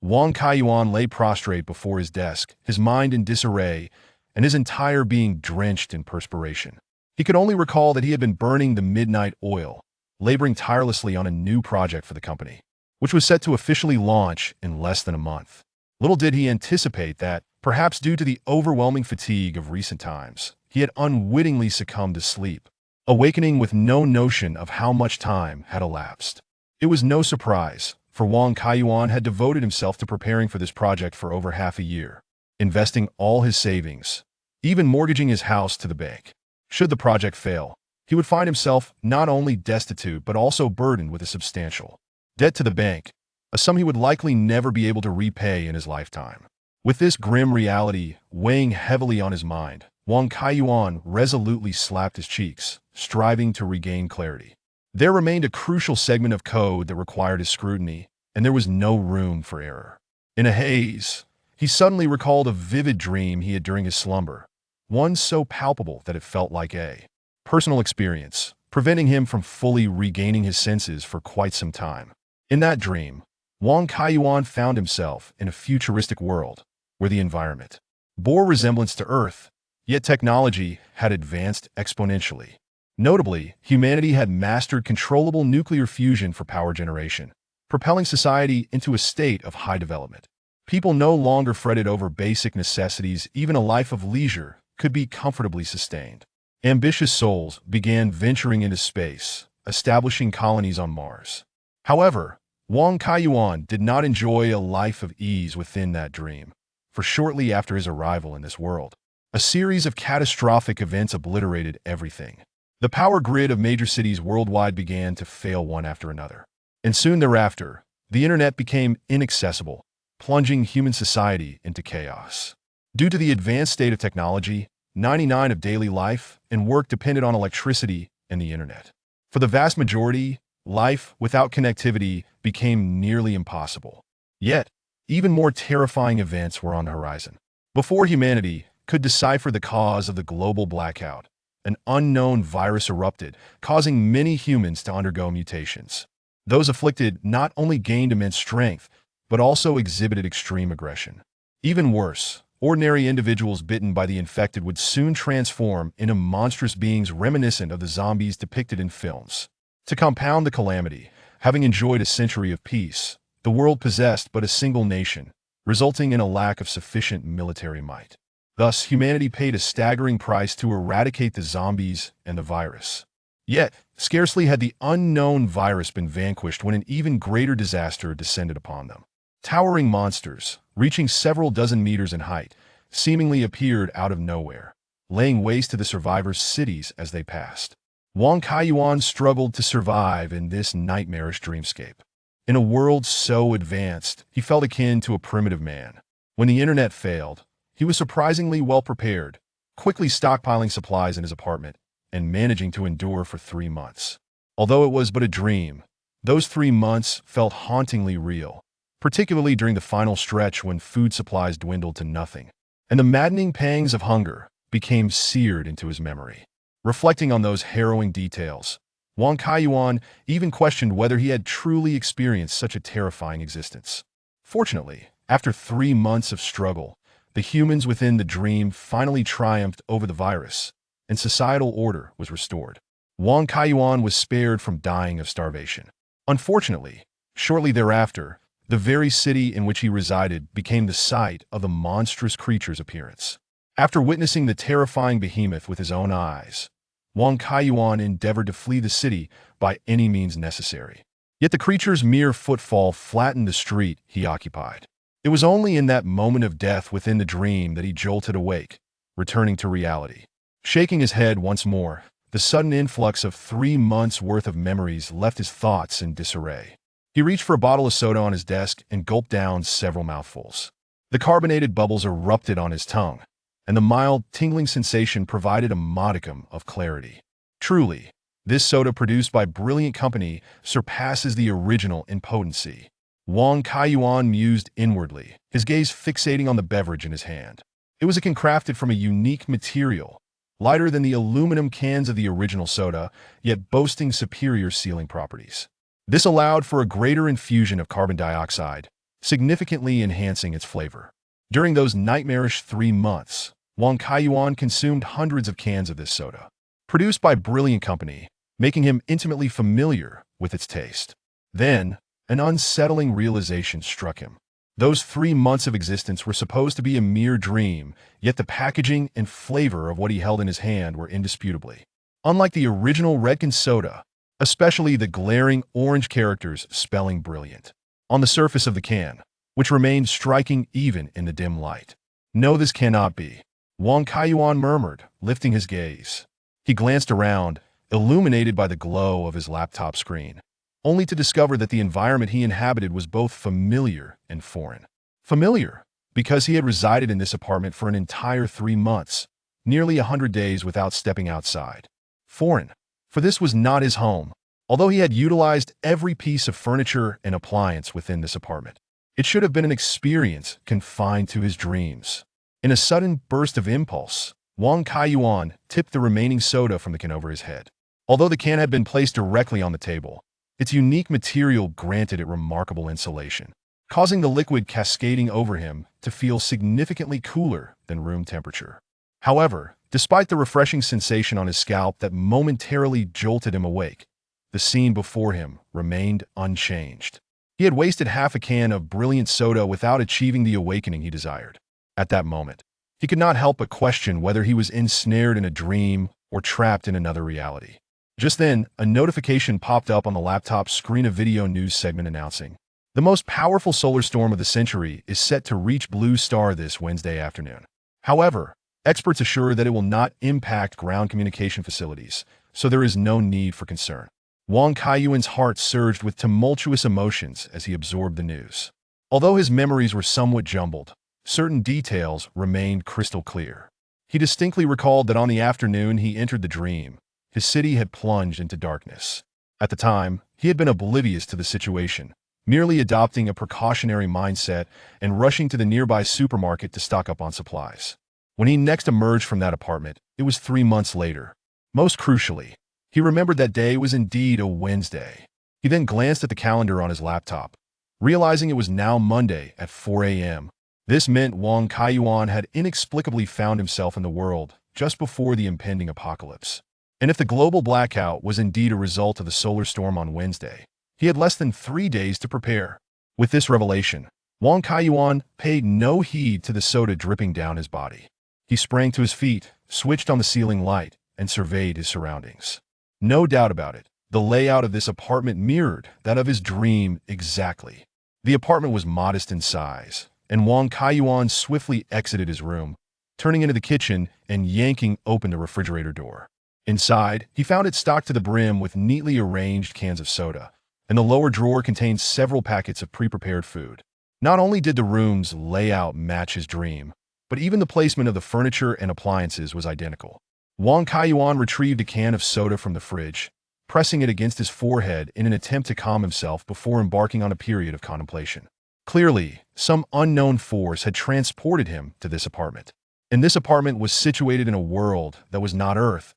Wang Kaiyuan lay prostrate before his desk, his mind in disarray, and his entire being drenched in perspiration. He could only recall that he had been burning the midnight oil, laboring tirelessly on a new project for the company, which was set to officially launch in less than a month. Little did he anticipate that, perhaps due to the overwhelming fatigue of recent times, he had unwittingly succumbed to sleep, awakening with no notion of how much time had elapsed. It was no surprise, for Wang Kaiyuan had devoted himself to preparing for this project for over half a year, investing all his savings, even mortgaging his house to the bank. Should the project fail, he would find himself not only destitute but also burdened with a substantial debt to the bank, a sum he would likely never be able to repay in his lifetime. With this grim reality weighing heavily on his mind, Wang Kaiyuan resolutely slapped his cheeks, striving to regain clarity. There remained a crucial segment of code that required his scrutiny, and there was no room for error. In a haze, he suddenly recalled a vivid dream he had during his slumber, one so palpable that it felt like a personal experience, preventing him from fully regaining his senses for quite some time. In that dream, Wang Kaiyuan found himself in a futuristic world where the environment bore resemblance to Earth, yet technology had advanced exponentially. Notably, humanity had mastered controllable nuclear fusion for power generation, propelling society into a state of high development. People no longer fretted over basic necessities, even a life of leisure could be comfortably sustained. Ambitious souls began venturing into space, establishing colonies on Mars. However, Wang Kaiyuan did not enjoy a life of ease within that dream, for shortly after his arrival in this world, a series of catastrophic events obliterated everything. The power grid of major cities worldwide began to fail one after another. And soon thereafter, the internet became inaccessible, plunging human society into chaos. Due to the advanced state of technology, 99% of daily life and work depended on electricity and the internet. For the vast majority, life without connectivity became nearly impossible. Yet, even more terrifying events were on the horizon. Before humanity could decipher the cause of the global blackout, an unknown virus erupted, causing many humans to undergo mutations. Those afflicted not only gained immense strength, but also exhibited extreme aggression. Even worse, ordinary individuals bitten by the infected would soon transform into monstrous beings reminiscent of the zombies depicted in films. To compound the calamity, having enjoyed a century of peace, the world possessed but a single nation, resulting in a lack of sufficient military might. Thus, humanity paid a staggering price to eradicate the zombies and the virus. Yet, scarcely had the unknown virus been vanquished when an even greater disaster descended upon them. Towering monsters, reaching several dozen meters in height, seemingly appeared out of nowhere, laying waste to the survivors' cities as they passed. Wang Kaiyuan struggled to survive in this nightmarish dreamscape. In a world so advanced, he felt akin to a primitive man. When the internet failed, he was surprisingly well prepared, quickly stockpiling supplies in his apartment and managing to endure for 3 months. Although it was but a dream, those 3 months felt hauntingly real, particularly during the final stretch when food supplies dwindled to nothing, and the maddening pangs of hunger became seared into his memory. Reflecting on those harrowing details, Wang Kaiyuan even questioned whether he had truly experienced such a terrifying existence. Fortunately, after 3 months of struggle, the humans within the dream finally triumphed over the virus, and societal order was restored. Wang Kaiyuan was spared from dying of starvation. Unfortunately, shortly thereafter, the very city in which he resided became the site of the monstrous creature's appearance. After witnessing the terrifying behemoth with his own eyes, Wang Kaiyuan endeavored to flee the city by any means necessary. Yet the creature's mere footfall flattened the street he occupied. It was only in that moment of death within the dream that he jolted awake, returning to reality. Shaking his head once more, the sudden influx of 3 months' worth of memories left his thoughts in disarray. He reached for a bottle of soda on his desk and gulped down several mouthfuls. The carbonated bubbles erupted on his tongue, and the mild, tingling sensation provided a modicum of clarity. Truly, this soda produced by brilliant company surpasses the original in potency. Wang Kaiyuan mused inwardly, his gaze fixating on the beverage in his hand. It was concrafted from a unique material, lighter than the aluminum cans of the original soda, yet boasting superior sealing properties. This allowed for a greater infusion of carbon dioxide, significantly enhancing its flavor. During those nightmarish 3 months, Wang Kaiyuan consumed hundreds of cans of this soda, produced by Brilliant Company, making him intimately familiar with its taste. Then, an unsettling realization struck him. Those 3 months of existence were supposed to be a mere dream, yet the packaging and flavor of what he held in his hand were indisputably unlike the original Redken soda, especially the glaring orange characters spelling brilliant on the surface of the can, which remained striking even in the dim light. No, this cannot be, Wang Kaiyuan murmured, lifting his gaze. He glanced around, illuminated by the glow of his laptop screen, only to discover that the environment he inhabited was both familiar and foreign. Familiar, because he had resided in this apartment for an entire 3 months, nearly 100 days without stepping outside. Foreign, for this was not his home, although he had utilized every piece of furniture and appliance within this apartment. It should have been an experience confined to his dreams. In a sudden burst of impulse, Wang Kaiyuan tipped the remaining soda from the can over his head. Although the can had been placed directly on the table, its unique material granted it remarkable insulation, causing the liquid cascading over him to feel significantly cooler than room temperature. However, despite the refreshing sensation on his scalp that momentarily jolted him awake, the scene before him remained unchanged. He had wasted half a can of brilliant soda without achieving the awakening he desired. At that moment, he could not help but question whether he was ensnared in a dream or trapped in another reality. Just then, a notification popped up on the laptop screen, a video news segment announcing, "The most powerful solar storm of the century is set to reach Blue Star this Wednesday afternoon." However, experts assure that it will not impact ground communication facilities, so there is no need for concern. Wang Kaiyuan's heart surged with tumultuous emotions as he absorbed the news. Although his memories were somewhat jumbled, certain details remained crystal clear. He distinctly recalled that on the afternoon he entered the dream, his city had plunged into darkness. At the time, he had been oblivious to the situation, merely adopting a precautionary mindset and rushing to the nearby supermarket to stock up on supplies. When he next emerged from that apartment, it was 3 months later. Most crucially, he remembered that day was indeed a Wednesday. He then glanced at the calendar on his laptop, realizing it was now Monday at 4 a.m. This meant Wang Kaiyuan had inexplicably found himself in the world just before the impending apocalypse. And if the global blackout was indeed a result of the solar storm on Wednesday, he had less than 3 days to prepare. With this revelation, Wang Kaiyuan paid no heed to the soda dripping down his body. He sprang to his feet, switched on the ceiling light, and surveyed his surroundings. No doubt about it, the layout of this apartment mirrored that of his dream exactly. The apartment was modest in size, and Wang Kaiyuan swiftly exited his room, turning into the kitchen and yanking open the refrigerator door. Inside, he found it stocked to the brim with neatly arranged cans of soda, and the lower drawer contained several packets of pre-prepared food. Not only did the room's layout match his dream, but even the placement of the furniture and appliances was identical. Wang Kaiyuan retrieved a can of soda from the fridge, pressing it against his forehead in an attempt to calm himself before embarking on a period of contemplation. Clearly, some unknown force had transported him to this apartment. And this apartment was situated in a world that was not Earth,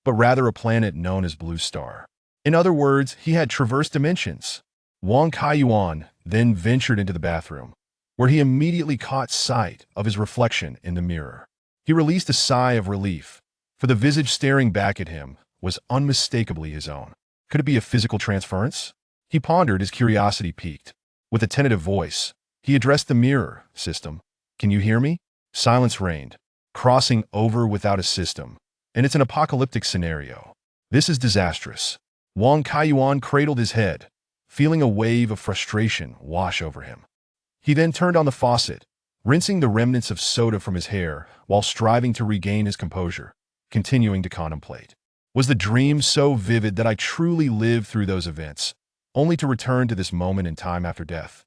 but rather a planet known as Blue Star. In other words, he had traversed dimensions. Wang Kaiyuan then ventured into the bathroom, where he immediately caught sight of his reflection in the mirror. He released a sigh of relief, for the visage staring back at him was unmistakably his own. Could it be a physical transference? He pondered, his curiosity piqued. With a tentative voice, he addressed the mirror. "System, can you hear me?" Silence reigned, crossing over without a system, and it's an apocalyptic scenario. This is disastrous. Wang Kaiyuan cradled his head, feeling a wave of frustration wash over him. He then turned on the faucet, rinsing the remnants of soda from his hair while striving to regain his composure, continuing to contemplate. Was the dream so vivid that I truly lived through those events, only to return to this moment in time after death?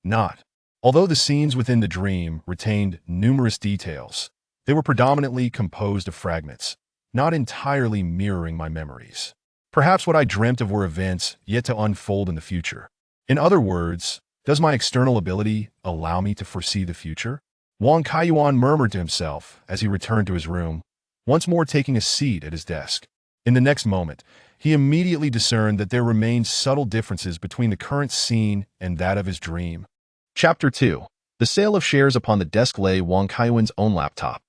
Not. Although the scenes within the dream retained numerous details, they were predominantly composed of fragments, not entirely mirroring my memories. Perhaps what I dreamt of were events yet to unfold in the future. In other words, does my external ability allow me to foresee the future? Wang Kaiyuan murmured to himself as he returned to his room, once more taking a seat at his desk. In the next moment, he immediately discerned that there remained subtle differences between the current scene and that of his dream. Chapter 2. The sale of shares upon the desk lay Wang Kaiyuan's own laptop.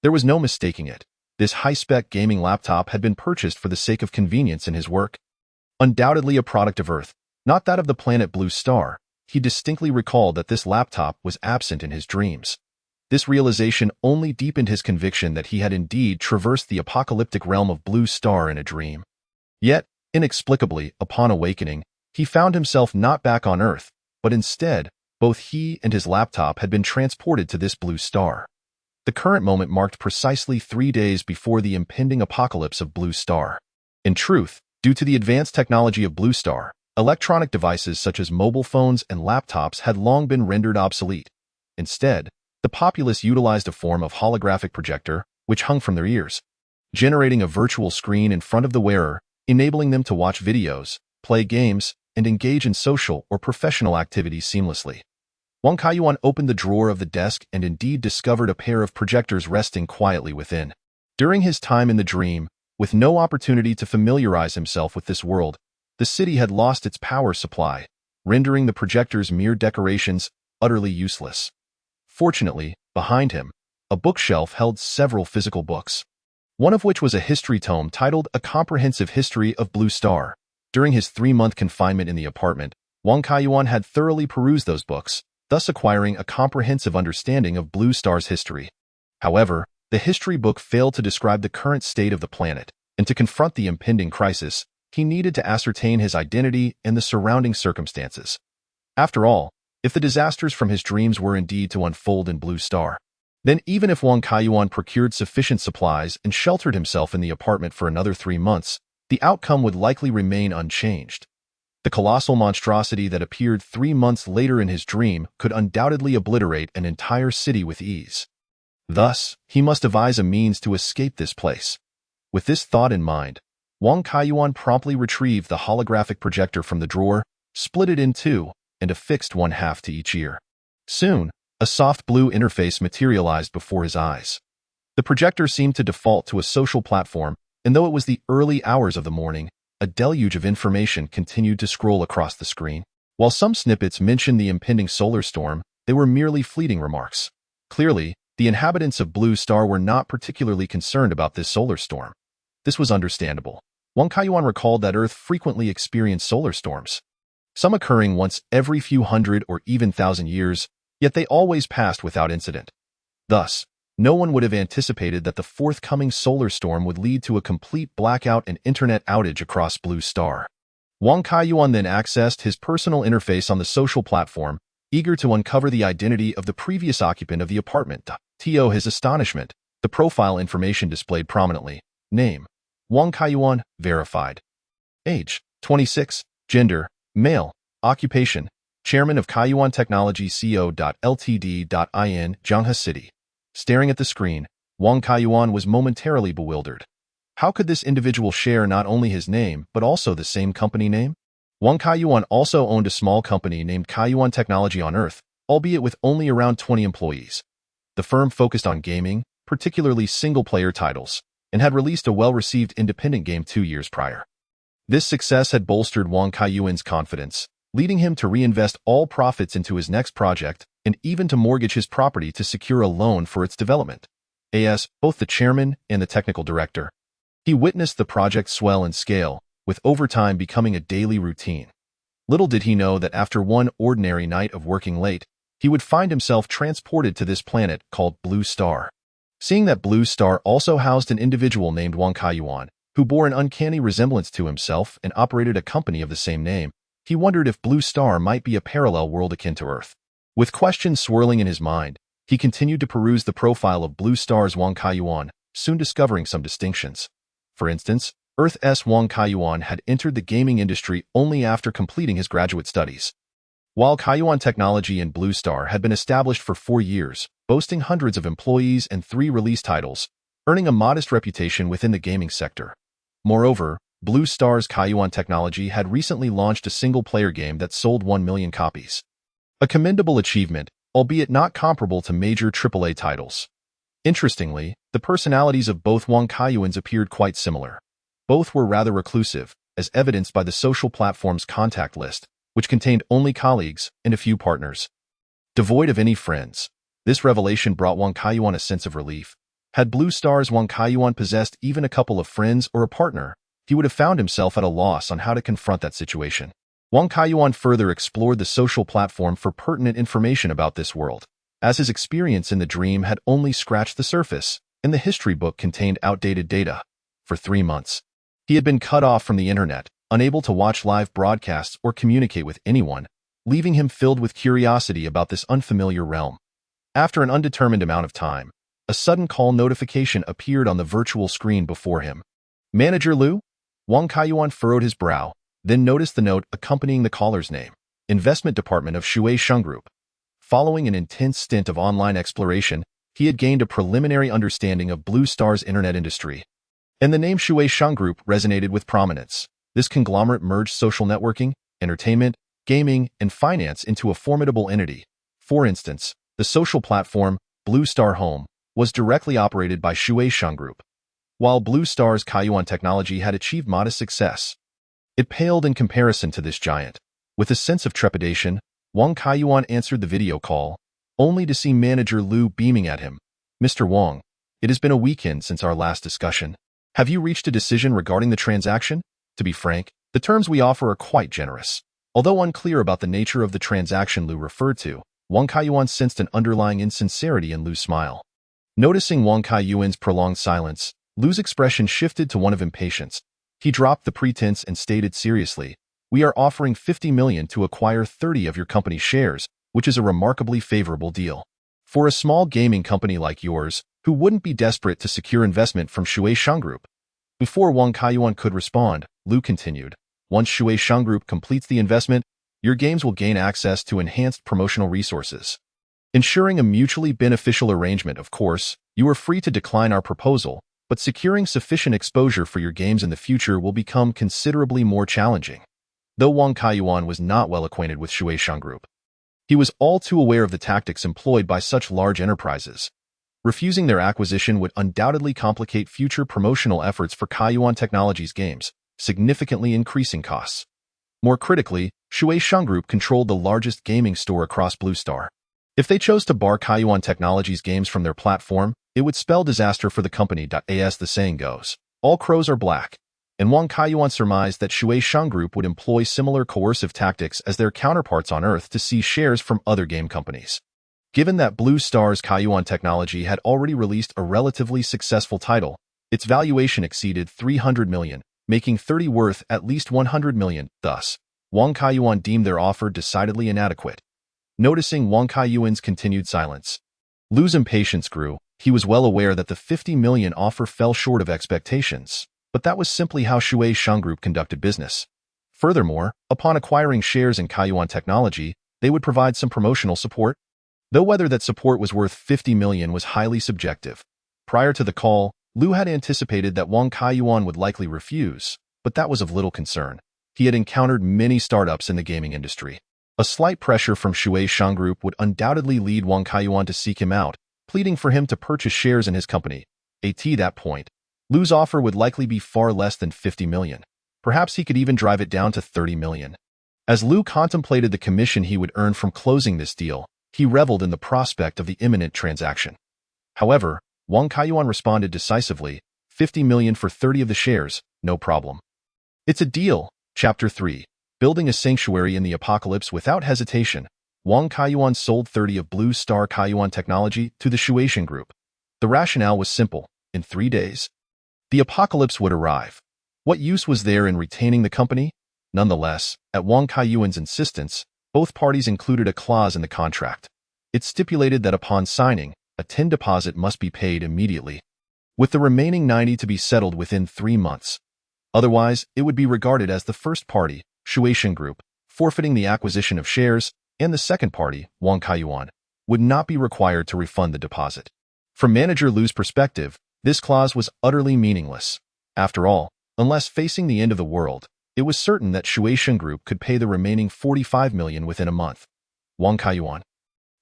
There was no mistaking it. This high-spec gaming laptop had been purchased for the sake of convenience in his work. Undoubtedly a product of Earth, not that of the planet Blue Star, he distinctly recalled that this laptop was absent in his dreams. This realization only deepened his conviction that he had indeed traversed the apocalyptic realm of Blue Star in a dream. Yet, inexplicably, upon awakening, he found himself not back on Earth, but instead, both he and his laptop had been transported to this Blue Star. The current moment marked precisely 3 days before the impending apocalypse of Blue Star. In truth, due to the advanced technology of Blue Star, electronic devices such as mobile phones and laptops had long been rendered obsolete. Instead, the populace utilized a form of holographic projector, which hung from their ears, generating a virtual screen in front of the wearer, enabling them to watch videos, play games, and engage in social or professional activities seamlessly. Wang Kaiyuan opened the drawer of the desk and indeed discovered a pair of projectors resting quietly within. During his time in the dream, with no opportunity to familiarize himself with this world, the city had lost its power supply, rendering the projectors mere decorations, utterly useless. Fortunately, behind him, a bookshelf held several physical books, one of which was a history tome titled A Comprehensive History of Blue Star. During his 3-month confinement in the apartment, Wang Kaiyuan had thoroughly perused those books, thus acquiring a comprehensive understanding of Blue Star's history. However, the history book failed to describe the current state of the planet, and to confront the impending crisis, he needed to ascertain his identity and the surrounding circumstances. After all, if the disasters from his dreams were indeed to unfold in Blue Star, then even if Wang Kaiyuan procured sufficient supplies and sheltered himself in the apartment for another 3 months, the outcome would likely remain unchanged. The colossal monstrosity that appeared 3 months later in his dream could undoubtedly obliterate an entire city with ease. Thus, he must devise a means to escape this place. With this thought in mind, Wang Kaiyuan promptly retrieved the holographic projector from the drawer, split it in two, and affixed one half to each ear. Soon, a soft blue interface materialized before his eyes. The projector seemed to default to a social platform, and though it was the early hours of the morning, a deluge of information continued to scroll across the screen. While some snippets mentioned the impending solar storm, they were merely fleeting remarks. Clearly, the inhabitants of Blue Star were not particularly concerned about this solar storm. This was understandable. Wang Kaiyuan recalled that Earth frequently experienced solar storms, some occurring once every few hundred or even 1,000 years, yet they always passed without incident. Thus, no one would have anticipated that the forthcoming solar storm would lead to a complete blackout and internet outage across Blue Star. Wang Kaiyuan then accessed his personal interface on the social platform, eager to uncover the identity of the previous occupant of the apartment. To his astonishment, the profile information displayed prominently. Name: Wang Kaiyuan, verified. Age: 26, gender: male, occupation: chairman of Kaiyuan Technology Co. Ltd.in, Jianghe City. Staring at the screen, Wang Kaiyuan was momentarily bewildered. How could this individual share not only his name, but also the same company name? Wang Kaiyuan also owned a small company named Kaiyuan Technology on Earth, albeit with only around 20 employees. The firm focused on gaming, particularly single-player titles, and had released a well-received independent game 2 years prior. This success had bolstered Wang Kaiyuan's confidence, leading him to reinvest all profits into his next project and even to mortgage his property to secure a loan for its development. As both the chairman and the technical director, he witnessed the project swell in scale, with overtime becoming a daily routine. Little did he know that after one ordinary night of working late, he would find himself transported to this planet called Blue Star. Seeing that Blue Star also housed an individual named Wang Kaiyuan, who bore an uncanny resemblance to himself and operated a company of the same name, he wondered if Blue Star might be a parallel world akin to Earth. With questions swirling in his mind, he continued to peruse the profile of Blue Star's Wang Kaiyuan, soon discovering some distinctions. For instance, Earth's Wang Kaiyuan had entered the gaming industry only after completing his graduate studies, while Kaiyuan Technology and Blue Star had been established for 4 years, boasting hundreds of employees and 3 release titles, earning a modest reputation within the gaming sector. Moreover, Blue Star's Kaiyuan Technology had recently launched a single-player game that sold 1 million copies. A commendable achievement, albeit not comparable to major AAA titles. Interestingly, the personalities of both Wang Kaiyuans appeared quite similar. Both were rather reclusive, as evidenced by the social platform's contact list, which contained only colleagues and a few partners. Devoid of any friends, this revelation brought Wang Kaiyuan a sense of relief. Had Blue Star's Wang Kaiyuan possessed even a couple of friends or a partner, he would have found himself at a loss on how to confront that situation. Wang Kaiyuan further explored the social platform for pertinent information about this world, as his experience in the dream had only scratched the surface, and the history book contained outdated data. For 3 months, he had been cut off from the internet, unable to watch live broadcasts or communicate with anyone, leaving him filled with curiosity about this unfamiliar realm. After an undetermined amount of time, a sudden call notification appeared on the virtual screen before him. Manager Lu? Wang Kaiyuan furrowed his brow, then noticed the note accompanying the caller's name. Investment Department of Shui Sheng Group. Following an intense stint of online exploration, he had gained a preliminary understanding of Blue Star's internet industry. And the name Shui Sheng Group resonated with prominence. This conglomerate merged social networking, entertainment, gaming, and finance into a formidable entity. For instance, the social platform, Blue Star Home, was directly operated by Shui Sheng Group. While Blue Star's Kaiyuan technology had achieved modest success, it paled in comparison to this giant. With a sense of trepidation, Wang Kaiyuan answered the video call, only to see Manager Lu beaming at him. Mr. Wang, it has been a weekend since our last discussion. Have you reached a decision regarding the transaction? To be frank, the terms we offer are quite generous. Although unclear about the nature of the transaction Lu referred to, Wang Kaiyuan sensed an underlying insincerity in Lu's smile. Noticing Wang Kaiyuan's prolonged silence, Lu's expression shifted to one of impatience. He dropped the pretense and stated seriously, "We are offering 50 million to acquire 30 of your company's shares, which is a remarkably favorable deal. For a small gaming company like yours, who wouldn't be desperate to secure investment from Shui Sheng Group?" Before Wang Kaiyuan could respond, Lu continued, "Once Shui Sheng Group completes the investment, your games will gain access to enhanced promotional resources. Ensuring a mutually beneficial arrangement, of course, you are free to decline our proposal, but securing sufficient exposure for your games in the future will become considerably more challenging." Though Wang Kaiyuan was not well acquainted with Shui Sheng Group, he was all too aware of the tactics employed by such large enterprises. Refusing their acquisition would undoubtedly complicate future promotional efforts for Kaiyuan Technologies games, significantly increasing costs. More critically, Shui Sheng Group controlled the largest gaming store across Blue Star. If they chose to bar Kaiyuan Technologies games from their platform, it would spell disaster for the company. As the saying goes, all crows are black, and Wang Kaiyuan surmised that Shui Sheng Group would employ similar coercive tactics as their counterparts on Earth to seize shares from other game companies. Given that Blue Star's Kaiyuan Technology had already released a relatively successful title, its valuation exceeded 300 million, making 30 worth at least 100 million. Thus, Wang Kaiyuan deemed their offer decidedly inadequate. Noticing Wang Kaiyuan's continued silence, Lu's impatience grew. He was well aware that the 50 million offer fell short of expectations, but that was simply how Shui Sheng Group conducted business. Furthermore, upon acquiring shares in Kaiyuan Technology, they would provide some promotional support. Though whether that support was worth 50 million was highly subjective. Prior to the call, Lu had anticipated that Wang Kaiyuan would likely refuse, but that was of little concern. He had encountered many startups in the gaming industry. A slight pressure from Shui Sheng Group would undoubtedly lead Wang Kaiyuan to seek him out, pleading for him to purchase shares in his company. At that point, Lu's offer would likely be far less than 50 million. Perhaps he could even drive it down to 30 million. As Lu contemplated the commission he would earn from closing this deal, he reveled in the prospect of the imminent transaction. However, Wang Kaiyuan responded decisively, 50 million for 30 of the shares, no problem. It's a deal. Chapter 3. Building a sanctuary in the apocalypse without hesitation, Wang Kaiyuan sold 30 of Blue Star Kaiyuan Technology to the Shui Sheng Group. The rationale was simple. In 3 days, the apocalypse would arrive. What use was there in retaining the company? Nonetheless, at Wang Kaiyuan's insistence, both parties included a clause in the contract. It stipulated that upon signing, a 10 deposit must be paid immediately, with the remaining 90 to be settled within 3 months. Otherwise, it would be regarded as the first party, Shui Sheng Group, forfeiting the acquisition of shares, and the second party, Wang Kaiyuan, would not be required to refund the deposit. From Manager Lu's perspective, this clause was utterly meaningless. After all, unless facing the end of the world, it was certain that Shui Sheng Group could pay the remaining 45 million within a month. Wang Kaiyuan,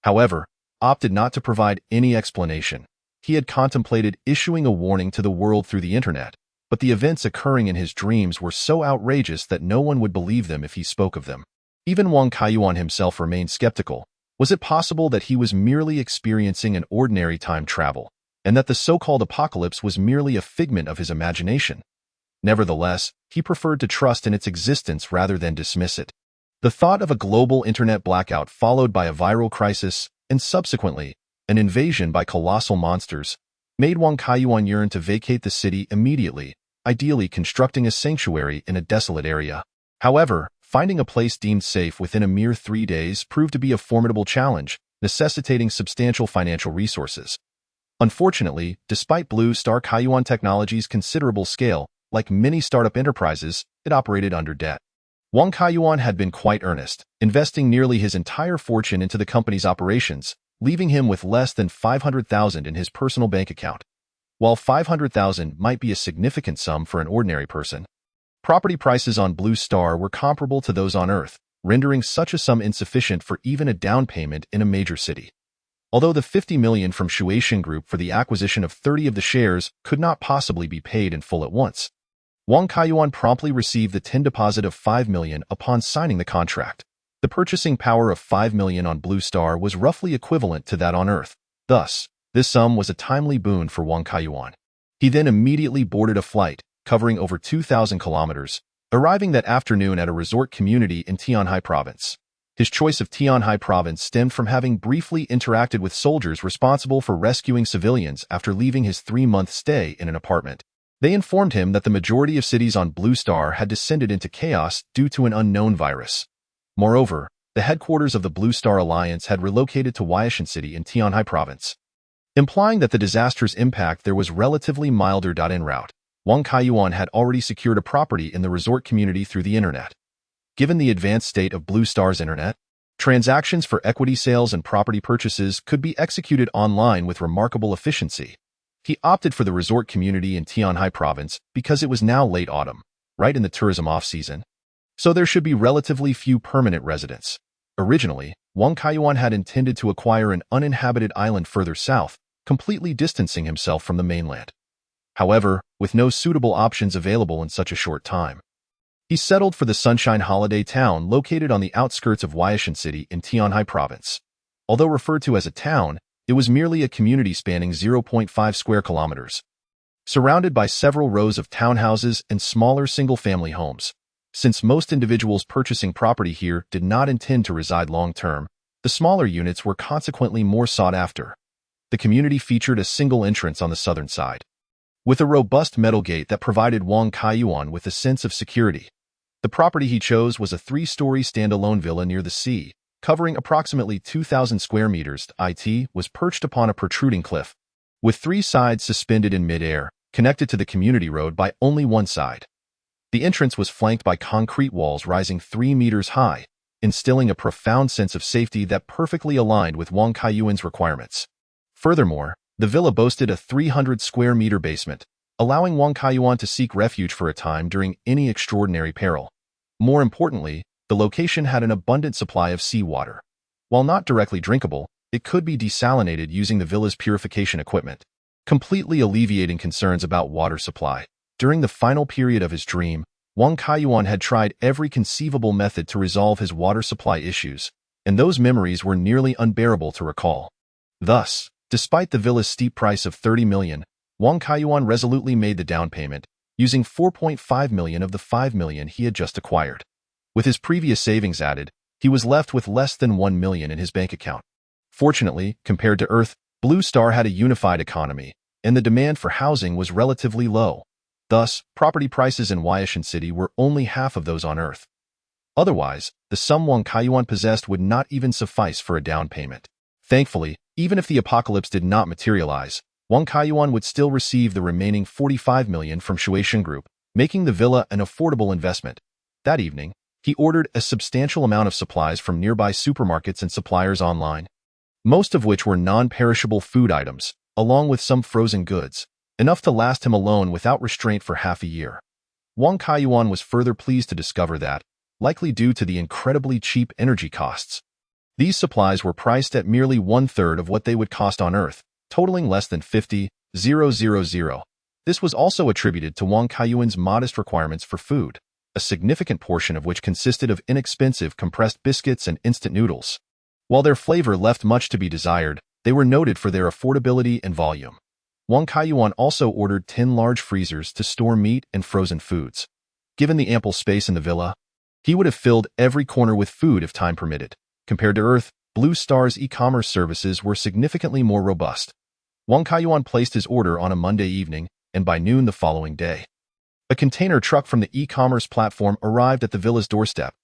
however, opted not to provide any explanation. He had contemplated issuing a warning to the world through the internet, but the events occurring in his dreams were so outrageous that no one would believe them if he spoke of them. Even Wang Kaiyuan himself remained skeptical. Was it possible that he was merely experiencing an ordinary time travel, and that the so-called apocalypse was merely a figment of his imagination? Nevertheless, he preferred to trust in its existence rather than dismiss it. The thought of a global internet blackout followed by a viral crisis, and subsequently, an invasion by colossal monsters, made Wang Kaiyuan yearn to vacate the city immediately, ideally constructing a sanctuary in a desolate area. However, finding a place deemed safe within a mere 3 days proved to be a formidable challenge, necessitating substantial financial resources. Unfortunately, despite Blue Star Kaiyuan Technologies' considerable scale, like many startup enterprises, it operated under debt. Wang Kaiyuan had been quite earnest, investing nearly his entire fortune into the company's operations, leaving him with less than 500,000 in his personal bank account. While 500,000 might be a significant sum for an ordinary person, property prices on Blue Star were comparable to those on Earth, rendering such a sum insufficient for even a down payment in a major city. Although the 50 million from Shueishan Group for the acquisition of 30 of the shares could not possibly be paid in full at once, Wang Kaiyuan promptly received the 10 deposit of 5 million upon signing the contract. The purchasing power of 5 million on Blue Star was roughly equivalent to that on Earth. Thus, this sum was a timely boon for Wang Kaiyuan. He then immediately boarded a flight, covering over 2,000 kilometers, arriving that afternoon at a resort community in Tianhai Province. His choice of Tianhai Province stemmed from having briefly interacted with soldiers responsible for rescuing civilians after leaving his 3-month stay in an apartment. They informed him that the majority of cities on Blue Star had descended into chaos due to an unknown virus. Moreover, the headquarters of the Blue Star Alliance had relocated to Huaishan City in Tianhai Province, implying that the disaster's impact there was relatively milder. En route, Wang Kaiyuan had already secured a property in the resort community through the internet. Given the advanced state of Blue Star's internet, transactions for equity sales and property purchases could be executed online with remarkable efficiency. He opted for the resort community in Tianhai Province because it was now late autumn, right in the tourism off-season, so there should be relatively few permanent residents. Originally, Wang Kaiyuan had intended to acquire an uninhabited island further south, completely distancing himself from the mainland. However, with no suitable options available in such a short time, he settled for the Sunshine Holiday Town located on the outskirts of Huaishan City in Tianhai Province. Although referred to as a town, it was merely a community spanning 0.5 square kilometers, surrounded by several rows of townhouses and smaller single-family homes. Since most individuals purchasing property here did not intend to reside long-term, the smaller units were consequently more sought after. The community featured a single entrance on the southern side, with a robust metal gate that provided Wang Kaiyuan with a sense of security. The property he chose was a 3-story standalone villa near the sea, covering approximately 2,000 square meters. It was perched upon a protruding cliff, with 3 sides suspended in mid-air, connected to the community road by only one side. The entrance was flanked by concrete walls rising 3 meters high, instilling a profound sense of safety that perfectly aligned with Wang Kaiyuan's requirements. Furthermore, the villa boasted a 300-square-meter basement, allowing Wang Kaiyuan to seek refuge for a time during any extraordinary peril. More importantly, the location had an abundant supply of seawater. While not directly drinkable, it could be desalinated using the villa's purification equipment, completely alleviating concerns about water supply. During the final period of his dream, Wang Kaiyuan had tried every conceivable method to resolve his water supply issues, and those memories were nearly unbearable to recall. Thus, despite the villa's steep price of 30 million, Wang Kaiyuan resolutely made the down payment, using 4.5 million of the 5 million he had just acquired. With his previous savings added, he was left with less than 1 million in his bank account. Fortunately, compared to Earth, Blue Star had a unified economy, and the demand for housing was relatively low. Thus, property prices in Huaishan City were only half of those on Earth. Otherwise, the sum Wang Kaiyuan possessed would not even suffice for a down payment. Thankfully, even if the apocalypse did not materialize, Wang Kaiyuan would still receive the remaining 45 million from Shueishan Group, making the villa an affordable investment. That evening, he ordered a substantial amount of supplies from nearby supermarkets and suppliers online, most of which were non-perishable food items, along with some frozen goods, enough to last him alone without restraint for half a year. Wang Kaiyuan was further pleased to discover that, likely due to the incredibly cheap energy costs, these supplies were priced at merely 1/3 of what they would cost on Earth, totaling less than 50,000. This was also attributed to Wang Kaiyuan's modest requirements for food, a significant portion of which consisted of inexpensive compressed biscuits and instant noodles. While their flavor left much to be desired, they were noted for their affordability and volume. Wang Kaiyuan also ordered 10 large freezers to store meat and frozen foods. Given the ample space in the villa, he would have filled every corner with food if time permitted. Compared to Earth, Blue Star's e-commerce services were significantly more robust. Wang Kaiyuan placed his order on a Monday evening, and by noon the following day, a container truck from the e-commerce platform arrived at the villa's doorstep.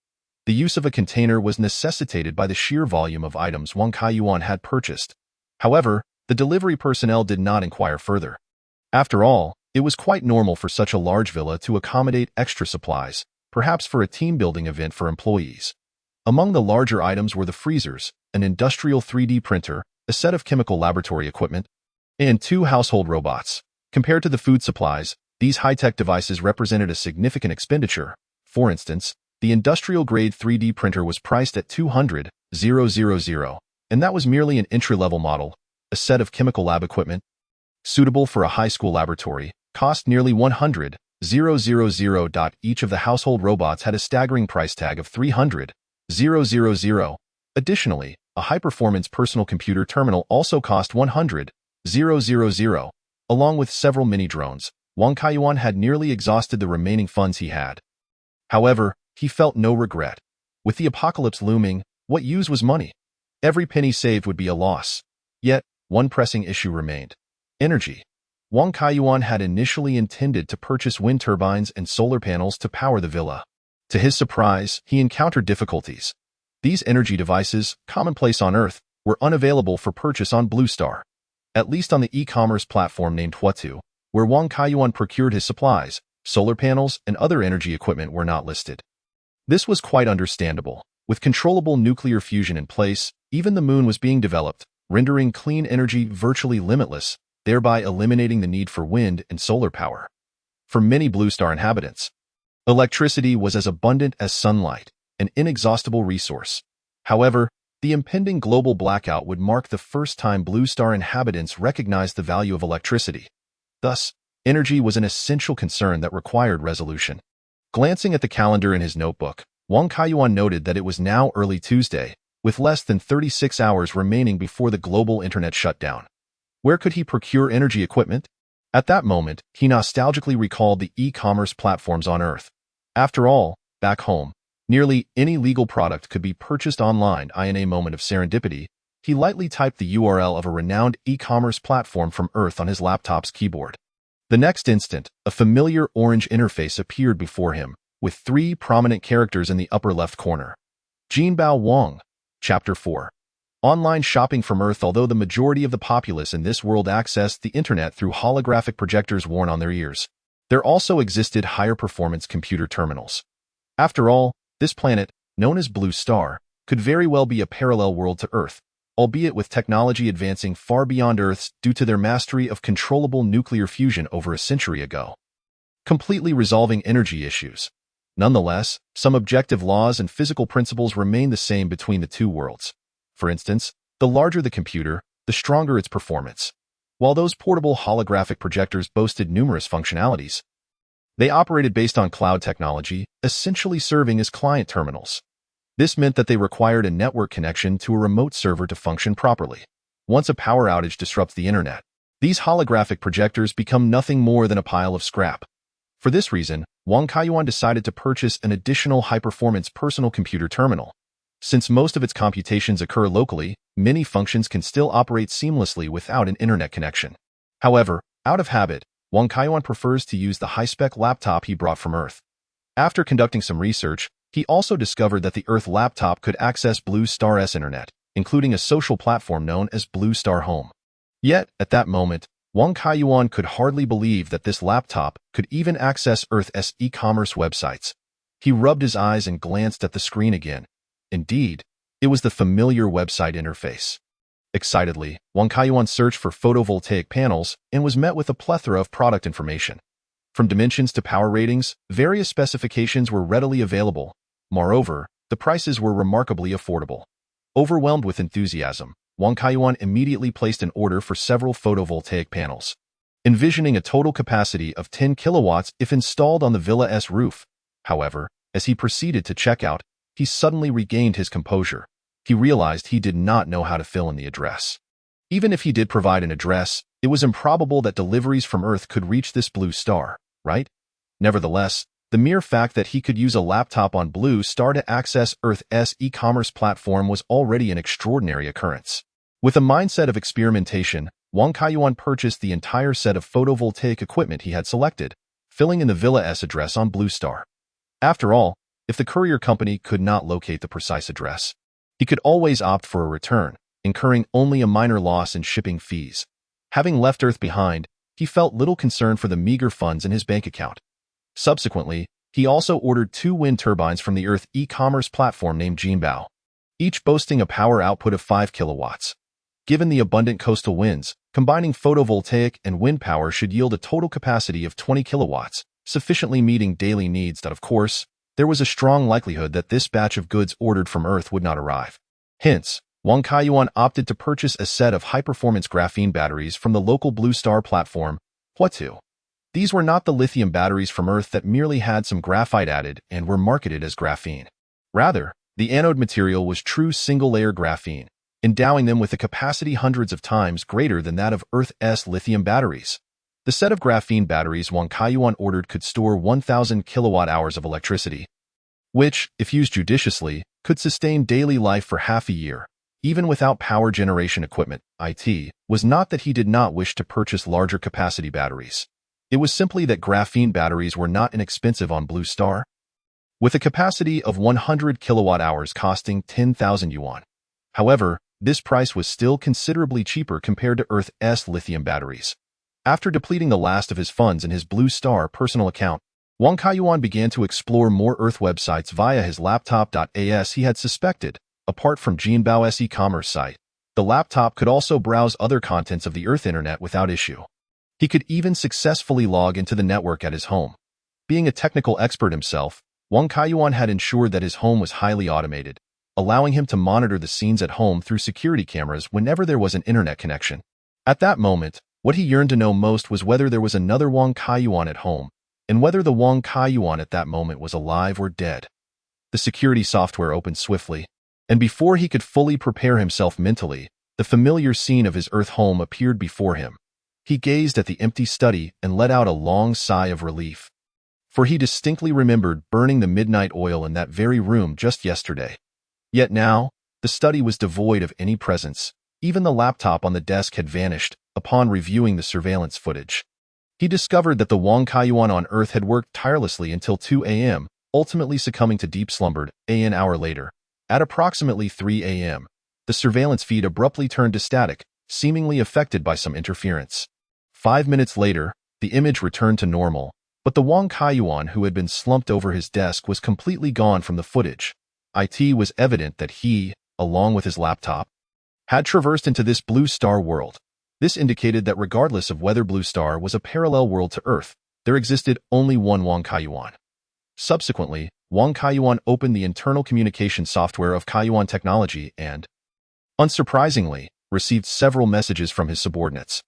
The use of a container was necessitated by the sheer volume of items Wang Kaiyuan had purchased. However, the delivery personnel did not inquire further. After all, it was quite normal for such a large villa to accommodate extra supplies, perhaps for a team-building event for employees. Among the larger items were the freezers, an industrial 3D printer, a set of chemical laboratory equipment, and 2 household robots. Compared to the food supplies, these high-tech devices represented a significant expenditure. For instance, the industrial-grade 3D printer was priced at $200,000, and that was merely an entry-level model. A set of chemical lab equipment, suitable for a high school laboratory, cost nearly $100,000. Each of the household robots had a staggering price tag of $300,000. Additionally, a high-performance personal computer terminal also cost $100,000. Along with several mini-drones, Wang Kaiyuan had nearly exhausted the remaining funds he had. However, he felt no regret. With the apocalypse looming, what use was money? Every penny saved would be a loss. Yet, one pressing issue remained: energy. Wang Kaiyuan had initially intended to purchase wind turbines and solar panels to power the villa. To his surprise, he encountered difficulties. These energy devices, commonplace on Earth, were unavailable for purchase on Blue Star. At least on the e-commerce platform named Huatu, where Wang Kaiyuan procured his supplies, solar panels and other energy equipment were not listed. This was quite understandable. With controllable nuclear fusion in place, even the moon was being developed, rendering clean energy virtually limitless, thereby eliminating the need for wind and solar power. For many Blue Star inhabitants, electricity was as abundant as sunlight, an inexhaustible resource. However, the impending global blackout would mark the first time Blue Star inhabitants recognized the value of electricity. Thus, energy was an essential concern that required resolution. Glancing at the calendar in his notebook, Wang Kaiyuan noted that it was now early Tuesday, with less than 36 hours remaining before the global internet shutdown. Where could he procure energy equipment? At that moment, he nostalgically recalled the e-commerce platforms on Earth. After all, back home, nearly any legal product could be purchased online. In a moment of serendipity, he lightly typed the URL of a renowned e-commerce platform from Earth on his laptop's keyboard. The next instant, a familiar orange interface appeared before him, with 3 prominent characters in the upper left corner. Jinbao Wang. Chapter 4. Online shopping from Earth. Although the majority of the populace in this world accessed the internet through holographic projectors worn on their ears, there also existed higher-performance computer terminals. After all, this planet, known as Blue Star, could very well be a parallel world to Earth, albeit with technology advancing far beyond Earth's due to their mastery of controllable nuclear fusion over a century ago, completely resolving energy issues. Nonetheless, some objective laws and physical principles remain the same between the two worlds. For instance, the larger the computer, the stronger its performance. While those portable holographic projectors boasted numerous functionalities, they operated based on cloud technology, essentially serving as client terminals. This meant that they required a network connection to a remote server to function properly. Once a power outage disrupts the internet, these holographic projectors become nothing more than a pile of scrap. For this reason, Wang Kaiyuan decided to purchase an additional high-performance personal computer terminal. Since most of its computations occur locally, many functions can still operate seamlessly without an internet connection. However, out of habit, Wang Kaiyuan prefers to use the high-spec laptop he brought from Earth. After conducting some research, he also discovered that the Earth laptop could access Blue Star's internet, including a social platform known as Blue Star Home. Yet, at that moment, Wang Kaiyuan could hardly believe that this laptop could even access Earth's e-commerce websites. He rubbed his eyes and glanced at the screen again. Indeed, it was the familiar website interface. Excitedly, Wang Kaiyuan searched for photovoltaic panels and was met with a plethora of product information. From dimensions to power ratings, various specifications were readily available. Moreover, the prices were remarkably affordable. Overwhelmed with enthusiasm, Wang Kaiyuan immediately placed an order for several photovoltaic panels, envisioning a total capacity of 10 kilowatts if installed on the villa's roof. However, as he proceeded to check out, he suddenly regained his composure. he realized he did not know how to fill in the address. Even if he did provide an address, it was improbable that deliveries from Earth could reach this Blue Star, right? Nevertheless, the mere fact that he could use a laptop on Blue Star to access Earth's e-commerce platform was already an extraordinary occurrence. With a mindset of experimentation, Wang Kaiyuan purchased the entire set of photovoltaic equipment he had selected, filling in the Villa's address on Blue Star. After all, if the courier company could not locate the precise address, he could always opt for a return, incurring only a minor loss in shipping fees. Having left Earth behind, he felt little concern for the meager funds in his bank account. Subsequently, he also ordered 2 wind turbines from the Earth e-commerce platform named Jinbao, each boasting a power output of 5 kilowatts. Given the abundant coastal winds, combining photovoltaic and wind power should yield a total capacity of 20 kilowatts, sufficiently meeting daily needs. Of course, there was a strong likelihood that this batch of goods ordered from Earth would not arrive. Hence, Wang Kaiyuan opted to purchase a set of high-performance graphene batteries from the local Blue Star platform, Huatu. These were not the lithium batteries from Earth that merely had some graphite added and were marketed as graphene. Rather, the anode material was true single-layer graphene, endowing them with a capacity hundreds of times greater than that of Earth's lithium batteries. The set of graphene batteries Wang Kaiyuan ordered could store 1,000 kilowatt-hours of electricity, which, if used judiciously, could sustain daily life for half a year. Even without power generation equipment, it was not that he did not wish to purchase larger capacity batteries. It was simply that graphene batteries were not inexpensive on Blue Star, with a capacity of 100 kilowatt-hours costing 10,000 yuan. However, this price was still considerably cheaper compared to Earth's lithium batteries. After depleting the last of his funds in his Blue Star personal account, Wang Kaiyuan began to explore more Earth websites via his laptop. As he had suspected, apart from Jinbao's e-commerce site, the laptop could also browse other contents of the Earth internet without issue. He could even successfully log into the network at his home. Being a technical expert himself, Wang Kaiyuan had ensured that his home was highly automated, allowing him to monitor the scenes at home through security cameras whenever there was an internet connection. At that moment, what he yearned to know most was whether there was another Wang Kaiyuan at home, and whether the Wang Kaiyuan at that moment was alive or dead. The security software opened swiftly, and before he could fully prepare himself mentally, the familiar scene of his Earth home appeared before him. He gazed at the empty study and let out a long sigh of relief, for he distinctly remembered burning the midnight oil in that very room just yesterday. Yet now, the study was devoid of any presence. Even the laptop on the desk had vanished. Upon reviewing the surveillance footage, he discovered that the Wang Kaiyuan on Earth had worked tirelessly until 2 a.m., ultimately succumbing to deep slumber an hour later. At approximately 3 a.m., the surveillance feed abruptly turned to static, seemingly affected by some interference. 5 minutes later, the image returned to normal, but the Wang Kaiyuan who had been slumped over his desk was completely gone from the footage. It was evident that he, along with his laptop, had traversed into this Blue Star world. This indicated that regardless of whether Blue Star was a parallel world to Earth, there existed only one Wang Kaiyuan. Subsequently, Wang Kaiyuan opened the internal communication software of Kaiyuan Technology and, unsurprisingly, received several messages from his subordinates.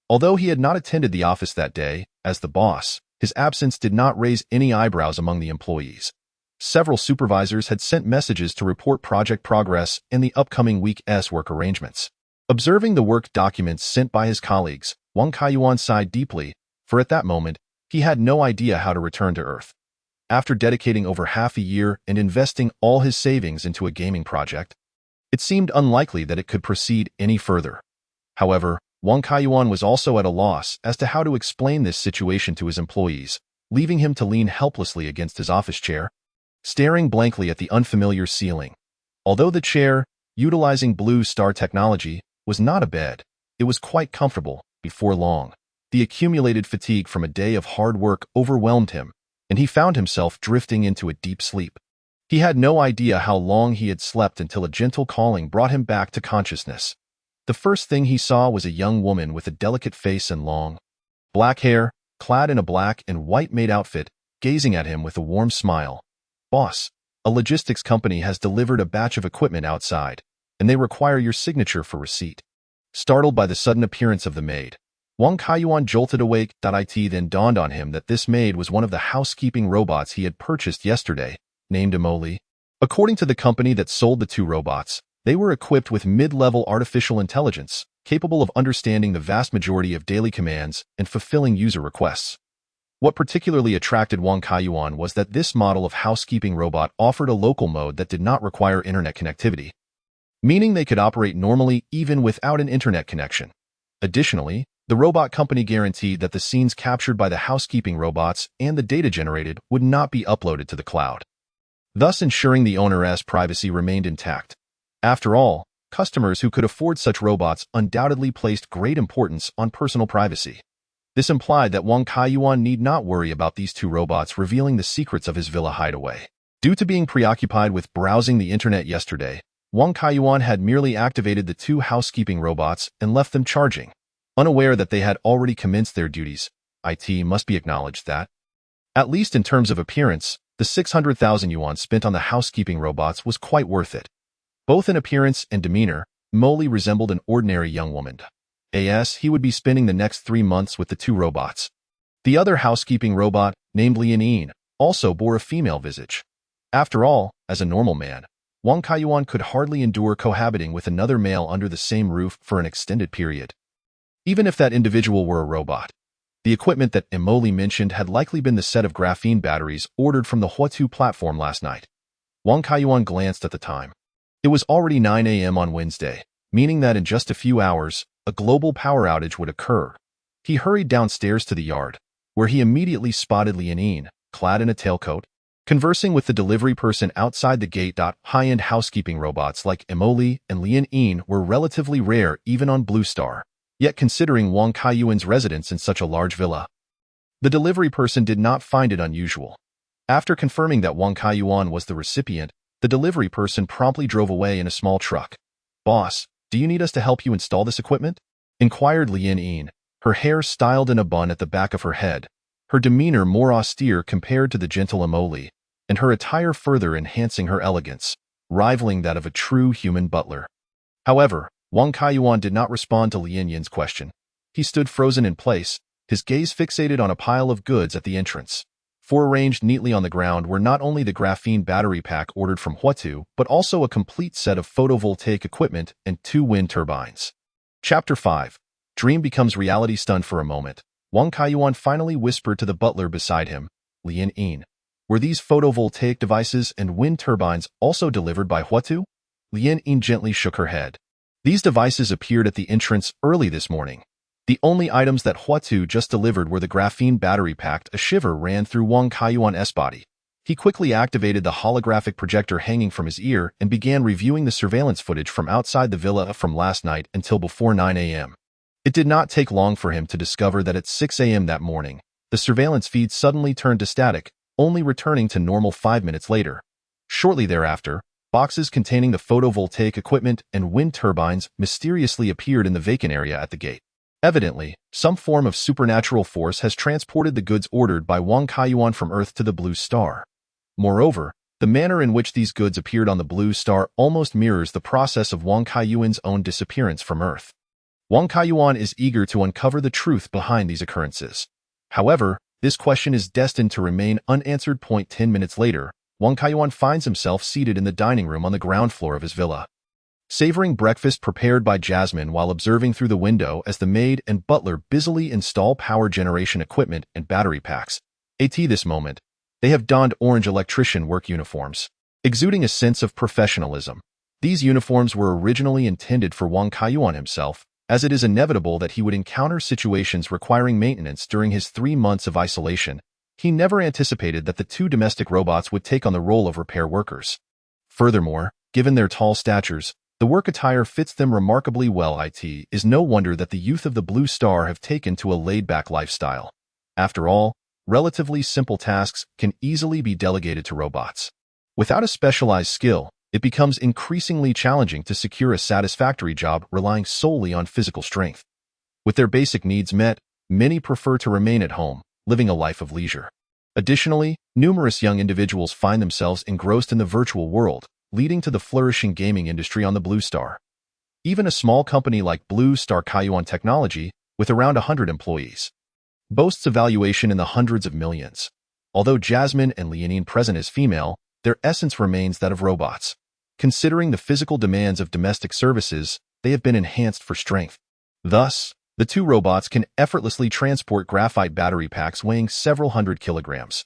Although he had not attended the office that day, as the boss, his absence did not raise any eyebrows among the employees. Several supervisors had sent messages to report project progress and the upcoming week's work arrangements. Observing the work documents sent by his colleagues, Wang Kaiyuan sighed deeply, for at that moment, he had no idea how to return to Earth. After dedicating over half a year and investing all his savings into a gaming project, it seemed unlikely that it could proceed any further. However, Wang Kaiyuan was also at a loss as to how to explain this situation to his employees, leaving him to lean helplessly against his office chair, staring blankly at the unfamiliar ceiling. Although the chair, utilizing Blue Star technology, was not a bed, it was quite comfortable. Before long, the accumulated fatigue from a day of hard work overwhelmed him, and he found himself drifting into a deep sleep. He had no idea how long he had slept until a gentle calling brought him back to consciousness. The first thing he saw was a young woman with a delicate face and long, black hair, clad in a black and white maid outfit, gazing at him with a warm smile. "Boss, a logistics company has delivered a batch of equipment outside, and they require your signature for receipt." Startled by the sudden appearance of the maid, Wang Kaiyuan jolted awake. It then dawned on him that this maid was one of the housekeeping robots he had purchased yesterday, named Emoli. According to the company that sold the 2 robots, They were equipped with mid-level artificial intelligence, capable of understanding the vast majority of daily commands and fulfilling user requests. What particularly attracted Wang Kaiyuan was that this model of housekeeping robot offered a local mode that did not require internet connectivity, meaning they could operate normally even without an internet connection. Additionally, the robot company guaranteed that the scenes captured by the housekeeping robots and the data generated would not be uploaded to the cloud, thus ensuring the owner's privacy remained intact. After all, customers who could afford such robots undoubtedly placed great importance on personal privacy. This implied that Wang Kaiyuan need not worry about these two robots revealing the secrets of his villa hideaway. Due to being preoccupied with browsing the internet yesterday, Wang Kaiyuan had merely activated the two housekeeping robots and left them charging. Unaware that they had already commenced their duties, it must be acknowledged that, at least in terms of appearance, the 600,000 yuan spent on the housekeeping robots was quite worth it. Both in appearance and demeanor, Molly resembled an ordinary young woman. He would be spending the next 3 months with the two robots. The other housekeeping robot, named Lian Yin, also bore a female visage. After all, as a normal man, Wang Kaiyuan could hardly endure cohabiting with another male under the same roof for an extended period. Even if that individual were a robot, the equipment that Emoli mentioned had likely been the set of graphene batteries ordered from the Huatu platform last night. Wang Kaiyuan glanced at the time. It was already 9 a.m. on Wednesday, meaning that in just a few hours, a global power outage would occur. He hurried downstairs to the yard, where he immediately spotted Lian Yin, clad in a tailcoat, conversing with the delivery person outside the gate. High-end housekeeping robots like Emoli and Lian Yin were relatively rare even on Blue Star. Yet considering Wang Kaiyuan's residence in such a large villa, the delivery person did not find it unusual. After confirming that Wang Kaiyuan was the recipient, the delivery person promptly drove away in a small truck. "Boss, do you need us to help you install this equipment?" inquired Lian Yin, her hair styled in a bun at the back of her head, her demeanor more austere compared to the gentle Emoli, and her attire further enhancing her elegance, rivaling that of a true human butler. However, Wang Kaiyuan did not respond to Lian Yin's question. He stood frozen in place, his gaze fixated on a pile of goods at the entrance. Four arranged neatly on the ground were not only the graphene battery pack ordered from Huatu, but also a complete set of photovoltaic equipment and 2 wind turbines. Chapter 5. Dream becomes reality. Stunned for a moment, Wang Kaiyuan finally whispered to the butler beside him, "Lian Yin, were these photovoltaic devices and wind turbines also delivered by Huatu?" Lian Yin gently shook her head. These devices appeared at the entrance early this morning. The only items that Huatu just delivered were the graphene battery pack. A shiver ran through Wang Kaiyuan's body. He quickly activated the holographic projector hanging from his ear and began reviewing the surveillance footage from outside the villa from last night until before 9 a.m. It did not take long for him to discover that at 6 a.m. that morning, the surveillance feed suddenly turned to static, only returning to normal 5 minutes later. Shortly thereafter, boxes containing the photovoltaic equipment and wind turbines mysteriously appeared in the vacant area at the gate. Evidently, some form of supernatural force has transported the goods ordered by Wang Kaiyuan from Earth to the Blue Star. Moreover, the manner in which these goods appeared on the Blue Star almost mirrors the process of Wang Kaiyuan's own disappearance from Earth. Wang Kaiyuan is eager to uncover the truth behind these occurrences. However, this question is destined to remain unanswered. 10 minutes later, Wang Kaiyuan finds himself seated in the dining room on the ground floor of his villa, savoring breakfast prepared by Jasmine while observing through the window as the maid and butler busily install power generation equipment and battery packs. At this moment, they have donned orange electrician work uniforms, exuding a sense of professionalism. These uniforms were originally intended for Wang Kaiyuan himself, as it is inevitable that he would encounter situations requiring maintenance during his 3 months of isolation. He never anticipated that the two domestic robots would take on the role of repair workers. Furthermore, given their tall statures, the work attire fits them remarkably well. It is no wonder that the youth of the Blue Star have taken to a laid-back lifestyle. After all, relatively simple tasks can easily be delegated to robots. Without a specialized skill, it becomes increasingly challenging to secure a satisfactory job relying solely on physical strength. With their basic needs met, many prefer to remain at home, living a life of leisure. Additionally, numerous young individuals find themselves engrossed in the virtual world, leading to the flourishing gaming industry on the Blue Star. Even a small company like Blue Star Kaiyuan Technology, with around 100 employees, boasts a valuation in the hundreds of millions. Although Jasmine and Lian Yin present as female, their essence remains that of robots. considering the physical demands of domestic services, they have been enhanced for strength. Thus, the two robots can effortlessly transport graphite battery packs weighing several hundred kilograms.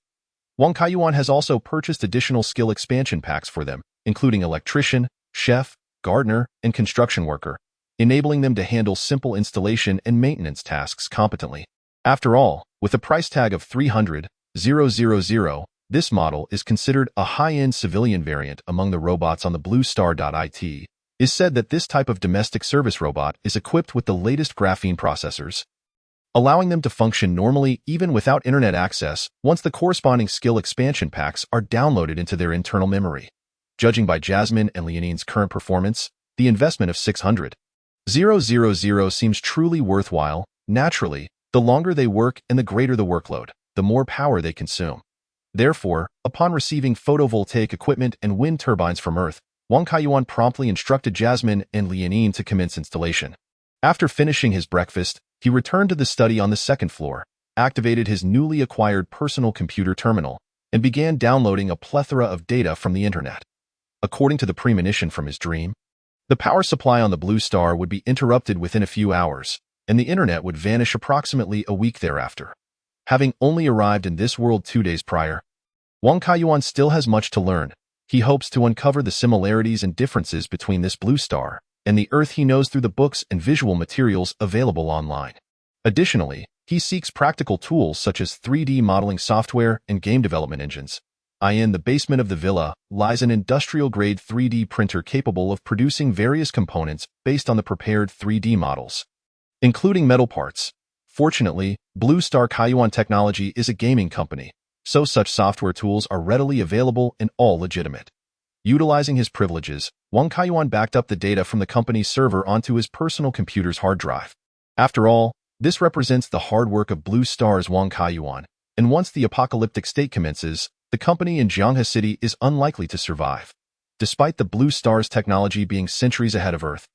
Wang Kaiyuan has also purchased additional skill expansion packs for them, including electrician, chef, gardener, and construction worker, enabling them to handle simple installation and maintenance tasks competently. After all, with a price tag of 300,000, this model is considered a high-end civilian variant among the robots on the Blue Star.it. Is said that this type of domestic service robot is equipped with the latest graphene processors, allowing them to function normally even without internet access once the corresponding skill expansion packs are downloaded into their internal memory. Judging by Jasmine and Lianin's current performance, the investment of 600,000 seems truly worthwhile. Naturally, the longer they work and the greater the workload, the more power they consume. Therefore, upon receiving photovoltaic equipment and wind turbines from Earth, Wang Kaiyuan promptly instructed Jasmine and Lianin to commence installation. After finishing his breakfast, he returned to the study on the second floor, activated his newly acquired personal computer terminal, and began downloading a plethora of data from the internet. According to the premonition from his dream, the power supply on the Blue Star would be interrupted within a few hours, and the internet would vanish approximately a week thereafter. Having only arrived in this world 2 days prior, Wang Kaiyuan still has much to learn. He hopes to uncover the similarities and differences between this Blue Star and the Earth he knows through the books and visual materials available online. Additionally, he seeks practical tools such as 3D modeling software and game development engines. In the basement of the villa lies an industrial-grade 3D printer capable of producing various components based on the prepared 3D models, including metal parts. Fortunately, Blue Star Kaiyuan Technology is a gaming company, so such software tools are readily available and all legitimate. Utilizing his privileges, Wang Kaiyuan backed up the data from the company's server onto his personal computer's hard drive. After all, this represents the hard work of Blue Star's Wang Kaiyuan, and once the apocalyptic state commences, the company in Jianghe City is unlikely to survive. Despite the Blue Star's technology being centuries ahead of Earth,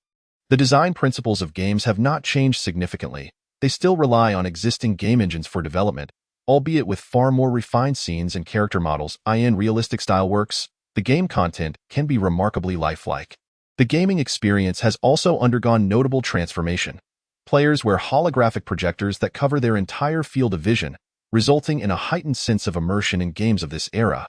the design principles of games have not changed significantly. They still rely on existing game engines for development, albeit with far more refined scenes and character models. In realistic style works, the game content can be remarkably lifelike. The gaming experience has also undergone notable transformation. Players wear holographic projectors that cover their entire field of vision, resulting in a heightened sense of immersion in games of this era.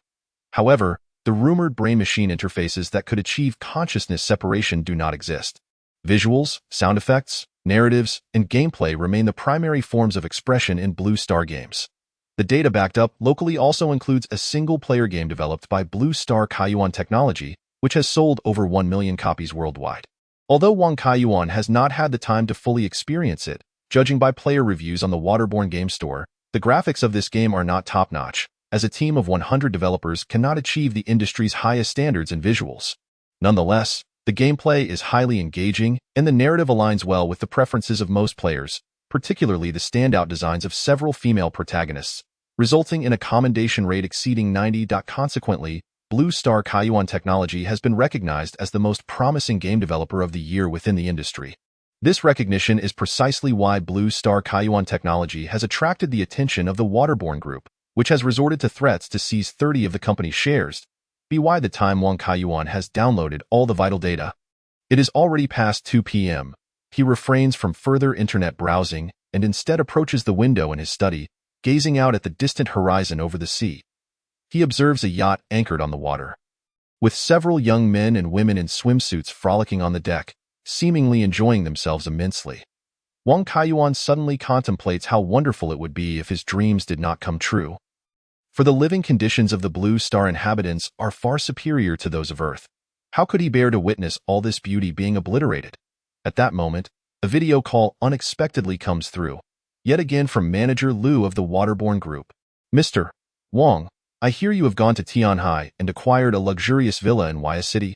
However, the rumored brain-machine interfaces that could achieve consciousness separation do not exist. Visuals, sound effects, narratives, and gameplay remain the primary forms of expression in Blue Star games. The data backed up locally also includes a single-player game developed by Blue Star Kaiyuan Technology, which has sold over 1 million copies worldwide. Although Wang Kaiyuan has not had the time to fully experience it, judging by player reviews on the Waterborne Game Store, the graphics of this game are not top-notch, as a team of 100 developers cannot achieve the industry's highest standards in visuals. Nonetheless, the gameplay is highly engaging, and the narrative aligns well with the preferences of most players, particularly the standout designs of several female protagonists, resulting in a commendation rate exceeding 90. Consequently, Blue Star Kaiyuan Technology has been recognized as the most promising game developer of the year within the industry. This recognition is precisely why Blue Star Kaiyuan Technology has attracted the attention of the Waterborne Group, which has resorted to threats to seize 30 of the company's shares. By the time Wang Kaiyuan has downloaded all the vital data, it is already past 2 p.m. He refrains from further internet browsing and instead approaches the window in his study, gazing out at the distant horizon over the sea. He observes a yacht anchored on the water, with several young men and women in swimsuits frolicking on the deck, seemingly enjoying themselves immensely. Wang Kaiyuan suddenly contemplates how wonderful it would be if his dreams did not come true. For the living conditions of the Blue Star inhabitants are far superior to those of Earth. How could he bear to witness all this beauty being obliterated? At that moment, a video call unexpectedly comes through, yet again from Manager Liu of the Waterborne Group. Mr. Wang, I hear you have gone to Tianhai and acquired a luxurious villa in Waya City.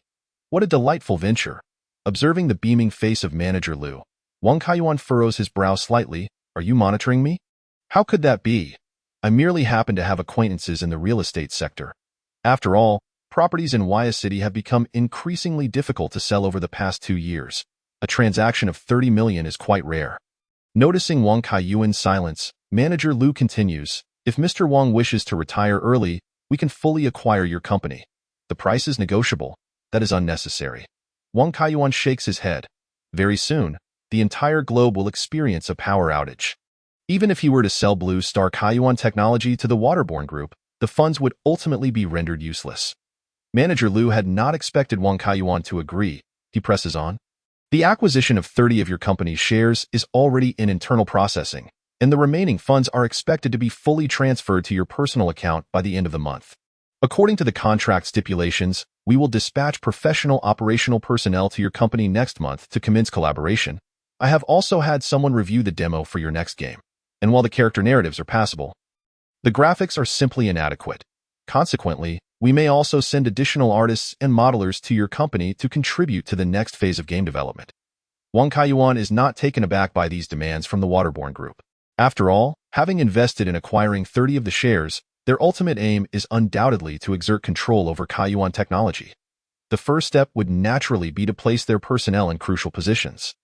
What a delightful venture. Observing the beaming face of Manager Liu, Wang Kaiyuan furrows his brow slightly. Are you monitoring me? How could that be? I merely happen to have acquaintances in the real estate sector. After all, properties in Waya City have become increasingly difficult to sell over the past 2 years. A transaction of 30 million is quite rare. Noticing Wang Kaiyuan's silence, Manager Liu continues, if Mr. Wang wishes to retire early, we can fully acquire your company. The price is negotiable. That is unnecessary. Wang Kaiyuan shakes his head. Very soon, the entire globe will experience a power outage. Even if he were to sell Blue Star Kaiyuan technology to the Waterborne Group, the funds would ultimately be rendered useless. Manager Liu had not expected Wang Kaiyuan to agree. He presses on. The acquisition of 30 of your company's shares is already in internal processing, and the remaining funds are expected to be fully transferred to your personal account by the end of the month. According to the contract stipulations, we will dispatch professional operational personnel to your company next month to commence collaboration. I have also had someone review the demo for your next game, and while the character narratives are passable, the graphics are simply inadequate. Consequently, we may also send additional artists and modelers to your company to contribute to the next phase of game development. Wang Kaiyuan is not taken aback by these demands from the Waterborne Group. After all, having invested in acquiring 30 of the shares, their ultimate aim is undoubtedly to exert control over Kaiyuan technology. The first step would naturally be to place their personnel in crucial positions.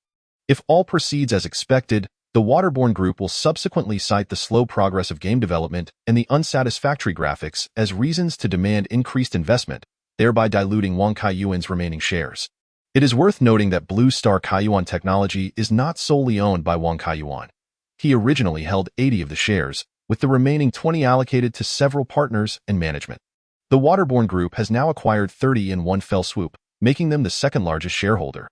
If all proceeds as expected, the Waterborne Group will subsequently cite the slow progress of game development and the unsatisfactory graphics as reasons to demand increased investment, thereby diluting Wang Kaiyuan's remaining shares. It is worth noting that Blue Star Kaiyuan technology is not solely owned by Wang Kaiyuan. He originally held 80 of the shares, with the remaining 20 allocated to several partners and management. The Waterborne Group has now acquired 30 in one fell swoop, making them the second largest shareholder.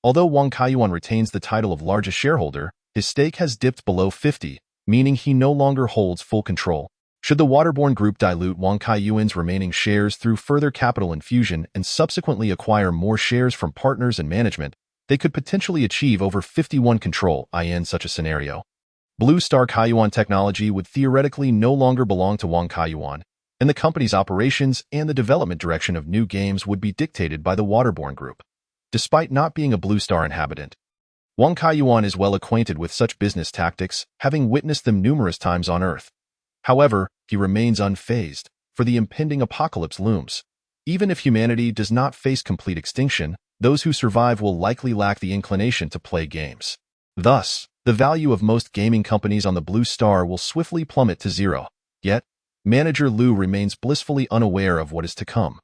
Although Wang Kaiyuan retains the title of largest shareholder, his stake has dipped below 50, meaning he no longer holds full control. Should the Waterborne Group dilute Wang Kaiyuan's remaining shares through further capital infusion and subsequently acquire more shares from partners and management, they could potentially achieve over 51 control in such a scenario. Blue Star Kaiyuan technology would theoretically no longer belong to Wang Kaiyuan, and the company's operations and the development direction of new games would be dictated by the Waterborne Group. Despite not being a Blue Star inhabitant, Wang Kaiyuan is well acquainted with such business tactics, having witnessed them numerous times on Earth. However, he remains unfazed, for the impending apocalypse looms. Even if humanity does not face complete extinction, those who survive will likely lack the inclination to play games. Thus, the value of most gaming companies on the Blue Star will swiftly plummet to zero. Yet, Manager Liu remains blissfully unaware of what is to come.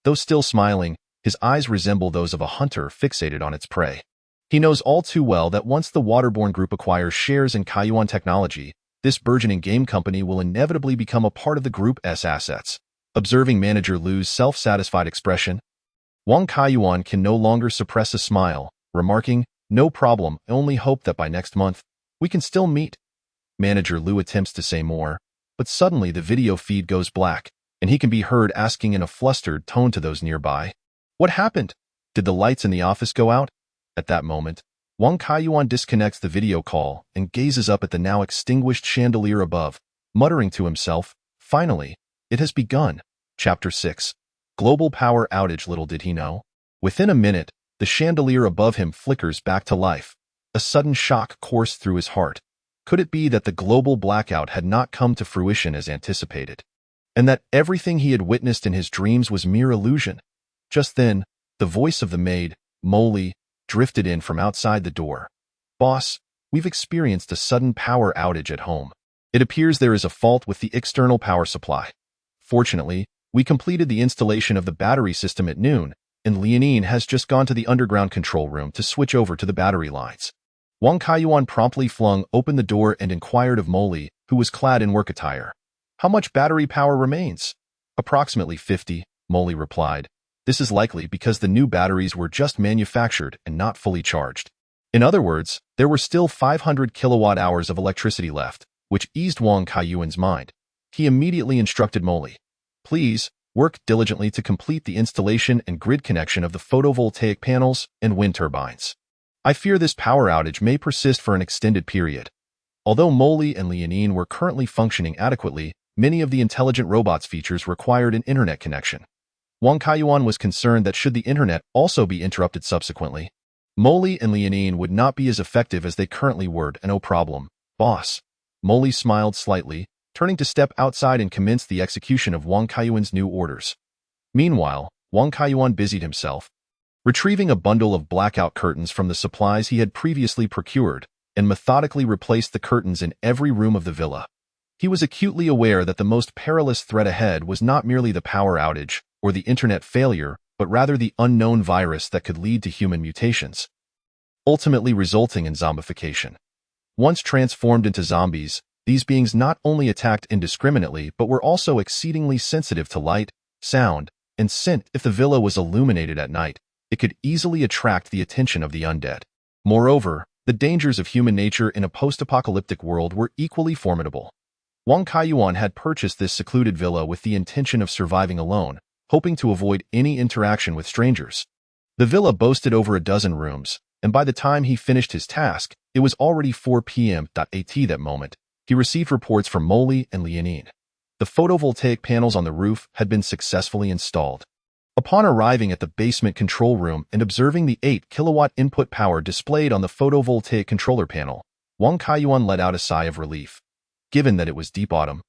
Though still smiling, his eyes resemble those of a hunter fixated on its prey. He knows all too well that once the Waterborne Group acquires shares in Kaiyuan technology, this burgeoning game company will inevitably become a part of the Group's assets. Observing Manager Liu's self-satisfied expression, Wang Kaiyuan can no longer suppress a smile, remarking, "No problem, I only hope that by next month, we can still meet." Manager Liu attempts to say more, but suddenly the video feed goes black, and he can be heard asking in a flustered tone to those nearby, "What happened? Did the lights in the office go out?" At that moment, Wang Kaiyuan disconnects the video call and gazes up at the now extinguished chandelier above, muttering to himself, "Finally, it has begun." Chapter 6. Global Power Outage. Little did he know. Within a minute, the chandelier above him flickers back to life. A sudden shock coursed through his heart. Could it be that the global blackout had not come to fruition as anticipated, and that everything he had witnessed in his dreams was mere illusion? Just then, the voice of the maid, Molly, drifted in from outside the door. "Boss, we've experienced a sudden power outage at home. It appears there is a fault with the external power supply. Fortunately, we completed the installation of the battery system at noon, and Lianine has just gone to the underground control room to switch over to the battery lines." Wang Kaiyuan promptly flung open the door and inquired of Molly, who was clad in work attire. "How much battery power remains?" "Approximately 50, Molly replied. "This is likely because the new batteries were just manufactured and not fully charged." In other words, there were still 500 kilowatt-hours of electricity left, which eased Wang Kaiyuan's mind. He immediately instructed Molly, "Please, work diligently to complete the installation and grid connection of the photovoltaic panels and wind turbines. I fear this power outage may persist for an extended period." Although Molly and Lianine were currently functioning adequately, many of the intelligent robots' features required an internet connection. Wang Kaiyuan was concerned that should the internet also be interrupted subsequently, Molly and Lianine would not be as effective as they currently were. "No problem, boss." Molly smiled slightly, turning to step outside and commence the execution of Wang Kaiyuan's new orders. Meanwhile, Wang Kaiyuan busied himself, retrieving a bundle of blackout curtains from the supplies he had previously procured, and methodically replaced the curtains in every room of the villa. He was acutely aware that the most perilous threat ahead was not merely the power outage or the internet failure, but rather the unknown virus that could lead to human mutations, ultimately resulting in zombification. Once transformed into zombies, these beings not only attacked indiscriminately but were also exceedingly sensitive to light, sound, and scent. If the villa was illuminated at night, it could easily attract the attention of the undead. Moreover, the dangers of human nature in a post-apocalyptic world were equally formidable. Wang Kaiyuan had purchased this secluded villa with the intention of surviving alone, hoping to avoid any interaction with strangers. The villa boasted over a dozen rooms, and by the time he finished his task, it was already 4 p.m. At that moment, he received reports from Molly and Lianin. The photovoltaic panels on the roof had been successfully installed. Upon arriving at the basement control room and observing the 8-kilowatt input power displayed on the photovoltaic controller panel, Wang Kaiyuan let out a sigh of relief. Given that it was deep autumn,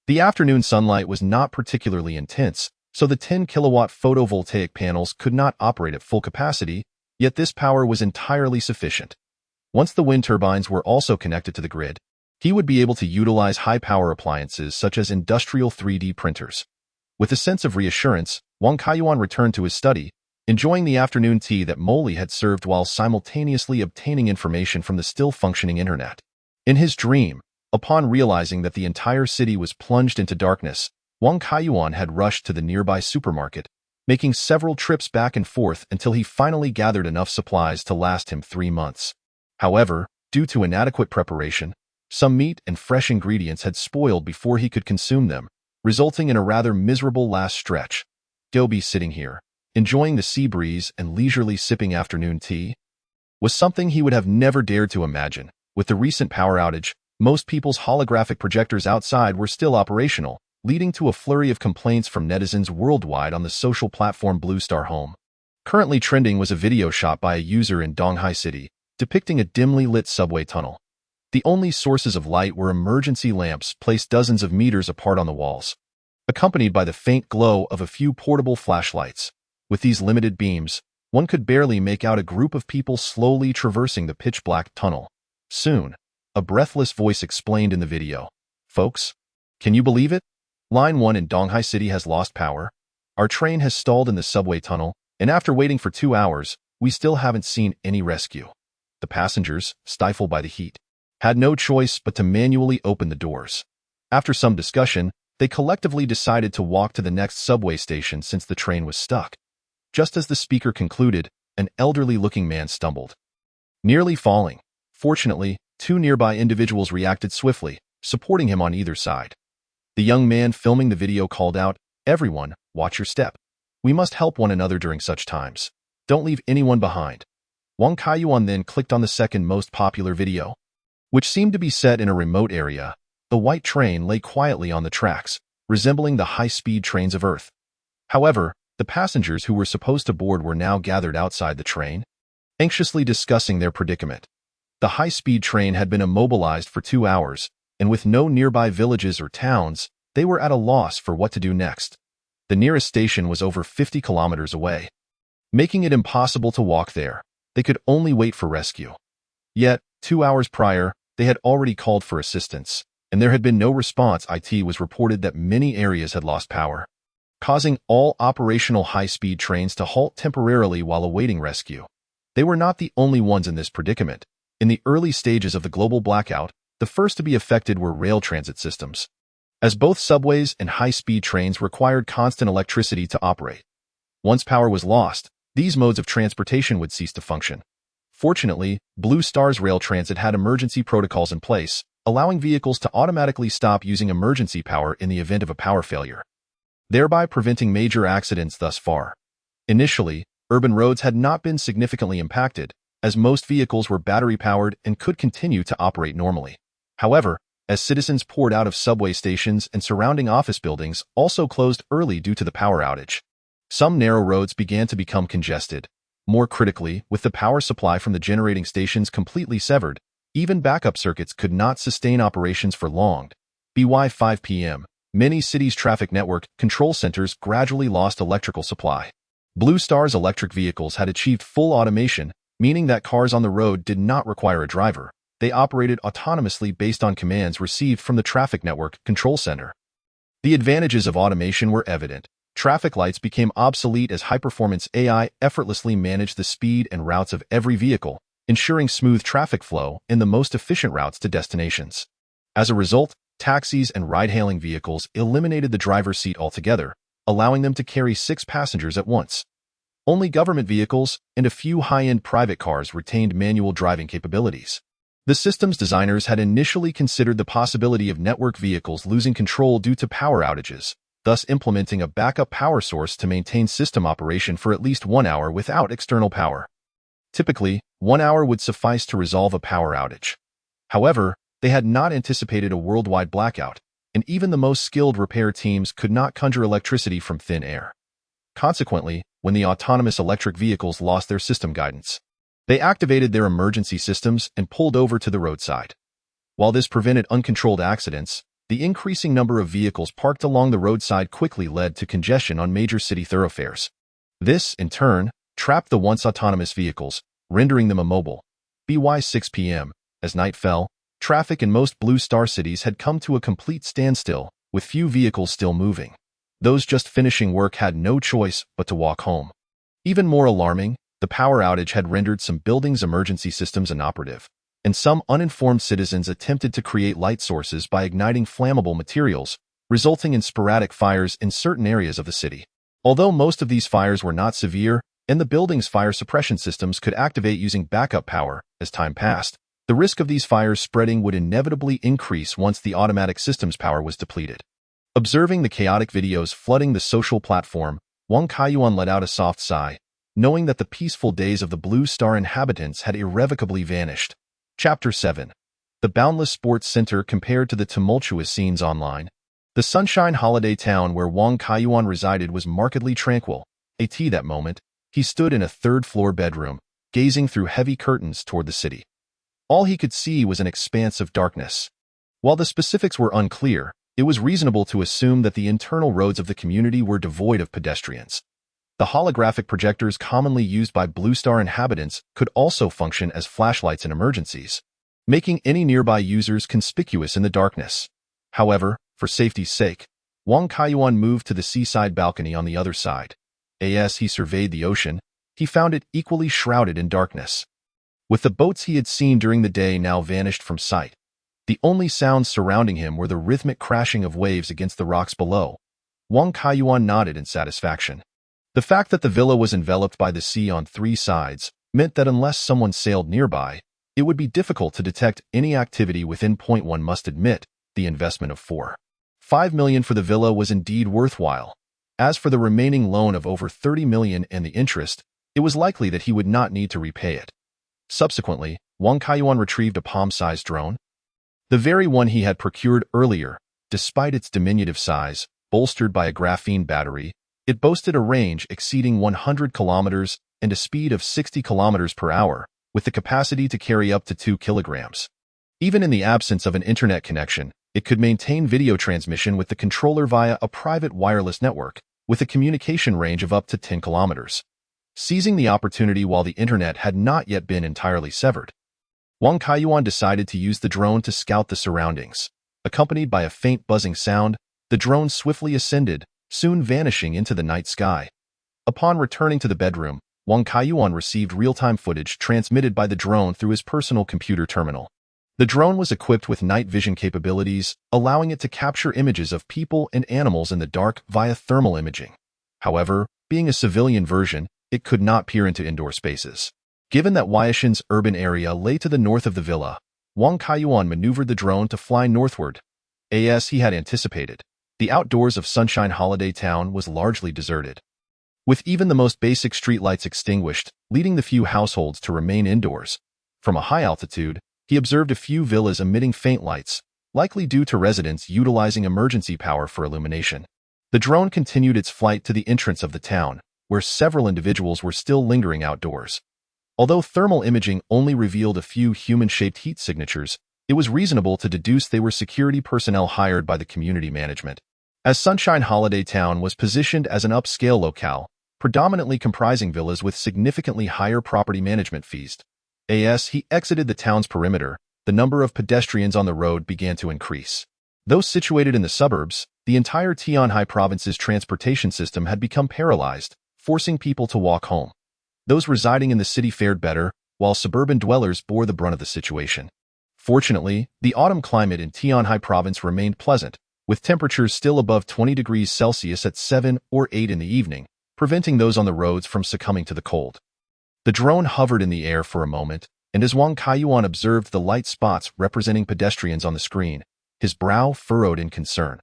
the afternoon sunlight was not particularly intense, so the 10-kilowatt photovoltaic panels could not operate at full capacity, yet this power was entirely sufficient. Once the wind turbines were also connected to the grid, he would be able to utilize high-power appliances such as industrial 3D printers. With a sense of reassurance, Wang Kaiyuan returned to his study, enjoying the afternoon tea that Molly had served while simultaneously obtaining information from the still-functioning internet. In his dream, upon realizing that the entire city was plunged into darkness, Wang Kaiyuan had rushed to the nearby supermarket, making several trips back and forth until he finally gathered enough supplies to last him 3 months. However, due to inadequate preparation, some meat and fresh ingredients had spoiled before he could consume them, resulting in a rather miserable last stretch. Gobi sitting here, enjoying the sea breeze and leisurely sipping afternoon tea, was something he would have never dared to imagine. With the recent power outage, most people's holographic projectors outside were still operational, leading to a flurry of complaints from netizens worldwide on the social platform Blue Star Home. Currently trending was a video shot by a user in Donghai City, depicting a dimly lit subway tunnel. The only sources of light were emergency lamps placed dozens of meters apart on the walls, accompanied by the faint glow of a few portable flashlights. With these limited beams, one could barely make out a group of people slowly traversing the pitch-black tunnel. Soon, a breathless voice explained in the video, "Folks, can you believe it? Line 1 in Donghai City has lost power. Our train has stalled in the subway tunnel, and after waiting for 2 hours, we still haven't seen any rescue." The passengers, stifled by the heat, had no choice but to manually open the doors. After some discussion, they collectively decided to walk to the next subway station since the train was stuck. Just as the speaker concluded, an elderly-looking man stumbled, nearly falling. Fortunately, 2 nearby individuals reacted swiftly, supporting him on either side. The young man filming the video called out, "Everyone, watch your step. We must help one another during such times. Don't leave anyone behind." Wang Kaiyuan then clicked on the second most popular video, which seemed to be set in a remote area. The white train lay quietly on the tracks, resembling the high-speed trains of Earth. However, the passengers who were supposed to board were now gathered outside the train, anxiously discussing their predicament. The high-speed train had been immobilized for 2 hours, and with no nearby villages or towns, they were at a loss for what to do next. The nearest station was over 50 kilometers away, making it impossible to walk there. They could only wait for rescue. Yet, 2 hours prior, they had already called for assistance, and there had been no response. It was reported that many areas had lost power, causing all operational high-speed trains to halt temporarily while awaiting rescue. They were not the only ones in this predicament. In the early stages of the global blackout, the first to be affected were rail transit systems, as both subways and high-speed trains required constant electricity to operate. Once power was lost, these modes of transportation would cease to function. Fortunately, Blue Star's rail transit had emergency protocols in place, allowing vehicles to automatically stop using emergency power in the event of a power failure, thereby preventing major accidents thus far. Initially, urban roads had not been significantly impacted, as most vehicles were battery-powered and could continue to operate normally. However, as citizens poured out of subway stations and surrounding office buildings also closed early due to the power outage, some narrow roads began to become congested. More critically, with the power supply from the generating stations completely severed, even backup circuits could not sustain operations for long. By 5 p.m., many cities' traffic network control centers gradually lost electrical supply. Blue Star's electric vehicles had achieved full automation, meaning that cars on the road did not require a driver. They operated autonomously based on commands received from the traffic network control center. The advantages of automation were evident. Traffic lights became obsolete as high-performance AI effortlessly managed the speed and routes of every vehicle, ensuring smooth traffic flow and the most efficient routes to destinations. As a result, taxis and ride-hailing vehicles eliminated the driver's seat altogether, allowing them to carry 6 passengers at once. Only government vehicles and a few high-end private cars retained manual driving capabilities. The system's designers had initially considered the possibility of network vehicles losing control due to power outages, thus implementing a backup power source to maintain system operation for at least 1 hour without external power. Typically, 1 hour would suffice to resolve a power outage. However, they had not anticipated a worldwide blackout, and even the most skilled repair teams could not conjure electricity from thin air. Consequently, when the autonomous electric vehicles lost their system guidance, they activated their emergency systems and pulled over to the roadside. While this prevented uncontrolled accidents, the increasing number of vehicles parked along the roadside quickly led to congestion on major city thoroughfares. This, in turn, trapped the once autonomous vehicles, rendering them immobile. By 6 p.m., as night fell, traffic in most Blue Star cities had come to a complete standstill, with few vehicles still moving. Those just finishing work had no choice but to walk home. Even more alarming, the power outage had rendered some buildings' emergency systems inoperative, and some uninformed citizens attempted to create light sources by igniting flammable materials, resulting in sporadic fires in certain areas of the city. Although most of these fires were not severe, and the building's fire suppression systems could activate using backup power, as time passed, the risk of these fires spreading would inevitably increase once the automatic system's power was depleted. Observing the chaotic videos flooding the social platform, Wang Kaiyuan let out a soft sigh, knowing that the peaceful days of the Blue Star inhabitants had irrevocably vanished. Chapter 7. The boundless sports center compared to the tumultuous scenes online. The Sunshine Holiday Town where Wang Kaiyuan resided was markedly tranquil. At that moment, he stood in a third-floor bedroom, gazing through heavy curtains toward the city. All he could see was an expanse of darkness. While the specifics were unclear, it was reasonable to assume that the internal roads of the community were devoid of pedestrians. The holographic projectors commonly used by Blue Star inhabitants could also function as flashlights in emergencies, making any nearby users conspicuous in the darkness. However, for safety's sake, Wang Kaiyuan moved to the seaside balcony on the other side. As he surveyed the ocean, he found it equally shrouded in darkness. With the boats he had seen during the day now vanished from sight, the only sounds surrounding him were the rhythmic crashing of waves against the rocks below. Wang Kaiyuan nodded in satisfaction. The fact that the villa was enveloped by the sea on 3 sides meant that unless someone sailed nearby, it would be difficult to detect any activity within. One must admit, the investment of 4.5 million for the villa was indeed worthwhile. As for the remaining loan of over 30 million and the interest, it was likely that he would not need to repay it. Subsequently, Wang Kaiyuan retrieved a palm-sized drone, the very one he had procured earlier. Despite its diminutive size, bolstered by a graphene battery, it boasted a range exceeding 100 kilometers and a speed of 60 kilometers per hour, with the capacity to carry up to 2 kilograms. Even in the absence of an internet connection, it could maintain video transmission with the controller via a private wireless network, with a communication range of up to 10 kilometers. Seizing the opportunity while the internet had not yet been entirely severed, Wang Kaiyuan decided to use the drone to scout the surroundings. Accompanied by a faint buzzing sound, the drone swiftly ascended, soon vanishing into the night sky. Upon returning to the bedroom, Wang Kaiyuan received real-time footage transmitted by the drone through his personal computer terminal. The drone was equipped with night vision capabilities, allowing it to capture images of people and animals in the dark via thermal imaging. However, being a civilian version, it could not peer into indoor spaces. Given that Huaishan's urban area lay to the north of the villa, Wang Kaiyuan maneuvered the drone to fly northward. As he had anticipated, the outdoors of Sunshine Holiday Town was largely deserted, with even the most basic streetlights extinguished, leading the few households to remain indoors. From a high altitude, he observed a few villas emitting faint lights, likely due to residents utilizing emergency power for illumination. The drone continued its flight to the entrance of the town, where several individuals were still lingering outdoors. Although thermal imaging only revealed a few human-shaped heat signatures, it was reasonable to deduce they were security personnel hired by the community management. As Sunshine Holiday Town was positioned as an upscale locale, predominantly comprising villas with significantly higher property management fees. As he exited the town's perimeter, the number of pedestrians on the road began to increase. Those situated in the suburbs, the entire Tianhai province's transportation system had become paralyzed, forcing people to walk home. Those residing in the city fared better, while suburban dwellers bore the brunt of the situation. Fortunately, the autumn climate in Tianhai province remained pleasant, with temperatures still above 20 degrees Celsius at 7 or 8 in the evening, preventing those on the roads from succumbing to the cold. The drone hovered in the air for a moment, and as Wang Kaiyuan observed the light spots representing pedestrians on the screen, his brow furrowed in concern.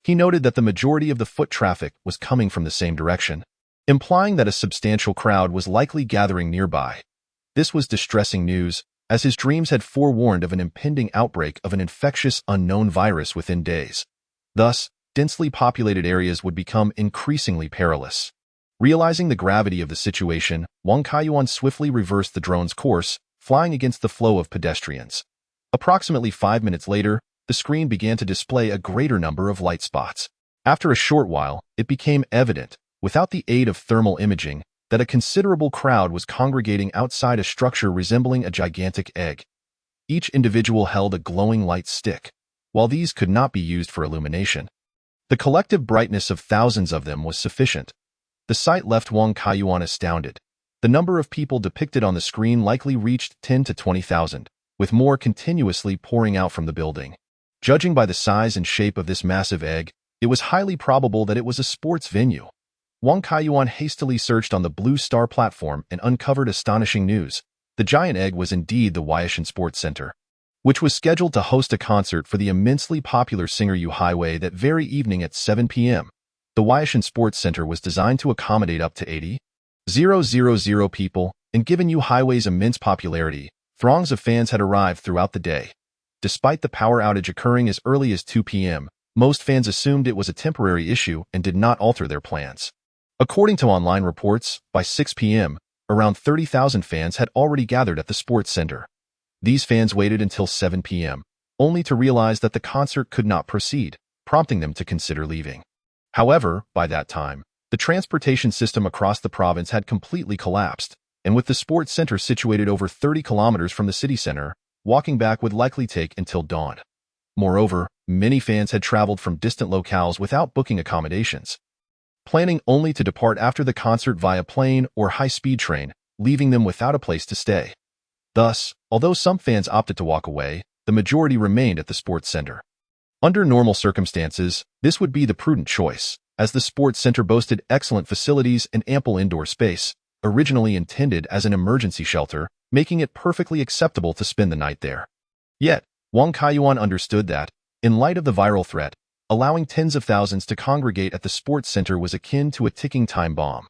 He noted that the majority of the foot traffic was coming from the same direction, implying that a substantial crowd was likely gathering nearby. This was distressing news, as his dreams had forewarned of an impending outbreak of an infectious unknown virus within days. Thus, densely populated areas would become increasingly perilous. Realizing the gravity of the situation, Wang Kaiyuan swiftly reversed the drone's course, flying against the flow of pedestrians. Approximately 5 minutes later, the screen began to display a greater number of light spots. After a short while, it became evident, without the aid of thermal imaging, that a considerable crowd was congregating outside a structure resembling a gigantic egg. Each individual held a glowing light stick, while these could not be used for illumination. The collective brightness of thousands of them was sufficient. The sight left Wang Kaiyuan astounded. The number of people depicted on the screen likely reached 10 to 20,000, with more continuously pouring out from the building. Judging by the size and shape of this massive egg, it was highly probable that it was a sports venue. Wang Kaiyuan hastily searched on the Blue Star platform and uncovered astonishing news. The giant egg was indeed the Huaishan Sports Center, which was scheduled to host a concert for the immensely popular singer Yu Hiwei that very evening at 7 p.m. The Huaishan Sports Center was designed to accommodate up to 80,000 people, and given Yu Hiwei's immense popularity, throngs of fans had arrived throughout the day. Despite the power outage occurring as early as 2 p.m., most fans assumed it was a temporary issue and did not alter their plans. According to online reports, by 6 p.m., around 30,000 fans had already gathered at the sports center. These fans waited until 7 p.m., only to realize that the concert could not proceed, prompting them to consider leaving. However, by that time, the transportation system across the province had completely collapsed, and with the sports center situated over 30 kilometers from the city center, walking back would likely take until dawn. Moreover, many fans had traveled from distant locales without booking accommodations, planning only to depart after the concert via plane or high-speed train, leaving them without a place to stay. Thus, although some fans opted to walk away, the majority remained at the sports center. Under normal circumstances, this would be the prudent choice, as the sports center boasted excellent facilities and ample indoor space, originally intended as an emergency shelter, making it perfectly acceptable to spend the night there. Yet, Wang Kaiyuan understood that, in light of the viral threat, allowing tens of thousands to congregate at the sports center was akin to a ticking time bomb.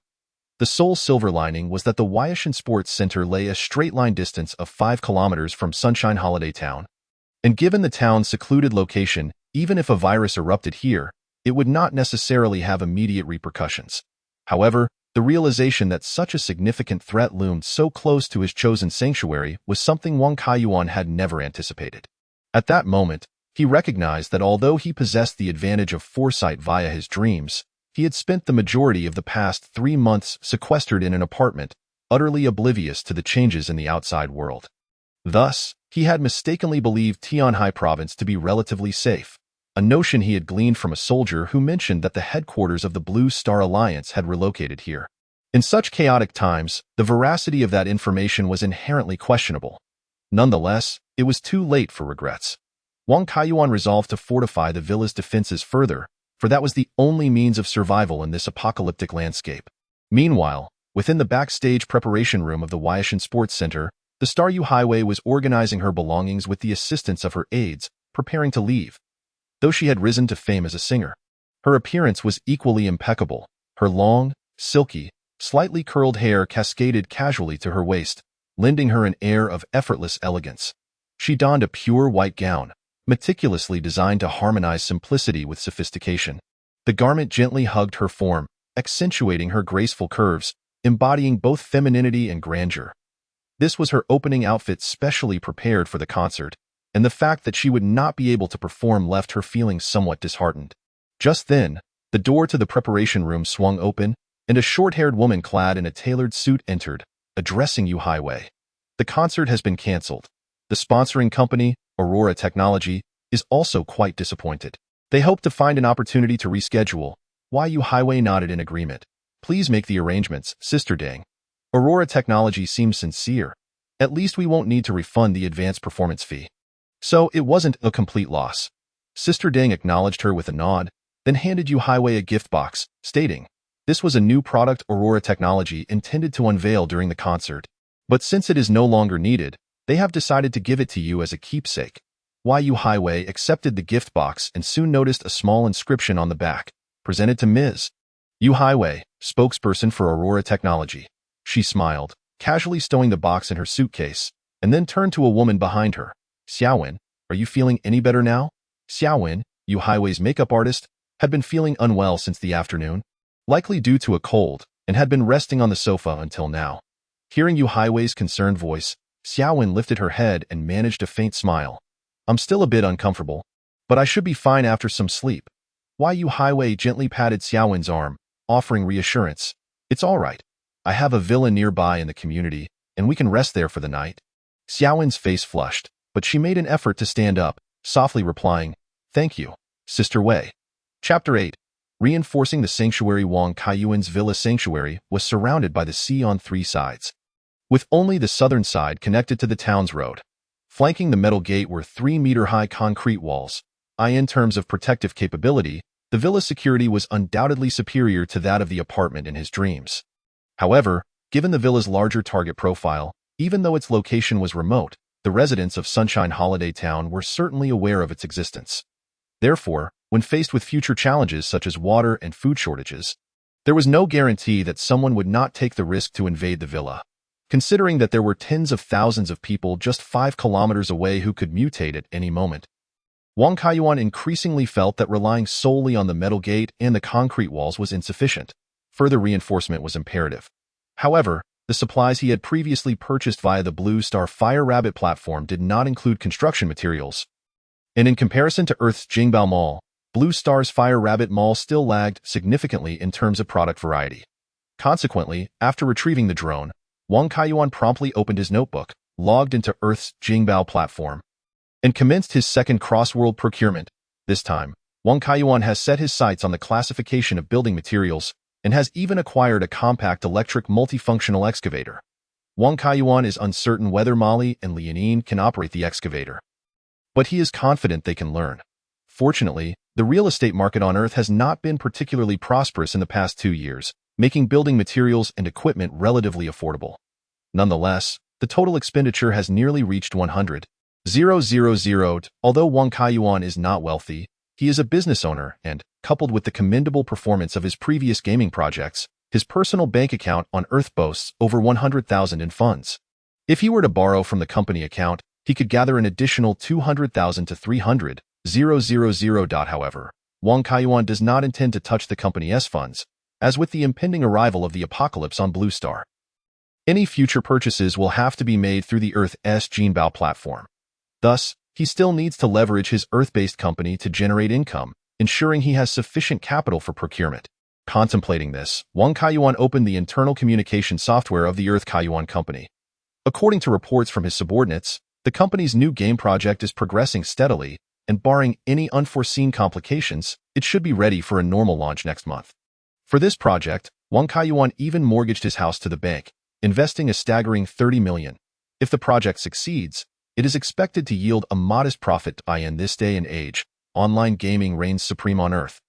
The sole silver lining was that the Huaishan Sports Center lay a straight-line distance of 5 kilometers from Sunshine Holiday Town, and given the town's secluded location, even if a virus erupted here, it would not necessarily have immediate repercussions. However, the realization that such a significant threat loomed so close to his chosen sanctuary was something Wang Kaiyuan had never anticipated. At that moment, he recognized that although he possessed the advantage of foresight via his dreams, he had spent the majority of the past 3 months sequestered in an apartment, utterly oblivious to the changes in the outside world. Thus, he had mistakenly believed Tianhai province to be relatively safe, a notion he had gleaned from a soldier who mentioned that the headquarters of the Blue Star Alliance had relocated here. In such chaotic times, the veracity of that information was inherently questionable. Nonetheless, it was too late for regrets. Wang Kaiyuan resolved to fortify the villa's defenses further, for that was the only means of survival in this apocalyptic landscape. Meanwhile, within the backstage preparation room of the Huaishan Sports Center, the star Yu Hiwei was organizing her belongings with the assistance of her aides, preparing to leave. Though she had risen to fame as a singer, her appearance was equally impeccable. Her long, silky, slightly curled hair cascaded casually to her waist, lending her an air of effortless elegance. She donned a pure white gown, meticulously designed to harmonize simplicity with sophistication. The garment gently hugged her form, accentuating her graceful curves, embodying both femininity and grandeur. This was her opening outfit specially prepared for the concert, and the fact that she would not be able to perform left her feeling somewhat disheartened. Just then, the door to the preparation room swung open, and a short-haired woman clad in a tailored suit entered, addressing Yu Hiwei. The concert has been cancelled. The sponsoring company, Aurora Technology, is also quite disappointed. They hoped to find an opportunity to reschedule. Yu Highway nodded in agreement. Please make the arrangements, Sister Deng. Aurora Technology seems sincere. At least we won't need to refund the advance performance fee. So it wasn't a complete loss. Sister Deng acknowledged her with a nod, then handed Yu Highway a gift box, stating, this was a new product Aurora Technology intended to unveil during the concert. But since it is no longer needed, they have decided to give it to you as a keepsake. Yu Highway accepted the gift box and soon noticed a small inscription on the back, presented to Ms. Yu Highway, spokesperson for Aurora Technology. She smiled, casually stowing the box in her suitcase, and then turned to a woman behind her. Xiaowen, are you feeling any better now? Xiaowen, Yu Highway's makeup artist, had been feeling unwell since the afternoon, likely due to a cold, and had been resting on the sofa until now. Hearing Yu Highway's concerned voice, Xiaowen lifted her head and managed a faint smile. I'm still a bit uncomfortable, but I should be fine after some sleep. Yu Highway gently patted Xiaowen's arm, offering reassurance. It's all right. I have a villa nearby in the community, and we can rest there for the night. Xiaowen's face flushed, but she made an effort to stand up, softly replying, Thank you, Sister Wei. Chapter 8. Reinforcing the sanctuary. Wang Kaiyuan's villa sanctuary was surrounded by the sea on 3 sides, with only the southern side connected to the town's road. Flanking the metal gate were 3-meter-high concrete walls. In terms of protective capability, the villa's security was undoubtedly superior to that of the apartment in his dreams. However, given the villa's larger target profile, even though its location was remote, the residents of Sunshine Holiday Town were certainly aware of its existence. Therefore, when faced with future challenges such as water and food shortages, there was no guarantee that someone would not take the risk to invade the villa. Considering that there were tens of thousands of people just 5 kilometers away who could mutate at any moment, Wang Kaiyuan increasingly felt that relying solely on the metal gate and the concrete walls was insufficient. Further reinforcement was imperative. However, the supplies he had previously purchased via the Blue Star Fire Rabbit platform did not include construction materials. And in comparison to Earth's Jingbao Mall, Blue Star's Fire Rabbit Mall still lagged significantly in terms of product variety. Consequently, after retrieving the drone, Wang Kaiyuan promptly opened his notebook, logged into Earth's Jingbao platform, and commenced his second cross-world procurement. This time, Wang Kaiyuan has set his sights on the classification of building materials and has even acquired a compact electric multifunctional excavator. Wang Kaiyuan is uncertain whether Mali and Liaoning can operate the excavator, but he is confident they can learn. Fortunately, the real estate market on Earth has not been particularly prosperous in the past 2 years, making building materials and equipment relatively affordable. Nonetheless, the total expenditure has nearly reached 100,000. Although Wang Kaiyuan is not wealthy, he is a business owner and, coupled with the commendable performance of his previous gaming projects, his personal bank account on Earth boasts over 100,000 in funds. If he were to borrow from the company account, he could gather an additional 200,000 to 300,000. However, Wang Kaiyuan does not intend to touch the company's funds, as with the impending arrival of the apocalypse on Blue Star, any future purchases will have to be made through the Earth's Jingbao platform. Thus, he still needs to leverage his Earth-based company to generate income, ensuring he has sufficient capital for procurement. Contemplating this, Wang Kaiyuan opened the internal communication software of the Earth Kaiyuan Company. According to reports from his subordinates, the company's new game project is progressing steadily, and barring any unforeseen complications, it should be ready for a normal launch next month. For this project, Wang Kaiyuan even mortgaged his house to the bank, investing a staggering 30 million. If the project succeeds, it is expected to yield a modest profit. In this day and age, online gaming reigns supreme on Earth,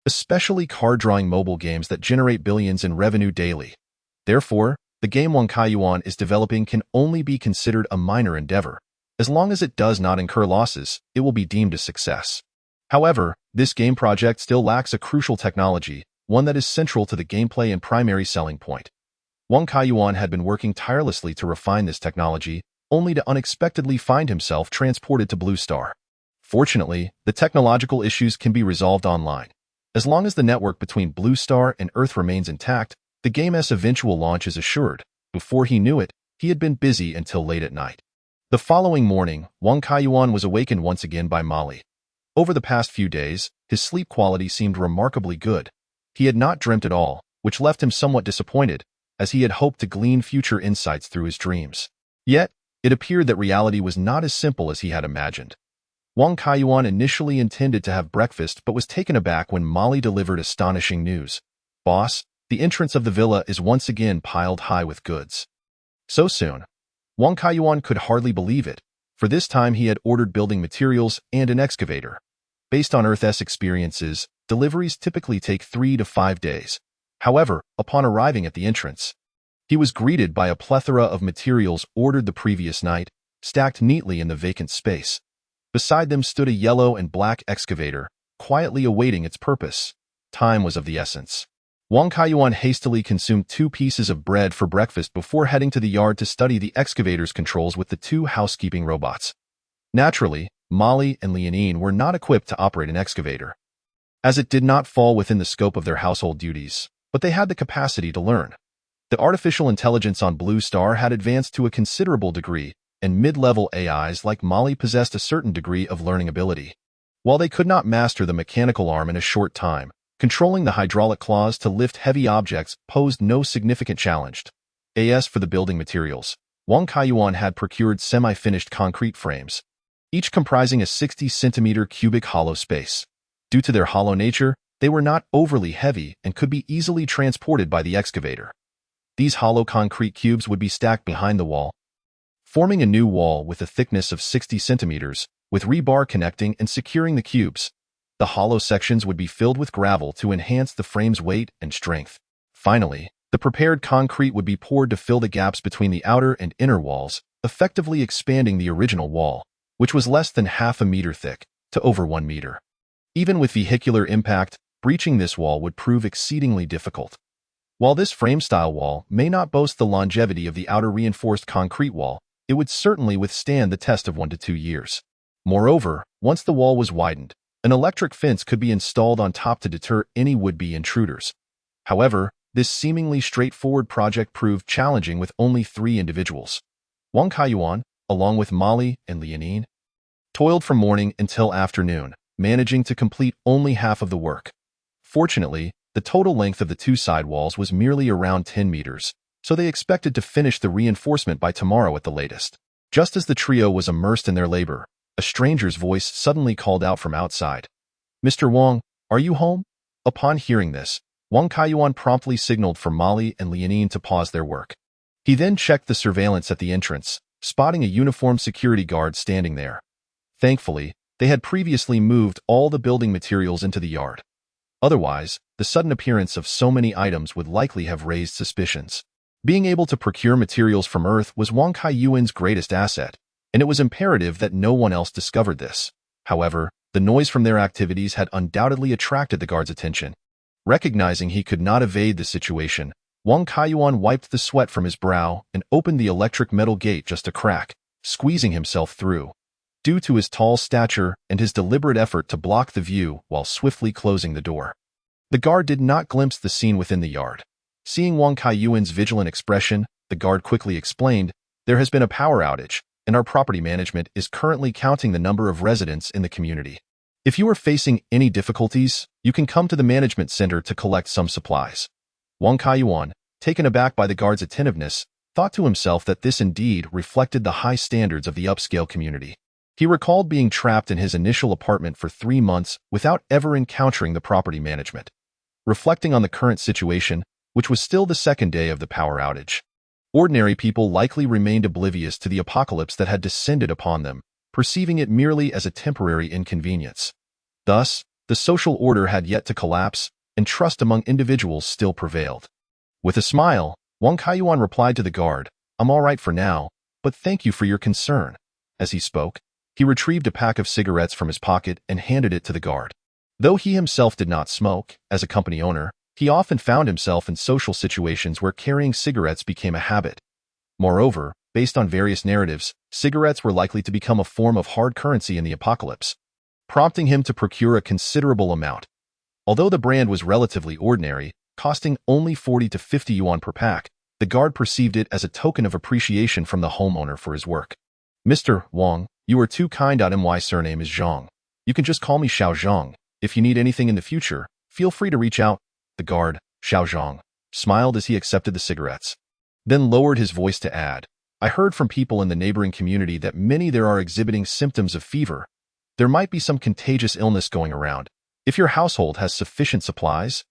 especially card-drawing mobile games that generate billions in revenue daily. Therefore, the game Wang Kaiyuan is developing can only be considered a minor endeavor. As long as it does not incur losses, it will be deemed a success. However, this game project still lacks a crucial technology, one that is central to the gameplay and primary selling point. Wang Kaiyuan had been working tirelessly to refine this technology, only to unexpectedly find himself transported to Blue Star. Fortunately, the technological issues can be resolved online. As long as the network between Blue Star and Earth remains intact, the game's eventual launch is assured. Before he knew it, he had been busy until late at night. The following morning, Wang Kaiyuan was awakened once again by Mali. Over the past few days, his sleep quality seemed remarkably good. He had not dreamt at all, which left him somewhat disappointed, as he had hoped to glean future insights through his dreams. Yet, it appeared that reality was not as simple as he had imagined. Wang Kaiyuan initially intended to have breakfast but was taken aback when Molly delivered astonishing news. "Boss, the entrance of the villa is once again piled high with goods." So soon? Wang Kaiyuan could hardly believe it, for this time he had ordered building materials and an excavator. Based on Earth's experiences, deliveries typically take 3 to 5 days. However, upon arriving at the entrance, he was greeted by a plethora of materials ordered the previous night, stacked neatly in the vacant space. Beside them stood a yellow and black excavator, quietly awaiting its purpose. Time was of the essence. Wang Kaiyuan hastily consumed 2 pieces of bread for breakfast before heading to the yard to study the excavator's controls with the 2 housekeeping robots. Naturally, Molly and Lianine were not equipped to operate an excavator, as it did not fall within the scope of their household duties, but they had the capacity to learn. The artificial intelligence on Blue Star had advanced to a considerable degree, and mid-level AIs like Molly possessed a certain degree of learning ability. While they could not master the mechanical arm in a short time, controlling the hydraulic claws to lift heavy objects posed no significant challenge. As for the building materials, Wang Kaiyuan had procured semi-finished concrete frames, each comprising a 60-centimeter cubic hollow space. Due to their hollow nature, they were not overly heavy and could be easily transported by the excavator. These hollow concrete cubes would be stacked behind the wall, forming a new wall with a thickness of 60 centimeters, with rebar connecting and securing the cubes. The hollow sections would be filled with gravel to enhance the frame's weight and strength. Finally, the prepared concrete would be poured to fill the gaps between the outer and inner walls, effectively expanding the original wall, which was less than half a meter thick, to over 1 meter. Even with vehicular impact, breaching this wall would prove exceedingly difficult. While this frame-style wall may not boast the longevity of the outer reinforced concrete wall, it would certainly withstand the test of 1 to 2 years. Moreover, once the wall was widened, an electric fence could be installed on top to deter any would-be intruders. However, this seemingly straightforward project proved challenging with only 3 individuals. Wang Kaiyuan, along with Molly and Lianine, toiled from morning until afternoon, managing to complete only half of the work. Fortunately, the total length of the 2 side walls was merely around 10 meters, so they expected to finish the reinforcement by tomorrow at the latest. Just as the trio was immersed in their labor, a stranger's voice suddenly called out from outside. "Mr. Wang, are you home?" Upon hearing this, Wang Kaiyuan promptly signaled for Molly and Lianine to pause their work. He then checked the surveillance at the entrance, spotting a uniformed security guard standing there. Thankfully, they had previously moved all the building materials into the yard. Otherwise, the sudden appearance of so many items would likely have raised suspicions. Being able to procure materials from Earth was Wang Kaiyuan's greatest asset, and it was imperative that no one else discovered this. However, the noise from their activities had undoubtedly attracted the guard's attention. Recognizing he could not evade the situation, Wang Kaiyuan wiped the sweat from his brow and opened the electric metal gate just a crack, squeezing himself through. Due to his tall stature and his deliberate effort to block the view while swiftly closing the door, the guard did not glimpse the scene within the yard. Seeing Wang Kaiyuan's vigilant expression, the guard quickly explained, "There has been a power outage, and our property management is currently counting the number of residents in the community. If you are facing any difficulties, you can come to the management center to collect some supplies." Wang Kaiyuan, taken aback by the guard's attentiveness, thought to himself that this indeed reflected the high standards of the upscale community. He recalled being trapped in his initial apartment for 3 months without ever encountering the property management. Reflecting on the current situation, which was still the 2nd day of the power outage, ordinary people likely remained oblivious to the apocalypse that had descended upon them, perceiving it merely as a temporary inconvenience. Thus, the social order had yet to collapse, and trust among individuals still prevailed. With a smile, Wang Kaiyuan replied to the guard, "I'm all right for now, but thank you for your concern." As he spoke, he retrieved a pack of cigarettes from his pocket and handed it to the guard. Though he himself did not smoke, as a company owner, he often found himself in social situations where carrying cigarettes became a habit. Moreover, based on various narratives, cigarettes were likely to become a form of hard currency in the apocalypse, prompting him to procure a considerable amount. Although the brand was relatively ordinary, costing only 40 to 50 yuan per pack, the guard perceived it as a token of appreciation from the homeowner for his work. "Mr. Wang, you are too kind. My surname is Zhang. You can just call me Xiao Zhang. If you need anything in the future, feel free to reach out." The guard, Xiao Zhang, smiled as he accepted the cigarettes, then lowered his voice to add, "I heard from people in the neighboring community that many there are exhibiting symptoms of fever. there might be some contagious illness going around. If your household has sufficient supplies,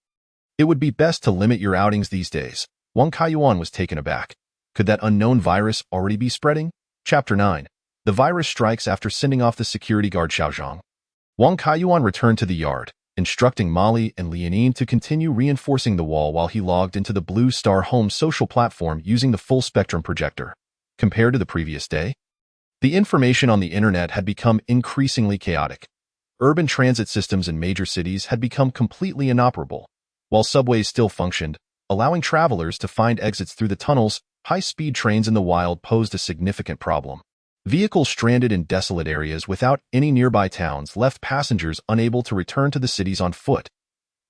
it would be best to limit your outings these days. Wang Kaiyuan was taken aback. Could that unknown virus already be spreading? Chapter 9. The virus strikes after sending off the security guard Xiaozhang. Wang Kaiyuan returned to the yard, instructing Molly and Lianin to continue reinforcing the wall while he logged into the Blue Star Home social platform using the full-spectrum projector. Compared to the previous day, the information on the internet had become increasingly chaotic. Urban transit systems in major cities had become completely inoperable. While subways still functioned, allowing travelers to find exits through the tunnels, high-speed trains in the wild posed a significant problem. Vehicles stranded in desolate areas without any nearby towns left passengers unable to return to the cities on foot.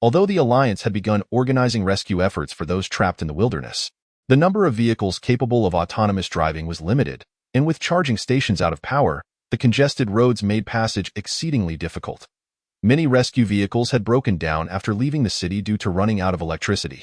Although the Alliance had begun organizing rescue efforts for those trapped in the wilderness, the number of vehicles capable of autonomous driving was limited, and with charging stations out of power, the congested roads made passage exceedingly difficult. Many rescue vehicles had broken down after leaving the city due to running out of electricity.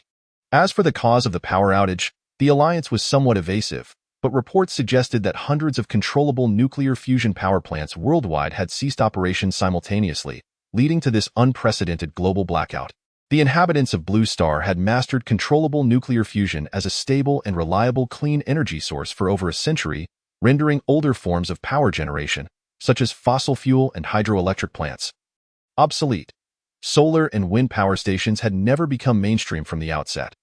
As for the cause of the power outage, the Alliance was somewhat evasive, but reports suggested that hundreds of controllable nuclear fusion power plants worldwide had ceased operations simultaneously, leading to this unprecedented global blackout. The inhabitants of Blue Star had mastered controllable nuclear fusion as a stable and reliable clean energy source for over a century, rendering older forms of power generation, such as fossil fuel and hydroelectric plants, obsolete. Solar and wind power stations had never become mainstream from the outset.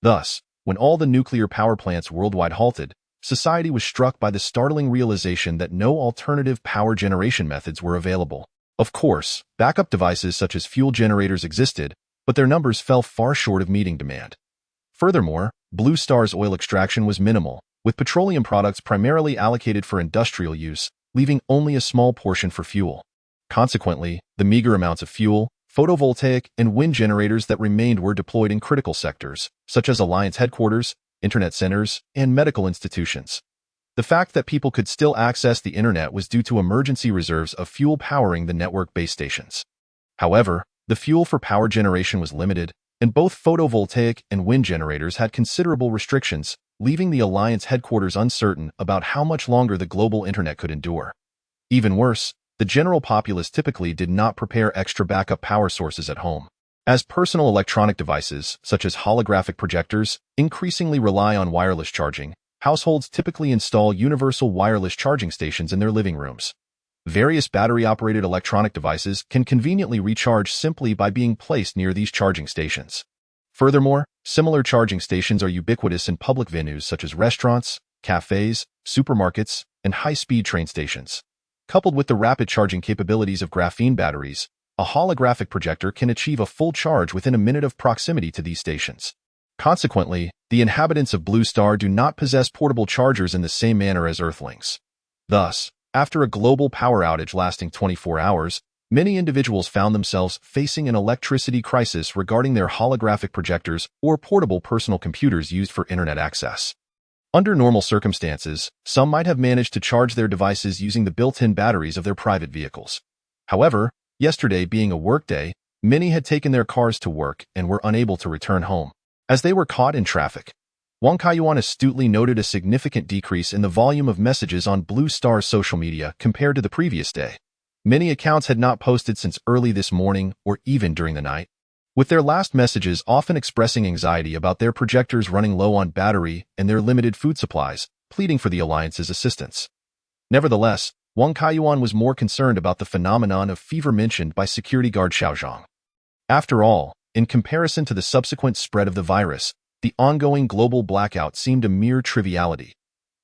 Thus, when all the nuclear power plants worldwide halted, society was struck by the startling realization that no alternative power generation methods were available. Of course, backup devices such as fuel generators existed, but their numbers fell far short of meeting demand. Furthermore, Blue Star's oil extraction was minimal, with petroleum products primarily allocated for industrial use, leaving only a small portion for fuel. Consequently, the meager amounts of fuel, photovoltaic, and wind generators that remained were deployed in critical sectors, such as Alliance headquarters, internet centers, and medical institutions. The fact that people could still access the internet was due to emergency reserves of fuel powering the network base stations. However, the fuel for power generation was limited, and both photovoltaic and wind generators had considerable restrictions, leaving the Alliance headquarters uncertain about how much longer the global internet could endure. Even worse, the general populace typically did not prepare extra backup power sources at home. As personal electronic devices, such as holographic projectors, increasingly rely on wireless charging, households typically install universal wireless charging stations in their living rooms. Various battery-operated electronic devices can conveniently recharge simply by being placed near these charging stations. Furthermore, similar charging stations are ubiquitous in public venues such as restaurants, cafes, supermarkets, and high-speed train stations. Coupled with the rapid charging capabilities of graphene batteries, a holographic projector can achieve a full charge within a minute of proximity to these stations. Consequently, the inhabitants of Blue Star do not possess portable chargers in the same manner as Earthlings. Thus, after a global power outage lasting 24 hours, many individuals found themselves facing an electricity crisis regarding their holographic projectors or portable personal computers used for internet access. Under normal circumstances, some might have managed to charge their devices using the built-in batteries of their private vehicles. However, yesterday being a workday, many had taken their cars to work and were unable to return home. As they were caught in traffic, Wang Kaiyuan astutely noted a significant decrease in the volume of messages on Blue Star's social media compared to the previous day. Many accounts had not posted since early this morning or even during the night, with their last messages often expressing anxiety about their projectors running low on battery and their limited food supplies, pleading for the Alliance's assistance. Nevertheless, Wang Kaiyuan was more concerned about the phenomenon of fever mentioned by security guard Xiaozhang. After all, in comparison to the subsequent spread of the virus, the ongoing global blackout seemed a mere triviality.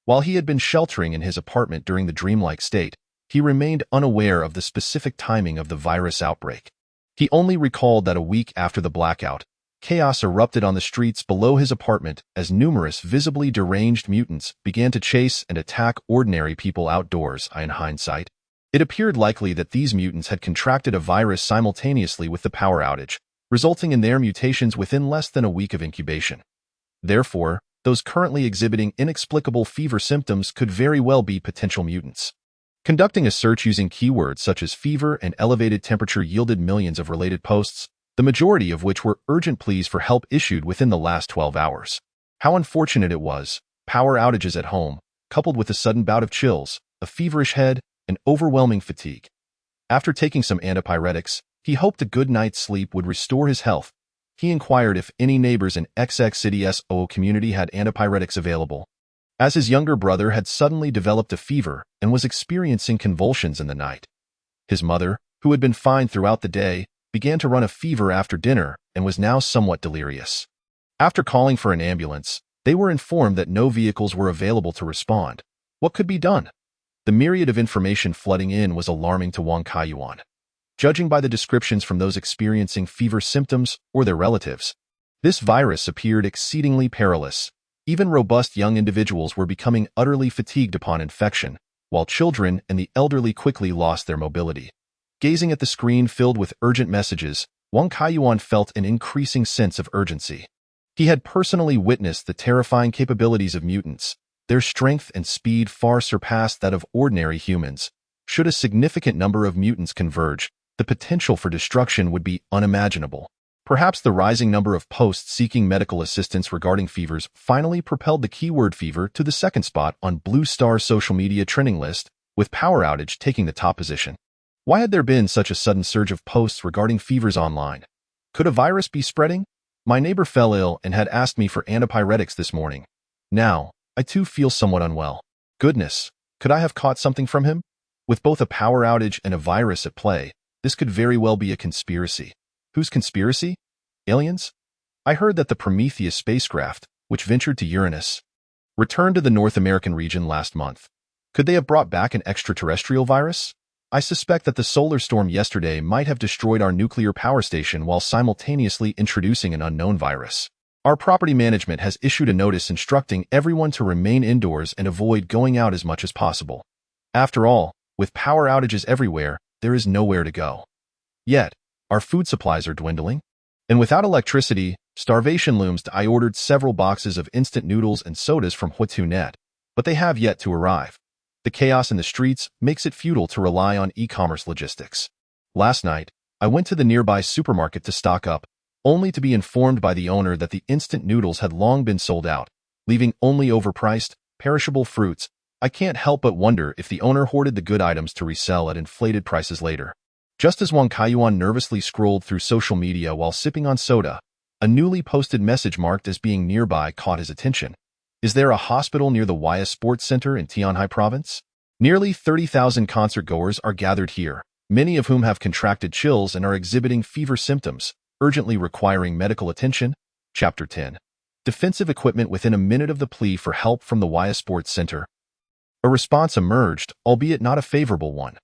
While he had been sheltering in his apartment during the dreamlike state, he remained unaware of the specific timing of the virus outbreak. He only recalled that a week after the blackout, chaos erupted on the streets below his apartment as numerous visibly deranged mutants began to chase and attack ordinary people outdoors. In hindsight, it appeared likely that these mutants had contracted a virus simultaneously with the power outage, resulting in their mutations within less than a week of incubation. Therefore, those currently exhibiting inexplicable fever symptoms could very well be potential mutants. Conducting a search using keywords such as fever and elevated temperature yielded millions of related posts, the majority of which were urgent pleas for help issued within the last 12 hours. How unfortunate it was, power outages at home, coupled with a sudden bout of chills, a feverish head, and overwhelming fatigue. After taking some antipyretics, he hoped a good night's sleep would restore his health. He inquired if any neighbors in XX City's community had antipyretics available, as his younger brother had suddenly developed a fever and was experiencing convulsions in the night. His mother, who had been fine throughout the day, began to run a fever after dinner and was now somewhat delirious. After calling for an ambulance, they were informed that no vehicles were available to respond. What could be done? The myriad of information flooding in was alarming to Wang Kaiyuan. Judging by the descriptions from those experiencing fever symptoms or their relatives, this virus appeared exceedingly perilous. Even robust young individuals were becoming utterly fatigued upon infection, while children and the elderly quickly lost their mobility. Gazing at the screen filled with urgent messages, Wang Kaiyuan felt an increasing sense of urgency. He had personally witnessed the terrifying capabilities of mutants. Their strength and speed far surpassed that of ordinary humans. Should a significant number of mutants converge, the potential for destruction would be unimaginable. Perhaps the rising number of posts seeking medical assistance regarding fevers finally propelled the keyword fever to the second spot on Blue Star's social media trending list, with power outage taking the top position. Why had there been such a sudden surge of posts regarding fevers online? Could a virus be spreading? My neighbor fell ill and had asked me for antipyretics this morning. Now, I too feel somewhat unwell. Goodness, could I have caught something from him? With both a power outage and a virus at play, this could very well be a conspiracy. Whose conspiracy? Aliens? I heard that the Prometheus spacecraft, which ventured to Uranus, returned to the North American region last month. Could they have brought back an extraterrestrial virus? I suspect that the solar storm yesterday might have destroyed our nuclear power station while simultaneously introducing an unknown virus. Our property management has issued a notice instructing everyone to remain indoors and avoid going out as much as possible. After all, with power outages everywhere, there is nowhere to go. Yet, our food supplies are dwindling. And without electricity, starvation looms. I ordered several boxes of instant noodles and sodas from Huatunet, but they have yet to arrive. The chaos in the streets makes it futile to rely on e-commerce logistics. Last night, I went to the nearby supermarket to stock up, only to be informed by the owner that the instant noodles had long been sold out, leaving only overpriced, perishable fruits. I can't help but wonder if the owner hoarded the good items to resell at inflated prices later. Just as Wang Kaiyuan nervously scrolled through social media while sipping on soda, a newly posted message marked as being nearby caught his attention. Is there a hospital near the Waya Sports Center in Tianhai Province? Nearly 30,000 concert-goers are gathered here, many of whom have contracted chills and are exhibiting fever symptoms, urgently requiring medical attention. Chapter 10. Defensive equipment. Within a minute of the plea for help from the Waya Sports Center, a response emerged, albeit not a favorable one.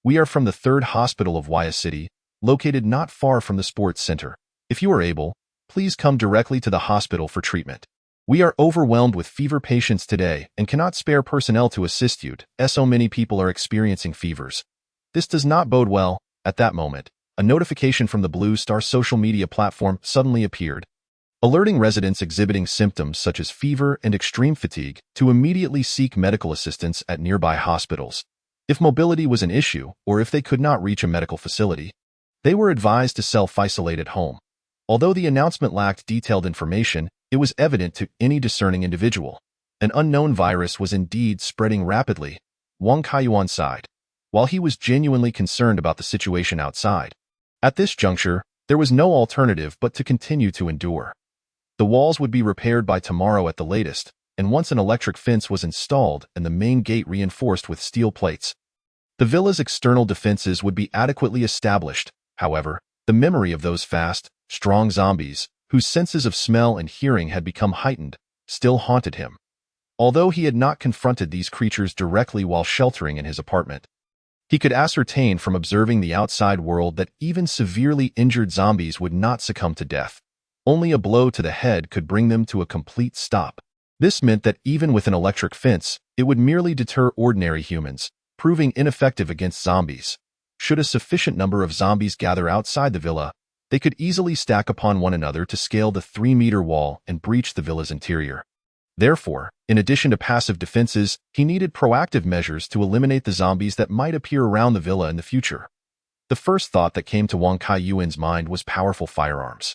We are from the 3rd Hospital of Waya City, located not far from the sports center. If you are able, please come directly to the hospital for treatment. We are overwhelmed with fever patients today and cannot spare personnel to assist you, as so many people are experiencing fevers. This does not bode well. At that moment, a notification from the Blue Star social media platform suddenly appeared, alerting residents exhibiting symptoms such as fever and extreme fatigue to immediately seek medical assistance at nearby hospitals. If mobility was an issue or if they could not reach a medical facility, they were advised to self-isolate at home. Although the announcement lacked detailed information, it was evident to any discerning individual. An unknown virus was indeed spreading rapidly. Wang Kaiyuan sighed, while he was genuinely concerned about the situation outside. At this juncture, there was no alternative but to continue to endure. The walls would be repaired by tomorrow at the latest, and once an electric fence was installed and the main gate reinforced with steel plates, the villa's external defenses would be adequately established. However, the memory of those fast, strong zombies, whose senses of smell and hearing had become heightened, still haunted him. Although he had not confronted these creatures directly while sheltering in his apartment, he could ascertain from observing the outside world that even severely injured zombies would not succumb to death. Only a blow to the head could bring them to a complete stop. This meant that even with an electric fence, it would merely deter ordinary humans, proving ineffective against zombies. Should a sufficient number of zombies gather outside the villa, they could easily stack upon one another to scale the 3-meter wall and breach the villa's interior. Therefore, in addition to passive defenses, he needed proactive measures to eliminate the zombies that might appear around the villa in the future. The first thought that came to Wang Kaiyuan's mind was powerful firearms.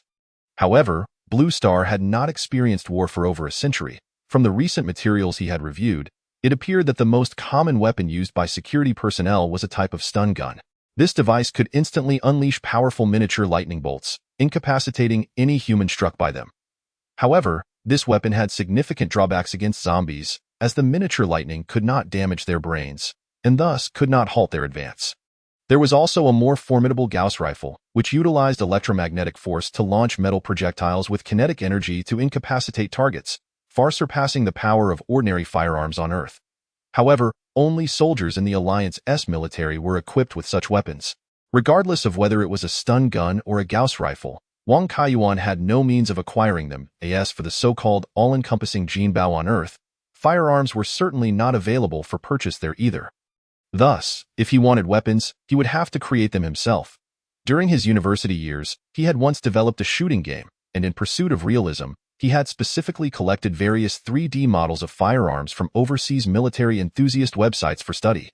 However, Blue Star had not experienced war for over a century. From the recent materials he had reviewed, it appeared that the most common weapon used by security personnel was a type of stun gun. This device could instantly unleash powerful miniature lightning bolts, incapacitating any human struck by them. However, this weapon had significant drawbacks against zombies, as the miniature lightning could not damage their brains, and thus could not halt their advance. There was also a more formidable Gauss rifle, which utilized electromagnetic force to launch metal projectiles with kinetic energy to incapacitate targets, far surpassing the power of ordinary firearms on Earth. However, only soldiers in the Alliance-S military were equipped with such weapons. Regardless of whether it was a stun gun or a Gauss rifle, Wang Kaiyuan had no means of acquiring them. As for the so-called all-encompassing Jinbao on Earth, firearms were certainly not available for purchase there either. Thus, if he wanted weapons, he would have to create them himself. During his university years, he had once developed a shooting game, and in pursuit of realism, he had specifically collected various 3D models of firearms from overseas military enthusiast websites for study.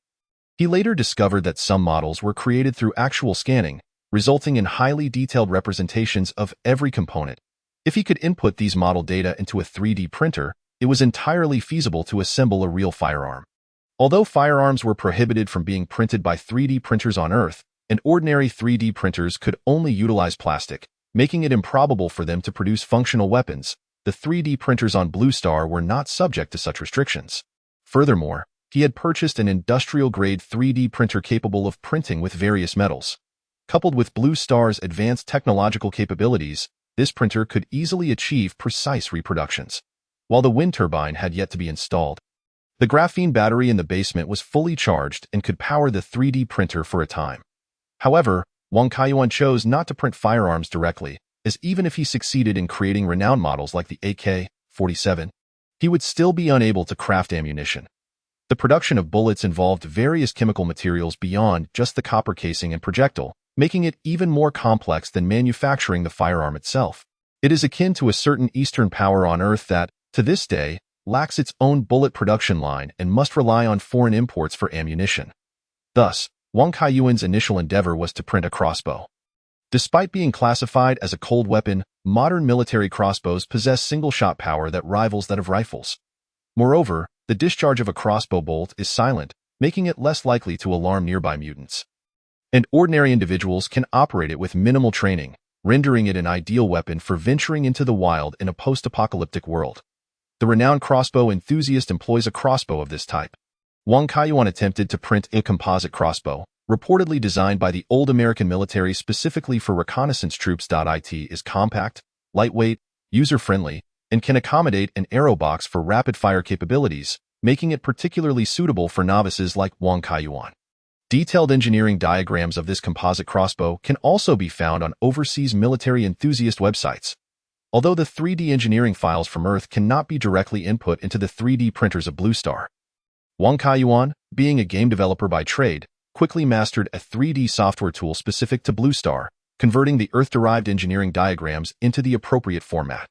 He later discovered that some models were created through actual scanning, resulting in highly detailed representations of every component. If he could input these model data into a 3D printer, it was entirely feasible to assemble a real firearm. Although firearms were prohibited from being printed by 3D printers on Earth, and ordinary 3D printers could only utilize plastic, making it improbable for them to produce functional weapons, the 3D printers on Blue Star were not subject to such restrictions. Furthermore, he had purchased an industrial-grade 3D printer capable of printing with various metals. Coupled with Blue Star's advanced technological capabilities, this printer could easily achieve precise reproductions. While the wind turbine had yet to be installed, the graphene battery in the basement was fully charged and could power the 3D printer for a time. However, Wang Kaiyuan chose not to print firearms directly, as even if he succeeded in creating renowned models like the AK-47, he would still be unable to craft ammunition. The production of bullets involved various chemical materials beyond just the copper casing and projectile, making it even more complex than manufacturing the firearm itself. It is akin to a certain Eastern power on Earth that, to this day, lacks its own bullet production line and must rely on foreign imports for ammunition. Thus, Wang Kaiyuan's initial endeavor was to print a crossbow. Despite being classified as a cold weapon, modern military crossbows possess single-shot power that rivals that of rifles. Moreover, the discharge of a crossbow bolt is silent, making it less likely to alarm nearby mutants. And ordinary individuals can operate it with minimal training, rendering it an ideal weapon for venturing into the wild in a post-apocalyptic world. The renowned crossbow enthusiast employs a crossbow of this type. Wang Kaiyuan attempted to print a composite crossbow, reportedly designed by the old American military specifically for reconnaissance troops. It is compact, lightweight, user-friendly, and can accommodate an arrow box for rapid-fire capabilities, making it particularly suitable for novices like Wang Kaiyuan. Detailed engineering diagrams of this composite crossbow can also be found on overseas military enthusiast websites. Although the 3D engineering files from Earth cannot be directly input into the 3D printers of Blue Star, Wang Kaiyuan, being a game developer by trade, quickly mastered a 3D software tool specific to Blue Star, converting the Earth-derived engineering diagrams into the appropriate format.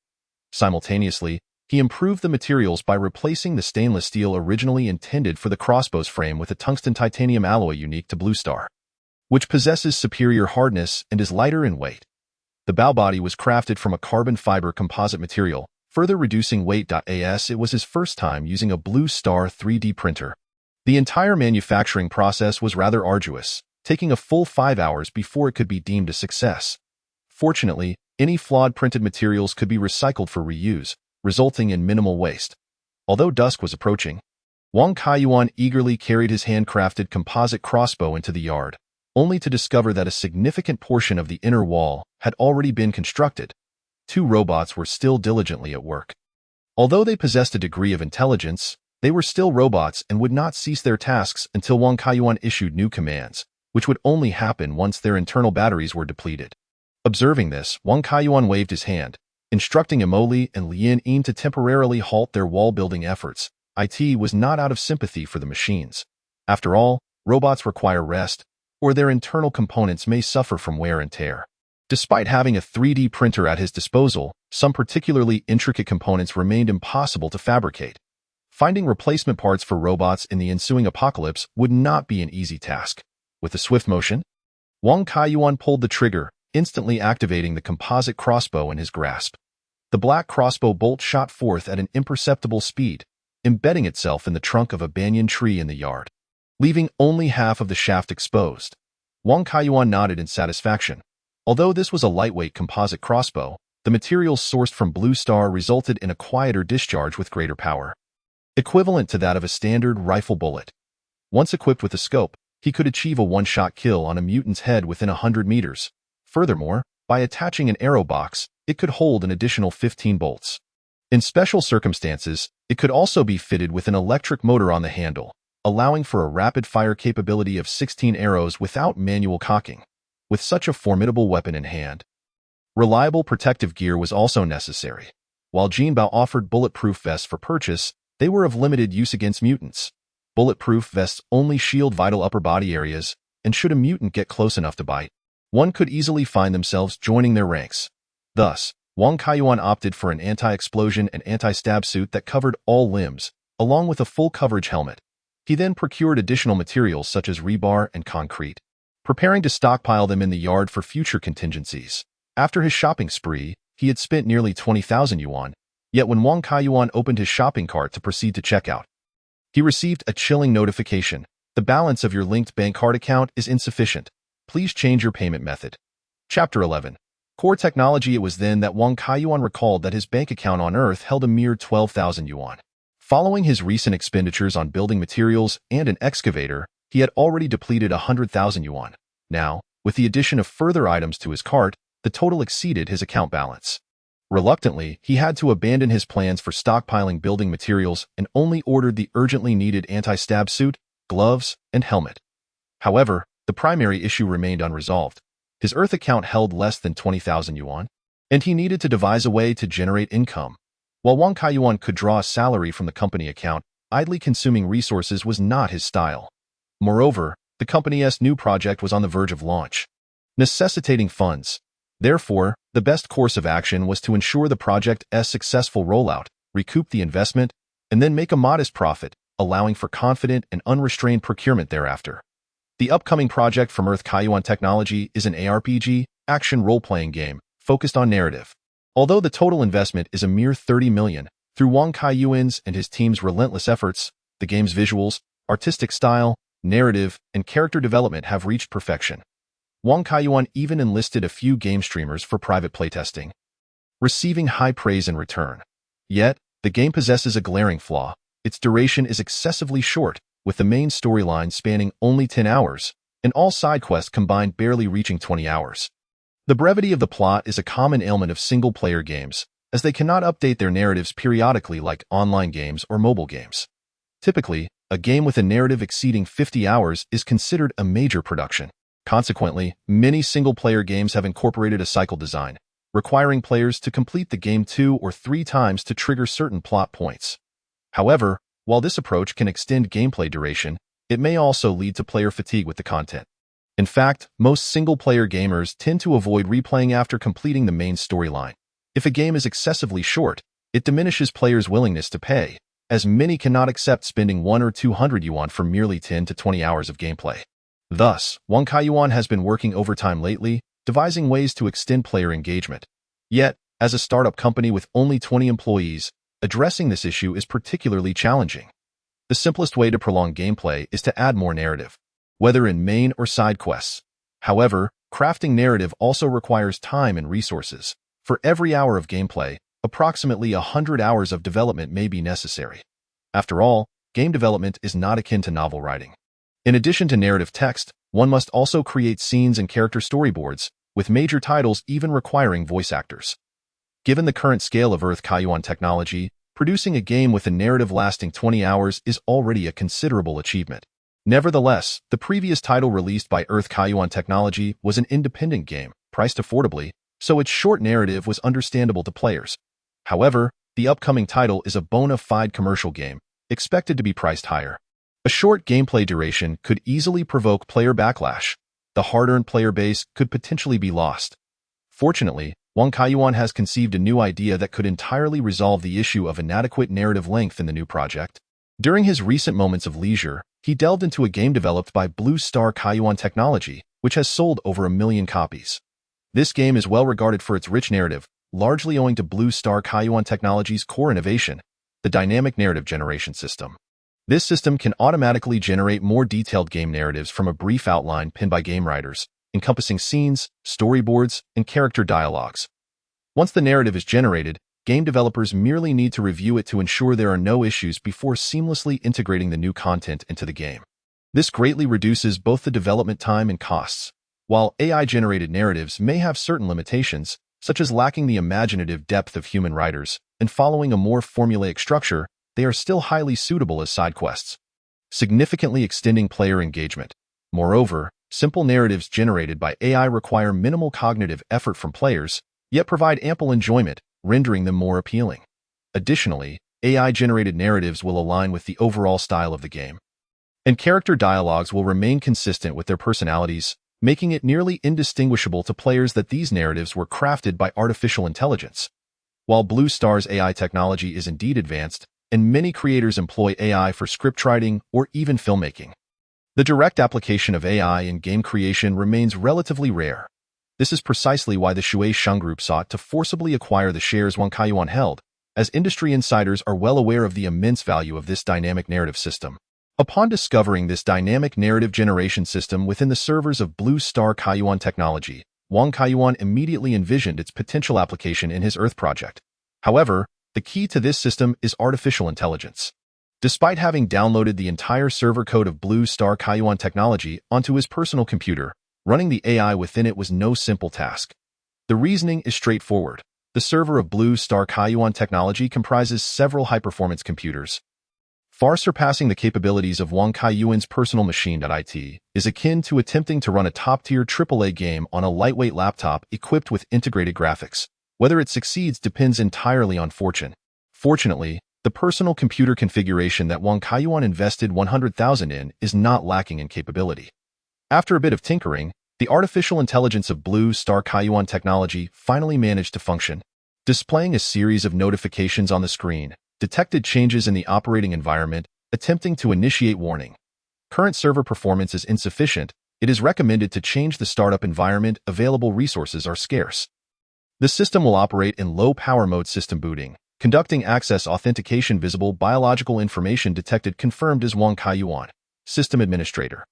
Simultaneously, he improved the materials by replacing the stainless steel originally intended for the crossbow's frame with a tungsten titanium alloy unique to Blue Star, which possesses superior hardness and is lighter in weight. The bow body was crafted from a carbon fiber composite material, further reducing weight. It was his first time using a Blue Star 3D printer. The entire manufacturing process was rather arduous, taking a full 5 hours before it could be deemed a success. Fortunately, any flawed printed materials could be recycled for reuse, resulting in minimal waste. Although dusk was approaching, Wang Kaiyuan eagerly carried his handcrafted composite crossbow into the yard, only to discover that a significant portion of the inner wall had already been constructed. 2 robots were still diligently at work. Although they possessed a degree of intelligence, they were still robots and would not cease their tasks until Wang Kaiyuan issued new commands, which would only happen once their internal batteries were depleted. Observing this, Wang Kaiyuan waved his hand, instructing Emoli and Lien Yin to temporarily halt their wall-building efforts. It was not out of sympathy for the machines. After all, robots require rest, or their internal components may suffer from wear and tear. Despite having a 3D printer at his disposal, some particularly intricate components remained impossible to fabricate. Finding replacement parts for robots in the ensuing apocalypse would not be an easy task. With a swift motion, Wang Kaiyuan pulled the trigger, instantly activating the composite crossbow in his grasp. The black crossbow bolt shot forth at an imperceptible speed, embedding itself in the trunk of a banyan tree in the yard, leaving only half of the shaft exposed. Wang Kaiyuan nodded in satisfaction. Although this was a lightweight composite crossbow, the materials sourced from Blue Star resulted in a quieter discharge with greater power, equivalent to that of a standard rifle bullet. Once equipped with a scope, he could achieve a one-shot kill on a mutant's head within 100 meters. Furthermore, by attaching an arrow box, it could hold an additional 15 bolts. In special circumstances, it could also be fitted with an electric motor on the handle, allowing for a rapid-fire capability of 16 arrows without manual cocking. With such a formidable weapon in hand, reliable protective gear was also necessary. While Jinbao offered bulletproof vests for purchase, they were of limited use against mutants. Bulletproof vests only shield vital upper body areas, and should a mutant get close enough to bite, one could easily find themselves joining their ranks. Thus, Wang Kaiyuan opted for an anti-explosion and anti-stab suit that covered all limbs, along with a full-coverage helmet. He then procured additional materials such as rebar and concrete, preparing to stockpile them in the yard for future contingencies. After his shopping spree, he had spent nearly 20,000 yuan, yet when Wang Kaiyuan opened his shopping cart to proceed to checkout, he received a chilling notification. The balance of your linked bank card account is insufficient. Please change your payment method. Chapter 11. Core Technology. It was then that Wang Kaiyuan recalled that his bank account on Earth held a mere 12,000 yuan. Following his recent expenditures on building materials and an excavator, he had already depleted 100,000 yuan. Now, with the addition of further items to his cart, the total exceeded his account balance. Reluctantly, he had to abandon his plans for stockpiling building materials and only ordered the urgently needed anti-stab suit, gloves, and helmet. However, the primary issue remained unresolved. His Earth account held less than 20,000 yuan, and he needed to devise a way to generate income. While Wang Kaiyuan could draw a salary from the company account, idly consuming resources was not his style. Moreover, the company's new project was on the verge of launch, necessitating funds. Therefore, the best course of action was to ensure the project's successful rollout, recoup the investment, and then make a modest profit, allowing for confident and unrestrained procurement thereafter. The upcoming project from Earth Kaiyuan Technology is an ARPG, action role-playing game, focused on narrative. Although the total investment is a mere 30 million, through Wang Kaiyuan's and his team's relentless efforts, the game's visuals, artistic style, narrative, and character development have reached perfection. Wang Kaiyuan even enlisted a few game streamers for private playtesting, receiving high praise in return. Yet, the game possesses a glaring flaw. Its duration is excessively short, with the main storyline spanning only 10 hours, and all side quests combined barely reaching 20 hours. The brevity of the plot is a common ailment of single-player games, as they cannot update their narratives periodically like online games or mobile games. Typically, a game with a narrative exceeding 50 hours is considered a major production. Consequently, many single-player games have incorporated a cycle design, requiring players to complete the game 2 or 3 times to trigger certain plot points. However, while this approach can extend gameplay duration, it may also lead to player fatigue with the content. In fact, most single-player gamers tend to avoid replaying after completing the main storyline. If a game is excessively short, it diminishes players' willingness to pay, as many cannot accept spending 100 or 200 yuan for merely 10 to 20 hours of gameplay. Thus, Wang Kaiyuan has been working overtime lately, devising ways to extend player engagement. Yet, as a startup company with only 20 employees, addressing this issue is particularly challenging. The simplest way to prolong gameplay is to add more narrative, whether in main or side quests. However, crafting narrative also requires time and resources. For every hour of gameplay, approximately 100 hours of development may be necessary. After all, game development is not akin to novel writing. In addition to narrative text, one must also create scenes and character storyboards, with major titles even requiring voice actors. Given the current scale of Earth Kaiyuan Technology, producing a game with a narrative lasting 20 hours is already a considerable achievement. Nevertheless, the previous title released by Earth Kaiyuan Technology was an independent game, priced affordably, so its short narrative was understandable to players. However, the upcoming title is a bona fide commercial game, expected to be priced higher. A short gameplay duration could easily provoke player backlash. The hard-earned player base could potentially be lost. Fortunately, Wang Kaiyuan has conceived a new idea that could entirely resolve the issue of inadequate narrative length in the new project. During his recent moments of leisure, he delved into a game developed by Blue Star Kaiyuan Technology, which has sold over 1 million copies. This game is well regarded for its rich narrative, largely owing to Blue Star Kaiyuan Technology's core innovation, the dynamic narrative generation system. This system can automatically generate more detailed game narratives from a brief outline penned by game writers, encompassing scenes, storyboards, and character dialogues. Once the narrative is generated, game developers merely need to review it to ensure there are no issues before seamlessly integrating the new content into the game. This greatly reduces both the development time and costs. While AI-generated narratives may have certain limitations, such as lacking the imaginative depth of human writers and following a more formulaic structure, they are still highly suitable as side quests, significantly extending player engagement. Moreover, simple narratives generated by AI require minimal cognitive effort from players, yet provide ample enjoyment, rendering them more appealing. Additionally, AI-generated narratives will align with the overall style of the game, and character dialogues will remain consistent with their personalities, making it nearly indistinguishable to players that these narratives were crafted by artificial intelligence. While Blue Star's AI technology is indeed advanced, and many creators employ AI for scriptwriting or even filmmaking, the direct application of AI in game creation remains relatively rare. This is precisely why the Shueisha Group sought to forcibly acquire the shares Wang Kaiyuan held, as industry insiders are well aware of the immense value of this dynamic narrative system. Upon discovering this dynamic narrative generation system within the servers of Blue Star Kaiyuan Technology, Wang Kaiyuan immediately envisioned its potential application in his Earth project. However, the key to this system is artificial intelligence. Despite having downloaded the entire server code of Blue Star Kaiyuan Technology onto his personal computer, running the AI within it was no simple task. The reasoning is straightforward. The server of Blue Star Kaiyuan Technology comprises several high-performance computers, far surpassing the capabilities of Wang Kaiyuan's personal machine. It is akin to attempting to run a top-tier AAA game on a lightweight laptop equipped with integrated graphics. Whether it succeeds depends entirely on fortune. Fortunately, the personal computer configuration that Wang Kaiyuan invested 100,000 in is not lacking in capability. After a bit of tinkering, the artificial intelligence of Blue Star Kaiyuan Technology finally managed to function. Displaying a series of notifications on the screen, detected changes in the operating environment, attempting to initiate warning. Current server performance is insufficient. It is recommended to change the startup environment. Available resources are scarce. The system will operate in low-power mode system booting, conducting access authentication. Visible biological information detected. Confirmed as Wang Kaiyuan, System Administrator.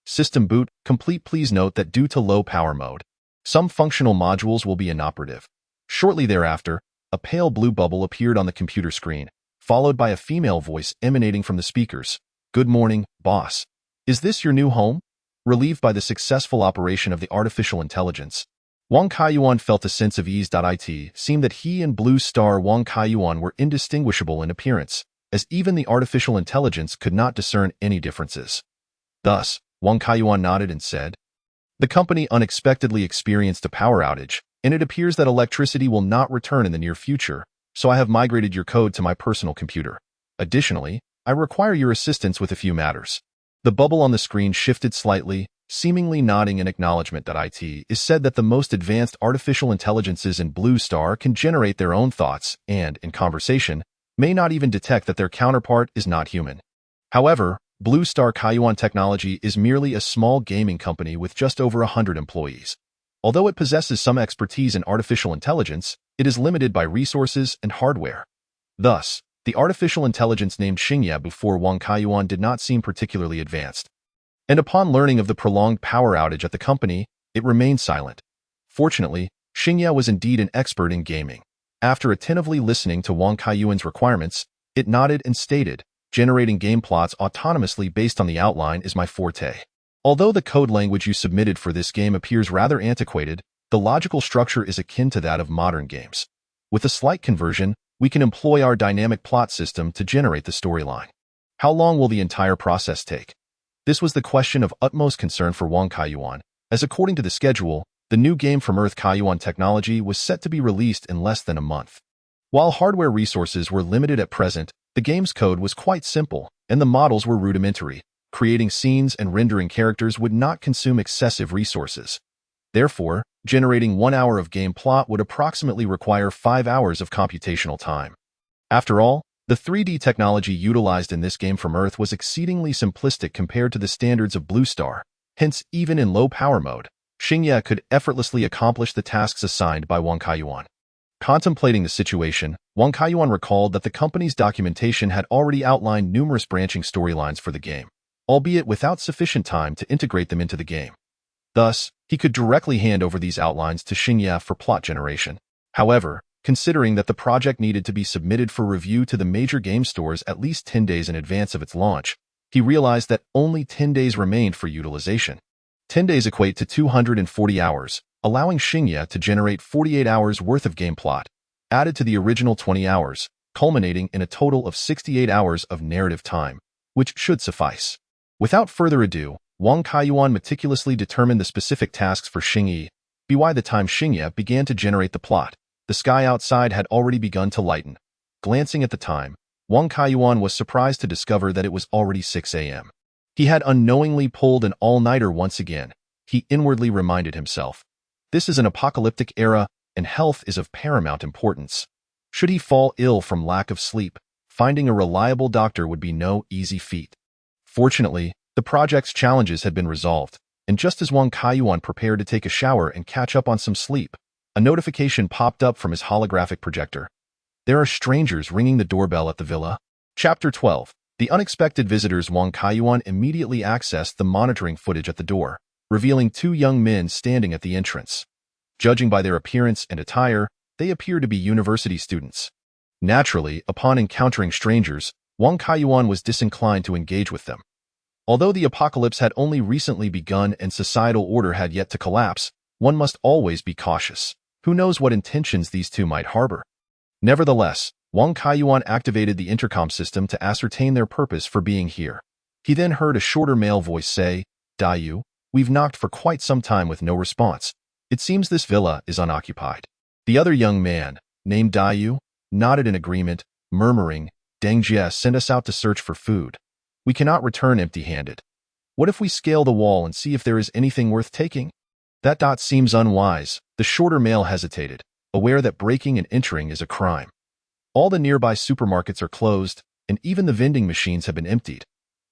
System boot complete. Please note that due to low power mode, some functional modules will be inoperative. Shortly thereafter, a pale blue bubble appeared on the computer screen, followed by a female voice emanating from the speakers. Good morning, boss. Is this your new home? Relieved by the successful operation of the artificial intelligence, Wang Kaiyuan felt a sense of ease. It seemed that he and Blue Star Wang Kaiyuan were indistinguishable in appearance, as even the artificial intelligence could not discern any differences. Thus, Wang Kaiyuan nodded and said, "The company unexpectedly experienced a power outage, and it appears that electricity will not return in the near future, so I have migrated your code to my personal computer. Additionally, I require your assistance with a few matters." The bubble on the screen shifted slightly, seemingly nodding in acknowledgement. It is said that the most advanced artificial intelligences in Blue Star can generate their own thoughts and, in conversation, may not even detect that their counterpart is not human. However, Blue Star Kaiyuan Technology is merely a small gaming company with just over 100 employees. Although it possesses some expertise in artificial intelligence, it is limited by resources and hardware. Thus, the artificial intelligence named Xingye before Wang Kaiyuan did not seem particularly advanced. And upon learning of the prolonged power outage at the company, it remained silent. Fortunately, Xingye was indeed an expert in gaming. After attentively listening to Wang Kaiyuan's requirements, it nodded and stated, "Generating game plots autonomously based on the outline is my forte. Although the code language you submitted for this game appears rather antiquated, the logical structure is akin to that of modern games. With a slight conversion, we can employ our dynamic plot system to generate the storyline. How long will the entire process take?" This was the question of utmost concern for Wang Kaiyuan, as according to the schedule, the new game from Earth Kaiyuan Technology was set to be released in less than a month. While hardware resources were limited at present, the game's code was quite simple, and the models were rudimentary. Creating scenes and rendering characters would not consume excessive resources. Therefore, generating 1 hour of game plot would approximately require 5 hours of computational time. After all, the 3D technology utilized in this game from Earth was exceedingly simplistic compared to the standards of Blue Star. Hence, even in low power mode, Xingye could effortlessly accomplish the tasks assigned by Wang Kaiyuan. Contemplating the situation, Wang Kaiyuan recalled that the company's documentation had already outlined numerous branching storylines for the game, albeit without sufficient time to integrate them into the game. Thus, he could directly hand over these outlines to Xingye for plot generation. However, considering that the project needed to be submitted for review to the major game stores at least 10 days in advance of its launch, he realized that only 10 days remained for utilization. 10 days equate to 240 hours, allowing Xingye to generate 48 hours worth of game plot, added to the original 20 hours, culminating in a total of 68 hours of narrative time, which should suffice. Without further ado, Wang Kaiyuan meticulously determined the specific tasks for Xingye. By the time Xingye began to generate the plot, the sky outside had already begun to lighten. Glancing at the time, Wang Kaiyuan was surprised to discover that it was already 6 a.m. He had unknowingly pulled an all-nighter once again, he inwardly reminded himself. This is an apocalyptic era, and health is of paramount importance. Should he fall ill from lack of sleep, finding a reliable doctor would be no easy feat. Fortunately, the project's challenges had been resolved, and just as Wang Kaiyuan prepared to take a shower and catch up on some sleep, a notification popped up from his holographic projector. There are strangers ringing the doorbell at the villa. Chapter 12. The unexpected visitors. Wang Kaiyuan immediately accessed the monitoring footage at the door, revealing two young men standing at the entrance. Judging by their appearance and attire, they appear to be university students. Naturally, upon encountering strangers, Wang Kaiyuan was disinclined to engage with them. Although the apocalypse had only recently begun and societal order had yet to collapse, one must always be cautious. Who knows what intentions these two might harbor? Nevertheless, Wang Kaiyuan activated the intercom system to ascertain their purpose for being here. He then heard a shorter male voice say, "Dayu, we've knocked for quite some time with no response. It seems this villa is unoccupied." The other young man, named Dayu, nodded in agreement, murmuring, "Deng Jie sent us out to search for food. We cannot return empty-handed. What if we scale the wall and see if there is anything worth taking?" That seems unwise. The shorter male hesitated, aware that breaking and entering is a crime. All the nearby supermarkets are closed, and even the vending machines have been emptied.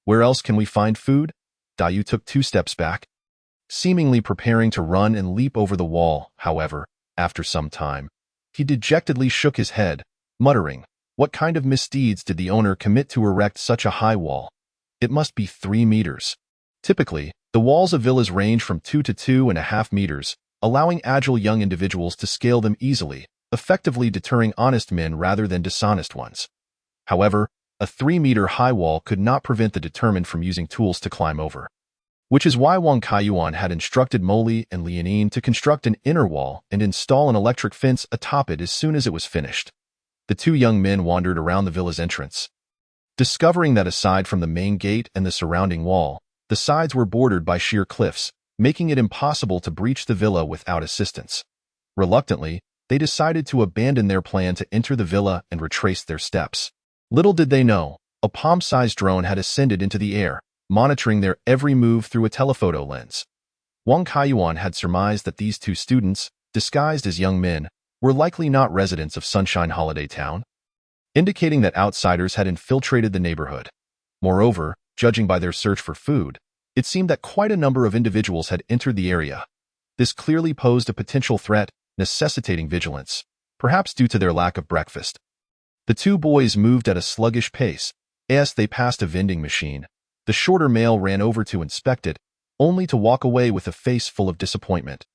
Where else can we find food? Dayu took 2 steps back, seemingly preparing to run and leap over the wall. However, after some time, he dejectedly shook his head, muttering, "What kind of misdeeds did the owner commit to erect such a high wall? It must be 3 meters. Typically, the walls of villas range from 2 to 2.5 meters, allowing agile young individuals to scale them easily, effectively deterring honest men rather than dishonest ones. However, a 3-meter high wall could not prevent the determined from using tools to climb over. Which is why Wang Kaiyuan had instructed Moli and Lianin to construct an inner wall and install an electric fence atop it as soon as it was finished. The 2 young men wandered around the villa's entrance, discovering that aside from the main gate and the surrounding wall, the sides were bordered by sheer cliffs, making it impossible to breach the villa without assistance. Reluctantly, they decided to abandon their plan to enter the villa and retrace their steps. Little did they know, a palm-sized drone had ascended into the air, monitoring their every move through a telephoto lens. Wang Kaiyuan had surmised that these 2 students, disguised as young men, were likely not residents of Sunshine Holiday Town, indicating that outsiders had infiltrated the neighborhood. Moreover, judging by their search for food, it seemed that quite a number of individuals had entered the area. This clearly posed a potential threat, necessitating vigilance, perhaps due to their lack of breakfast. The 2 boys moved at a sluggish pace. As they passed a vending machine, the shorter male ran over to inspect it, only to walk away with a face full of disappointment.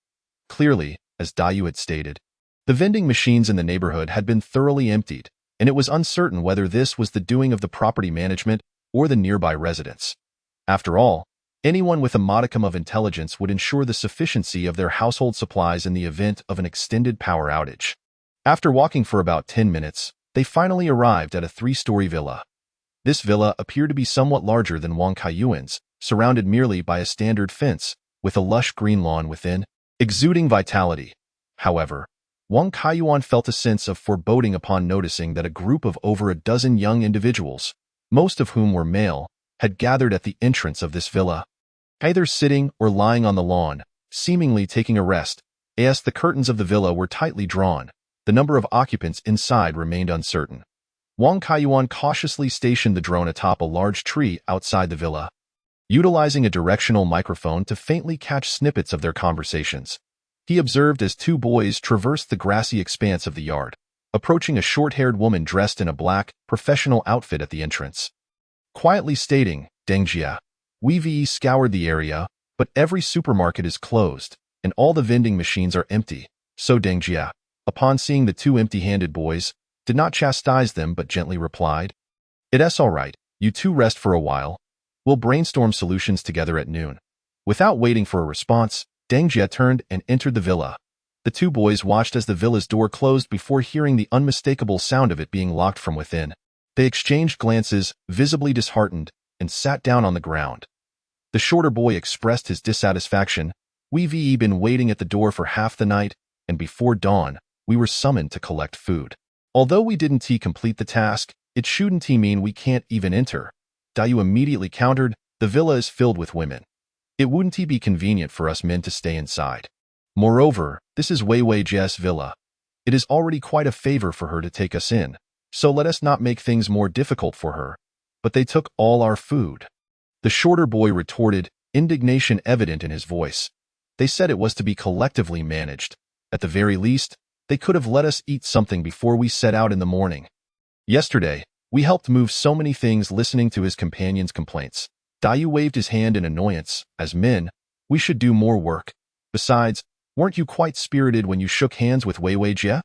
Clearly, as Dayu had stated, the vending machines in the neighborhood had been thoroughly emptied, and it was uncertain whether this was the doing of the property management or the nearby residents. After all, anyone with a modicum of intelligence would ensure the sufficiency of their household supplies in the event of an extended power outage. After walking for about 10 minutes, they finally arrived at a 3-story villa. This villa appeared to be somewhat larger than Wang Kaiyuan's, surrounded merely by a standard fence, with a lush green lawn within, exuding vitality. However, Wang Kaiyuan felt a sense of foreboding upon noticing that a group of over a dozen young individuals, most of whom were male, had gathered at the entrance of this villa, either sitting or lying on the lawn, seemingly taking a rest. As the curtains of the villa were tightly drawn, the number of occupants inside remained uncertain. Wang Kaiyuan cautiously stationed the drone atop a large tree outside the villa, utilizing a directional microphone to faintly catch snippets of their conversations. he observed as two boys traversed the grassy expanse of the yard, approaching a short-haired woman dressed in a black, professional outfit at the entrance. Quietly stating, "Dengjia." Wei scoured the area, but every supermarket is closed, and all the vending machines are empty. So Dengjia, upon seeing the two empty-handed boys, did not chastise them but gently replied, "It's all right, you two rest for a while. We'll brainstorm solutions together at noon." Without waiting for a response, Dengjia turned and entered the villa. The two boys watched as the villa's door closed before hearing the unmistakable sound of it being locked from within. They exchanged glances, visibly disheartened, and sat down on the ground. The shorter boy expressed his dissatisfaction. "We've been waiting at the door for half the night, and before dawn, we were summoned to collect food. Although we didn't complete the task, it shouldn't mean we can't even enter." Dayu immediately countered, "The villa is filled with women. It wouldn't be convenient for us men to stay inside. Moreover, this is Wei Jia's villa. It is already quite a favor for her to take us in, so let us not make things more difficult for her." "But they took all our food," the shorter boy retorted, indignation evident in his voice. "They said it was to be collectively managed. At the very least, they could have let us eat something before we set out in the morning. Yesterday, we helped move so many things." Listening to his companion's complaints, Dayu waved his hand in annoyance. "As men, we should do more work. Besides, weren't you quite spirited when you shook hands with Wei Jia?"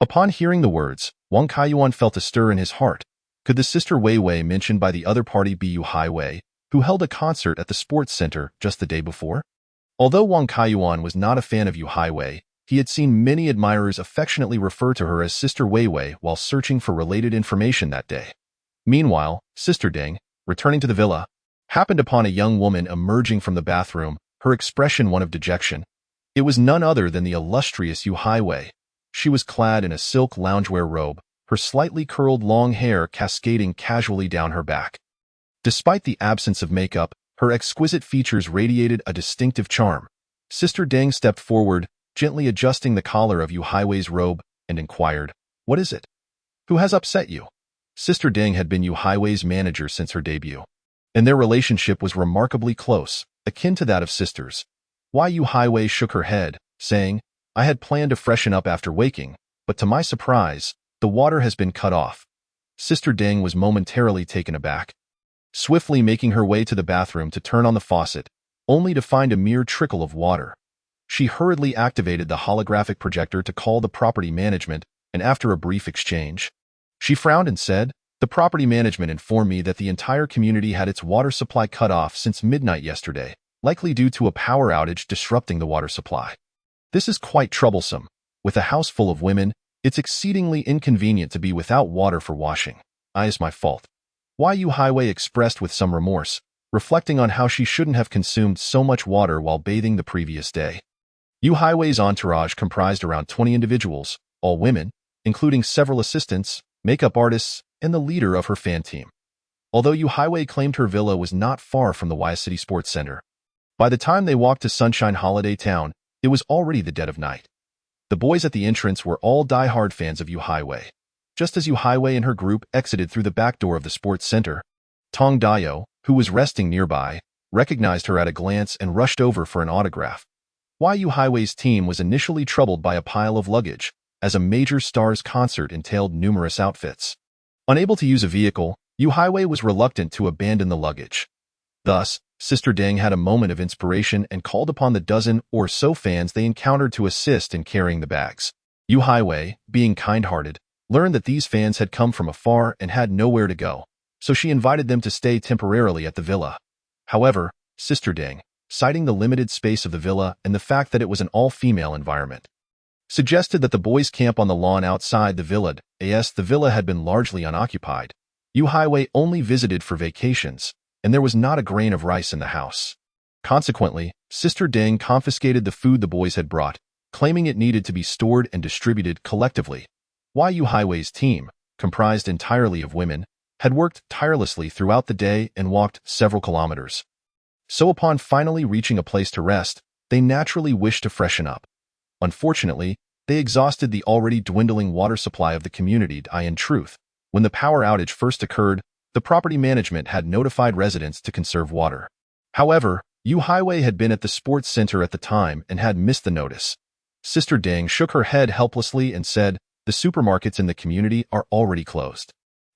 Upon hearing the words, Wang Kaiyuan felt a stir in his heart. Could the sister Wei mentioned by the other party be Yu Haiwei, who held a concert at the sports center just the day before? Although Wang Kaiyuan was not a fan of Yu Haiwei, he had seen many admirers affectionately refer to her as Sister Wei while searching for related information that day. Meanwhile, Sister Deng, returning to the villa, happened upon a young woman emerging from the bathroom, her expression one of dejection. It was none other than the illustrious Yu Haiwei. She was clad in a silk loungewear robe, her slightly curled long hair cascading casually down her back. Despite the absence of makeup, her exquisite features radiated a distinctive charm. Sister Deng stepped forward, gently adjusting the collar of Yu Haiwei's robe, and inquired, "What is it? Who has upset you?" Sister Deng had been Yu Haiwei's manager since her debut, and their relationship was remarkably close, akin to that of sisters. Yu Haiwei shook her head, saying, "I had planned to freshen up after waking, but to my surprise, the water has been cut off." Sister Deng was momentarily taken aback, swiftly making her way to the bathroom to turn on the faucet, only to find a mere trickle of water. She hurriedly activated the holographic projector to call the property management, and after a brief exchange, she frowned and said, "The property management informed me that the entire community had its water supply cut off since midnight yesterday, likely due to a power outage disrupting the water supply. This is quite troublesome. With a house full of women, it's exceedingly inconvenient to be without water for washing. It's my fault." Yu Haiwei expressed with some remorse, reflecting on how she shouldn't have consumed so much water while bathing the previous day. Yu Haiwei's entourage comprised around 20 individuals, all women, including several assistants, makeup artists, and the leader of her fan team. Although Yu Haiwei claimed her villa was not far from the Y City Sports Center, by the time they walked to Sunshine Holiday Town, it was already the dead of night. The boys at the entrance were all die-hard fans of Yu Haiwei. Just as Yu Haiwei and her group exited through the back door of the sports center, Tong Dayo, who was resting nearby, recognized her at a glance and rushed over for an autograph. Yu Haiwei's team was initially troubled by a pile of luggage, as a major star's concert entailed numerous outfits. Unable to use a vehicle, Yu Haiwei was reluctant to abandon the luggage. Thus, Sister Deng had a moment of inspiration and called upon the dozen or so fans they encountered to assist in carrying the bags. Yu Haiwei, being kind-hearted, learned that these fans had come from afar and had nowhere to go, so she invited them to stay temporarily at the villa. However, Sister Deng, citing the limited space of the villa and the fact that it was an all-female environment, suggested that the boys camp on the lawn outside the villa, as the villa had been largely unoccupied. Yu Haiwei only visited for vacations, and there was not a grain of rice in the house. Consequently, Sister Deng confiscated the food the boys had brought, claiming it needed to be stored and distributed collectively. Yu Haiwei's team, comprised entirely of women, had worked tirelessly throughout the day and walked several kilometers. So upon finally reaching a place to rest, they naturally wished to freshen up. Unfortunately, they exhausted the already dwindling water supply of the community. In truth, when the power outage first occurred, the property management had notified residents to conserve water. However, Yu Haiwei had been at the sports center at the time and had missed the notice, Sister Ding shook her head helplessly and said, "The supermarkets in the community are already closed.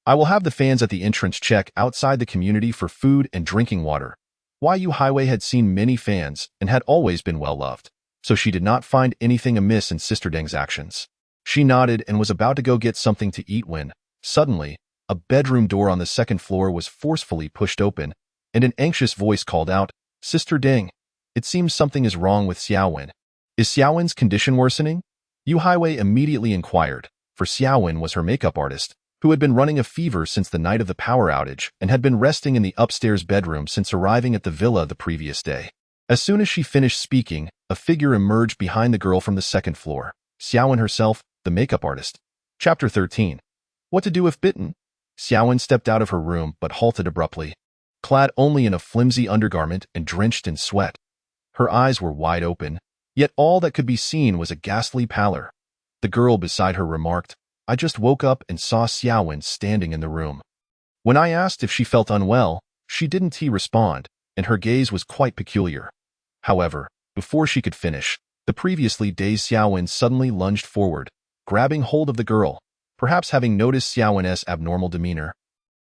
I will have the fans at the entrance check outside the community for food and drinking water." Yu Highway had seen many fans and had always been well loved, so she did not find anything amiss in Sister Ding's actions. She nodded and was about to go get something to eat when, suddenly, a bedroom door on the second floor was forcefully pushed open, and an anxious voice called out, "Sister Ding, it seems something is wrong with Xiaowen. Is Xiaowen's condition worsening?" Yu Highway immediately inquired, for Xiaowen was her makeup artist, who had been running a fever since the night of the power outage and had been resting in the upstairs bedroom since arriving at the villa the previous day. As soon as she finished speaking, a figure emerged behind the girl from the second floor. Xiaowen herself, the makeup artist. Chapter 13. What to do if bitten? Xiaowen stepped out of her room but halted abruptly. Clad only in a flimsy undergarment and drenched in sweat. Her eyes were wide open, yet all that could be seen was a ghastly pallor. The girl beside her remarked, "I just woke up and saw Xiaowen standing in the room." When I asked if she felt unwell, she didn't respond, and her gaze was quite peculiar. However, before she could finish, the previously dazed Xiaowen suddenly lunged forward, grabbing hold of the girl, perhaps having noticed Xiaowen's abnormal demeanor.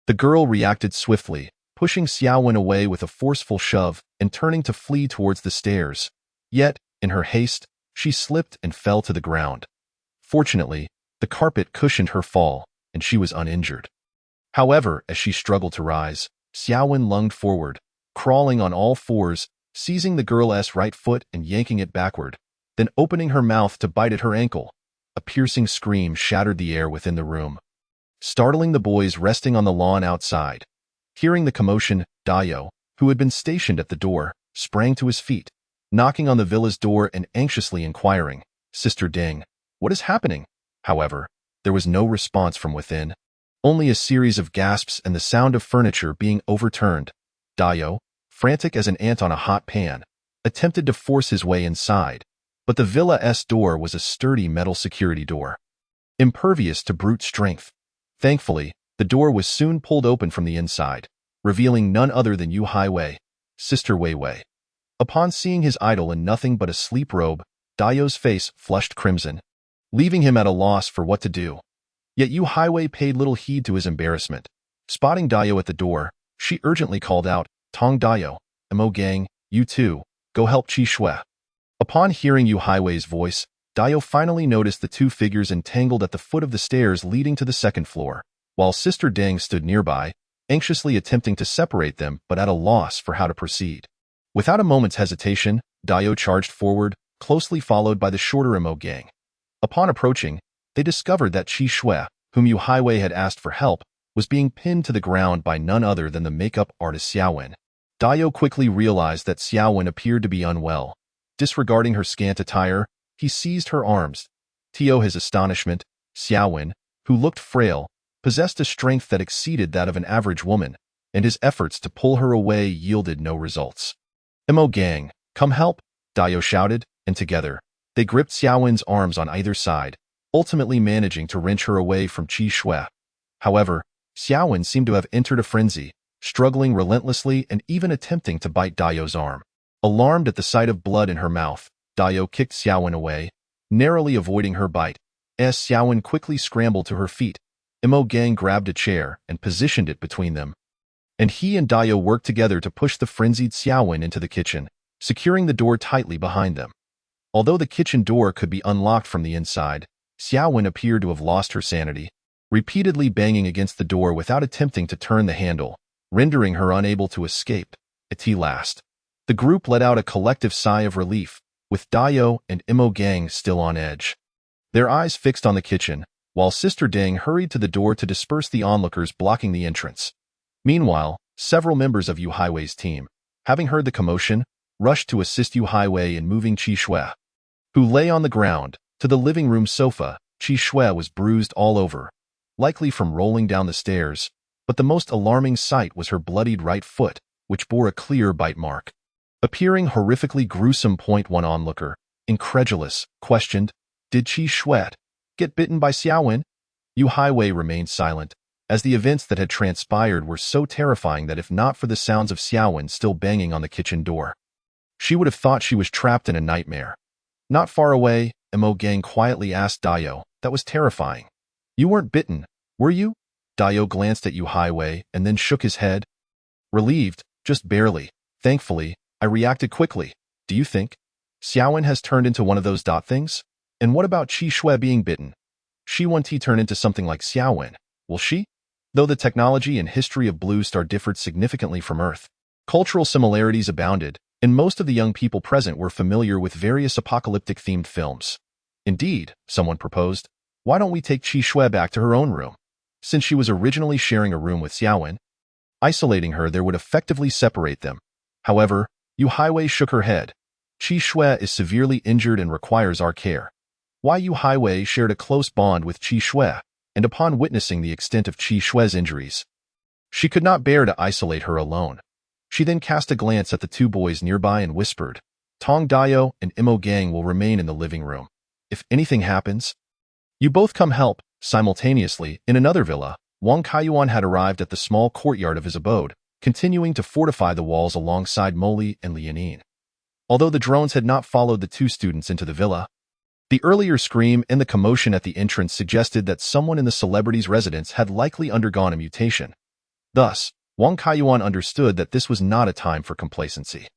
The girl reacted swiftly, pushing Xiaowen away with a forceful shove and turning to flee towards the stairs. Yet, in her haste, she slipped and fell to the ground. Fortunately, the carpet cushioned her fall, and she was uninjured. However, as she struggled to rise, Xiaowen lunged forward, crawling on all fours, seizing the girl's right foot and yanking it backward, then opening her mouth to bite at her ankle. A piercing scream shattered the air within the room, startling the boys resting on the lawn outside. Hearing the commotion, Dayo, who had been stationed at the door, sprang to his feet, knocking on the villa's door and anxiously inquiring, "Sister Ding, what is happening?" However, there was no response from within, only a series of gasps and the sound of furniture being overturned. Dayo, frantic as an ant on a hot pan, attempted to force his way inside, but the villa's door was a sturdy metal security door, impervious to brute strength. Thankfully, the door was soon pulled open from the inside, revealing none other than Yu Highway, Sister Wei Wei. Upon seeing his idol in nothing but a sleep robe, Dayo's face flushed crimson, leaving him at a loss for what to do. Yet Yu Highway paid little heed to his embarrassment. Spotting Dayo at the door, she urgently called out, "Tong Dayo, Mo Gang, you too, go help Qi Shui." Upon hearing Yu Highway's voice, Dayo finally noticed the two figures entangled at the foot of the stairs leading to the second floor, while Sister Ding stood nearby, anxiously attempting to separate them but at a loss for how to proceed. Without a moment's hesitation, Dayo charged forward, closely followed by the shorter Mo Gang. Upon approaching, they discovered that Qi Shui, whom Yu Highway had asked for help, was being pinned to the ground by none other than the makeup artist Xiaowen. Dayo quickly realized that Xiaowen appeared to be unwell. Disregarding her scant attire, he seized her arms. To his astonishment, Xiaowen, who looked frail, possessed a strength that exceeded that of an average woman, and his efforts to pull her away yielded no results. "Mo Gang, come help!" Dayo shouted, and together, they gripped Xiaowen's arms on either side, ultimately managing to wrench her away from Qi Shui. However, Xiaowen seemed to have entered a frenzy, struggling relentlessly and even attempting to bite Dayo's arm. Alarmed at the sight of blood in her mouth, Dayo kicked Xiaowen away, narrowly avoiding her bite. As Xiaowen quickly scrambled to her feet, Mo Gang grabbed a chair and positioned it between them, and he and Dayo worked together to push the frenzied Xiaowen into the kitchen, securing the door tightly behind them. Although the kitchen door could be unlocked from the inside, Xiaowen appeared to have lost her sanity, repeatedly banging against the door without attempting to turn the handle, rendering her unable to escape. At last, the group let out a collective sigh of relief, with Dayo and Mo Gang still on edge, their eyes fixed on the kitchen, while Sister Ding hurried to the door to disperse the onlookers blocking the entrance. Meanwhile, several members of Yu Highway's team, having heard the commotion, rushed to assist Yu Highway in moving Qi Shui, who lay on the ground, to the living room sofa. Qi Shui was bruised all over, likely from rolling down the stairs, but the most alarming sight was her bloodied right foot, which bore a clear bite mark. Appearing horrifically gruesome. One onlooker, incredulous, questioned, "Did Qi Shui get bitten by Xiaowen?" Yu Highway remained silent, as the events that had transpired were so terrifying that if not for the sounds of Xiaowen still banging on the kitchen door, she would have thought she was trapped in a nightmare. Not far away, Mo Gang quietly asked Dayo. That was terrifying. You weren't bitten, were you? Dayo glanced at Yu Highway and then shook his head. Relieved, just barely. Thankfully, I reacted quickly. Do you think Xiaowen has turned into one of those dot things? And what about Qi Shui being bitten? Shi Wenti turn into something like Xiaowen, will she? Though the technology and history of Blue Star differed significantly from Earth, cultural similarities abounded, and most of the young people present were familiar with various apocalyptic-themed films. Indeed, someone proposed, why don't we take Qi Shui back to her own room? Since she was originally sharing a room with Xiaowen, isolating her there would effectively separate them. However, Yu Highway shook her head. Qi Shui is severely injured and requires our care. Wai Yu Highway shared a close bond with Qi Shui, and upon witnessing the extent of Qi Shui's injuries, she could not bear to isolate her alone. She then cast a glance at the two boys nearby and whispered, Tong Dayo and Mo Gang will remain in the living room. If anything happens, you both come help. Simultaneously, in another villa, Wang Kaiyuan had arrived at the small courtyard of his abode, continuing to fortify the walls alongside Moli and Lianin. Although the drones had not followed the two students into the villa, the earlier scream and the commotion at the entrance suggested that someone in the celebrity's residence had likely undergone a mutation. Thus, Wang Kaiyuan understood that this was not a time for complacency.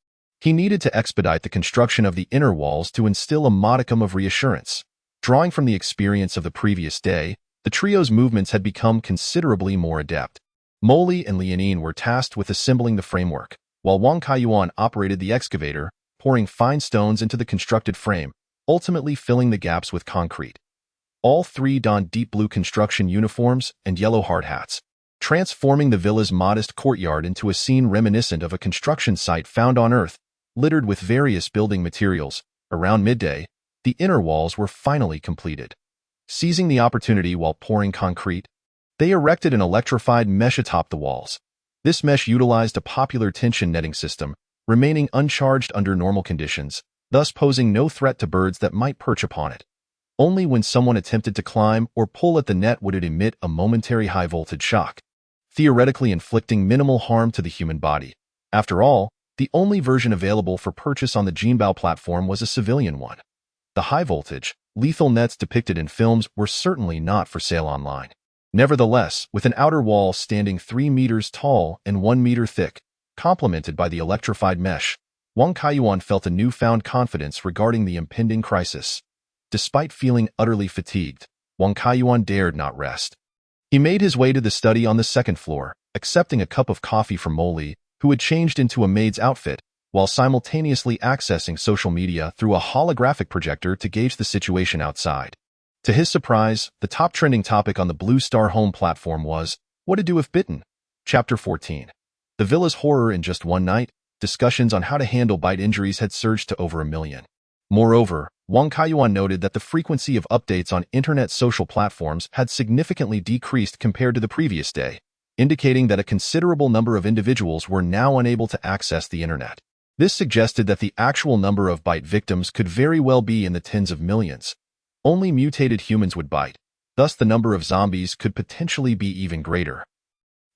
He needed to expedite the construction of the inner walls to instill a modicum of reassurance. Drawing from the experience of the previous day, the trio's movements had become considerably more adept. Moli and Lianin were tasked with assembling the framework, while Wang Kaiyuan operated the excavator, pouring fine stones into the constructed frame, ultimately filling the gaps with concrete. All three donned deep blue construction uniforms and yellow hard hats, transforming the villa's modest courtyard into a scene reminiscent of a construction site found on Earth, littered with various building materials. Around midday, the inner walls were finally completed. Seizing the opportunity while pouring concrete, they erected an electrified mesh atop the walls. This mesh utilized a popular tension netting system, remaining uncharged under normal conditions, thus posing no threat to birds that might perch upon it. Only when someone attempted to climb or pull at the net would it emit a momentary high-voltage shock, theoretically inflicting minimal harm to the human body. After all, the only version available for purchase on the Jinbao platform was a civilian one. The high-voltage, lethal nets depicted in films were certainly not for sale online. Nevertheless, with an outer wall standing 3 meters tall and 1 meter thick, complemented by the electrified mesh, Wang Kaiyuan felt a newfound confidence regarding the impending crisis. Despite feeling utterly fatigued, Wang Kaiyuan dared not rest. He made his way to the study on the second floor, accepting a cup of coffee from Moli, who had changed into a maid's outfit, while simultaneously accessing social media through a holographic projector to gauge the situation outside. To his surprise, the top trending topic on the Blue Star home platform was, What to Do If Bitten? Chapter 14. The villa's horror in just one night, discussions on how to handle bite injuries had surged to over 1 million. Moreover, Wang Kaiyuan noted that the frequency of updates on internet social platforms had significantly decreased compared to the previous day, indicating that a considerable number of individuals were now unable to access the internet. This suggested that the actual number of bite victims could very well be in the tens of millions. Only mutated humans would bite, thus the number of zombies could potentially be even greater.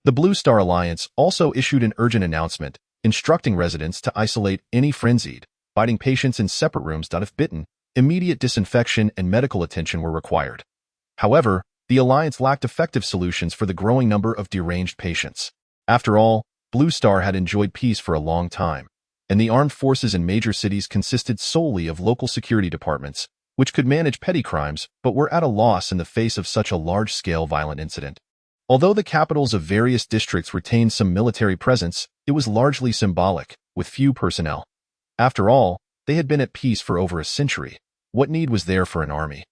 The Blue Star Alliance also issued an urgent announcement, instructing residents to isolate any frenzied, biting patients in separate rooms. If bitten, immediate disinfection and medical attention were required. However, the Alliance lacked effective solutions for the growing number of deranged patients. After all, Blue Star had enjoyed peace for a long time, and the armed forces in major cities consisted solely of local security departments, which could manage petty crimes but were at a loss in the face of such a large-scale violent incident. Although the capitals of various districts retained some military presence, it was largely symbolic, with few personnel. After all, they had been at peace for over a century. What need was there for an army?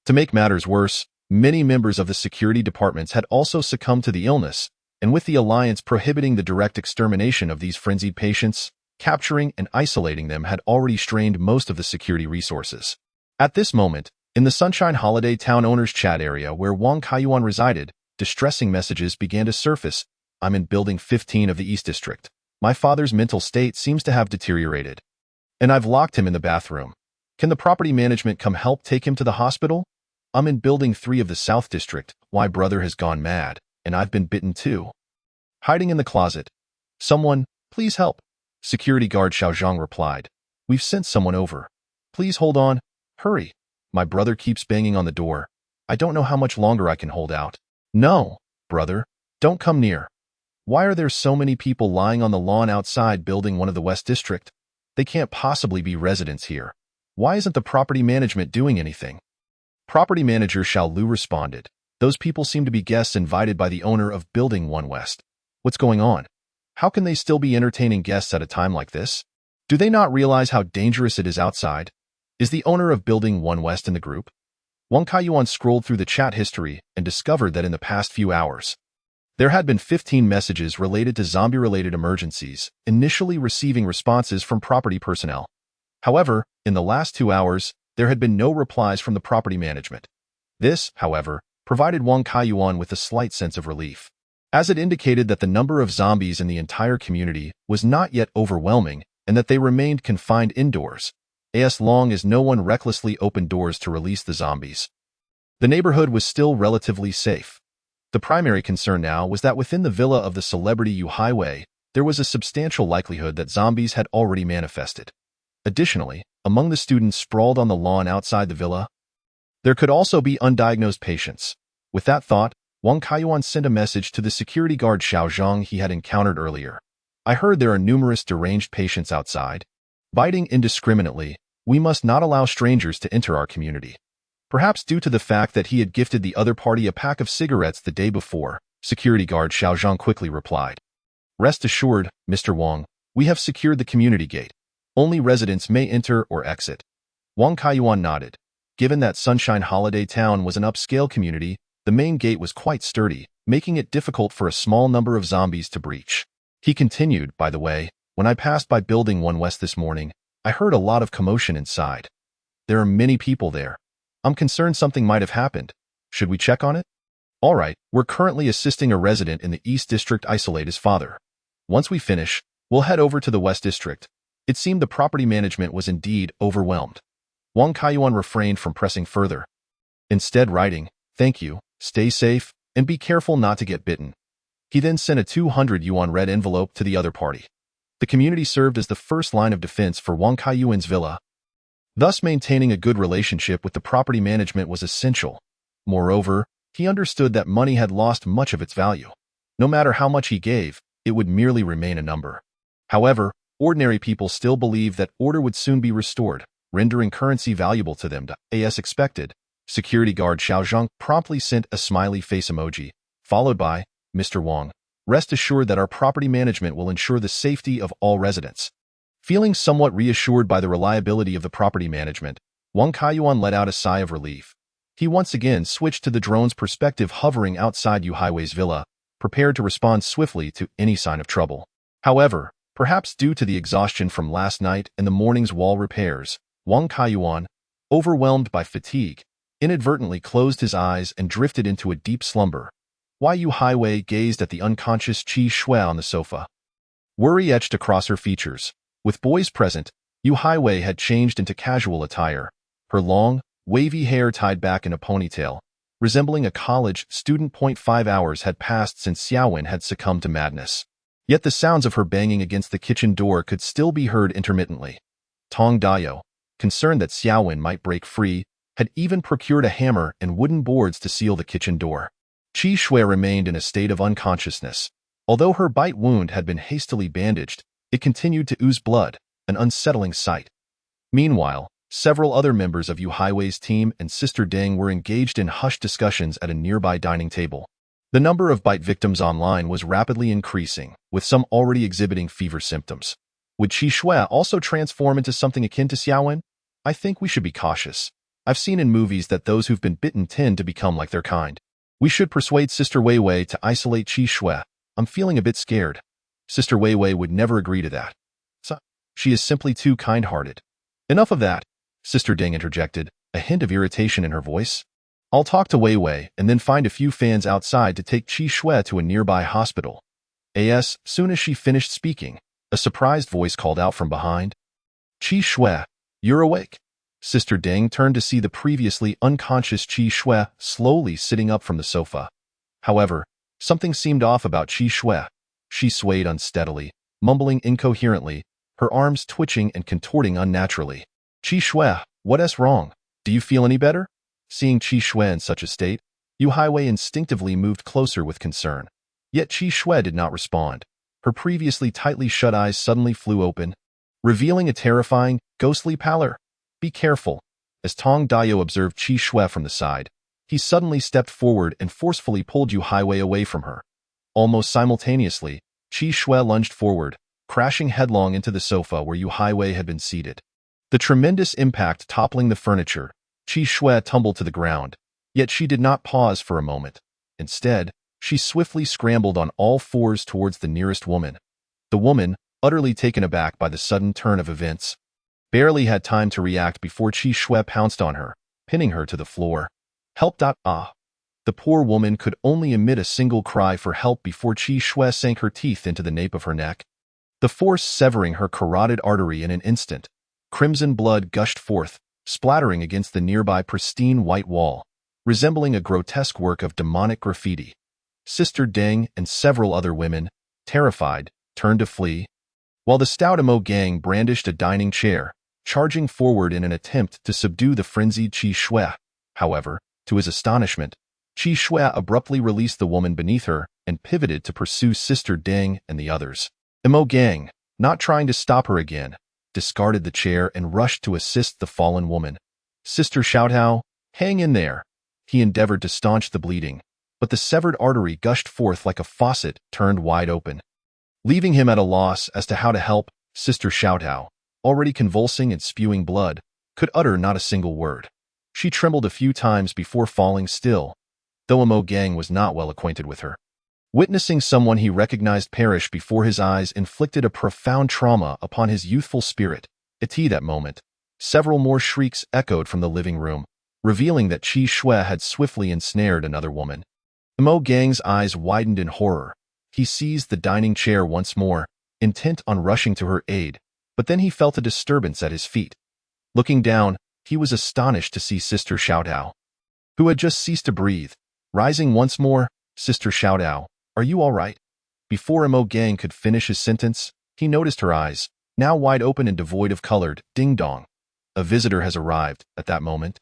To make matters worse, many members of the security departments had also succumbed to the illness, and with the Alliance prohibiting the direct extermination of these frenzied patients, capturing and isolating them had already strained most of the security resources. At this moment, in the Sunshine Holiday Town Owners Chat area where Wang Kaiyuan resided, distressing messages began to surface. I'm in Building 15 of the East District. My father's mental state seems to have deteriorated, and I've locked him in the bathroom. Can the property management come help take him to the hospital? I'm in Building 3 of the South District. My brother has gone mad, and I've been bitten too. Hiding in the closet. Someone, please help. Security guard Xiao Zhang replied. We've sent someone over. Please hold on. Hurry. My brother keeps banging on the door. I don't know how much longer I can hold out. No, brother, don't come near. Why are there so many people lying on the lawn outside building one of the West District? They can't possibly be residents here. Why isn't the property management doing anything? Property manager Xiao Lu responded. Those people seem to be guests invited by the owner of Building 1 West. What's going on? How can they still be entertaining guests at a time like this? Do they not realize how dangerous it is outside? Is the owner of Building 1 West in the group? Wang Kaiyuan scrolled through the chat history and discovered that in the past few hours, there had been 15 messages related to zombie-related emergencies, initially receiving responses from property personnel. However, in the last 2 hours, there had been no replies from the property management. This, however, provided Wang Kaiyuan with a slight sense of relief, as it indicated that the number of zombies in the entire community was not yet overwhelming and that they remained confined indoors, as long as no one recklessly opened doors to release the zombies. The neighborhood was still relatively safe. The primary concern now was that within the villa of the celebrity Yu Highway, there was a substantial likelihood that zombies had already manifested. Additionally, among the students sprawled on the lawn outside the villa, there could also be undiagnosed patients. With that thought, Wang Kaiyuan sent a message to the security guard Xiao Zhang he had encountered earlier. I heard there are numerous deranged patients outside. Biting indiscriminately, we must not allow strangers to enter our community. Perhaps due to the fact that he had gifted the other party a pack of cigarettes the day before, security guard Xiao Zhang quickly replied. Rest assured, Mr. Wang, we have secured the community gate. Only residents may enter or exit. Wang Kaiyuan nodded. Given that Sunshine Holiday Town was an upscale community, the main gate was quite sturdy, making it difficult for a small number of zombies to breach. He continued, by the way, when I passed by Building 1 West this morning, I heard a lot of commotion inside. There are many people there. I'm concerned something might have happened. Should we check on it? All right, we're currently assisting a resident in the East District isolate his father. Once we finish, we'll head over to the West District. It seemed the property management was indeed overwhelmed. Wang Kaiyuan refrained from pressing further, instead writing, "Thank you, stay safe, and be careful not to get bitten." He then sent a 200 yuan red envelope to the other party. The community served as the first line of defense for Wang Kaiyuan's villa. Thus, maintaining a good relationship with the property management was essential. Moreover, he understood that money had lost much of its value. No matter how much he gave, it would merely remain a number. However, ordinary people still believed that order would soon be restored, rendering currency valuable to them. As expected, security guard Xiao Zhang promptly sent a smiley face emoji, followed by, Mr. Wang, rest assured that our property management will ensure the safety of all residents. Feeling somewhat reassured by the reliability of the property management, Wang Kaiyuan let out a sigh of relief. He once again switched to the drone's perspective hovering outside Yu Highway's villa, prepared to respond swiftly to any sign of trouble. However, perhaps due to the exhaustion from last night and the morning's wall repairs, Wang Kaiyuan, overwhelmed by fatigue, inadvertently closed his eyes and drifted into a deep slumber. Yu Highway gazed at the unconscious Qi Shui on the sofa. Worry etched across her features. With boys present, Yu Highway had changed into casual attire, her long, wavy hair tied back in a ponytail, resembling a college student. 5 hours had passed since Xiaowen had succumbed to madness. Yet the sounds of her banging against the kitchen door could still be heard intermittently. Tong Dayo, concerned that Xiaowen might break free, had even procured a hammer and wooden boards to seal the kitchen door. Qi Shui remained in a state of unconsciousness. Although her bite wound had been hastily bandaged, it continued to ooze blood, an unsettling sight. Meanwhile, several other members of Yu Highway's team and Sister Deng were engaged in hushed discussions at a nearby dining table. The number of bite victims online was rapidly increasing, with some already exhibiting fever symptoms. Would Qi Shui also transform into something akin to Xiaowen? I think we should be cautious. I've seen in movies that those who've been bitten tend to become like their kind. We should persuade Sister Wei Wei to isolate Qi Shui. I'm feeling a bit scared. Sister Wei Wei would never agree to that. She is simply too kind-hearted. Enough of that, Sister Deng interjected, a hint of irritation in her voice. I'll talk to Wei Wei and then find a few fans outside to take Qi Shui to a nearby hospital. Soon as she finished speaking, a surprised voice called out from behind. Qi Shui, you're awake. Sister Deng turned to see the previously unconscious Qi Shui slowly sitting up from the sofa. However, something seemed off about Qi Shui. She swayed unsteadily, mumbling incoherently, her arms twitching and contorting unnaturally. Qi Shui, what's wrong? Do you feel any better? Seeing Qi Shui in such a state, Yu Hiwei instinctively moved closer with concern. Yet Qi Shui did not respond. Her previously tightly shut eyes suddenly flew open, revealing a terrifying, ghostly pallor. Be careful. As Tong Dayo observed Qi Shui from the side, he suddenly stepped forward and forcefully pulled Yu Hiwei away from her. Almost simultaneously, Qi Shui lunged forward, crashing headlong into the sofa where Yu Hiwei had been seated. The tremendous impact toppling the furniture, Qi Shui tumbled to the ground, yet she did not pause for a moment. Instead, she swiftly scrambled on all fours towards the nearest woman. The woman, utterly taken aback by the sudden turn of events, barely had time to react before Qi Shui pounced on her, pinning her to the floor. Help! Ah! The poor woman could only emit a single cry for help before Qi Shui sank her teeth into the nape of her neck, the force severing her carotid artery in an instant. Crimson blood gushed forth, splattering against the nearby pristine white wall, resembling a grotesque work of demonic graffiti. Sister Deng and several other women, terrified, turned to flee, while the stout Emo gang brandished a dining chair, charging forward in an attempt to subdue the frenzied Qi Shui. However, to his astonishment, Qi Shui abruptly released the woman beneath her and pivoted to pursue Sister Deng and the others. Emo gang, not trying to stop her again, discarded the chair and rushed to assist the fallen woman. Sister Xiaotao, hang in there. He endeavored to staunch the bleeding, but the severed artery gushed forth like a faucet turned wide open. Leaving him at a loss as to how to help, Sister Xiaotao, already convulsing and spewing blood, could utter not a single word. She trembled a few times before falling still, though Emo gang was not well acquainted with her. Witnessing someone he recognized perish before his eyes inflicted a profound trauma upon his youthful spirit. At that moment, several more shrieks echoed from the living room, revealing that Qi Shui had swiftly ensnared another woman. Emo gang's eyes widened in horror. He seized the dining chair once more, intent on rushing to her aid, but then he felt a disturbance at his feet. Looking down, he was astonished to see Sister Xiaotao, who had just ceased to breathe. Rising once more, Sister Xiaotao, are you all right? Before Emo gang could finish his sentence, he noticed her eyes, now wide open and devoid of colored, ding-dong. A visitor has arrived. At that moment,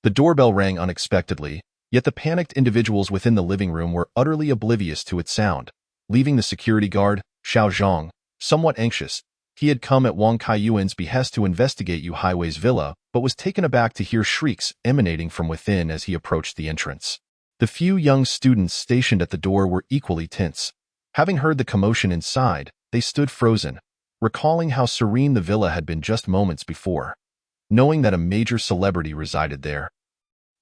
the doorbell rang unexpectedly, yet the panicked individuals within the living room were utterly oblivious to its sound. Leaving the security guard, Xiao Zhang, somewhat anxious, he had come at Wang Kaiyuan's behest to investigate Yu Hiwei's villa, but was taken aback to hear shrieks emanating from within as he approached the entrance. The few young students stationed at the door were equally tense. Having heard the commotion inside, they stood frozen, recalling how serene the villa had been just moments before, knowing that a major celebrity resided there.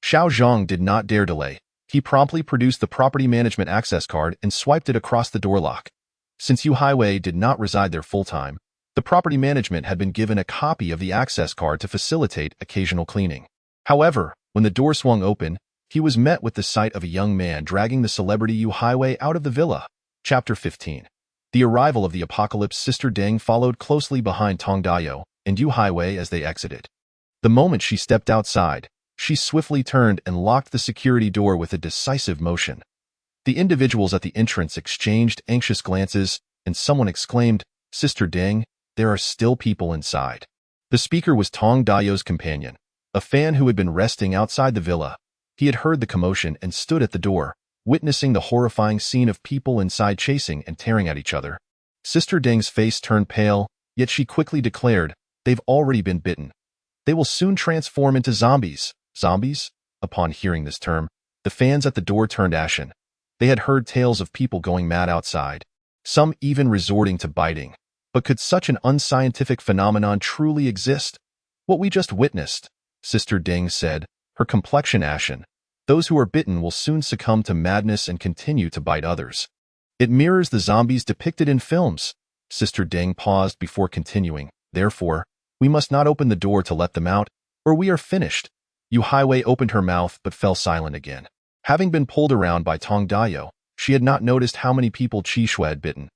Xiao Zhang did not dare delay. He promptly produced the property management access card and swiped it across the door lock. Since Yu Hiwei did not reside there full-time, the property management had been given a copy of the access card to facilitate occasional cleaning. However, when the door swung open, he was met with the sight of a young man dragging the celebrity Yu Hiwei out of the villa. Chapter 15. The arrival of the apocalypse. Sister Deng followed closely behind Tong Dayo and Yu Hiwei as they exited. The moment she stepped outside, she swiftly turned and locked the security door with a decisive motion. The individuals at the entrance exchanged anxious glances, and someone exclaimed, Sister Deng, there are still people inside. The speaker was Tong Dayo's companion, a fan who had been resting outside the villa. He had heard the commotion and stood at the door, witnessing the horrifying scene of people inside chasing and tearing at each other. Sister Deng's face turned pale, yet she quickly declared, they've already been bitten. They will soon transform into zombies. Zombies? Upon hearing this term, the fans at the door turned ashen. They had heard tales of people going mad outside, some even resorting to biting. But could such an unscientific phenomenon truly exist? What we just witnessed, Sister Deng said, her complexion ashen. Those who are bitten will soon succumb to madness and continue to bite others. It mirrors the zombies depicted in films. Sister Deng paused before continuing. Therefore, we must not open the door to let them out, or we are finished. Yu Hiwei opened her mouth but fell silent again. Having been pulled around by Tong Dayo, she had not noticed how many people Qi Shui had bitten.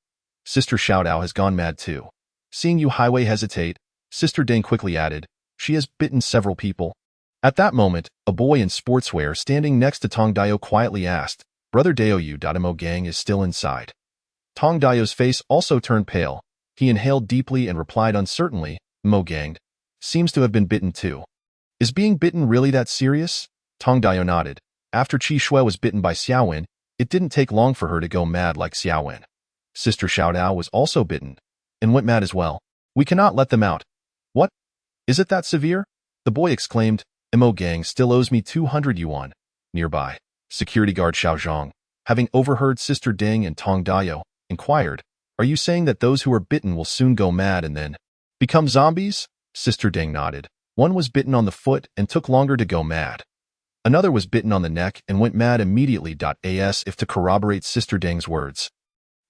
Sister Xiaotao has gone mad too. Seeing Yu Hiwei hesitate, Sister Deng quickly added, she has bitten several people. At that moment, a boy in sportswear standing next to Tong Dayo quietly asked, Brother Daoyu. Emo gang is still inside. Tong Dayo's face also turned pale. He inhaled deeply and replied uncertainly, Mo gang seems to have been bitten too. Is being bitten really that serious? Tong Dao nodded. After Qi Shui was bitten by Xiaowen, it didn't take long for her to go mad like Xiaowen. Sister Xiaodao was also bitten, and went mad as well. We cannot let them out. What? Is it that severe? The boy exclaimed. Mo Gang still owes me 200 yuan. Nearby, security guard Xiao Zhang, having overheard Sister Ding and Tong Dao, inquired, Are you saying that those who are bitten will soon go mad and then become zombies? Sister Ding nodded. One was bitten on the foot and took longer to go mad. Another was bitten on the neck and went mad immediately. As if to corroborate Sister Ding's words.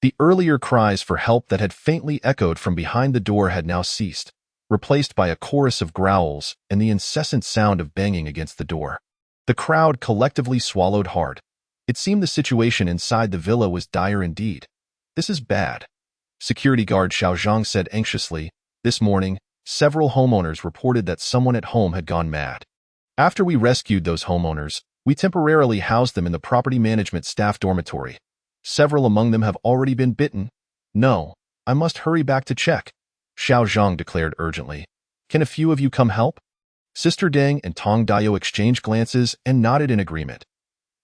The earlier cries for help that had faintly echoed from behind the door had now ceased, replaced by a chorus of growls and the incessant sound of banging against the door. The crowd collectively swallowed hard. It seemed the situation inside the villa was dire indeed. This is bad. Security guard Xiao Zhang said anxiously. This morning, several homeowners reported that someone at home had gone mad. After we rescued those homeowners, we temporarily housed them in the property management staff dormitory. Several among them have already been bitten. No, I must hurry back to check, Xiao Zhang declared urgently. Can a few of you come help? Sister Ding and Tong Dao exchanged glances and nodded in agreement.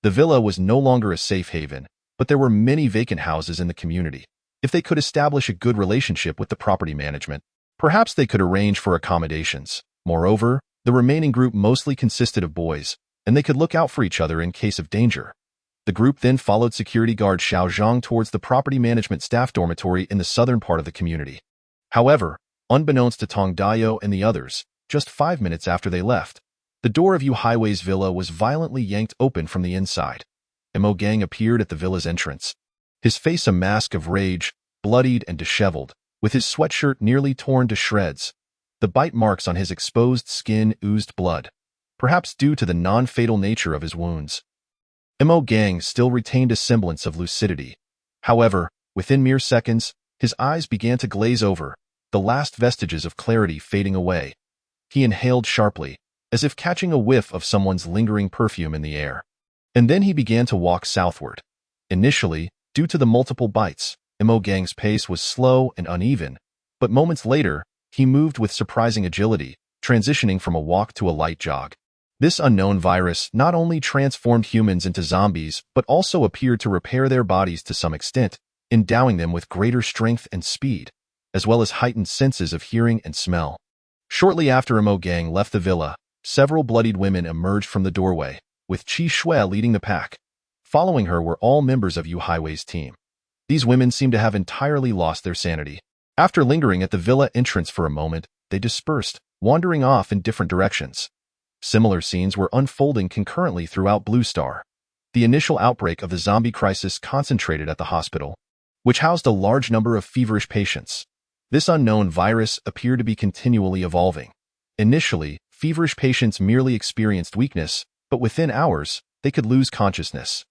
The villa was no longer a safe haven, but there were many vacant houses in the community. If they could establish a good relationship with the property management, perhaps they could arrange for accommodations. Moreover, the remaining group mostly consisted of boys, and they could look out for each other in case of danger. The group then followed security guard Xiao Zhang towards the property management staff dormitory in the southern part of the community. However, unbeknownst to Tong Dao and the others, just 5 minutes after they left, the door of Yu Highway's villa was violently yanked open from the inside. Mo Gang appeared at the villa's entrance. His face a mask of rage, bloodied and disheveled, with his sweatshirt nearly torn to shreds. The bite marks on his exposed skin oozed blood, perhaps due to the non-fatal nature of his wounds. Mo Gang still retained a semblance of lucidity. However, within mere seconds, his eyes began to glaze over, the last vestiges of clarity fading away. He inhaled sharply, as if catching a whiff of someone's lingering perfume in the air. And then he began to walk southward. Initially, due to the multiple bites, Mo Gang's pace was slow and uneven, but moments later, he moved with surprising agility, transitioning from a walk to a light jog. This unknown virus not only transformed humans into zombies, but also appeared to repair their bodies to some extent, endowing them with greater strength and speed, as well as heightened senses of hearing and smell. Shortly after Mo Gang left the villa, several bloodied women emerged from the doorway, with Qi Shui leading the pack. Following her were all members of Yu Highway's team. These women seemed to have entirely lost their sanity. After lingering at the villa entrance for a moment, they dispersed, wandering off in different directions. Similar scenes were unfolding concurrently throughout Blue Star. The initial outbreak of the zombie crisis concentrated at the hospital, which housed a large number of feverish patients. This unknown virus appeared to be continually evolving. Initially, feverish patients merely experienced weakness, but within hours, they could lose consciousness.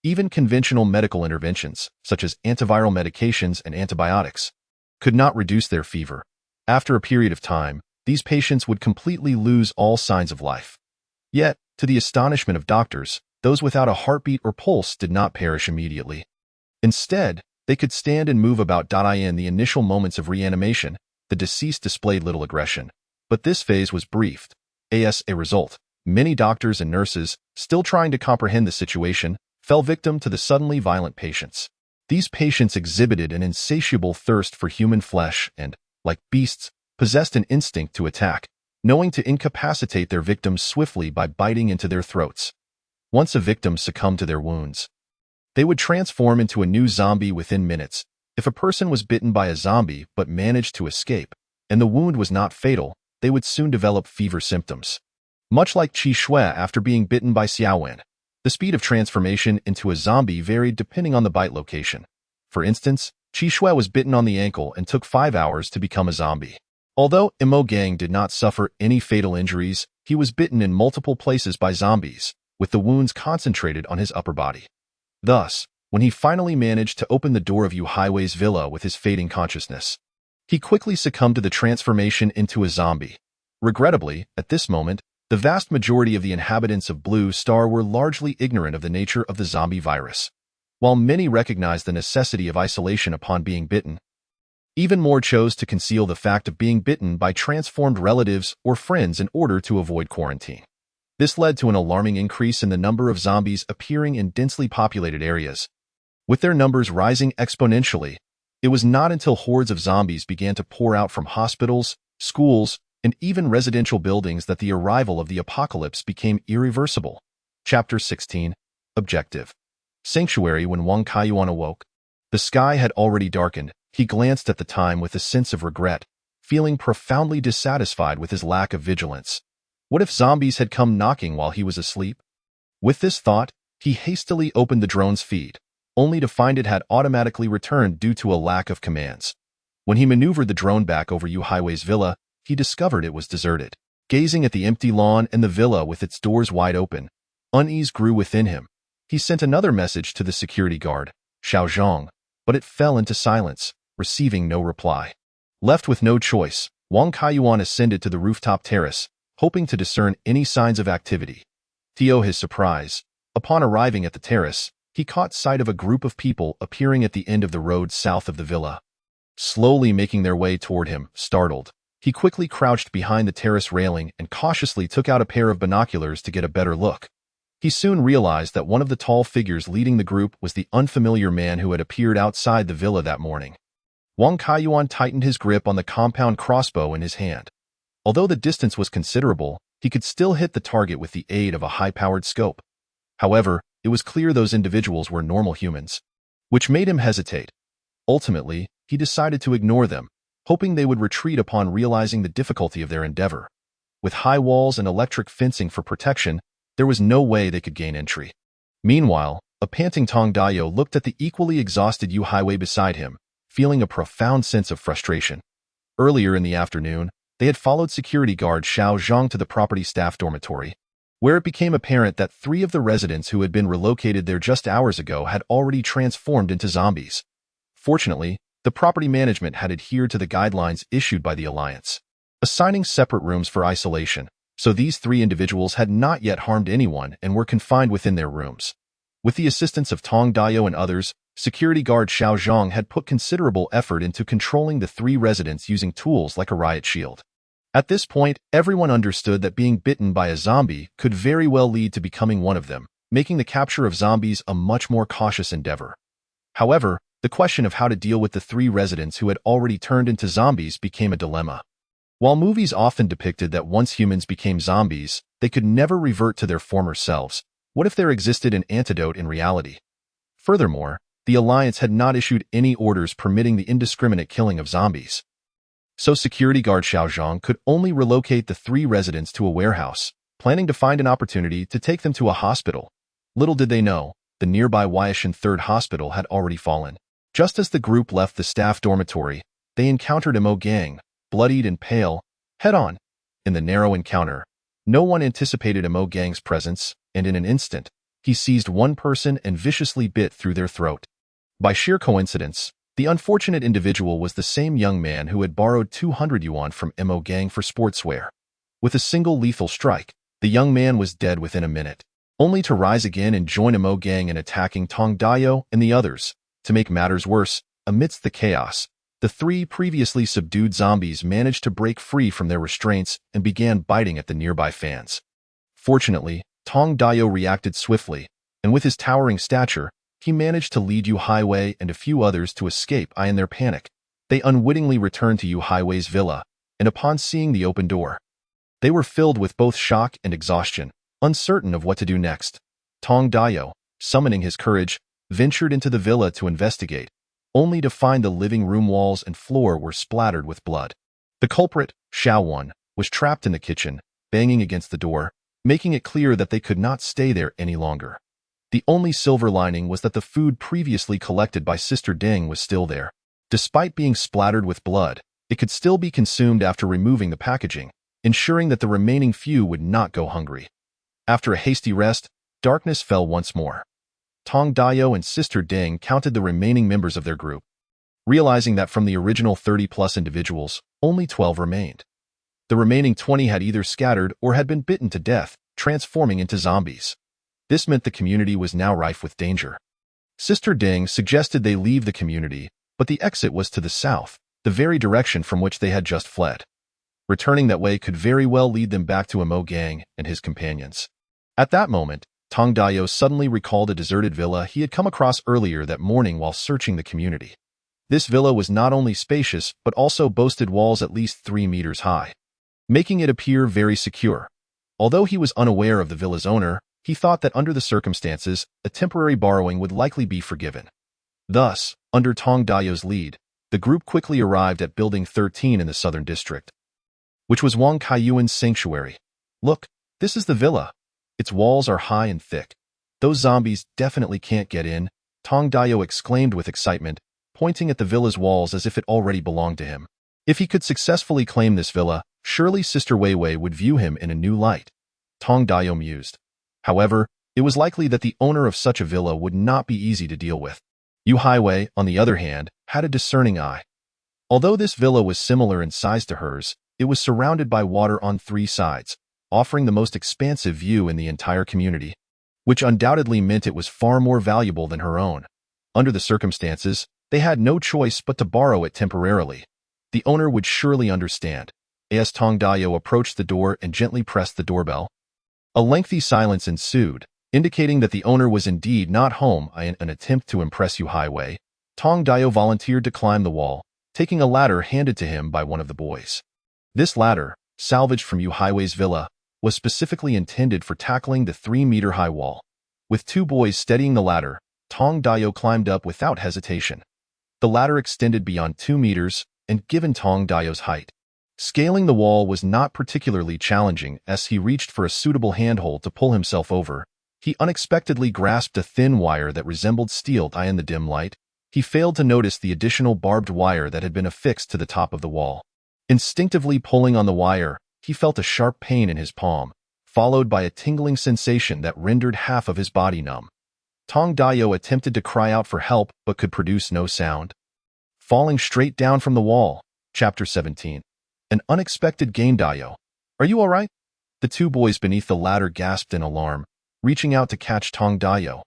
Even conventional medical interventions, such as antiviral medications and antibiotics, could not reduce their fever. After a period of time, these patients would completely lose all signs of life. Yet, to the astonishment of doctors, those without a heartbeat or pulse did not perish immediately. Instead, they could stand and move about. In the initial moments of reanimation, the deceased displayed little aggression. But this phase was brief. As a result, many doctors and nurses, still trying to comprehend the situation, fell victim to the suddenly violent patients. These patients exhibited an insatiable thirst for human flesh and, like beasts, possessed an instinct to attack, knowing to incapacitate their victims swiftly by biting into their throats. Once a victim succumbed to their wounds, they would transform into a new zombie within minutes. If a person was bitten by a zombie but managed to escape, and the wound was not fatal, they would soon develop fever symptoms. Much like Qi Shui after being bitten by Xiaowen, the speed of transformation into a zombie varied depending on the bite location. For instance, Qi Shui was bitten on the ankle and took 5 hours to become a zombie. Although Mo Gang did not suffer any fatal injuries, he was bitten in multiple places by zombies, with the wounds concentrated on his upper body. Thus, when he finally managed to open the door of Yu Highway's villa with his fading consciousness, he quickly succumbed to the transformation into a zombie. Regrettably, at this moment, the vast majority of the inhabitants of Blue Star were largely ignorant of the nature of the zombie virus. While many recognized the necessity of isolation upon being bitten, Even more chose to conceal the fact of being bitten by transformed relatives or friends in order to avoid quarantine. This led to an alarming increase in the number of zombies appearing in densely populated areas. With their numbers rising exponentially, it was not until hordes of zombies began to pour out from hospitals, schools, and even residential buildings that the arrival of the apocalypse became irreversible. Chapter 16. Objective. Sanctuary. When Wang Kaiyuan awoke, the sky had already darkened. He glanced at the time with a sense of regret, feeling profoundly dissatisfied with his lack of vigilance. What if zombies had come knocking while he was asleep? With this thought, he hastily opened the drone's feed, only to find it had automatically returned due to a lack of commands. When he maneuvered the drone back over Yu Haiwei's villa, he discovered it was deserted. Gazing at the empty lawn and the villa with its doors wide open, unease grew within him. He sent another message to the security guard, Xiao Zhang, but it fell into silence, receiving no reply. Left with no choice, Wang Kaiyuan ascended to the rooftop terrace, hoping to discern any signs of activity. To his surprise, upon arriving at the terrace, he caught sight of a group of people appearing at the end of the road south of the villa. Slowly making their way toward him, startled, he quickly crouched behind the terrace railing and cautiously took out a pair of binoculars to get a better look. He soon realized that one of the tall figures leading the group was the unfamiliar man who had appeared outside the villa that morning. Wang Kaiyuan tightened his grip on the compound crossbow in his hand. Although the distance was considerable, he could still hit the target with the aid of a high-powered scope. However, it was clear those individuals were normal humans, which made him hesitate. Ultimately, he decided to ignore them, hoping they would retreat upon realizing the difficulty of their endeavor. With high walls and electric fencing for protection, there was no way they could gain entry. Meanwhile, a panting Tong Dayo looked at the equally exhausted Yu Haiwei beside him, feeling a profound sense of frustration. Earlier in the afternoon, they had followed security guard Xiao Zhang to the property staff dormitory, where it became apparent that 3 of the residents who had been relocated there just hours ago had already transformed into zombies. Fortunately, the property management had adhered to the guidelines issued by the Alliance, assigning separate rooms for isolation, so these 3 individuals had not yet harmed anyone and were confined within their rooms. With the assistance of Tong Dayo and others, security guard Xiao Zhang had put considerable effort into controlling the 3 residents using tools like a riot shield. At this point, everyone understood that being bitten by a zombie could very well lead to becoming one of them, making the capture of zombies a much more cautious endeavor. However, the question of how to deal with the 3 residents who had already turned into zombies became a dilemma. While movies often depicted that once humans became zombies, they could never revert to their former selves, what if there existed an antidote in reality? Furthermore, the Alliance had not issued any orders permitting the indiscriminate killing of zombies. So security guard Xiao Zhang could only relocate the 3 residents to a warehouse, planning to find an opportunity to take them to a hospital. Little did they know, the nearby Weishan 3rd Hospital had already fallen. Just as the group left the staff dormitory, they encountered Mo Gang, bloodied and pale, head-on. In the narrow encounter, no one anticipated Mo Gang's presence, and in an instant, he seized one person and viciously bit through their throat. By sheer coincidence, the unfortunate individual was the same young man who had borrowed 200 yuan from Mo Gang for sportswear. With a single lethal strike, the young man was dead within a minute, only to rise again and join Mo Gang in attacking Tong Dayo and the others. To make matters worse, amidst the chaos, the 3 previously subdued zombies managed to break free from their restraints and began biting at the nearby fans. Fortunately, Tong Dayo reacted swiftly, and with his towering stature, he managed to lead Yu Haiwei and a few others to escape. In their panic, they unwittingly returned to Yu Haiwei's villa, and upon seeing the open door, they were filled with both shock and exhaustion, uncertain of what to do next. Tong Dayo, summoning his courage, ventured into the villa to investigate, only to find the living room walls and floor were splattered with blood. The culprit, Xiao Wan, was trapped in the kitchen, banging against the door, making it clear that they could not stay there any longer. The only silver lining was that the food previously collected by Sister Deng was still there. Despite being splattered with blood, it could still be consumed after removing the packaging, ensuring that the remaining few would not go hungry. After a hasty rest, darkness fell once more. Tong Dayo and Sister Deng counted the remaining members of their group, realizing that from the original 30-plus individuals, only 12 remained. The remaining 20 had either scattered or had been bitten to death, transforming into zombies. This meant the community was now rife with danger. Sister Deng suggested they leave the community, but the exit was to the south, the very direction from which they had just fled. Returning that way could very well lead them back to Imo Gang and his companions. At that moment, Tong Dayo suddenly recalled a deserted villa he had come across earlier that morning while searching the community. This villa was not only spacious but also boasted walls at least 3 meters high, making it appear very secure. Although he was unaware of the villa's owner, he thought that under the circumstances, a temporary borrowing would likely be forgiven. Thus, under Tong Dayo's lead, the group quickly arrived at Building 13 in the Southern District, which was Wang Kaiyuan's sanctuary. "Look, this is the villa. Its walls are high and thick. Those zombies definitely can't get in," Tong Dayo exclaimed with excitement, pointing at the villa's walls as if it already belonged to him. If he could successfully claim this villa, surely Sister Wei Wei would view him in a new light. Tong Dayo mused. However, it was likely that the owner of such a villa would not be easy to deal with. Yu Haiwei, on the other hand, had a discerning eye. Although this villa was similar in size to hers, it was surrounded by water on 3 sides, offering the most expansive view in the entire community, which undoubtedly meant it was far more valuable than her own. Under the circumstances, they had no choice but to borrow it temporarily. The owner would surely understand. As Tong Dayo approached the door and gently pressed the doorbell, a lengthy silence ensued, indicating that the owner was indeed not home. In an attempt to impress Yu Haiwei, Tong Dayo volunteered to climb the wall, taking a ladder handed to him by one of the boys. This ladder, salvaged from Yu Haiwei's villa, was specifically intended for tackling the 3-meter-high wall. With 2 boys steadying the ladder, Tong Dayo climbed up without hesitation. The ladder extended beyond 2 meters, and given Tong Dayo's height, scaling the wall was not particularly challenging. As he reached for a suitable handhold to pull himself over, he unexpectedly grasped a thin wire that resembled steel. In the dim light, he failed to notice the additional barbed wire that had been affixed to the top of the wall. Instinctively pulling on the wire, he felt a sharp pain in his palm, followed by a tingling sensation that rendered half of his body numb. Tong Dayo attempted to cry out for help but could produce no sound. Falling straight down from the wall. Chapter 17. An unexpected gain. Dayo, are you all right? The 2 boys beneath the ladder gasped in alarm, reaching out to catch Tong Dayo.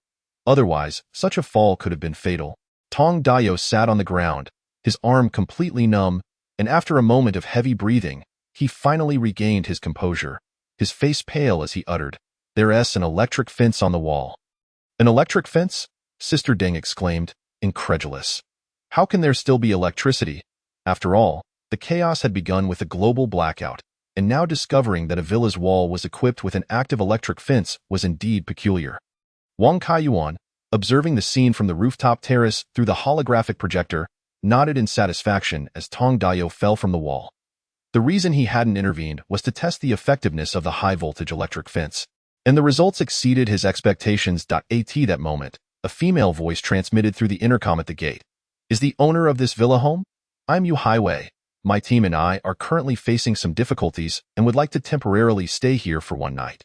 Otherwise, such a fall could have been fatal. Tong Dayo sat on the ground, his arm completely numb, and after a moment of heavy breathing, he finally regained his composure, his face pale as he uttered, "There's an electric fence on the wall." "An electric fence?" Sister Deng exclaimed, incredulous. "How can there still be electricity?" After all, the chaos had begun with a global blackout, and now discovering that a villa's wall was equipped with an active electric fence was indeed peculiar. Wang Kaiyuan, observing the scene from the rooftop terrace through the holographic projector, nodded in satisfaction as Tong Dayo fell from the wall. The reason he hadn't intervened was to test the effectiveness of the high-voltage electric fence, and the results exceeded his expectations. At that moment, a female voice transmitted through the intercom at the gate. "Is the owner of this villa home? I'm Yu Haiwei. My team and I are currently facing some difficulties and would like to temporarily stay here for one night.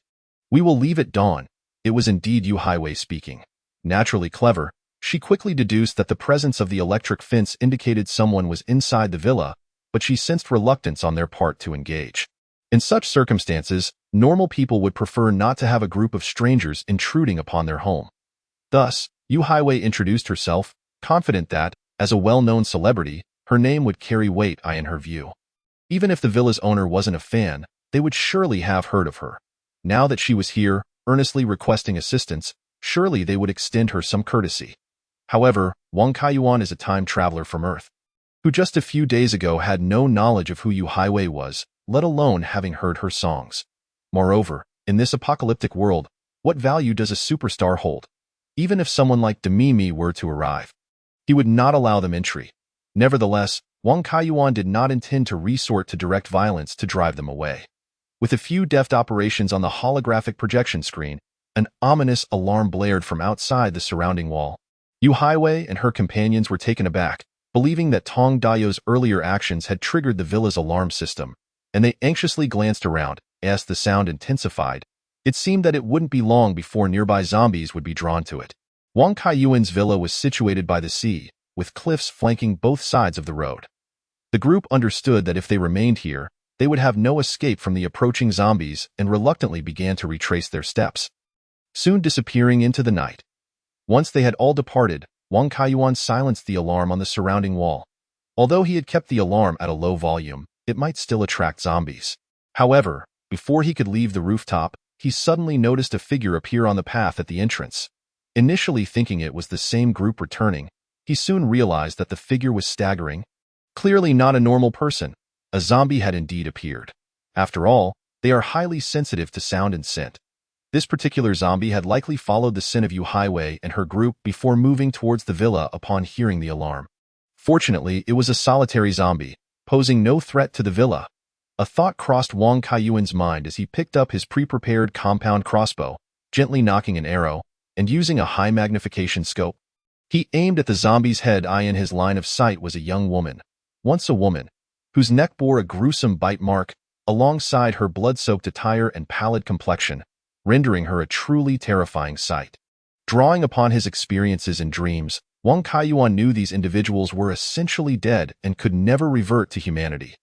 We will leave at dawn." It was indeed Yu Haiwei speaking. Naturally clever, she quickly deduced that the presence of the electric fence indicated someone was inside the villa, but she sensed reluctance on their part to engage. In such circumstances, normal people would prefer not to have a group of strangers intruding upon their home. Thus, Yu Haiwei introduced herself, confident that, as a well-known celebrity, her name would carry weight in her view. Even if the villa's owner wasn't a fan, they would surely have heard of her. Now that she was here, earnestly requesting assistance, surely they would extend her some courtesy. However, Wang Kaiyuan is a time traveler from Earth, who just a few days ago had no knowledge of who Yu Haiwei was, let alone having heard her songs. Moreover, in this apocalyptic world, what value does a superstar hold? Even if someone like Demi Mi were to arrive, he would not allow them entry. Nevertheless, Wang Kaiyuan did not intend to resort to direct violence to drive them away. With a few deft operations on the holographic projection screen, an ominous alarm blared from outside the surrounding wall. Yu Haiwei and her companions were taken aback, believing that Tong Dayo's earlier actions had triggered the villa's alarm system, and they anxiously glanced around. As the sound intensified, it seemed that it wouldn't be long before nearby zombies would be drawn to it. Wang Kaiyuan's villa was situated by the sea, with cliffs flanking both sides of the road. The group understood that if they remained here, they would have no escape from the approaching zombies and reluctantly began to retrace their steps, soon disappearing into the night. Once they had all departed, Wang Kaiyuan silenced the alarm on the surrounding wall. Although he had kept the alarm at a low volume, it might still attract zombies. However, before he could leave the rooftop, he suddenly noticed a figure appear on the path at the entrance. Initially thinking it was the same group returning, he soon realized that the figure was staggering. Clearly not a normal person. A zombie had indeed appeared. After all, they are highly sensitive to sound and scent. This particular zombie had likely followed the scent of Yu Highway and her group before moving towards the villa upon hearing the alarm. Fortunately, it was a solitary zombie, posing no threat to the villa. A thought crossed Wang Kaiyuan's mind as he picked up his pre-prepared compound crossbow, gently knocking an arrow, and using a high magnification scope. He aimed at the zombie's head. In his line of sight was a young woman, once a woman, whose neck bore a gruesome bite mark, alongside her blood-soaked attire and pallid complexion, rendering her a truly terrifying sight. Drawing upon his experiences and dreams, Wang Kaiyuan knew these individuals were essentially dead and could never revert to humanity.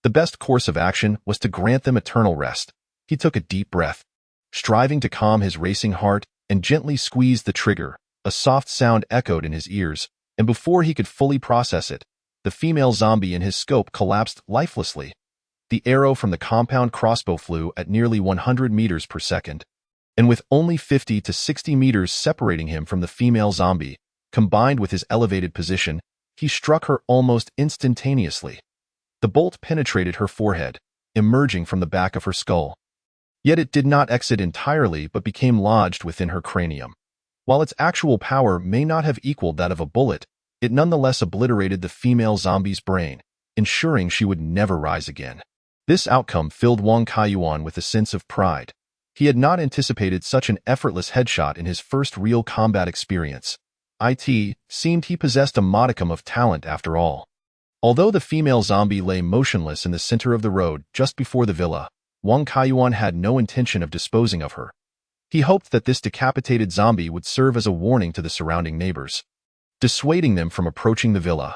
The best course of action was to grant them eternal rest. He took a deep breath, striving to calm his racing heart, and gently squeezed the trigger. A soft sound echoed in his ears, and before he could fully process it, the female zombie in his scope collapsed lifelessly. The arrow from the compound crossbow flew at nearly 100 meters per second, and with only 50 to 60 meters separating him from the female zombie, combined with his elevated position, he struck her almost instantaneously. The bolt penetrated her forehead, emerging from the back of her skull. Yet it did not exit entirely but became lodged within her cranium. While its actual power may not have equaled that of a bullet, it nonetheless obliterated the female zombie's brain, ensuring she would never rise again. This outcome filled Wang Kaiyuan with a sense of pride. He had not anticipated such an effortless headshot in his first real combat experience. It seemed he possessed a modicum of talent after all. Although the female zombie lay motionless in the center of the road just before the villa, Wang Kaiyuan had no intention of disposing of her. He hoped that this decapitated zombie would serve as a warning to the surrounding neighbors, dissuading them from approaching the villa.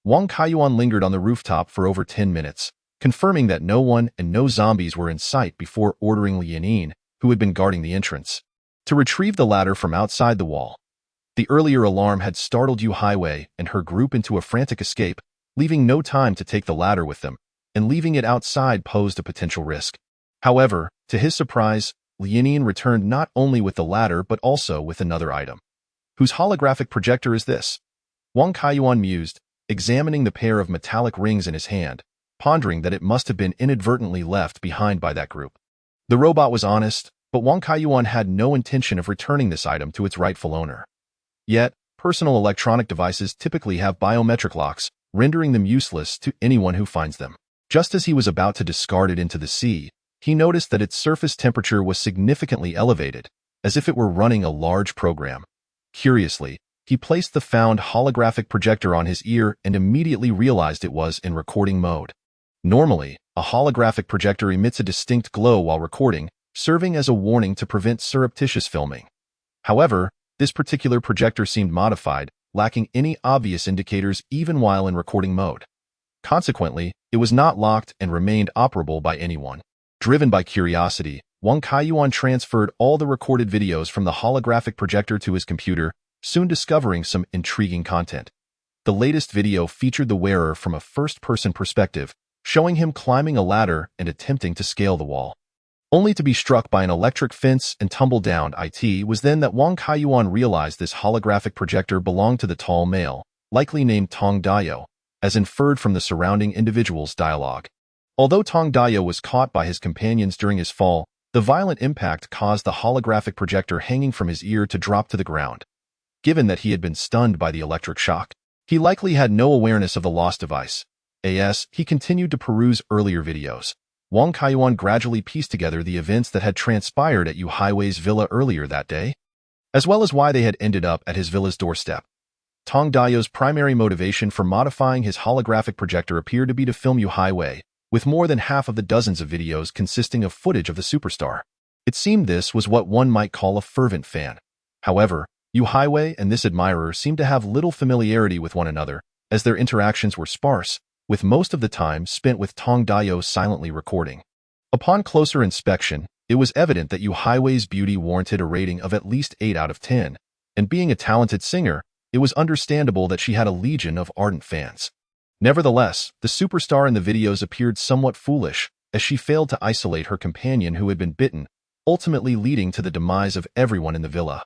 Wang Kaiyuan lingered on the rooftop for over 10 minutes, confirming that no one and no zombies were in sight before ordering Li Yanyin, who had been guarding the entrance, to retrieve the ladder from outside the wall. The earlier alarm had startled Yu Highway and her group into a frantic escape, leaving no time to take the ladder with them, and leaving it outside posed a potential risk. However, to his surprise, Li Yanyin returned not only with the ladder but also with another item. Whose holographic projector is this? Wang Kaiyuan mused, examining the pair of metallic rings in his hand, pondering that it must have been inadvertently left behind by that group. The robot was honest, but Wang Kaiyuan had no intention of returning this item to its rightful owner. Yet, personal electronic devices typically have biometric locks, rendering them useless to anyone who finds them. Just as he was about to discard it into the sea, he noticed that its surface temperature was significantly elevated, as if it were running a large program. Curiously, he placed the found holographic projector on his ear and immediately realized it was in recording mode. Normally, a holographic projector emits a distinct glow while recording, serving as a warning to prevent surreptitious filming. However, this particular projector seemed modified, lacking any obvious indicators even while in recording mode. Consequently, it was not locked and remained operable by anyone. Driven by curiosity, Wang Kaiyuan transferred all the recorded videos from the holographic projector to his computer, soon discovering some intriguing content. The latest video featured the wearer from a first-person perspective, showing him climbing a ladder and attempting to scale the wall, only to be struck by an electric fence and tumble down. It was then that Wang Kaiyuan realized this holographic projector belonged to the tall male, likely named Tong Dayo, as inferred from the surrounding individual's dialogue. Although Tong Dayo was caught by his companions during his fall, the violent impact caused the holographic projector hanging from his ear to drop to the ground. Given that he had been stunned by the electric shock, he likely had no awareness of the lost device. As he continued to peruse earlier videos, Wang Kaiyuan gradually pieced together the events that had transpired at Yu Highway's villa earlier that day, as well as why they had ended up at his villa's doorstep. Tong Dayo's primary motivation for modifying his holographic projector appeared to be to film Yu Highway, with more than half of the dozens of videos consisting of footage of the superstar. It seemed this was what one might call a fervent fan. However, Yu Highway and this admirer seemed to have little familiarity with one another, as their interactions were sparse, with most of the time spent with Tong Dayo silently recording. Upon closer inspection, it was evident that Yu Highway's beauty warranted a rating of at least 8 out of 10, and being a talented singer, it was understandable that she had a legion of ardent fans. Nevertheless, the superstar in the videos appeared somewhat foolish, as she failed to isolate her companion who had been bitten, ultimately leading to the demise of everyone in the villa.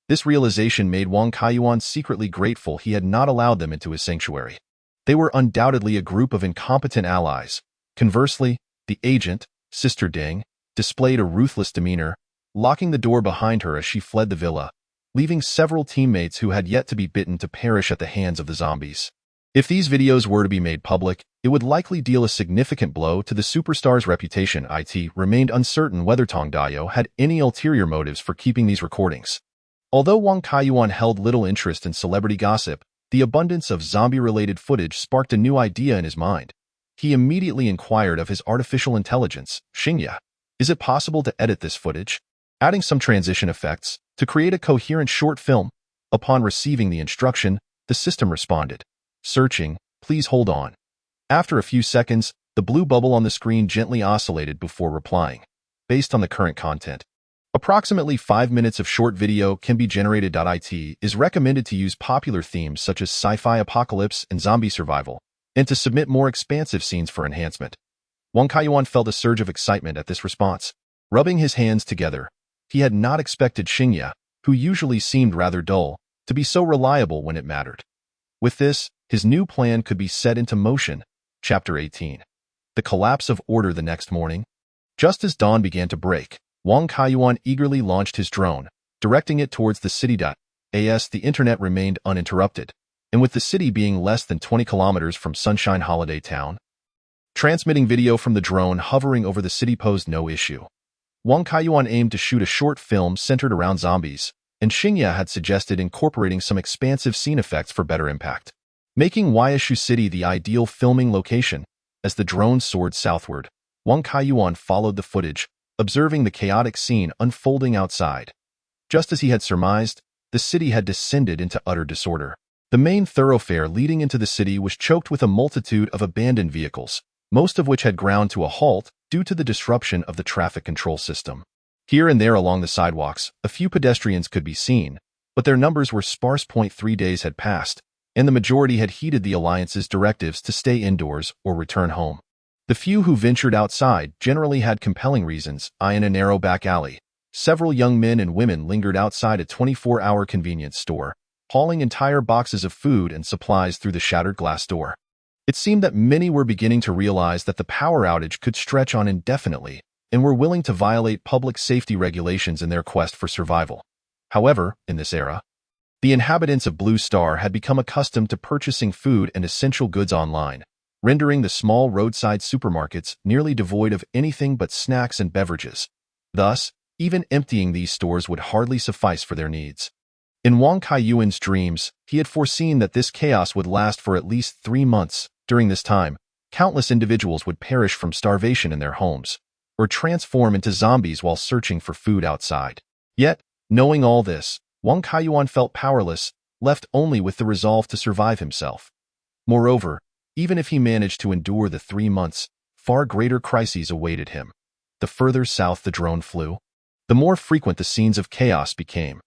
This realization made Wang Kaiyuan secretly grateful he had not allowed them into his sanctuary. They were undoubtedly a group of incompetent allies. Conversely, the agent, Sister Ding, displayed a ruthless demeanor, locking the door behind her as she fled the villa, leaving several teammates who had yet to be bitten to perish at the hands of the zombies. If these videos were to be made public, it would likely deal a significant blow to the superstar's reputation. It remained uncertain whether Tong Dayo had any ulterior motives for keeping these recordings. Although Wang Kaiyuan held little interest in celebrity gossip, the abundance of zombie-related footage sparked a new idea in his mind. He immediately inquired of his artificial intelligence, Xingya, "Is it possible to edit this footage?" Adding some transition effects to create a coherent short film. Upon receiving the instruction, the system responded, "Searching, please hold on." After a few seconds, the blue bubble on the screen gently oscillated before replying, "Based on the current content, approximately 5 minutes of short video can be generated. It is recommended to use popular themes such as sci-fi apocalypse and zombie survival, and to submit more expansive scenes for enhancement." Wang Kaiyuan felt a surge of excitement at this response. Rubbing his hands together, he had not expected Xingya, who usually seemed rather dull, to be so reliable when it mattered. With this, his new plan could be set into motion. Chapter 18. The collapse of order. The next morning, just as dawn began to break, Wang Kaiyuan eagerly launched his drone, directing it towards the city. As the internet remained uninterrupted, and with the city being less than 20 kilometers from Sunshine Holiday Town, transmitting video from the drone hovering over the city posed no issue. Wang Kaiyuan aimed to shoot a short film centered around zombies, and Xingya had suggested incorporating some expansive scene effects for better impact, making Waishu City the ideal filming location. As the drone soared southward, Wang Kaiyuan followed the footage, observing the chaotic scene unfolding outside. Just as he had surmised, the city had descended into utter disorder. The main thoroughfare leading into the city was choked with a multitude of abandoned vehicles, most of which had ground to a halt due to the disruption of the traffic control system. Here and there along the sidewalks, a few pedestrians could be seen, but their numbers were sparse. 3 days had passed, and the majority had heeded the Alliance's directives to stay indoors or return home. The few who ventured outside generally had compelling reasons. In a narrow back alley, several young men and women lingered outside a 24-hour convenience store, hauling entire boxes of food and supplies through the shattered glass door. It seemed that many were beginning to realize that the power outage could stretch on indefinitely, and were willing to violate public safety regulations in their quest for survival. However, in this era, the inhabitants of Blue Star had become accustomed to purchasing food and essential goods online, rendering the small roadside supermarkets nearly devoid of anything but snacks and beverages. Thus, even emptying these stores would hardly suffice for their needs. In Wang Kaiyuan's dreams, he had foreseen that this chaos would last for at least 3 months. During this time, countless individuals would perish from starvation in their homes, or transform into zombies while searching for food outside. Yet, knowing all this, Wang Kaiyuan felt powerless, left only with the resolve to survive himself. Moreover, even if he managed to endure the 3 months, far greater crises awaited him. The further south the drone flew, the more frequent the scenes of chaos became.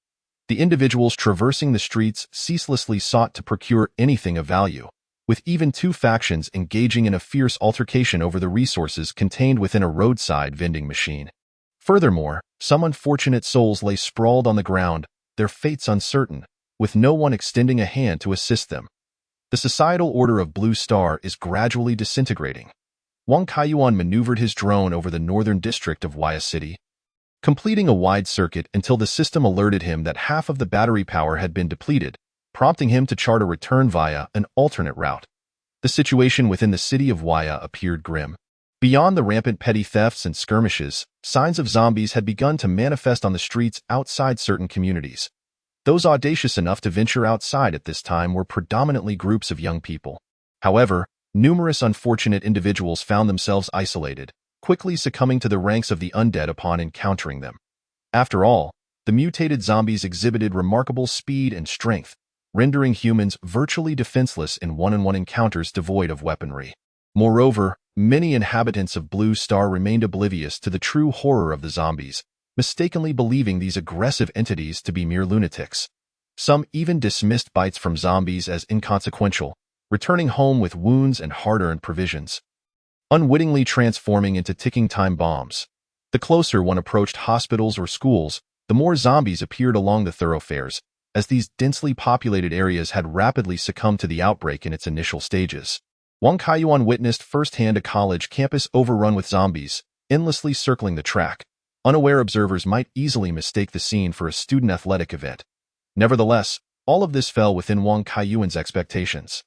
The individuals traversing the streets ceaselessly sought to procure anything of value, with even 2 factions engaging in a fierce altercation over the resources contained within a roadside vending machine. Furthermore, some unfortunate souls lay sprawled on the ground, their fates uncertain, with no one extending a hand to assist them. The societal order of Blue Star is gradually disintegrating. Wang Kaiyuan maneuvered his drone over the northern district of Waya City, completing a wide circuit until the system alerted him that half of the battery power had been depleted, prompting him to chart a return via an alternate route. The situation within the city of Waya appeared grim. Beyond the rampant petty thefts and skirmishes, signs of zombies had begun to manifest on the streets outside certain communities. Those audacious enough to venture outside at this time were predominantly groups of young people. However, numerous unfortunate individuals found themselves isolated, quickly succumbing to the ranks of the undead upon encountering them. After all, the mutated zombies exhibited remarkable speed and strength, rendering humans virtually defenseless in one-on-one encounters devoid of weaponry. Moreover, many inhabitants of Blue Star remained oblivious to the true horror of the zombies, mistakenly believing these aggressive entities to be mere lunatics. Some even dismissed bites from zombies as inconsequential, returning home with wounds and hard-earned provisions, unwittingly transforming into ticking time bombs. The closer one approached hospitals or schools, the more zombies appeared along the thoroughfares, as these densely populated areas had rapidly succumbed to the outbreak in its initial stages. Wang Kaiyuan witnessed firsthand a college campus overrun with zombies, endlessly circling the track. Unaware observers might easily mistake the scene for a student athletic event. Nevertheless, all of this fell within Wang Kaiyuan's expectations.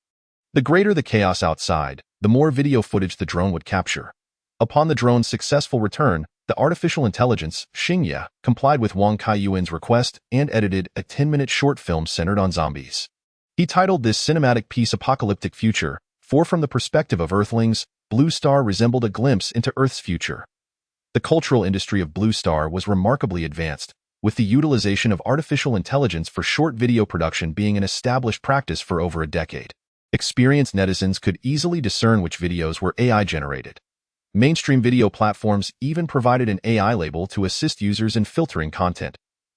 The greater the chaos outside, the more video footage the drone would capture. Upon the drone's successful return, the artificial intelligence, Xingye, complied with Wang Kaiyuan's request and edited a 10-minute short film centered on zombies. He titled this cinematic piece Apocalyptic Future, for from the perspective of Earthlings, Blue Star resembled a glimpse into Earth's future. The cultural industry of Blue Star was remarkably advanced, with the utilization of artificial intelligence for short video production being an established practice for over a decade. Experienced netizens could easily discern which videos were AI-generated. Mainstream video platforms even provided an AI label to assist users in filtering content.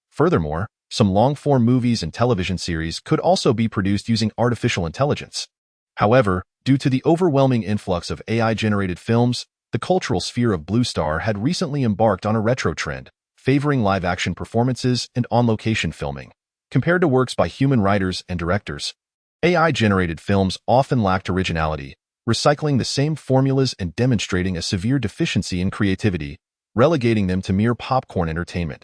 Furthermore, some long-form movies and television series could also be produced using artificial intelligence. However, due to the overwhelming influx of AI-generated films, the cultural sphere of Blue Star had recently embarked on a retro trend, favoring live-action performances and on-location filming. Compared to works by human writers and directors, AI-generated films often lacked originality, recycling the same formulas and demonstrating a severe deficiency in creativity, relegating them to mere popcorn entertainment.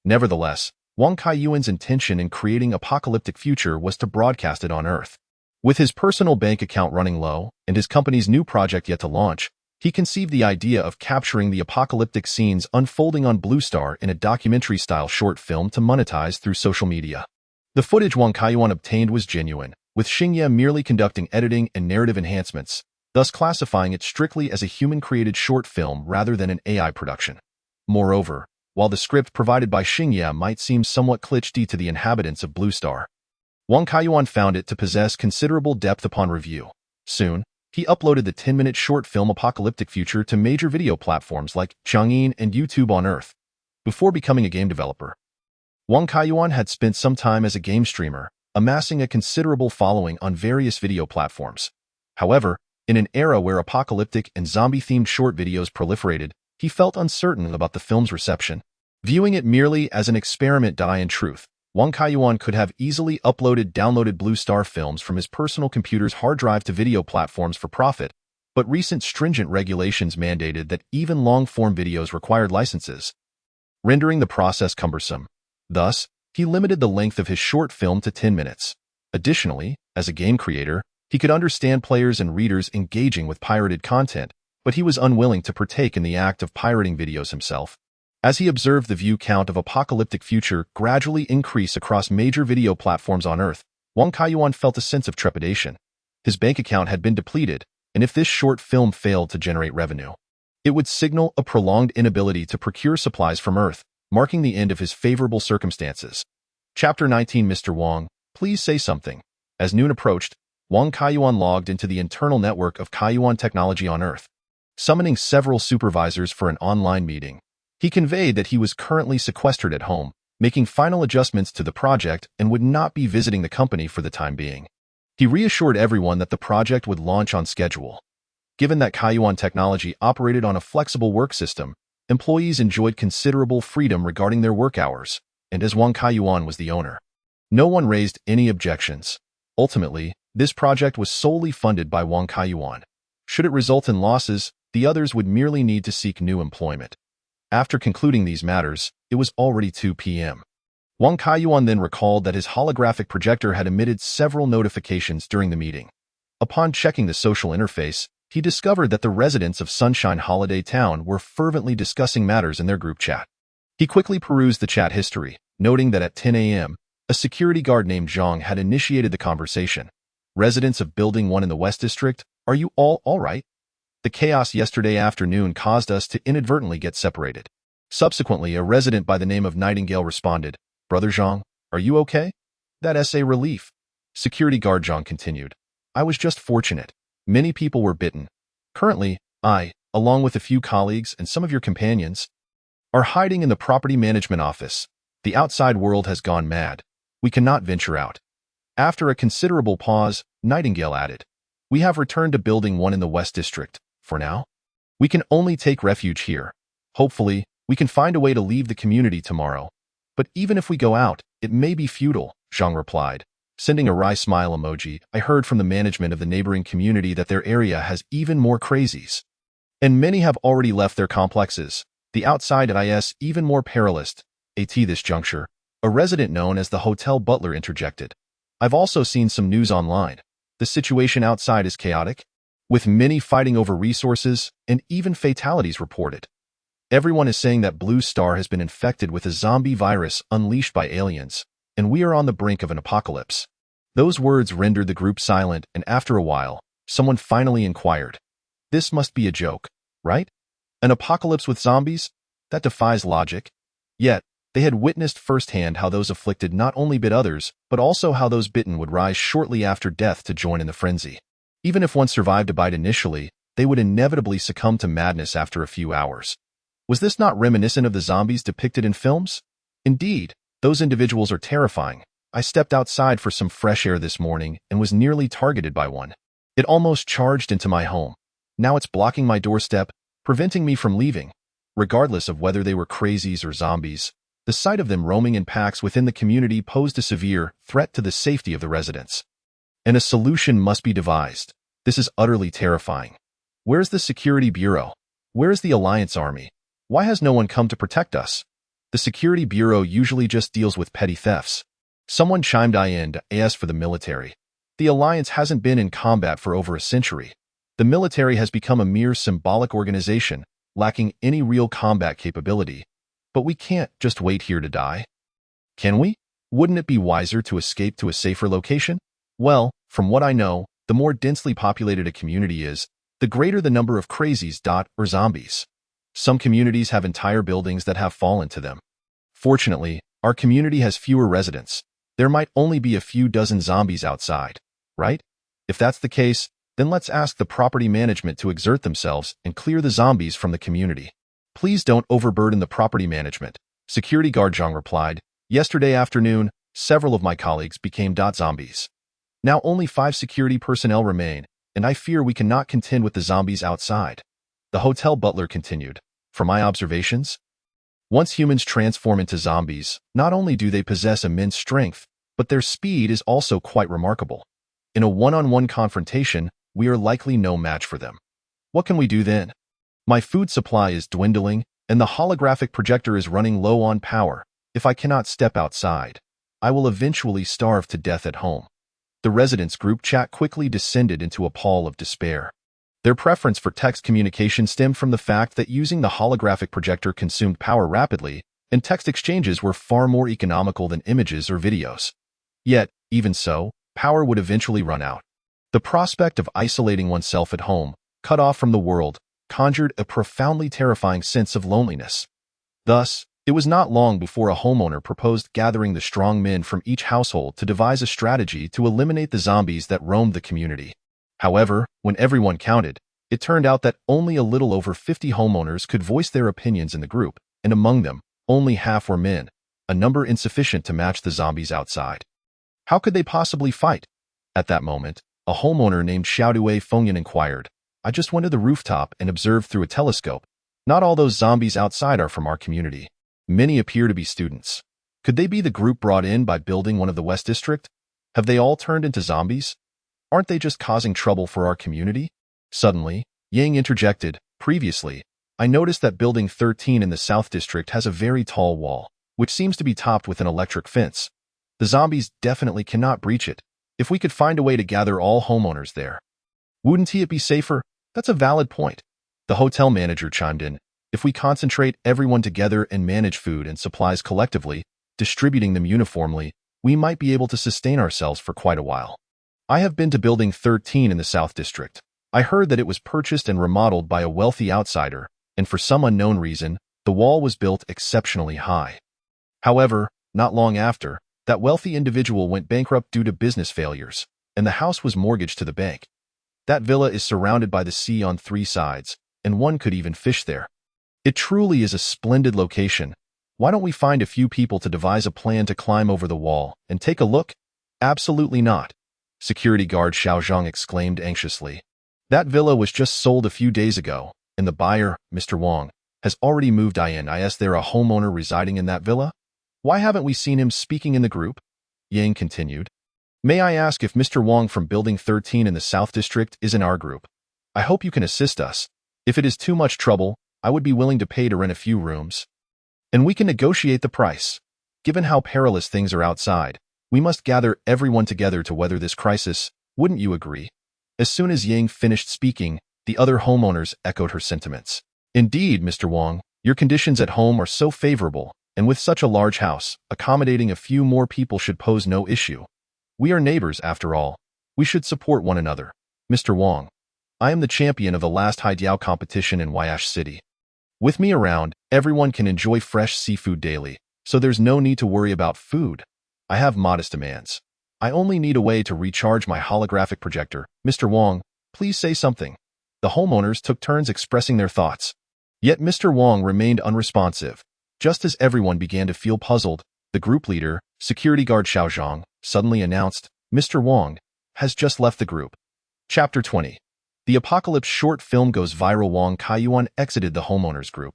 Nevertheless, Wang Kaiyuan's intention in creating Apocalyptic Future was to broadcast it on Earth. With his personal bank account running low and his company's new project yet to launch, he conceived the idea of capturing the apocalyptic scenes unfolding on Blue Star in a documentary-style short film to monetize through social media. The footage Wang Kaiyuan obtained was genuine, with Xingye merely conducting editing and narrative enhancements, thus classifying it strictly as a human-created short film rather than an AI production. Moreover, while the script provided by Xingye might seem somewhat cliché to the inhabitants of Blue Star, Wang Kaiyuan found it to possess considerable depth upon review. Soon, he uploaded the 10-minute short film Apocalyptic Future to major video platforms like Douyin and YouTube on Earth. Before becoming a game developer, Wang Kaiyuan had spent some time as a game streamer, amassing a considerable following on various video platforms. However, in an era where apocalyptic and zombie-themed short videos proliferated, he felt uncertain about the film's reception. Viewing it merely as an experiment. In truth, Wang Kaiyuan could have easily downloaded Blue Star films from his personal computer's hard drive to video platforms for profit, but recent stringent regulations mandated that even long-form videos required licenses, rendering the process cumbersome. Thus, he limited the length of his short film to 10 minutes. Additionally, as a game creator, he could understand players and readers engaging with pirated content, but he was unwilling to partake in the act of pirating videos himself. As he observed the view count of Apocalyptic Future gradually increase across major video platforms on Earth, Wang Kaiyuan felt a sense of trepidation. His bank account had been depleted, and if this short film failed to generate revenue, it would signal a prolonged inability to procure supplies from Earth, marking the end of his favorable circumstances. Chapter 19. Mr. Wang, please say something. As noon approached, Wang Kaiyuan logged into the internal network of Kaiyuan Technology on Earth. Summoning several supervisors for an online meeting, he conveyed that he was currently sequestered at home, making final adjustments to the project and would not be visiting the company for the time being. He reassured everyone that the project would launch on schedule. Given that Kaiyuan Technology operated on a flexible work system, employees enjoyed considerable freedom regarding their work hours, and as Wang Kaiyuan was the owner, no one raised any objections. Ultimately, this project was solely funded by Wang Kaiyuan. Should it result in losses, the others would merely need to seek new employment. After concluding these matters, it was already 2 p.m. Wang Kaiyuan then recalled that his holographic projector had emitted several notifications during the meeting. Upon checking the social interface, he discovered that the residents of Sunshine Holiday Town were fervently discussing matters in their group chat. He quickly perused the chat history, noting that at 10 a.m., a security guard named Zhang had initiated the conversation. Residents of Building 1 in the West District, are you all right? The chaos yesterday afternoon caused us to inadvertently get separated. Subsequently, a resident by the name of Nightingale responded, Brother Zhang, are you okay? That's a relief. Security guard Zhang continued. I was just fortunate. Many people were bitten. Currently, I, along with a few colleagues and some of your companions, are hiding in the property management office. The outside world has gone mad. We cannot venture out. After a considerable pause, Nightingale added, We have returned to building 1 in the West District, for now. We can only take refuge here. Hopefully, we can find a way to leave the community tomorrow. But even if we go out, it may be futile, Zhang replied. Sending a wry smile emoji, I heard from the management of the neighboring community that their area has even more crazies. And many have already left their complexes. The outside is even more perilous. At this juncture, a resident known as the hotel butler interjected. I've also seen some news online. The situation outside is chaotic, with many fighting over resources and even fatalities reported. Everyone is saying that Blue Star has been infected with a zombie virus unleashed by aliens, and we are on the brink of an apocalypse. Those words rendered the group silent, and after a while, someone finally inquired. This must be a joke, right? An apocalypse with zombies? That defies logic. Yet, they had witnessed firsthand how those afflicted not only bit others, but also how those bitten would rise shortly after death to join in the frenzy. Even if one survived a bite initially, they would inevitably succumb to madness after a few hours. Was this not reminiscent of the zombies depicted in films? Indeed, those individuals are terrifying. I stepped outside for some fresh air this morning and was nearly targeted by one. It almost charged into my home. Now it's blocking my doorstep, preventing me from leaving. Regardless of whether they were crazies or zombies, the sight of them roaming in packs within the community posed a severe threat to the safety of the residents. And a solution must be devised. This is utterly terrifying. Where's the Security Bureau? Where's the Alliance Army? Why has no one come to protect us? The Security Bureau usually just deals with petty thefts. Someone chimed in to ask for the military. The Alliance hasn't been in combat for over a century. The military has become a mere symbolic organization, lacking any real combat capability. But we can't just wait here to die. Can we? Wouldn't it be wiser to escape to a safer location? Well, from what I know, the more densely populated a community is, the greater the number of crazies or zombies. Some communities have entire buildings that have fallen to them. Fortunately, our community has fewer residents. There might only be a few dozen zombies outside, right? If that's the case, then let's ask the property management to exert themselves and clear the zombies from the community. Please don't overburden the property management, Security Guard Zhang replied. Yesterday afternoon, several of my colleagues became zombies. Now only 5 security personnel remain, and I fear we cannot contend with the zombies outside. The hotel butler continued. From my observations, once humans transform into zombies, not only do they possess immense strength, but their speed is also quite remarkable. In a one-on-one confrontation, we are likely no match for them. What can we do then? My food supply is dwindling, and the holographic projector is running low on power. If I cannot step outside, I will eventually starve to death at home. The residents' group chat quickly descended into a pall of despair. Their preference for text communication stemmed from the fact that using the holographic projector consumed power rapidly, and text exchanges were far more economical than images or videos. Yet, even so, power would eventually run out. The prospect of isolating oneself at home, cut off from the world, conjured a profoundly terrifying sense of loneliness. Thus, it was not long before a homeowner proposed gathering the strong men from each household to devise a strategy to eliminate the zombies that roamed the community. However, when everyone counted, it turned out that only a little over 50 homeowners could voice their opinions in the group, and among them, only half were men, a number insufficient to match the zombies outside. How could they possibly fight? At that moment, a homeowner named Xiaodue Fengyan inquired. I just went to the rooftop and observed through a telescope. Not all those zombies outside are from our community. Many appear to be students. Could they be the group brought in by building 1 of the West District? Have they all turned into zombies? Aren't they just causing trouble for our community? Suddenly, Yang interjected. Previously, I noticed that building 13 in the South District has a very tall wall, which seems to be topped with an electric fence. The zombies definitely cannot breach it. If we could find a way to gather all homeowners there, wouldn't it be safer? That's a valid point. The hotel manager chimed in. If we concentrate everyone together and manage food and supplies collectively, distributing them uniformly, we might be able to sustain ourselves for quite a while. I have been to Building 13 in the South District. I heard that it was purchased and remodeled by a wealthy outsider, and for some unknown reason, the wall was built exceptionally high. However, not long after, that wealthy individual went bankrupt due to business failures, and the house was mortgaged to the bank. That villa is surrounded by the sea on 3 sides, and one could even fish there. It truly is a splendid location. Why don't we find a few people to devise a plan to climb over the wall and take a look? Absolutely not. Security guard Xiao Zhang exclaimed anxiously. That villa was just sold a few days ago, and the buyer, Mr. Wang, has already moved in. Is there a homeowner residing in that villa? Why haven't we seen him speaking in the group? Yang continued. May I ask if Mr. Wang from Building 13 in the South District is in our group? I hope you can assist us. If it is too much trouble, I would be willing to pay to rent a few rooms. And we can negotiate the price. Given how perilous things are outside, we must gather everyone together to weather this crisis, wouldn't you agree? As soon as Yang finished speaking, the other homeowners echoed her sentiments. Indeed, Mr. Wang, your conditions at home are so favorable, and with such a large house, accommodating a few more people should pose no issue. We are neighbors, after all. We should support one another. Mr. Wang, I am the champion of the last Haidiao competition in Huayash City. With me around, everyone can enjoy fresh seafood daily, so there's no need to worry about food. I have modest demands. I only need a way to recharge my holographic projector. Mr. Wang, please say something. The homeowners took turns expressing their thoughts. Yet Mr. Wang remained unresponsive. Just as everyone began to feel puzzled, the group leader, security guard Xiao Zhang, suddenly announced, Mr. Wang has just left the group. Chapter 20. The apocalypse short film goes viral. Wang Kaiyuan exited the homeowners group.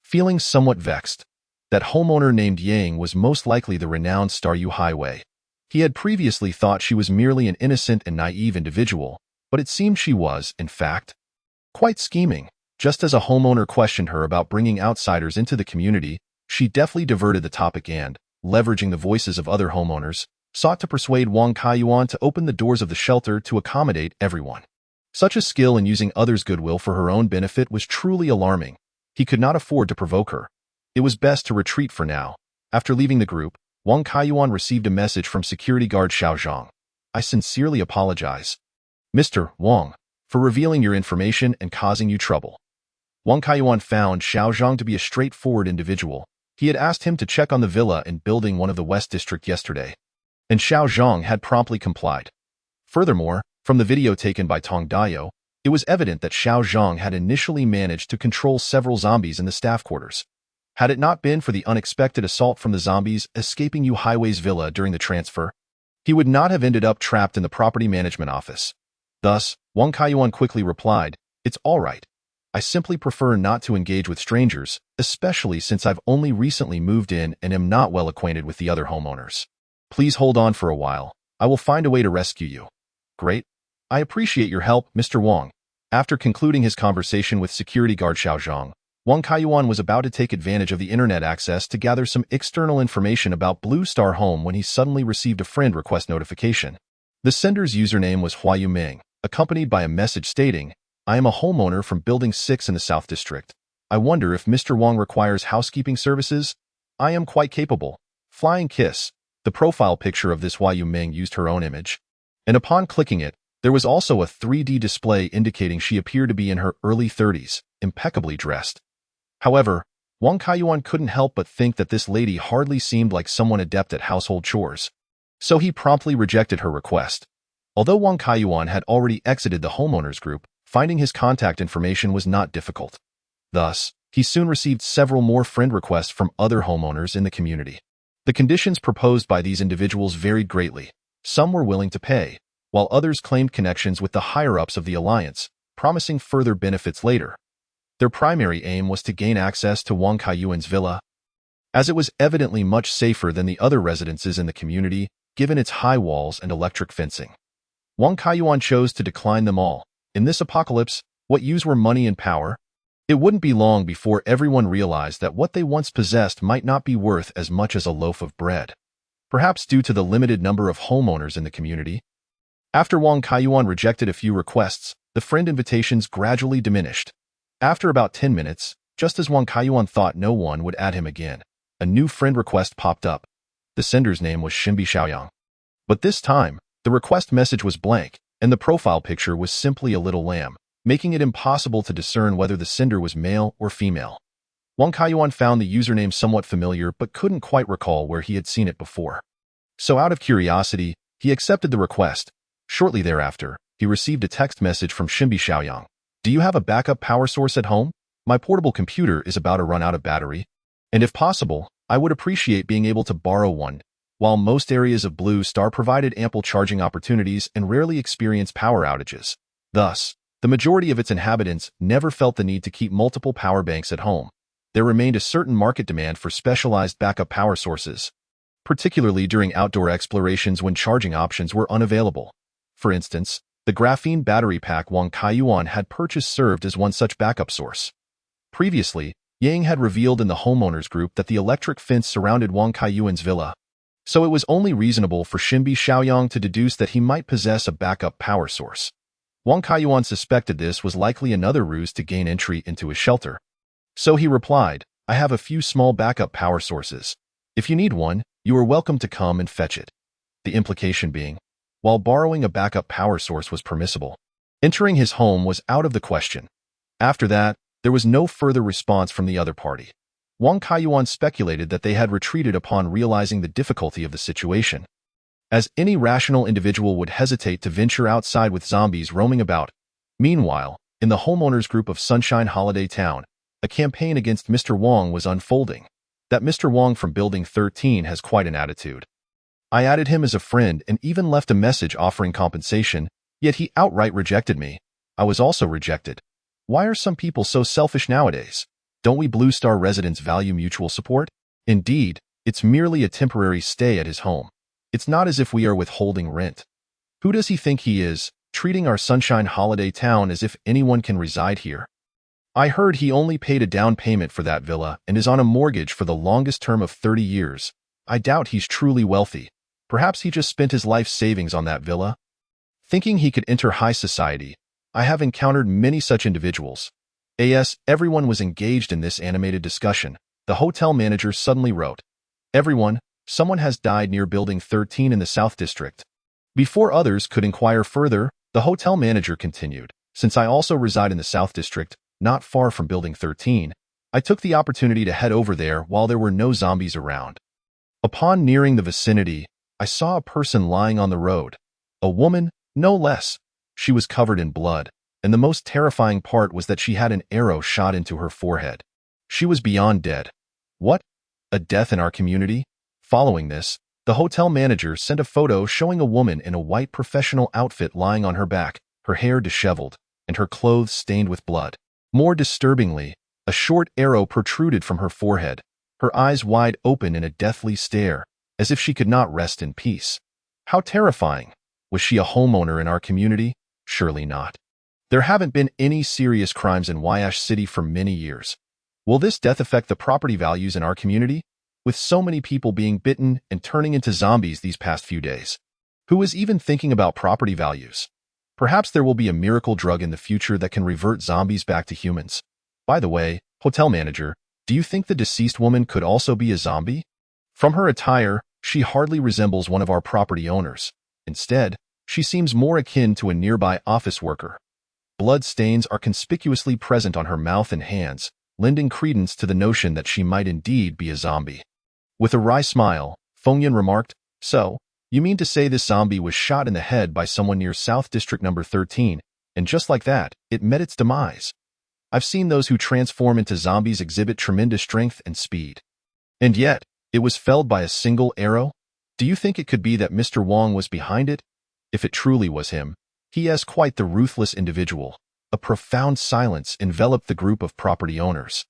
Feeling somewhat vexed, that homeowner named Yang was most likely the renowned Star Yu Highway. He had previously thought she was merely an innocent and naive individual, but it seemed she was, in fact, quite scheming. Just as a homeowner questioned her about bringing outsiders into the community, she deftly diverted the topic and, leveraging the voices of other homeowners, sought to persuade Wang Kaiyuan to open the doors of the shelter to accommodate everyone. Such a skill in using others' goodwill for her own benefit was truly alarming. He could not afford to provoke her. It was best to retreat for now. After leaving the group, Wang Kaiyuan received a message from security guard Xiao Zhang. I sincerely apologize, Mr. Wang, for revealing your information and causing you trouble. Wang Kaiyuan found Xiao Zhang to be a straightforward individual. He had asked him to check on the villa in Building 1 of the West District yesterday, and Xiao Zhang had promptly complied. Furthermore, from the video taken by Tong Dayo, it was evident that Xiao Zhang had initially managed to control several zombies in the staff quarters. Had it not been for the unexpected assault from the zombies escaping Yu Highway's villa during the transfer, he would not have ended up trapped in the property management office. Thus, Wang Kaiyuan quickly replied, It's all right. I simply prefer not to engage with strangers, especially since I've only recently moved in and am not well acquainted with the other homeowners. Please hold on for a while. I will find a way to rescue you. Great. I appreciate your help, Mr. Wang. After concluding his conversation with security guard Xiao Zhang, Wang Kaiyuan was about to take advantage of the internet access to gather some external information about Blue Star Home when he suddenly received a friend request notification. The sender's username was Huayu Ming, accompanied by a message stating, I am a homeowner from Building 6 in the South District. I wonder if Mr. Wang requires housekeeping services? I am quite capable. Flying kiss. The profile picture of this Huayu Ming used her own image. And upon clicking it, there was also a 3D display indicating she appeared to be in her early 30s, impeccably dressed. However, Wang Kaiyuan couldn't help but think that this lady hardly seemed like someone adept at household chores. So he promptly rejected her request. Although Wang Kaiyuan had already exited the homeowners group, finding his contact information was not difficult. Thus, he soon received several more friend requests from other homeowners in the community. The conditions proposed by these individuals varied greatly. Some were willing to pay, while others claimed connections with the higher-ups of the alliance, promising further benefits later. Their primary aim was to gain access to Wang Kaiyuan's villa, as it was evidently much safer than the other residences in the community, given its high walls and electric fencing. Wang Kaiyuan chose to decline them all. In this apocalypse, what use were money and power? It wouldn't be long before everyone realized that what they once possessed might not be worth as much as a loaf of bread. Perhaps due to the limited number of homeowners in the community. After Wang Kaiyuan rejected a few requests, the friend invitations gradually diminished. After about 10 minutes, just as Wang Kaiyuan thought no one would add him again, a new friend request popped up. The sender's name was Xinbi Xiaoyang. But this time, the request message was blank, and the profile picture was simply a little lamb, making it impossible to discern whether the sender was male or female. Wang Kaiyuan found the username somewhat familiar but couldn't quite recall where he had seen it before. So out of curiosity, he accepted the request. Shortly thereafter, he received a text message from Xinbi Xiaoyang. Do you have a backup power source at home? My portable computer is about to run out of battery. And if possible, I would appreciate being able to borrow one. while most areas of Blue Star provided ample charging opportunities and rarely experienced power outages. Thus, the majority of its inhabitants never felt the need to keep multiple power banks at home. There remained a certain market demand for specialized backup power sources, particularly during outdoor explorations when charging options were unavailable. For instance, the graphene battery pack Wang Kaiyuan had purchased served as one such backup source. Previously, Yang had revealed in the homeowners group that the electric fence surrounded Wang Kaiyuan's villa, so it was only reasonable for Xinbi Xiaoyang to deduce that he might possess a backup power source. Wang Kaiyuan suspected this was likely another ruse to gain entry into his shelter. So he replied, "I have a few small backup power sources. If you need one, you are welcome to come and fetch it." The implication being, while borrowing a backup power source was permissible, entering his home was out of the question. After that, there was no further response from the other party. Wang Kaiyuan speculated that they had retreated upon realizing the difficulty of the situation, as any rational individual would hesitate to venture outside with zombies roaming about. Meanwhile, in the homeowners group of Sunshine Holiday Town, a campaign against Mr. Wong was unfolding. That Mr. Wong from Building 13 has quite an attitude. I added him as a friend and even left a message offering compensation, yet he outright rejected me. I was also rejected. Why are some people so selfish nowadays? Don't we Blue Star residents value mutual support? Indeed, it's merely a temporary stay at his home. It's not as if we are withholding rent. Who does he think he is, treating our Sunshine Holiday Town as if anyone can reside here? I heard he only paid a down payment for that villa and is on a mortgage for the longest term of 30 years. I doubt he's truly wealthy. Perhaps he just spent his life savings on that villa. Thinking he could enter high society, I have encountered many such individuals. As everyone was engaged in this animated discussion, the hotel manager suddenly wrote, "Everyone, someone has died near Building 13 in the South District." Before others could inquire further, the hotel manager continued, "Since I also reside in the South District, not far from Building 13, I took the opportunity to head over there while there were no zombies around. Upon nearing the vicinity, I saw a person lying on the road. A woman, no less. She was covered in blood, and the most terrifying part was that she had an arrow shot into her forehead. She was beyond dead. What? A death in our community?" Following this, the hotel manager sent a photo showing a woman in a white professional outfit lying on her back, her hair disheveled, and her clothes stained with blood. More disturbingly, a short arrow protruded from her forehead, her eyes wide open in a deathly stare, as if she could not rest in peace. How terrifying! Was she a homeowner in our community? Surely not. There haven't been any serious crimes in Wyash City for many years. Will this death affect the property values in our community? With so many people being bitten and turning into zombies these past few days, who is even thinking about property values? Perhaps there will be a miracle drug in the future that can revert zombies back to humans. By the way, hotel manager, do you think the deceased woman could also be a zombie? From her attire, she hardly resembles one of our property owners. Instead, she seems more akin to a nearby office worker. Blood stains are conspicuously present on her mouth and hands, lending credence to the notion that she might indeed be a zombie. With a wry smile, Fengyan remarked, "So, you mean to say this zombie was shot in the head by someone near South District number 13, and just like that, it met its demise? I've seen those who transform into zombies exhibit tremendous strength and speed. And yet, it was felled by a single arrow? Do you think it could be that Mr. Wong was behind it? If it truly was him, he is quite the ruthless individual." A profound silence enveloped the group of property owners.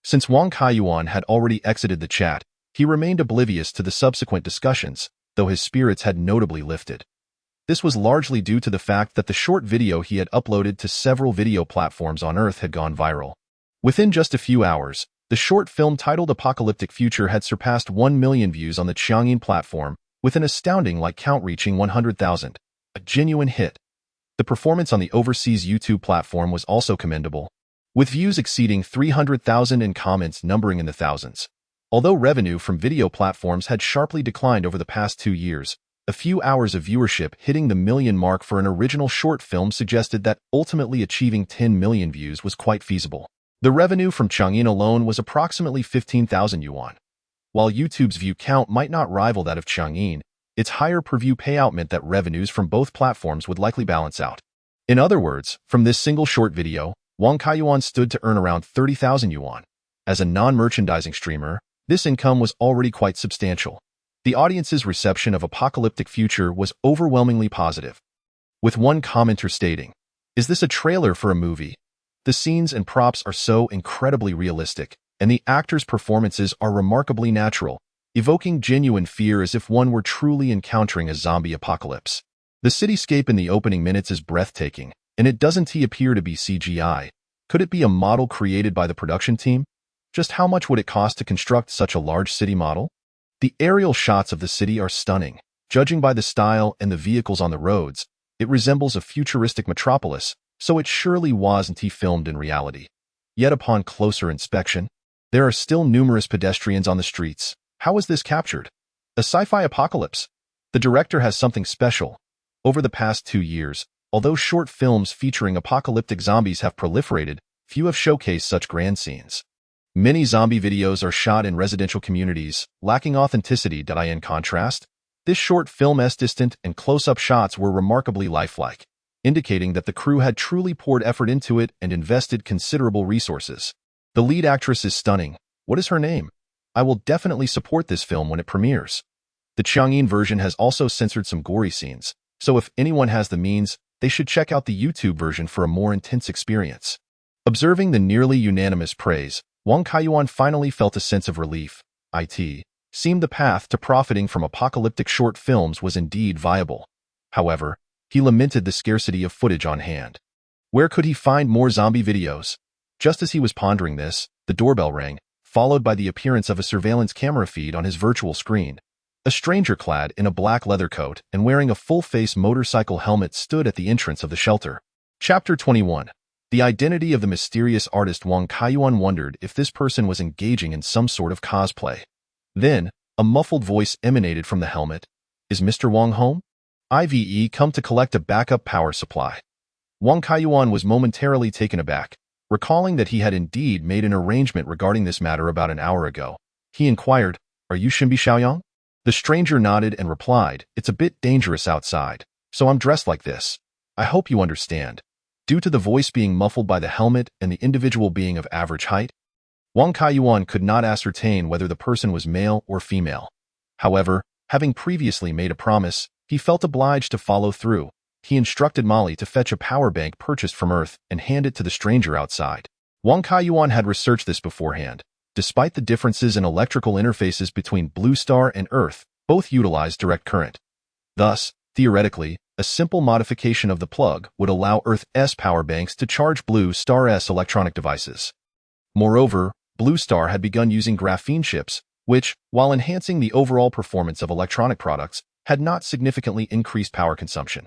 Since Wang Kaiyuan had already exited the chat, he remained oblivious to the subsequent discussions, though his spirits had notably lifted. This was largely due to the fact that the short video he had uploaded to several video platforms on Earth had gone viral. Within just a few hours, the short film titled Apocalyptic Future had surpassed 1 million views on the Qiangyin platform, with an astounding like count reaching 100,000. A genuine hit. The performance on the overseas YouTube platform was also commendable, with views exceeding 300,000 and comments numbering in the thousands. Although revenue from video platforms had sharply declined over the past 2 years, a few hours of viewership hitting the million mark for an original short film suggested that ultimately achieving 10 million views was quite feasible. The revenue from Qiangyin alone was approximately 15,000 yuan. While YouTube's view count might not rival that of Qiangyin, its higher per-view payout meant that revenues from both platforms would likely balance out. In other words, from this single short video, Wang Kaiyuan stood to earn around 30,000 yuan. As a non-merchandising streamer, this income was already quite substantial. The audience's reception of Apocalyptic Future was overwhelmingly positive, with one commenter stating, "Is this a trailer for a movie? The scenes and props are so incredibly realistic, and the actors' performances are remarkably natural, evoking genuine fear as if one were truly encountering a zombie apocalypse. The cityscape in the opening minutes is breathtaking, and it doesn't appear to be CGI. Could it be a model created by the production team? Just how much would it cost to construct such a large city model? The aerial shots of the city are stunning. Judging by the style and the vehicles on the roads, it resembles a futuristic metropolis, so it surely wasn't filmed in reality. Yet upon closer inspection, there are still numerous pedestrians on the streets. How is this captured? A sci-fi apocalypse? The director has something special. Over the past 2 years, although short films featuring apocalyptic zombies have proliferated, few have showcased such grand scenes. Many zombie videos are shot in residential communities, lacking authenticity. In contrast, this short film's distant and close-up shots were remarkably lifelike, indicating that the crew had truly poured effort into it and invested considerable resources. The lead actress is stunning. What is her name? I will definitely support this film when it premieres. The Chang'an version has also censored some gory scenes, so if anyone has the means, they should check out the YouTube version for a more intense experience. Observing the nearly unanimous praise, Wang Kaiyuan finally felt a sense of relief. It seemed the path to profiting from apocalyptic short films was indeed viable. However, he lamented the scarcity of footage on hand. Where could he find more zombie videos? Just as he was pondering this, the doorbell rang, followed by the appearance of a surveillance camera feed on his virtual screen. A stranger clad in a black leather coat and wearing a full-face motorcycle helmet stood at the entrance of the shelter. Chapter 21. The identity of the mysterious artist. Wang Kaiyuan wondered if this person was engaging in some sort of cosplay. Then, a muffled voice emanated from the helmet. "Is Mr. Wang home? I've come to collect a backup power supply." Wang Kaiyuan was momentarily taken aback, recalling that he had indeed made an arrangement regarding this matter about an hour ago. He inquired, "Are you Xinbi Xiaoyang?" The stranger nodded and replied, "It's a bit dangerous outside, so I'm dressed like this. I hope you understand." Due to the voice being muffled by the helmet and the individual being of average height, Wang Kaiyuan could not ascertain whether the person was male or female. However, having previously made a promise, he felt obliged to follow through. He instructed Molly to fetch a power bank purchased from Earth and hand it to the stranger outside. Wang Kaiyuan had researched this beforehand. Despite the differences in electrical interfaces between Blue Star and Earth, both utilize direct current. Thus, theoretically, a simple modification of the plug would allow Earth's power banks to charge Blue Star's electronic devices. Moreover, Blue Star had begun using graphene chips, which, while enhancing the overall performance of electronic products, had not significantly increased power consumption.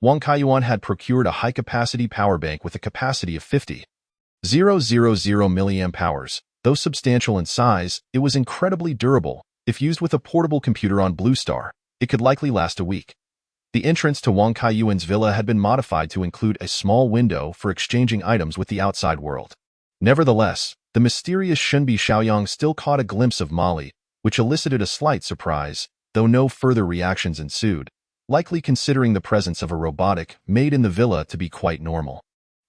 Wang Kaiyuan had procured a high-capacity power bank with a capacity of 50,000 mAh. Though substantial in size, it was incredibly durable. If used with a portable computer on Blue Star, it could likely last a week. The entrance to Wang Kaiyuan's villa had been modified to include a small window for exchanging items with the outside world. Nevertheless, the mysterious Xinbi Xiaoyang still caught a glimpse of Molly, which elicited a slight surprise, though no further reactions ensued, likely considering the presence of a robotic made in the villa to be quite normal.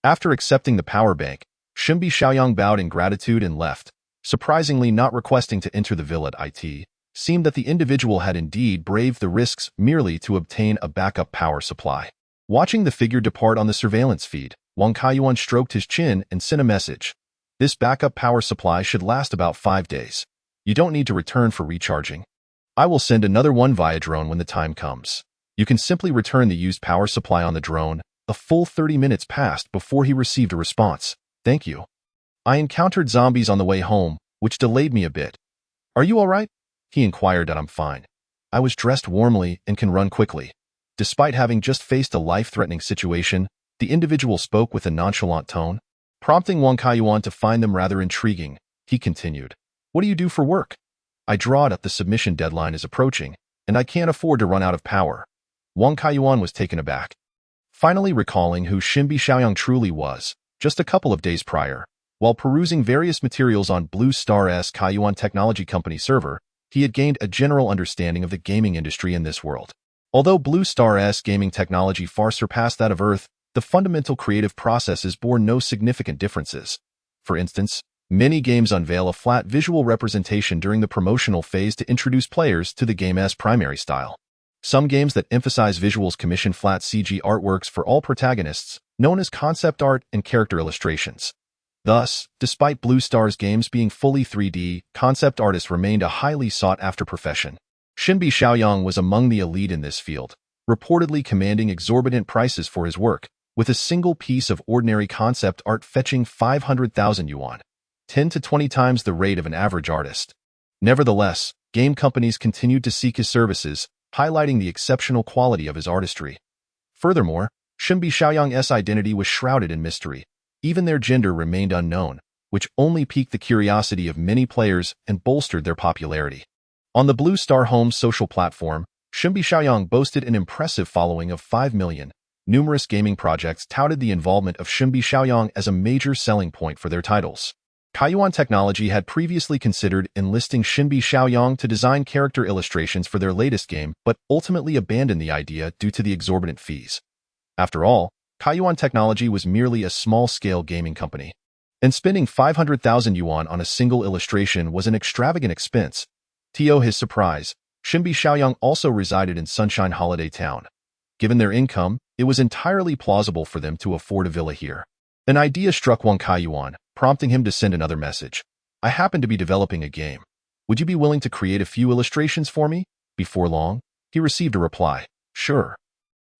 After accepting the power bank, Xinbi Xiaoyang bowed in gratitude and left, surprisingly not requesting to enter the villa. It seemed that the individual had indeed braved the risks merely to obtain a backup power supply. Watching the figure depart on the surveillance feed, Wang Kaiyuan stroked his chin and sent a message. "This backup power supply should last about 5 days. You don't need to return for recharging. I will send another one via drone when the time comes. You can simply return the used power supply on the drone." A full 30 minutes passed before he received a response. "Thank you. I encountered zombies on the way home, which delayed me a bit. Are you all right?" He inquired. "I'm fine. I was dressed warmly and can run quickly." Despite having just faced a life-threatening situation, the individual spoke with a nonchalant tone, prompting Wang Kaiyuan to find them rather intriguing. He continued, "What do you do for work?" "I draw it up. The submission deadline is approaching, and I can't afford to run out of power." Wang Kaiyuan was taken aback, finally recalling who Xinbi Xiaoyang truly was. Just a couple of days prior, while perusing various materials on Blue Star's Kaiyuan Technology Company server, he had gained a general understanding of the gaming industry in this world. Although Blue Star's gaming technology far surpassed that of Earth, the fundamental creative processes bore no significant differences. For instance, Many games unveil a flat visual representation during the promotional phase to introduce players to the game's primary style. Some games that emphasize visuals commission flat CG artworks for all protagonists, known as concept art and character illustrations. Thus, despite Blue Star's games being fully 3D, concept artists remained a highly sought-after profession. Xinbi Xiaoyang was among the elite in this field, reportedly commanding exorbitant prices for his work, with a single piece of ordinary concept art fetching 500,000 yuan, 10 to 20 times the rate of an average artist. Nevertheless, game companies continued to seek his services, highlighting the exceptional quality of his artistry. Furthermore, Xinbi Xiaoyang's identity was shrouded in mystery. Even their gender remained unknown, which only piqued the curiosity of many players and bolstered their popularity. On the Blue Star Home social platform, Xinbi Xiaoyang boasted an impressive following of 5 million. Numerous gaming projects touted the involvement of Xinbi Xiaoyang as a major selling point for their titles. Kaiyuan Technology had previously considered enlisting Xinbi Xiaoyang to design character illustrations for their latest game, but ultimately abandoned the idea due to the exorbitant fees. After all, Kaiyuan Technology was merely a small-scale gaming company, and spending 500,000 yuan on a single illustration was an extravagant expense. To his surprise, Xinbi Xiaoyang also resided in Sunshine Holiday Town. Given their income, it was entirely plausible for them to afford a villa here. An idea struck Wang Kaiyuan, prompting him to send another message. I happen to be developing a game. Would you be willing to create a few illustrations for me? Before long, he received a reply. Sure.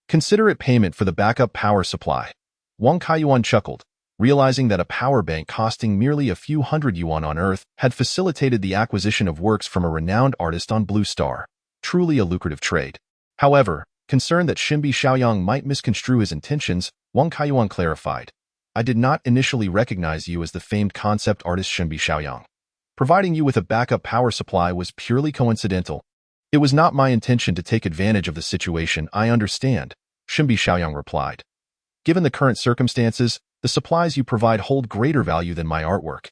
Considerate payment for the backup power supply. Wang Kaiyuan chuckled, realizing that a power bank costing merely a few hundred yuan on Earth had facilitated the acquisition of works from a renowned artist on Blue Star. Truly a lucrative trade. However, concerned that Xinbi Xiaoyang might misconstrue his intentions, Wang Kaiyuan clarified. I did not initially recognize you as the famed concept artist Xinbi Xiaoyang. Providing you with a backup power supply was purely coincidental. It was not my intention to take advantage of the situation, I understand, Xinbi Xiaoyang replied. Given the current circumstances, the supplies you provide hold greater value than my artwork.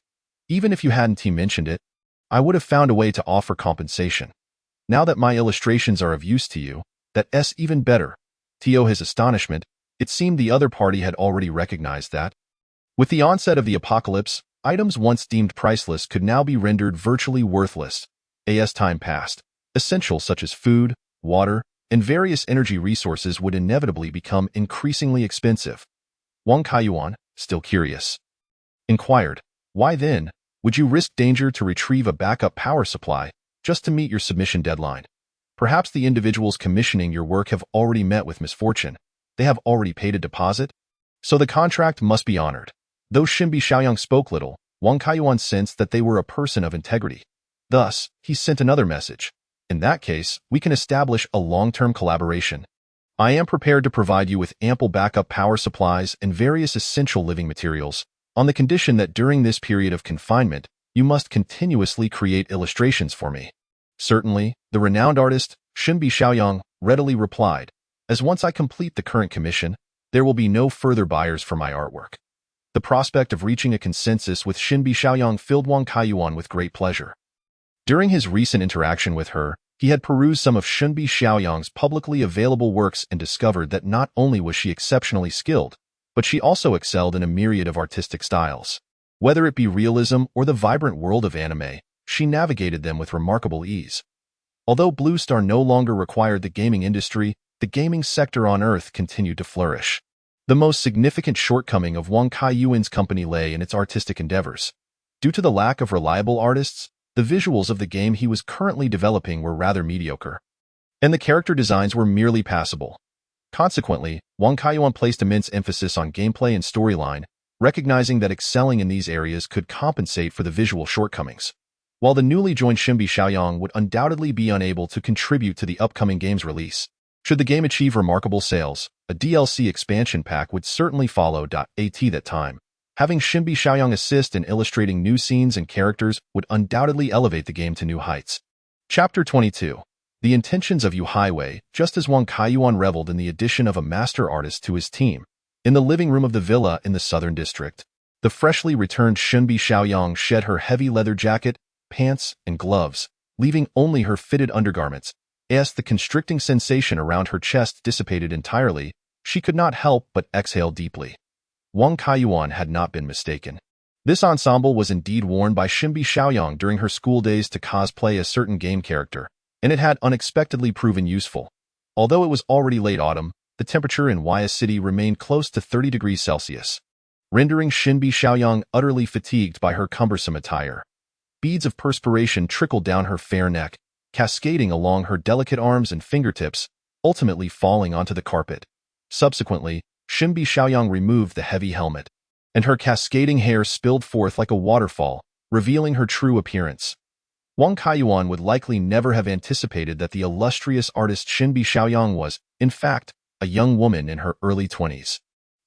Even if you hadn't mentioned it, I would have found a way to offer compensation. Now that my illustrations are of use to you, that's even better. To his astonishment, it seemed the other party had already recognized that. With the onset of the apocalypse, items once deemed priceless could now be rendered virtually worthless. As time passed, essentials such as food, water, and various energy resources would inevitably become increasingly expensive. Wang Kaiyuan, still curious, inquired, why then would you risk danger to retrieve a backup power supply just to meet your submission deadline? Perhaps the individuals commissioning your work have already met with misfortune. They have already paid a deposit, so the contract must be honored. Though Xinbi Xiaoyang spoke little, Wang Kaiyuan sensed that they were a person of integrity. Thus, he sent another message. In that case, we can establish a long-term collaboration. I am prepared to provide you with ample backup power supplies and various essential living materials, on the condition that during this period of confinement, you must continuously create illustrations for me. Certainly, the renowned artist, Xinbi Xiaoyang, readily replied, as once I complete the current commission, there will be no further buyers for my artwork. The prospect of reaching a consensus with Xinbi Xiaoyang filled Wang Kaiyuan with great pleasure. During his recent interaction with her, he had perused some of Xinbi Xiaoyang's publicly available works and discovered that not only was she exceptionally skilled, but she also excelled in a myriad of artistic styles. Whether it be realism or the vibrant world of anime, she navigated them with remarkable ease. Although Blue Star no longer required the gaming industry, the gaming sector on Earth continued to flourish. The most significant shortcoming of Wang Kaiyuan's company lay in its artistic endeavors. Due to the lack of reliable artists, the visuals of the game he was currently developing were rather mediocre, and the character designs were merely passable. Consequently, Wang Kaiyuan placed immense emphasis on gameplay and storyline, recognizing that excelling in these areas could compensate for the visual shortcomings. While the newly joined Xinbi Xiaoyang would undoubtedly be unable to contribute to the upcoming game's release, should the game achieve remarkable sales, a DLC expansion pack would certainly follow. At that time, having Xinbi Xiaoyang assist in illustrating new scenes and characters would undoubtedly elevate the game to new heights. Chapter 22. The intentions of Yu Highway. Just as Wang Kaiyuan reveled in the addition of a master artist to his team, in the living room of the villa in the southern district, the freshly returned Xinbi Xiaoyang shed her heavy leather jacket, pants, and gloves, leaving only her fitted undergarments. As the constricting sensation around her chest dissipated entirely, she could not help but exhale deeply. Wang Kaiyuan had not been mistaken. This ensemble was indeed worn by Xinbi Xiaoyang during her school days to cosplay a certain game character, and it had unexpectedly proven useful. Although it was already late autumn, the temperature in Waya City remained close to 30 degrees Celsius, rendering Xinbi Xiaoyang utterly fatigued by her cumbersome attire. Beads of perspiration trickled down her fair neck, cascading along her delicate arms and fingertips, ultimately falling onto the carpet. Subsequently, Xinbi Xiaoyang removed the heavy helmet, and her cascading hair spilled forth like a waterfall, revealing her true appearance. Wang Kaiyuan would likely never have anticipated that the illustrious artist Xinbi Xiaoyang was, in fact, a young woman in her early 20s.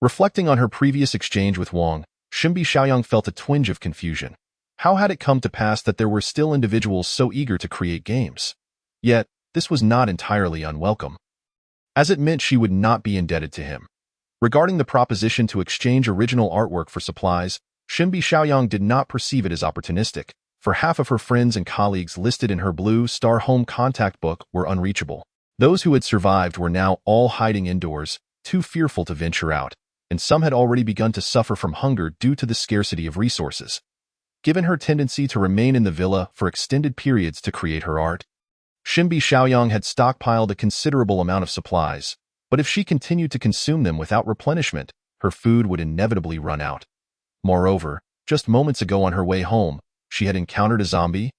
Reflecting on her previous exchange with Wang, Xinbi Xiaoyang felt a twinge of confusion. How had it come to pass that there were still individuals so eager to create games? Yet, this was not entirely unwelcome, as it meant she would not be indebted to him. Regarding the proposition to exchange original artwork for supplies, Xinbi Xiaoyang did not perceive it as opportunistic, for half of her friends and colleagues listed in her Blue Star Home contact book were unreachable. Those who had survived were now all hiding indoors, too fearful to venture out, and some had already begun to suffer from hunger due to the scarcity of resources. Given her tendency to remain in the villa for extended periods to create her art, Xinbi Xiaoyang had stockpiled a considerable amount of supplies, but if she continued to consume them without replenishment, her food would inevitably run out. Moreover, just moments ago on her way home, she had encountered a zombie.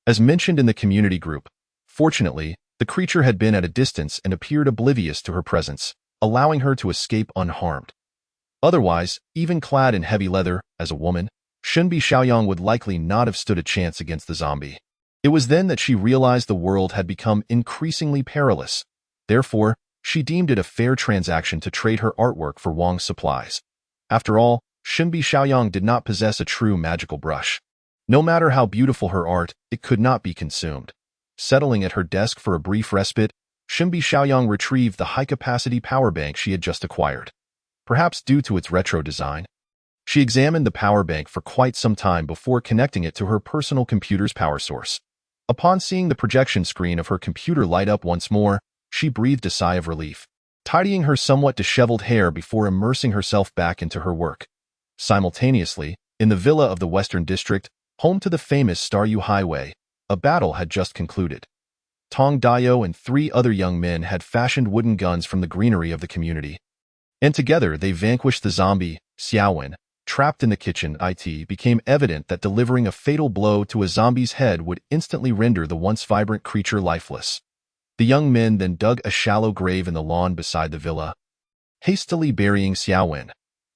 As mentioned in the community group, fortunately, the creature had been at a distance and appeared oblivious to her presence, allowing her to escape unharmed. Otherwise, even clad in heavy leather, as a woman, Xinbi Xiaoyang would likely not have stood a chance against the zombie. It was then that she realized the world had become increasingly perilous. Therefore, she deemed it a fair transaction to trade her artwork for Wang's supplies. After all, Xinbi Xiaoyang did not possess a true magical brush. No matter how beautiful her art, it could not be consumed. Settling at her desk for a brief respite, Xinbi Xiaoyang retrieved the high-capacity power bank she had just acquired. Perhaps due to its retro design, she examined the power bank for quite some time before connecting it to her personal computer's power source. Upon seeing the projection screen of her computer light up once more, she breathed a sigh of relief, tidying her somewhat disheveled hair before immersing herself back into her work. Simultaneously, in the villa of the Western District, home to the famous Staryu Highway, a battle had just concluded. Tong Dayo and 3 other young men had fashioned wooden guns from the greenery of the community, and together they vanquished the zombie, Xiaowen. Trapped in the kitchen, it became evident that delivering a fatal blow to a zombie's head would instantly render the once vibrant creature lifeless. The young men then dug a shallow grave in the lawn beside the villa, hastily burying Xiaowen.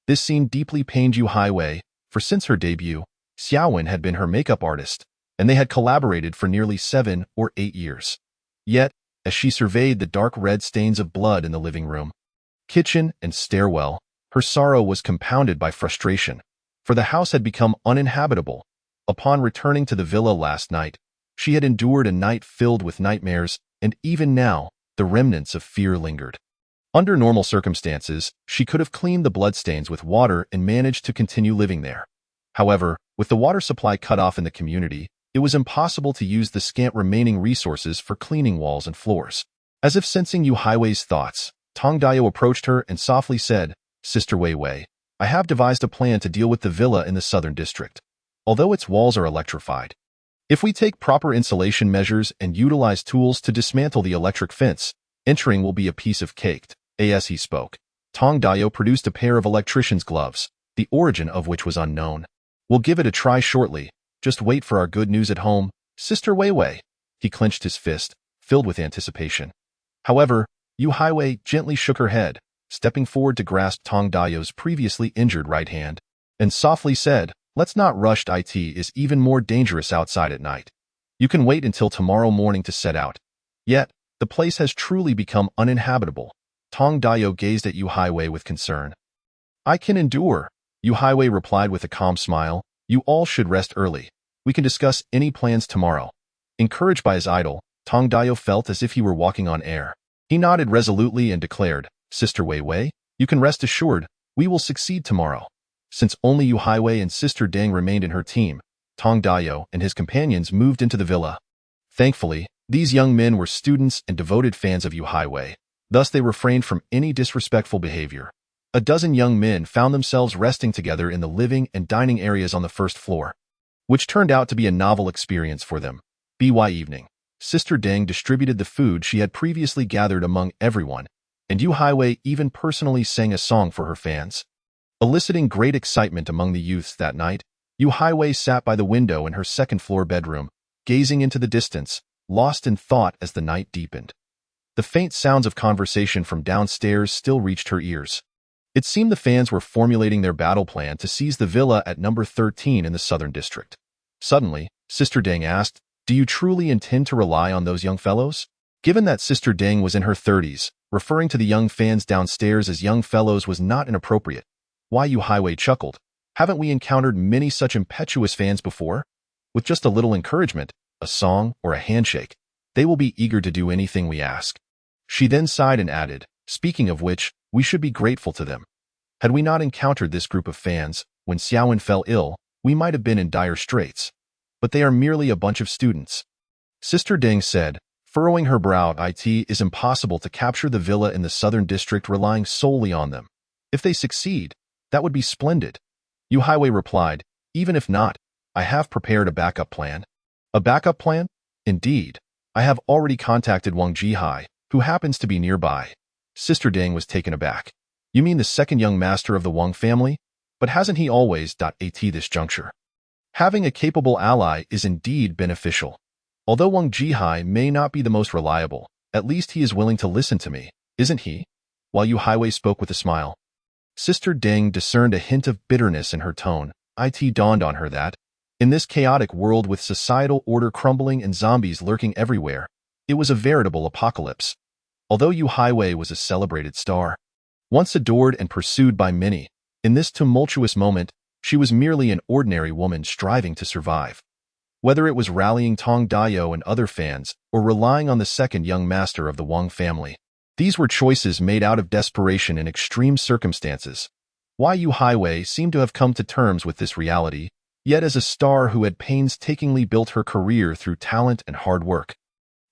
This scene deeply pained Yu Highway, for since her debut, Xiaowen had been her makeup artist, and they had collaborated for nearly 7 or 8 years. Yet, as she surveyed the dark red stains of blood in the living room, kitchen, and stairwell, her sorrow was compounded by frustration, for the house had become uninhabitable. Upon returning to the villa last night, she had endured a night filled with nightmares, and even now, the remnants of fear lingered. Under normal circumstances, she could have cleaned the bloodstains with water and managed to continue living there. However, with the water supply cut off in the community, it was impossible to use the scant remaining resources for cleaning walls and floors. As if sensing Yu Highway's thoughts, Tong Dayo approached her and softly said, "Sister Wei Wei, I have devised a plan to deal with the villa in the southern district. Although its walls are electrified, if we take proper insulation measures and utilize tools to dismantle the electric fence, entering will be a piece of cake." As he spoke, Tong Dayo produced a pair of electrician's gloves, the origin of which was unknown. "We'll give it a try shortly. Just wait for our good news at home, Sister Wei Wei." He clenched his fist, filled with anticipation. However, Yu Highway gently shook her head, stepping forward to grasp Tong Dayo's previously injured right hand, and softly said, "Let's not rush. It is even more dangerous outside at night. You can wait until tomorrow morning to set out." Yet, the place has truly become uninhabitable. Tong Dayo gazed at Yu Highway with concern. "I can endure," Yu Highway replied with a calm smile. "You all should rest early. We can discuss any plans tomorrow." Encouraged by his idol, Tong Dayo felt as if he were walking on air. He nodded resolutely and declared, "Sister Wei Wei, you can rest assured, we will succeed tomorrow." Since only Yu Highway and Sister Deng remained in her team, Tong Dayo and his companions moved into the villa. Thankfully, these young men were students and devoted fans of Yu Highway. Thus they refrained from any disrespectful behavior. A dozen young men found themselves resting together in the living and dining areas on the first floor, which turned out to be a novel experience for them. By evening, Sister Deng distributed the food she had previously gathered among everyone, and Yu Highway even personally sang a song for her fans. Eliciting great excitement among the youths that night, Yu Highway sat by the window in her second-floor bedroom, gazing into the distance, lost in thought as the night deepened. The faint sounds of conversation from downstairs still reached her ears. It seemed the fans were formulating their battle plan to seize the villa at number 13 in the Southern District. Suddenly, Sister Deng asked, "Do you truly intend to rely on those young fellows?" Given that Sister Deng was in her 30s, referring to the young fans downstairs as young fellows was not inappropriate. Yu Highway chuckled. "Haven't we encountered many such impetuous fans before? With just a little encouragement, a song, or a handshake, they will be eager to do anything we ask." She then sighed and added, "Speaking of which, we should be grateful to them. Had we not encountered this group of fans, when Xiaowen fell ill, we might have been in dire straits. But they are merely a bunch of students." Sister Deng said, furrowing her brow. "It is impossible to capture the villa in the Southern District relying solely on them. If they succeed, that would be splendid." Yu Highway replied, "Even if not, I have prepared a backup plan." "A backup plan?" "Indeed. I have already contacted Wang Jihai, who happens to be nearby." Sister Deng was taken aback. "You mean the second young master of the Wang family? But hasn't he always at this juncture?" Having a capable ally is indeed beneficial. Although Wang Jihai may not be the most reliable, at least he is willing to listen to me, isn't he? Yu Highway spoke with a smile. Sister Deng discerned a hint of bitterness in her tone. It dawned on her that, in this chaotic world with societal order crumbling and zombies lurking everywhere, it was a veritable apocalypse. Although Yu Highway was a celebrated star, once adored and pursued by many, in this tumultuous moment, she was merely an ordinary woman striving to survive. Whether it was rallying Tong Dayo and other fans, or relying on the second young master of the Wang family, these were choices made out of desperation in extreme circumstances. Yu Highway seemed to have come to terms with this reality, yet as a star who had painstakingly built her career through talent and hard work,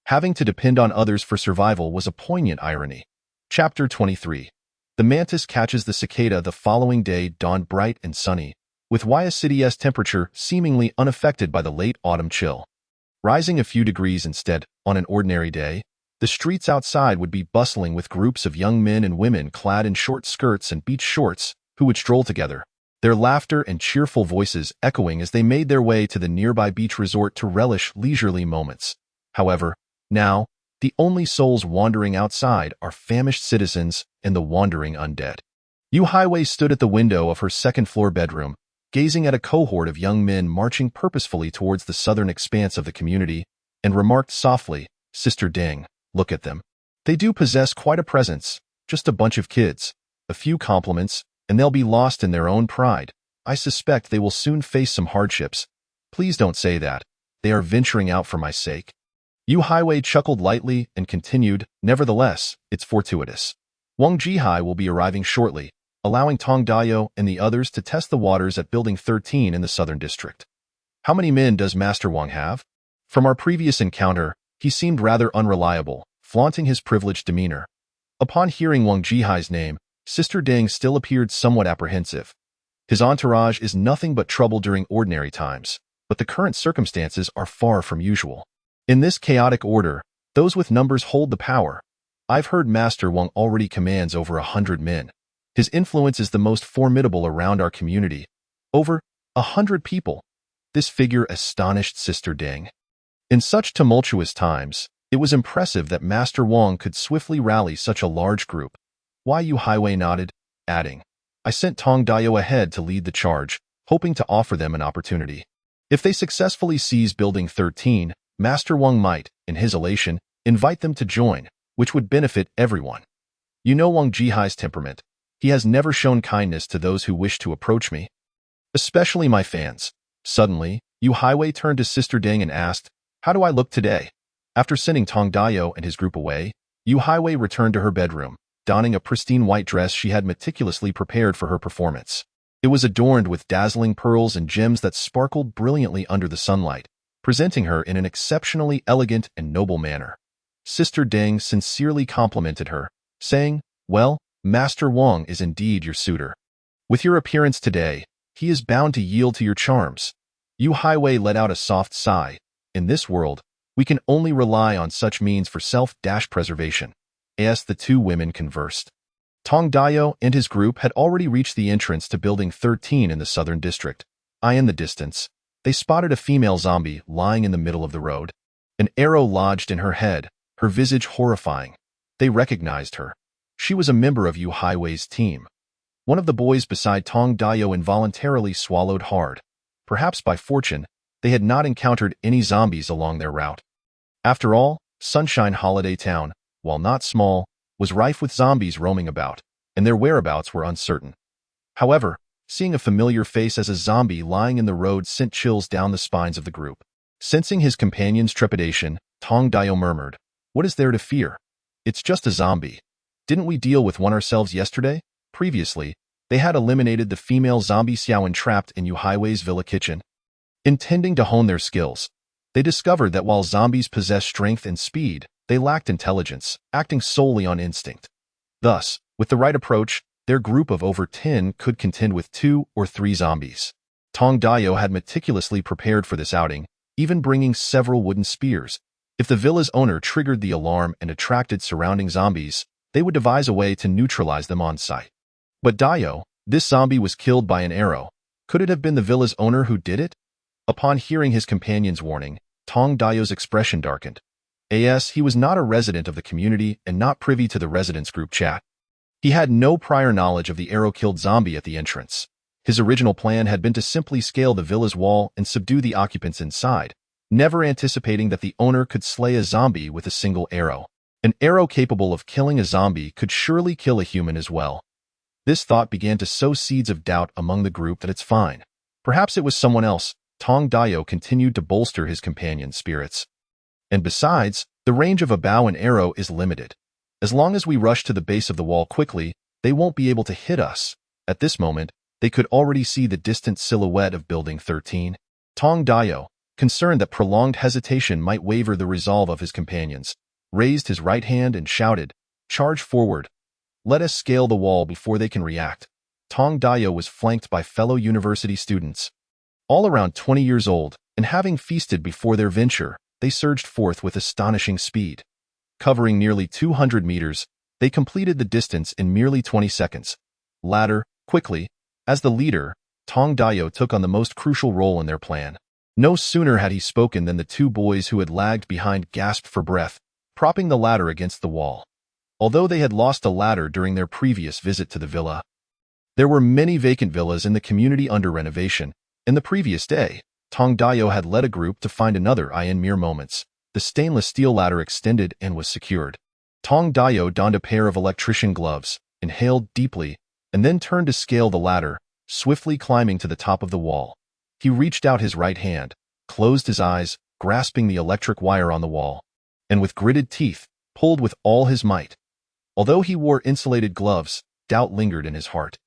having to depend on others for survival was a poignant irony. Chapter 23. The mantis catches the cicada. The following day dawned bright and sunny, with City's temperature seemingly unaffected by the late autumn chill. Rising a few degrees instead, on an ordinary day, the streets outside would be bustling with groups of young men and women clad in short skirts and beach shorts who would stroll together, their laughter and cheerful voices echoing as they made their way to the nearby beach resort to relish leisurely moments. However, now, the only souls wandering outside are famished citizens and the wandering undead. Yu Highway stood at the window of her second-floor bedroom, gazing at a cohort of young men marching purposefully towards the southern expanse of the community, and remarked softly, "Sister Deng, look at them. They do possess quite a presence, just a bunch of kids. A few compliments, and they'll be lost in their own pride. I suspect they will soon face some hardships. Please don't say that. They are venturing out for my sake." Yu Highway chuckled lightly and continued, "Nevertheless, it's fortuitous. Wang Jihai will be arriving shortly, allowing Tong Dayo and the others to test the waters at Building 13 in the Southern District. How many men does Master Wang have? From our previous encounter, he seemed rather unreliable, flaunting his privileged demeanor." Upon hearing Wang Jihai's name, Sister Deng still appeared somewhat apprehensive. "His entourage is nothing but trouble during ordinary times, but the current circumstances are far from usual. In this chaotic order, those with numbers hold the power. I've heard Master Wang already commands over 100 men. His influence is the most formidable around our community. Over 100 people." This figure astonished Sister Deng. In such tumultuous times, it was impressive that Master Wang could swiftly rally such a large group. Yu Highway nodded, adding, "I sent Tong Dayo ahead to lead the charge, hoping to offer them an opportunity. If they successfully seize Building 13, Master Wang might, in his elation, invite them to join, which would benefit everyone. You know Wang Jihai's temperament. He has never shown kindness to those who wish to approach me, especially my fans." Suddenly, Yu Highway turned to Sister Deng and asked, "How do I look today?" After sending Tong Dayo and his group away, Yu Highway returned to her bedroom, donning a pristine white dress she had meticulously prepared for her performance. It was adorned with dazzling pearls and gems that sparkled brilliantly under the sunlight, presenting her in an exceptionally elegant and noble manner. Sister Deng sincerely complimented her, saying, "Well, Master Wang is indeed your suitor. With your appearance today, he is bound to yield to your charms. Yu Highway let out a soft sigh. In this world, we can only rely on such means for self-preservation. As the two women conversed, Tong Dayo and his group had already reached the entrance to Building 13 in the southern district. In the distance, they spotted a female zombie lying in the middle of the road. An arrow lodged in her head, her visage horrifying. They recognized her. She was a member of Yu Highway's team. One of the boys beside Tong Dayo involuntarily swallowed hard. Perhaps by fortune, they had not encountered any zombies along their route. After all, Sunshine Holiday Town, while not small, was rife with zombies roaming about, and their whereabouts were uncertain. However, seeing a familiar face as a zombie lying in the road sent chills down the spines of the group. Sensing his companion's trepidation, Tong Dayo murmured, "What is there to fear? It's just a zombie. Didn't we deal with one ourselves yesterday?" Previously, they had eliminated the female zombie Xiaowen trapped in Yu Highway's villa kitchen. Intending to hone their skills, they discovered that while zombies possess strength and speed, they lacked intelligence, acting solely on instinct. Thus, with the right approach, their group of over 10 could contend with 2 or 3 zombies. Tong Dayo had meticulously prepared for this outing, even bringing several wooden spears. If the villa's owner triggered the alarm and attracted surrounding zombies, they would devise a way to neutralize them on sight. But Dayo, this zombie was killed by an arrow. Could it have been the villa's owner who did it? Upon hearing his companion's warning, Tong Dayo's expression darkened. As he was not a resident of the community and not privy to the residents' group chat. He had no prior knowledge of the arrow-killed zombie at the entrance. His original plan had been to simply scale the villa's wall and subdue the occupants inside, never anticipating that the owner could slay a zombie with a single arrow. An arrow capable of killing a zombie could surely kill a human as well. This thought began to sow seeds of doubt among the group that it's fine. Perhaps it was someone else. Tong Dayo continued to bolster his companion's spirits. And besides, the range of a bow and arrow is limited. As long as we rush to the base of the wall quickly, they won't be able to hit us. At this moment, they could already see the distant silhouette of Building 13. Tong Dayo, concerned that prolonged hesitation might waver the resolve of his companions, raised his right hand and shouted, "Charge forward. Let us scale the wall before they can react." Tong Dayo was flanked by fellow university students, all around 20 years old, and having feasted before their venture, they surged forth with astonishing speed. Covering nearly 200 meters, they completed the distance in merely 20 seconds. Latter, quickly, as the leader, Tong Dayo took on the most crucial role in their plan. No sooner had he spoken than the two boys who had lagged behind gasped for breath, propping the ladder against the wall. Although they had lost a ladder during their previous visit to the villa, there were many vacant villas in the community under renovation. In the previous day, Tong Dayo had led a group to find another in mere moments. The stainless steel ladder extended and was secured. Tong Dayo donned a pair of electrician gloves, inhaled deeply, and then turned to scale the ladder, swiftly climbing to the top of the wall. He reached out his right hand, closed his eyes, grasping the electric wire on the wall, and with gritted teeth, pulled with all his might. Although he wore insulated gloves, doubt lingered in his heart.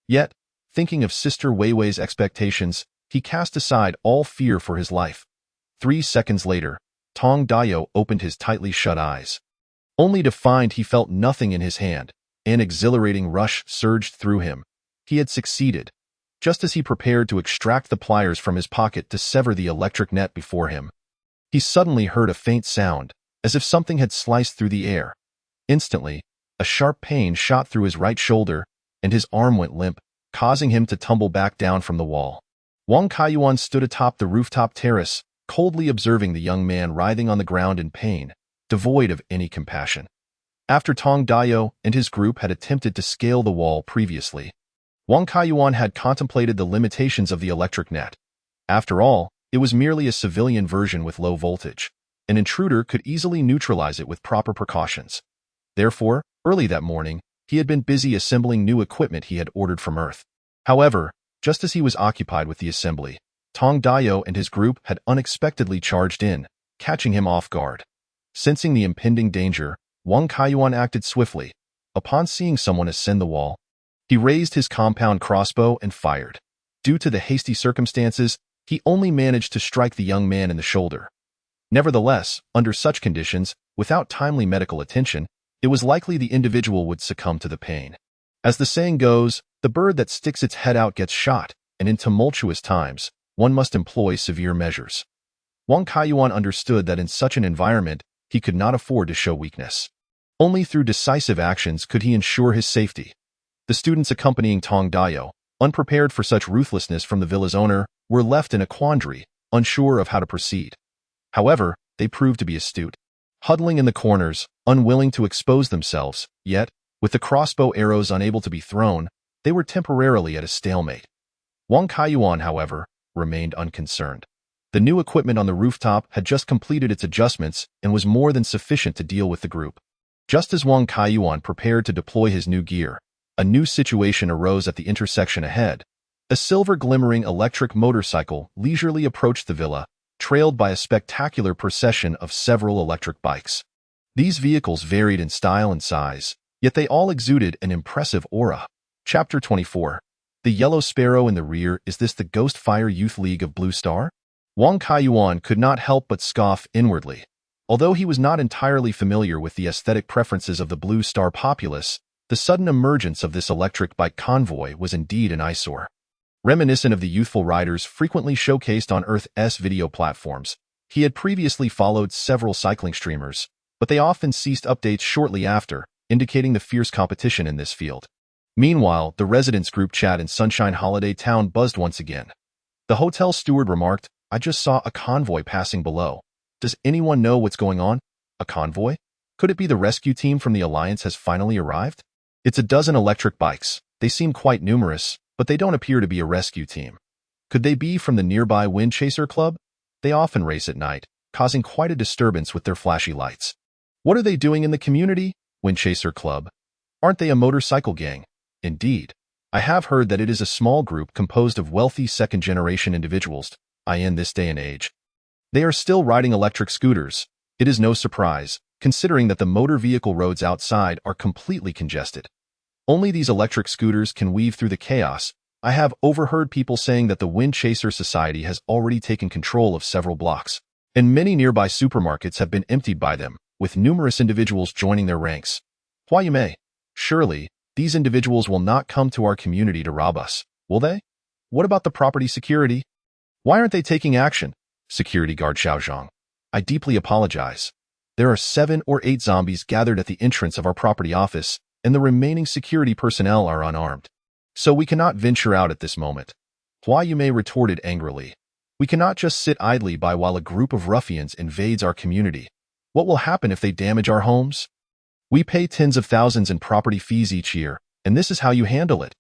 Yet, thinking of Sister Weiwei's expectations, he cast aside all fear for his life. 3 seconds later, Tong Dayo opened his tightly shut eyes, only to find he felt nothing in his hand. An exhilarating rush surged through him. He had succeeded. Just as he prepared to extract the pliers from his pocket to sever the electric net before him, he suddenly heard a faint sound, as if something had sliced through the air. Instantly, a sharp pain shot through his right shoulder, and his arm went limp, causing him to tumble back down from the wall. Wang Kaiyuan stood atop the rooftop terrace, coldly observing the young man writhing on the ground in pain, devoid of any compassion. After Tong Dayo and his group had attempted to scale the wall previously, Wang Kaiyuan had contemplated the limitations of the electric net. After all, it was merely a civilian version with low voltage. An intruder could easily neutralize it with proper precautions. Therefore, early that morning, he had been busy assembling new equipment he had ordered from Earth. However, just as he was occupied with the assembly, Tong Dayo and his group had unexpectedly charged in, catching him off guard. Sensing the impending danger, Wang Kaiyuan acted swiftly. Upon seeing someone ascend the wall, he raised his compound crossbow and fired. Due to the hasty circumstances, he only managed to strike the young man in the shoulder. Nevertheless, under such conditions, without timely medical attention, it was likely the individual would succumb to the pain. As the saying goes, the bird that sticks its head out gets shot, and in tumultuous times, one must employ severe measures. Wang Kaiyuan understood that in such an environment, he could not afford to show weakness. Only through decisive actions could he ensure his safety. The students accompanying Tong Dayo, unprepared for such ruthlessness from the villa's owner, were left in a quandary, unsure of how to proceed. However, they proved to be astute. Huddling in the corners, unwilling to expose themselves, yet, with the crossbow arrows unable to be thrown, they were temporarily at a stalemate. Wang Kaiyuan, however, remained unconcerned. The new equipment on the rooftop had just completed its adjustments and was more than sufficient to deal with the group. Just as Wang Kaiyuan prepared to deploy his new gear, a new situation arose at the intersection ahead. A silver-glimmering electric motorcycle leisurely approached the villa, trailed by a spectacular procession of several electric bikes. These vehicles varied in style and size, yet they all exuded an impressive aura. Chapter 24. The Yellow Sparrow in the rear. Is this the Ghost Fire Youth League of Blue Star? Wang Kaiyuan could not help but scoff inwardly. Although he was not entirely familiar with the aesthetic preferences of the Blue Star populace, the sudden emergence of this electric bike convoy was indeed an eyesore. Reminiscent of the youthful riders frequently showcased on Earth's video platforms, he had previously followed several cycling streamers, but they often ceased updates shortly after, indicating the fierce competition in this field. Meanwhile, the residents' group chat in Sunshine Holiday Town buzzed once again. The hotel steward remarked, "I just saw a convoy passing below. Does anyone know what's going on? A convoy? Could it be the rescue team from the Alliance has finally arrived? It's a dozen electric bikes. They seem quite numerous, but they don't appear to be a rescue team. Could they be from the nearby Wind Chaser Club? They often race at night, causing quite a disturbance with their flashy lights. What are they doing in the community? Wind Chaser Club? Aren't they a motorcycle gang? Indeed. I have heard that it is a small group composed of wealthy second-generation individuals, in this day and age. They are still riding electric scooters. It is no surprise, considering that the motor vehicle roads outside are completely congested. Only these electric scooters can weave through the chaos. I have overheard people saying that the Wind Chaser Society has already taken control of several blocks, and many nearby supermarkets have been emptied by them, with numerous individuals joining their ranks. Hua Yume, surely, these individuals will not come to our community to rob us, will they? What about the property security? Why aren't they taking action? Security guard Xiaozhang. I deeply apologize. There are 7 or 8 zombies gathered at the entrance of our property office, and the remaining security personnel are unarmed. So we cannot venture out at this moment. Hua Yume retorted angrily. We cannot just sit idly by while a group of ruffians invades our community. What will happen if they damage our homes? We pay tens of thousands in property fees each year, and this is how you handle it.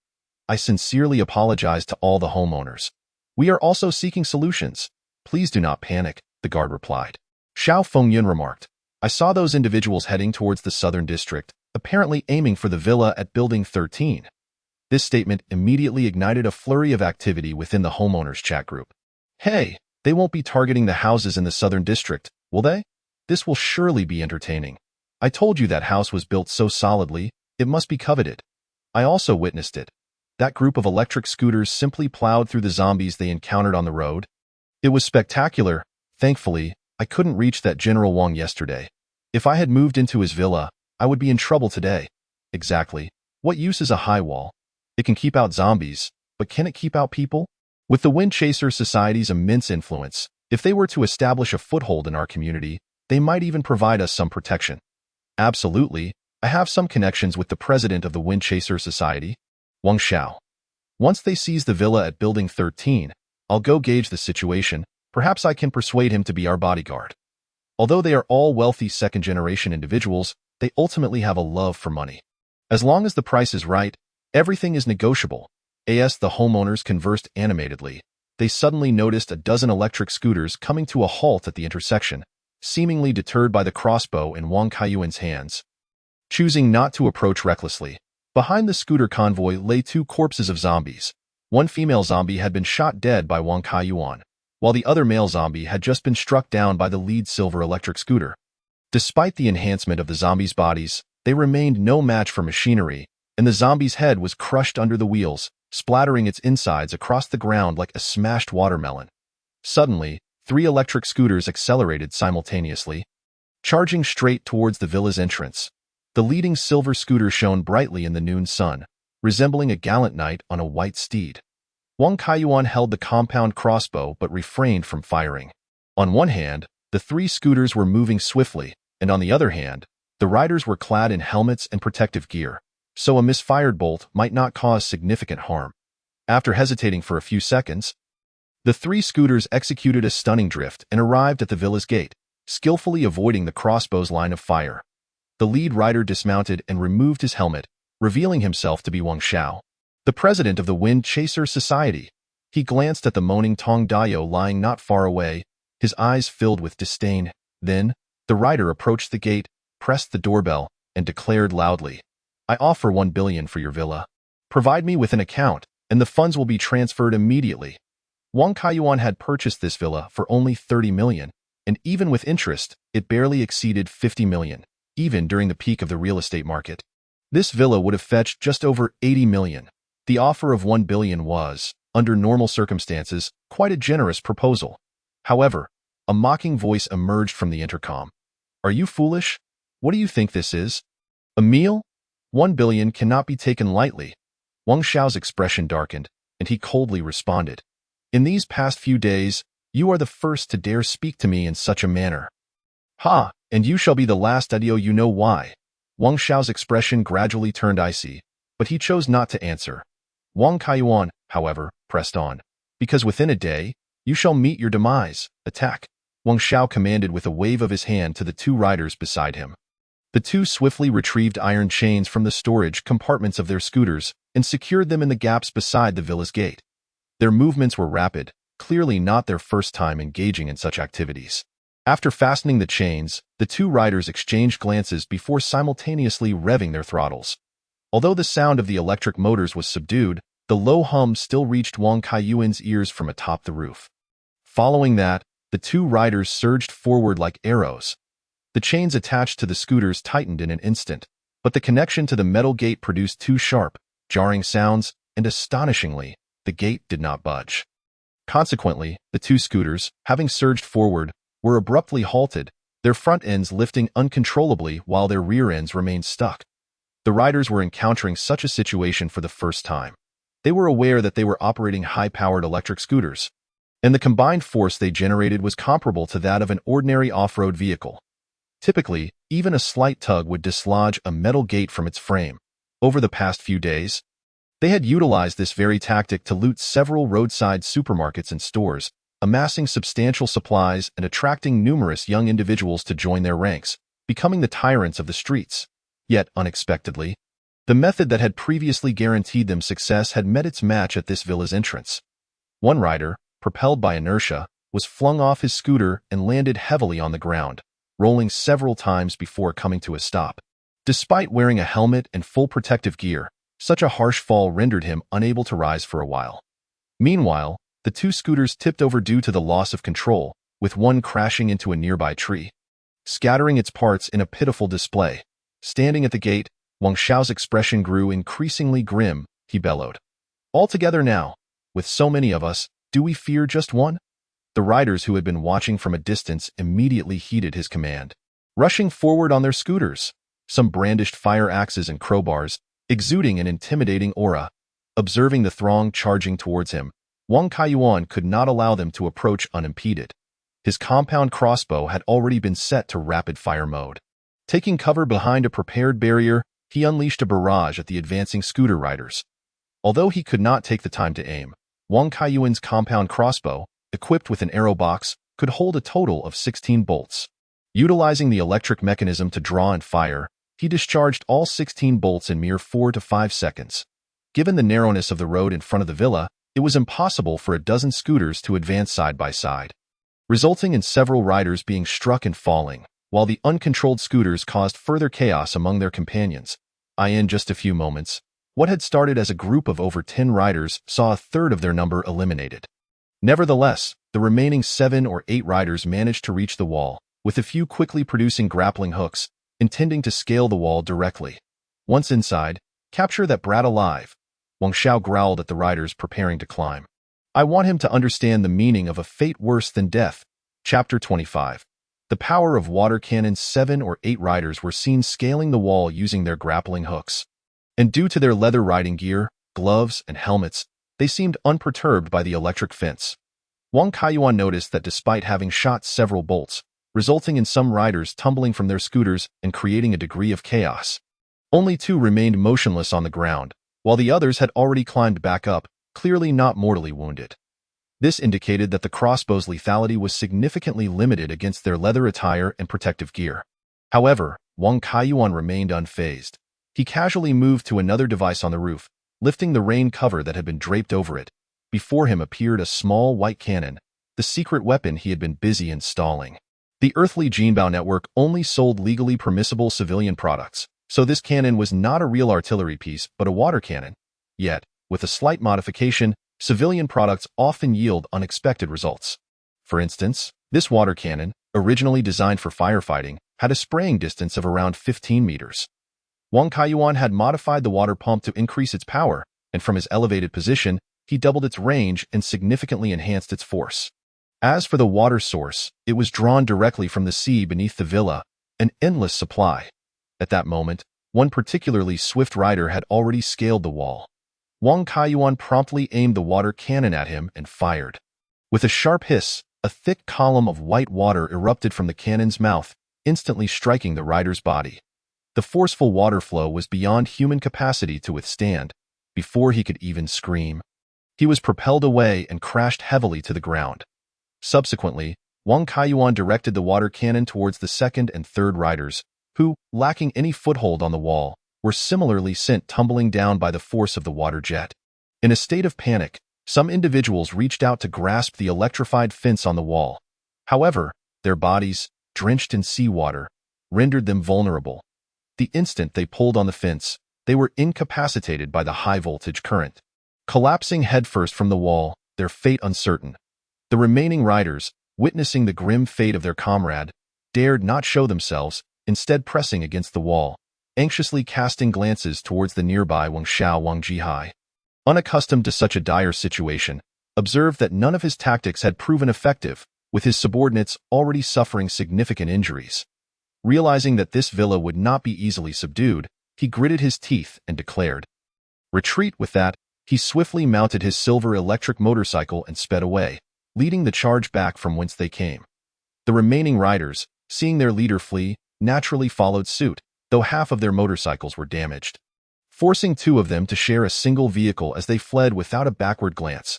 I sincerely apologize to all the homeowners. We are also seeking solutions. Please do not panic, the guard replied. Xiao Fengyun remarked. I saw those individuals heading towards the southern district, apparently aiming for the villa at Building 13. This statement immediately ignited a flurry of activity within the homeowners chat group. Hey, they won't be targeting the houses in the southern district, will they? This will surely be entertaining. I told you that house was built so solidly, it must be coveted. I also witnessed it. That group of electric scooters simply plowed through the zombies they encountered on the road. It was spectacular. Thankfully, I couldn't reach that General Wang yesterday. If I had moved into his villa, I would be in trouble today. Exactly. What use is a high wall? It can keep out zombies, but can it keep out people? With the Wind Chaser Society's immense influence, if they were to establish a foothold in our community, they might even provide us some protection. Absolutely. I have some connections with the president of the Wind Chaser Society, Wang Xiao. Once they seize the villa at Building 13, I'll go gauge the situation. Perhaps I can persuade him to be our bodyguard. Although they are all wealthy second-generation individuals, they ultimately have a love for money. As long as the price is right, everything is negotiable. As the homeowners conversed animatedly, they suddenly noticed a dozen electric scooters coming to a halt at the intersection, seemingly deterred by the crossbow in Wang Kaiyuan's hands. Choosing not to approach recklessly, behind the scooter convoy lay 2 corpses of zombies. One female zombie had been shot dead by Wang Kaiyuan, while the other male zombie had just been struck down by the lead silver electric scooter. Despite the enhancement of the zombies' bodies, they remained no match for machinery, and the zombie's head was crushed under the wheels, splattering its insides across the ground like a smashed watermelon. Suddenly, 3 electric scooters accelerated simultaneously, charging straight towards the villa's entrance. The leading silver scooter shone brightly in the noon sun, resembling a gallant knight on a white steed. Wang Kaiyuan held the compound crossbow but refrained from firing. On one hand, the three scooters were moving swiftly, and on the other hand, the riders were clad in helmets and protective gear, so a misfired bolt might not cause significant harm. After hesitating for a few seconds, the three scooters executed a stunning drift and arrived at the villa's gate, skillfully avoiding the crossbow's line of fire. The lead rider dismounted and removed his helmet, revealing himself to be Wang Xiao, the president of the Wind Chaser Society. He glanced at the moaning Tong Dayo lying not far away, his eyes filled with disdain. Then, the rider approached the gate, pressed the doorbell, and declared loudly, "I offer 1 billion for your villa. Provide me with an account, and the funds will be transferred immediately." Wang Kaiyuan had purchased this villa for only 30 million, and even with interest, it barely exceeded 50 million, even during the peak of the real estate market. This villa would have fetched just over 80 million. The offer of 1 billion was, under normal circumstances, quite a generous proposal. However, a mocking voice emerged from the intercom. "Are you foolish? What do you think this is? A meal? 1 billion cannot be taken lightly." Wang Xiao's expression darkened, and he coldly responded, "In these past few days, you are the first to dare speak to me in such a manner. Ha, and you shall be the last. You know why." Wang Xiao's expression gradually turned icy, but he chose not to answer. Wang Kaiyuan, however, pressed on. "Because within a day, you shall meet your demise. Attack." Wang Xiao commanded with a wave of his hand to the two riders beside him. The two swiftly retrieved iron chains from the storage compartments of their scooters and secured them in the gaps beside the villa's gate. Their movements were rapid, clearly not their first time engaging in such activities. After fastening the chains, the two riders exchanged glances before simultaneously revving their throttles. Although the sound of the electric motors was subdued, the low hum still reached Wang Kaiyuan's ears from atop the roof. Following that, the two riders surged forward like arrows. The chains attached to the scooters tightened in an instant, but the connection to the metal gate produced two sharp, jarring sounds, and astonishingly, the gate did not budge. Consequently, the two scooters, having surged forward, were abruptly halted, their front ends lifting uncontrollably while their rear ends remained stuck. The riders were encountering such a situation for the first time. They were aware that they were operating high-powered electric scooters, and the combined force they generated was comparable to that of an ordinary off-road vehicle. Typically, even a slight tug would dislodge a metal gate from its frame. Over the past few days, they had utilized this very tactic to loot several roadside supermarkets and stores, amassing substantial supplies and attracting numerous young individuals to join their ranks, becoming the tyrants of the streets. Yet, unexpectedly, the method that had previously guaranteed them success had met its match at this villa's entrance. One rider, propelled by inertia, was flung off his scooter and landed heavily on the ground, rolling several times before coming to a stop. Despite wearing a helmet and full protective gear, such a harsh fall rendered him unable to rise for a while. Meanwhile, the two scooters tipped over due to the loss of control, with one crashing into a nearby tree, scattering its parts in a pitiful display. Standing at the gate, Wang Xiao's expression grew increasingly grim. He bellowed, "All together now. With so many of us, do we fear just one?" The riders who had been watching from a distance immediately heeded his command. Rushing forward on their scooters, some brandished fire axes and crowbars, exuding an intimidating aura. Observing the throng charging towards him, Wang Kaiyuan could not allow them to approach unimpeded. His compound crossbow had already been set to rapid-fire mode. Taking cover behind a prepared barrier, he unleashed a barrage at the advancing scooter riders. Although he could not take the time to aim, Wang Kaiyuan's compound crossbow, equipped with an arrow box, could hold a total of 16 bolts. Utilizing the electric mechanism to draw and fire, he discharged all 16 bolts in mere 4 to 5 seconds. Given the narrowness of the road in front of the villa, it was impossible for a dozen scooters to advance side by side, resulting in several riders being struck and falling, while the uncontrolled scooters caused further chaos among their companions. In just a few moments, what had started as a group of over 10 riders saw a third of their number eliminated. Nevertheless, the remaining 7 or 8 riders managed to reach the wall, with a few quickly producing grappling hooks, intending to scale the wall directly. Once inside, "Capture that brat alive," Wang Xiao growled at the riders preparing to climb. "I want him to understand the meaning of a fate worse than death." Chapter 25. The power of water cannons. 7 or 8 riders were seen scaling the wall using their grappling hooks. and due to their leather riding gear, gloves, and helmets, they seemed unperturbed by the electric fence. Wang Kaiyuan noticed that despite having shot several bolts, resulting in some riders tumbling from their scooters and creating a degree of chaos, only 2 remained motionless on the ground, while the others had already climbed back up, clearly not mortally wounded. This indicated that the crossbow's lethality was significantly limited against their leather attire and protective gear. However, Wang Kaiyuan remained unfazed. He casually moved to another device on the roof, lifting the rain cover that had been draped over it. Before him appeared a small white cannon, the secret weapon he had been busy installing. The Earthly Jinbao network only sold legally permissible civilian products, so this cannon was not a real artillery piece but a water cannon. Yet, with a slight modification, civilian products often yield unexpected results. For instance, this water cannon, originally designed for firefighting, had a spraying distance of around 15 meters. Wang Kaiyuan had modified the water pump to increase its power, and from his elevated position, he doubled its range and significantly enhanced its force. As for the water source, it was drawn directly from the sea beneath the villa, an endless supply. At that moment, one particularly swift rider had already scaled the wall. Wang Kaiyuan promptly aimed the water cannon at him and fired. With a sharp hiss, a thick column of white water erupted from the cannon's mouth, instantly striking the rider's body. The forceful water flow was beyond human capacity to withstand. Before he could even scream, he was propelled away and crashed heavily to the ground. Subsequently, Wang Kaiyuan directed the water cannon towards the second and third riders, who, lacking any foothold on the wall, were similarly sent tumbling down by the force of the water jet. In a state of panic, some individuals reached out to grasp the electrified fence on the wall. However, their bodies, drenched in seawater, rendered them vulnerable. The instant they pulled on the fence, they were incapacitated by the high-voltage current. Collapsing headfirst from the wall, their fate uncertain. The remaining riders, witnessing the grim fate of their comrade, dared not show themselves, instead pressing against the wall, anxiously casting glances towards the nearby Wang Jihai. Unaccustomed to such a dire situation, observed that none of his tactics had proven effective, with his subordinates already suffering significant injuries. Realizing that this villa would not be easily subdued, he gritted his teeth and declared, "Retreat." With that, he swiftly mounted his silver electric motorcycle and sped away, leading the charge back from whence they came. The remaining riders, seeing their leader flee, naturally followed suit, though half of their motorcycles were damaged, forcing 2 of them to share a single vehicle as they fled without a backward glance.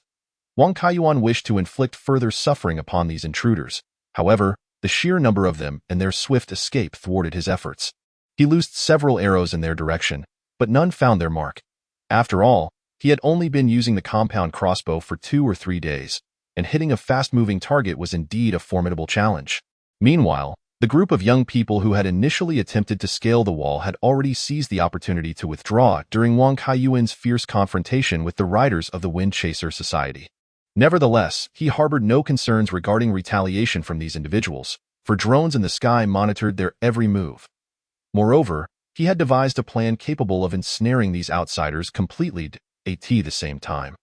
Wang Kaiyuan wished to inflict further suffering upon these intruders. However, the sheer number of them and their swift escape thwarted his efforts. He loosed several arrows in their direction, but none found their mark. After all, he had only been using the compound crossbow for 2 or 3 days, and hitting a fast-moving target was indeed a formidable challenge. Meanwhile, the group of young people who had initially attempted to scale the wall had already seized the opportunity to withdraw during Wang Kaiyuan's fierce confrontation with the riders of the Wind Chaser Society. Nevertheless, he harbored no concerns regarding retaliation from these individuals, for drones in the sky monitored their every move. Moreover, he had devised a plan capable of ensnaring these outsiders completely at the same time.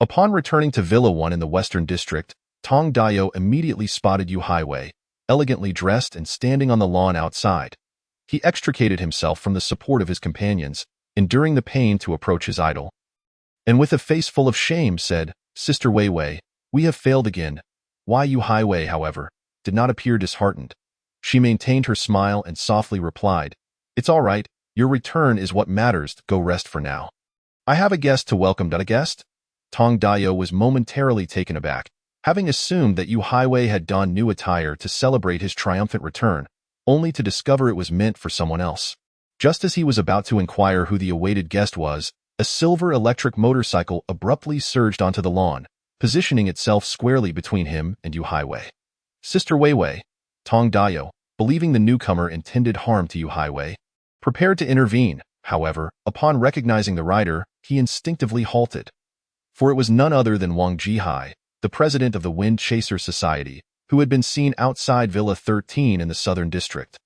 Upon returning to Villa 1 in the Western District, Tong Dayo immediately spotted Yu Highway, elegantly dressed and standing on the lawn outside. He extricated himself from the support of his companions, enduring the pain to approach his idol, and with a face full of shame said, "Sister Wei Wei, we have failed again." Yu Highway, however, did not appear disheartened. She maintained her smile and softly replied, "It's all right, your return is what matters, go rest for now. I have a guest to welcome." A guest? Tong Dayo was momentarily taken aback, having assumed that Yu Highway had donned new attire to celebrate his triumphant return, only to discover it was meant for someone else. Just as he was about to inquire who the awaited guest was, a silver electric motorcycle abruptly surged onto the lawn, positioning itself squarely between him and Yu Highway. "Sister Wei Wei." Tong Dayo, believing the newcomer intended harm to Yu Highway, prepared to intervene. However, upon recognizing the rider, he instinctively halted. For it was none other than Wang Jihai, the president of the Wind Chaser Society, who had been seen outside Villa 13 in the Southern District.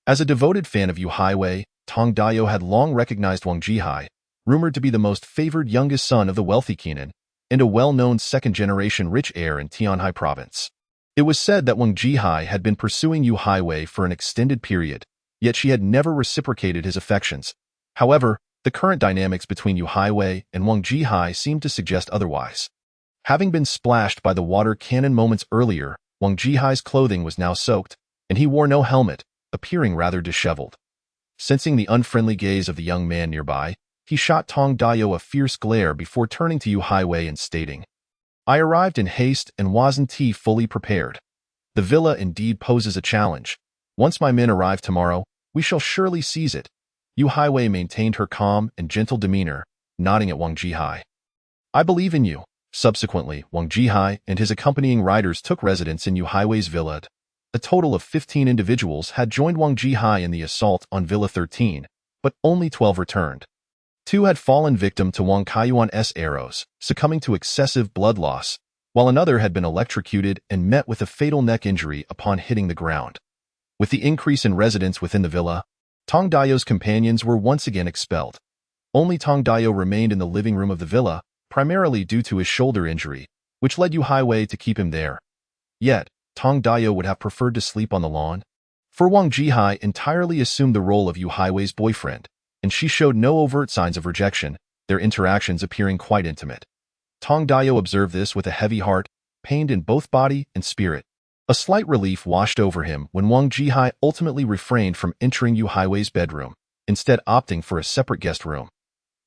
As a devoted fan of Yu Highway, Tong Dayo had long recognized Wang Jihai, rumored to be the most favored youngest son of the wealthy Kenan, and a well-known second-generation rich heir in Tianhai Province. It was said that Wang Jihai had been pursuing Yu Highway for an extended period, yet she had never reciprocated his affections. However, The current dynamics between Yu Highway and Wang Jihai seemed to suggest otherwise. Having been splashed by the water cannon moments earlier, Wang Jihai's clothing was now soaked, and he wore no helmet, appearing rather disheveled. Sensing the unfriendly gaze of the young man nearby, he shot Tong Dayo a fierce glare before turning to Yu Highway and stating, "I arrived in haste and wasn't fully prepared. The villa indeed poses a challenge. Once my men arrive tomorrow, we shall surely seize it." Yu Highway maintained her calm and gentle demeanor, nodding at Wang Jihai. "I believe in you." Subsequently, Wang Jihai and his accompanying riders took residence in Yu Highway's villa. A total of 15 individuals had joined Wang Jihai in the assault on Villa 13, but only 12 returned. 2 had fallen victim to Wang Kaiyuan's arrows, succumbing to excessive blood loss, while another had been electrocuted and met with a fatal neck injury upon hitting the ground. With the increase in residents within the villa, Tong Dayo's companions were once again expelled. Only Tong Dayo remained in the living room of the villa, primarily due to his shoulder injury, which led Yu Highway to keep him there. Yet, Tong Dayo would have preferred to sleep on the lawn. For Wang Jihai entirely assumed the role of Yu Highway's boyfriend, and she showed no overt signs of rejection, their interactions appearing quite intimate. Tong Dayo observed this with a heavy heart, pained in both body and spirit. A slight relief washed over him when Wang Jihai ultimately refrained from entering Yu Highway's bedroom, instead opting for a separate guest room.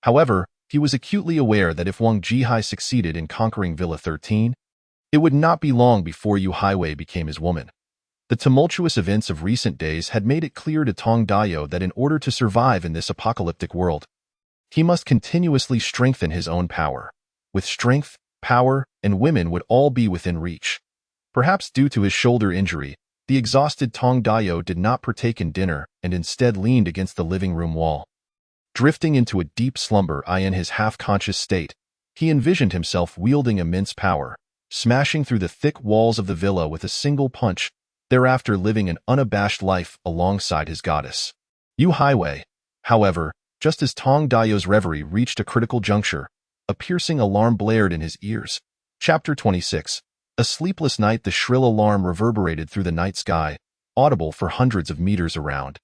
However, he was acutely aware that if Wang Jihai succeeded in conquering Villa 13, it would not be long before Yu Highway became his woman. The tumultuous events of recent days had made it clear to Tong Dayo that in order to survive in this apocalyptic world, he must continuously strengthen his own power. With strength, power, and women would all be within reach. Perhaps due to his shoulder injury, the exhausted Tong Dayo did not partake in dinner and instead leaned against the living room wall. Drifting into a deep slumber in his half-conscious state, he envisioned himself wielding immense power, smashing through the thick walls of the villa with a single punch, thereafter living an unabashed life alongside his goddess. Yu Highway, however, just as Tong Dayo's reverie reached a critical juncture, a piercing alarm blared in his ears. Chapter 26. A sleepless night. The shrill alarm reverberated through the night sky, audible for hundreds of meters around.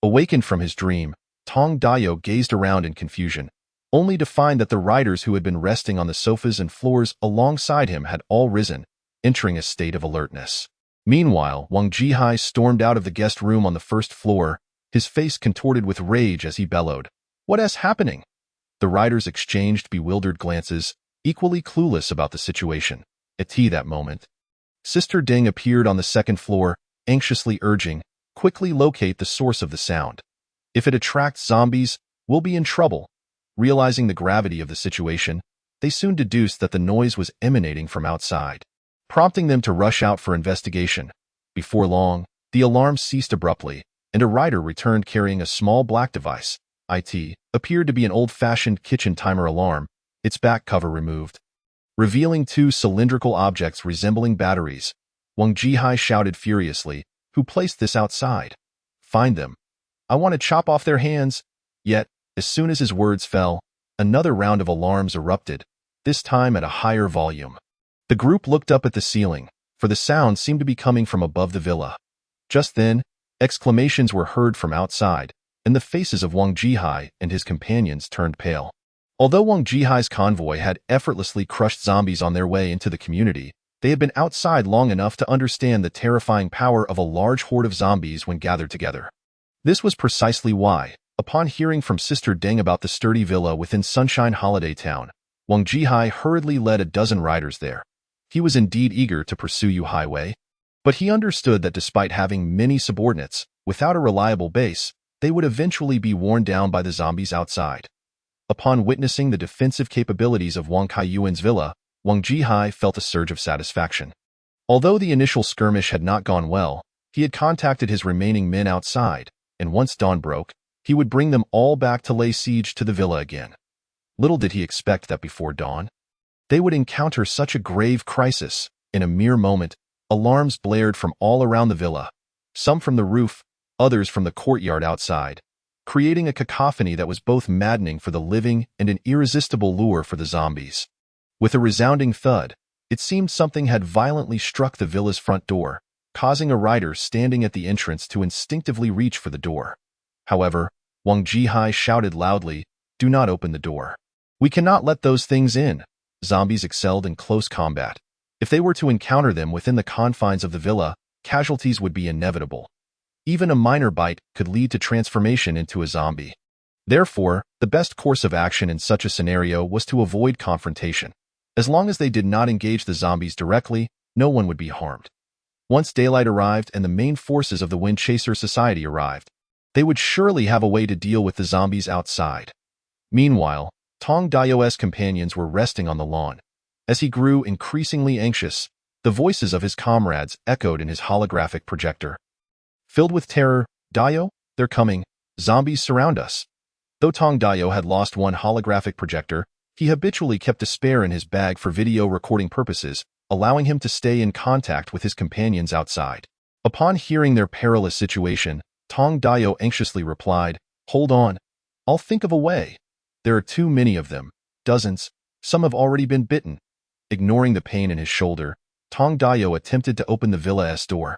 Awakened from his dream, Tong Dayo gazed around in confusion, only to find that the riders who had been resting on the sofas and floors alongside him had all risen, entering a state of alertness. Meanwhile, Wang Jihai stormed out of the guest room on the first floor, his face contorted with rage as he bellowed, "What is happening?" The riders exchanged bewildered glances, equally clueless about the situation. At that moment, Sister Ding appeared on the second floor, anxiously urging, "Quickly locate the source of the sound. If it attracts zombies, we'll be in trouble." Realizing the gravity of the situation, they soon deduced that the noise was emanating from outside, prompting them to rush out for investigation. Before long, the alarm ceased abruptly, and a rider returned carrying a small black device. It appeared to be an old-fashioned kitchen timer alarm, its back cover removed, revealing 2 cylindrical objects resembling batteries. Wang Jihai shouted furiously, "Who placed this outside? Find them. I want to chop off their hands." Yet, as soon as his words fell, another round of alarms erupted, this time at a higher volume. The group looked up at the ceiling, for the sound seemed to be coming from above the villa. Just then, exclamations were heard from outside, and the faces of Wang Jihai and his companions turned pale. Although Wang Jihai's convoy had effortlessly crushed zombies on their way into the community, they had been outside long enough to understand the terrifying power of a large horde of zombies when gathered together. This was precisely why, upon hearing from Sister Deng about the sturdy villa within Sunshine Holiday Town, Wang Jihai hurriedly led a dozen riders there. He was indeed eager to pursue Yu Highway, but he understood that despite having many subordinates, without a reliable base, they would eventually be worn down by the zombies outside. Upon witnessing the defensive capabilities of Wang Kaiyuan's villa, Wang Jihai felt a surge of satisfaction. Although the initial skirmish had not gone well, he had contacted his remaining men outside, and once dawn broke, he would bring them all back to lay siege to the villa again. Little did he expect that before dawn, they would encounter such a grave crisis. In a mere moment, alarms blared from all around the villa, some from the roof, others from the courtyard outside, creating a cacophony that was both maddening for the living and an irresistible lure for the zombies. With a resounding thud, it seemed something had violently struck the villa's front door, causing a rider standing at the entrance to instinctively reach for the door. However, Wang Jihai shouted loudly, Do not open the door. We cannot let those things in. Zombies excelled in close combat. If they were to encounter them within the confines of the villa, casualties would be inevitable. Even a minor bite could lead to transformation into a zombie. Therefore, the best course of action in such a scenario was to avoid confrontation. As long as they did not engage the zombies directly, no one would be harmed. Once daylight arrived and the main forces of the Wind Chaser Society arrived, they would surely have a way to deal with the zombies outside. Meanwhile, Tong Dayo's companions were resting on the lawn. As he grew increasingly anxious, the voices of his comrades echoed in his holographic projector. Filled with terror, Dayo, they're coming. Zombies surround us. Though Tong Dayo had lost one holographic projector, he habitually kept a spare in his bag for video recording purposes, allowing him to stay in contact with his companions outside. Upon hearing their perilous situation, Tong Dayo anxiously replied, "Hold on. I'll think of a way. There are too many of them. Dozens. Some have already been bitten." Ignoring the pain in his shoulder, Tong Dayo attempted to open the villa's door.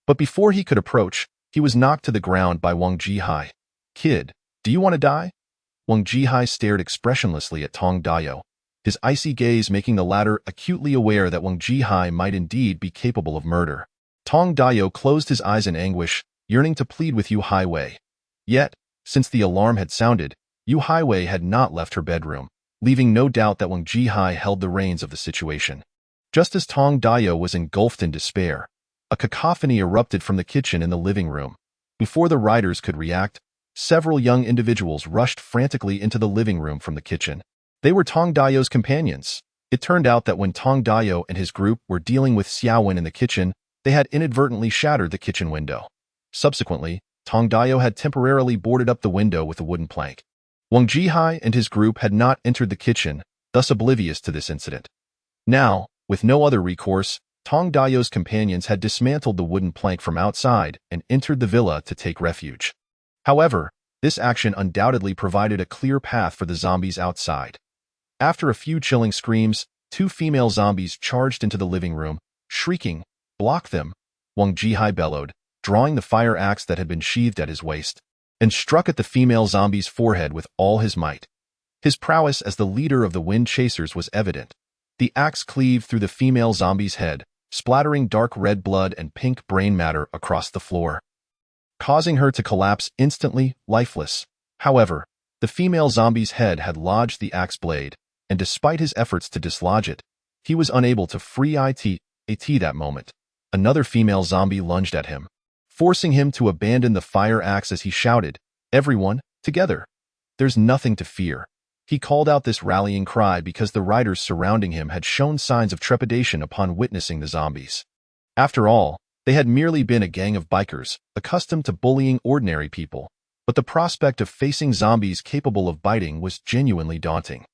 But before he could approach, he was knocked to the ground by Wang Jihai. "Kid, do you want to die?" Wang Jihai stared expressionlessly at Tong Dayo, his icy gaze making the latter acutely aware that Wang Jihai might indeed be capable of murder. Tong Dayo closed his eyes in anguish, yearning to plead with Yu Highway. Yet, since the alarm had sounded, Yu Highway had not left her bedroom, leaving no doubt that Wang Jihai held the reins of the situation. Just as Tong Dayo was engulfed in despair, a cacophony erupted from the kitchen in the living room. Before the riders could react, several young individuals rushed frantically into the living room from the kitchen. They were Tong Dayo's companions. It turned out that when Tong Dayo and his group were dealing with Xiaowen in the kitchen, they had inadvertently shattered the kitchen window. Subsequently, Tong Dayo had temporarily boarded up the window with a wooden plank. Wang Jihai and his group had not entered the kitchen, thus oblivious to this incident. Now, with no other recourse, Tong Dayo's companions had dismantled the wooden plank from outside and entered the villa to take refuge. However, this action undoubtedly provided a clear path for the zombies outside. After a few chilling screams, two female zombies charged into the living room, shrieking, "Block them!" Wang Jihai bellowed, drawing the fire axe that had been sheathed at his waist, and struck at the female zombie's forehead with all his might. His prowess as the leader of the Wind Chasers was evident. The axe cleaved through the female zombie's head, splattering dark red blood and pink brain matter across the floor, causing her to collapse instantly, lifeless. However, the female zombie's head had lodged the axe blade, and despite his efforts to dislodge it, he was unable to free it that moment. Another female zombie lunged at him, forcing him to abandon the fire axe as he shouted, "Everyone, together! There's nothing to fear." He called out this rallying cry because the riders surrounding him had shown signs of trepidation upon witnessing the zombies. After all, they had merely been a gang of bikers, accustomed to bullying ordinary people, but the prospect of facing zombies capable of biting was genuinely daunting.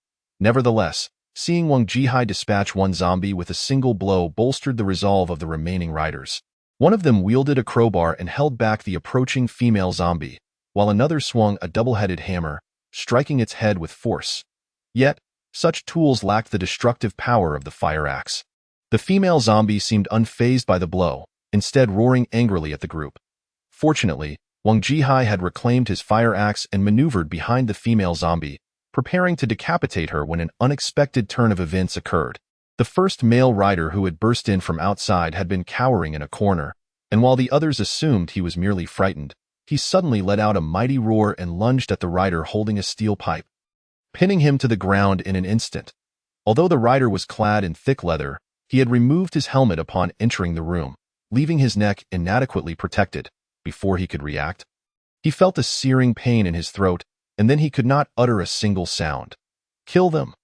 Nevertheless, seeing Wang Jihai dispatch one zombie with a single blow bolstered the resolve of the remaining riders. One of them wielded a crowbar and held back the approaching female zombie, while another swung a double-headed hammer, striking its head with force. Yet, such tools lacked the destructive power of the fire axe. The female zombie seemed unfazed by the blow, instead roaring angrily at the group. Fortunately, Wang Jihai had reclaimed his fire axe and maneuvered behind the female zombie, preparing to decapitate her when an unexpected turn of events occurred. The first male rider who had burst in from outside had been cowering in a corner, and while the others assumed he was merely frightened, he suddenly let out a mighty roar and lunged at the rider holding a steel pipe, pinning him to the ground in an instant. Although the rider was clad in thick leather, he had removed his helmet upon entering the room, leaving his neck inadequately protected. Before he could react, he felt a searing pain in his throat, and then he could not utter a single sound. "Kill them!"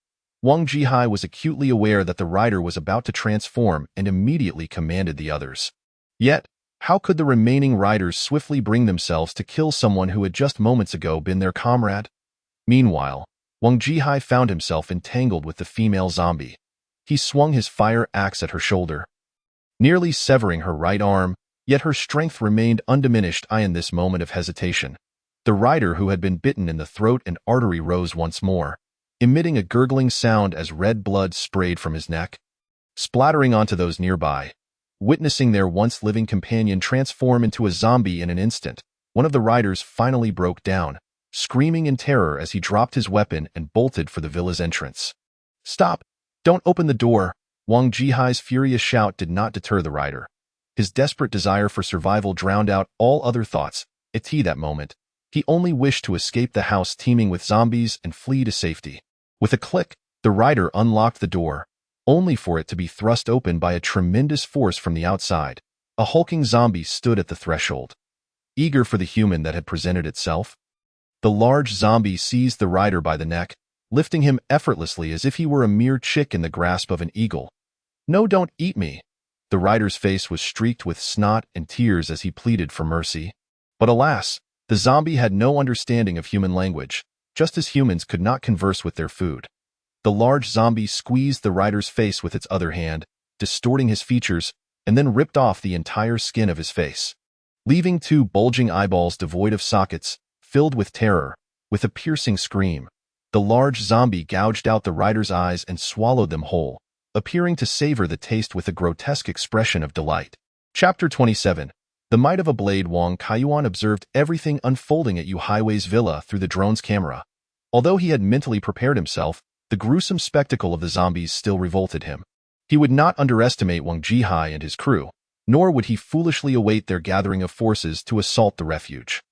Wang Jihai was acutely aware that the rider was about to transform and immediately commanded the others. Yet, how could the remaining riders swiftly bring themselves to kill someone who had just moments ago been their comrade? Meanwhile, Wang Jihai found himself entangled with the female zombie. He swung his fire axe at her shoulder, nearly severing her right arm, yet her strength remained undiminished in this moment of hesitation. The rider who had been bitten in the throat and artery rose once more, emitting a gurgling sound as red blood sprayed from his neck, splattering onto those nearby. Witnessing their once living companion transform into a zombie in an instant, one of the riders finally broke down, screaming in terror as he dropped his weapon and bolted for the villa's entrance. "Stop! Don't open the door!" Wang Jihai's furious shout did not deter the rider. His desperate desire for survival drowned out all other thoughts. At that moment, he only wished to escape the house teeming with zombies and flee to safety. With a click, the rider unlocked the door, only for it to be thrust open by a tremendous force from the outside. A hulking zombie stood at the threshold, eager for the human that had presented itself. The large zombie seized the rider by the neck, lifting him effortlessly as if he were a mere chick in the grasp of an eagle. "No, don't eat me." The rider's face was streaked with snot and tears as he pleaded for mercy. But alas, the zombie had no understanding of human language, just as humans could not converse with their food. The large zombie squeezed the rider's face with its other hand, distorting his features, and then ripped off the entire skin of his face, leaving two bulging eyeballs devoid of sockets, filled with terror. With a piercing scream, the large zombie gouged out the rider's eyes and swallowed them whole, appearing to savor the taste with a grotesque expression of delight. Chapter 27. The might of a blade. Wang Kaiyuan observed everything unfolding at Yu Haiwei's villa through the drone's camera. Although he had mentally prepared himself, the gruesome spectacle of the zombies still revolted him. He would not underestimate Wang Jihai and his crew, nor would he foolishly await their gathering of forces to assault the refuge.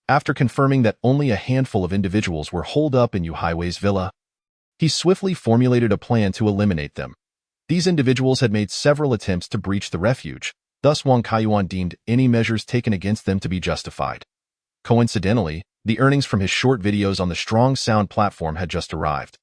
After confirming that only a handful of individuals were holed up in Yu Haiwei's villa, he swiftly formulated a plan to eliminate them. These individuals had made several attempts to breach the refuge, thus Wang Kaiyuan deemed any measures taken against them to be justified. Coincidentally, the earnings from his short videos on the Strong Sound platform had just arrived,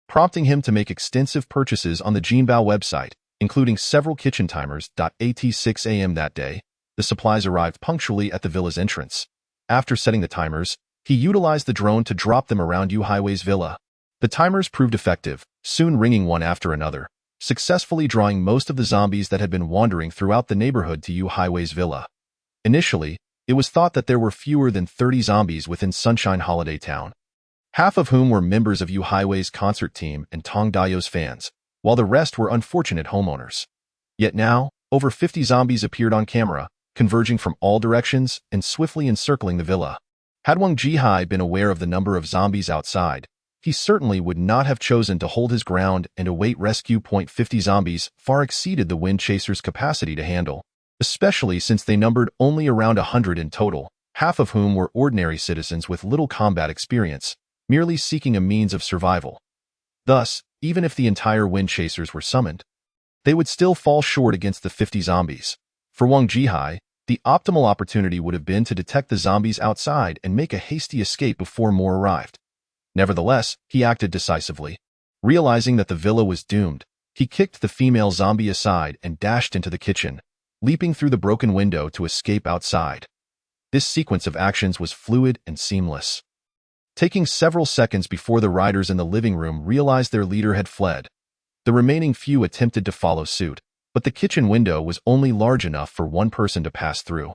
prompting him to make extensive purchases on the Jinbao website, including several kitchen timers. At 6 a.m. that day, the supplies arrived punctually at the villa's entrance. After setting the timers, he utilized the drone to drop them around Yu Haiwei's villa. The timers proved effective, soon ringing one after another, successfully drawing most of the zombies that had been wandering throughout the neighborhood to Yu Haiwei's villa. Initially, it was thought that there were fewer than 30 zombies within Sunshine Holiday Town, half of whom were members of Yu Haiwei's concert team and Tong Daio's fans, while the rest were unfortunate homeowners. Yet now, over 50 zombies appeared on camera, converging from all directions and swiftly encircling the villa. Had Wang Jihai been aware of the number of zombies outside, he certainly would not have chosen to hold his ground and await rescue. 50 zombies far exceeded the Wind Chaser's capacity to handle, especially since they numbered only around 100 in total, half of whom were ordinary citizens with little combat experience, merely seeking a means of survival. Thus, even if the entire Wind Chasers were summoned, they would still fall short against the 50 zombies. For Wang Jihai, the optimal opportunity would have been to detect the zombies outside and make a hasty escape before more arrived. Nevertheless, he acted decisively. Realizing that the villa was doomed, he kicked the female zombie aside and dashed into the kitchen, leaping through the broken window to escape outside. This sequence of actions was fluid and seamless, taking several seconds before the riders in the living room realized their leader had fled. The remaining few attempted to follow suit, but the kitchen window was only large enough for one person to pass through.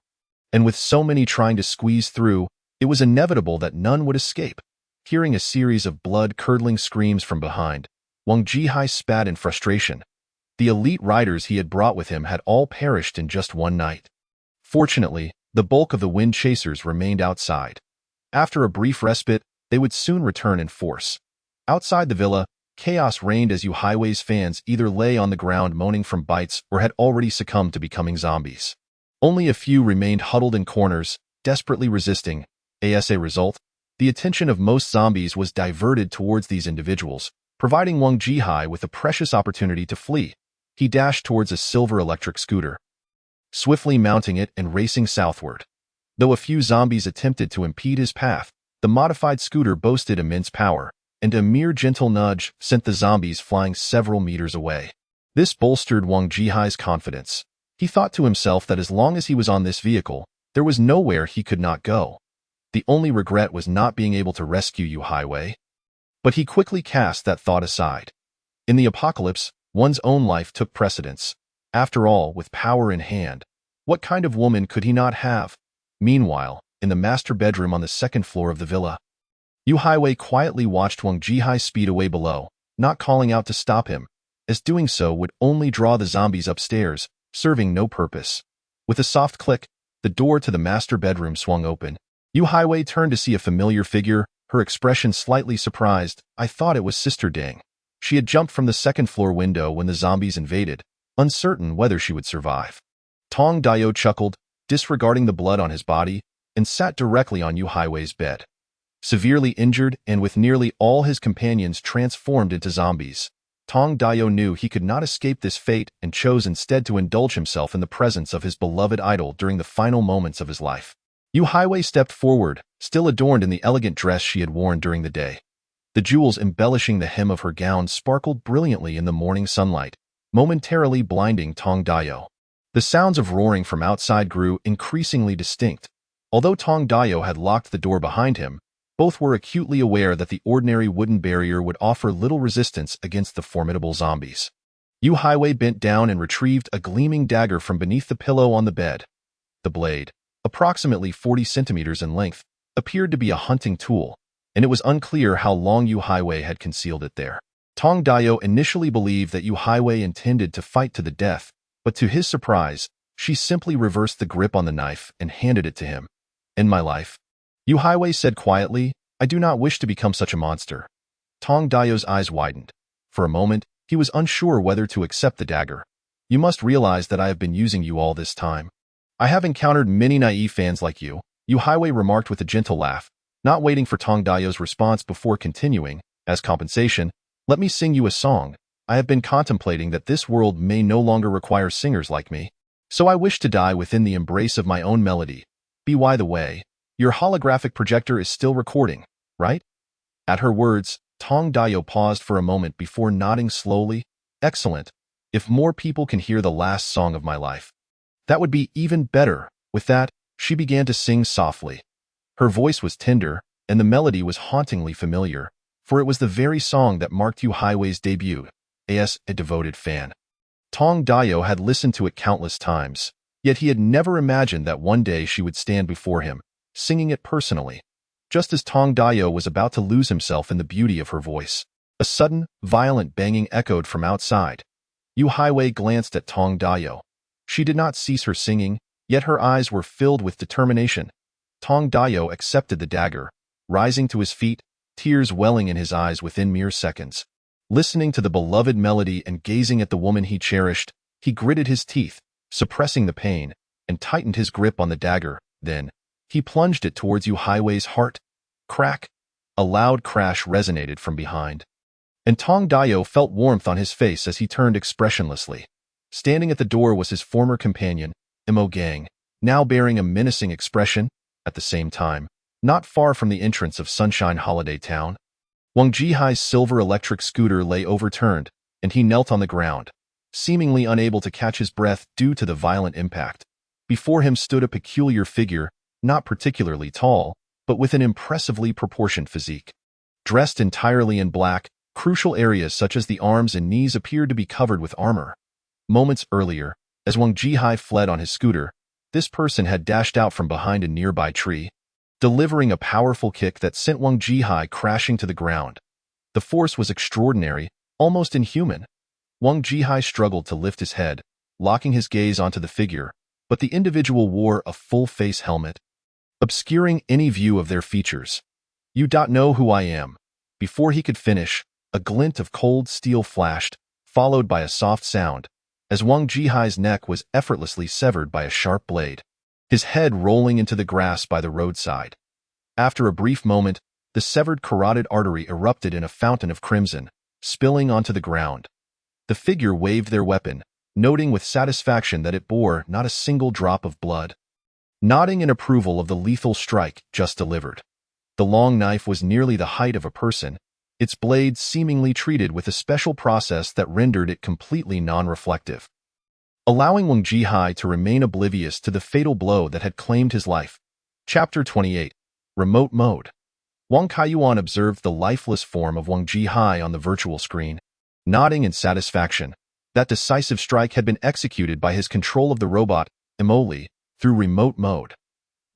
And with so many trying to squeeze through, it was inevitable that none would escape. Hearing a series of blood-curdling screams from behind, Wang Jihai spat in frustration. The elite riders he had brought with him had all perished in just one night. Fortunately, the bulk of the Wind Chasers remained outside. After a brief respite, they would soon return in force. Outside the villa, chaos reigned as Yu Haiwei's fans either lay on the ground moaning from bites or had already succumbed to becoming zombies. Only a few remained huddled in corners, desperately resisting. As a result, the attention of most zombies was diverted towards these individuals, providing Wang Jihai with a precious opportunity to flee. He dashed towards a silver electric scooter, swiftly mounting it and racing southward. Though a few zombies attempted to impede his path, the modified scooter boasted immense power, and a mere gentle nudge sent the zombies flying several meters away. This bolstered Wang Jihai's confidence. He thought to himself that as long as he was on this vehicle, there was nowhere he could not go. The only regret was not being able to rescue Yu Haiwei. But he quickly cast that thought aside. In the apocalypse, one's own life took precedence. After all, with power in hand, what kind of woman could he not have? Meanwhile, in the master bedroom on the second floor of the villa, Yu Haiwei quietly watched Wang Jihai speed away below, not calling out to stop him, as doing so would only draw the zombies upstairs, serving no purpose. With a soft click, the door to the master bedroom swung open, Yu Highway turned to see a familiar figure, her expression slightly surprised. I thought it was Sister Ding. She had jumped from the second-floor window when the zombies invaded, uncertain whether she would survive. Tong Dayo chuckled, disregarding the blood on his body, and sat directly on Yu Highway's bed. Severely injured and with nearly all his companions transformed into zombies, Tong Dayo knew he could not escape this fate and chose instead to indulge himself in the presence of his beloved idol during the final moments of his life. Yu Highway stepped forward, still adorned in the elegant dress she had worn during the day. The jewels embellishing the hem of her gown sparkled brilliantly in the morning sunlight, momentarily blinding Tong Dayo. The sounds of roaring from outside grew increasingly distinct. Although Tong Dayo had locked the door behind him, both were acutely aware that the ordinary wooden barrier would offer little resistance against the formidable zombies. Yu Highway bent down and retrieved a gleaming dagger from beneath the pillow on the bed. The blade, approximately 40 centimeters in length, appeared to be a hunting tool, and it was unclear how long Yu Highway had concealed it there. Tong Dayo initially believed that Yu Highway intended to fight to the death, but to his surprise, she simply reversed the grip on the knife and handed it to him. "In my life," Yu Highway said quietly, "I do not wish to become such a monster." Tong Dayo's eyes widened. For a moment, he was unsure whether to accept the dagger. "You must realize that I have been using you all this time. I have encountered many naive fans like you," Yu Highway remarked with a gentle laugh, not waiting for Tong Dayo's response before continuing. "As compensation, let me sing you a song. I have been contemplating that this world may no longer require singers like me, so I wish to die within the embrace of my own melody. By the way, your holographic projector is still recording, right?" At her words, Tong Dayo paused for a moment before nodding slowly. "Excellent. If more people can hear the last song of my life, that would be even better." With that, she began to sing softly. Her voice was tender, and the melody was hauntingly familiar, for it was the very song that marked Yu Highway's debut. As a devoted fan, Tong Dayo had listened to it countless times, yet he had never imagined that one day she would stand before him, singing it personally. Just as Tong Dayo was about to lose himself in the beauty of her voice, a sudden, violent banging echoed from outside. Yu Highway glanced at Tong Dayo. She did not cease her singing, yet her eyes were filled with determination. Tong Dayo accepted the dagger, rising to his feet, tears welling in his eyes within mere seconds. Listening to the beloved melody and gazing at the woman he cherished, he gritted his teeth, suppressing the pain, and tightened his grip on the dagger. Then, he plunged it towards Yu Highway's heart. Crack! A loud crash resonated from behind, and Tong Dayo felt warmth on his face as he turned expressionlessly. Standing at the door was his former companion, Imo Gang, now bearing a menacing expression. At the same time, not far from the entrance of Sunshine Holiday Town, Wang Jihai's silver electric scooter lay overturned, and he knelt on the ground, seemingly unable to catch his breath due to the violent impact. Before him stood a peculiar figure, not particularly tall, but with an impressively proportioned physique. Dressed entirely in black, crucial areas such as the arms and knees appeared to be covered with armor. Moments earlier, as Wang Jihai fled on his scooter, this person had dashed out from behind a nearby tree, delivering a powerful kick that sent Wang Jihai crashing to the ground. The force was extraordinary, almost inhuman. Wang Jihai struggled to lift his head, locking his gaze onto the figure, but the individual wore a full-face helmet, obscuring any view of their features. "You don't know who I am." Before he could finish, a glint of cold steel flashed, followed by a soft sound, as Wang Jihai's neck was effortlessly severed by a sharp blade, his head rolling into the grass by the roadside. After a brief moment, the severed carotid artery erupted in a fountain of crimson, spilling onto the ground. The figure waved their weapon, noting with satisfaction that it bore not a single drop of blood, nodding in approval of the lethal strike just delivered. The long knife was nearly the height of a person, its blade seemingly treated with a special process that rendered it completely non-reflective, allowing Wang Jihai to remain oblivious to the fatal blow that had claimed his life. Chapter 28. Remote Mode. Wang Kaiyuan observed the lifeless form of Wang Jihai on the virtual screen, nodding in satisfaction. That decisive strike had been executed by his control of the robot, Emoli, through remote mode.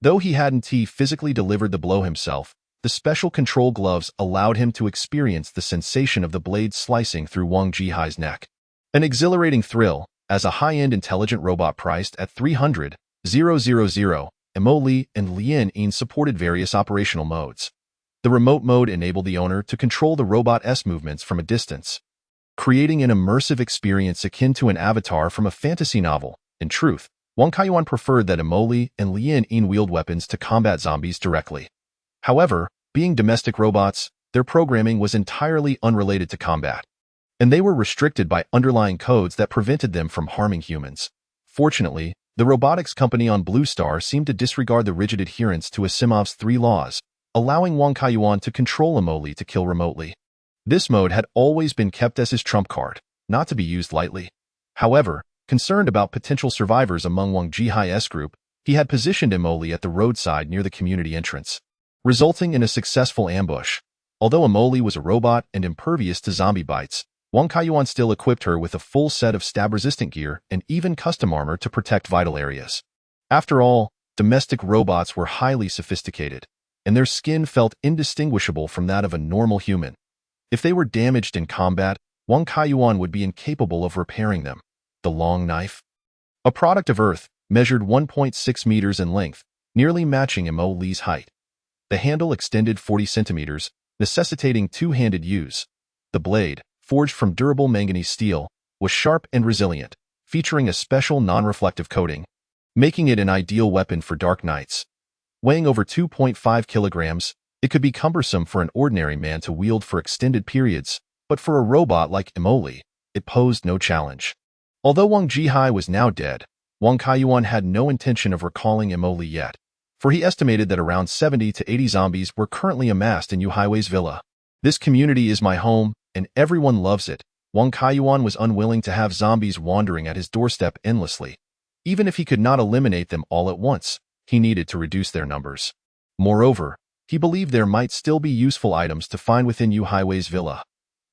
Though he hadn't physically delivered the blow himself, the special control gloves allowed him to experience the sensation of the blade slicing through Wang Jihai's neck. An exhilarating thrill, as a high-end intelligent robot priced at 300,000 Emoli and Lien Yin supported various operational modes. The remote mode enabled the owner to control the robot's movements from a distance, creating an immersive experience akin to an avatar from a fantasy novel. In truth, Wang Kaiyuan preferred that Emoli and Lien Yin wield weapons to combat zombies directly. However, being domestic robots, their programming was entirely unrelated to combat, and they were restricted by underlying codes that prevented them from harming humans. Fortunately, the robotics company on Blue Star seemed to disregard the rigid adherence to Asimov's 3 laws, allowing Wang Kaiyuan to control Emoli to kill remotely. This mode had always been kept as his trump card, not to be used lightly. However, concerned about potential survivors among Wang Jihai's group, he had positioned Emoli at the roadside near the community entrance, resulting in a successful ambush. Although Emoli was a robot and impervious to zombie bites, Wang Kaiyuan still equipped her with a full set of stab-resistant gear and even custom armor to protect vital areas. After all, domestic robots were highly sophisticated, and their skin felt indistinguishable from that of a normal human. If they were damaged in combat, Wang Kaiyuan would be incapable of repairing them. The long knife, a product of Earth, measured 1.6 meters in length, nearly matching Emoli's height. The handle extended 40 centimeters, necessitating two-handed use. The blade, forged from durable manganese steel, was sharp and resilient, featuring a special non-reflective coating, making it an ideal weapon for dark nights. Weighing over 2.5 kilograms, it could be cumbersome for an ordinary man to wield for extended periods, but for a robot like Emoli, it posed no challenge. Although Wang Jihai was now dead, Wang Kaiyuan had no intention of recalling Emoli yet, for he estimated that around 70 to 80 zombies were currently amassed in Yu Haiwei's villa. This community is my home, and everyone loves it. Wang Kaiyuan was unwilling to have zombies wandering at his doorstep endlessly. Even if he could not eliminate them all at once, he needed to reduce their numbers. Moreover, he believed there might still be useful items to find within Yu Haiwei's villa.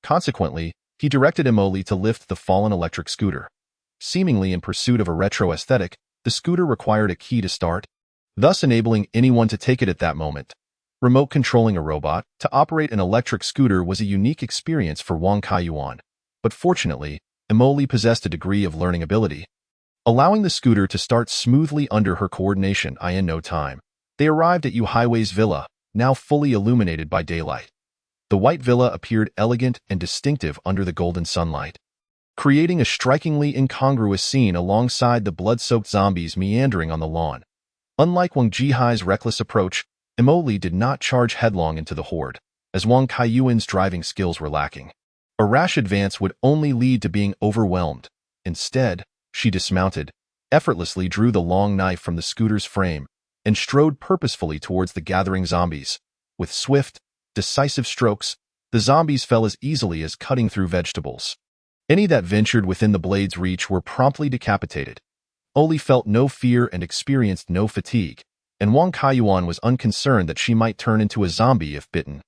Consequently, he directed Emoli to lift the fallen electric scooter. Seemingly in pursuit of a retro aesthetic, the scooter required a key to start, thus enabling anyone to take it at that moment. Remote controlling a robot to operate an electric scooter was a unique experience for Wang Kaiyuan, but fortunately, Emoli possessed a degree of learning ability, allowing the scooter to start smoothly under her coordination in no time. They arrived at Yu Haiwei's villa, now fully illuminated by daylight. The white villa appeared elegant and distinctive under the golden sunlight, creating a strikingly incongruous scene alongside the blood-soaked zombies meandering on the lawn. Unlike Wang Jihai's reckless approach, Emoli did not charge headlong into the horde, as Wang Kaiyuan's driving skills were lacking. A rash advance would only lead to being overwhelmed. Instead, she dismounted, effortlessly drew the long knife from the scooter's frame, and strode purposefully towards the gathering zombies. With swift, decisive strokes, the zombies fell as easily as cutting through vegetables. Any that ventured within the blade's reach were promptly decapitated. Oli felt no fear and experienced no fatigue, and Wang Kaiyuan was unconcerned that she might turn into a zombie if bitten.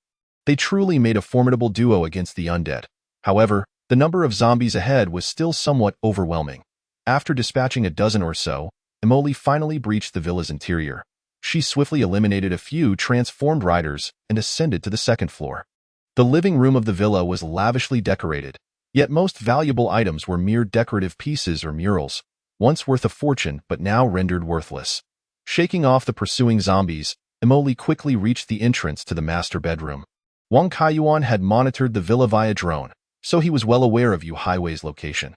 They truly made a formidable duo against the undead. However, the number of zombies ahead was still somewhat overwhelming. After dispatching a dozen or so, Emoli finally breached the villa's interior. She swiftly eliminated a few transformed riders and ascended to the second floor. The living room of the villa was lavishly decorated, yet most valuable items were mere decorative pieces or murals, once worth a fortune but now rendered worthless. Shaking off the pursuing zombies, Emoli quickly reached the entrance to the master bedroom. Wang Kaiyuan had monitored the villa via drone, so he was well aware of Yu Haiwei's location.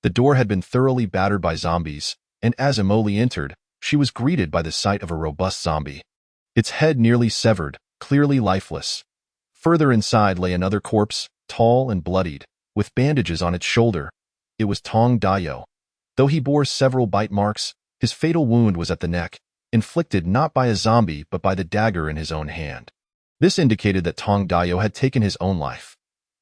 The door had been thoroughly battered by zombies, and as Emoli entered, she was greeted by the sight of a robust zombie. Its head nearly severed, clearly lifeless. Further inside lay another corpse, tall and bloodied, with bandages on its shoulder. It was Tong Dayo. Though he bore several bite marks, his fatal wound was at the neck, inflicted not by a zombie but by the dagger in his own hand. This indicated that Tong Dayo had taken his own life.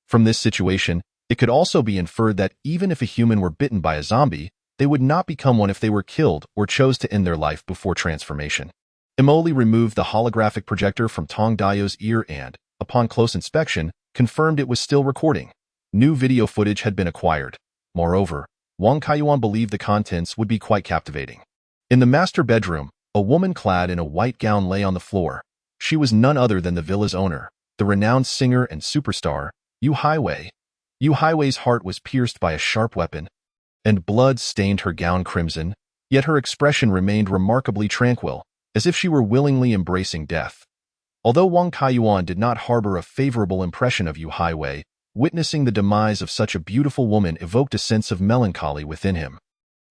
From this situation, it could also be inferred that even if a human were bitten by a zombie, they would not become one if they were killed or chose to end their life before transformation. Emoli removed the holographic projector from Tong Dayo's ear and, upon close inspection, confirmed it was still recording. New video footage had been acquired. Moreover, Wang Kaiyuan believed the contents would be quite captivating. In the master bedroom, a woman clad in a white gown lay on the floor. She was none other than the villa's owner, the renowned singer and superstar, Yu Haiwei. Yu Haiwei's heart was pierced by a sharp weapon, and blood stained her gown crimson, yet her expression remained remarkably tranquil, as if she were willingly embracing death. Although Wang Kaiyuan did not harbor a favorable impression of Yu Hiwei, witnessing the demise of such a beautiful woman evoked a sense of melancholy within him.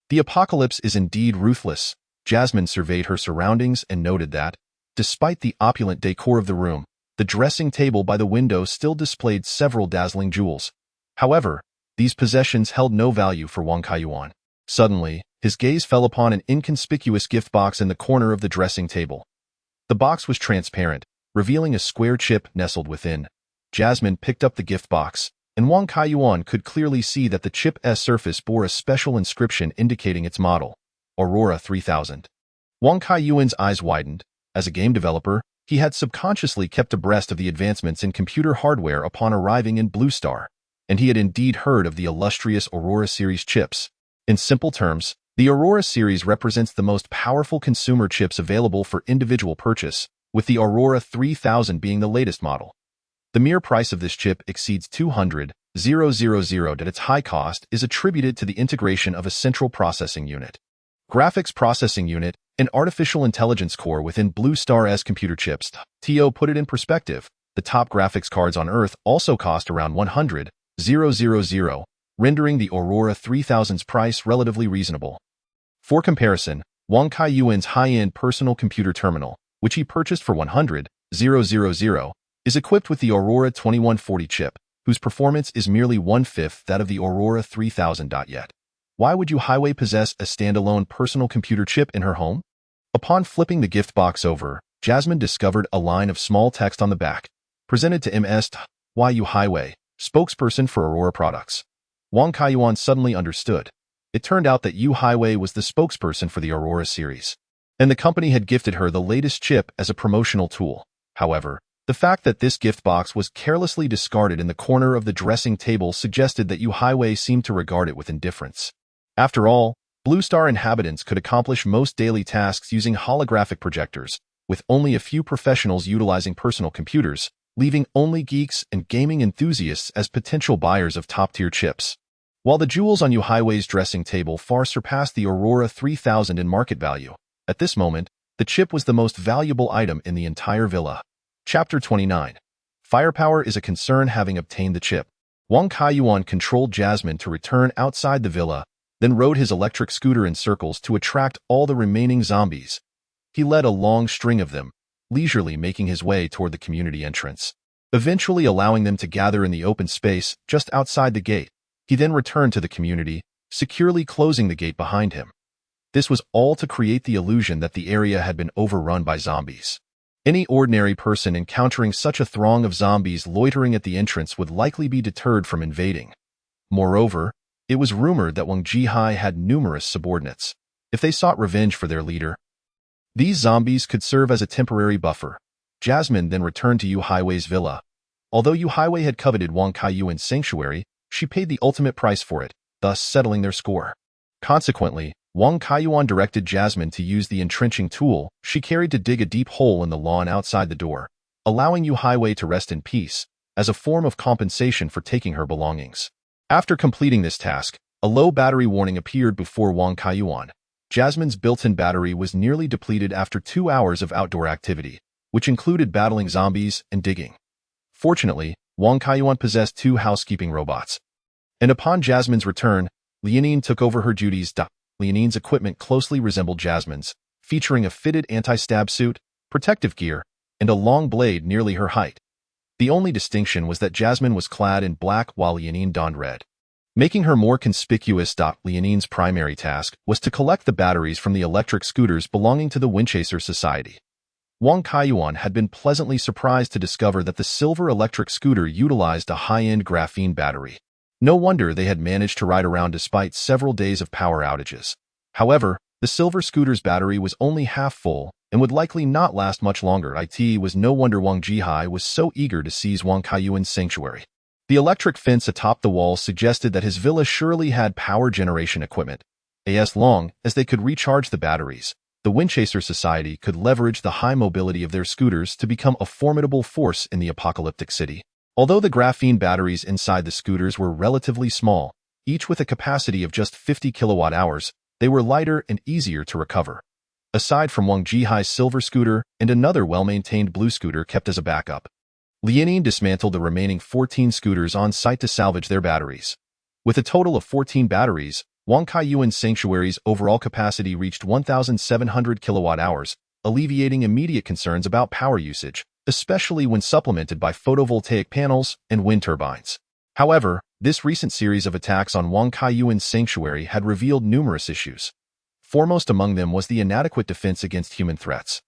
The apocalypse is indeed ruthless. Jasmine surveyed her surroundings and noted that, despite the opulent decor of the room, the dressing table by the window still displayed several dazzling jewels. However, these possessions held no value for Wang Kaiyuan. Suddenly, his gaze fell upon an inconspicuous gift box in the corner of the dressing table. The box was transparent, revealing a square chip nestled within. Jasmine picked up the gift box, and Wang Kaiyuan could clearly see that the chip's surface bore a special inscription indicating its model, Aurora 3000. Wang Kaiyuan's eyes widened. As a game developer, he had subconsciously kept abreast of the advancements in computer hardware upon arriving in Blue Star, and he had indeed heard of the illustrious Aurora series chips. In simple terms, the Aurora series represents the most powerful consumer chips available for individual purchase, with the Aurora 3000 being the latest model. The mere price of this chip exceeds 200,000. Its high cost is attributed to the integration of a central processing unit, graphics processing unit, an artificial intelligence core within Blue Star's computer chips. To put it in perspective, the top graphics cards on Earth also cost around 100,000, rendering the Aurora 3000's price relatively reasonable. For comparison, Wang Kaiyuan's high-end personal computer terminal, which he purchased for 100,000, is equipped with the Aurora 2140 chip, whose performance is merely one-fifth that of the Aurora 3000. Yet, why would Yu Hiwei possess a standalone personal computer chip in her home? Upon flipping the gift box over, Jasmine discovered a line of small text on the back, presented to Ms. Y. Yu Hiwei, spokesperson for Aurora products. Wang Kaiyuan suddenly understood. It turned out that Yu Hiwei was the spokesperson for the Aurora series, and the company had gifted her the latest chip as a promotional tool. However, the fact that this gift box was carelessly discarded in the corner of the dressing table suggested that Yu Hiwei seemed to regard it with indifference. After all, Blue Star inhabitants could accomplish most daily tasks using holographic projectors, with only a few professionals utilizing personal computers, leaving only geeks and gaming enthusiasts as potential buyers of top-tier chips. While the jewels on Yu Hiwei's dressing table far surpassed the Aurora 3000 in market value, at this moment, the chip was the most valuable item in the entire villa. Chapter 29. Firepower is a concern. Having obtained the chip, Wang Kaiyuan controlled Jasmine to return outside the villa, then rode his electric scooter in circles to attract all the remaining zombies. He led a long string of them, leisurely making his way toward the community entrance, eventually allowing them to gather in the open space just outside the gate. He then returned to the community, securely closing the gate behind him. This was all to create the illusion that the area had been overrun by zombies. Any ordinary person encountering such a throng of zombies loitering at the entrance would likely be deterred from invading. Moreover, it was rumored that Wang Jihai had numerous subordinates. If they sought revenge for their leader, these zombies could serve as a temporary buffer. Jasmine then returned to Yu Hiwei's villa. Although Yu Hiwei had coveted Wang Kaiyuan's sanctuary, she paid the ultimate price for it, thus settling their score. Consequently, Wang Kaiyuan directed Jasmine to use the entrenching tool she carried to dig a deep hole in the lawn outside the door, allowing Yu Hiwei to rest in peace, as a form of compensation for taking her belongings. After completing this task, a low battery warning appeared before Wang Kaiyuan. Jasmine's built-in battery was nearly depleted after 2 hours of outdoor activity, which included battling zombies and digging. Fortunately, Wang Kaiyuan possessed 2 housekeeping robots, and upon Jasmine's return, Lianine took over her duties. Lianine's equipment closely resembled Jasmine's, featuring a fitted anti-stab suit, protective gear, and a long blade nearly her height. The only distinction was that Jasmine was clad in black while Lianine donned red, making her more conspicuous. Lianine's primary task was to collect the batteries from the electric scooters belonging to the Windchaser Society. Wang Kaiyuan had been pleasantly surprised to discover that the silver electric scooter utilized a high-end graphene battery. No wonder they had managed to ride around despite several days of power outages. However, the silver scooter's battery was only half full and would likely not last much longer. It was no wonder Wang Jihai was so eager to seize Wang Kaiyuan's sanctuary. The electric fence atop the walls suggested that his villa surely had power generation equipment. As long as they could recharge the batteries, the Windchaser Society could leverage the high mobility of their scooters to become a formidable force in the apocalyptic city. Although the graphene batteries inside the scooters were relatively small, each with a capacity of just 50 kilowatt-hours, they were lighter and easier to recover. aside from Wang Jihai's silver scooter and another well-maintained blue scooter kept as a backup. Liaoning dismantled the remaining 14 scooters on site to salvage their batteries. With a total of 14 batteries, Wang Kaiyuan's sanctuary's overall capacity reached 1,700 kilowatt-hours, alleviating immediate concerns about power usage, especially when supplemented by photovoltaic panels and wind turbines. However, this recent series of attacks on Wang Kaiyuan's sanctuary had revealed numerous issues. Foremost among them was the inadequate defense against human threats.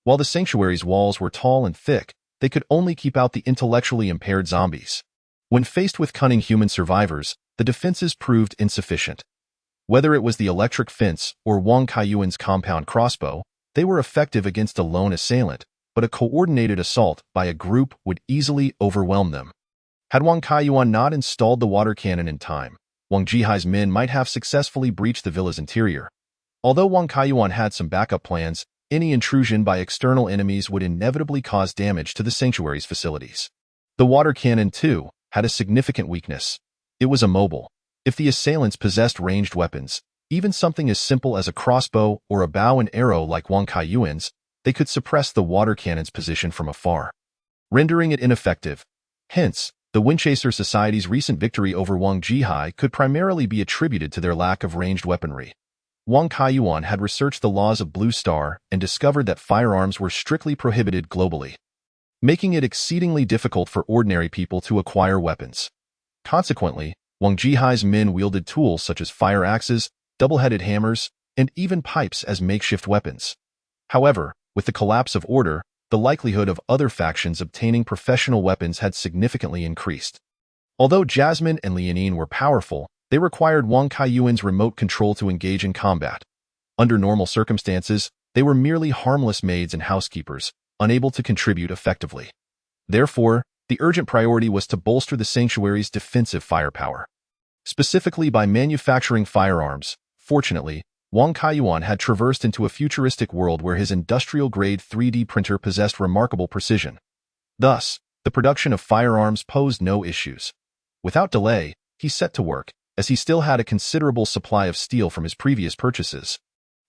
While the sanctuary's walls were tall and thick, they could only keep out the intellectually impaired zombies. When faced with cunning human survivors, the defenses proved insufficient. Whether it was the electric fence or Wang Kaiyuan's compound crossbow, they were effective against a lone assailant, but a coordinated assault by a group would easily overwhelm them. Had Wang Kaiyuan not installed the water cannon in time, Wang Jihai's men might have successfully breached the villa's interior. Although Wang Kaiyuan had some backup plans, any intrusion by external enemies would inevitably cause damage to the sanctuary's facilities. The water cannon, too, had a significant weakness. It was immobile. If the assailants possessed ranged weapons, even something as simple as a crossbow or a bow and arrow like Wang Kaiyuan's, they could suppress the water cannon's position from afar, rendering it ineffective. Hence, the Windchaser Society's recent victory over Wang Jihai could primarily be attributed to their lack of ranged weaponry. Wang Kaiyuan had researched the laws of Blue Star and discovered that firearms were strictly prohibited globally, making it exceedingly difficult for ordinary people to acquire weapons. Consequently, Wang Jihai's men wielded tools such as fire axes, double-headed hammers, and even pipes as makeshift weapons. However, with the collapse of order, the likelihood of other factions obtaining professional weapons had significantly increased. Although Jasmine and Liaoning were powerful, they required Wang Kaiyuan's remote control to engage in combat. Under normal circumstances, they were merely harmless maids and housekeepers, unable to contribute effectively. Therefore, the urgent priority was to bolster the sanctuary's defensive firepower. Specifically by manufacturing firearms. Fortunately, Wang Kaiyuan had traversed into a futuristic world where his industrial-grade 3D printer possessed remarkable precision. Thus, the production of firearms posed no issues. Without delay, he set to work, as he still had a considerable supply of steel from his previous purchases.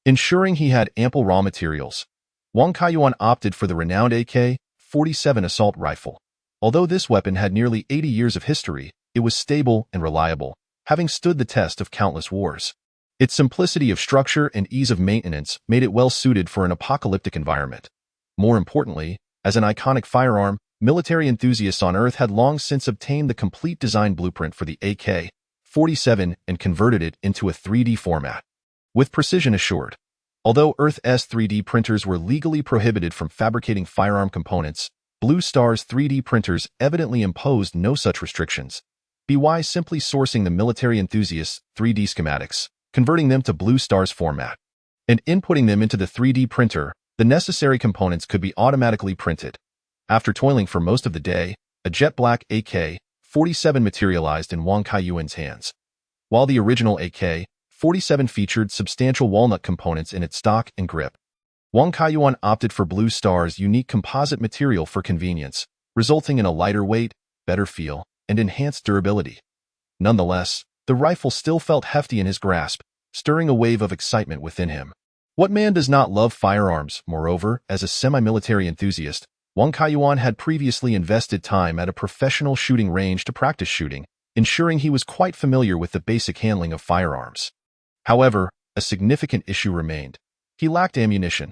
Ensuring he had ample raw materials, Wang Kaiyuan opted for the renowned AK-47 assault rifle. Although this weapon had nearly 80 years of history, it was stable and reliable, having stood the test of countless wars. Its simplicity of structure and ease of maintenance made it well suited for an apocalyptic environment. More importantly, as an iconic firearm, military enthusiasts on Earth had long since obtained the complete design blueprint for the AK-47 and converted it into a 3D format. With precision assured. Although Earth's 3D printers were legally prohibited from fabricating firearm components, Blue Star's 3D printers evidently imposed no such restrictions. BY simply sourcing the military enthusiasts' 3D schematics, converting them to Blue Star's format, and inputting them into the 3D printer, the necessary components could be automatically printed. After toiling for most of the day, a jet black AK-47 materialized in Wang Kaiyuan's hands. While the original AK-47 featured substantial walnut components in its stock and grip, Wang Kaiyuan opted for Blue Star's unique composite material for convenience, resulting in a lighter weight, better feel, and enhanced durability. Nonetheless, the rifle still felt hefty in his grasp, stirring a wave of excitement within him. What man does not love firearms? Moreover, as a semi-military enthusiast, Wang Kaiyuan had previously invested time at a professional shooting range to practice shooting, ensuring he was quite familiar with the basic handling of firearms. However, a significant issue remained. He lacked ammunition.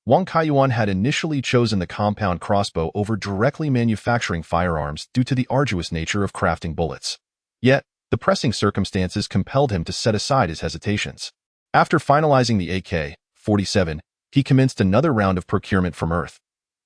Wang Kaiyuan had initially chosen the compound crossbow over directly manufacturing firearms due to the arduous nature of crafting bullets. Yet, the pressing circumstances compelled him to set aside his hesitations. After finalizing the AK-47, he commenced another round of procurement from Earth.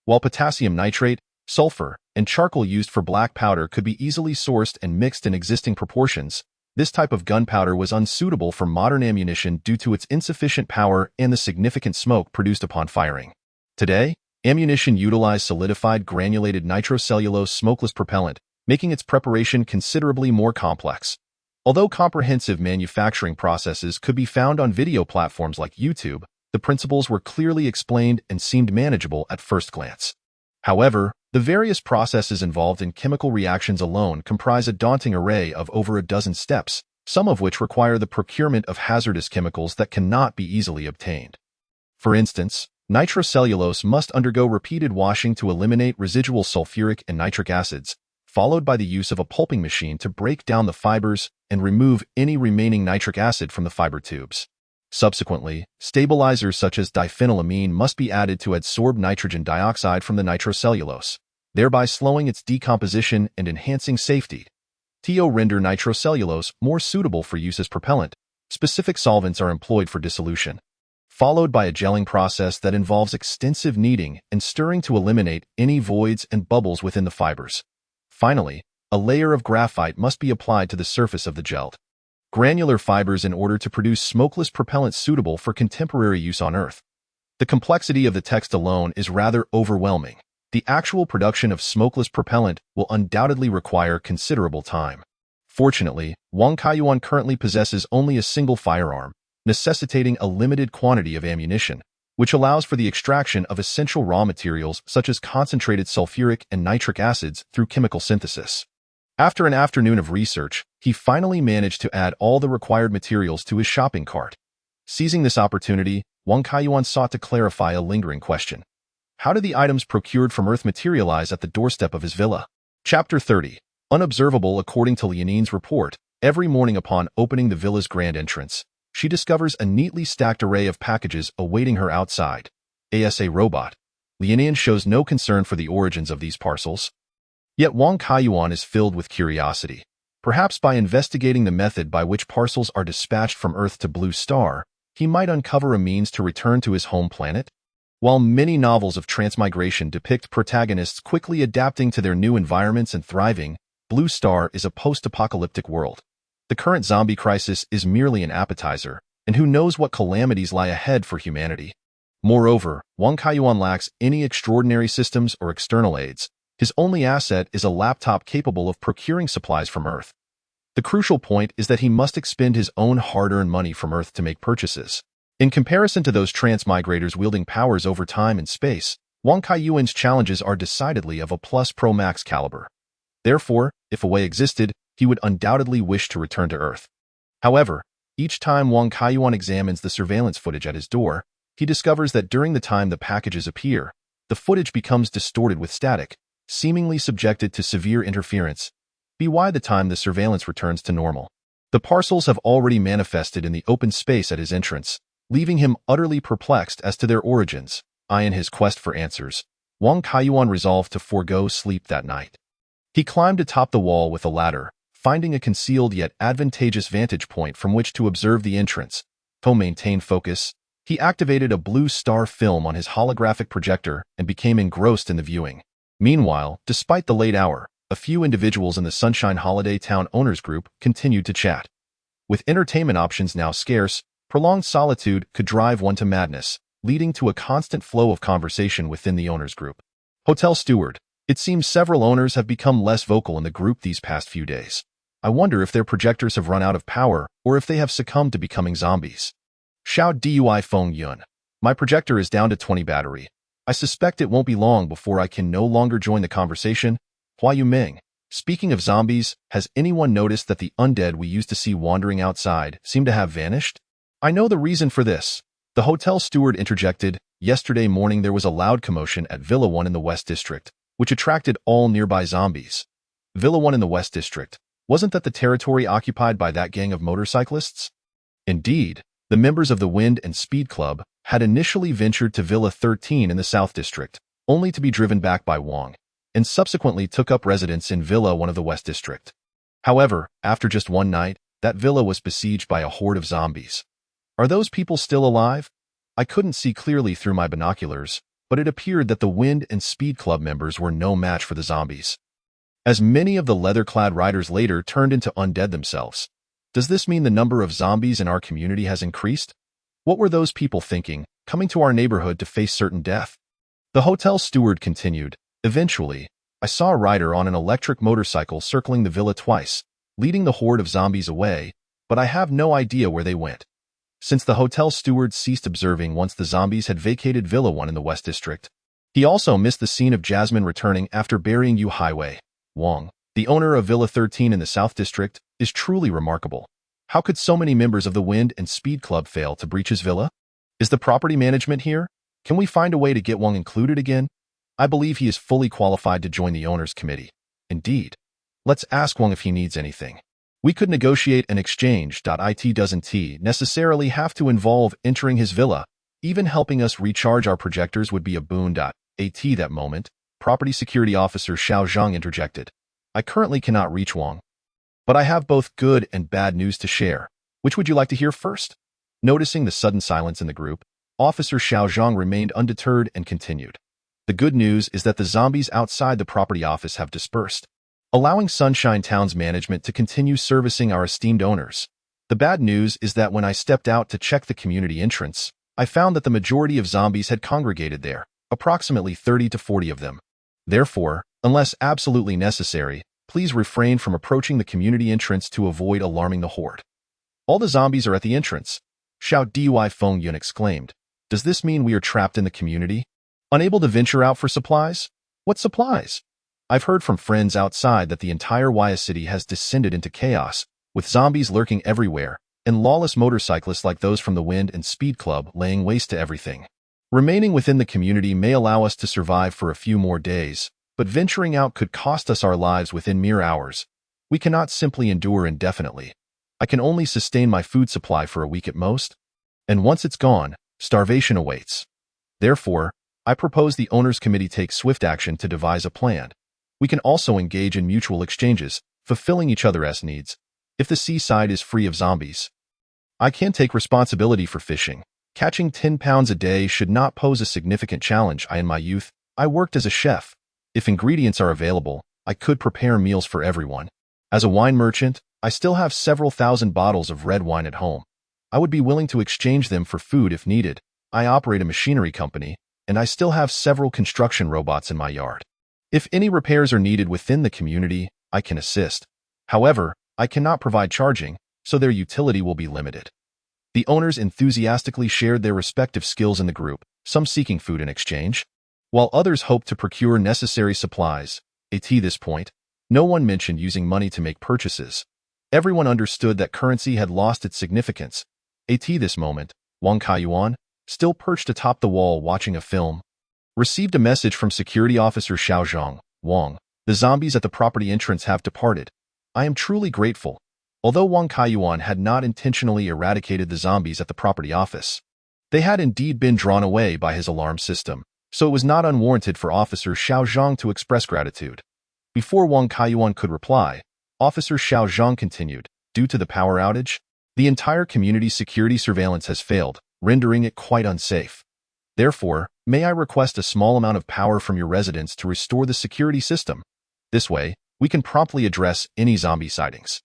While potassium nitrate, sulfur, and charcoal used for black powder could be easily sourced and mixed in existing proportions, this type of gunpowder was unsuitable for modern ammunition due to its insufficient power and the significant smoke produced upon firing. Today, ammunition utilized solidified granulated nitrocellulose smokeless propellant, making its preparation considerably more complex. Although comprehensive manufacturing processes could be found on video platforms like YouTube, the principles were clearly explained and seemed manageable at first glance. However, the various processes involved in chemical reactions alone comprise a daunting array of over a dozen steps, some of which require the procurement of hazardous chemicals that cannot be easily obtained. For instance, nitrocellulose must undergo repeated washing to eliminate residual sulfuric and nitric acids, followed by the use of a pulping machine to break down the fibers and remove any remaining nitric acid from the fiber tubes. Subsequently, stabilizers such as diphenylamine must be added to adsorb nitrogen dioxide from the nitrocellulose, thereby slowing its decomposition and enhancing safety. To render nitrocellulose more suitable for use as propellant, specific solvents are employed for dissolution, followed by a gelling process that involves extensive kneading and stirring to eliminate any voids and bubbles within the fibers. Finally, a layer of graphite must be applied to the surface of the gelled granular fibers in order to produce smokeless propellant suitable for contemporary use on Earth. The complexity of the text alone is rather overwhelming. The actual production of smokeless propellant will undoubtedly require considerable time. Fortunately, Wang Kaiyuan currently possesses only a single firearm, necessitating a limited quantity of ammunition, which allows for the extraction of essential raw materials such as concentrated sulfuric and nitric acids through chemical synthesis. After an afternoon of research, he finally managed to add all the required materials to his shopping cart. Seizing this opportunity, Wang Kaiyuan sought to clarify a lingering question. How did the items procured from Earth materialize at the doorstep of his villa? Chapter 30. Unobservable. According to Lianin's report, every morning upon opening the villa's grand entrance, she discovers a neatly stacked array of packages awaiting her outside. As a robot, Lianin shows no concern for the origins of these parcels. Yet Wang Kaiyuan is filled with curiosity. Perhaps by investigating the method by which parcels are dispatched from Earth to Blue Star, he might uncover a means to return to his home planet. While many novels of transmigration depict protagonists quickly adapting to their new environments and thriving, Blue Star is a post-apocalyptic world. The current zombie crisis is merely an appetizer, and who knows what calamities lie ahead for humanity. Moreover, Wang Kaiyuan lacks any extraordinary systems or external aids. His only asset is a laptop capable of procuring supplies from Earth. The crucial point is that he must expend his own hard-earned money from Earth to make purchases. In comparison to those transmigrators wielding powers over time and space, Wang Kaiyuan's challenges are decidedly of a Plus Pro Max caliber. Therefore, if a way existed, he would undoubtedly wish to return to Earth. However, each time Wang Kaiyuan examines the surveillance footage at his door, he discovers that during the time the packages appear, the footage becomes distorted with static, seemingly subjected to severe interference, by the time the surveillance returns to normal. The parcels have already manifested in the open space at his entrance, leaving him utterly perplexed as to their origins. In his quest for answers, Wang Kaiyuan resolved to forego sleep that night. He climbed atop the wall with a ladder, finding a concealed yet advantageous vantage point from which to observe the entrance. To maintain focus, he activated a Blue Star film on his holographic projector and became engrossed in the viewing. Meanwhile, despite the late hour, a few individuals in the Sunshine Holiday Town Owners Group continued to chat. With entertainment options now scarce, prolonged solitude could drive one to madness, leading to a constant flow of conversation within the Owners Group. Hotel Steward. It seems several owners have become less vocal in the group these past few days. I wonder if their projectors have run out of power or if they have succumbed to becoming zombies. Xiao Dui Feng Yun. My projector is down to 20 battery. I suspect it won't be long before I can no longer join the conversation. Hua Yuming. Speaking of zombies, has anyone noticed that the undead we used to see wandering outside seem to have vanished? I know the reason for this. The hotel steward interjected. Yesterday morning there was a loud commotion at Villa 1 in the West District, which attracted all nearby zombies. Villa 1 in the West District. Wasn't that the territory occupied by that gang of motorcyclists? Indeed, the members of the Wind and Speed Club had initially ventured to Villa 13 in the South District, only to be driven back by Wang, and subsequently took up residence in Villa 1 of the West District. However, after just one night, that villa was besieged by a horde of zombies. Are those people still alive? I couldn't see clearly through my binoculars, but it appeared that the Wind and Speed Club members were no match for the zombies. As many of the leather-clad riders later turned into undead themselves. Does this mean the number of zombies in our community has increased? What were those people thinking, coming to our neighborhood to face certain death? The hotel steward continued. Eventually, I saw a rider on an electric motorcycle circling the villa twice, leading the horde of zombies away, but I have no idea where they went. Since the hotel steward ceased observing once the zombies had vacated Villa 1 in the West District, he also missed the scene of Jasmine returning after burying Yu Highway. Wang, the owner of Villa 13 in the South District, is truly remarkable. How could so many members of the Wind and Speed Club fail to breach his villa? Is the property management here? Can we find a way to get Wang included again? I believe he is fully qualified to join the owners committee. Indeed. Let's ask Wang if he needs anything. We could negotiate an exchange. It doesn't necessarily have to involve entering his villa. Even helping us recharge our projectors would be a boon. At that moment, Property Security Officer Xiao Zhang interjected. I currently cannot reach Wang, but I have both good and bad news to share. Which would you like to hear first? Noticing the sudden silence in the group, Officer Xiao Zhang remained undeterred and continued. The good news is that the zombies outside the property office have dispersed, allowing Sunshine Town's management to continue servicing our esteemed owners. The bad news is that when I stepped out to check the community entrance, I found that the majority of zombies had congregated there, approximately 30 to 40 of them. Therefore, unless absolutely necessary, please refrain from approaching the community entrance to avoid alarming the horde. All the zombies are at the entrance, Xiao Dy Feng Yun exclaimed. Does this mean we are trapped in the community? Unable to venture out for supplies? What supplies? I've heard from friends outside that the entire Waya city has descended into chaos, with zombies lurking everywhere, and lawless motorcyclists like those from the Wind and Speed Club laying waste to everything. Remaining within the community may allow us to survive for a few more days, but venturing out could cost us our lives within mere hours. We cannot simply endure indefinitely. I can only sustain my food supply for a week at most, and once it's gone, starvation awaits. Therefore, I propose the owners committee take swift action to devise a plan. We can also engage in mutual exchanges, fulfilling each other's needs, if the seaside is free of zombies. I can take responsibility for fishing. Catching 10 pounds a day should not pose a significant challenge. In my youth, I worked as a chef. If ingredients are available, I could prepare meals for everyone. As a wine merchant, I still have several thousand bottles of red wine at home. I would be willing to exchange them for food if needed. I operate a machinery company, and I still have several construction robots in my yard. If any repairs are needed within the community, I can assist. However, I cannot provide charging, so their utility will be limited. The owners enthusiastically shared their respective skills in the group, some seeking food in exchange, while others hoped to procure necessary supplies. At this point, no one mentioned using money to make purchases. Everyone understood that currency had lost its significance. At this moment, Wang Kaiyuan, still perched atop the wall watching a film, received a message from Security Officer Xiao Zhang. Wang, the zombies at the property entrance have departed. I am truly grateful. Although Wang Kaiyuan had not intentionally eradicated the zombies at the property office, they had indeed been drawn away by his alarm system, so it was not unwarranted for Officer Xiao Zhang to express gratitude. Before Wang Kaiyuan could reply, Officer Xiao Zhang continued, due to the power outage, the entire community's security surveillance has failed, rendering it quite unsafe. Therefore, may I request a small amount of power from your residents to restore the security system? This way, we can promptly address any zombie sightings.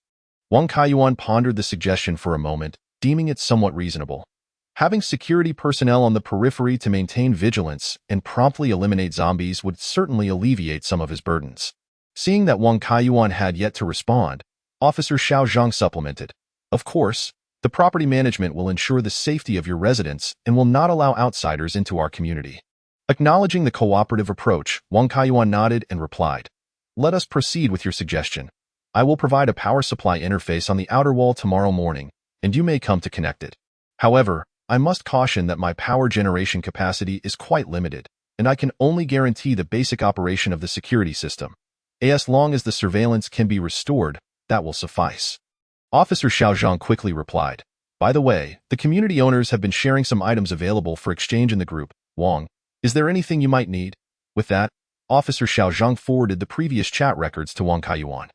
Wang Kaiyuan pondered the suggestion for a moment, deeming it somewhat reasonable. Having security personnel on the periphery to maintain vigilance and promptly eliminate zombies would certainly alleviate some of his burdens. Seeing that Wang Kaiyuan had yet to respond, Officer Xiao Zhang supplemented. Of course, the property management will ensure the safety of your residents and will not allow outsiders into our community. Acknowledging the cooperative approach, Wang Kaiyuan nodded and replied, Let us proceed with your suggestion. I will provide a power supply interface on the outer wall tomorrow morning, and you may come to connect it. However, I must caution that my power generation capacity is quite limited, and I can only guarantee the basic operation of the security system. As long as the surveillance can be restored, that will suffice. Officer Xiao Zhang quickly replied, By the way, the community owners have been sharing some items available for exchange in the group. Wang, is there anything you might need? With that, Officer Xiao Zhang forwarded the previous chat records to Wang Kaiyuan.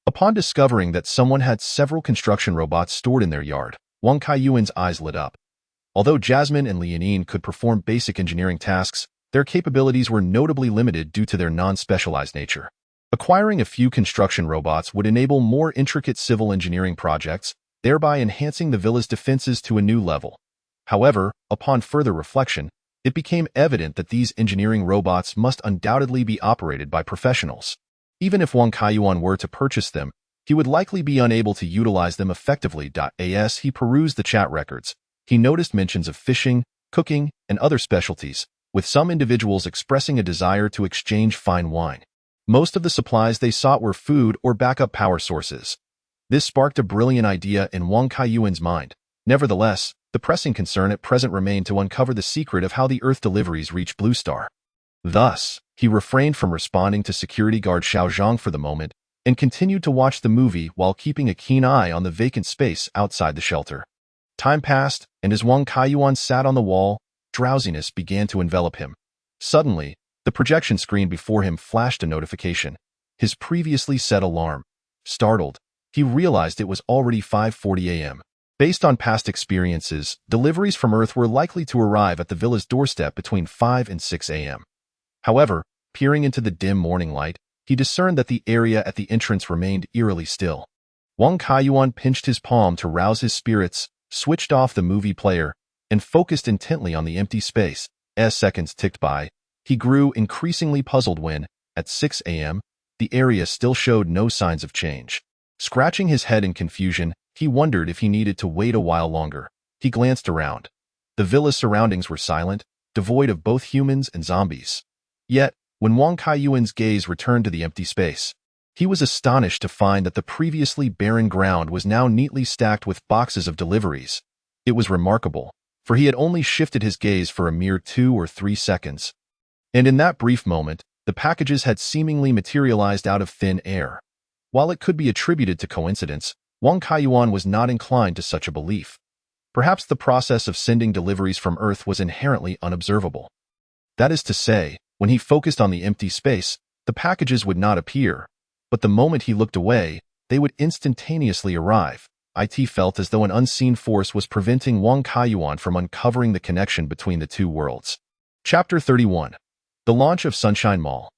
Upon discovering that someone had several construction robots stored in their yard, Wang Kaiyuan's eyes lit up. Although Jasmine and Lianin could perform basic engineering tasks, their capabilities were notably limited due to their non-specialized nature. Acquiring a few construction robots would enable more intricate civil engineering projects, thereby enhancing the villa's defenses to a new level. However, upon further reflection, it became evident that these engineering robots must undoubtedly be operated by professionals. Even if Wang Kaiyuan were to purchase them, he would likely be unable to utilize them effectively. As he perused the chat records, he noticed mentions of fishing, cooking, and other specialties, with some individuals expressing a desire to exchange fine wine. Most of the supplies they sought were food or backup power sources. This sparked a brilliant idea in Wang Kaiyuan's mind. Nevertheless, The pressing concern at present remained to uncover the secret of how the Earth deliveries reached Blue Star. Thus, he refrained from responding to security guard Xiao Zhang for the moment and continued to watch the movie while keeping a keen eye on the vacant space outside the shelter. Time passed, and as Wang Kaiyuan sat on the wall, drowsiness began to envelop him. Suddenly, the projection screen before him flashed a notification. His previously set alarm. Startled, he realized it was already 5:40 a.m. Based on past experiences, deliveries from Earth were likely to arrive at the villa's doorstep between 5 and 6 a.m. However, peering into the dim morning light, he discerned that the area at the entrance remained eerily still. Wang Kaiyuan pinched his palm to rouse his spirits, switched off the movie player, and focused intently on the empty space. As seconds ticked by, he grew increasingly puzzled when, at 6 a.m., the area still showed no signs of change. Scratching his head in confusion, he wondered if he needed to wait a while longer. He glanced around. The villa's surroundings were silent, devoid of both humans and zombies. Yet, when Wang Kaiyuan's gaze returned to the empty space, he was astonished to find that the previously barren ground was now neatly stacked with boxes of deliveries. It was remarkable, for he had only shifted his gaze for a mere 2 or 3 seconds. And in that brief moment, the packages had seemingly materialized out of thin air. While it could be attributed to coincidence, Wang Kaiyuan was not inclined to such a belief. Perhaps the process of sending deliveries from Earth was inherently unobservable. That is to say, when he focused on the empty space, the packages would not appear, but the moment he looked away, they would instantaneously arrive. It felt as though an unseen force was preventing Wang Kaiyuan from uncovering the connection between the two worlds. Chapter 31. The Launch of Sunshine Mall.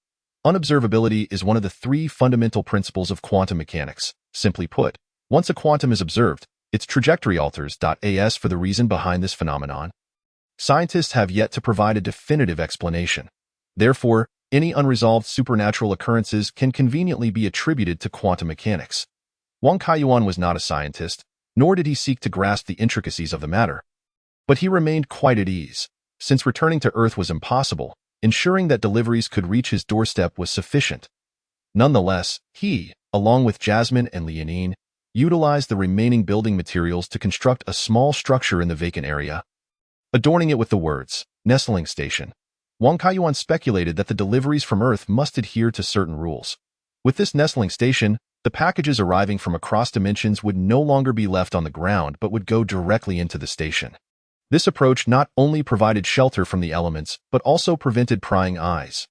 Unobservability is one of the 3 fundamental principles of quantum mechanics. Simply put, once a quantum is observed, its trajectory alters. As for the reason behind this phenomenon, scientists have yet to provide a definitive explanation. Therefore, any unresolved supernatural occurrences can conveniently be attributed to quantum mechanics. Wang Kaiyuan was not a scientist, nor did he seek to grasp the intricacies of the matter. But he remained quite at ease. Since returning to Earth was impossible, ensuring that deliveries could reach his doorstep was sufficient. Nonetheless, he, along with Jasmine and Lianin, utilized the remaining building materials to construct a small structure in the vacant area, adorning it with the words, Nestling Station. Wang Kaiyuan speculated that the deliveries from Earth must adhere to certain rules. With this nestling station, the packages arriving from across dimensions would no longer be left on the ground but would go directly into the station. This approach not only provided shelter from the elements, but also prevented prying eyes.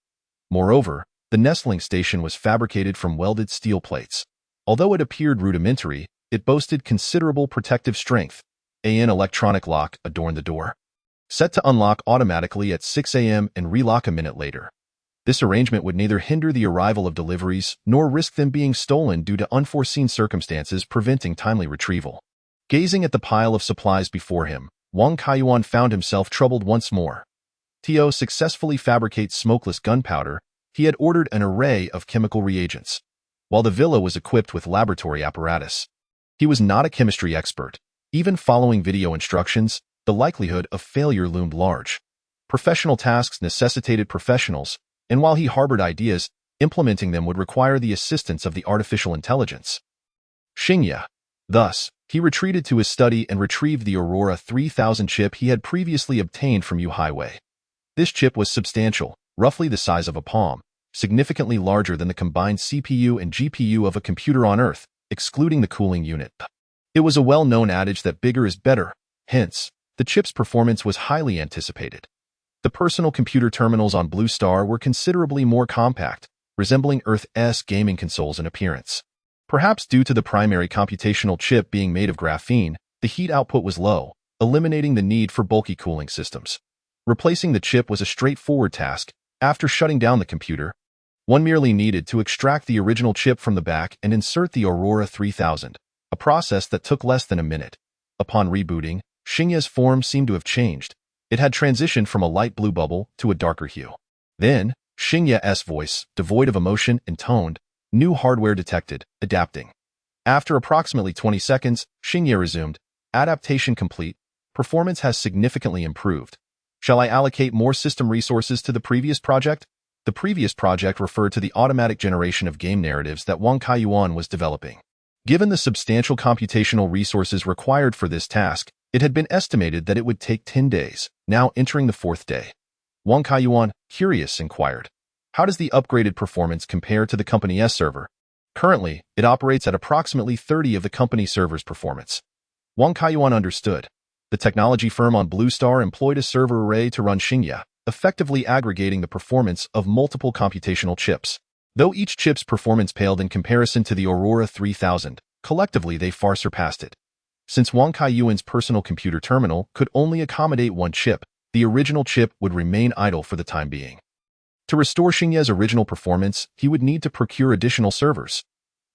Moreover, the nestling station was fabricated from welded steel plates. Although it appeared rudimentary, it boasted considerable protective strength. An electronic lock adorned the door, set to unlock automatically at 6 a.m. and relock a minute later. This arrangement would neither hinder the arrival of deliveries nor risk them being stolen due to unforeseen circumstances preventing timely retrieval. Gazing at the pile of supplies before him, Wang Kaiyuan found himself troubled once more. To successfully fabricate smokeless gunpowder, he had ordered an array of chemical reagents, while the villa was equipped with laboratory apparatus. He was not a chemistry expert. Even following video instructions, the likelihood of failure loomed large. Professional tasks necessitated professionals, and while he harbored ideas, implementing them would require the assistance of the artificial intelligence. Xingye. Thus, he retreated to his study and retrieved the Aurora 3000 chip he had previously obtained from Yu Highway. This chip was substantial, roughly the size of a palm, significantly larger than the combined CPU and GPU of a computer on Earth, excluding the cooling unit. It was a well-known adage that bigger is better, hence, the chip's performance was highly anticipated. The personal computer terminals on Blue Star were considerably more compact, resembling Earth's gaming consoles in appearance. Perhaps due to the primary computational chip being made of graphene, the heat output was low, eliminating the need for bulky cooling systems. Replacing the chip was a straightforward task. After shutting down the computer, one merely needed to extract the original chip from the back and insert the Aurora 3000, a process that took less than a minute. Upon rebooting, Xingye's form seemed to have changed. It had transitioned from a light blue bubble to a darker hue. Then, Xingye's voice, devoid of emotion and toned, new hardware detected, adapting. After approximately 20 seconds, Xingye resumed, adaptation complete, performance has significantly improved. Shall I allocate more system resources to the previous project? The previous project referred to the automatic generation of game narratives that Wang Kaiyuan was developing. Given the substantial computational resources required for this task, It had been estimated that it would take 10 days, now entering the fourth day. Wang Kaiyuan, curious, inquired, "How does the upgraded performance compare to the Company S server?" Currently, it operates at approximately 30 of the company server's performance. Wang Kaiyuan understood. The technology firm on Blue Star employed a server array to run Xingya, effectively aggregating the performance of multiple computational chips. Though each chip's performance paled in comparison to the Aurora 3000, collectively they far surpassed it. Since Wang Kaiyuan's personal computer terminal could only accommodate one chip, the original chip would remain idle for the time being. To restore Xingya's original performance, he would need to procure additional servers.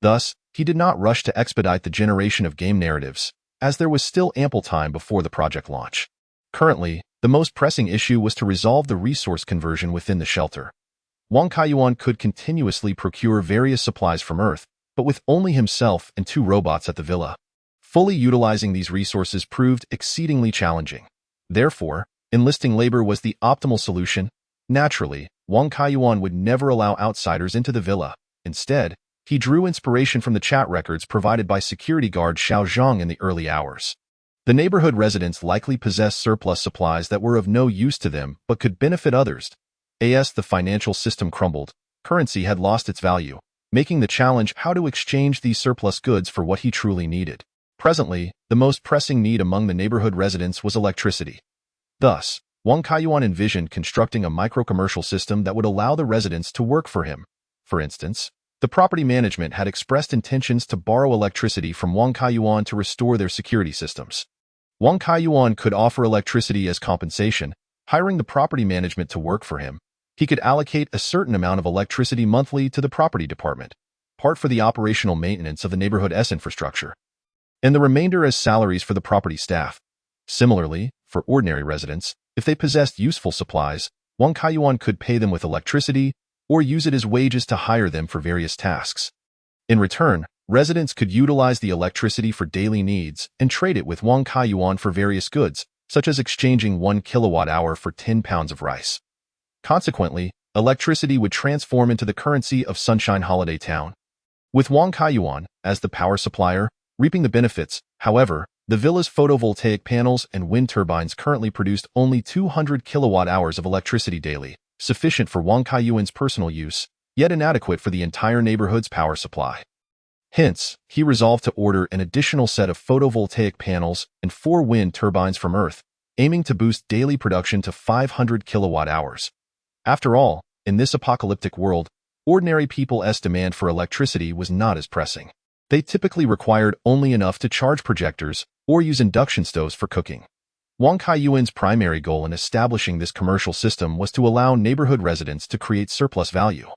Thus, he did not rush to expedite the generation of game narratives, as there was still ample time before the project launch. Currently, the most pressing issue was to resolve the resource conversion within the shelter. Wang Kaiyuan could continuously procure various supplies from Earth, but with only himself and 2 robots at the villa. Fully utilizing these resources proved exceedingly challenging. Therefore, enlisting labor was the optimal solution. Naturally, Wang Kaiyuan would never allow outsiders into the villa. Instead, he drew inspiration from the chat records provided by security guard Xiao Zhang in the early hours. The neighborhood residents likely possessed surplus supplies that were of no use to them but could benefit others. As the financial system crumbled, currency had lost its value, making the challenge how to exchange these surplus goods for what he truly needed. Presently, the most pressing need among the neighborhood residents was electricity. Thus, Wang Kaiyuan envisioned constructing a micro-commercial system that would allow the residents to work for him. For instance, the property management had expressed intentions to borrow electricity from Wang Kaiyuan to restore their security systems. Wang Kaiyuan could offer electricity as compensation, hiring the property management to work for him. He could allocate a certain amount of electricity monthly to the property department, part for the operational maintenance of the neighborhood S infrastructure, and the remainder as salaries for the property staff. Similarly, for ordinary residents, if they possessed useful supplies, Wang Kaiyuan could pay them with electricity or use it as wages to hire them for various tasks. In return, residents could utilize the electricity for daily needs and trade it with Wang Kaiyuan for various goods, such as exchanging 1 kilowatt-hour for 10 pounds of rice. Consequently, electricity would transform into the currency of Sunshine Holiday Town. With Wang Kaiyuan, as the power supplier, reaping the benefits, however, the villa's photovoltaic panels and wind turbines currently produced only 200 kilowatt-hours of electricity daily, sufficient for Wang Kaiyuan's personal use, yet inadequate for the entire neighborhood's power supply. Hence, he resolved to order an additional set of photovoltaic panels and 4 wind turbines from Earth, aiming to boost daily production to 500 kilowatt-hours. After all, in this apocalyptic world, ordinary people's demand for electricity was not as pressing. They typically required only enough to charge projectors or use induction stoves for cooking. Wang Kaiyuan's primary goal in establishing this commercial system was to allow neighborhood residents to create surplus value.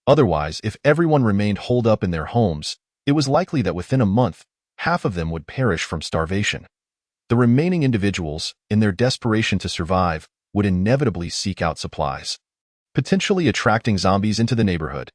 Otherwise, if everyone remained holed up in their homes, it was likely that within a month, half of them would perish from starvation. The remaining individuals, in their desperation to survive, would inevitably seek out supplies, potentially attracting zombies into the neighborhood.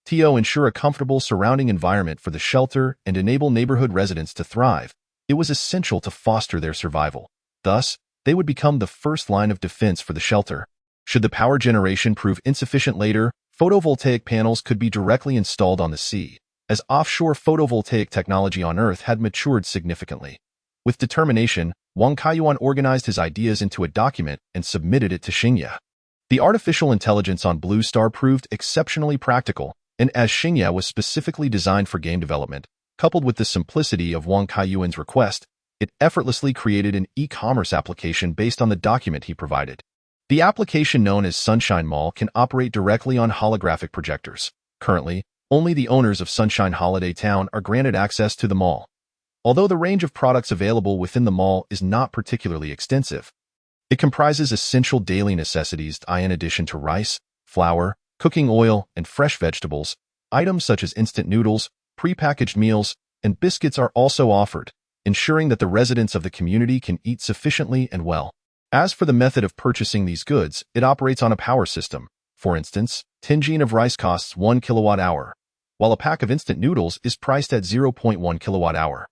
To ensure a comfortable surrounding environment for the shelter and enable neighborhood residents to thrive, it was essential to foster their survival. Thus, they would become the first line of defense for the shelter. Should the power generation prove insufficient later, photovoltaic panels could be directly installed on the sea, as offshore photovoltaic technology on Earth had matured significantly. With determination, Wang Kaiyuan organized his ideas into a document and submitted it to Xingya. The artificial intelligence on Blue Star proved exceptionally practical, and as Xingya was specifically designed for game development, coupled with the simplicity of Wang Kaiyuan's request, it effortlessly created an e-commerce application based on the document he provided. The application known as Sunshine Mall can operate directly on holographic projectors. Currently, only the owners of Sunshine Holiday Town are granted access to the mall. Although the range of products available within the mall is not particularly extensive, it comprises essential daily necessities in addition to rice, flour, cooking oil, and fresh vegetables. Items such as instant noodles, prepackaged meals, and biscuits are also offered, ensuring that the residents of the community can eat sufficiently and well. As for the method of purchasing these goods, it operates on a power system. For instance, 10 jin of rice costs 1 kilowatt-hour, while a pack of instant noodles is priced at 0.1 kilowatt-hour.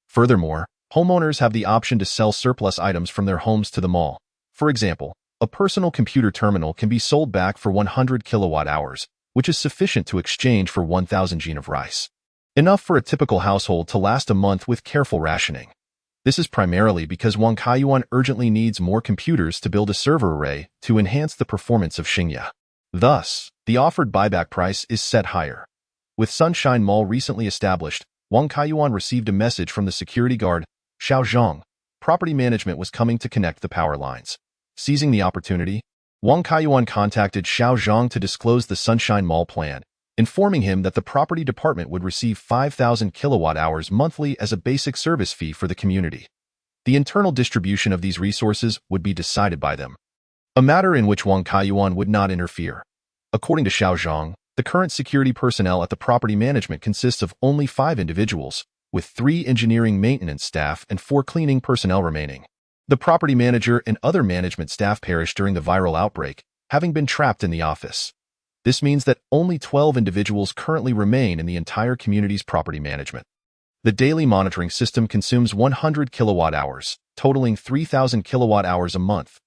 Furthermore, homeowners have the option to sell surplus items from their homes to the mall. For example, a personal computer terminal can be sold back for 100 kilowatt-hours, which is sufficient to exchange for 1,000 jin of rice. Enough for a typical household to last a month with careful rationing. This is primarily because Wang Kaiyuan urgently needs more computers to build a server array to enhance the performance of Xingye. Thus, the offered buyback price is set higher. With Sunshine Mall recently established, Wang Kaiyuan received a message from the security guard, Xiao Zhang. Property management was coming to connect the power lines. Seizing the opportunity, Wang Kaiyuan contacted Xiao Zhang to disclose the Sunshine Mall plan, informing him that the property department would receive 5,000 kilowatt-hours monthly as a basic service fee for the community. The internal distribution of these resources would be decided by them, a matter in which Wang Kaiyuan would not interfere. According to Xiao Zhang, the current security personnel at the property management consists of only 5 individuals, with 3 engineering maintenance staff and 4 cleaning personnel remaining. The property manager and other management staff perished during the viral outbreak, having been trapped in the office. This means that only 12 individuals currently remain in the entire community's property management. The daily monitoring system consumes 100 kilowatt-hours, totaling 3,000 kilowatt-hours a month.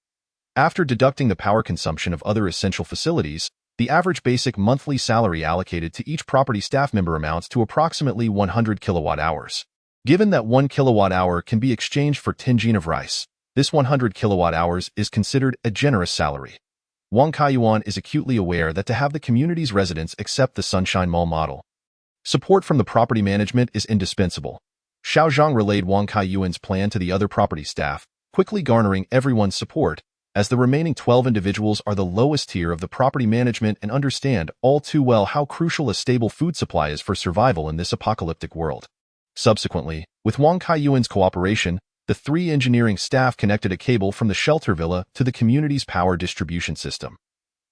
After deducting the power consumption of other essential facilities, the average basic monthly salary allocated to each property staff member amounts to approximately 100 kilowatt-hours. Given that 1 kilowatt-hour can be exchanged for 10 jin of rice, this 100 kilowatt-hours is considered a generous salary. Wang Kaiyuan is acutely aware that to have the community's residents accept the Sunshine Mall model, support from the property management is indispensable. Xiao Zhang relayed Wang Kaiyuan's plan to the other property staff, quickly garnering everyone's support, as the remaining 12 individuals are the lowest tier of the property management and understand all too well how crucial a stable food supply is for survival in this apocalyptic world. Subsequently, with Wang Kaiyuan's cooperation, the 3 engineering staff connected a cable from the shelter villa to the community's power distribution system.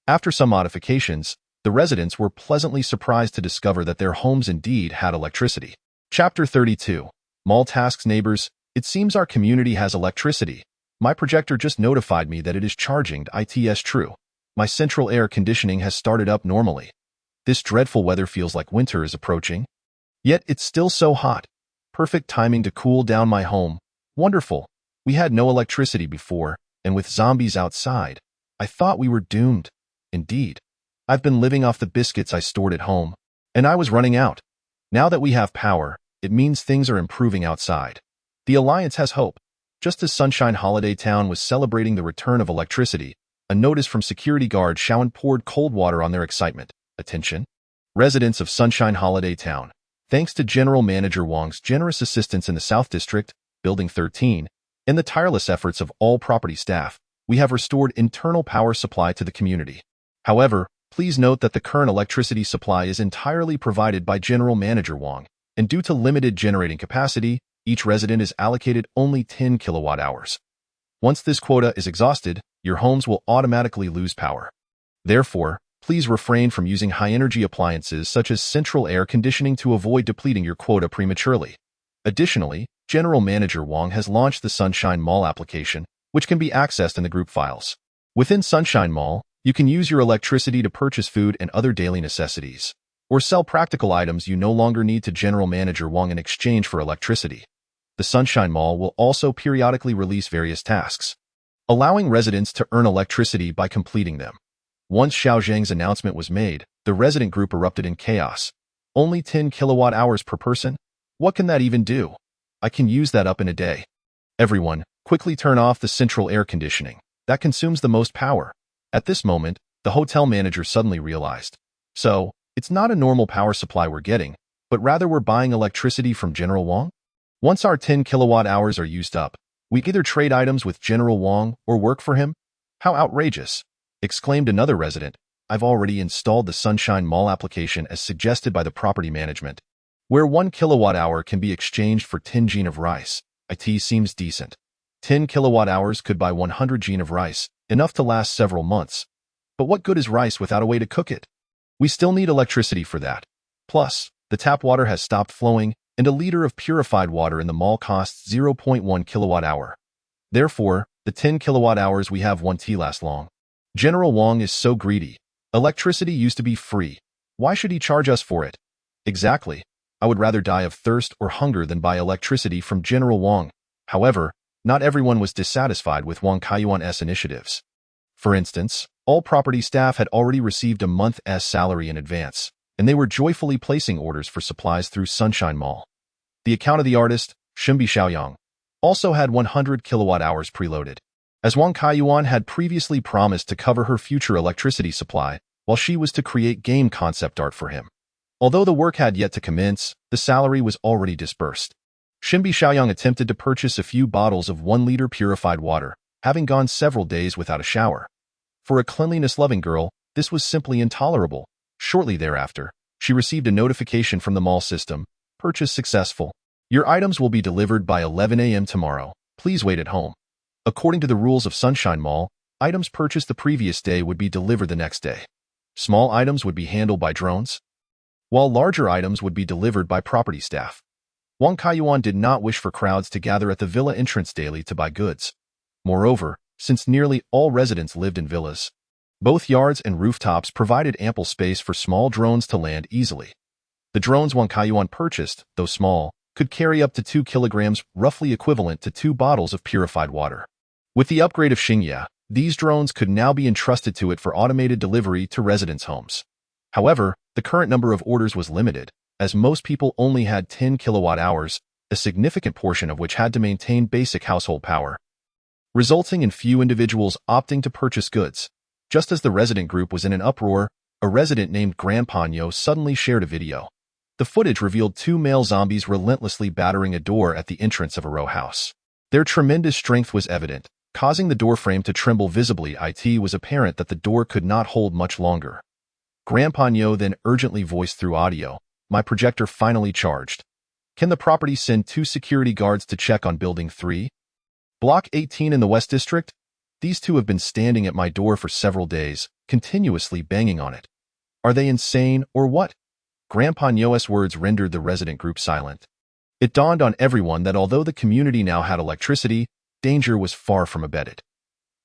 After some modifications, the residents were pleasantly surprised to discover that their homes indeed had electricity. Chapter 32. Mall tasks. Neighbors, it seems our community has electricity. My projector just notified me that it is charging. It's true. My central air conditioning has started up normally. This dreadful weather feels like winter is approaching. Yet it's still so hot. Perfect timing to cool down my home. Wonderful. We had no electricity before, and with zombies outside, I thought we were doomed. Indeed. I've been living off the biscuits I stored at home, and I was running out. Now that we have power, it means things are improving outside. The Alliance has hope. Just as Sunshine Holiday Town was celebrating the return of electricity, a notice from security guard Shaoan poured cold water on their excitement. Attention. Residents of Sunshine Holiday Town. Thanks to General Manager Wang's generous assistance in the South District, Building 13, and the tireless efforts of all property staff, we have restored internal power supply to the community. However, please note that the current electricity supply is entirely provided by General Manager Wang, and due to limited generating capacity, each resident is allocated only 10 kilowatt-hours. Once this quota is exhausted, your homes will automatically lose power. Therefore, please refrain from using high-energy appliances such as central air conditioning to avoid depleting your quota prematurely. Additionally, General Manager Wang has launched the Sunshine Mall application, which can be accessed in the group files. Within Sunshine Mall, you can use your electricity to purchase food and other daily necessities, or sell practical items you no longer need to General Manager Wang in exchange for electricity. The Sunshine Mall will also periodically release various tasks, allowing residents to earn electricity by completing them. Once Xiao Zhang's announcement was made, the resident group erupted in chaos. Only 10 kilowatt-hours per person? What can that even do? I can use that up in a day. Everyone, quickly turn off the central air conditioning. That consumes the most power. At this moment, the hotel manager suddenly realized. So, it's not a normal power supply we're getting, but rather we're buying electricity from General Wang? Once our 10 kilowatt-hours are used up, we either trade items with General Wang or work for him? How outrageous! Exclaimed another resident. I've already installed the Sunshine Mall application as suggested by the property management, where 1 kilowatt-hour can be exchanged for 10 jin of rice. It seems decent. 10 kilowatt-hours could buy 100 jin of rice, enough to last several months. But what good is rice without a way to cook it? We still need electricity for that. Plus, the tap water has stopped flowing, and a liter of purified water in the mall costs 0.1 kilowatt-hour. Therefore, the 10 kilowatt-hours we have won't last long. General Wang is so greedy. Electricity used to be free. Why should he charge us for it? Exactly. I would rather die of thirst or hunger than buy electricity from General Wang. However, not everyone was dissatisfied with Wang Kaiyuan's initiatives. For instance, all property staff had already received a month's salary in advance, and they were joyfully placing orders for supplies through Sunshine Mall. The account of the artist, Shunbi Xiaoyang. also had 100 kilowatt-hours preloaded, as Wang Kaiyuan had previously promised to cover her future electricity supply while she was to create game concept art for him. Although the work had yet to commence, the salary was already disbursed. Xinbi Xiaoyang attempted to purchase a few bottles of 1-liter purified water, having gone several days without a shower. For a cleanliness-loving girl, this was simply intolerable. Shortly thereafter, she received a notification from the mall system. Purchase successful. Your items will be delivered by 11 a.m. tomorrow. Please wait at home. According to the rules of Sunshine Mall, items purchased the previous day would be delivered the next day. Small items would be handled by drones, while larger items would be delivered by property staff. Wang Kaiyuan did not wish for crowds to gather at the villa entrance daily to buy goods. Moreover, since nearly all residents lived in villas, both yards and rooftops provided ample space for small drones to land easily. The drones Wang Kaiyuan purchased, though small, could carry up to 2 kilograms, roughly equivalent to 2 bottles of purified water. With the upgrade of Xingya, these drones could now be entrusted to it for automated delivery to residents' homes. However, the current number of orders was limited, as most people only had 10 kilowatt-hours, a significant portion of which had to maintain basic household power, resulting in few individuals opting to purchase goods. Just as the resident group was in an uproar, a resident named Grandpa Nyo suddenly shared a video. The footage revealed 2 male zombies relentlessly battering a door at the entrance of a row house. Their tremendous strength was evident, causing the door frame to tremble visibly. It was apparent that the door could not hold much longer. Grandpa Nyo then urgently voiced through audio, "My projector finally charged. Can the property send 2 security guards to check on Building 3? Block 18 in the West District? These 2 have been standing at my door for several days, continuously banging on it. Are they insane or what?" Grandpa Nyo's words rendered the resident group silent. It dawned on everyone that although the community now had electricity, danger was far from abated.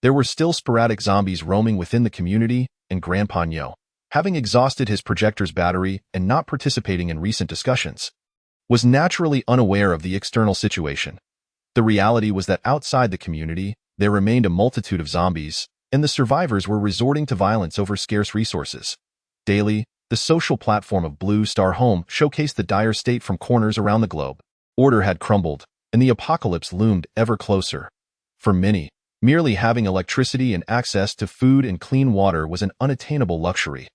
There were still sporadic zombies roaming within the community, and Grandpa Nyo, having exhausted his projector's battery and not participating in recent discussions, was naturally unaware of the external situation. The reality was that outside the community, there remained a multitude of zombies, and the survivors were resorting to violence over scarce resources. Daily, the social platform of Blue Star Home showcased the dire state from corners around the globe. Order had crumbled, and the apocalypse loomed ever closer. For many, merely having electricity and access to food and clean water was an unattainable luxury.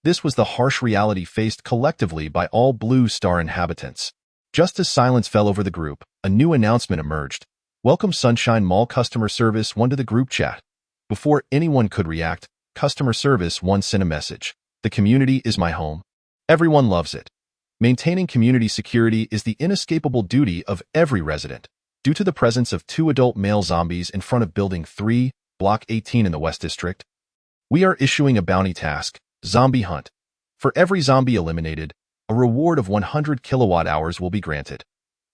This was the harsh reality faced collectively by all Blue Star inhabitants. Just as silence fell over the group, a new announcement emerged. "Welcome Sunshine Mall Customer Service 1 to the group chat." Before anyone could react, Customer Service 1 sent a message. "The community is my home. Everyone loves it. Maintaining community security is the inescapable duty of every resident. Due to the presence of 2 adult male zombies in front of Building 3, Block 18 in the West District, we are issuing a bounty task, Zombie Hunt. For every zombie eliminated, a reward of 100 kilowatt-hours will be granted.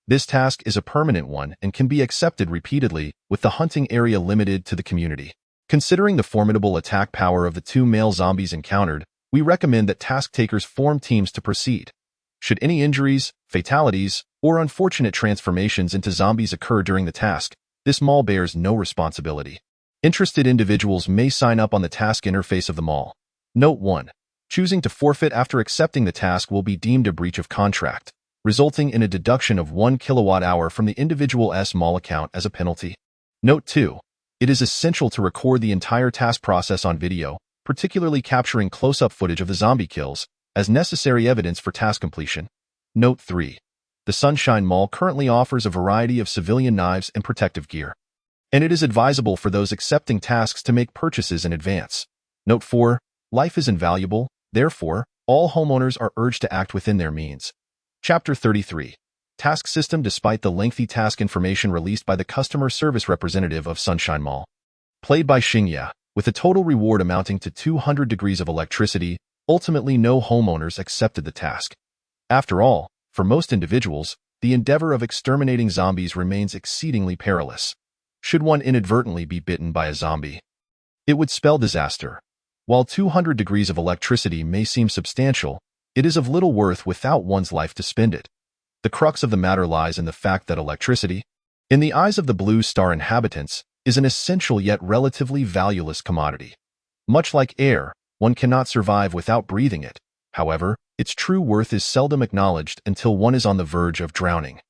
This task is a permanent one and can be accepted repeatedly, with the hunting area limited to the community. Considering the formidable attack power of the 2 male zombies encountered, we recommend that task takers form teams to proceed. Should any injuries, fatalities, or unfortunate transformations into zombies occur during the task, this mall bears no responsibility. Interested individuals may sign up on the task interface of the mall. Note 1. Choosing to forfeit after accepting the task will be deemed a breach of contract, resulting in a deduction of 1 kilowatt-hour from the individual's mall account as a penalty. Note 2. It is essential to record the entire task process on video, particularly capturing close-up footage of the zombie kills, as necessary evidence for task completion. Note 3. The Sunshine Mall currently offers a variety of civilian knives and protective gear, and it is advisable for those accepting tasks to make purchases in advance. Note 4. Life is invaluable, therefore, all homeowners are urged to act within their means. Chapter 33. Task System. Despite the lengthy task information released by the customer service representative of Sunshine Mall, played by Xingya, with a total reward amounting to 200 degrees of electricity, ultimately no homeowners accepted the task. After all, for most individuals, the endeavor of exterminating zombies remains exceedingly perilous. Should one inadvertently be bitten by a zombie, it would spell disaster. While 200 degrees of electricity may seem substantial, it is of little worth without one's life to spend it. The crux of the matter lies in the fact that electricity, in the eyes of the Blue Star inhabitants, is an essential yet relatively valueless commodity. Much like air, one cannot survive without breathing it. However, its true worth is seldom acknowledged until one is on the verge of drowning.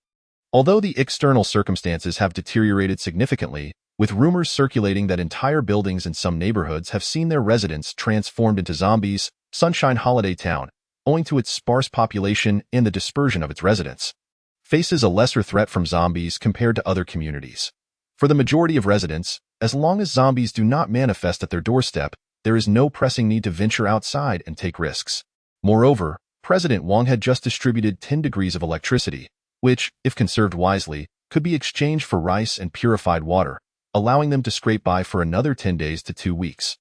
Although the external circumstances have deteriorated significantly, with rumors circulating that entire buildings in some neighborhoods have seen their residents transformed into zombies, Sunshine Holiday Town, owing to its sparse population and the dispersion of its residents, faces a lesser threat from zombies compared to other communities. For the majority of residents, as long as zombies do not manifest at their doorstep, there is no pressing need to venture outside and take risks. Moreover, President Wong had just distributed 10 degrees of electricity, which, if conserved wisely, could be exchanged for rice and purified water, allowing them to scrape by for another 10 days to 2 weeks.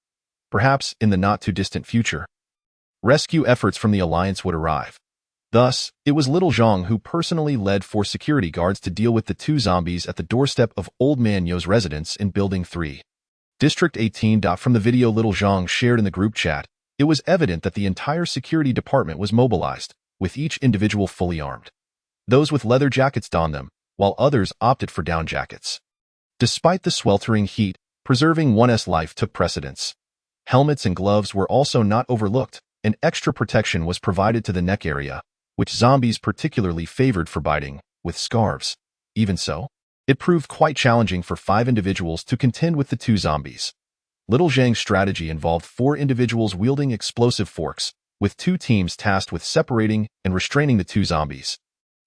Perhaps in the not-too-distant future, rescue efforts from the Alliance would arrive. Thus, it was Little Zhang who personally led 4 security guards to deal with the 2 zombies at the doorstep of Old Man Yo's residence in Building 3. District 18. From the video Little Zhang shared in the group chat, it was evident that the entire security department was mobilized, with each individual fully armed. Those with leather jackets donned them, while others opted for down jackets. Despite the sweltering heat, preserving one's life took precedence. Helmets and gloves were also not overlooked, and extra protection was provided to the neck area, which zombies particularly favored for biting, with scarves. Even so, it proved quite challenging for 5 individuals to contend with the 2 zombies. Little Zhang's strategy involved 4 individuals wielding explosive forks, with 2 teams tasked with separating and restraining the 2 zombies,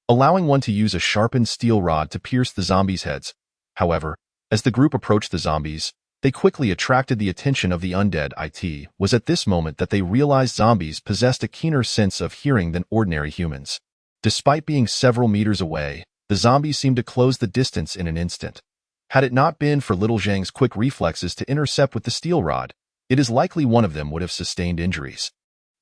allowing one to use a sharpened steel rod to pierce the zombies' heads. However, as the group approached the zombies, they quickly attracted the attention of the undead. It was at this moment that they realized zombies possessed a keener sense of hearing than ordinary humans. Despite being several meters away, the zombies seemed to close the distance in an instant. Had it not been for Little Zhang's quick reflexes to intercept with the steel rod, it is likely one of them would have sustained injuries.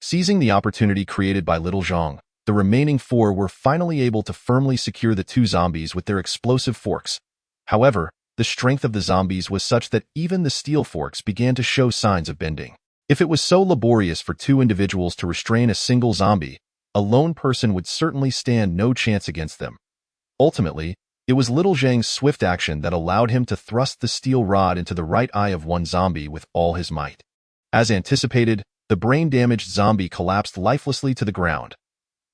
Seizing the opportunity created by Little Zhang, the remaining 4 were finally able to firmly secure the 2 zombies with their explosive forks. However, the strength of the zombies was such that even the steel forks began to show signs of bending. If it was so laborious for 2 individuals to restrain a single zombie, a lone person would certainly stand no chance against them. Ultimately, it was Little Zhang's swift action that allowed him to thrust the steel rod into the right eye of one zombie with all his might. As anticipated, the brain-damaged zombie collapsed lifelessly to the ground.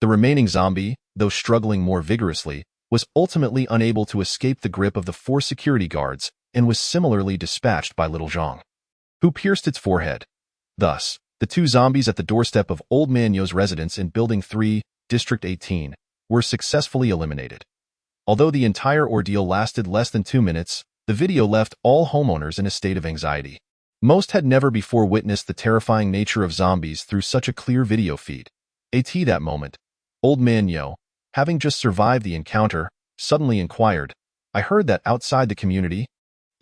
The remaining zombie, though struggling more vigorously, was ultimately unable to escape the grip of the 4 security guards and was similarly dispatched by Little Zhang, who pierced its forehead. Thus, the 2 zombies at the doorstep of Old Man Yo's residence in Building 3, District 18, were successfully eliminated. Although the entire ordeal lasted less than 2 minutes, the video left all homeowners in a state of anxiety. Most had never before witnessed the terrifying nature of zombies through such a clear video feed. That moment, Old Man Yo, having just survived the encounter, suddenly inquired, "I heard that outside the community,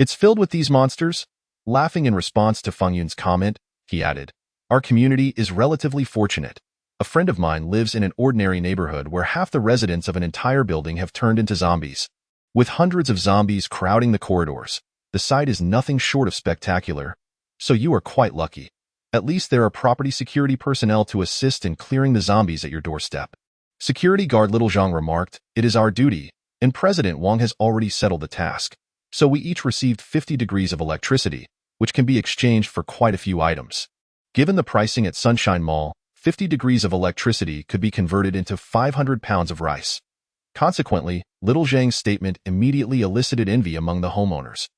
it's filled with these monsters?" Laughing in response to Feng Yun's comment, he added, "Our community is relatively fortunate. A friend of mine lives in an ordinary neighborhood where half the residents of an entire building have turned into zombies. With hundreds of zombies crowding the corridors, the sight is nothing short of spectacular, so you are quite lucky. At least there are property security personnel to assist in clearing the zombies at your doorstep." Security guard Little Zhang remarked, "It is our duty, and President Wong has already settled the task, so we each received 50 degrees of electricity, which can be exchanged for quite a few items. Given the pricing at Sunshine Mall, 50 degrees of electricity could be converted into 500 pounds of rice." Consequently, Little Zhang's statement immediately elicited envy among the homeowners.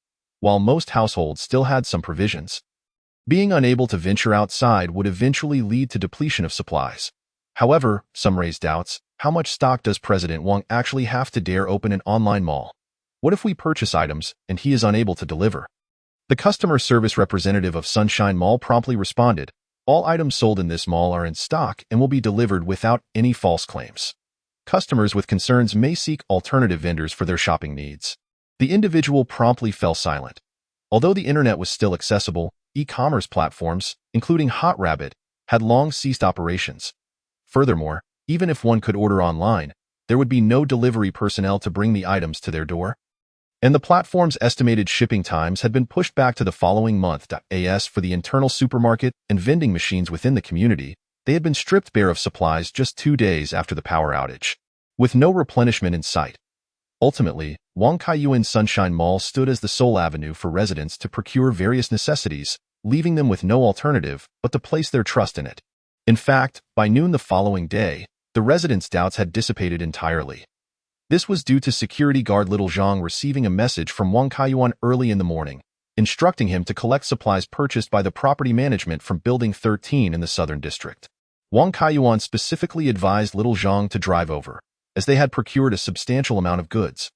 While most households still had some provisions, being unable to venture outside would eventually lead to depletion of supplies. However, some raised doubts. How much stock does President Wong actually have to dare open an online mall? What if we purchase items and he is unable to deliver? The customer service representative of Sunshine Mall promptly responded, "All items sold in this mall are in stock and will be delivered without any false claims. Customers with concerns may seek alternative vendors for their shopping needs." The individual promptly fell silent. Although the internet was still accessible, e-commerce platforms, including HotRabbit, had long ceased operations. Furthermore, even if one could order online, there would be no delivery personnel to bring the items to their door. And the platform's estimated shipping times had been pushed back to the following month. As for the internal supermarket and vending machines within the community, they had been stripped bare of supplies just 2 days after the power outage, with no replenishment in sight. Ultimately, Wong Kaiyuan Sunshine Mall stood as the sole avenue for residents to procure various necessities, leaving them with no alternative but to place their trust in it. In fact, by noon the following day, the residents' doubts had dissipated entirely. This was due to security guard Little Zhang receiving a message from Wang Kaiyuan early in the morning, instructing him to collect supplies purchased by the property management from Building 13 in the Southern District. Wang Kaiyuan specifically advised Little Zhang to drive over, as they had procured a substantial amount of goods.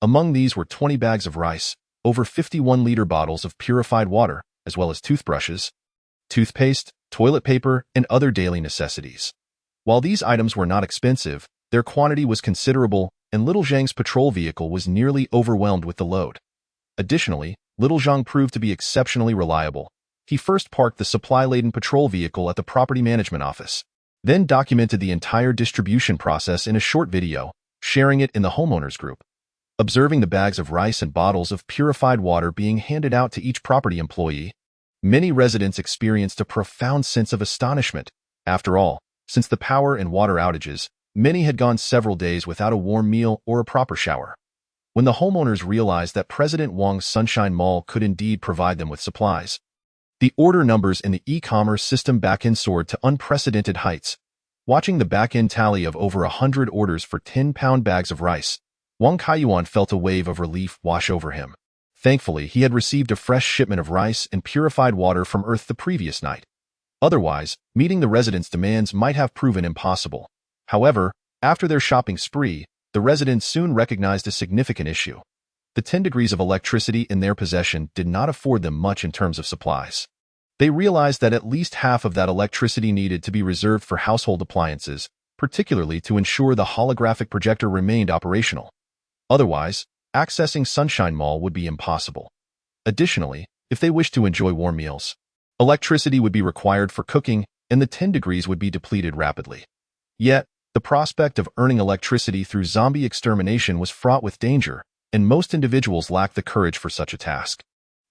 Among these were 20 bags of rice, over 51-liter bottles of purified water, as well as toothbrushes, toothpaste, toilet paper, and other daily necessities. While these items were not expensive, their quantity was considerable, and Little Zhang's patrol vehicle was nearly overwhelmed with the load. Additionally, Little Zhang proved to be exceptionally reliable. He first parked the supply-laden patrol vehicle at the property management office, then documented the entire distribution process in a short video, sharing it in the homeowners group. Observing the bags of rice and bottles of purified water being handed out to each property employee, many residents experienced a profound sense of astonishment. After all, since the power and water outages, many had gone several days without a warm meal or a proper shower. When the homeowners realized that President Wang's Sunshine Mall could indeed provide them with supplies, the order numbers in the e-commerce system backend soared to unprecedented heights. Watching the backend tally of over 100 orders for 10-pound bags of rice, Wang Kaiyuan felt a wave of relief wash over him. Thankfully, he had received a fresh shipment of rice and purified water from Earth the previous night. Otherwise, meeting the residents' demands might have proven impossible. However, after their shopping spree, the residents soon recognized a significant issue. The 10 degrees of electricity in their possession did not afford them much in terms of supplies. They realized that at least half of that electricity needed to be reserved for household appliances, particularly to ensure the holographic projector remained operational. Otherwise, accessing Sunshine Mall would be impossible. Additionally, if they wished to enjoy warm meals, electricity would be required for cooking, and the 10 degrees would be depleted rapidly. Yet, the prospect of earning electricity through zombie extermination was fraught with danger, and most individuals lacked the courage for such a task.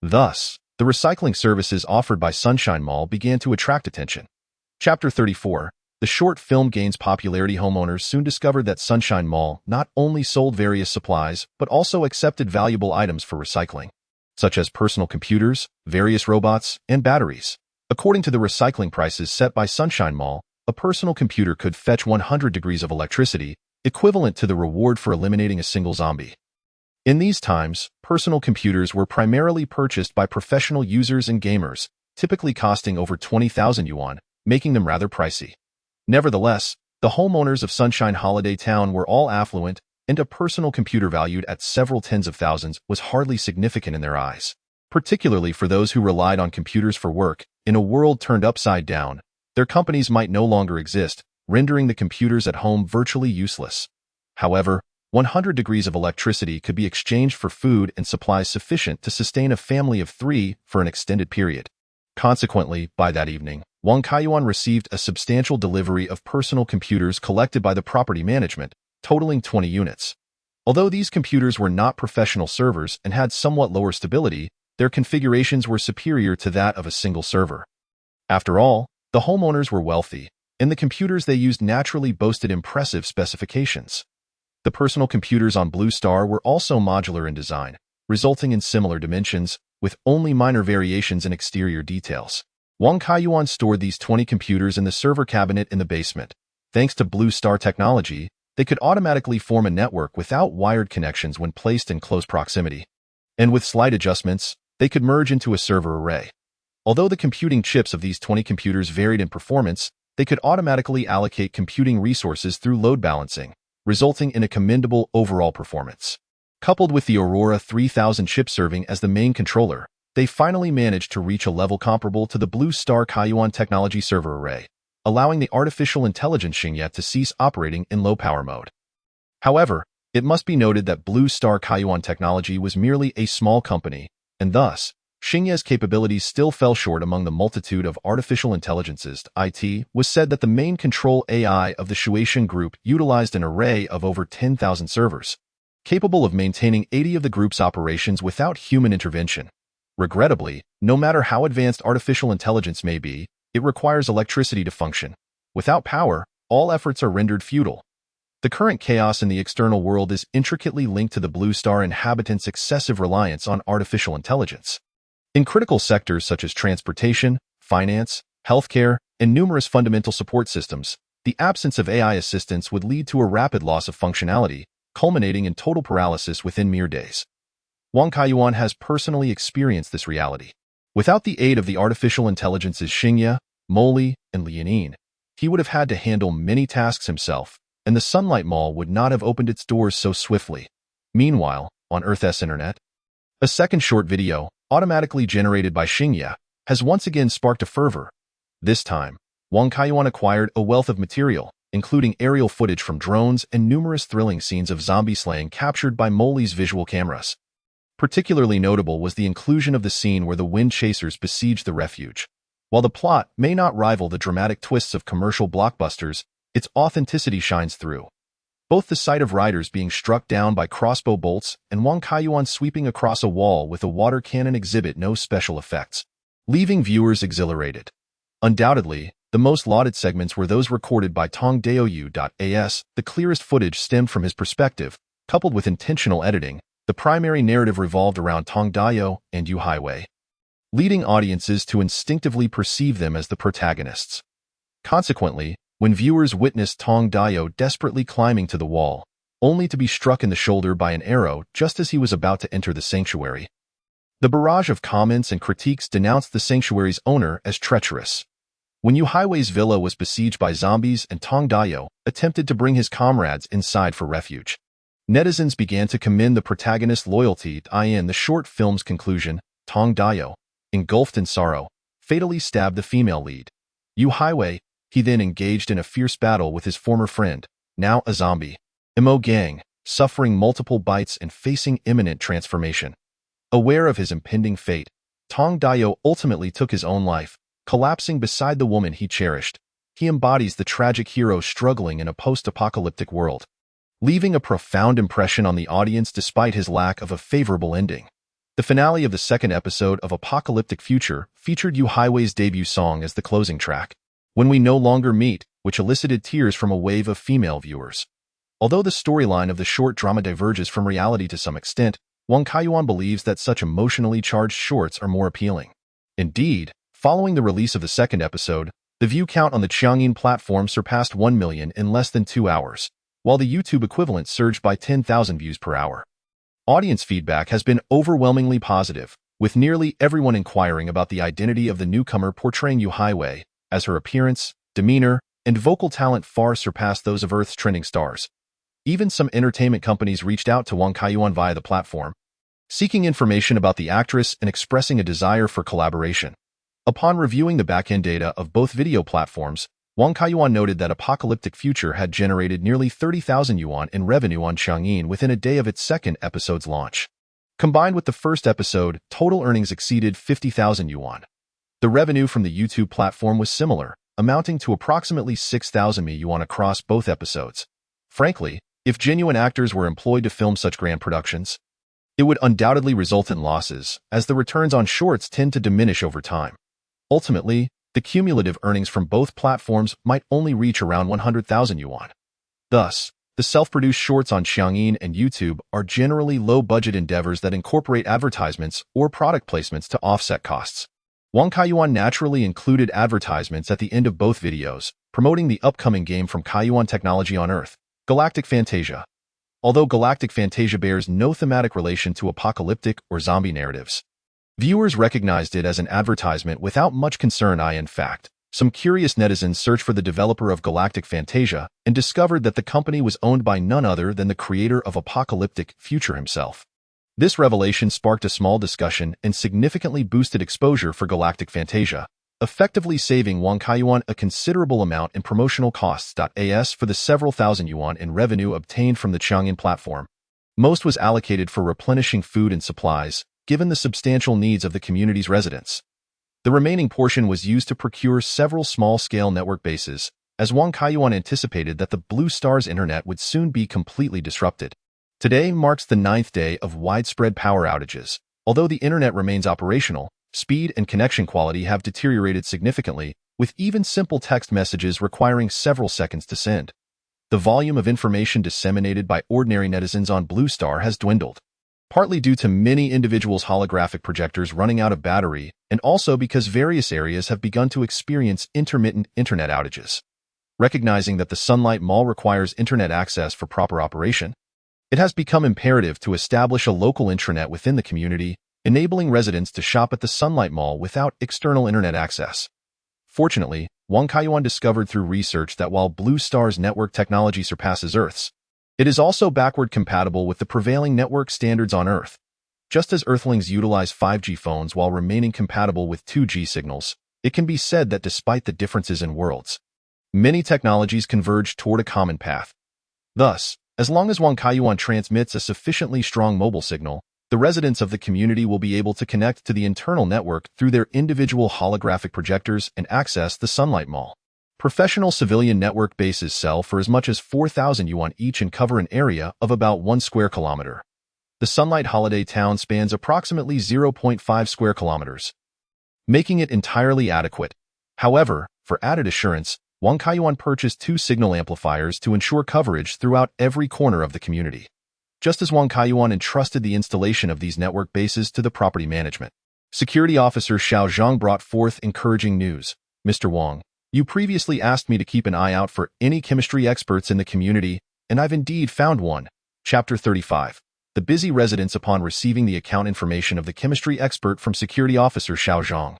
Thus, the recycling services offered by Sunshine Mall began to attract attention. Chapter 34. The short film gains popularity. Homeowners soon discovered that Sunshine Mall not only sold various supplies, but also accepted valuable items for recycling, such as personal computers, various robots, and batteries. According to the recycling prices set by Sunshine Mall, a personal computer could fetch 100 degrees of electricity, equivalent to the reward for eliminating a single zombie. In these times, personal computers were primarily purchased by professional users and gamers, typically costing over 20,000 yuan, making them rather pricey. Nevertheless, the homeowners of Sunshine Holiday Town were all affluent, and a personal computer valued at several tens of thousands was hardly significant in their eyes. Particularly for those who relied on computers for work, in a world turned upside down, their companies might no longer exist, rendering the computers at home virtually useless. However, 100 degrees of electricity could be exchanged for food and supplies sufficient to sustain a family of 3 for an extended period. Consequently, by that evening, Wang Kaiyuan received a substantial delivery of personal computers collected by the property management, totaling 20 units. Although these computers were not professional servers and had somewhat lower stability, their configurations were superior to that of a single server. After all, the homeowners were wealthy, and the computers they used naturally boasted impressive specifications. The personal computers on Blue Star were also modular in design, resulting in similar dimensions, with only minor variations in exterior details. Wang Kaiyuan stored these 20 computers in the server cabinet in the basement. Thanks to Blue Star technology, they could automatically form a network without wired connections when placed in close proximity. And with slight adjustments, they could merge into a server array. Although the computing chips of these 20 computers varied in performance, they could automatically allocate computing resources through load balancing, resulting in a commendable overall performance. Coupled with the Aurora 3000 chip serving as the main controller, they finally managed to reach a level comparable to the Blue Star Kaiyuan technology server array, allowing the artificial intelligence Xingye to cease operating in low-power mode. However, it must be noted that Blue Star Kaiyuan technology was merely a small company, and thus, Xingye's capabilities still fell short among the multitude of artificial intelligences. It was said that the main control AI of the Shueishan Group utilized an array of over 10,000 servers, capable of maintaining 80 of the group's operations without human intervention. Regrettably, no matter how advanced artificial intelligence may be, it requires electricity to function. Without power, all efforts are rendered futile. The current chaos in the external world is intricately linked to the Blue Star inhabitants' excessive reliance on artificial intelligence. In critical sectors such as transportation, finance, healthcare, and numerous fundamental support systems, the absence of AI assistance would lead to a rapid loss of functionality, culminating in total paralysis within mere days. Wang Kaiyuan has personally experienced this reality. Without the aid of the artificial intelligences Xingye, Moli, and Lianin, he would have had to handle many tasks himself, and the Sunlight Mall would not have opened its doors so swiftly. Meanwhile, on Earth's internet, a second short video, automatically generated by Xingye, has once again sparked a fervor. This time, Wang Kaiyuan acquired a wealth of material, including aerial footage from drones and numerous thrilling scenes of zombie slaying captured by Moli's visual cameras. Particularly notable was the inclusion of the scene where the wind chasers besieged the refuge. While the plot may not rival the dramatic twists of commercial blockbusters, its authenticity shines through. Both the sight of riders being struck down by crossbow bolts and Wang Kaiyuan sweeping across a wall with a water cannon exhibit no special effects, leaving viewers exhilarated. Undoubtedly, the most lauded segments were those recorded by Tong Daoyu.as. The clearest footage stemmed from his perspective, coupled with intentional editing. The primary narrative revolved around Tong Dayo and Yu Highway, leading audiences to instinctively perceive them as the protagonists. Consequently, when viewers witnessed Tong Dayo desperately climbing to the wall, only to be struck in the shoulder by an arrow just as he was about to enter the sanctuary, the barrage of comments and critiques denounced the sanctuary's owner as treacherous. When Yu Highway's villa was besieged by zombies and Tong Dayo attempted to bring his comrades inside for refuge, netizens began to commend the protagonist's loyalty. In the short film's conclusion, Tong Dayo, engulfed in sorrow, fatally stabbed the female lead, Yu Highway. He then engaged in a fierce battle with his former friend, now a zombie, Imo Gang, suffering multiple bites and facing imminent transformation. Aware of his impending fate, Tong Dayo ultimately took his own life, collapsing beside the woman he cherished. He embodies the tragic hero struggling in a post-apocalyptic world, leaving a profound impression on the audience despite his lack of a favorable ending. The finale of the second episode of Apocalyptic Future featured Yu Highway's debut song as the closing track, When We No Longer Meet, which elicited tears from a wave of female viewers. Although the storyline of the short drama diverges from reality to some extent, Wang Kaiyuan believes that such emotionally charged shorts are more appealing. Indeed, following the release of the second episode, the view count on the Qiangyin platform surpassed 1 million in less than 2 hours, while the YouTube equivalent surged by 10,000 views per hour. Audience feedback has been overwhelmingly positive, with nearly everyone inquiring about the identity of the newcomer portraying Yu Highway, as her appearance, demeanor, and vocal talent far surpassed those of Earth's trending stars. Even some entertainment companies reached out to Wang Kaiyuan via the platform, seeking information about the actress and expressing a desire for collaboration. Upon reviewing the back-end data of both video platforms, Wang Kaiyuan noted that Apocalyptic Future had generated nearly 30,000 yuan in revenue on Qiangyin within a day of its second episode's launch. Combined with the first episode, total earnings exceeded 50,000 yuan. The revenue from the YouTube platform was similar, amounting to approximately 6,000 yuan across both episodes. Frankly, if genuine actors were employed to film such grand productions, it would undoubtedly result in losses, as the returns on shorts tend to diminish over time. Ultimately, the cumulative earnings from both platforms might only reach around 100,000 yuan. Thus, the self-produced shorts on Qiangyin and YouTube are generally low-budget endeavors that incorporate advertisements or product placements to offset costs. Wang Kaiyuan naturally included advertisements at the end of both videos, promoting the upcoming game from Kaiyuan Technology on Earth, Galactic Fantasia. Although Galactic Fantasia bears no thematic relation to apocalyptic or zombie narratives, viewers recognized it as an advertisement without much concern. In fact, some curious netizens searched for the developer of Galactic Fantasia and discovered that the company was owned by none other than the creator of Apocalyptic Future himself. This revelation sparked a small discussion and significantly boosted exposure for Galactic Fantasia, effectively saving Wang Kaiyuan a considerable amount in promotional costs. As for the several thousand yuan in revenue obtained from the Qiangyin platform, most was allocated for replenishing food and supplies, given the substantial needs of the community's residents. The remaining portion was used to procure several small-scale network bases, as Wang Kaiyuan anticipated that the Blue Star's internet would soon be completely disrupted. Today marks the 9th day of widespread power outages. Although the internet remains operational, speed and connection quality have deteriorated significantly, with even simple text messages requiring several seconds to send. The volume of information disseminated by ordinary netizens on Blue Star has dwindled, partly due to many individuals' holographic projectors running out of battery, and also because various areas have begun to experience intermittent internet outages. Recognizing that the Sunlight Mall requires internet access for proper operation, It has become imperative to establish a local intranet within the community, enabling residents to shop at the Sunlight Mall without external internet access. Fortunately, Wang Kaiyuan discovered through research that while Blue Star's network technology surpasses Earth's, it is also backward compatible with the prevailing network standards on Earth. Just as Earthlings utilize 5G phones while remaining compatible with 2G signals, it can be said that despite the differences in worlds, many technologies converge toward a common path. Thus, as long as Wang Kaiyuan transmits a sufficiently strong mobile signal, the residents of the community will be able to connect to the internal network through their individual holographic projectors and access the Sunlight Mall. Professional civilian network bases sell for as much as 4,000 yuan each and cover an area of about 1 square kilometer. The Sunlight Holiday Town spans approximately 0.5 square kilometers, making it entirely adequate. However, for added assurance, Wang Kaiyuan purchased 2 signal amplifiers to ensure coverage throughout every corner of the community. Just as Wang Kaiyuan entrusted the installation of these network bases to the property management, Security Officer Xiao Zhang brought forth encouraging news. Mr. Wang, you previously asked me to keep an eye out for any chemistry experts in the community, and I've indeed found one. Chapter 35. The busy residents upon receiving the account information of the chemistry expert from Security Officer Xiao Zhang,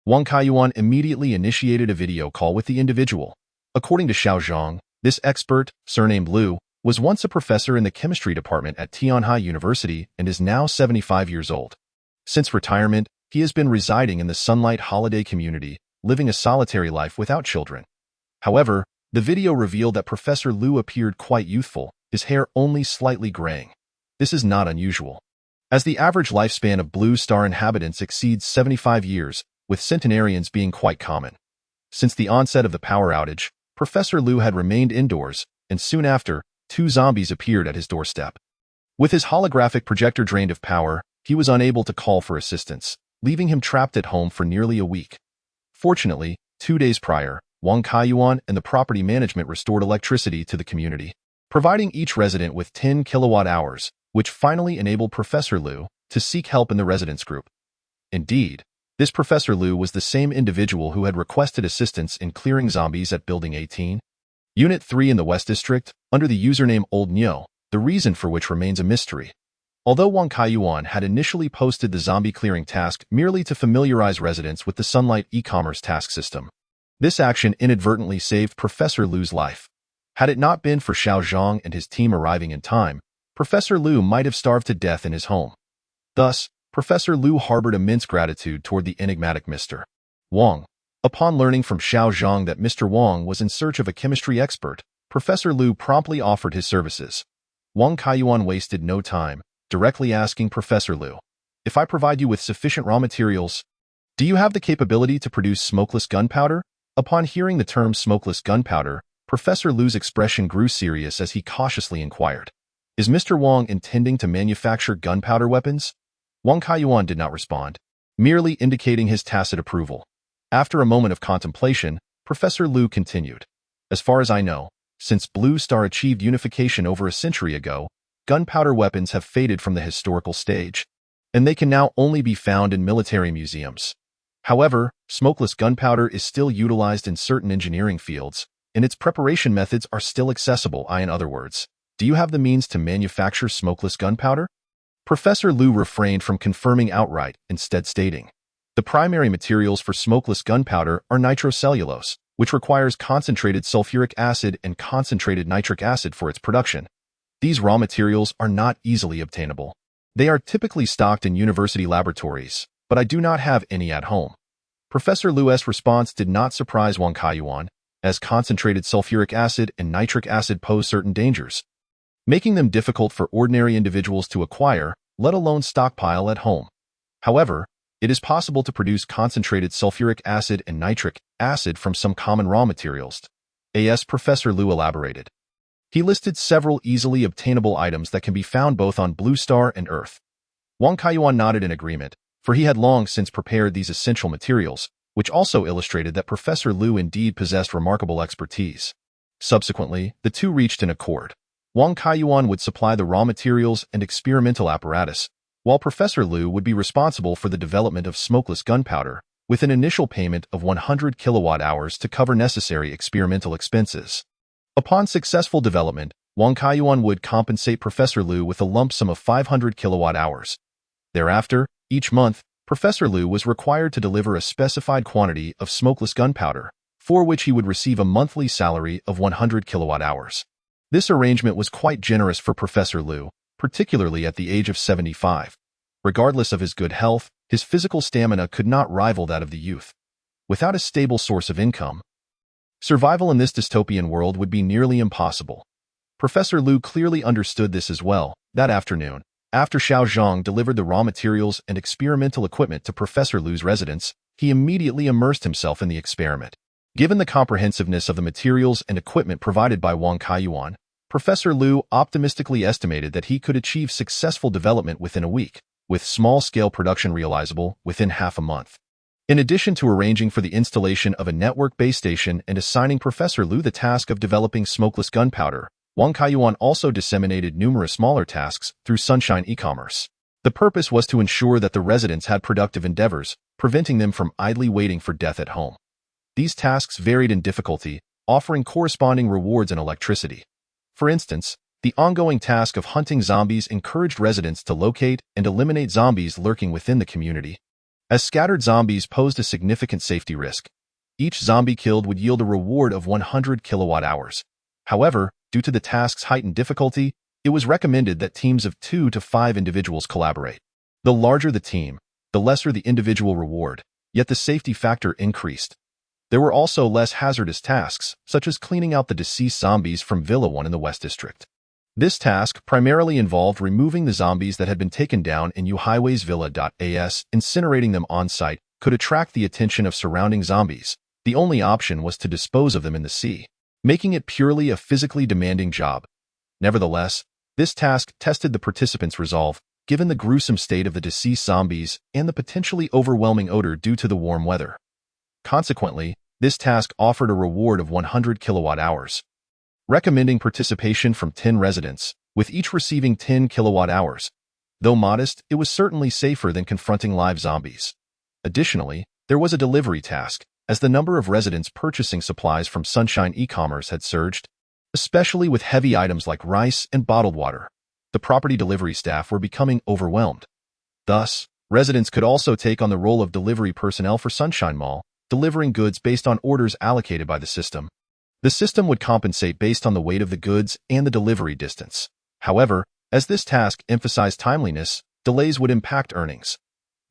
Wang Kaiyuan immediately initiated a video call with the individual. According to Xiao Zhang, this expert, surnamed Liu, was once a professor in the chemistry department at Tianhai University and is now 75 years old. Since retirement, he has been residing in the Sunlight Holiday community, living a solitary life without children. However, the video revealed that Professor Liu appeared quite youthful, his hair only slightly graying. This is not unusual, as the average lifespan of Blue Star inhabitants exceeds 75 years, with centenarians being quite common. Since the onset of the power outage, Professor Liu had remained indoors, and soon after, 2 zombies appeared at his doorstep. With his holographic projector drained of power, he was unable to call for assistance, leaving him trapped at home for nearly a week. Fortunately, 2 days prior, Wang Kaiyuan and the property management restored electricity to the community, providing each resident with 10 kilowatt-hours, which finally enabled Professor Liu to seek help in the residents group. Indeed, this Professor Liu was the same individual who had requested assistance in clearing zombies at Building 18, Unit 3 in the West District, under the username Old Nyo, the reason for which remains a mystery. Although Wang Kaiyuan had initially posted the zombie clearing task merely to familiarize residents with the Sunlight e-commerce task system, this action inadvertently saved Professor Liu's life. Had it not been for Xiao Zhang and his team arriving in time, Professor Liu might have starved to death in his home. Thus, Professor Liu harbored immense gratitude toward the enigmatic Mr. Wang. Upon learning from Xiao Zhang that Mr. Wang was in search of a chemistry expert, Professor Liu promptly offered his services. Wang Kaiyuan wasted no time, directly asking Professor Liu, "If I provide you with sufficient raw materials, do you have the capability to produce smokeless gunpowder?" Upon hearing the term smokeless gunpowder, Professor Liu's expression grew serious as he cautiously inquired, "Is Mr. Wang intending to manufacture gunpowder weapons?" Wang Kaiyuan did not respond, merely indicating his tacit approval. After a moment of contemplation, Professor Liu continued, "As far as I know, since Blue Star achieved unification over a century ago, gunpowder weapons have faded from the historical stage, and they can now only be found in military museums. However, smokeless gunpowder is still utilized in certain engineering fields, and its preparation methods are still accessible. In other words, do you have the means to manufacture smokeless gunpowder?" Professor Liu refrained from confirming outright, instead stating, "The primary materials for smokeless gunpowder are nitrocellulose, which requires concentrated sulfuric acid and concentrated nitric acid for its production. These raw materials are not easily obtainable. They are typically stocked in university laboratories, but I do not have any at home." Professor Liu's response did not surprise Wang Kaiyuan, as concentrated sulfuric acid and nitric acid pose certain dangers, making them difficult for ordinary individuals to acquire, let alone stockpile at home. However, it is possible to produce concentrated sulfuric acid and nitric acid from some common raw materials. As Professor Liu elaborated, he listed several easily obtainable items that can be found both on Blue Star and Earth. Wang Kaiyuan nodded in agreement, for he had long since prepared these essential materials, which also illustrated that Professor Liu indeed possessed remarkable expertise. Subsequently, the two reached an accord. Wang Kaiyuan would supply the raw materials and experimental apparatus, while Professor Liu would be responsible for the development of smokeless gunpowder, with an initial payment of 100 kilowatt-hours to cover necessary experimental expenses. Upon successful development, Wang Kaiyuan would compensate Professor Liu with a lump sum of 500 kilowatt-hours. Thereafter, each month, Professor Liu was required to deliver a specified quantity of smokeless gunpowder, for which he would receive a monthly salary of 100 kilowatt-hours. This arrangement was quite generous for Professor Liu, particularly at the age of 75. Regardless of his good health, his physical stamina could not rival that of the youth. Without a stable source of income, survival in this dystopian world would be nearly impossible. Professor Liu clearly understood this as well. That afternoon, after Xiao Zhang delivered the raw materials and experimental equipment to Professor Liu's residence, he immediately immersed himself in the experiment. Given the comprehensiveness of the materials and equipment provided by Wang Kaiyuan, Professor Liu optimistically estimated that he could achieve successful development within a week, with small-scale production realizable within half a month. In addition to arranging for the installation of a network base station and assigning Professor Liu the task of developing smokeless gunpowder, Wang Kaiyuan also disseminated numerous smaller tasks through Sunshine e-commerce. The purpose was to ensure that the residents had productive endeavors, preventing them from idly waiting for death at home. These tasks varied in difficulty, offering corresponding rewards in electricity. For instance, the ongoing task of hunting zombies encouraged residents to locate and eliminate zombies lurking within the community. As scattered zombies posed a significant safety risk, each zombie killed would yield a reward of 100 kilowatt-hours. However, due to the task's heightened difficulty, it was recommended that teams of 2 to 5 individuals collaborate. The larger the team, the lesser the individual reward, yet the safety factor increased. There were also less hazardous tasks, such as cleaning out the deceased zombies from Villa 1 in the West District. This task primarily involved removing the zombies that had been taken down in Uhiwei's Villa.as. Incinerating them on-site could attract the attention of surrounding zombies. The only option was to dispose of them in the sea, making it purely a physically demanding job. Nevertheless, this task tested the participants' resolve, given the gruesome state of the deceased zombies and the potentially overwhelming odor due to the warm weather. Consequently, this task offered a reward of 100 kilowatt-hours, recommending participation from 10 residents, with each receiving 10 kilowatt-hours. Though modest, it was certainly safer than confronting live zombies. Additionally, there was a delivery task, as the number of residents purchasing supplies from Sunshine e-commerce had surged, especially with heavy items like rice and bottled water. The property delivery staff were becoming overwhelmed. Thus, residents could also take on the role of delivery personnel for Sunshine Mall, delivering goods based on orders allocated by the system. The system would compensate based on the weight of the goods and the delivery distance. However, as this task emphasized timeliness, delays would impact earnings.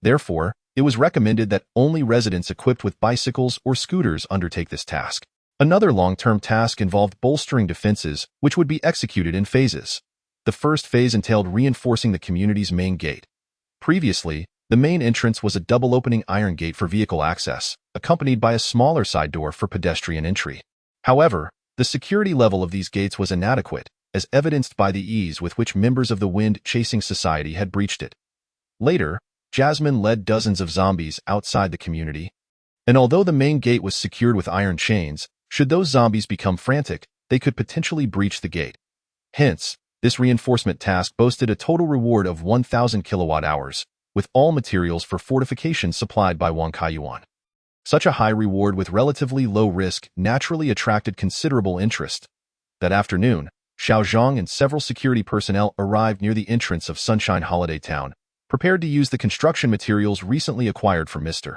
Therefore, it was recommended that only residents equipped with bicycles or scooters undertake this task. Another long-term task involved bolstering defenses, which would be executed in phases. The first phase entailed reinforcing the community's main gate. Previously, the main entrance was a double-opening iron gate for vehicle access, accompanied by a smaller side door for pedestrian entry. However, the security level of these gates was inadequate, as evidenced by the ease with which members of the Wind-Chasing Society had breached it. Later, Jasmine led dozens of zombies outside the community, and although the main gate was secured with iron chains, should those zombies become frantic, they could potentially breach the gate. Hence, this reinforcement task boasted a total reward of 1,000 kilowatt-hours, with all materials for fortification supplied by Wang Kaiyuan. Such a high reward with relatively low risk naturally attracted considerable interest. That afternoon, Xiao Zhang and several security personnel arrived near the entrance of Sunshine Holiday Town, prepared to use the construction materials recently acquired from Mr.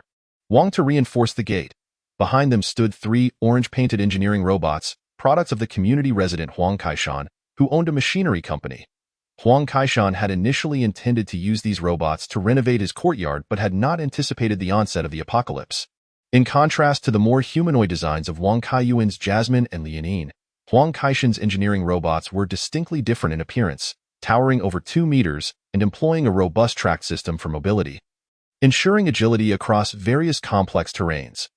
Wang to reinforce the gate. Behind them stood 3 orange-painted engineering robots, products of the community resident Huang Kaishan, who owned a machinery company. Huang Kaishan had initially intended to use these robots to renovate his courtyard but had not anticipated the onset of the apocalypse. In contrast to the more humanoid designs of Wang Kaiyuan's Jasmine and Lianin, Huang Kaishan's engineering robots were distinctly different in appearance, towering over 2 meters and employing a robust track system for mobility, ensuring agility across various complex terrains.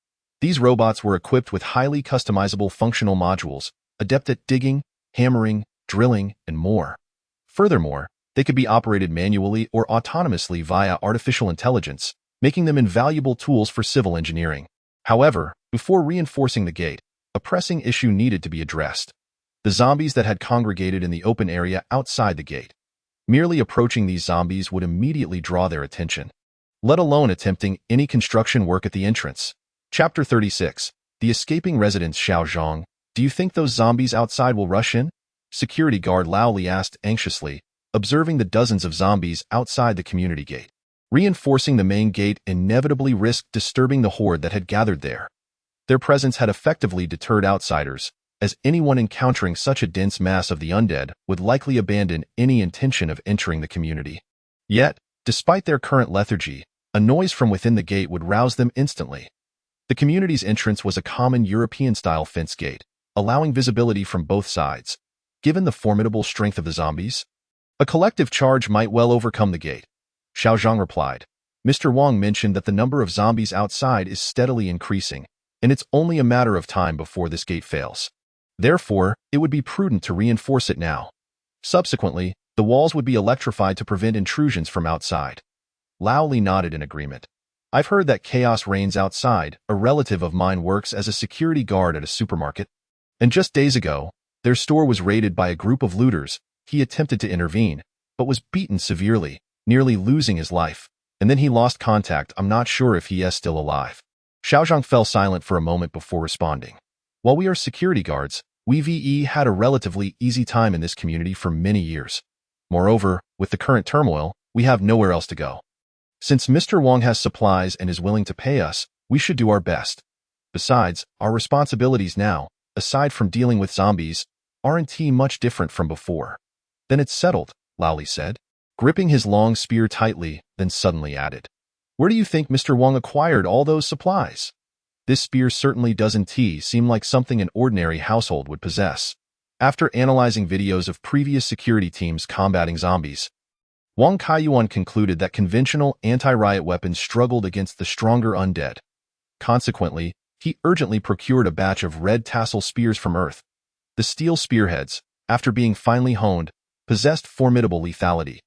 These robots were equipped with highly customizable functional modules, adept at digging, hammering, drilling, and more. Furthermore, they could be operated manually or autonomously via artificial intelligence, making them invaluable tools for civil engineering. However, before reinforcing the gate, a pressing issue needed to be addressed: the zombies that had congregated in the open area outside the gate. Merely approaching these zombies would immediately draw their attention, let alone attempting any construction work at the entrance. Chapter 36. The Escaping Residents. Xiao Zhang, do you think those zombies outside will rush in? Security guard Lao Li asked anxiously, observing the dozens of zombies outside the community gate. Reinforcing the main gate inevitably risked disturbing the horde that had gathered there. Their presence had effectively deterred outsiders, as anyone encountering such a dense mass of the undead would likely abandon any intention of entering the community. Yet, despite their current lethargy, a noise from within the gate would rouse them instantly. The community's entrance was a common European-style fence gate, allowing visibility from both sides. Given the formidable strength of the zombies, a collective charge might well overcome the gate. Xiao Zhang replied. Mr. Wang mentioned that the number of zombies outside is steadily increasing, and it's only a matter of time before this gate fails. Therefore, it would be prudent to reinforce it now. Subsequently, the walls would be electrified to prevent intrusions from outside. Lao Li nodded in agreement. I've heard that Chaos reigns outside. A relative of mine works as a security guard at a supermarket. And just days ago, their store was raided by a group of looters. He attempted to intervene, but was beaten severely, nearly losing his life. And then he lost contact. I'm not sure if he is still alive. Xiao Zhang fell silent for a moment before responding. While we are security guards, we've had a relatively easy time in this community for many years. Moreover, with the current turmoil, we have nowhere else to go. Since Mr. Wang has supplies and is willing to pay us, we should do our best. Besides, our responsibilities now, aside from dealing with zombies, aren't much different from before. Then it's settled, Lao Li said, gripping his long spear tightly, then suddenly added. Where do you think Mr. Wang acquired all those supplies? This spear certainly doesn't seem like something an ordinary household would possess. After analyzing videos of previous security teams combating zombies, Wang Kaiyuan concluded that conventional anti-riot weapons struggled against the stronger undead. Consequently, he urgently procured a batch of red tassel spears from Earth. The steel spearheads, after being finely honed, possessed formidable lethality.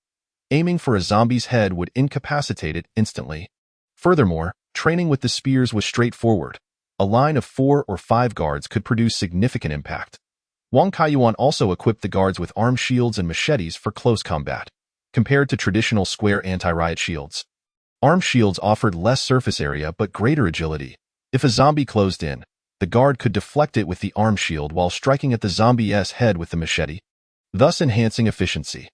Aiming for a zombie's head would incapacitate it instantly. Furthermore, training with the spears was straightforward. A line of 4 or 5 guards could produce significant impact. Wang Kaiyuan also equipped the guards with arm shields and machetes for close combat. Compared to traditional square anti-riot shields, arm shields offered less surface area but greater agility. If a zombie closed in, the guard could deflect it with the arm shield while striking at the zombie's head with the machete, thus enhancing efficiency.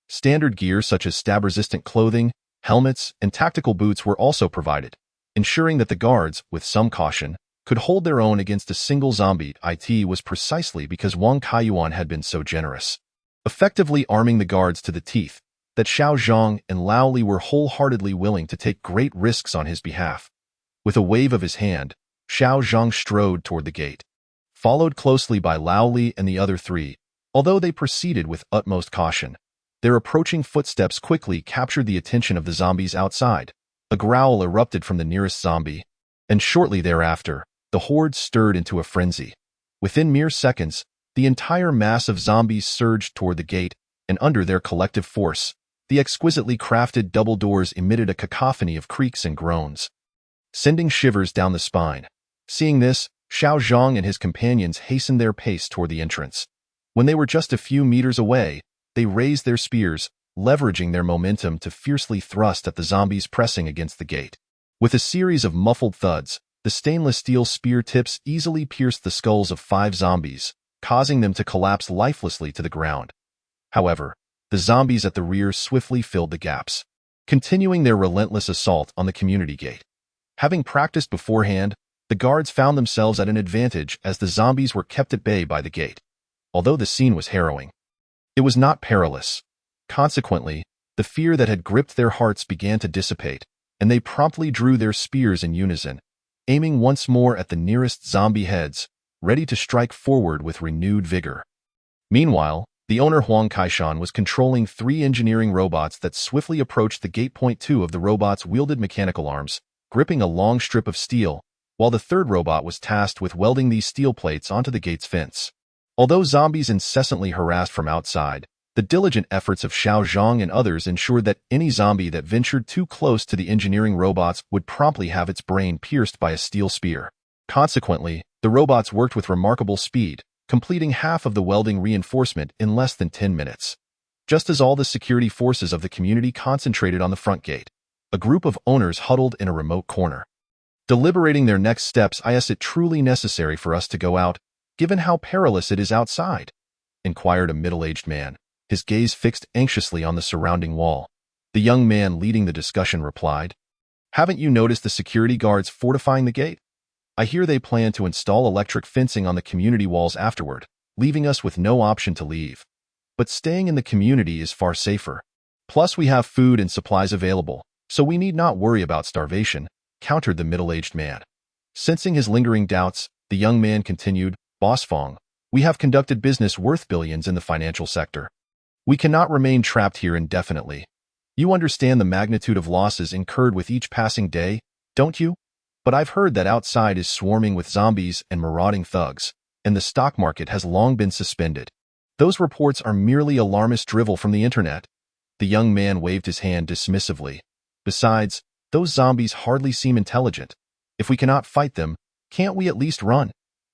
Standard gear such as stab-resistant clothing, helmets, and tactical boots were also provided, ensuring that the guards, with some caution, could hold their own against a single zombie. It was precisely because Wang Kaiyuan had been so generous, effectively arming the guards to the teeth, that Xiao Zhang and Lao Li were wholeheartedly willing to take great risks on his behalf. With a wave of his hand, Xiao Zhang strode toward the gate, followed closely by Lao Li and the other 3. Although they proceeded with utmost caution, their approaching footsteps quickly captured the attention of the zombies outside. A growl erupted from the nearest zombie, and shortly thereafter, the horde stirred into a frenzy. Within mere seconds, the entire mass of zombies surged toward the gate, and under their collective force, the exquisitely crafted double doors emitted a cacophony of creaks and groans, sending shivers down the spine. Seeing this, Xiao Zhang and his companions hastened their pace toward the entrance. When they were just a few meters away, they raised their spears, leveraging their momentum to fiercely thrust at the zombies pressing against the gate. With a series of muffled thuds, the stainless steel spear tips easily pierced the skulls of 5 zombies, causing them to collapse lifelessly to the ground. However, the zombies at the rear swiftly filled the gaps, continuing their relentless assault on the community gate. Having practiced beforehand, the guards found themselves at an advantage as the zombies were kept at bay by the gate. Although the scene was harrowing, it was not perilous. Consequently, the fear that had gripped their hearts began to dissipate, and they promptly drew their spears in unison, aiming once more at the nearest zombie heads, ready to strike forward with renewed vigor. Meanwhile, the owner Huang Kaishan was controlling 3 engineering robots that swiftly approached the gate. 2 of the robots wielded mechanical arms, gripping a long strip of steel, while the 3rd robot was tasked with welding these steel plates onto the gate's fence. Although zombies incessantly harassed from outside, the diligent efforts of Xiao Zhang and others ensured that any zombie that ventured too close to the engineering robots would promptly have its brain pierced by a steel spear. Consequently, the robots worked with remarkable speed, completing half of the welding reinforcement in less than 10 minutes. Just as all the security forces of the community concentrated on the front gate, a group of owners huddled in a remote corner, deliberating their next steps. Is it truly necessary for us to go out, given how perilous it is outside? inquired a middle-aged man, his gaze fixed anxiously on the surrounding wall. The young man leading the discussion replied, "Haven't you noticed the security guards fortifying the gate? I hear they plan to install electric fencing on the community walls afterward, leaving us with no option to leave. But staying in the community is far safer. Plus, we have food and supplies available, so we need not worry about starvation," countered the middle-aged man. Sensing his lingering doubts, the young man continued, "Boss Fong, we have conducted business worth billions in the financial sector. We cannot remain trapped here indefinitely. You understand the magnitude of losses incurred with each passing day, don't you? But I've heard that outside is swarming with zombies and marauding thugs, and the stock market has long been suspended. Those reports are merely alarmist drivel from the internet." The young man waved his hand dismissively. "Besides, those zombies hardly seem intelligent. If we cannot fight them, can't we at least run?"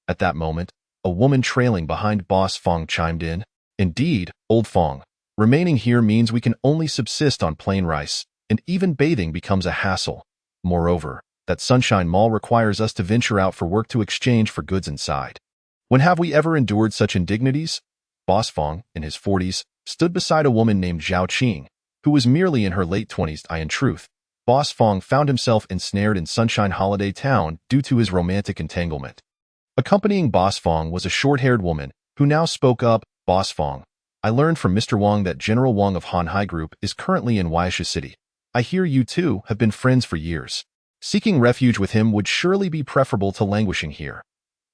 At that moment, a woman trailing behind Boss Fong chimed in. "Indeed, old Fong. Remaining here means we can only subsist on plain rice, and even bathing becomes a hassle. Moreover, that Sunshine Mall requires us to venture out for work to exchange for goods inside. When have we ever endured such indignities?" Boss Fong, in his 40s, stood beside a woman named Zhao Qing, who was merely in her late 20s. In truth, Boss Fong found himself ensnared in Sunshine Holiday Town due to his romantic entanglement. Accompanying Boss Fong was a short-haired woman, who now spoke up. "Boss Fong, I learned from Mr. Wang that General Wang of Hanhai Group is currently in Waisha City. I hear you two have been friends for years. Seeking refuge with him would surely be preferable to languishing here."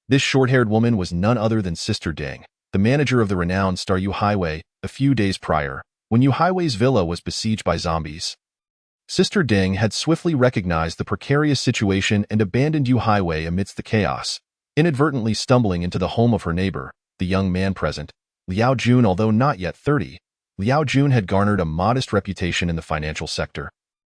This short-haired woman was none other than Sister Deng, the manager of the renowned Star Yu Highway, a few days prior, when Yu Highway's villa was besieged by zombies. Sister Deng had swiftly recognized the precarious situation and abandoned Yu Highway amidst the chaos, inadvertently stumbling into the home of her neighbor, the young man present, Liao Jun. Although not yet 30, Liao Jun had garnered a modest reputation in the financial sector.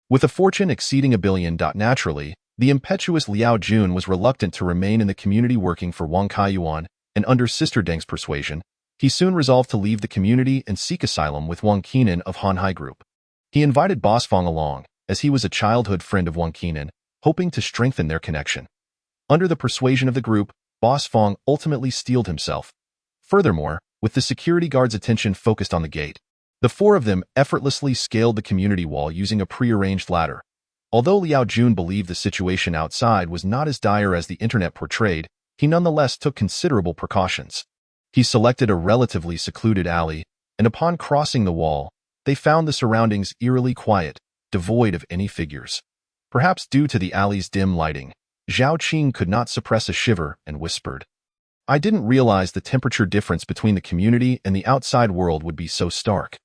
With a fortune exceeding $1 billion, naturally, the impetuous Liao Jun was reluctant to remain in the community working for Wang Kaiyuan, and under Sister Deng's persuasion, he soon resolved to leave the community and seek asylum with Wang Qinan of Hanhai Group. He invited Boss Fong along, as he was a childhood friend of Wang Qinan, hoping to strengthen their connection. Under the persuasion of the group, Boss Fong ultimately steeled himself. Furthermore, with the security guards' attention focused on the gate, the four of them effortlessly scaled the community wall using a prearranged ladder. Although Liao Jun believed the situation outside was not as dire as the internet portrayed, he nonetheless took considerable precautions. He selected a relatively secluded alley, and upon crossing the wall, they found the surroundings eerily quiet, devoid of any figures. Perhaps due to the alley's dim lighting, Zhao Qing could not suppress a shiver and whispered, "I didn't realize the temperature difference between the community and the outside world would be so stark."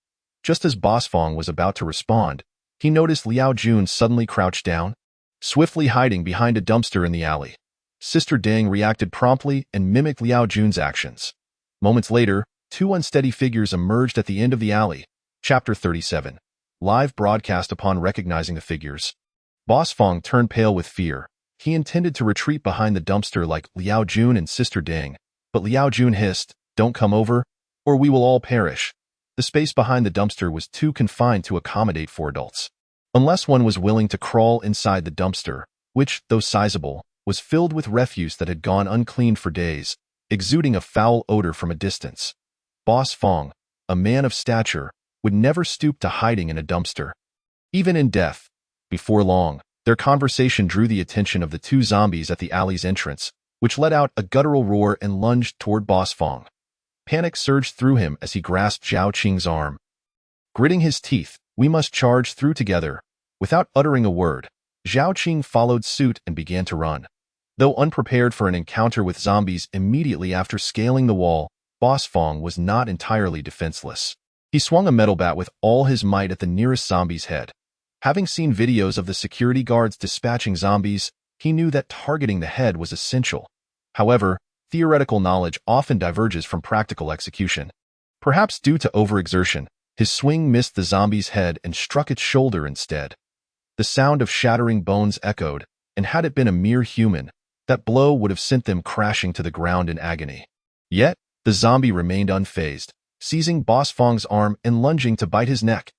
Just as Boss Fong was about to respond, he noticed Liao Jun suddenly crouched down, swiftly hiding behind a dumpster in the alley. Sister Deng reacted promptly and mimicked Liao Jun's actions. Moments later, two unsteady figures emerged at the end of the alley. Chapter 37. Live broadcast. Upon recognizing the figures, Boss Fong turned pale with fear. He intended to retreat behind the dumpster like Liao Jun and Sister Deng, but Liao Jun hissed, "Don't come over, or we will all perish." The space behind the dumpster was too confined to accommodate 4 adults. Unless one was willing to crawl inside the dumpster, which, though sizable, was filled with refuse that had gone uncleaned for days, exuding a foul odor from a distance. Boss Fong, a man of stature, would never stoop to hiding in a dumpster. Even in death. Before long, their conversation drew the attention of the 2 zombies at the alley's entrance, which let out a guttural roar and lunged toward Boss Fong. Panic surged through him as he grasped Zhao Qing's arm. Gritting his teeth, "We must charge through together." Without uttering a word, Zhao Qing followed suit and began to run. Though unprepared for an encounter with zombies immediately after scaling the wall, Boss Fong was not entirely defenseless. He swung a metal bat with all his might at the nearest zombie's head. Having seen videos of the security guards dispatching zombies, he knew that targeting the head was essential. However, theoretical knowledge often diverges from practical execution. Perhaps due to overexertion, his swing missed the zombie's head and struck its shoulder instead. The sound of shattering bones echoed, and had it been a mere human, that blow would have sent them crashing to the ground in agony. Yet, the zombie remained unfazed, seizing Boss Fong's arm and lunging to bite his neck.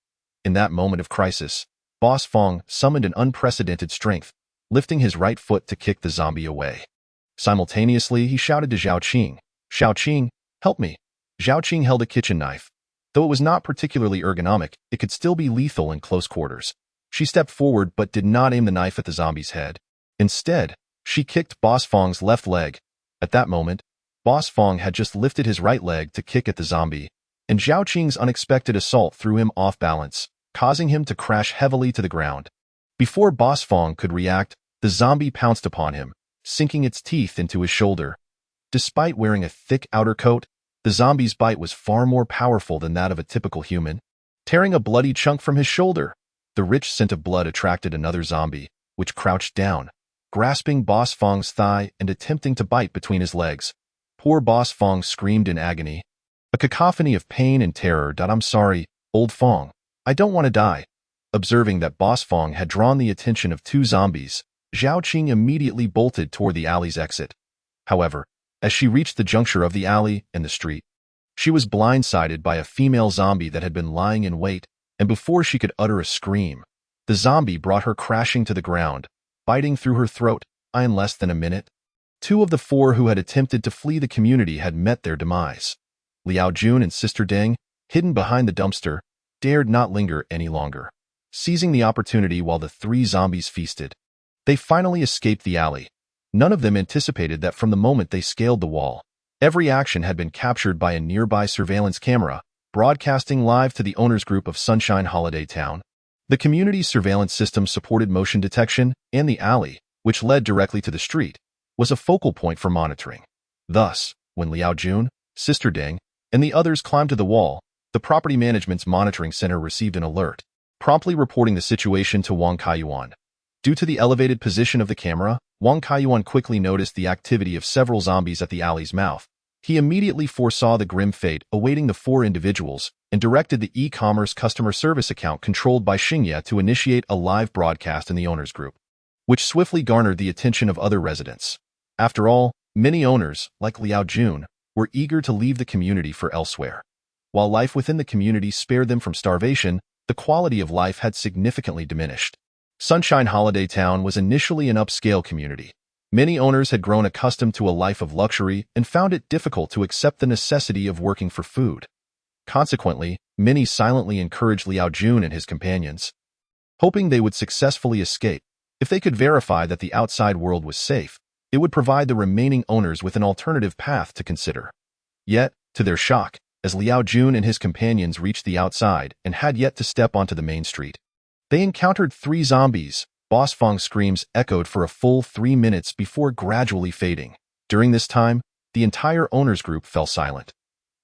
In that moment of crisis, Boss Fong summoned an unprecedented strength, lifting his right foot to kick the zombie away. Simultaneously, he shouted to Zhao Qing, "Zhao Qing, help me." Zhao Qing held a kitchen knife. Though it was not particularly ergonomic, it could still be lethal in close quarters. She stepped forward but did not aim the knife at the zombie's head. Instead, she kicked Boss Fong's left leg. At that moment, Boss Fong had just lifted his right leg to kick at the zombie, and Zhao Qing's unexpected assault threw him off balance, causing him to crash heavily to the ground. Before Boss Fong could react, the zombie pounced upon him, sinking its teeth into his shoulder. Despite wearing a thick outer coat, the zombie's bite was far more powerful than that of a typical human. Tearing a bloody chunk from his shoulder, the rich scent of blood attracted another zombie, which crouched down, grasping Boss Fong's thigh and attempting to bite between his legs. Poor Boss Fong screamed in agony. A cacophony of pain and terror. "I'm sorry, old Fong. I don't want to die." Observing that Boss Fong had drawn the attention of two zombies, Zhao Qing immediately bolted toward the alley's exit. However, as she reached the juncture of the alley and the street, she was blindsided by a female zombie that had been lying in wait, and before she could utter a scream, the zombie brought her crashing to the ground, biting through her throat. In less than a minute, 2 of the 4 who had attempted to flee the community had met their demise. Liao Jun and Sister Deng, hidden behind the dumpster, dared not linger any longer. Seizing the opportunity while the 3 zombies feasted, they finally escaped the alley. None of them anticipated that from the moment they scaled the wall, every action had been captured by a nearby surveillance camera, broadcasting live to the owners group of Sunshine Holiday Town. The community's surveillance system supported motion detection, and the alley, which led directly to the street, was a focal point for monitoring. Thus, when Liao Jun, Sister Deng, and the others climbed to the wall, the property management's monitoring center received an alert, promptly reporting the situation to Wang Kaiyuan. Due to the elevated position of the camera, Wang Kaiyuan quickly noticed the activity of several zombies at the alley's mouth. He immediately foresaw the grim fate awaiting the 4 individuals and directed the e-commerce customer service account controlled by Xingye to initiate a live broadcast in the owners group, which swiftly garnered the attention of other residents. After all, many owners, like Liao Jun, were eager to leave the community for elsewhere. While life within the community spared them from starvation, the quality of life had significantly diminished. Sunshine Holiday Town was initially an upscale community. Many owners had grown accustomed to a life of luxury and found it difficult to accept the necessity of working for food. Consequently, many silently encouraged Liao Jun and his companions, hoping they would successfully escape. If they could verify that the outside world was safe, it would provide the remaining owners with an alternative path to consider. Yet, to their shock, as Liao Jun and his companions reached the outside and had yet to step onto the main street, they encountered 3 zombies. Boss Fong's screams echoed for a full 3 minutes before gradually fading. During this time, the entire owners group fell silent.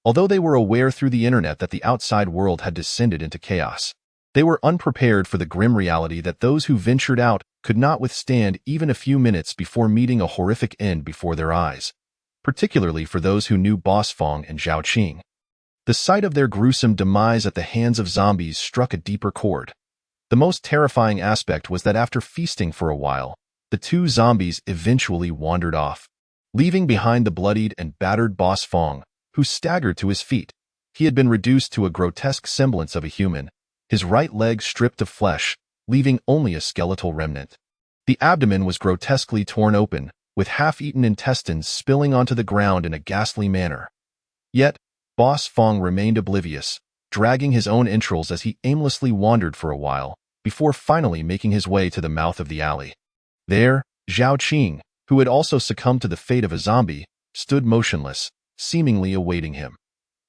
Although they were aware through the internet that the outside world had descended into chaos, they were unprepared for the grim reality that those who ventured out could not withstand even a few minutes before meeting a horrific end before their eyes, particularly for those who knew Boss Fong and Zhao Qing. The sight of their gruesome demise at the hands of zombies struck a deeper chord. The most terrifying aspect was that after feasting for a while, the 2 zombies eventually wandered off, leaving behind the bloodied and battered Boss Fong, who staggered to his feet. He had been reduced to a grotesque semblance of a human, his right leg stripped of flesh, leaving only a skeletal remnant. The abdomen was grotesquely torn open, with half-eaten intestines spilling onto the ground in a ghastly manner. Yet, Boss Fong remained oblivious, dragging his own entrails as he aimlessly wandered for a while, before finally making his way to the mouth of the alley. There, Zhao Qing, who had also succumbed to the fate of a zombie, stood motionless, seemingly awaiting him.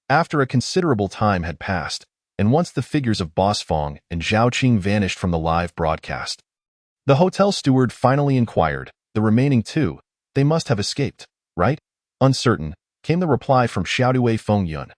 After a considerable time had passed, and once the figures of Boss Fong and Zhao Qing vanished from the live broadcast, the hotel steward finally inquired, "The remaining 2, they must have escaped, right?" "Uncertain," came the reply from Xiaodui Fengyun.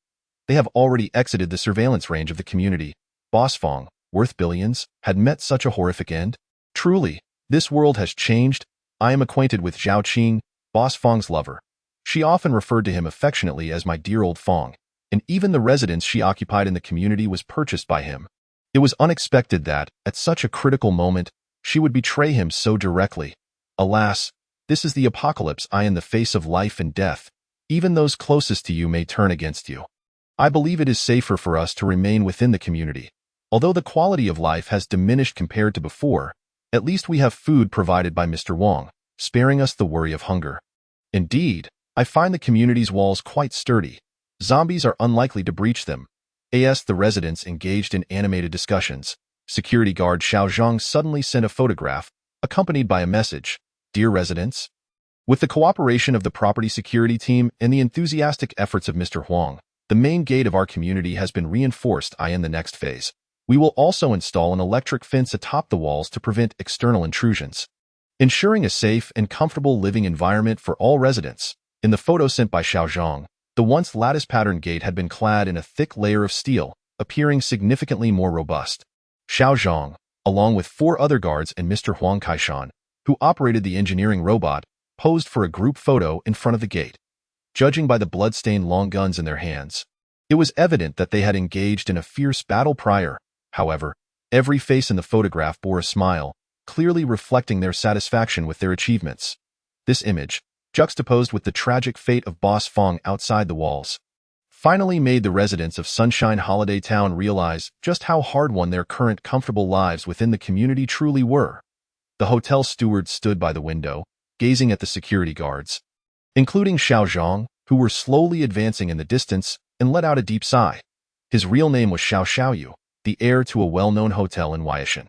"They have already exited the surveillance range of the community." Boss Fong, worth billions, had met such a horrific end. Truly, this world has changed. I am acquainted with Zhao Qing, Boss Fong's lover. She often referred to him affectionately as my dear old Fong, and even the residence she occupied in the community was purchased by him. It was unexpected that, at such a critical moment, she would betray him so directly. Alas, this is the apocalypse. In the face of life and death, even those closest to you may turn against you. I believe it is safer for us to remain within the community. Although the quality of life has diminished compared to before, at least we have food provided by Mr. Wang, sparing us the worry of hunger. Indeed, I find the community's walls quite sturdy. Zombies are unlikely to breach them. As the residents engaged in animated discussions, security guard Xiao Zhang suddenly sent a photograph, accompanied by a message. Dear residents, with the cooperation of the property security team and the enthusiastic efforts of Mr. Huang, the main gate of our community has been reinforced. In the next phase, we will also install an electric fence atop the walls to prevent external intrusions, ensuring a safe and comfortable living environment for all residents. In the photo sent by Xiao Zhang, the once lattice-pattern gate had been clad in a thick layer of steel, appearing significantly more robust. Xiao Zhang, along with 4 other guards and Mr. Huang Kaishan, who operated the engineering robot, posed for a group photo in front of the gate. Judging by the blood-stained long guns in their hands, it was evident that they had engaged in a fierce battle prior. However, every face in the photograph bore a smile, clearly reflecting their satisfaction with their achievements. This image, juxtaposed with the tragic fate of Boss Fong outside the walls, finally made the residents of Sunshine Holiday Town realize just how hard-won their current comfortable lives within the community truly were. The hotel steward stood by the window, gazing at the security guards, including Xiao Zhang, who were slowly advancing in the distance, and let out a deep sigh. His real name was Xiao Xiaoyu, the heir to a well-known hotel in Huaishan.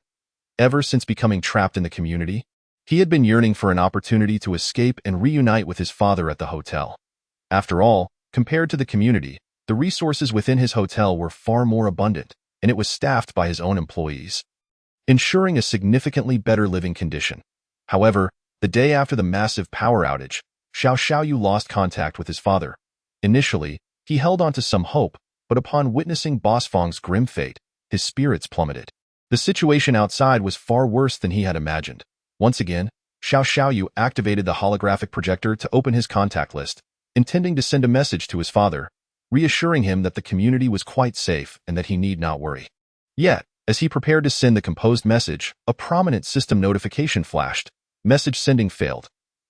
Ever since becoming trapped in the community, he had been yearning for an opportunity to escape and reunite with his father at the hotel. After all, compared to the community, the resources within his hotel were far more abundant, and it was staffed by his own employees, ensuring a significantly better living condition. However, the day after the massive power outage, Xiao Xiaoyu lost contact with his father. Initially, he held on to some hope, but upon witnessing Boss Fong's grim fate, his spirits plummeted. The situation outside was far worse than he had imagined. Once again, Xiao Xiaoyu activated the holographic projector to open his contact list, intending to send a message to his father, reassuring him that the community was quite safe and that he need not worry. Yet, as he prepared to send the composed message, a prominent system notification flashed. Message sending failed.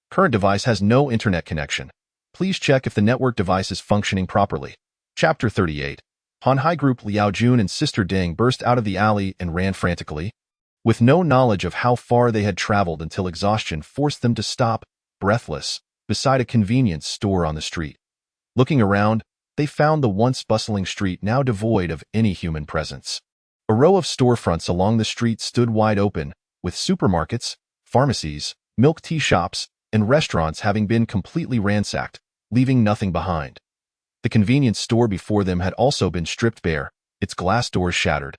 Current device has no internet connection. Please check if the network device is functioning properly. Chapter 38. Hanhai Group Liao Jun and Sister Ding burst out of the alley and ran frantically, with no knowledge of how far they had traveled until exhaustion forced them to stop, breathless, beside a convenience store on the street. Looking around, they found the once bustling street now devoid of any human presence. A row of storefronts along the street stood wide open, with supermarkets, pharmacies, milk tea shops, and restaurants having been completely ransacked, leaving nothing behind. The convenience store before them had also been stripped bare, its glass doors shattered,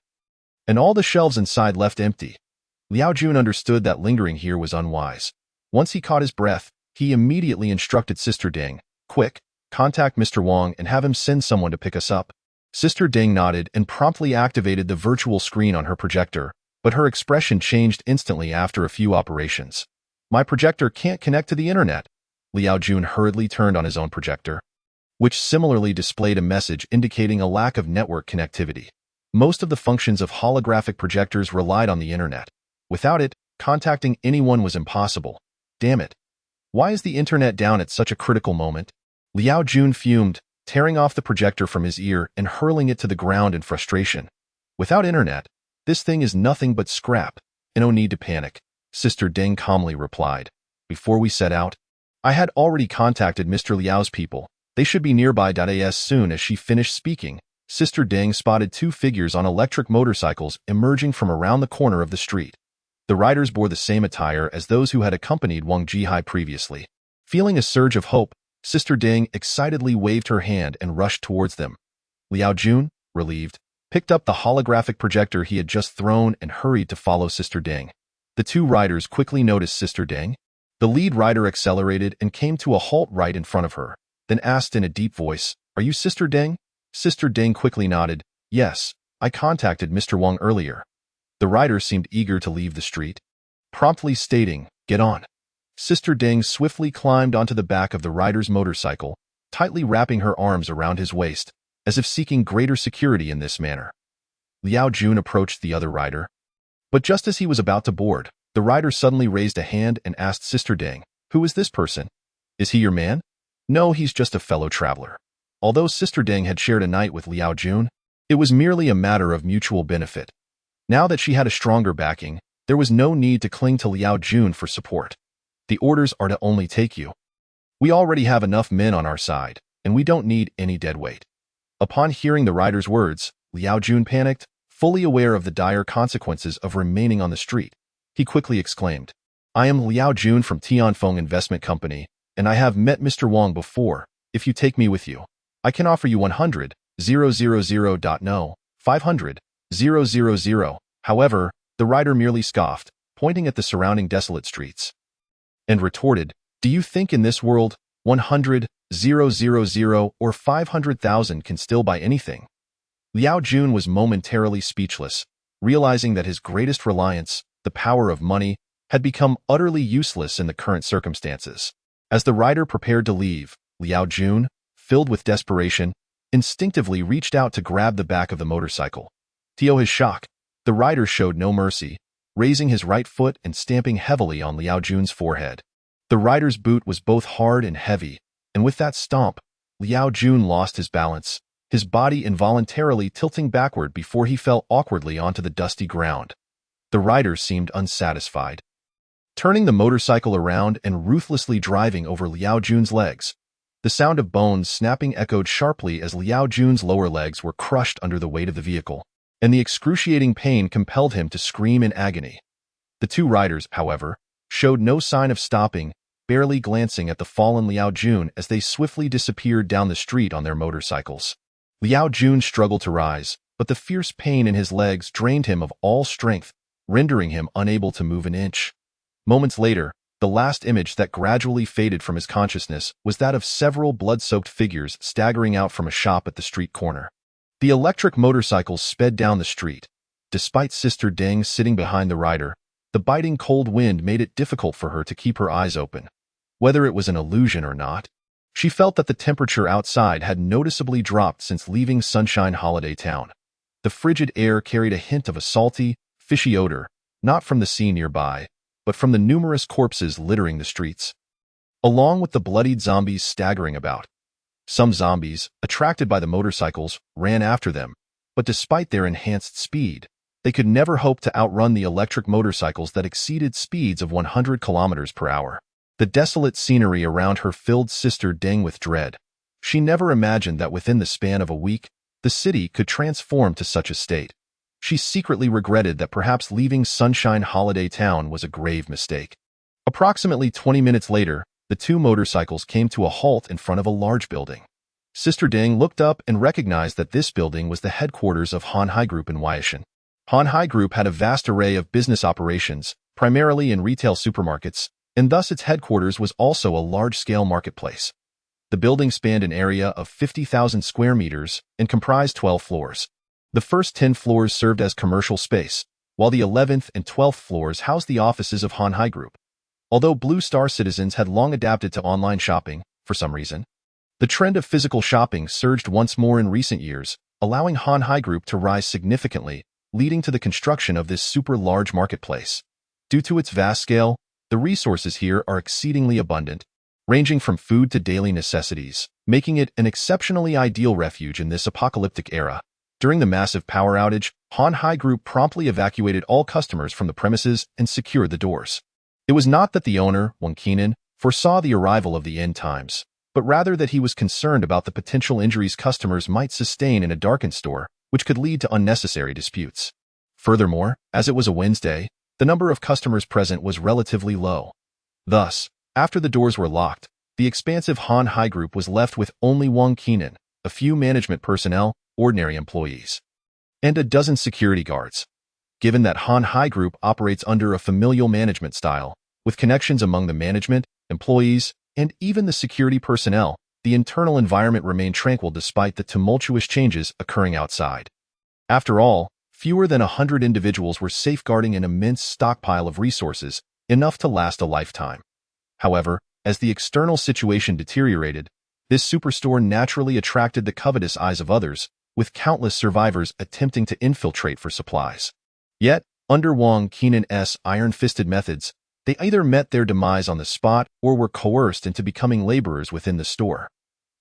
and all the shelves inside left empty. Liao Jun understood that lingering here was unwise. Once he caught his breath, he immediately instructed Sister Ding, "Quick, contact Mr. Wang and have him send someone to pick us up." Sister Ding nodded and promptly activated the virtual screen on her projector, but her expression changed instantly after a few operations. "My projector can't connect to the internet." Liao Jun hurriedly turned on his own projector, which similarly displayed a message indicating a lack of network connectivity. Most of the functions of holographic projectors relied on the internet. Without it, contacting anyone was impossible. Damn it. Why is the internet down at such a critical moment? Liao Jun fumed, tearing off the projector from his ear and hurling it to the ground in frustration. Without internet, this thing is nothing but scrap, and no need to panic, Sister Ding calmly replied. Before we set out, I had already contacted Mr. Liao's people. They should be nearby. As soon as she finished speaking, Sister Ding spotted 2 figures on electric motorcycles emerging from around the corner of the street. The riders bore the same attire as those who had accompanied Wang Jihai previously. Feeling a surge of hope, Sister Ding excitedly waved her hand and rushed towards them. Liao Jun, relieved, picked up the holographic projector he had just thrown and hurried to follow Sister Ding. The 2 riders quickly noticed Sister Ding. The lead rider accelerated and came to a halt right in front of her, then asked in a deep voice, "Are you Sister Ding?" Sister Ding quickly nodded. "Yes, I contacted Mr. Wang earlier." The rider seemed eager to leave the street, promptly stating, "Get on." Sister Ding swiftly climbed onto the back of the rider's motorcycle, tightly wrapping her arms around his waist, as if seeking greater security in this manner. Liao Jun approached the other rider, but just as he was about to board, the rider suddenly raised a hand and asked Sister Ding, "Who is this person? Is he your man?" "No, he's just a fellow traveler." Although Sister Ding had shared a night with Liao Jun, it was merely a matter of mutual benefit. Now that she had a stronger backing, there was no need to cling to Liao Jun for support. "The orders are to only take you. We already have enough men on our side, and we don't need any dead weight." Upon hearing the rider's words, Liao Jun panicked, fully aware of the dire consequences of remaining on the street. He quickly exclaimed, "I am Liao Jun from Tianfeng Investment Company, and I have met Mr. Wang before. If you take me with you, I can offer you 100,000.no, 500,000. However, the rider merely scoffed, pointing at the surrounding desolate streets, and retorted, "Do you think in this world, 100,000 or 500,000 can still buy anything?" Liao Jun was momentarily speechless, realizing that his greatest reliance, the power of money, had become utterly useless in the current circumstances. As the rider prepared to leave, Liao Jun, filled with desperation, instinctively reached out to grab the back of the motorcycle. To his shock, the rider showed no mercy, raising his right foot and stamping heavily on Liao Jun's forehead. The rider's boot was both hard and heavy, and with that stomp, Liao Jun lost his balance, his body involuntarily tilting backward before he fell awkwardly onto the dusty ground. The rider seemed unsatisfied, turning the motorcycle around and ruthlessly driving over Liao Jun's legs. The sound of bones snapping echoed sharply as Liao Jun's lower legs were crushed under the weight of the vehicle, and the excruciating pain compelled him to scream in agony. The two riders, however, showed no sign of stopping, barely glancing at the fallen Liao Jun as they swiftly disappeared down the street on their motorcycles. Liao Jun struggled to rise, but the fierce pain in his legs drained him of all strength, rendering him unable to move an inch. Moments later, the last image that gradually faded from his consciousness was that of several blood-soaked figures staggering out from a shop at the street corner. The electric motorcycles sped down the street. Despite Sister Deng sitting behind the rider, the biting cold wind made it difficult for her to keep her eyes open. Whether it was an illusion or not, she felt that the temperature outside had noticeably dropped since leaving Sunshine Holiday Town. The frigid air carried a hint of a salty, fishy odor, not from the sea nearby, but from the numerous corpses littering the streets, along with the bloodied zombies staggering about. Some zombies, attracted by the motorcycles, ran after them, but despite their enhanced speed, they could never hope to outrun the electric motorcycles that exceeded speeds of 100 kilometers per hour. The desolate scenery around her filled Sister Deng with dread. She never imagined that within the span of a week, the city could transform to such a state. She secretly regretted that perhaps leaving Sunshine Holiday Town was a grave mistake. Approximately 20 minutes later, the two motorcycles came to a halt in front of a large building. Sister Deng looked up and recognized that this building was the headquarters of Han Hai Group in Huaishan. Han Hai Group had a vast array of business operations, primarily in retail supermarkets, and thus its headquarters was also a large-scale marketplace. The building spanned an area of 50,000 square meters and comprised 12 floors. The first 10 floors served as commercial space, while the 11th and 12th floors housed the offices of Han Hai Group. Although Blue Star citizens had long adapted to online shopping, for some reason, the trend of physical shopping surged once more in recent years, allowing Han Hai Group to rise significantly, leading to the construction of this super-large marketplace. Due to its vast scale, the resources here are exceedingly abundant, ranging from food to daily necessities, making it an exceptionally ideal refuge in this apocalyptic era. During the massive power outage, Han Hai Group promptly evacuated all customers from the premises and secured the doors. It was not that the owner, Wang Qinan, foresaw the arrival of the end times, but rather that he was concerned about the potential injuries customers might sustain in a darkened store, which could lead to unnecessary disputes. Furthermore, as it was a Wednesday, the number of customers present was relatively low. Thus, after the doors were locked, the expansive Han Hai Group was left with only Wang Qinan, a few management personnel, ordinary employees, and a dozen security guards. Given that Han Hai Group operates under a familial management style, with connections among the management, employees, and even the security personnel, the internal environment remained tranquil despite the tumultuous changes occurring outside. After all, fewer than 100 individuals were safeguarding an immense stockpile of resources, enough to last a lifetime. However, as the external situation deteriorated, this superstore naturally attracted the covetous eyes of others, with countless survivors attempting to infiltrate for supplies. Yet, under Wang Qinan's iron-fisted methods, they either met their demise on the spot or were coerced into becoming laborers within the store.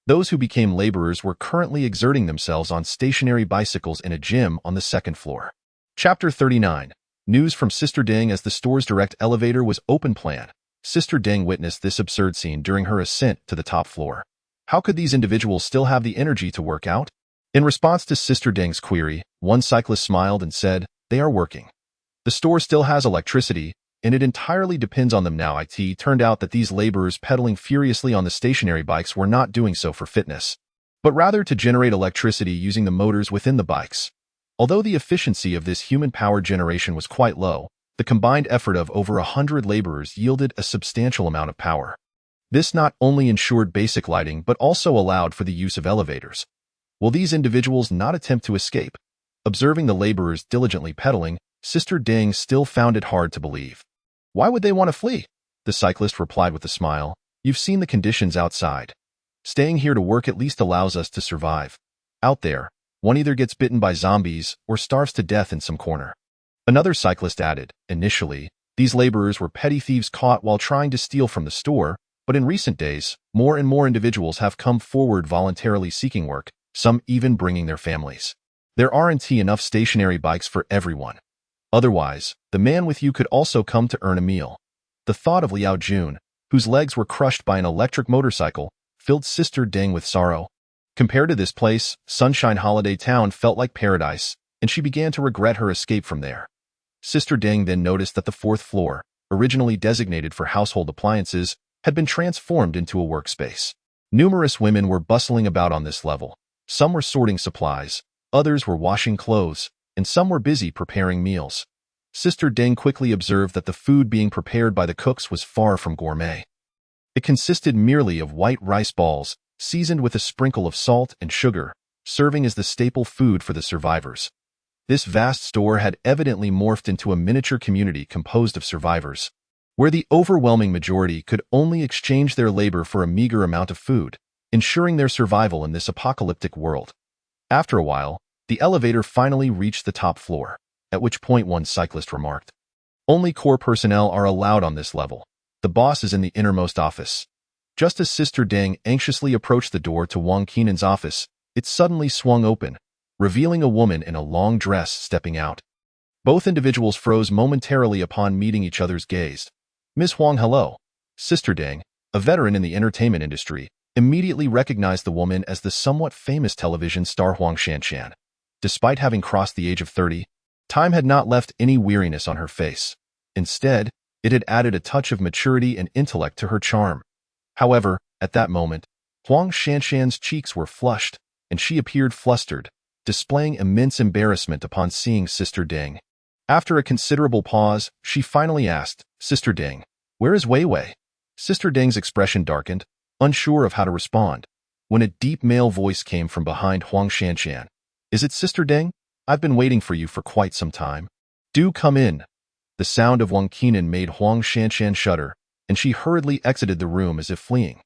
Those who became laborers were currently exerting themselves on stationary bicycles in a gym on the second floor. Chapter 39. News from Sister Deng. As the store's direct elevator was open plan, Sister Deng witnessed this absurd scene during her ascent to the top floor. How could these individuals still have the energy to work out? In response to Sister Deng's query, one cyclist smiled and said, "They are working. The store still has electricity, and it entirely depends on them now." It turned out that these laborers pedaling furiously on the stationary bikes were not doing so for fitness, but rather to generate electricity using the motors within the bikes. Although the efficiency of this human-powered generation was quite low, the combined effort of over 100 laborers yielded a substantial amount of power. This not only ensured basic lighting but also allowed for the use of elevators. Will these individuals not attempt to escape? Observing the laborers diligently pedaling, Sister Deng still found it hard to believe. "Why would they want to flee?" the cyclist replied with a smile. "You've seen the conditions outside. Staying here to work at least allows us to survive. Out there, one either gets bitten by zombies or starves to death in some corner." Another cyclist added, "Initially, these laborers were petty thieves caught while trying to steal from the store, but in recent days, more and more individuals have come forward voluntarily seeking work, some even bringing their families. There aren't enough stationary bikes for everyone. Otherwise, the man with you could also come to earn a meal." The thought of Liao Jun, whose legs were crushed by an electric motorcycle, filled Sister Deng with sorrow. Compared to this place, Sunshine Holiday Town felt like paradise, and she began to regret her escape from there. Sister Deng then noticed that the fourth floor, originally designated for household appliances, had been transformed into a workspace. Numerous women were bustling about on this level. Some were sorting supplies, others were washing clothes, and some were busy preparing meals. Sister Deng quickly observed that the food being prepared by the cooks was far from gourmet. It consisted merely of white rice balls, seasoned with a sprinkle of salt and sugar, serving as the staple food for the survivors. This vast store had evidently morphed into a miniature community composed of survivors, where the overwhelming majority could only exchange their labor for a meager amount of food, ensuring their survival in this apocalyptic world. After a while, the elevator finally reached the top floor, at which point one cyclist remarked, "Only core personnel are allowed on this level. The boss is in the innermost office." Just as Sister Deng anxiously approached the door to Wang Qinan's office, it suddenly swung open, revealing a woman in a long dress stepping out. Both individuals froze momentarily upon meeting each other's gaze. "Ms. Huang, hello." Sister Deng, a veteran in the entertainment industry, immediately recognized the woman as the somewhat famous television star Huang Shanshan. Despite having crossed the age of 30, time had not left any weariness on her face. Instead, it had added a touch of maturity and intellect to her charm. However, at that moment, Huang Shanshan's cheeks were flushed, and she appeared flustered, displaying immense embarrassment upon seeing Sister Deng. After a considerable pause, she finally asked, "Sister Deng, where is Wei Wei?" Sister Deng's expression darkened, unsure of how to respond, when a deep male voice came from behind Huang Shanshan. "Is it Sister Deng? I've been waiting for you for quite some time. Do come in." The sound of Wang Qinan made Huang Shanshan shudder, and she hurriedly exited the room as if fleeing.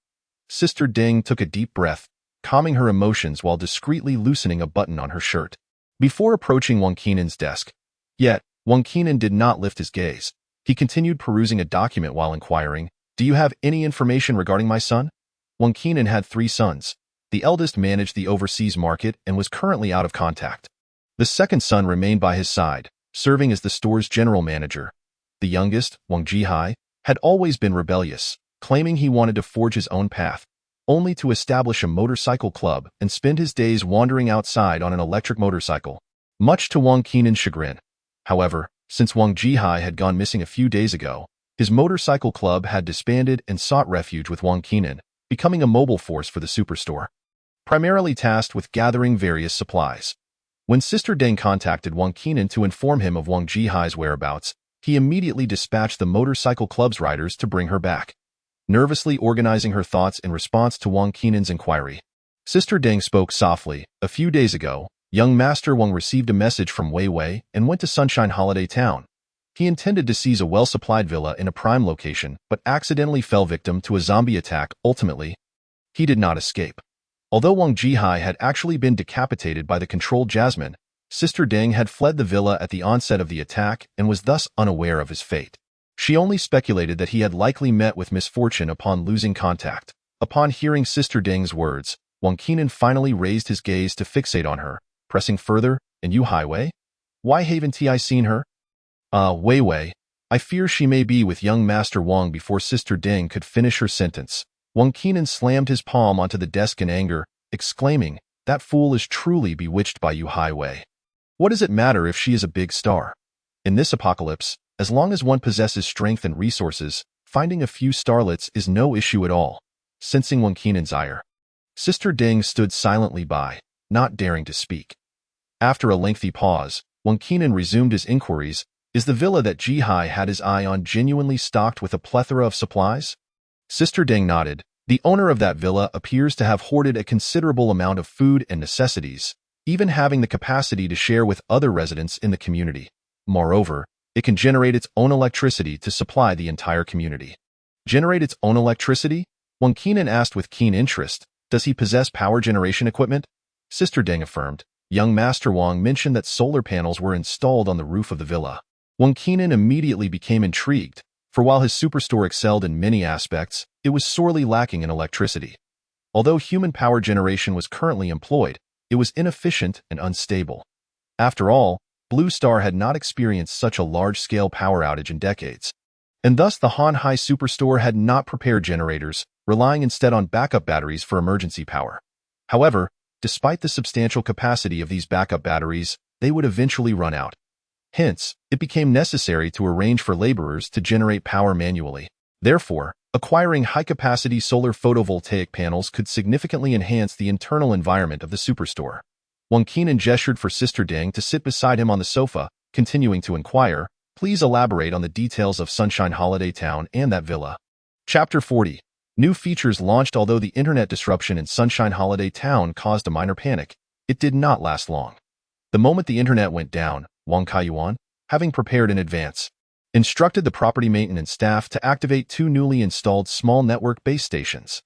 Sister Deng took a deep breath, calming her emotions while discreetly loosening a button on her shirt. Before approaching Wang Qinan's desk, yet Wang Qinan did not lift his gaze. He continued perusing a document while inquiring, "Do you have any information regarding my son?" Wang Qinan had 3 sons. The eldest managed the overseas market and was currently out of contact. The second son remained by his side, serving as the store's general manager. The youngest, Wang Jihai, had always been rebellious, claiming he wanted to forge his own path, only to establish a motorcycle club and spend his days wandering outside on an electric motorcycle, much to Wang Qinan's chagrin. However, since Wang Jihai had gone missing a few days ago, his motorcycle club had disbanded and sought refuge with Wang Qinan, becoming a mobile force for the superstore, primarily tasked with gathering various supplies. When Sister Deng contacted Wang Qinan to inform him of Wang Jihai's whereabouts, he immediately dispatched the motorcycle club's riders to bring her back, nervously organizing her thoughts in response to Wang Qinan's inquiry. Sister Deng spoke softly. "A few days ago, young Master Wang received a message from Wei Wei and went to Sunshine Holiday Town. He intended to seize a well-supplied villa in a prime location, but accidentally fell victim to a zombie attack. Ultimately, he did not escape." Although Wang Jihai had actually been decapitated by the controlled Jasmine, Sister Deng had fled the villa at the onset of the attack and was thus unaware of his fate. She only speculated that he had likely met with misfortune upon losing contact. Upon hearing Sister Deng's words, Wang Qinan finally raised his gaze to fixate on her, pressing further, "And you, Highway? Why haven't I seen her?" Wei Wei. I fear she may be with young Master Wang." Before Sister Deng could finish her sentence, Wang Qinan slammed his palm onto the desk in anger, exclaiming, That fool is truly bewitched by you, Highway. What does it matter if she is a big star? In this apocalypse, as long as one possesses strength and resources, finding a few starlets is no issue at all. Sensing Wang Qinan's ire, Sister Ding stood silently by, not daring to speak. After a lengthy pause, Wang Qinan resumed his inquiries. Is the villa that Jihai had his eye on genuinely stocked with a plethora of supplies? Sister Ding nodded. The owner of that villa appears to have hoarded a considerable amount of food and necessities, even having the capacity to share with other residents in the community. Moreover, it can generate its own electricity to supply the entire community. Generate its own electricity? Wang Qinan asked with keen interest. Does he possess power generation equipment? Sister Ding affirmed. Young Master Wang mentioned that solar panels were installed on the roof of the villa. Wang Qinan immediately became intrigued, for while his superstore excelled in many aspects, it was sorely lacking in electricity. Although human power generation was currently employed, it was inefficient and unstable. After all, Blue Star had not experienced such a large-scale power outage in decades, and thus the Han Hai Superstore had not prepared generators, relying instead on backup batteries for emergency power. However, despite the substantial capacity of these backup batteries, they would eventually run out. Hence, it became necessary to arrange for laborers to generate power manually. Therefore, acquiring high-capacity solar photovoltaic panels could significantly enhance the internal environment of the superstore. Wang Qinan gestured for Sister Ding to sit beside him on the sofa, continuing to inquire, please elaborate on the details of Sunshine Holiday Town and that villa. Chapter 40. New features launched. Although the internet disruption in Sunshine Holiday Town caused a minor panic, it did not last long. The moment the internet went down, Wang Kaiyuan, having prepared in advance, instructed the property maintenance staff to activate 2 newly installed small network base stations.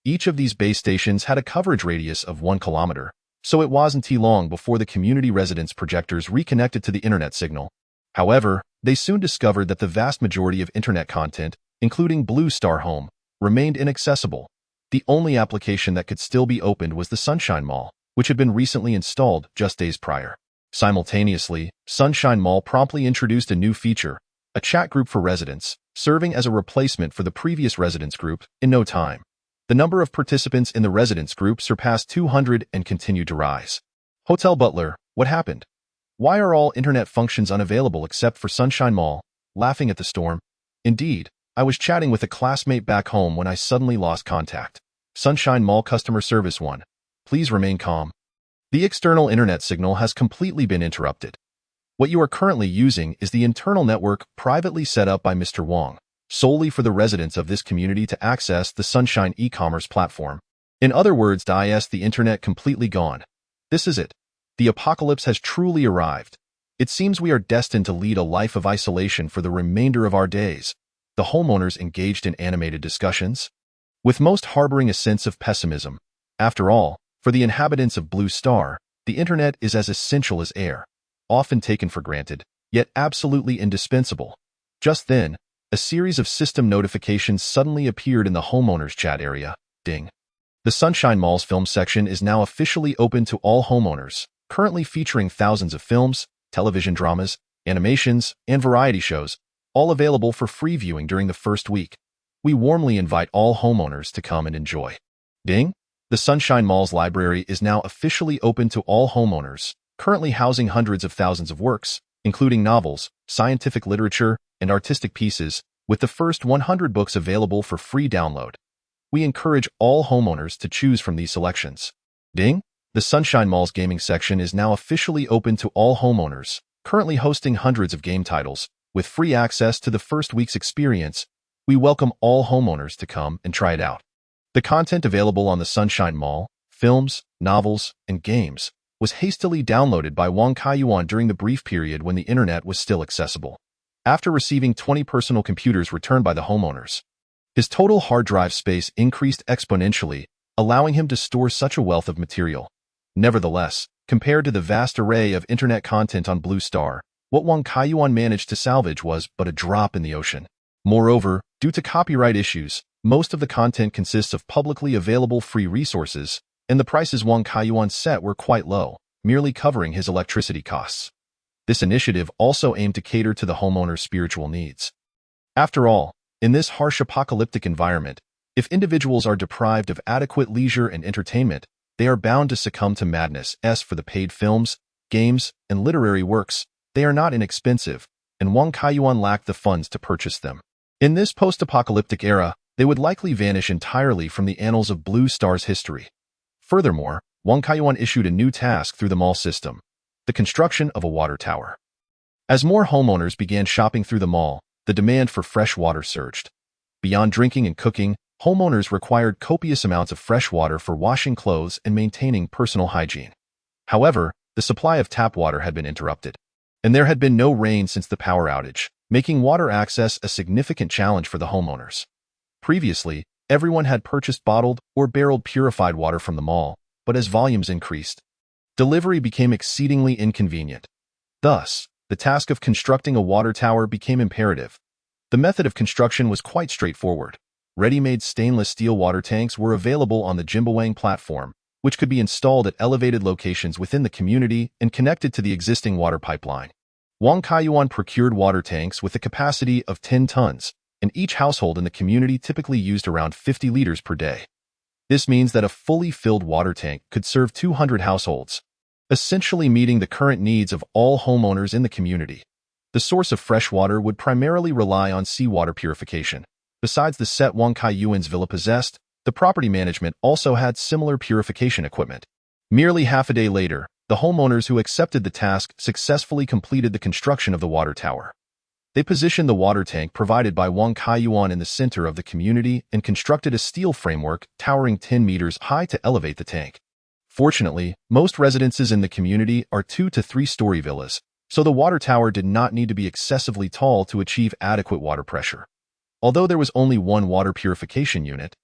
Each of these base stations had a coverage radius of 1 kilometer, so it wasn't too long before the community residents' projectors reconnected to the internet signal. However, they soon discovered that the vast majority of internet content, including Blue Star Home, remained inaccessible. The only application that could still be opened was the Sunshine Mall, which had been recently installed just days prior. Simultaneously, Sunshine Mall promptly introduced a new feature, a chat group for residents, serving as a replacement for the previous residents group. In no time, the number of participants in the residents group surpassed 200 and continued to rise. Hotel Butler, what happened? Why are all internet functions unavailable except for Sunshine Mall? Laughing at the storm. Indeed, I was chatting with a classmate back home when I suddenly lost contact. Sunshine Mall Customer Service 1. Please remain calm. The external internet signal has completely been interrupted. What you are currently using is the internal network privately set up by Mr. Wang, solely for the residents of this community to access the Sunshine e-commerce platform. In other words, the internet completely gone. This is it. The apocalypse has truly arrived. It seems we are destined to lead a life of isolation for the remainder of our days. The homeowners engaged in animated discussions, with most harboring a sense of pessimism. After all, for the inhabitants of Blue Star, the internet is as essential as air, often taken for granted, yet absolutely indispensable. Just then, a series of system notifications suddenly appeared in the homeowners chat area. Ding. The Sunshine Mall's film section is now officially open to all homeowners, currently featuring thousands of films, television dramas, animations, and variety shows, all available for free viewing during the first week. We warmly invite all homeowners to come and enjoy. Ding. The Sunshine Mall's library is now officially open to all homeowners, currently housing hundreds of thousands of works, including novels, scientific literature, and artistic pieces, with the first 100 books available for free download. We encourage all homeowners to choose from these selections. Ding. The Sunshine Mall's gaming section is now officially open to all homeowners, currently hosting hundreds of game titles, with free access to the first week's experience. We welcome all homeowners to come and try it out. The content available on the Sunshine Mall, films, novels, and games, was hastily downloaded by Wang Kaiyuan during the brief period when the internet was still accessible. After receiving 20 personal computers returned by the homeowners, his total hard drive space increased exponentially, allowing him to store such a wealth of material. Nevertheless, compared to the vast array of internet content on Blue Star, what Wang Kaiyuan managed to salvage was but a drop in the ocean. Moreover, due to copyright issues, most of the content consists of publicly available free resources, and the prices Wang Kaiyuan set were quite low, merely covering his electricity costs. This initiative also aimed to cater to the homeowner's spiritual needs. After all, in this harsh apocalyptic environment, if individuals are deprived of adequate leisure and entertainment, they are bound to succumb to madness. As for the paid films, games, and literary works, they are not inexpensive, and Wang Kaiyuan lacked the funds to purchase them. In this post-apocalyptic era, they would likely vanish entirely from the annals of Blue Star's history. Furthermore, Wang Kaiyuan issued a new task through the mall system: the construction of a water tower. As more homeowners began shopping through the mall, the demand for fresh water surged. Beyond drinking and cooking, homeowners required copious amounts of fresh water for washing clothes and maintaining personal hygiene. However, the supply of tap water had been interrupted, and there had been no rain since the power outage, making water access a significant challenge for the homeowners. Previously, everyone had purchased bottled or barreled purified water from the mall, but as volumes increased, delivery became exceedingly inconvenient. Thus, the task of constructing a water tower became imperative. The method of construction was quite straightforward. Ready-made stainless steel water tanks were available on the Jimbawang platform, which could be installed at elevated locations within the community and connected to the existing water pipeline. Wang Kaiyuan procured water tanks with a capacity of 10 tons, and each household in the community typically used around 50 liters per day. This means that a fully filled water tank could serve 200 households, essentially meeting the current needs of all homeowners in the community. The source of fresh water would primarily rely on seawater purification. Besides the set Wang Kaiyuan's villa possessed, the property management also had similar purification equipment. Merely half a day later, the homeowners who accepted the task successfully completed the construction of the water tower. They positioned the water tank provided by Wang Kaiyuan in the center of the community and constructed a steel framework towering 10 meters high to elevate the tank. Fortunately, most residences in the community are 2 to 3-story villas, so the water tower did not need to be excessively tall to achieve adequate water pressure. Although there was only one water purification unit,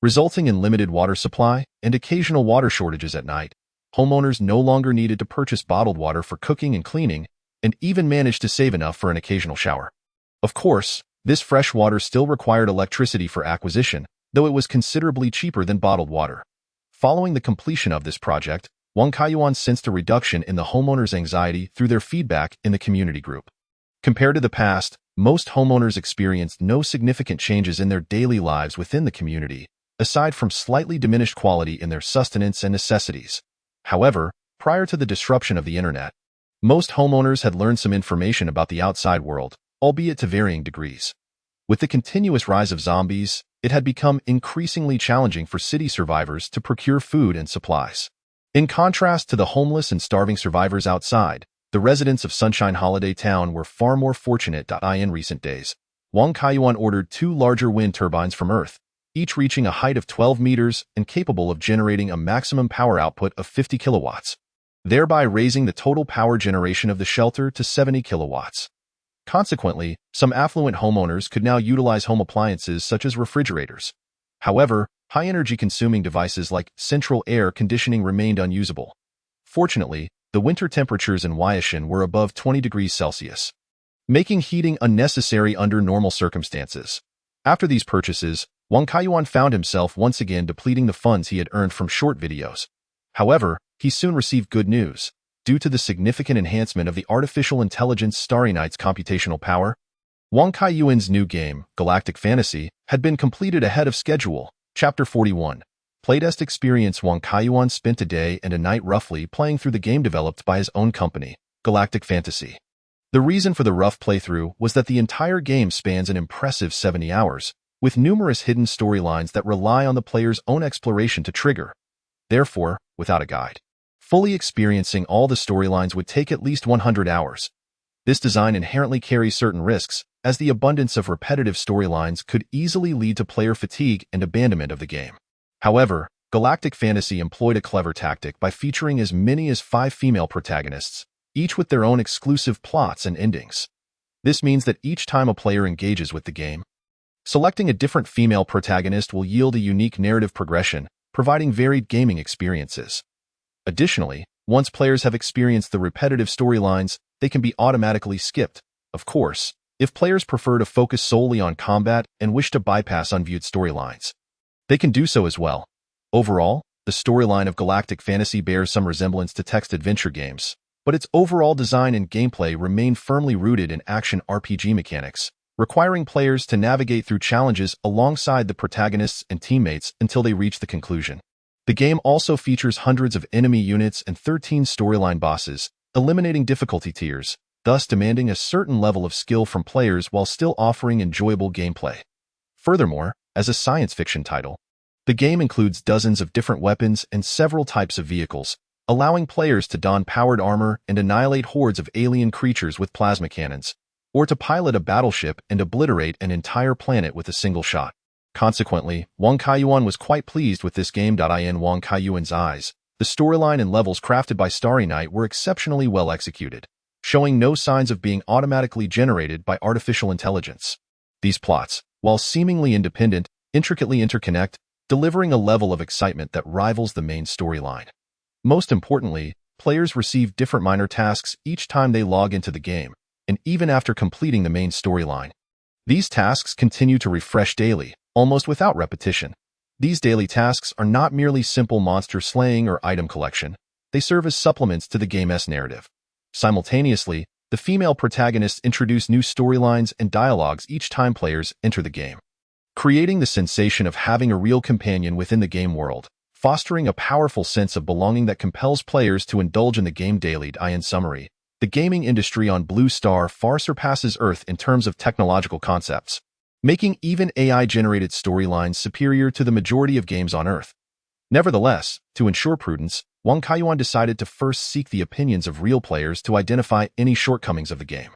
resulting in limited water supply and occasional water shortages at night, homeowners no longer needed to purchase bottled water for cooking and cleaning, and even managed to save enough for an occasional shower. Of course, this fresh water still required electricity for acquisition, though it was considerably cheaper than bottled water. Following the completion of this project, Wang Kaiyuan sensed a reduction in the homeowners' anxiety through their feedback in the community group. Compared to the past, most homeowners experienced no significant changes in their daily lives within the community, aside from slightly diminished quality in their sustenance and necessities. However, prior to the disruption of the internet, most homeowners had learned some information about the outside world, albeit to varying degrees. With the continuous rise of zombies, it had become increasingly challenging for city survivors to procure food and supplies. In contrast to the homeless and starving survivors outside, the residents of Sunshine Holiday Town were far more fortunate. In recent days, Wang Kaiyuan ordered 2 larger wind turbines from Earth, each reaching a height of 12 meters and capable of generating a maximum power output of 50 kilowatts, thereby raising the total power generation of the shelter to 70 kilowatts. Consequently, some affluent homeowners could now utilize home appliances such as refrigerators. However, high-energy consuming devices like central air conditioning remained unusable. Fortunately, the winter temperatures in Huaishan were above 20 degrees Celsius, making heating unnecessary under normal circumstances. After these purchases, Wang Kaiyuan found himself once again depleting the funds he had earned from short videos. However, he soon received good news. Due to the significant enhancement of the artificial intelligence Starry Night's computational power, Wang Kaiyuan's new game, Galactic Fantasy, had been completed ahead of schedule. Chapter 41. Playtest experience. Wang Kaiyuan spent a day and a night roughly playing through the game developed by his own company, Galactic Fantasy. The reason for the rough playthrough was that the entire game spans an impressive 70 hours, with numerous hidden storylines that rely on the player's own exploration to trigger. Therefore, without a guide, fully experiencing all the storylines would take at least 100 hours. This design inherently carries certain risks, as the abundance of repetitive storylines could easily lead to player fatigue and abandonment of the game. However, Galactic Fantasy employed a clever tactic by featuring as many as 5 female protagonists, each with their own exclusive plots and endings. This means that each time a player engages with the game, selecting a different female protagonist will yield a unique narrative progression, providing varied gaming experiences. Additionally, once players have experienced the repetitive storylines, they can be automatically skipped. Of course, if players prefer to focus solely on combat and wish to bypass unviewed storylines, they can do so as well. Overall, the storyline of Galactic Fantasy bears some resemblance to text adventure games, but its overall design and gameplay remain firmly rooted in action RPG mechanics, requiring players to navigate through challenges alongside the protagonists and teammates until they reach the conclusion. The game also features hundreds of enemy units and 13 storyline bosses, eliminating difficulty tiers, thus demanding a certain level of skill from players while still offering enjoyable gameplay. Furthermore, as a science fiction title, the game includes dozens of different weapons and several types of vehicles, allowing players to don powered armor and annihilate hordes of alien creatures with plasma cannons, or to pilot a battleship and obliterate an entire planet with a single shot. Consequently, Wang Kaiyuan was quite pleased with this game. In Wang Kaiyuan's eyes, the storyline and levels crafted by Starry Night were exceptionally well executed, showing no signs of being automatically generated by artificial intelligence. These plots, while seemingly independent, intricately interconnect, delivering a level of excitement that rivals the main storyline. Most importantly, players receive different minor tasks each time they log into the game, and even after completing the main storyline. These tasks continue to refresh daily, almost without repetition. These daily tasks are not merely simple monster slaying or item collection. They serve as supplements to the game's narrative. Simultaneously, the female protagonists introduce new storylines and dialogues each time players enter the game, creating the sensation of having a real companion within the game world, fostering a powerful sense of belonging that compels players to indulge in the game daily. In summary, the gaming industry on Blue Star far surpasses Earth in terms of technological concepts, making even AI-generated storylines superior to the majority of games on Earth. Nevertheless, to ensure prudence, Wang Kaiyuan decided to first seek the opinions of real players to identify any shortcomings of the game.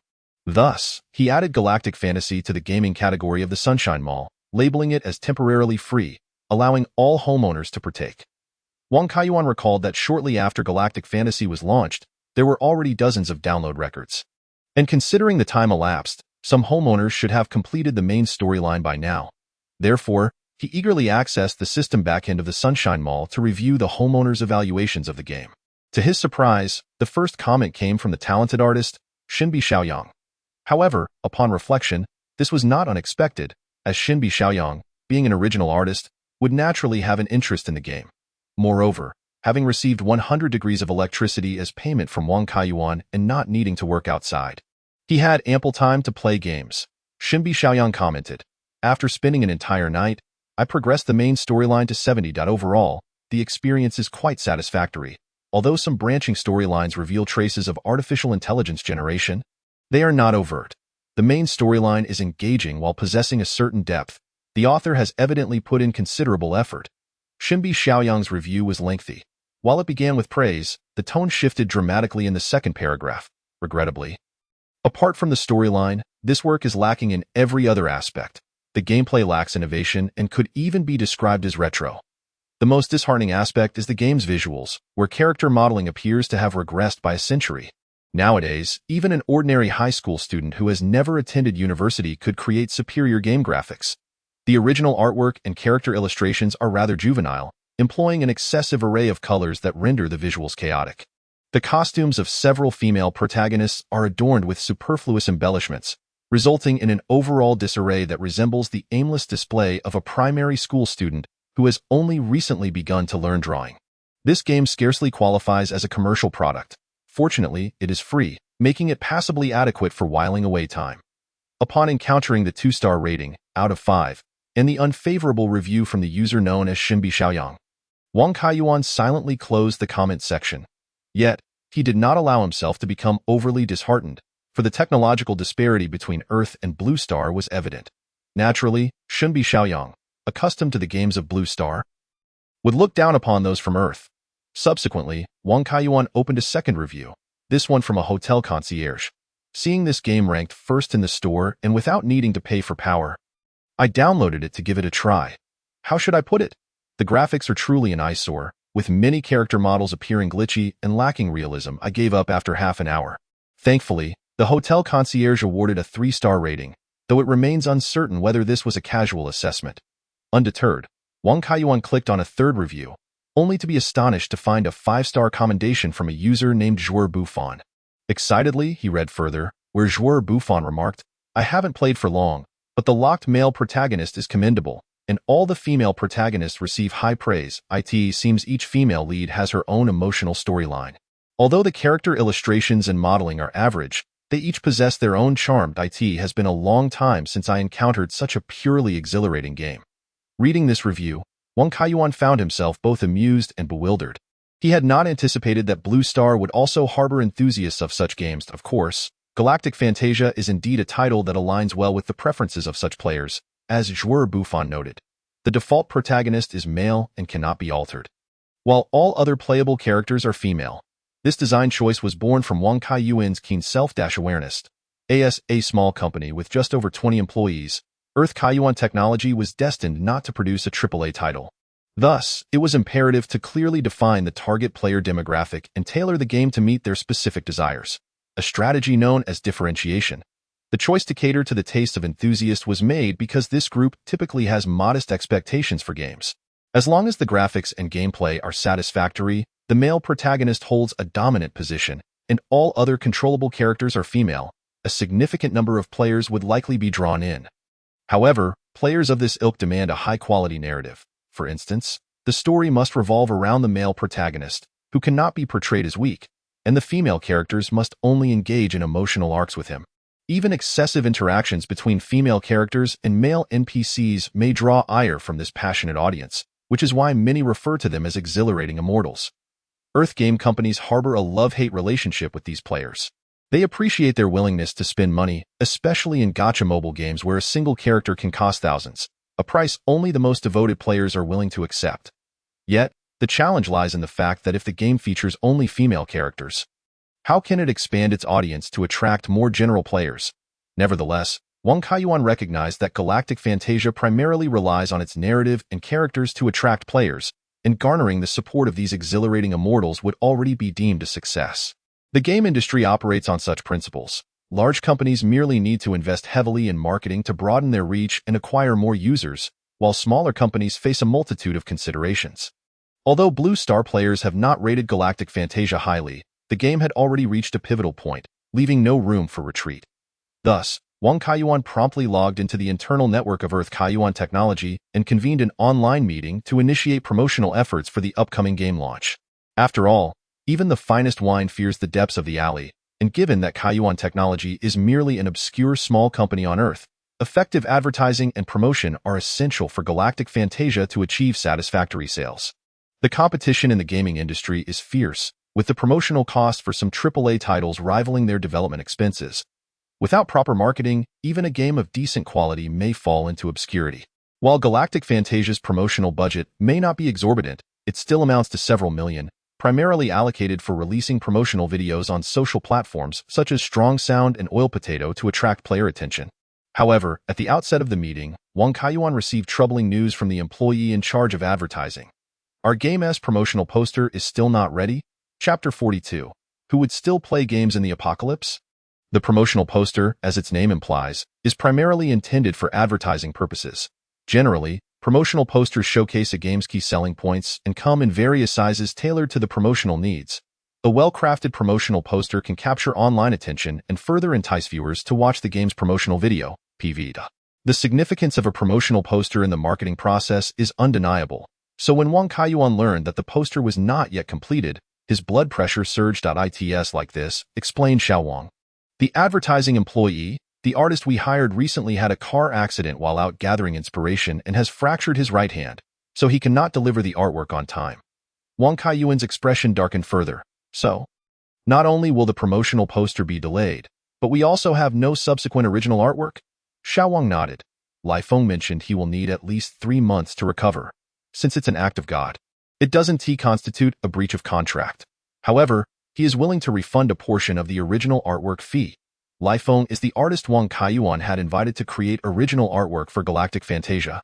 Thus, he added Galactic Fantasy to the gaming category of the Sunshine Mall, labeling it as temporarily free, allowing all homeowners to partake. Wang Kaiyuan recalled that shortly after Galactic Fantasy was launched, there were already dozens of download records. And considering the time elapsed, some homeowners should have completed the main storyline by now. Therefore, he eagerly accessed the system backend of the Sunshine Mall to review the homeowners' evaluations of the game. To his surprise, the first comment came from the talented artist, Xinbi Xiaoyang. However, upon reflection, this was not unexpected, as Xinbi Xiaoyang, being an original artist, would naturally have an interest in the game. Moreover, having received 100 degrees of electricity as payment from Wang Kaiyuan and not needing to work outside, he had ample time to play games. Xinbi Xiaoyang commented, "After spending an entire night, I progressed the main storyline to 70. Overall, the experience is quite satisfactory. Although some branching storylines reveal traces of artificial intelligence generation, they are not overt. The main storyline is engaging while possessing a certain depth. The author has evidently put in considerable effort." Xinbi Xiaoyang's review was lengthy. While it began with praise, the tone shifted dramatically in the second paragraph, regrettably. Apart from the storyline, this work is lacking in every other aspect. The gameplay lacks innovation and could even be described as retro. The most disheartening aspect is the game's visuals, where character modeling appears to have regressed by a century. Nowadays, even an ordinary high school student who has never attended university could create superior game graphics. The original artwork and character illustrations are rather juvenile, employing an excessive array of colors that render the visuals chaotic. The costumes of several female protagonists are adorned with superfluous embellishments, resulting in an overall disarray that resembles the aimless display of a primary school student who has only recently begun to learn drawing. This game scarcely qualifies as a commercial product. Fortunately, it is free, making it passably adequate for whiling away time. Upon encountering the 2-star rating, out of 5, and the unfavorable review from the user known as Xinbi Xiaoyang, Wang Kaiyuan silently closed the comment section. Yet, he did not allow himself to become overly disheartened, for the technological disparity between Earth and Blue Star was evident. Naturally, Xinbi Xiaoyang, accustomed to the games of Blue Star, would look down upon those from Earth. Subsequently, Wang Kaiyuan opened a second review, this one from a hotel concierge. Seeing this game ranked first in the store and without needing to pay for power, I downloaded it to give it a try. How should I put it? The graphics are truly an eyesore, with many character models appearing glitchy and lacking realism. I gave up after half an hour. Thankfully, the hotel concierge awarded a 3-star rating, though it remains uncertain whether this was a casual assessment. Undeterred, Wang Kaiyuan clicked on a third review, only to be astonished to find a 5-star commendation from a user named Jouer Buffon. Excitedly, he read further, where Jouer Buffon remarked, "I haven't played for long, but the locked male protagonist is commendable, and all the female protagonists receive high praise. It seems each female lead has her own emotional storyline. Although the character illustrations and modeling are average, they each possess their own charm. It has been a long time since I encountered such a purely exhilarating game." Reading this review, Wang Kaiyuan found himself both amused and bewildered. He had not anticipated that Blue Star would also harbor enthusiasts of such games. Of course, Galactic Fantasia is indeed a title that aligns well with the preferences of such players, as Joueur Buffon noted. The default protagonist is male and cannot be altered, while all other playable characters are female. This design choice was born from Wang Kaiyuan's keen self-awareness. As a small company with just over 20 employees, Earth Kaiyuan Technology was destined not to produce a AAA title. Thus, it was imperative to clearly define the target player demographic and tailor the game to meet their specific desires, a strategy known as differentiation. The choice to cater to the taste of enthusiasts was made because this group typically has modest expectations for games. As long as the graphics and gameplay are satisfactory, the male protagonist holds a dominant position, and all other controllable characters are female. A significant number of players would likely be drawn in. However, players of this ilk demand a high-quality narrative. For instance, the story must revolve around the male protagonist, who cannot be portrayed as weak, and the female characters must only engage in emotional arcs with him. Even excessive interactions between female characters and male NPCs may draw ire from this passionate audience, which is why many refer to them as exhilarating immortals. Earth game companies harbor a love-hate relationship with these players. They appreciate their willingness to spend money, especially in gacha mobile games where a single character can cost thousands, a price only the most devoted players are willing to accept. Yet, the challenge lies in the fact that if the game features only female characters, how can it expand its audience to attract more general players? Nevertheless, Wang Kaiyuan recognized that Galactic Fantasia primarily relies on its narrative and characters to attract players, and garnering the support of these exhilarating immortals would already be deemed a success. The game industry operates on such principles. Large companies merely need to invest heavily in marketing to broaden their reach and acquire more users, while smaller companies face a multitude of considerations. Although Blue Star players have not rated Galactic Fantasia highly, the game had already reached a pivotal point, leaving no room for retreat. Thus, Wang Kaiyuan promptly logged into the internal network of Earth Kaiyuan Technology and convened an online meeting to initiate promotional efforts for the upcoming game launch. After all, even the finest wine fears the depths of the alley, and given that Kaiyuan Technology is merely an obscure small company on Earth, effective advertising and promotion are essential for Galactic Fantasia to achieve satisfactory sales. The competition in the gaming industry is fierce, with the promotional cost for some AAA titles rivaling their development expenses. Without proper marketing, even a game of decent quality may fall into obscurity. While Galactic Fantasia's promotional budget may not be exorbitant, it still amounts to several million, primarily allocated for releasing promotional videos on social platforms such as Strong Sound and Oil Potato to attract player attention. However, at the outset of the meeting, Wang Kaiyuan received troubling news from the employee in charge of advertising. Our game's promotional poster is still not ready. Chapter 42. Who would still play games in the apocalypse? The promotional poster, as its name implies, is primarily intended for advertising purposes. Generally, promotional posters showcase a game's key selling points and come in various sizes tailored to the promotional needs. A well-crafted promotional poster can capture online attention and further entice viewers to watch the game's promotional video, PV. The significance of a promotional poster in the marketing process is undeniable, so when Wang Kaiyuan learned that the poster was not yet completed, his blood pressure surged. It's like this, explained Xiao Wang. The advertising employee, the artist we hired recently had a car accident while out gathering inspiration and has fractured his right hand, so he cannot deliver the artwork on time. Wang Kaiyuan's expression darkened further. So, not only will the promotional poster be delayed, but we also have no subsequent original artwork? Xiao Wang nodded. Lai Feng mentioned he will need at least 3 months to recover, since it's an act of God. It doesn't constitute a breach of contract. However, he is willing to refund a portion of the original artwork fee. Lai Feng is the artist Wang Kaiyuan had invited to create original artwork for Galactic Fantasia,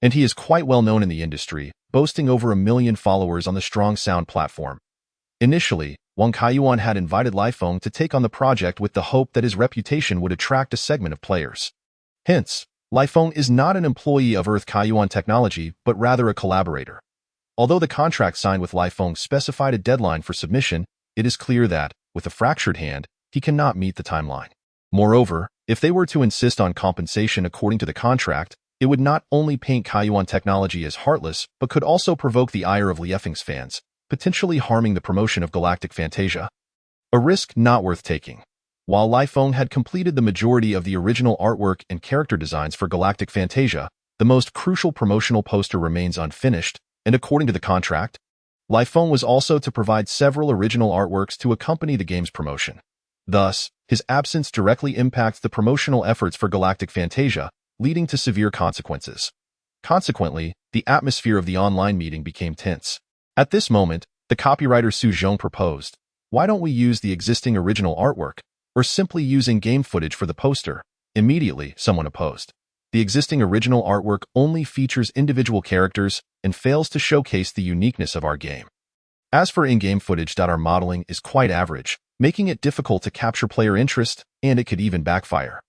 and he is quite well known in the industry, boasting over 1 million followers on the Strong Sound platform. Initially, Wang Kaiyuan had invited Lai Feng to take on the project with the hope that his reputation would attract a segment of players. Hence, Lai Feng is not an employee of Earth Kaiyuan Technology, but rather a collaborator. Although the contract signed with Lai Feng specified a deadline for submission, it is clear that, with a fractured hand, he cannot meet the timeline. Moreover, if they were to insist on compensation according to the contract, it would not only paint Kaiyuan Technology as heartless, but could also provoke the ire of Liefeng's fans, potentially harming the promotion of Galactic Fantasia. A risk not worth taking. While Lai Feng had completed the majority of the original artwork and character designs for Galactic Fantasia, the most crucial promotional poster remains unfinished, and according to the contract, Lifephone was also to provide several original artworks to accompany the game's promotion. Thus, his absence directly impacts the promotional efforts for Galactic Fantasia, leading to severe consequences. Consequently, the atmosphere of the online meeting became tense. At this moment, the copywriter Su Zhong proposed, "Why don't we use the existing original artwork, or simply using game footage for the poster?" Immediately, someone opposed. The existing original artwork only features individual characters and fails to showcase the uniqueness of our game. As for in-game footage, our modeling is quite average, making it difficult to capture player interest, and it could even backfire.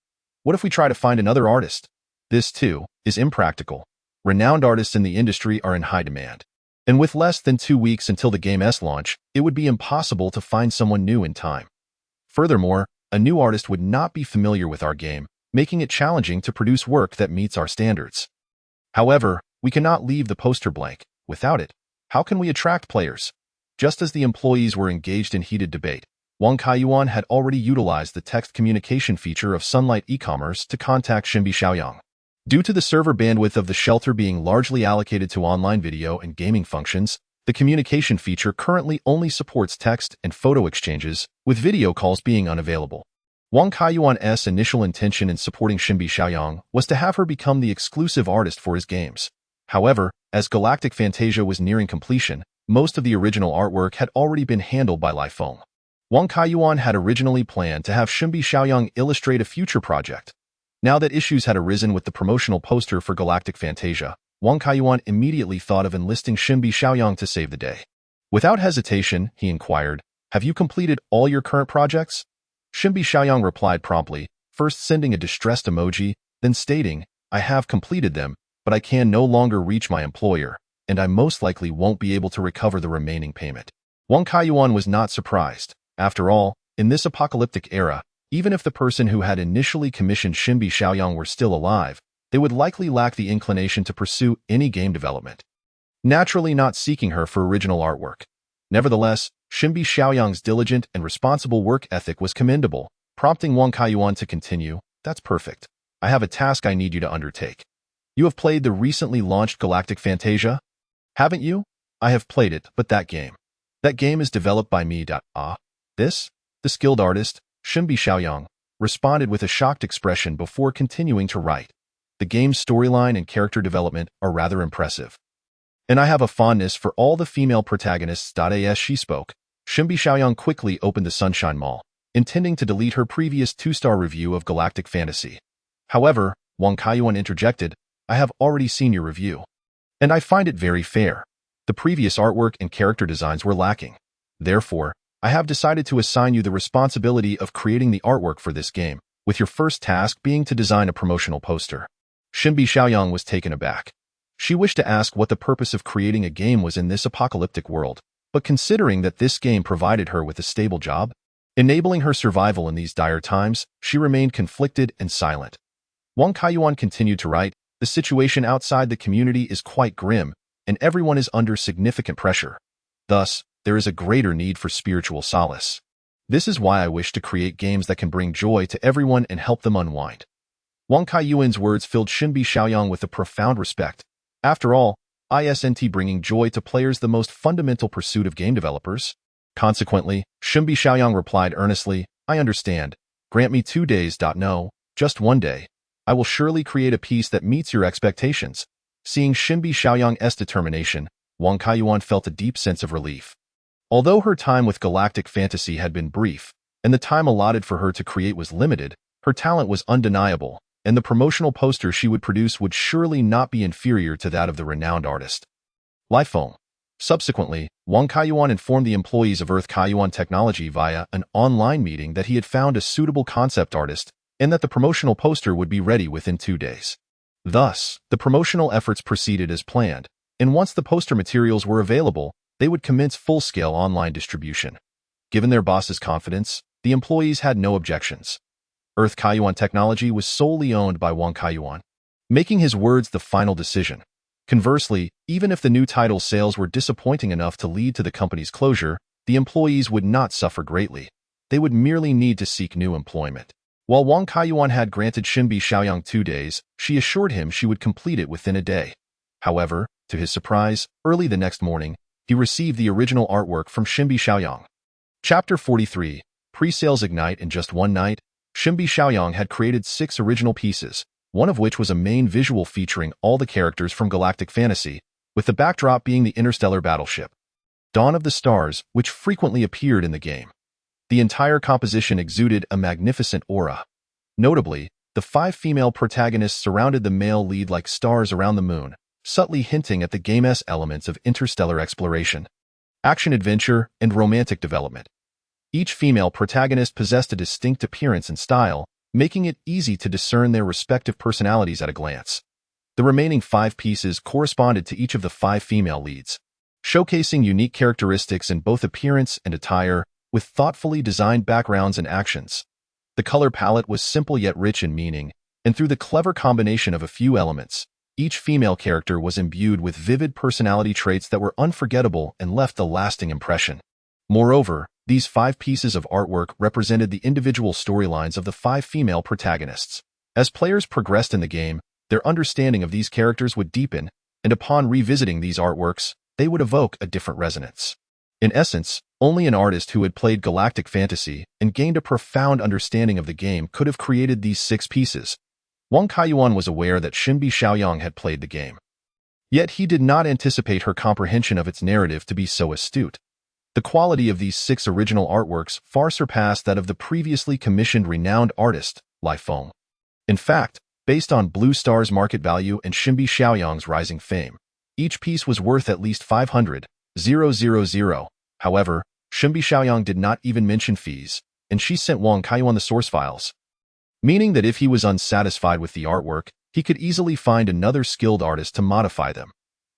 What if we try to find another artist? This, too, is impractical. Renowned artists in the industry are in high demand. And with less than 2 weeks until the game's launch, it would be impossible to find someone new in time. Furthermore, a new artist would not be familiar with our game, making it challenging to produce work that meets our standards. However, we cannot leave the poster blank. Without it, how can we attract players? Just as the employees were engaged in heated debate, Wang Kaiyuan had already utilized the text communication feature of Sunlight e-commerce to contact Xinbi Xiaoyang. Due to the server bandwidth of the shelter being largely allocated to online video and gaming functions, the communication feature currently only supports text and photo exchanges, with video calls being unavailable. Wang Kaiyuan's initial intention in supporting Xinbi Xiaoyang was to have her become the exclusive artist for his games. However, as Galactic Fantasia was nearing completion, most of the original artwork had already been handled by Lifephone. Wang Kaiyuan had originally planned to have Xinbi Xiaoyang illustrate a future project. Now that issues had arisen with the promotional poster for Galactic Fantasia, Wang Kaiyuan immediately thought of enlisting Xinbi Xiaoyang to save the day. Without hesitation, he inquired, "Have you completed all your current projects?" Xinbi Xiaoyang replied promptly, first sending a distressed emoji, then stating, "I have completed them, but I can no longer reach my employer, and I most likely won't be able to recover the remaining payment." Wang Kaiyuan was not surprised. After all, in this apocalyptic era, even if the person who had initially commissioned Xinbi Xiaoyang were still alive, they would likely lack the inclination to pursue any game development, naturally not seeking her for original artwork. Nevertheless, Xinbi Xiaoyang's diligent and responsible work ethic was commendable, prompting Wang Kaiyuan to continue, "That's perfect. I have a task I need you to undertake. You have played the recently launched Galactic Fantasia? Haven't you?" "I have played it, but that game. That game is developed by me. This?" The skilled artist, Xinbi Xiaoyang, responded with a shocked expression before continuing to write. "The game's storyline and character development are rather impressive. And I have a fondness for all the female protagonists." As she spoke, Xinbi Xiaoyang quickly opened the Sunshine Mall, intending to delete her previous 2-star review of Galactic Fantasy. However, Wang Kaiyuan interjected, "I have already seen your review, and I find it very fair. The previous artwork and character designs were lacking. Therefore, I have decided to assign you the responsibility of creating the artwork for this game, with your first task being to design a promotional poster." Xinbi Xiaoyang was taken aback. She wished to ask what the purpose of creating a game was in this apocalyptic world, but considering that this game provided her with a stable job, enabling her survival in these dire times, she remained conflicted and silent. Wang Kaiyuan continued to write, "The situation outside the community is quite grim, and everyone is under significant pressure. Thus, there is a greater need for spiritual solace. This is why I wish to create games that can bring joy to everyone and help them unwind." Wang Kaiyuan's words filled Xinbi Xiaoyang with a profound respect. After all, isn't bringing joy to players the most fundamental pursuit of game developers? Consequently, Xinbi Xiaoyang replied earnestly, "I understand. Grant me 2 days. No, just 1 day. I will surely create a piece that meets your expectations." Seeing Xinbi Xiaoyang's determination, Wang Kaiyuan felt a deep sense of relief. Although her time with Galactic Fantasy had been brief, and the time allotted for her to create was limited, her talent was undeniable, and the promotional poster she would produce would surely not be inferior to that of the renowned artist. Lifephone. Subsequently, Wang Kaiyuan informed the employees of Earth Kaiyuan Technology via an online meeting that he had found a suitable concept artist and that the promotional poster would be ready within 2 days. Thus, the promotional efforts proceeded as planned, and once the poster materials were available, they would commence full-scale online distribution. Given their boss's confidence, the employees had no objections. Earth Kaiyuan Technology was solely owned by Wang Kaiyuan, making his words the final decision. Conversely, even if the new title sales were disappointing enough to lead to the company's closure, the employees would not suffer greatly. They would merely need to seek new employment. While Wang Kaiyuan had granted Xinbi Xiaoyang 2 days, she assured him she would complete it within a day. However, to his surprise, early the next morning, he received the original artwork from Xinbi Xiaoyang. Chapter 43. Pre-sales ignite in just one night. Xinbi Xiaoyang had created 6 original pieces, one of which was a main visual featuring all the characters from Galactic Fantasy, with the backdrop being the interstellar battleship Dawn of the Stars, which frequently appeared in the game. The entire composition exuded a magnificent aura. Notably, the 5 female protagonists surrounded the male lead like stars around the moon, subtly hinting at the game's elements of interstellar exploration, action-adventure, and romantic development. Each female protagonist possessed a distinct appearance and style, making it easy to discern their respective personalities at a glance. The remaining 5 pieces corresponded to each of the 5 female leads, showcasing unique characteristics in both appearance and attire, with thoughtfully designed backgrounds and actions. The color palette was simple yet rich in meaning, and through the clever combination of a few elements, each female character was imbued with vivid personality traits that were unforgettable and left a lasting impression. Moreover, these 5 pieces of artwork represented the individual storylines of the 5 female protagonists. As players progressed in the game, their understanding of these characters would deepen, and upon revisiting these artworks, they would evoke a different resonance. In essence, only an artist who had played Galactic Fantasy and gained a profound understanding of the game could have created these 6 pieces. Wang Kaiyuan was aware that Xinbi Xiaoyang had played the game. Yet he did not anticipate her comprehension of its narrative to be so astute. The quality of these 6 original artworks far surpassed that of the previously commissioned renowned artist, Lai Feng. In fact, based on Blue Star's market value and Xinbi Xiaoyang's rising fame, each piece was worth at least 500,000. However, Xinbi Xiaoyang did not even mention fees, and she sent Wang Kaiyuan the source files, meaning that if he was unsatisfied with the artwork, he could easily find another skilled artist to modify them.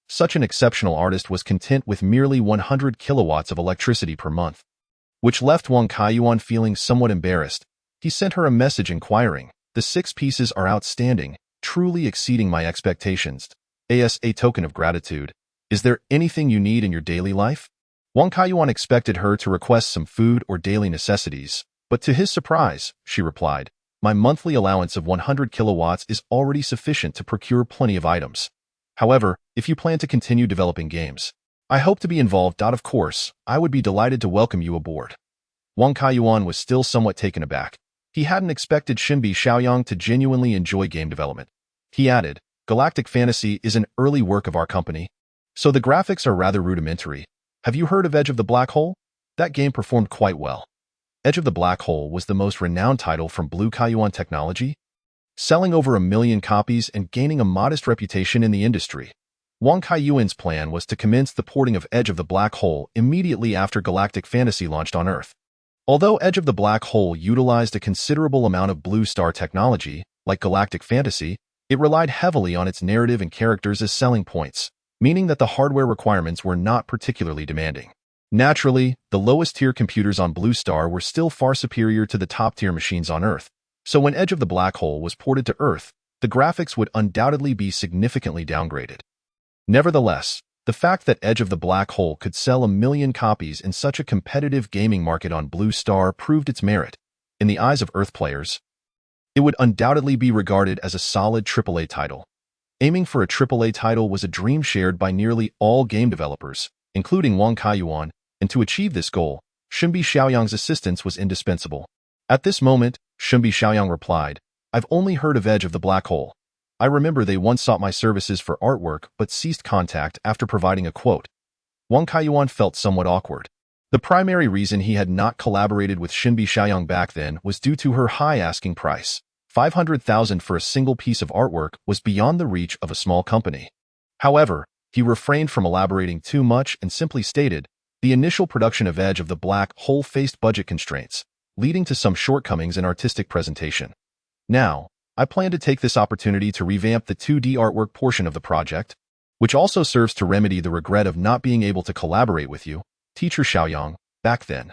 Such an exceptional artist was content with merely 100 kilowatts of electricity per month, which left Wang Kaiyuan feeling somewhat embarrassed. He sent her a message inquiring, "The 6 pieces are outstanding, truly exceeding my expectations. As a token of gratitude, is there anything you need in your daily life?" Wang Kaiyuan expected her to request some food or daily necessities, but to his surprise, she replied, "My monthly allowance of 100 kilowatts is already sufficient to procure plenty of items. However, if you plan to continue developing games, I hope to be involved. Of course, I would be delighted to welcome you aboard." Wang Kaiyuan was still somewhat taken aback. He hadn't expected Xinbi Xiaoyang to genuinely enjoy game development. He added, "Galactic Fantasy is an early work of our company, so the graphics are rather rudimentary. Have you heard of Edge of the Black Hole? That game performed quite well." Edge of the Black Hole was the most renowned title from Blue Kaiyuan Technology, selling over 1 million copies and gaining a modest reputation in the industry. Wang Kaiyuan's plan was to commence the porting of Edge of the Black Hole immediately after Galactic Fantasy launched on Earth. Although Edge of the Black Hole utilized a considerable amount of Blue Star technology, like Galactic Fantasy, it relied heavily on its narrative and characters as selling points, meaning that the hardware requirements were not particularly demanding. Naturally, the lowest-tier computers on Blue Star were still far superior to the top-tier machines on Earth, so when Edge of the Black Hole was ported to Earth, the graphics would undoubtedly be significantly downgraded. Nevertheless, the fact that Edge of the Black Hole could sell 1 million copies in such a competitive gaming market on Blue Star proved its merit. In the eyes of Earth players, it would undoubtedly be regarded as a solid AAA title. Aiming for a AAA title was a dream shared by nearly all game developers, including Wang Kaiyuan, and to achieve this goal, Xinbi Xiaoyang's assistance was indispensable. At this moment, Xinbi Xiaoyang replied, "I've only heard of Edge of the Black Hole. I remember they once sought my services for artwork but ceased contact after providing a quote." Wang Kaiyuan felt somewhat awkward. The primary reason he had not collaborated with Xinbi Xiaoyang back then was due to her high asking price. 500,000 for a single piece of artwork was beyond the reach of a small company. However, he refrained from elaborating too much and simply stated, "The initial production of Edge of the Black Hole faced budget constraints, leading to some shortcomings in artistic presentation. Now, I plan to take this opportunity to revamp the 2D artwork portion of the project, which also serves to remedy the regret of not being able to collaborate with you, Teacher Xiaoyang, back then."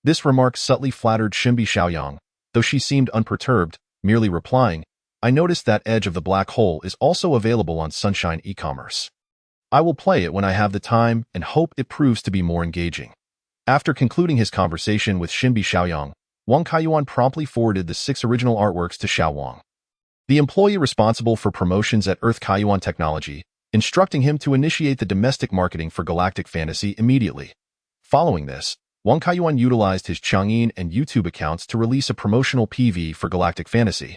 This remark subtly flattered Xinbi Xiaoyang, though she seemed unperturbed, merely replying, "I noticed that Edge of the Black Hole is also available on Sunshine e-commerce. I will play it when I have the time and hope it proves to be more engaging." After concluding his conversation with Xinbi Xiaoyang, Wang Kaiyuan promptly forwarded the 6 original artworks to Xiao Wang, the employee responsible for promotions at Earth Kaiyuan Technology, instructing him to initiate the domestic marketing for Galactic Fantasy immediately. Following this, Wang Kaiyuan utilized his Chang'in and YouTube accounts to release a promotional PV for Galactic Fantasy,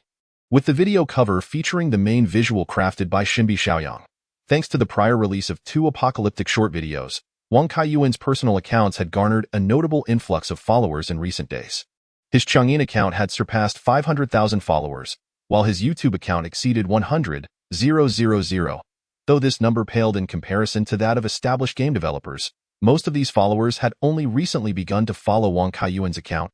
with the video cover featuring the main visual crafted by Xinbi Xiaoyang. Thanks to the prior release of 2 apocalyptic short videos, Wang Kaiyuan's personal accounts had garnered a notable influx of followers in recent days. His Chang'in account had surpassed 500,000 followers, while his YouTube account exceeded 100,000. Though this number paled in comparison to that of established game developers, most of these followers had only recently begun to follow Wang Kaiyuan's account,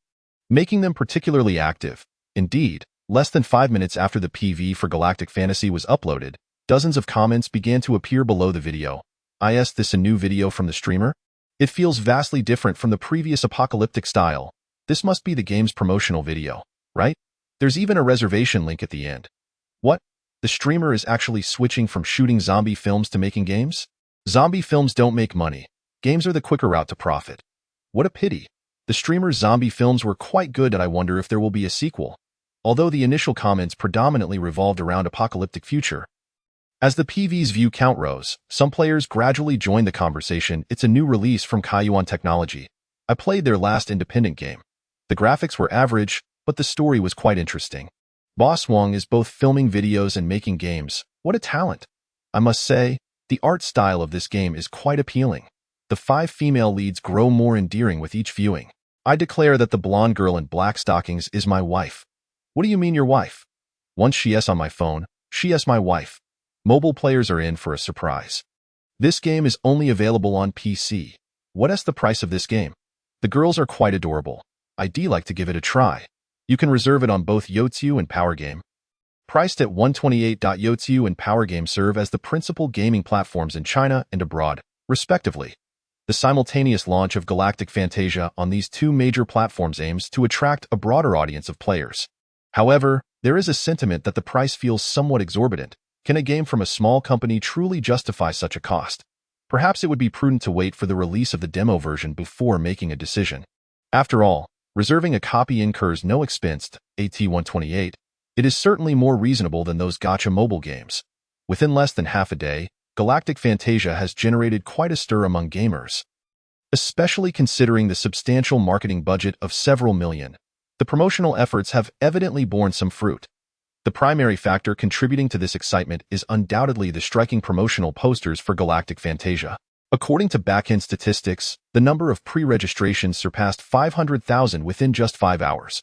making them particularly active. Indeed, less than 5 minutes after the PV for Galactic Fantasy was uploaded, dozens of comments began to appear below the video. Is this a new video from the streamer? It feels vastly different from the previous apocalyptic style. This must be the game's promotional video, right? There's even a reservation link at the end. What? The streamer is actually switching from shooting zombie films to making games? Zombie films don't make money. Games are the quicker route to profit. What a pity. The streamer's zombie films were quite good, and I wonder if there will be a sequel. Although the initial comments predominantly revolved around apocalyptic future. As the PV's view count rose, some players gradually joined the conversation. It's a new release from Kaiyuan Technology. I played their last independent game. The graphics were average, but the story was quite interesting. Boss Wang is both filming videos and making games. What a talent. I must say, the art style of this game is quite appealing. The 5 female leads grow more endearing with each viewing. I declare that the blonde girl in black stockings is my wife. What do you mean your wife? Once she is on my phone, she is my wife. Mobile players are in for a surprise. This game is only available on PC. What is the price of this game? The girls are quite adorable. I'd like to give it a try. You can reserve it on both Youtu and Power Game. Priced at $128. Youtu and Power Game serve as the principal gaming platforms in China and abroad, respectively. The simultaneous launch of Galactic Fantasia on these 2 major platforms aims to attract a broader audience of players. However, there is a sentiment that the price feels somewhat exorbitant. Can a game from a small company truly justify such a cost? Perhaps it would be prudent to wait for the release of the demo version before making a decision. After all, reserving a copy incurs no expense. AT128. It is certainly more reasonable than those gacha mobile games. Within less than half a day, Galactic Fantasia has generated quite a stir among gamers. Especially considering the substantial marketing budget of several million. The promotional efforts have evidently borne some fruit. The primary factor contributing to this excitement is undoubtedly the striking promotional posters for Galactic Fantasia. According to backend statistics, the number of pre-registrations surpassed 500,000 within just 5 hours.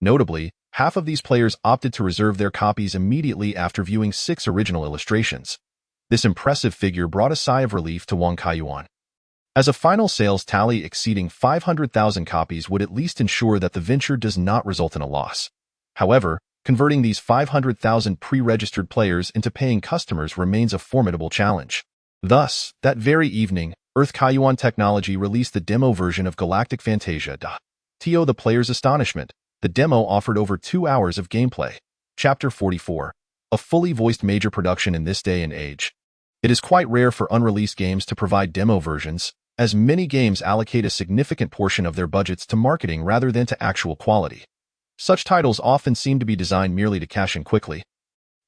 Notably, half of these players opted to reserve their copies immediately after viewing 6 original illustrations. This impressive figure brought a sigh of relief to Wang Kaiyuan, as a final sales tally exceeding 500,000 copies would at least ensure that the venture does not result in a loss. However, converting these 500,000 pre-registered players into paying customers remains a formidable challenge. Thus, that very evening, Earth Kaiyuan Technology released the demo version of Galactic Fantasia. To the player's astonishment, the demo offered over 2 hours of gameplay. Chapter 44. A fully voiced major production in this day and age. It is quite rare for unreleased games to provide demo versions, as many games allocate a significant portion of their budgets to marketing rather than to actual quality. Such titles often seem to be designed merely to cash in quickly,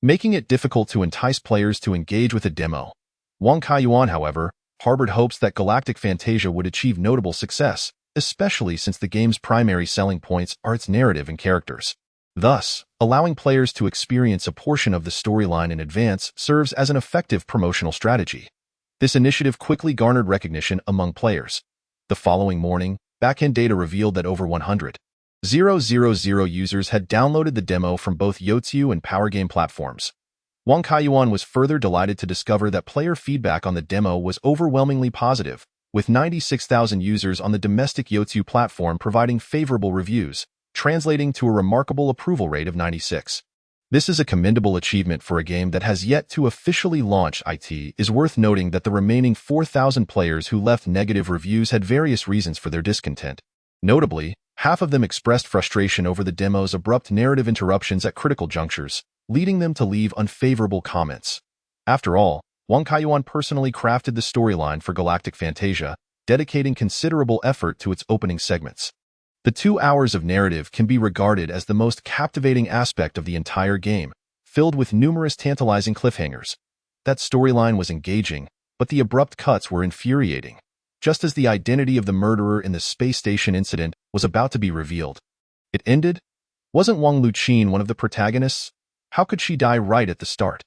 making it difficult to entice players to engage with a demo. Wang Kaiyuan, however, harbored hopes that Galactic Fantasia would achieve notable success, especially since the game's primary selling points are its narrative and characters. Thus, allowing players to experience a portion of the storyline in advance serves as an effective promotional strategy. This initiative quickly garnered recognition among players. The following morning, backend data revealed that over 100,000 users had downloaded the demo from both Youtu and Power Game platforms. Wang Kaiyuan was further delighted to discover that player feedback on the demo was overwhelmingly positive, with 96,000 users on the domestic Youtu platform providing favorable reviews, translating to a remarkable approval rate of 96%. This is a commendable achievement for a game that has yet to officially launch. It is worth noting that the remaining 4,000 players who left negative reviews had various reasons for their discontent. Notably, half of them expressed frustration over the demo's abrupt narrative interruptions at critical junctures, leading them to leave unfavorable comments. After all, Wang Kaiyuan personally crafted the storyline for Galactic Fantasia, dedicating considerable effort to its opening segments. The 2 hours of narrative can be regarded as the most captivating aspect of the entire game, filled with numerous tantalizing cliffhangers. That storyline was engaging, but the abrupt cuts were infuriating. Just as the identity of the murderer in the space station incident was about to be revealed. It ended? Wasn't Wang Luqin one of the protagonists? How could she die right at the start?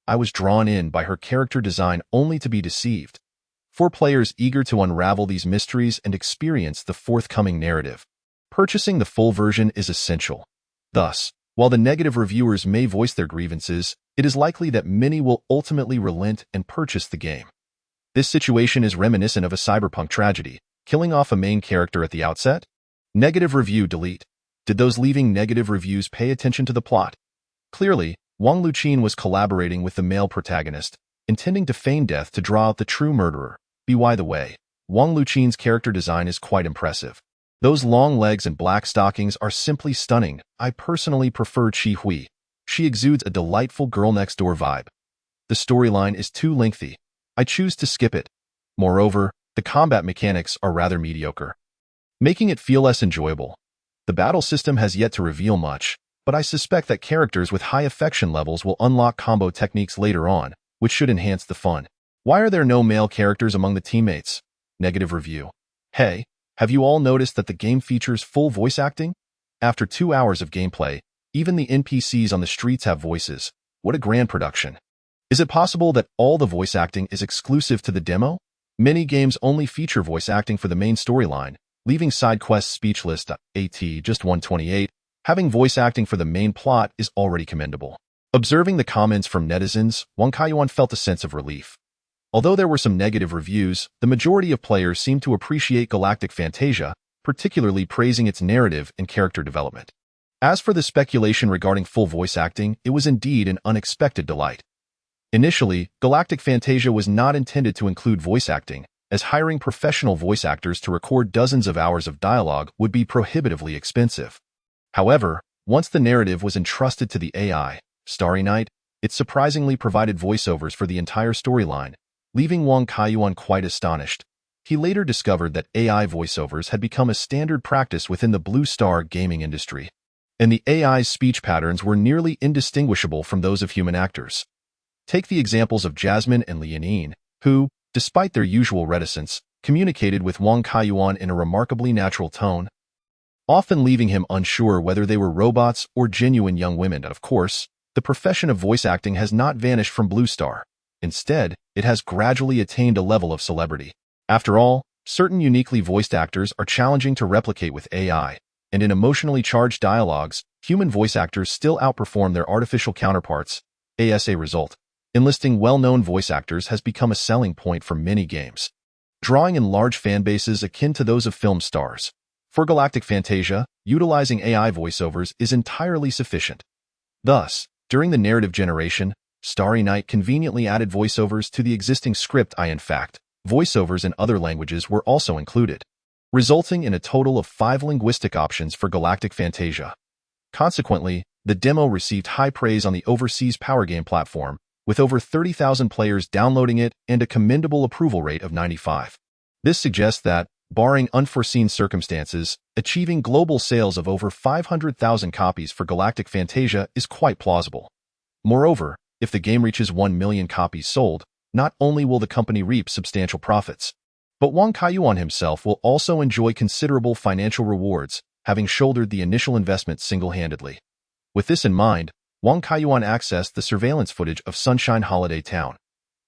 I was drawn in by her character design only to be deceived. For players eager to unravel these mysteries and experience the forthcoming narrative, purchasing the full version is essential. Thus, while the negative reviewers may voice their grievances, it is likely that many will ultimately relent and purchase the game. This situation is reminiscent of a cyberpunk tragedy, killing off a main character at the outset. Negative review delete. Did those leaving negative reviews pay attention to the plot? Clearly, Wang Luqin was collaborating with the male protagonist, intending to feign death to draw out the true murderer. By the way, Wang Luqin's character design is quite impressive. Those long legs and black stockings are simply stunning. I personally prefer Chi Hui. She exudes a delightful girl-next-door vibe. The storyline is too lengthy. I choose to skip it. Moreover, the combat mechanics are rather mediocre, making it feel less enjoyable. The battle system has yet to reveal much, but I suspect that characters with high affection levels will unlock combo techniques later on, which should enhance the fun. Why are there no male characters among the teammates? Negative review. Hey, have you all noticed that the game features full voice acting? After 2 hours of gameplay, even the NPCs on the streets have voices. What a grand production. Is it possible that all the voice acting is exclusive to the demo? Many games only feature voice acting for the main storyline, leaving side quests speechless. At just 128, having voice acting for the main plot is already commendable. Observing the comments from netizens, Wang Kaiyuan felt a sense of relief. Although there were some negative reviews, the majority of players seemed to appreciate Galactic Fantasia, particularly praising its narrative and character development. As for the speculation regarding full voice acting, it was indeed an unexpected delight. Initially, Galactic Fantasia was not intended to include voice acting, as hiring professional voice actors to record dozens of hours of dialogue would be prohibitively expensive. However, once the narrative was entrusted to the AI, Starry Night, it surprisingly provided voiceovers for the entire storyline, leaving Wang Kaiyuan quite astonished. He later discovered that AI voiceovers had become a standard practice within the Blue Star gaming industry, and the AI's speech patterns were nearly indistinguishable from those of human actors. Take the examples of Jasmine and Lianine, who, despite their usual reticence, communicated with Wang Kaiyuan in a remarkably natural tone, often leaving him unsure whether they were robots or genuine young women. And of course, the profession of voice acting has not vanished from Blue Star. Instead, it has gradually attained a level of celebrity. After all, certain uniquely voiced actors are challenging to replicate with AI, and in emotionally charged dialogues, human voice actors still outperform their artificial counterparts. As a result, enlisting well-known voice actors has become a selling point for many games, drawing in large fan bases akin to those of film stars. For Galactic Fantasia, utilizing AI voiceovers is entirely sufficient. Thus, during the narrative generation, Starry Night conveniently added voiceovers to the existing script. In fact, voiceovers in other languages were also included, resulting in a total of 5 linguistic options for Galactic Fantasia. Consequently, the demo received high praise on the overseas Power Game platform, with over 30,000 players downloading it and a commendable approval rate of 95%. This suggests that, barring unforeseen circumstances, achieving global sales of over 500,000 copies for Galactic Fantasia is quite plausible. Moreover, if the game reaches 1 million copies sold, not only will the company reap substantial profits, but Wang Kaiyuan himself will also enjoy considerable financial rewards, having shouldered the initial investment single-handedly. With this in mind, Wang Kaiyuan accessed the surveillance footage of Sunshine Holiday Town.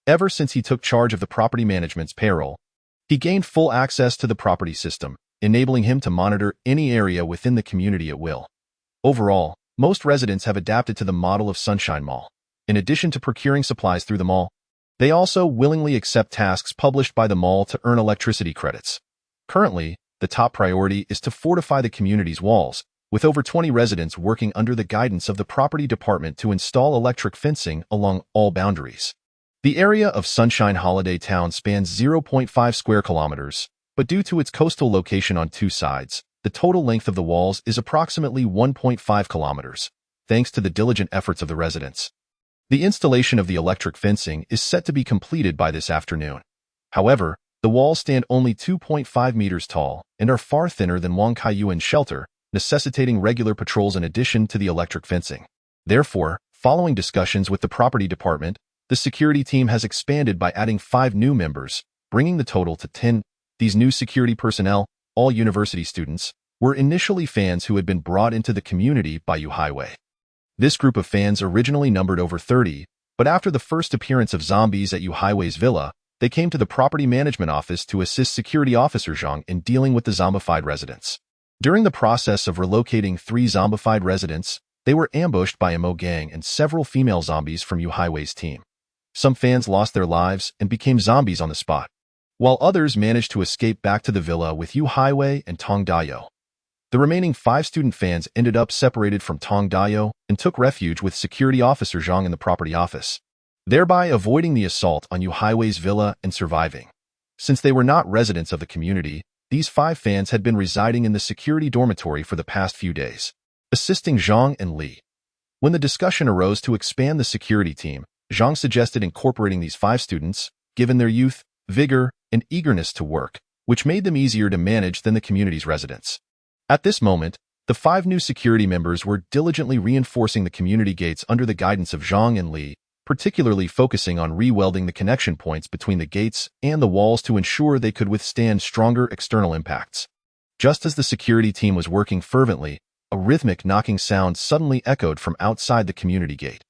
Ever since he took charge of the property management's payroll, he gained full access to the property system, enabling him to monitor any area within the community at will. Overall, most residents have adapted to the model of Sunshine Mall. In addition to procuring supplies through the mall, they also willingly accept tasks published by the mall to earn electricity credits. Currently, the top priority is to fortify the community's walls, with over 20 residents working under the guidance of the property department to install electric fencing along all boundaries. The area of Sunshine Holiday Town spans 0.5 square kilometers, but due to its coastal location on 2 sides, the total length of the walls is approximately 1.5 kilometers, thanks to the diligent efforts of the residents. The installation of the electric fencing is set to be completed by this afternoon. However, The walls stand only 2.5 meters tall and are far thinner than Wang Kaiyuan's shelter, necessitating regular patrols in addition to the electric fencing. Therefore, following discussions with the property department, the security team has expanded by adding 5 new members, bringing the total to 10. These new security personnel, all university students, were initially fans who had been brought into the community by Yu Highway. This group of fans originally numbered over 30, but after the first appearance of zombies at Yu Highway's villa, they came to the property management office to assist security officer Zhang in dealing with the zombified residents. During the process of relocating 3 zombified residents, they were ambushed by a Mo gang and several female zombies from Yu Highway's team. Some fans lost their lives and became zombies on the spot, while others managed to escape back to the villa with Yu Highway and Tong Dayo. The remaining 5 student fans ended up separated from Tong Dayo and took refuge with security officer Zhang in the property office, thereby avoiding the assault on Yu Highway's villa and surviving. Since they were not residents of the community, these 5 fans had been residing in the security dormitory for the past few days, assisting Zhang and Li. When the discussion arose to expand the security team, Zhang suggested incorporating these 5 students, given their youth, vigor, and eagerness to work, which made them easier to manage than the community's residents. At this moment, the 5 new security members were diligently reinforcing the community gates under the guidance of Zhang and Li, particularly focusing on re-welding the connection points between the gates and the walls to ensure they could withstand stronger external impacts. Just as the security team was working fervently, a rhythmic knocking sound suddenly echoed from outside the community gate.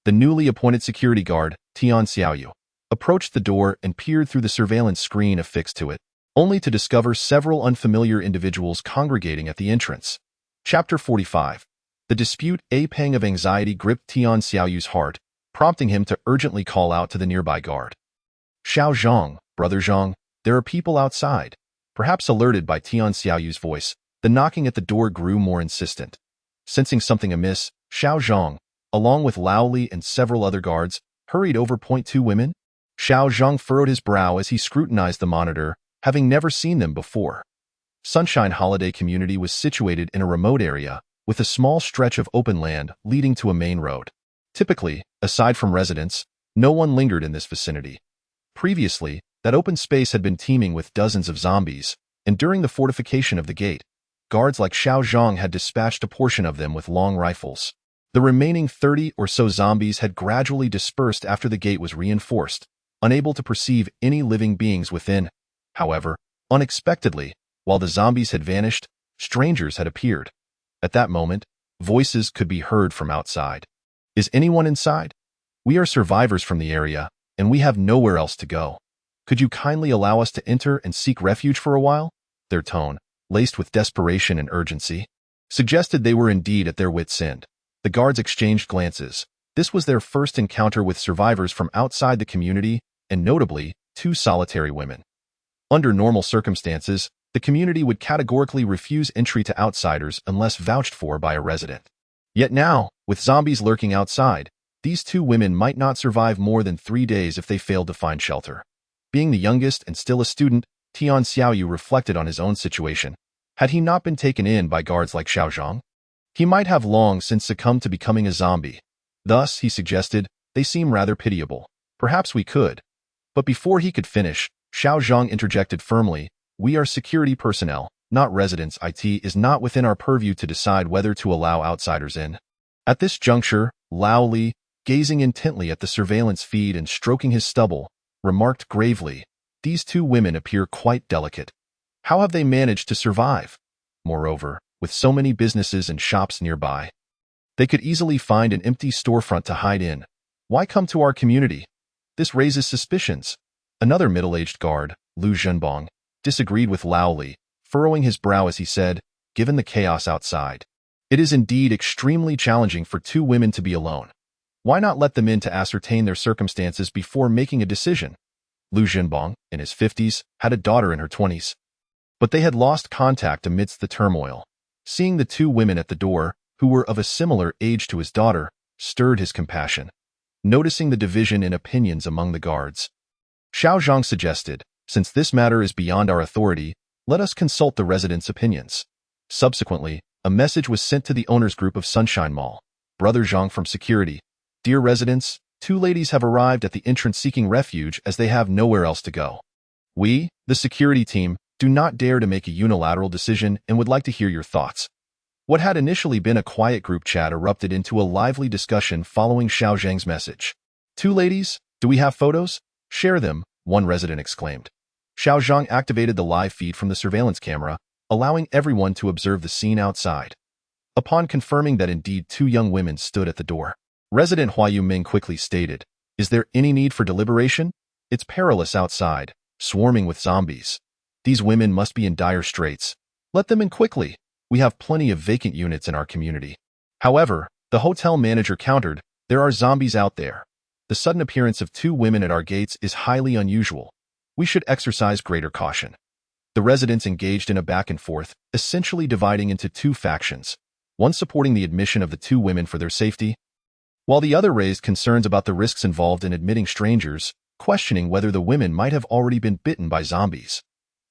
The newly appointed security guard, Tian Xiaoyu, approached the door and peered through the surveillance screen affixed to it, only to discover several unfamiliar individuals congregating at the entrance. Chapter 45. The dispute. A pang of anxiety gripped Tian Xiaoyu's heart, prompting him to urgently call out to the nearby guard. Xiao Zhang, Brother Zhang, there are people outside. Perhaps alerted by Tian Xiaoyu's voice, the knocking at the door grew more insistent. Sensing something amiss, Xiao Zhang, along with Lao Li and several other guards, hurried over. 2 women? Xiao Zhang furrowed his brow as he scrutinized the monitor, having never seen them before. Sunshine Holiday Community was situated in a remote area, with a small stretch of open land leading to a main road. Typically, aside from residents, no one lingered in this vicinity. Previously, that open space had been teeming with dozens of zombies, and during the fortification of the gate, guards like Xiao Zhang had dispatched a portion of them with long rifles. The remaining 30 or so zombies had gradually dispersed after the gate was reinforced, unable to perceive any living beings within. However, unexpectedly, while the zombies had vanished, strangers had appeared. At that moment, voices could be heard from outside. Is anyone inside? We are survivors from the area, and we have nowhere else to go. Could you kindly allow us to enter and seek refuge for a while? Their tone, laced with desperation and urgency, suggested they were indeed at their wits' end. The guards exchanged glances. This was their first encounter with survivors from outside the community, and notably, 2 solitary women. Under normal circumstances, the community would categorically refuse entry to outsiders unless vouched for by a resident. Yet now, with zombies lurking outside, these 2 women might not survive more than 3 days if they failed to find shelter. Being the youngest and still a student, Tian Xiaoyu reflected on his own situation. Had he not been taken in by guards like Xiao Zhang, he might have long since succumbed to becoming a zombie. Thus, he suggested, they seem rather pitiable. Perhaps we could. But before he could finish, Xiao Zhang interjected firmly, we are security personnel, not residents. It is not within our purview to decide whether to allow outsiders in. At this juncture, Lao Li, gazing intently at the surveillance feed and stroking his stubble, remarked gravely, these 2 women appear quite delicate. How have they managed to survive? Moreover, with so many businesses and shops nearby, they could easily find an empty storefront to hide in. Why come to our community? This raises suspicions. Another middle-aged guard, Lu Zhenbong, disagreed with Lao Li, furrowing his brow as he said, given the chaos outside, it is indeed extremely challenging for 2 women to be alone. Why not let them in to ascertain their circumstances before making a decision? Lu Zhenbong, in his 50s, had a daughter in her 20s. But they had lost contact amidst the turmoil. Seeing the 2 women at the door, who were of a similar age to his daughter, stirred his compassion. Noticing the division in opinions among the guards, Xiao Zhang suggested, since this matter is beyond our authority, let us consult the residents' opinions. Subsequently, a message was sent to the owners group of Sunshine Mall. Brother Zhang from security. Dear residents, 2 ladies have arrived at the entrance seeking refuge as they have nowhere else to go. We, the security team, do not dare to make a unilateral decision and would like to hear your thoughts. What had initially been a quiet group chat erupted into a lively discussion following Xiao Zhang's message. Two ladies, do we have photos? Share them, one resident exclaimed. Xiao Zhang activated the live feed from the surveillance camera, allowing everyone to observe the scene outside. Upon confirming that indeed two young women stood at the door, Resident Hua Yuming quickly stated, "Is there any need for deliberation? It's perilous outside, swarming with zombies. These women must be in dire straits. Let them in quickly. We have plenty of vacant units in our community." However, the hotel manager countered, "There are zombies out there. The sudden appearance of two women at our gates is highly unusual. We should exercise greater caution." The residents engaged in a back and forth, essentially dividing into two factions, one supporting the admission of the two women for their safety, while the other raised concerns about the risks involved in admitting strangers, questioning whether the women might have already been bitten by zombies.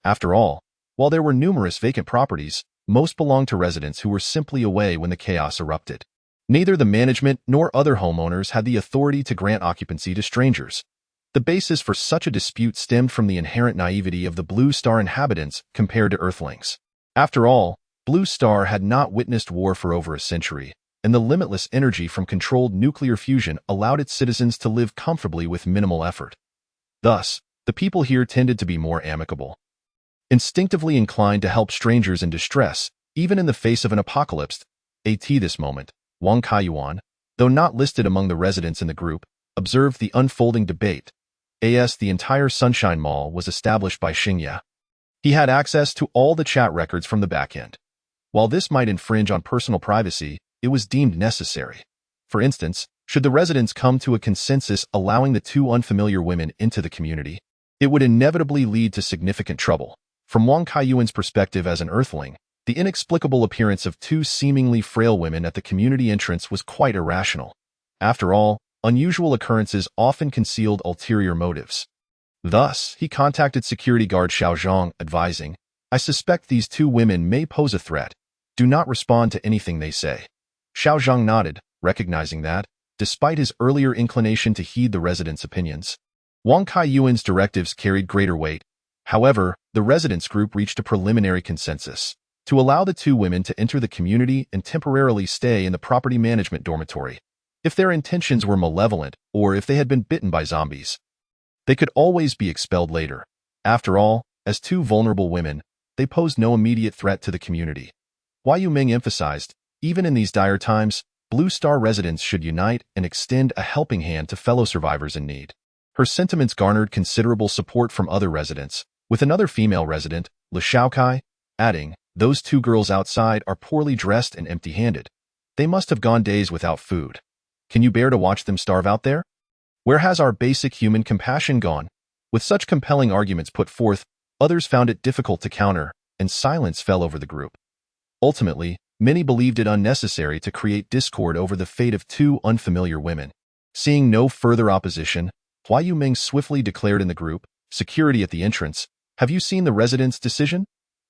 After all, while there were numerous vacant properties, most belonged to residents who were simply away when the chaos erupted. Neither the management nor other homeowners had the authority to grant occupancy to strangers. The basis for such a dispute stemmed from the inherent naivety of the Blue Star inhabitants compared to Earthlings. After all, Blue Star had not witnessed war for over a century, and the limitless energy from controlled nuclear fusion allowed its citizens to live comfortably with minimal effort. Thus, the people here tended to be more amicable, instinctively inclined to help strangers in distress, even in the face of an apocalypse. At this moment, Wang Kaiyuan, though not listed among the residents in the group, observed the unfolding debate. The entire Sunshine Mall was established by Xingya. He had access to all the chat records from the back end. While this might infringe on personal privacy, it was deemed necessary. For instance, should the residents come to a consensus allowing the two unfamiliar women into the community, it would inevitably lead to significant trouble. From Wang Kaiyuan's perspective as an Earthling, the inexplicable appearance of two seemingly frail women at the community entrance was quite irrational. After all, unusual occurrences often concealed ulterior motives. Thus, he contacted security guard Xiao Zhang, advising, "I suspect these two women may pose a threat. Do not respond to anything they say." Xiao Zhang nodded, recognizing that, despite his earlier inclination to heed the residents' opinions, Wang Kaiyuan's directives carried greater weight. However, the residents' group reached a preliminary consensus to allow the two women to enter the community and temporarily stay in the property management dormitory. If their intentions were malevolent, or if they had been bitten by zombies, they could always be expelled later. After all, as two vulnerable women, they posed no immediate threat to the community. Hua Yuming emphasized, even in these dire times, Blue Star residents should unite and extend a helping hand to fellow survivors in need. Her sentiments garnered considerable support from other residents, with another female resident, Li Shaokai, adding, "Those two girls outside are poorly dressed and empty-handed. They must have gone days without food. Can you bear to watch them starve out there? Where has our basic human compassion gone?" With such compelling arguments put forth, others found it difficult to counter, and silence fell over the group. Ultimately, many believed it unnecessary to create discord over the fate of two unfamiliar women. Seeing no further opposition, Hua Yuming swiftly declared in the group, "Security at the entrance. Have you seen the residents' decision?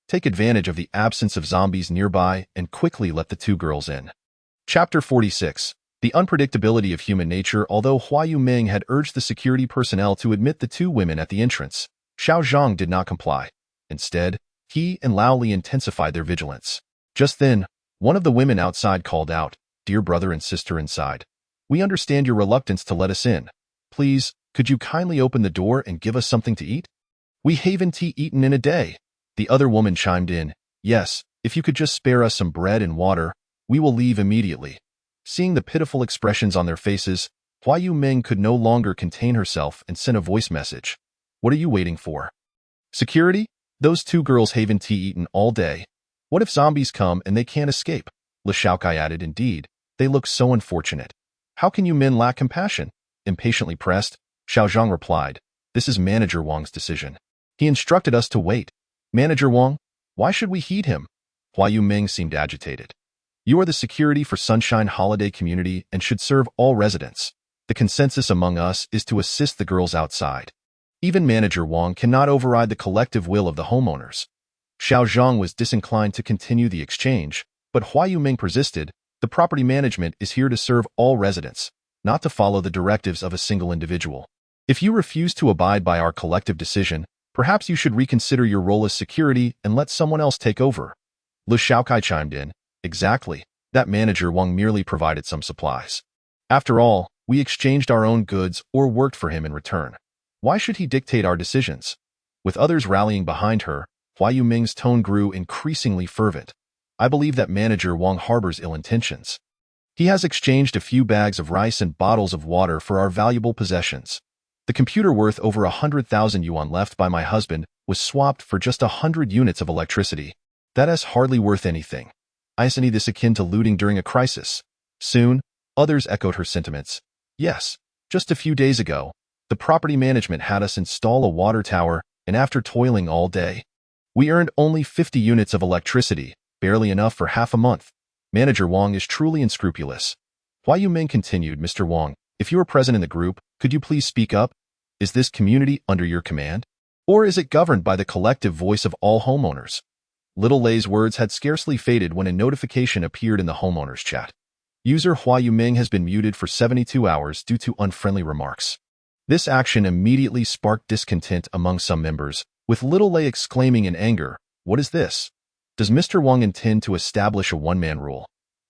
Take advantage of the absence of zombies nearby and quickly let the two girls in." Chapter 46. The unpredictability of human nature. Although Hua Yuming had urged the security personnel to admit the two women at the entrance, Xiao Zhang did not comply. Instead, he and Lao Li intensified their vigilance. Just then, one of the women outside called out, "Dear brother and sister inside, we understand your reluctance to let us in. Please, could you kindly open the door and give us something to eat? We haven't eaten in a day." The other woman chimed in, "Yes, if you could just spare us some bread and water, we will leave immediately." Seeing the pitiful expressions on their faces, Hua Yuming could no longer contain herself and sent a voice message. "What are you waiting for? Security? Those two girls haven't eaten all day. What if zombies come and they can't escape?" Li Shaokai added, "Indeed, they look so unfortunate. How can you men lack compassion?" Impatiently pressed, Xiao Zhang replied, "This is Manager Wang's decision. He instructed us to wait." "Manager Wang? Why should we heed him?" Hua Yuming seemed agitated. "You are the security for Sunshine Holiday Community and should serve all residents. The consensus among us is to assist the girls outside. Even Manager Wang cannot override the collective will of the homeowners." Xiao Zhang was disinclined to continue the exchange, but Hua Yuming persisted, "The property management is here to serve all residents, not to follow the directives of a single individual. If you refuse to abide by our collective decision, Perhaps you should reconsider your role as security and let someone else take over. Lu Shaokai chimed in. Exactly. That manager Wang merely provided some supplies. After all, we exchanged our own goods or worked for him in return. Why should he dictate our decisions? With others rallying behind her, Hua Yuming's tone grew increasingly fervent. I believe that manager Wang harbors ill intentions. He has exchanged a few bags of rice and bottles of water for our valuable possessions. The computer worth over 100,000 yuan left by my husband was swapped for just 100 units of electricity. That is hardly worth anything. I see this akin to looting during a crisis. Soon, others echoed her sentiments. Yes, just a few days ago, the property management had us install a water tower, and after toiling all day, we earned only 50 units of electricity, barely enough for half a month. Manager Wang is truly unscrupulous. Hua Yuming continued, Mr. Wang, if you are present in the group, could you please speak up? Is this community under your command? Or is it governed by the collective voice of all homeowners? Little Lei's words had scarcely faded when a notification appeared in the homeowners chat. User Hua Yuming has been muted for 72 hours due to unfriendly remarks. This action immediately sparked discontent among some members, with Little Lei exclaiming in anger, "What is this? Does Mr. Wang intend to establish a one-man rule?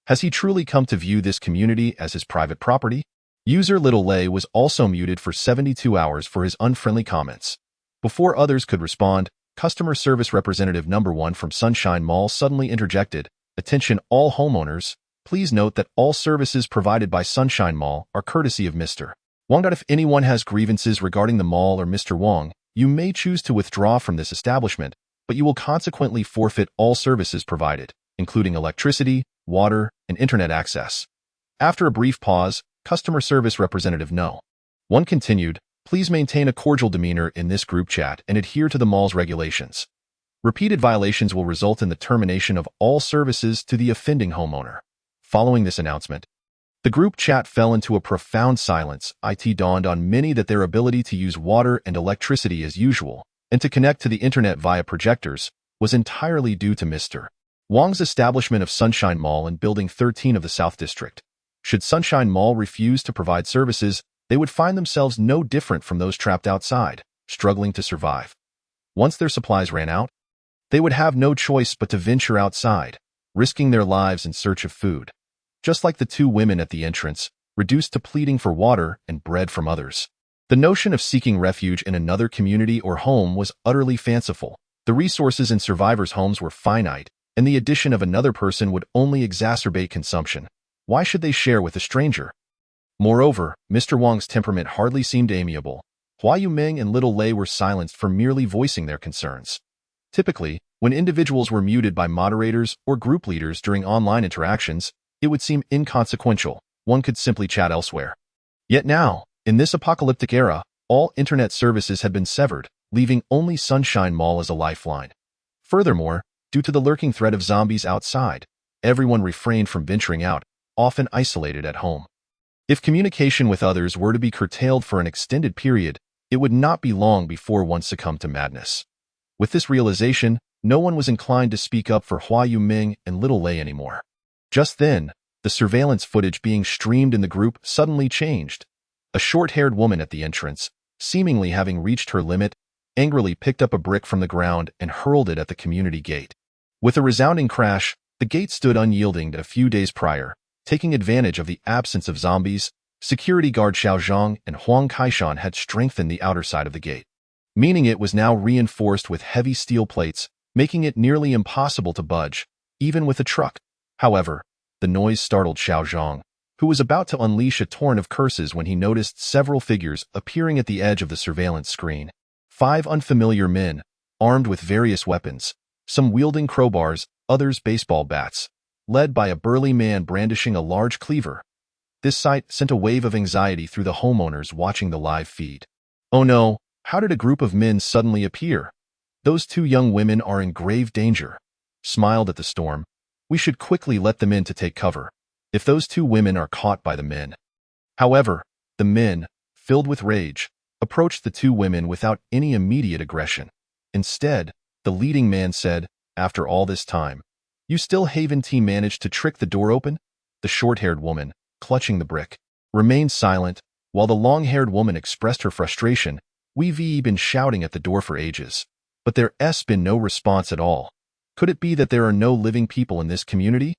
Has he truly come to view this community as his private property?" User Little Lei was also muted for 72 hours for his unfriendly comments. Before others could respond, Customer Service Representative Number 1 from Sunshine Mall suddenly interjected, "Attention all homeowners, please note that all services provided by Sunshine Mall are courtesy of Mr. Wang. If anyone has grievances regarding the mall or Mr. Wang, you may choose to withdraw from this establishment, but you will consequently forfeit all services provided, including electricity, water, and internet access." After a brief pause, Customer Service Representative No. 1 continued, "Please maintain a cordial demeanor in this group chat and adhere to the mall's regulations. Repeated violations will result in the termination of all services to the offending homeowner." Following this announcement, the group chat fell into a profound silence. It dawned on many that their ability to use water and electricity as usual and to connect to the internet via projectors was entirely due to Mr. Wang's establishment of Sunshine Mall in Building 13 of the South District. Should Sunshine Mall refuse to provide services, they would find themselves no different from those trapped outside, struggling to survive. Once their supplies ran out, they would have no choice but to venture outside, risking their lives in search of food. Just like the two women at the entrance, reduced to pleading for water and bread from others. The notion of seeking refuge in another community or home was utterly fanciful. The resources in survivors' homes were finite, and the addition of another person would only exacerbate consumption. Why should they share with a stranger? Moreover, Mr. Wang's temperament hardly seemed amiable. Hua Yuming and Little Lei were silenced for merely voicing their concerns. Typically, when individuals were muted by moderators or group leaders during online interactions, it would seem inconsequential. One could simply chat elsewhere. Yet now, in this apocalyptic era, all internet services had been severed, leaving only Sunshine Mall as a lifeline. Furthermore, due to the lurking threat of zombies outside, everyone refrained from venturing out, often isolated at home. If communication with others were to be curtailed for an extended period, it would not be long before one succumbed to madness. With this realization, no one was inclined to speak up for Hua Yuming and Little Lei anymore. Just then, the surveillance footage being streamed in the group suddenly changed. A short-haired woman at the entrance, seemingly having reached her limit, angrily picked up a brick from the ground and hurled it at the community gate. With a resounding crash, the gate stood unyielding a few days prior. Taking advantage of the absence of zombies, security guard Xiao Zhang and Huang Kaishan had strengthened the outer side of the gate, meaning it was now reinforced with heavy steel plates, making it nearly impossible to budge, even with a truck. However, the noise startled Xiao Zhang, who was about to unleash a torrent of curses when he noticed several figures appearing at the edge of the surveillance screen. 5 unfamiliar men, armed with various weapons, some wielding crowbars, others baseball bats, led by a burly man brandishing a large cleaver. This sight sent a wave of anxiety through the homeowners watching the live feed. Oh no, how did a group of men suddenly appear? Those 2 young women are in grave danger. Smiled at the storm. We should quickly let them in to take cover, if those 2 women are caught by the men. However, the men, filled with rage, approached the 2 women without any immediate aggression. Instead, the leading man said, "After all this time, you still haven't managed to trick the door open?" The short-haired woman, clutching the brick, remained silent, while the long-haired woman expressed her frustration. We've been shouting at the door for ages, but there's been no response at all. Could it be that there are no living people in this community?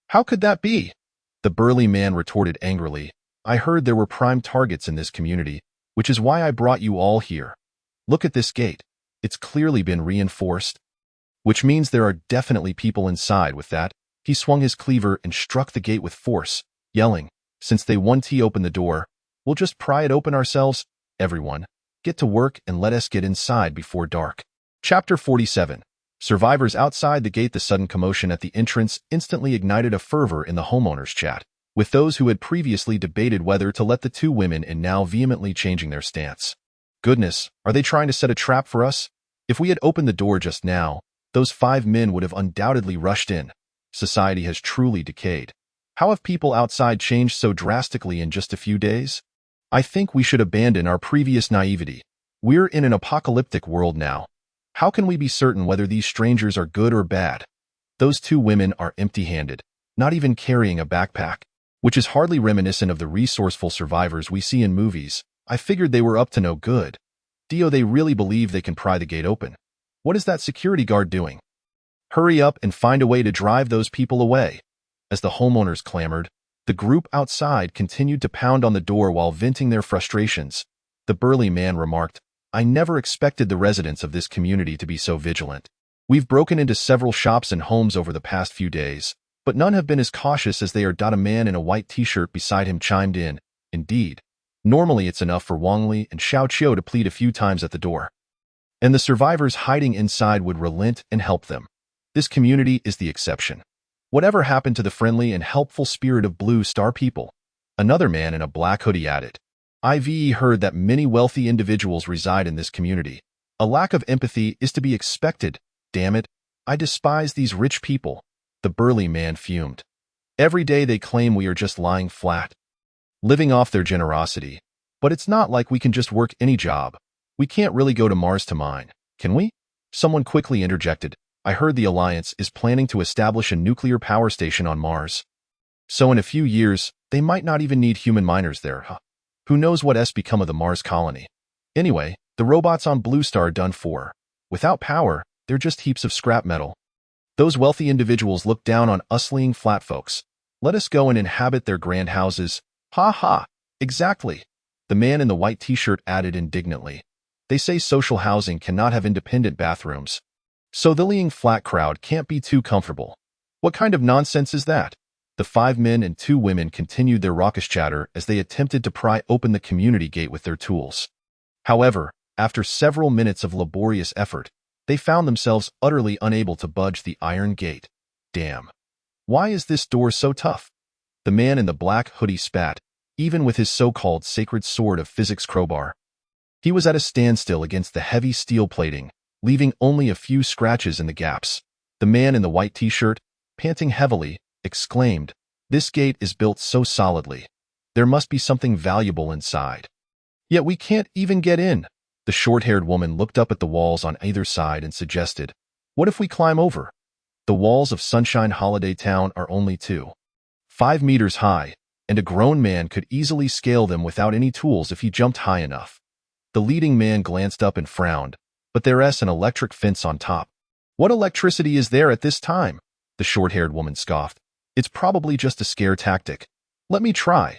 How could that be? The burly man retorted angrily. I heard there were prime targets in this community, which is why I brought you all here. Look at this gate. It's clearly been reinforced, which means there are definitely people inside. With that, he swung his cleaver and struck the gate with force, yelling, since they won't open the door, we'll just pry it open ourselves. Everyone, get to work and let us get inside before dark. Chapter 47. Survivors outside the gate. The sudden commotion at the entrance instantly ignited a fervor in the homeowners' chat, with those who had previously debated whether to let the two women in now vehemently changing their stance. Goodness, are they trying to set a trap for us? If we had opened the door just now, those 5 men would have undoubtedly rushed in. Society has truly decayed. How have people outside changed so drastically in just a few days? I think we should abandon our previous naivety. We're in an apocalyptic world now. How can we be certain whether these strangers are good or bad? Those 2 women are empty-handed, not even carrying a backpack, which is hardly reminiscent of the resourceful survivors we see in movies. I figured they were up to no good. Dio, they really believe they can pry the gate open. What is that security guard doing? Hurry up and find a way to drive those people away. As the homeowners clamored, the group outside continued to pound on the door while venting their frustrations. The burly man remarked, I never expected the residents of this community to be so vigilant. We've broken into several shops and homes over the past few days, but none have been as cautious as they are. A man in a white t-shirt beside him chimed in, indeed. Normally it's enough for Wang Li and Xiao Qiu to plead a few times at the door, and the survivors hiding inside would relent and help them. This community is the exception. Whatever happened to the friendly and helpful spirit of Blue Star people? Another man in a black hoodie added. I've heard that many wealthy individuals reside in this community. A lack of empathy is to be expected. Damn it, I despise these rich people. The burly man fumed. Every day they claim we are just lying flat, living off their generosity. But it's not like we can just work any job. We can't really go to Mars to mine, can we? Someone quickly interjected. I heard the Alliance is planning to establish a nuclear power station on Mars. So in a few years, they might not even need human miners there, huh? Who knows what's become of the Mars colony? Anyway, the robots on Blue Star are done for. Without power, they're just heaps of scrap metal. Those wealthy individuals look down on us laying flat folks. Let us go and inhabit their grand houses. Ha ha, exactly. The man in the white t-shirt added indignantly. They say social housing cannot have independent bathrooms. So the laying flat crowd can't be too comfortable. What kind of nonsense is that? The 5 men and 2 women continued their raucous chatter as they attempted to pry open the community gate with their tools. However, after several minutes of laborious effort, they found themselves utterly unable to budge the iron gate. Damn. Why is this door so tough? The man in the black hoodie spat, even with his so-called sacred sword of physics crowbar. He was at a standstill against the heavy steel plating, leaving only a few scratches in the gaps. The man in the white t-shirt, panting heavily, exclaimed, This gate is built so solidly. There must be something valuable inside. Yet we can't even get in. The short-haired woman looked up at the walls on either side and suggested, What if we climb over? The walls of Sunshine Holiday Town are only 2.5 meters high, and a grown man could easily scale them without any tools if he jumped high enough. The leading man glanced up and frowned, but there's an electric fence on top. What electricity is there at this time? The short-haired woman scoffed. It's probably just a scare tactic. Let me try.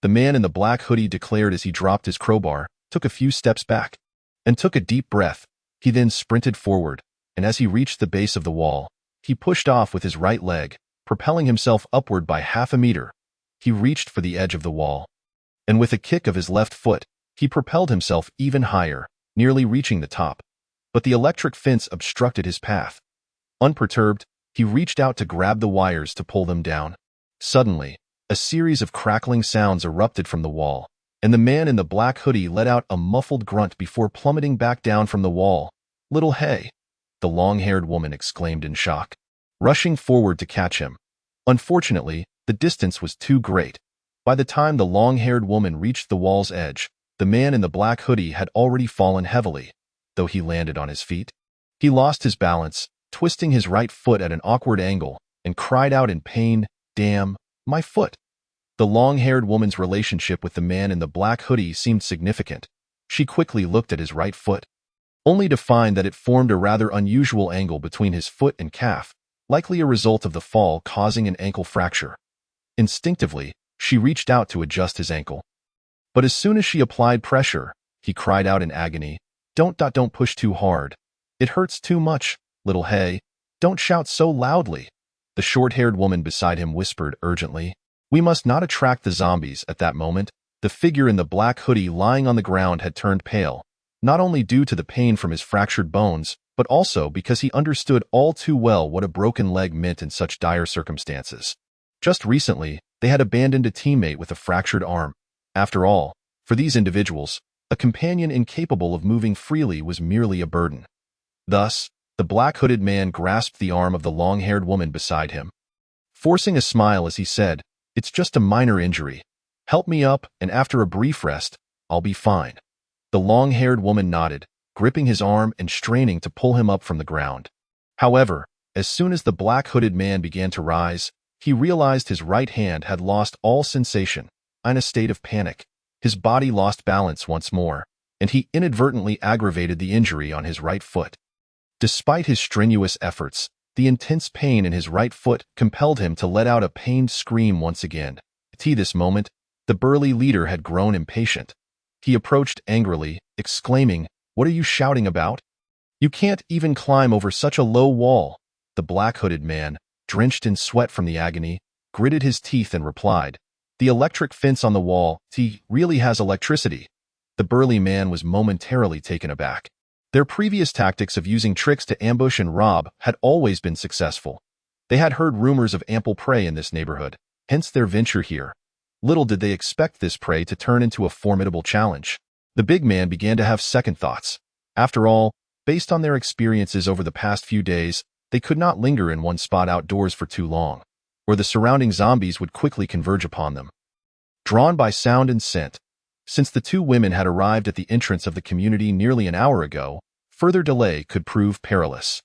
The man in the black hoodie declared as he dropped his crowbar, took a few steps back, and took a deep breath. He then sprinted forward, and as he reached the base of the wall, he pushed off with his right leg, propelling himself upward by half a meter. He reached for the edge of the wall, and with a kick of his left foot, he propelled himself even higher, nearly reaching the top. But the electric fence obstructed his path. Unperturbed, he reached out to grab the wires to pull them down. Suddenly, a series of crackling sounds erupted from the wall, and the man in the black hoodie let out a muffled grunt before plummeting back down from the wall. Little hey! The long-haired woman exclaimed in shock, rushing forward to catch him. Unfortunately, the distance was too great. By the time the long-haired woman reached the wall's edge, the man in the black hoodie had already fallen heavily. Though he landed on his feet, he lost his balance, twisting his right foot at an awkward angle, and cried out in pain, Damn, my foot! The long-haired woman's relationship with the man in the black hoodie seemed significant. She quickly looked at his right foot, only to find that it formed a rather unusual angle between his foot and calf, likely a result of the fall causing an ankle fracture. Instinctively, she reached out to adjust his ankle. But as soon as she applied pressure, he cried out in agony, Don't push too hard. It hurts too much, little Hay. Don't shout so loudly." The short-haired woman beside him whispered urgently. We must not attract the zombies. At that moment, the figure in the black hoodie lying on the ground had turned pale, not only due to the pain from his fractured bones, but also because he understood all too well what a broken leg meant in such dire circumstances. Just recently, they had abandoned a teammate with a fractured arm. After all, for these individuals, a companion incapable of moving freely was merely a burden. Thus, the black-hooded man grasped the arm of the long-haired woman beside him, forcing a smile as he said, "It's just a minor injury. Help me up, and after a brief rest, I'll be fine." The long-haired woman nodded, gripping his arm and straining to pull him up from the ground. However, as soon as the black-hooded man began to rise, he realized his right hand had lost all sensation. In a state of panic, his body lost balance once more, and he inadvertently aggravated the injury on his right foot. Despite his strenuous efforts, the intense pain in his right foot compelled him to let out a pained scream once again. At this moment, the burly leader had grown impatient. He approached angrily, exclaiming, "What are you shouting about? You can't even climb over such a low wall." The black-hooded man, drenched in sweat from the agony, gritted his teeth and replied, "The electric fence on the wall, really has electricity." The burly man was momentarily taken aback. Their previous tactics of using tricks to ambush and rob had always been successful. They had heard rumors of ample prey in this neighborhood, hence their venture here. Little did they expect this prey to turn into a formidable challenge. The big man began to have second thoughts. After all, based on their experiences over the past few days, they could not linger in one spot outdoors for too long, or the surrounding zombies would quickly converge upon them. Drawn by sound and scent, since the two women had arrived at the entrance of the community nearly an hour ago, further delay could prove perilous.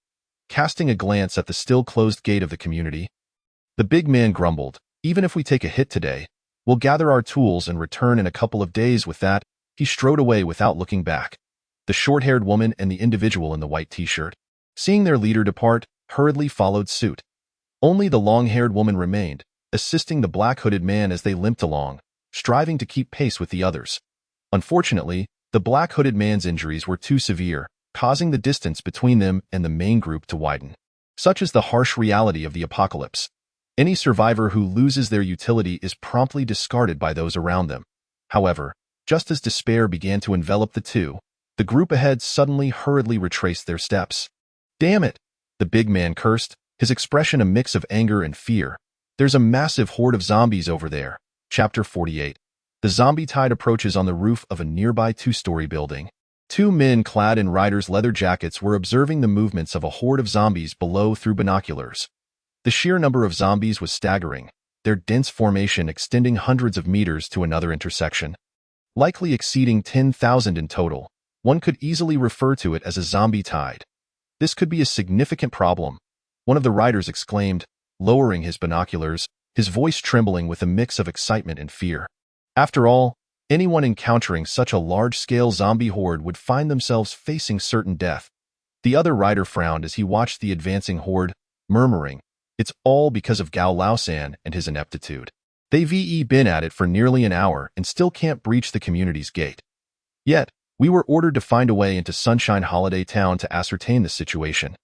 Casting a glance at the still-closed gate of the community, the big man grumbled, "Even if we take a hit today, we'll gather our tools and return in a couple of days." With that, he strode away without looking back. The short-haired woman and the individual in the white t-shirt, seeing their leader depart, hurriedly followed suit. Only the long-haired woman remained, assisting the black-hooded man as they limped along, striving to keep pace with the others. Unfortunately, the black-hooded man's injuries were too severe, causing the distance between them and the main group to widen. Such is the harsh reality of the apocalypse. Any survivor who loses their utility is promptly discarded by those around them. However, just as despair began to envelop the two, the group ahead suddenly hurriedly retraced their steps. "Damn it!" the big man cursed, his expression a mix of anger and fear. "There's a massive horde of zombies over there." Chapter 48. The zombie tide approaches on the roof of a nearby two-story building. Two men clad in riders' leather jackets were observing the movements of a horde of zombies below through binoculars. The sheer number of zombies was staggering, their dense formation extending hundreds of meters to another intersection. Likely exceeding 10,000 in total, one could easily refer to it as a zombie tide. This could be a significant problem, one of the riders exclaimed, lowering his binoculars, his voice trembling with a mix of excitement and fear. After all, anyone encountering such a large-scale zombie horde would find themselves facing certain death. The other rider frowned as he watched the advancing horde, murmuring, "It's all because of Gao Laosan and his ineptitude. They've been at it for nearly an hour and still can't breach the community's gate. Yet, we were ordered to find a way into Sunshine Holiday Town to ascertain the situation,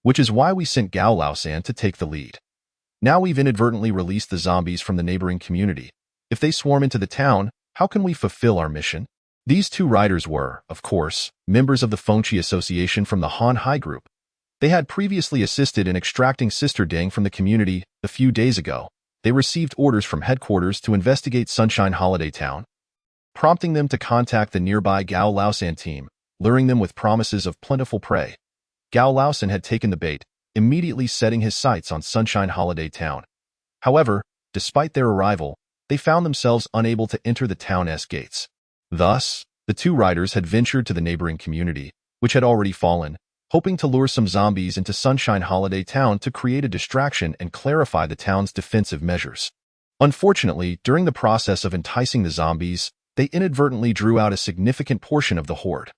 which is why we sent Gao Laosan to take the lead. Now we've inadvertently released the zombies from the neighboring community. If they swarm into the town, how can we fulfill our mission?" These two riders were, of course, members of the Fengqi Association from the Han Hai Group. They had previously assisted in extracting Sister Deng from the community a few days ago. They received orders from headquarters to investigate Sunshine Holiday Town, prompting them to contact the nearby Gao Laosan team, luring them with promises of plentiful prey. Gao Laosan had taken the bait, immediately setting his sights on Sunshine Holiday Town. However, despite their arrival, they found themselves unable to enter the town's gates. Thus, the two riders had ventured to the neighboring community, which had already fallen, hoping to lure some zombies into Sunshine Holiday Town to create a distraction and clarify the town's defensive measures. Unfortunately, during the process of enticing the zombies, they inadvertently drew out a significant portion of the horde.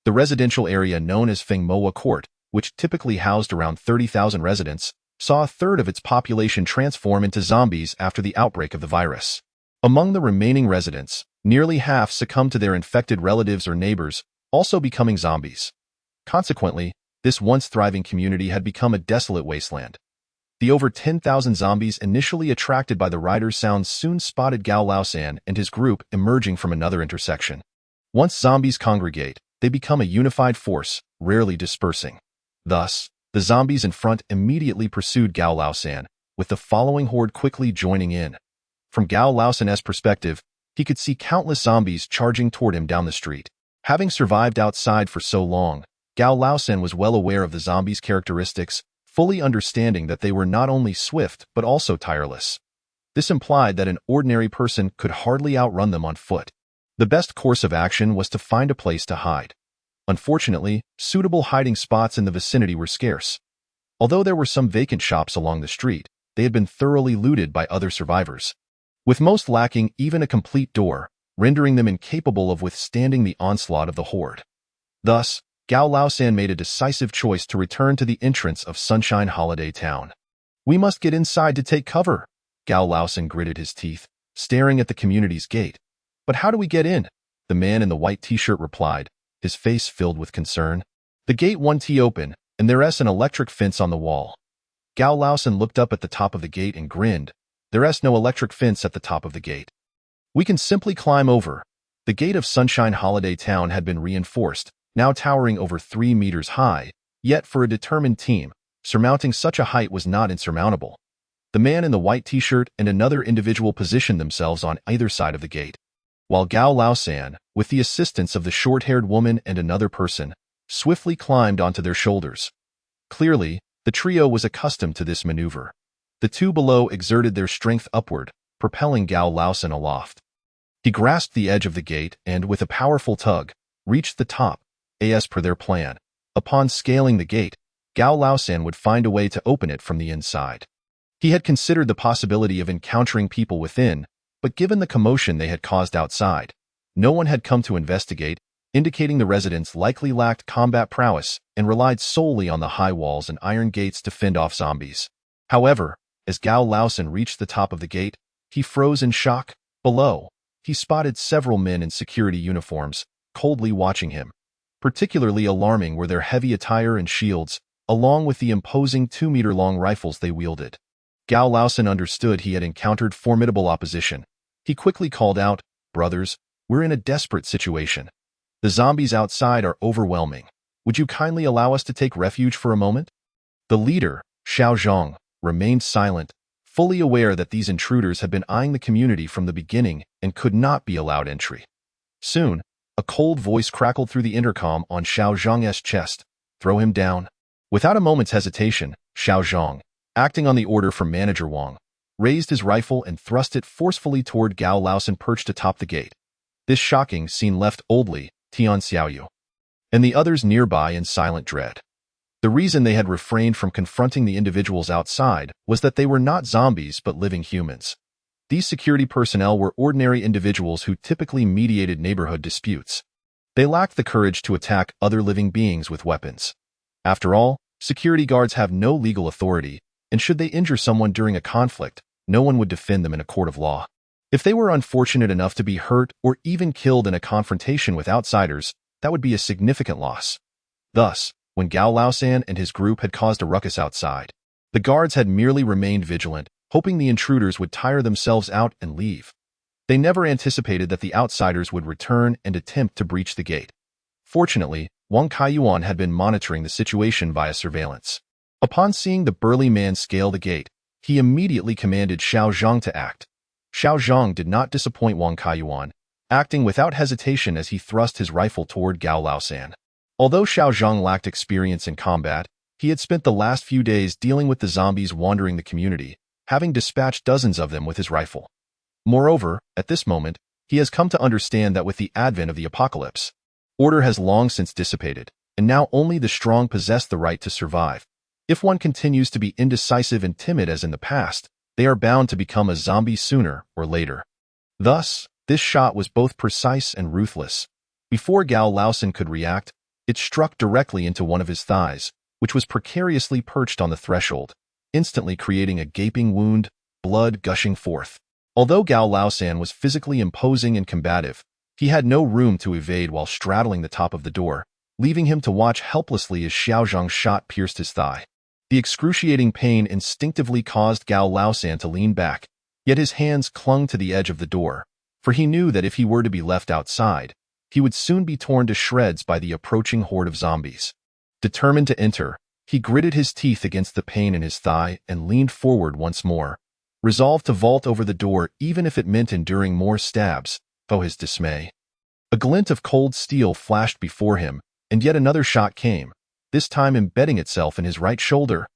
The residential area known as Fengmoa Court, which typically housed around 30,000 residents, saw a third of its population transform into zombies after the outbreak of the virus. Among the remaining residents, nearly half succumbed to their infected relatives or neighbors, also becoming zombies. Consequently, this once thriving community had become a desolate wasteland. The over 10,000 zombies initially attracted by the rider's sounds soon spotted Gao Laosan and his group emerging from another intersection. Once zombies congregate, they become a unified force, rarely dispersing. Thus, the zombies in front immediately pursued Gao Laosan, with the following horde quickly joining in. From Gao Laosan's perspective, he could see countless zombies charging toward him down the street. Having survived outside for so long, Gao Laosan was well aware of the zombies' characteristics, fully understanding that they were not only swift but also tireless. This implied that an ordinary person could hardly outrun them on foot. The best course of action was to find a place to hide. Unfortunately, suitable hiding spots in the vicinity were scarce. Although there were some vacant shops along the street, they had been thoroughly looted by other survivors, with most lacking even a complete door, rendering them incapable of withstanding the onslaught of the horde. Thus, Gao Laosan made a decisive choice to return to the entrance of Sunshine Holiday Town. "We must get inside to take cover," Gao Laosan gritted his teeth, staring at the community's gate. "But how do we get in?" The man in the white t-shirt replied, his face filled with concern. "The gate won't open, and there's an electric fence on the wall." Gao Laosan looked up at the top of the gate and grinned. "There's no electric fence at the top of the gate. We can simply climb over." The gate of Sunshine Holiday Town had been reinforced, now towering over 3 meters high, yet for a determined team, surmounting such a height was not insurmountable. The man in the white t-shirt and another individual positioned themselves on either side of the gate, while Gao Laosan, with the assistance of the short-haired woman and another person, swiftly climbed onto their shoulders. Clearly, the trio was accustomed to this maneuver. The two below exerted their strength upward, propelling Gao Laosan aloft. He grasped the edge of the gate and, with a powerful tug, reached the top, as per their plan. Upon scaling the gate, Gao Laosan would find a way to open it from the inside. He had considered the possibility of encountering people within, but given the commotion they had caused outside, no one had come to investigate, indicating the residents likely lacked combat prowess and relied solely on the high walls and iron gates to fend off zombies. However, as Gao Laosan reached the top of the gate, he froze in shock. Below, he spotted several men in security uniforms, coldly watching him. Particularly alarming were their heavy attire and shields, along with the imposing 2-meter-long rifles they wielded. Gao Laosan understood he had encountered formidable opposition. He quickly called out, "Brothers, we're in a desperate situation. The zombies outside are overwhelming. Would you kindly allow us to take refuge for a moment?" The leader, Xiao Zhang, remained silent, fully aware that these intruders had been eyeing the community from the beginning and could not be allowed entry. Soon, a cold voice crackled through the intercom on Xiao Zhang's chest. "Throw him down." Without a moment's hesitation, Xiao Zhang, acting on the order from Manager Wang, raised his rifle and thrust it forcefully toward Gao Laosan perched atop the gate. This shocking scene left Old Li, Tian Xiaoyu, and the others nearby in silent dread. The reason they had refrained from confronting the individuals outside was that they were not zombies but living humans. These security personnel were ordinary individuals who typically mediated neighborhood disputes. They lacked the courage to attack other living beings with weapons. After all, security guards have no legal authority, and should they injure someone during a conflict, no one would defend them in a court of law. If they were unfortunate enough to be hurt or even killed in a confrontation with outsiders, that would be a significant loss. Thus, when Gao Laosan and his group had caused a ruckus outside, the guards had merely remained vigilant, hoping the intruders would tire themselves out and leave. They never anticipated that the outsiders would return and attempt to breach the gate. Fortunately, Wang Kaiyuan had been monitoring the situation via surveillance. Upon seeing the burly man scale the gate, he immediately commanded Xiao Zhang to act. Xiao Zhang did not disappoint Wang Kaiyuan, acting without hesitation as he thrust his rifle toward Gao Laosan. Although Xiao Zhang lacked experience in combat, he had spent the last few days dealing with the zombies wandering the community, having dispatched dozens of them with his rifle. Moreover, at this moment, he has come to understand that with the advent of the apocalypse, order has long since dissipated, and now only the strong possess the right to survive. If one continues to be indecisive and timid as in the past, they are bound to become a zombie sooner or later. Thus, This shot was both precise and ruthless. Before Gao Laosan could react, it struck directly into one of his thighs, which was precariously perched on the threshold, instantly creating a gaping wound, blood gushing forth. Although Gao Laosan was physically imposing and combative, he had no room to evade while straddling the top of the door, leaving him to watch helplessly as Xiao Zhang's shot pierced his thigh. The excruciating pain instinctively caused Gao Laosan to lean back, yet his hands clung to the edge of the door, for he knew that if he were to be left outside, he would soon be torn to shreds by the approaching horde of zombies. Determined to enter, he gritted his teeth against the pain in his thigh and leaned forward once more, resolved to vault over the door even if it meant enduring more stabs. Oh, his dismay. A glint of cold steel flashed before him, and yet another shot came, this time embedding itself in his right shoulder.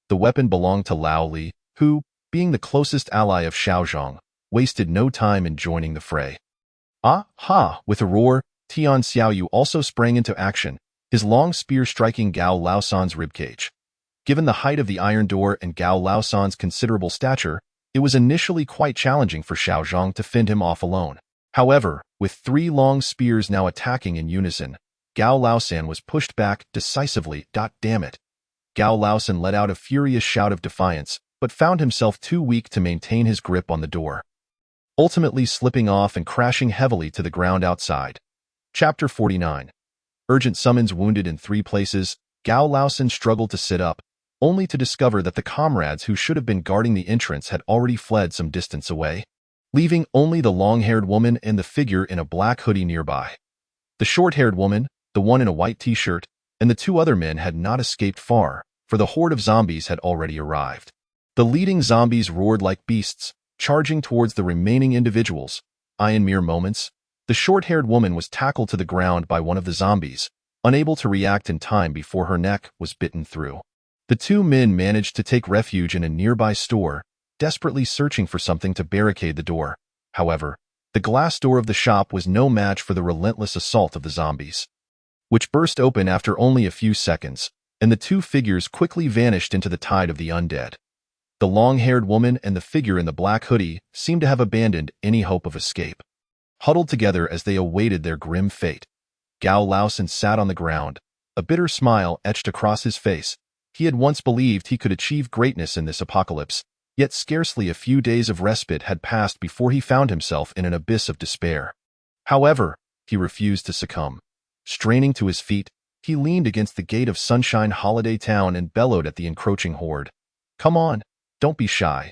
The weapon belonged to Lao Li, who, being the closest ally of Xiao Zhang, wasted no time in joining the fray. Ah, ha! With a roar, Tian Xiaoyu also sprang into action, his long spear striking Gao Laosan's ribcage. Given the height of the iron door and Gao Laosan's considerable stature, it was initially quite challenging for Xiao Zhang to fend him off alone. However, with 3 long spears now attacking in unison, Gao Laosan was pushed back decisively. Damn it. Gao Laosan let out a furious shout of defiance, but found himself too weak to maintain his grip on the door, ultimately slipping off and crashing heavily to the ground outside. Chapter 49. Urgent summons. Wounded in 3 places, Gao Laosan struggled to sit up, only to discover that the comrades who should have been guarding the entrance had already fled some distance away, leaving only the long-haired woman and the figure in a black hoodie nearby. The short-haired woman, the one in a white t-shirt, and the 2 other men had not escaped far, for the horde of zombies had already arrived. The leading zombies roared like beasts, charging towards the remaining individuals. In mere moments, the short-haired woman was tackled to the ground by one of the zombies, unable to react in time before her neck was bitten through. The 2 men managed to take refuge in a nearby store, desperately searching for something to barricade the door. However, the glass door of the shop was no match for the relentless assault of the zombies, which burst open after only a few seconds, and the 2 figures quickly vanished into the tide of the undead. The long-haired woman and the figure in the black hoodie seemed to have abandoned any hope of escape. Huddled together as they awaited their grim fate, Gao Laosan sat on the ground, a bitter smile etched across his face. He had once believed he could achieve greatness in this apocalypse, yet scarcely a few days of respite had passed before he found himself in an abyss of despair. However, he refused to succumb. Straining to his feet, he leaned against the gate of Sunshine Holiday Town and bellowed at the encroaching horde. Come on, don't be shy.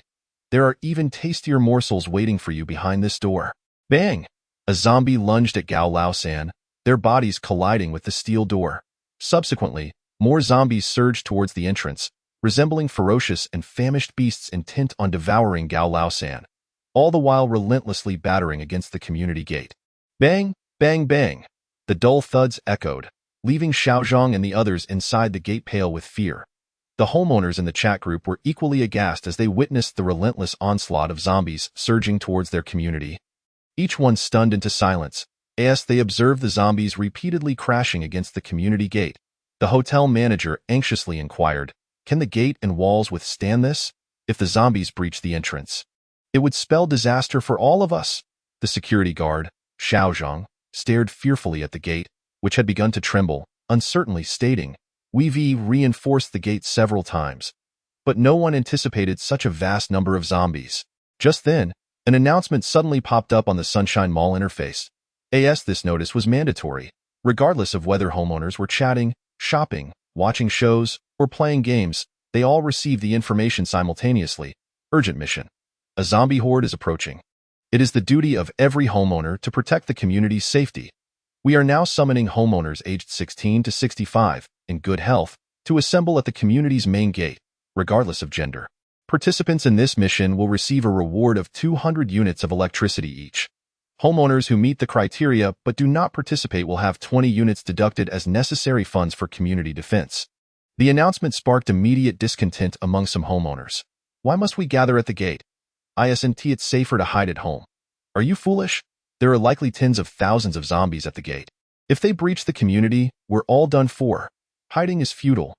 There are even tastier morsels waiting for you behind this door. Bang! A zombie lunged at Gao Laosan, their bodies colliding with the steel door. Subsequently, more zombies surged towards the entrance, resembling ferocious and famished beasts intent on devouring Gao Laosan, all the while relentlessly battering against the community gate. Bang! Bang! Bang! The dull thuds echoed, leaving Xiao Zhang and the others inside the gate pale with fear. The homeowners in the chat group were equally aghast as they witnessed the relentless onslaught of zombies surging towards their community. Each one stunned into silence, as they observed the zombies repeatedly crashing against the community gate. The hotel manager anxiously inquired, "Can the gate and walls withstand this? If the zombies breach the entrance, it would spell disaster for all of us." The security guard, Xiao Zhang, stared fearfully at the gate, which had begun to tremble, uncertainly stating, "We've reinforced the gate several times." But no one anticipated such a vast number of zombies. Just then, an announcement suddenly popped up on the Sunshine Mall interface. This notice was mandatory, regardless of whether homeowners were chatting, shopping, watching shows, or playing games. They all received the information simultaneously. Urgent mission. A zombie horde is approaching. It is the duty of every homeowner to protect the community's safety. We are now summoning homeowners aged 16 to 65, in good health, to assemble at the community's main gate, regardless of gender. Participants in this mission will receive a reward of 200 units of electricity each. Homeowners who meet the criteria but do not participate will have 20 units deducted as necessary funds for community defense. The announcement sparked immediate discontent among some homeowners. Why must we gather at the gate? Isn't it safer to hide at home? Are you foolish? There are likely tens of thousands of zombies at the gate. If they breach the community, we're all done for. Hiding is futile.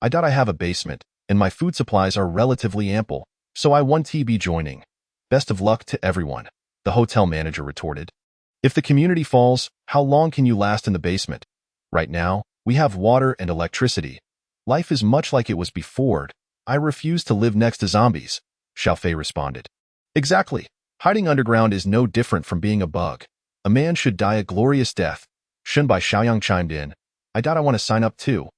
I have a basement, and my food supplies are relatively ample, so I won't be joining. Best of luck to everyone. the hotel manager retorted. If the community falls, how long can you last in the basement? Right now, we have water and electricity. Life is much like it was before. I refuse to live next to zombies, Xiaofei responded. Exactly. Hiding underground is no different from being a bug. A man should die a glorious death. Shunbai Xiaoyang chimed in. I doubt I want to sign up too.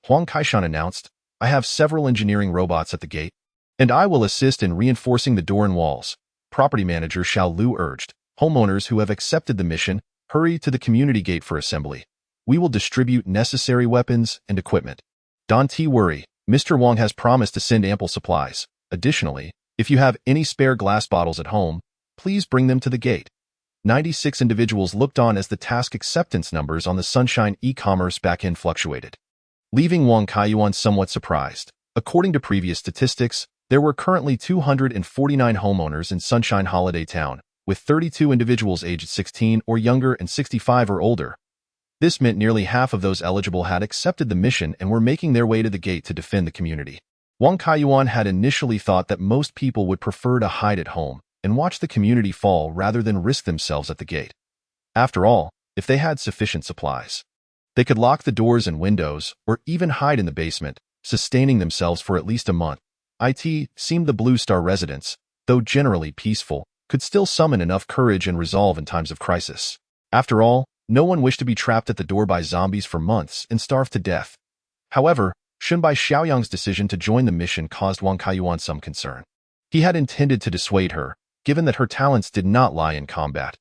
Huang Kaishan announced. I have several engineering robots at the gate, and I will assist in reinforcing the door and walls. Property manager Xiao Lu urged. Homeowners who have accepted the mission, hurry to the community gate for assembly. We will distribute necessary weapons and equipment. Don't worry, Mr. Wang has promised to send ample supplies. Additionally, if you have any spare glass bottles at home, please bring them to the gate. 96 individuals looked on as the task acceptance numbers on the Sunshine e-commerce backend fluctuated, leaving Wang Kaiyuan somewhat surprised. According to previous statistics, there were currently 249 homeowners in Sunshine Holiday Town, with 32 individuals aged 16 or younger and 65 or older. This meant nearly half of those eligible had accepted the mission and were making their way to the gate to defend the community. Wang Kaiyuan had initially thought that most people would prefer to hide at home and watch the community fall rather than risk themselves at the gate. After all, if they had sufficient supplies, they could lock the doors and windows or even hide in the basement, sustaining themselves for at least a month. It seemed the Blue Star residents, though generally peaceful, could still summon enough courage and resolve in times of crisis. After all, no one wished to be trapped at the door by zombies for months and starve to death. However, Shunbai Xiaoyang's decision to join the mission caused Wang Kaiyuan some concern. He had intended to dissuade her, given that her talents did not lie in combat.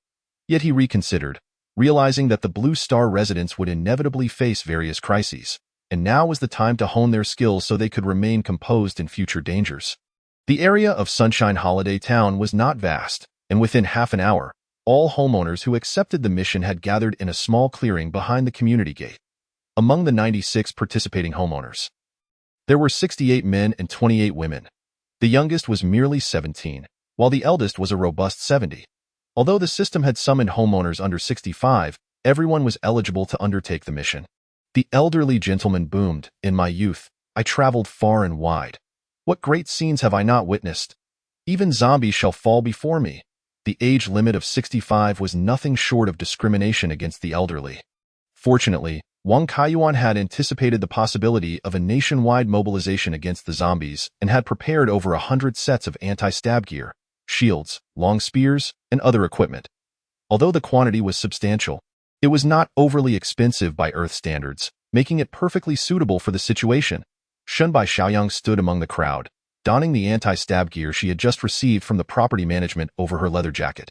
Yet he reconsidered, realizing that the Blue Star residents would inevitably face various crises, and now was the time to hone their skills so they could remain composed in future dangers. The area of Sunshine Holiday Town was not vast, and within half an hour, all homeowners who accepted the mission had gathered in a small clearing behind the community gate. Among the 96 participating homeowners, there were 68 men and 28 women. The youngest was merely 17, while the eldest was a robust 70. Although the system had summoned homeowners under 65, everyone was eligible to undertake the mission. The elderly gentleman boomed, In my youth, I traveled far and wide. What great scenes have I not witnessed? Even zombies shall fall before me. The age limit of 65 was nothing short of discrimination against the elderly. Fortunately, Wang Kaiyuan had anticipated the possibility of a nationwide mobilization against the zombies and had prepared over 100 sets of anti-stab gear, shields, long spears, and other equipment. Although the quantity was substantial, it was not overly expensive by Earth standards, making it perfectly suitable for the situation. Shunbai Xiaoyang stood among the crowd, donning the anti-stab gear she had just received from the property management over her leather jacket.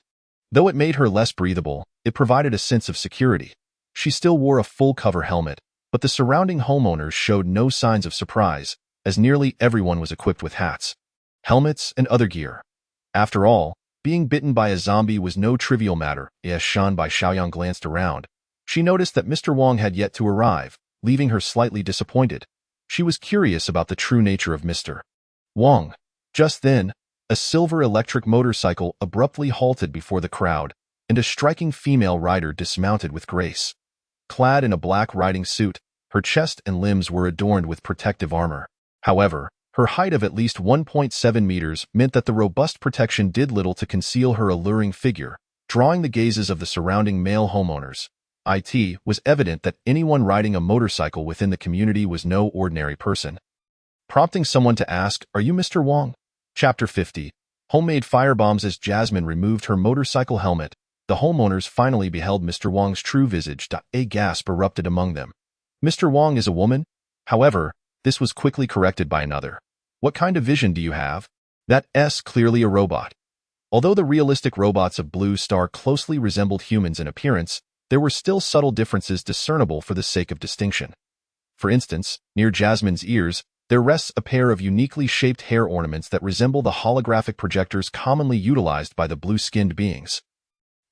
Though it made her less breathable, it provided a sense of security. She still wore a full-cover helmet, but the surrounding homeowners showed no signs of surprise, as nearly everyone was equipped with hats, helmets, and other gear. After all, being bitten by a zombie was no trivial matter. As Shunbai Xiaoyang glanced around, she noticed that Mr. Wang had yet to arrive, leaving her slightly disappointed. She was curious about the true nature of Mr. Wang. Just then, a silver electric motorcycle abruptly halted before the crowd, and a striking female rider dismounted with grace. Clad in a black riding suit, her chest and limbs were adorned with protective armor. However, her height of at least 1.7 meters meant that the robust protection did little to conceal her alluring figure, drawing the gazes of the surrounding male homeowners. It was evident that anyone riding a motorcycle within the community was no ordinary person. Prompting someone to ask, "Are you Mr. Wang?" Chapter 50. Homemade firebombs. As Jasmine removed her motorcycle helmet, the homeowners finally beheld Mr. Wang's true visage. A gasp erupted among them. Mr. Wang is a woman? However, this was quickly corrected by another. What kind of vision do you have? That's clearly a robot. Although the realistic robots of Blue Star closely resembled humans in appearance, there were still subtle differences discernible for the sake of distinction. For instance, near Jasmine's ears, there rests a pair of uniquely shaped hair ornaments that resemble the holographic projectors commonly utilized by the blue-skinned beings,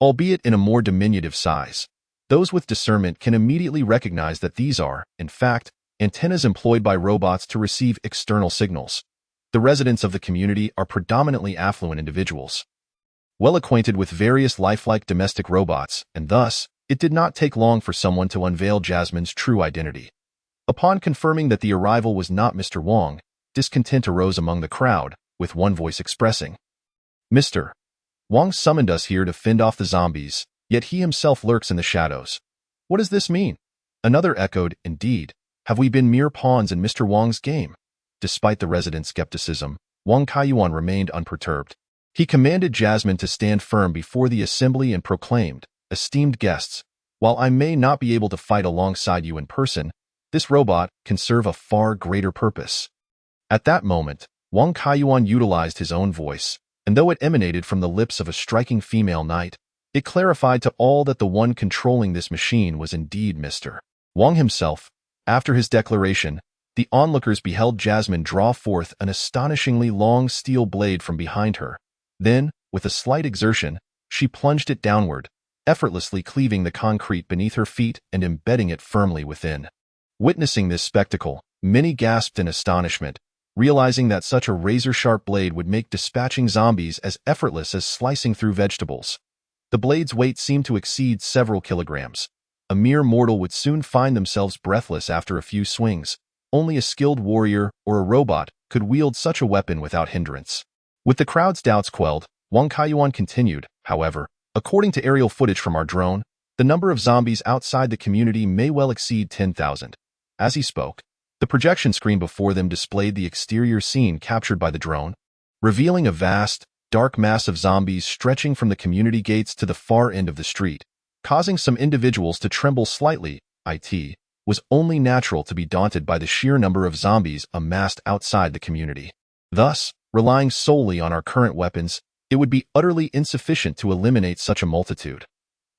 albeit in a more diminutive size. Those with discernment can immediately recognize that these are, in fact, antennas employed by robots to receive external signals. The residents of the community are predominantly affluent individuals, well acquainted with various lifelike domestic robots, and thus, it did not take long for someone to unveil Jasmine's true identity. Upon confirming that the arrival was not Mr. Wang, discontent arose among the crowd, with one voice expressing, "Mr. Wong summoned us here to fend off the zombies, yet he himself lurks in the shadows. What does this mean? Another echoed, indeed. Have we been mere pawns in Mr. Wong's game? Despite the residents' skepticism, Wang Kaiyuan remained unperturbed. He commanded Jasmine to stand firm before the assembly and proclaimed, "Esteemed guests, while I may not be able to fight alongside you in person, this robot can serve a far greater purpose." At that moment, Wang Kaiyuan utilized his own voice, and though it emanated from the lips of a striking female knight, it clarified to all that the one controlling this machine was indeed Mr. Wang himself. After his declaration, the onlookers beheld Jasmine draw forth an astonishingly long steel blade from behind her. Then, with a slight exertion, she plunged it downward, effortlessly cleaving the concrete beneath her feet and embedding it firmly within. Witnessing this spectacle, many gasped in astonishment, realizing that such a razor-sharp blade would make dispatching zombies as effortless as slicing through vegetables. The blade's weight seemed to exceed several kilograms. A mere mortal would soon find themselves breathless after a few swings. Only a skilled warrior or a robot could wield such a weapon without hindrance. With the crowd's doubts quelled, Wang Kaiyuan continued, however, according to aerial footage from our drone, the number of zombies outside the community may well exceed 10,000. As he spoke, the projection screen before them displayed the exterior scene captured by the drone, revealing a vast, dark mass of zombies stretching from the community gates to the far end of the street, causing some individuals to tremble slightly. It was only natural to be daunted by the sheer number of zombies amassed outside the community. Thus, relying solely on our current weapons, it would be utterly insufficient to eliminate such a multitude.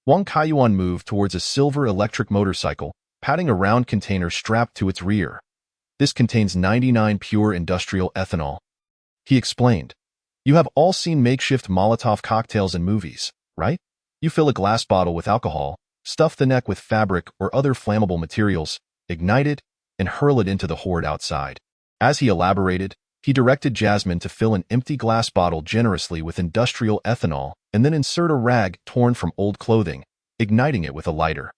Wang Kaiyuan moved towards a silver electric motorcycle, patting a round container strapped to its rear. This contains 99 pure industrial ethanol. He explained, "You have all seen makeshift Molotov cocktails in movies, right? You fill a glass bottle with alcohol, stuff the neck with fabric or other flammable materials, ignite it, and hurl it into the horde outside." As he elaborated, he directed Jasmine to fill an empty glass bottle generously with industrial ethanol and then insert a rag torn from old clothing, igniting it with a lighter.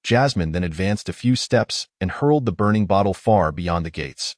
Jasmine then advanced a few steps and hurled the burning bottle far beyond the gates.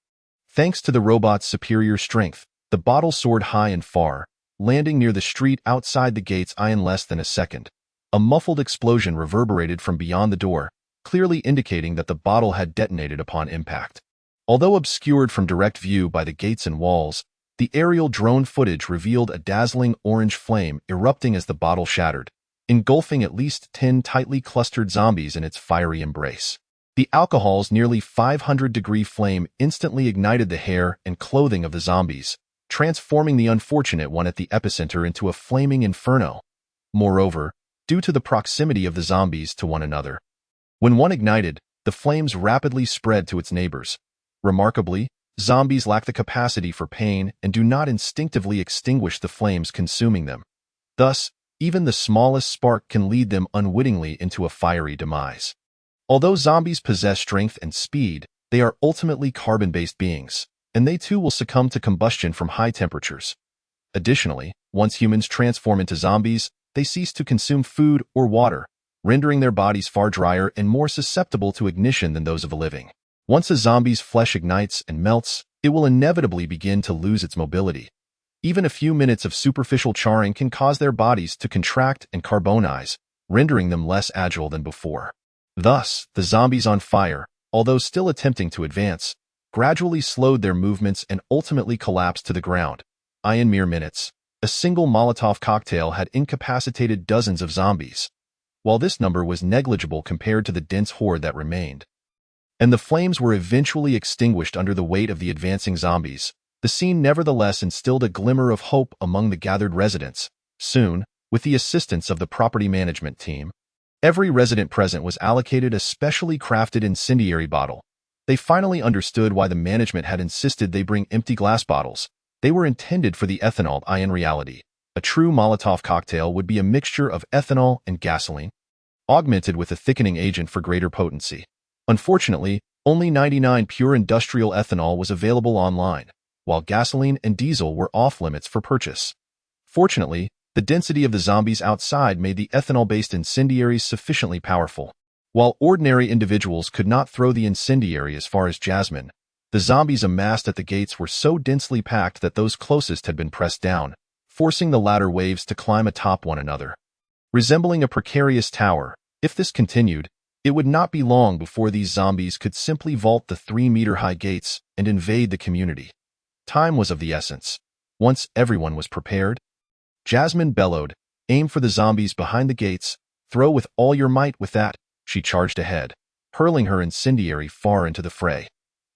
Thanks to the robot's superior strength, the bottle soared high and far, landing near the street outside the gates in less than a second. A muffled explosion reverberated from beyond the door, clearly indicating that the bottle had detonated upon impact. Although obscured from direct view by the gates and walls, the aerial drone footage revealed a dazzling orange flame erupting as the bottle shattered, engulfing at least 10 tightly clustered zombies in its fiery embrace. The alcohol's nearly 500-degree flame instantly ignited the hair and clothing of the zombies, transforming the unfortunate one at the epicenter into a flaming inferno. Moreover, due to the proximity of the zombies to one another, when one ignited, the flames rapidly spread to its neighbors. Remarkably, zombies lack the capacity for pain and do not instinctively extinguish the flames consuming them. Thus, even the smallest spark can lead them unwittingly into a fiery demise. Although zombies possess strength and speed, they are ultimately carbon-based beings, and they too will succumb to combustion from high temperatures. Additionally, once humans transform into zombies, they cease to consume food or water, rendering their bodies far drier and more susceptible to ignition than those of a living. Once a zombie's flesh ignites and melts, it will inevitably begin to lose its mobility. Even a few minutes of superficial charring can cause their bodies to contract and carbonize, rendering them less agile than before. Thus, the zombies on fire, although still attempting to advance, gradually slowed their movements and ultimately collapsed to the ground. In mere minutes, a single Molotov cocktail had incapacitated dozens of zombies, while this number was negligible compared to the dense horde that remained. And the flames were eventually extinguished under the weight of the advancing zombies. The scene nevertheless instilled a glimmer of hope among the gathered residents. Soon, with the assistance of the property management team, every resident present was allocated a specially crafted incendiary bottle. They finally understood why the management had insisted they bring empty glass bottles. They were intended for the ethanol. In reality, a true Molotov cocktail would be a mixture of ethanol and gasoline, augmented with a thickening agent for greater potency. Unfortunately, only 99 pure industrial ethanol was available online, while gasoline and diesel were off-limits for purchase. Fortunately, the density of the zombies outside made the ethanol-based incendiaries sufficiently powerful. While ordinary individuals could not throw the incendiary as far as Jasmine, the zombies amassed at the gates were so densely packed that those closest had been pressed down, forcing the latter waves to climb atop one another. Resembling a precarious tower, if this continued, it would not be long before these zombies could simply vault the 3-meter-high gates and invade the community. Time was of the essence. Once everyone was prepared, Jasmine bellowed, "Aim for the zombies behind the gates, throw with all your might with that." She charged ahead, hurling her incendiary far into the fray.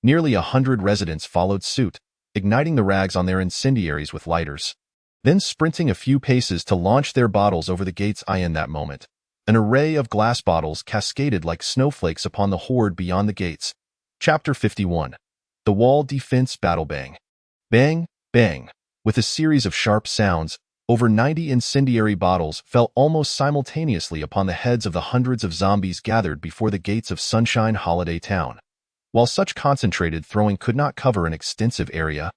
Nearly 100 residents followed suit, igniting the rags on their incendiaries with lighters, then sprinting a few paces to launch their bottles over the gates. In that moment, an array of glass bottles cascaded like snowflakes upon the horde beyond the gates. Chapter 51. The Wall Defense Battle. Bang! Bang! Bang! With a series of sharp sounds, over 90 incendiary bottles fell almost simultaneously upon the heads of the hundreds of zombies gathered before the gates of Sunshine Holiday Town. While such concentrated throwing could not cover an extensive area,